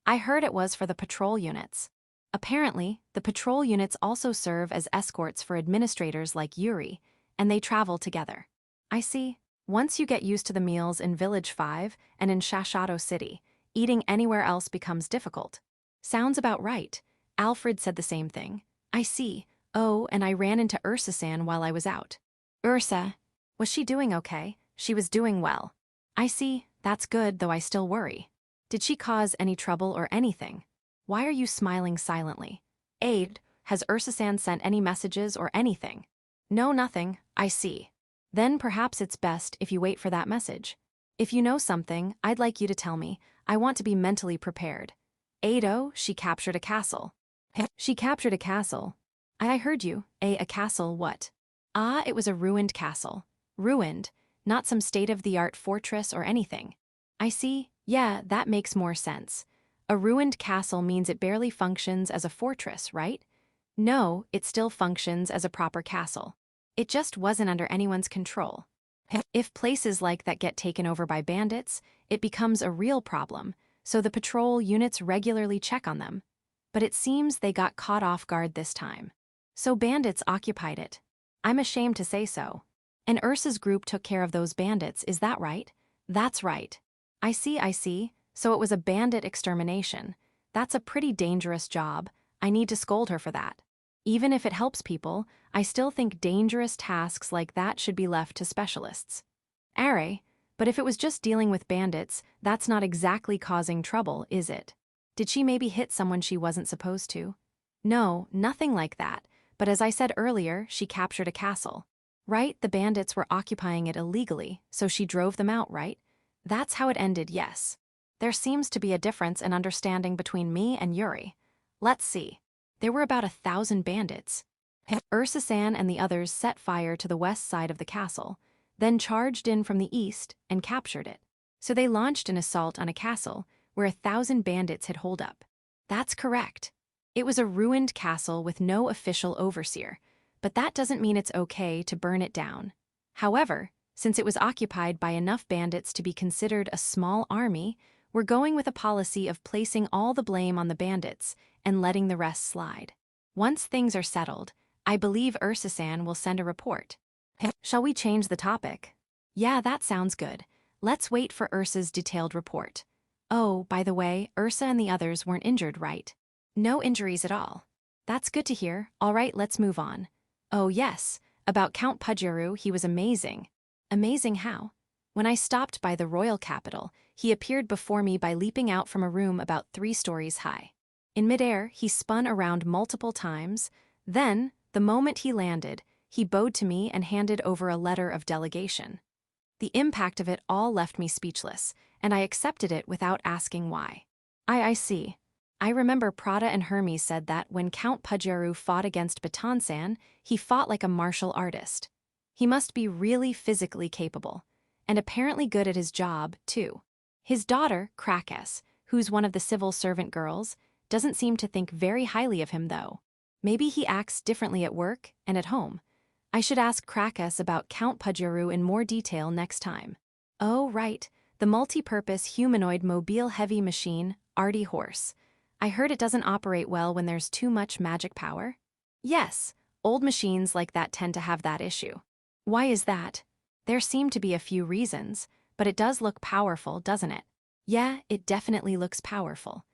[SPEAKER 1] I heard it was for the patrol units. Apparently, the patrol units also serve as escorts for administrators like Yuri, and they travel together. I see. Once you get used to the meals in Village 5 and in Shashato City, eating anywhere else becomes difficult. Sounds about right. Alfred said the same thing. I see. Oh, and I ran into Ursa-san while I was out. Ursa. Was she doing okay? She was doing well. I see. That's good, though I still worry. Did she cause any trouble or anything? Why are you smiling silently? Aid, has Ursa-san sent any messages or anything? No, nothing. I see. Then perhaps it's best if you wait for that message. If you know something, I'd like you to tell me. I want to be mentally prepared. Ado, she captured a castle. She captured a castle. I heard you. A castle what? Ah, it was a ruined castle. Ruined, not some state-of-the-art fortress or anything. I see. Yeah, that makes more sense. A ruined castle means it barely functions as a fortress, right? No, it still functions as a proper castle. It just wasn't under anyone's control. If places like that get taken over by bandits, it becomes a real problem, so the patrol units regularly check on them. But it seems they got caught off guard this time. So bandits occupied it. I'm ashamed to say so. And Ursa's group took care of those bandits, is that right? That's right. I see. So it was a bandit extermination. That's a pretty dangerous job. I need to scold her for that. Even if it helps people, I still think dangerous tasks like that should be left to specialists. Are, but if it was just dealing with bandits, that's not exactly causing trouble, is it? Did she maybe hit someone she wasn't supposed to? No, nothing like that, but as I said earlier, she captured a castle. Right, the bandits were occupying it illegally, so she drove them out, right? That's how it ended, yes. There seems to be a difference in understanding between me and Yuri. Let's see. There were about 1,000 bandits. Ursa-san and the others set fire to the west side of the castle, then charged in from the east and captured it. So they launched an assault on a castle where 1,000 bandits had holed up. That's correct. It was a ruined castle with no official overseer, but that doesn't mean it's okay to burn it down. However, since it was occupied by enough bandits to be considered a small army, we're going with a policy of placing all the blame on the bandits and letting the rest slide. Once things are settled, I believe Ursa-san will send a report. Shall we change the topic? Yeah, that sounds good. Let's wait for Ursa's detailed report. Oh, by the way, Ursa and the others weren't injured, right? No injuries at all. That's good to hear. All right, let's move on. Oh yes, about Count Pujuru, he was amazing. Amazing how? When I stopped by the royal capital, he appeared before me by leaping out from a room about 3 stories high. In midair, he spun around multiple times. Then, the moment he landed, he bowed to me and handed over a letter of delegation. The impact of it all left me speechless, and I accepted it without asking why. I see. I remember Prada and Hermes said that when Count Pujuru fought against Baton-san, he fought like a martial artist. He must be really physically capable, and apparently good at his job, too. His daughter, Krakes, who's one of the civil servant girls, doesn't seem to think very highly of him, though. Maybe he acts differently at work and at home. I should ask Krakus about Count Pajuru in more detail next time. Oh, right, the multi-purpose humanoid mobile heavy machine, Artie Horse. I heard it doesn't operate well when there's too much magic power. Yes, old machines like that tend to have that issue. Why is that? There seem to be a few reasons, but it does look powerful, doesn't it? Yeah, it definitely looks powerful.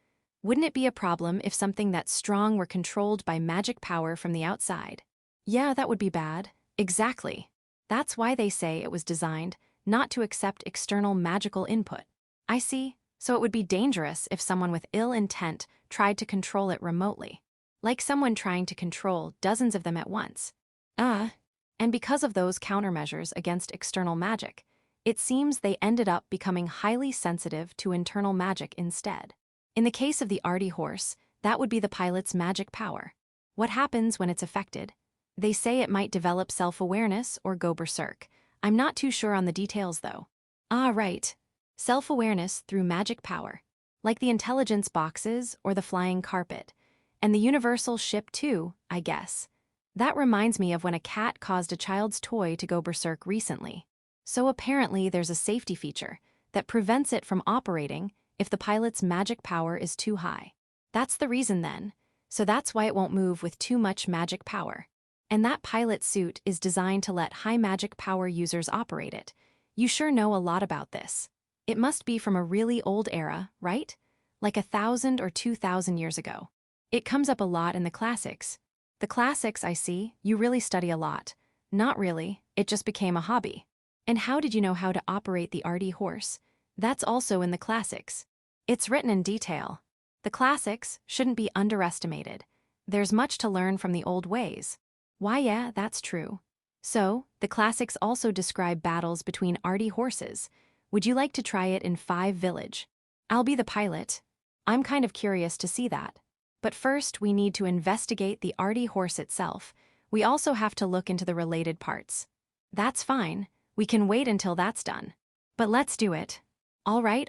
[SPEAKER 1] Wouldn't it be a problem if something that's strong were controlled by magic power from the outside? Yeah, that would be bad. Exactly. That's why they say it was designed not to accept external magical input. I see. So it would be dangerous if someone with ill intent tried to control it remotely. Like someone trying to control dozens of them at once. And because of those countermeasures against external magic, it seems they ended up becoming highly sensitive to internal magic instead. In the case of the Artie Horse, that would be the pilot's magic power. What happens when it's affected? They say it might develop self-awareness or go berserk. I'm not too sure on the details though. Right. Self-awareness through magic power. Like the intelligence boxes or the flying carpet. And the universal ship too, I guess. That reminds me of when a cat caused a child's toy to go berserk recently. So apparently there's a safety feature that prevents it from operating if the pilot's magic power is too high. That's the reason then. So that's why it won't move with too much magic power. And that pilot suit is designed to let high magic power users operate it. You sure know a lot about this. It must be from a really old era, right? Like 1,000 or 2,000 years ago. It comes up a lot in the classics. The classics, I see, you really study a lot. Not really, it just became a hobby. And how did you know how to operate the Artie Horse? That's also in the classics. It's written in detail. The classics shouldn't be underestimated. There's much to learn from the old ways. Why, yeah, that's true. So, the classics also describe battles between Artie horses. Would you like to try it in 5 Village? I'll be the pilot. I'm kind of curious to see that. But first, we need to investigate the Artie horse itself. We also have to look into the related parts. That's fine. We can wait until that's done. But let's do it. All right.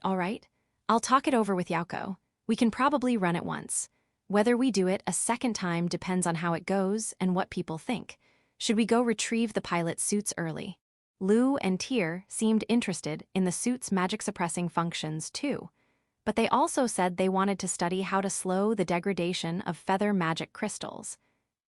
[SPEAKER 1] I'll talk it over with Yauko. We can probably run it once. Whether we do it a second time depends on how it goes and what people think. Should we go retrieve the pilot's suits early? Lou and Tyr seemed interested in the suit's magic-suppressing functions too. But they also said they wanted to study how to slow the degradation of feather magic crystals.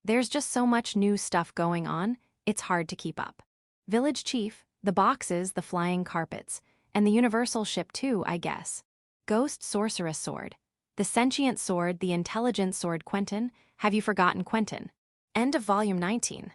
[SPEAKER 1] There's just so much new stuff going on, it's hard to keep up. Village Chief, the boxes, the flying carpets, and the universal ship too, I guess. Ghost Sorceress Sword. The sentient sword, the intelligent sword Quentin. Have you forgotten Quentin? End of Volume 19.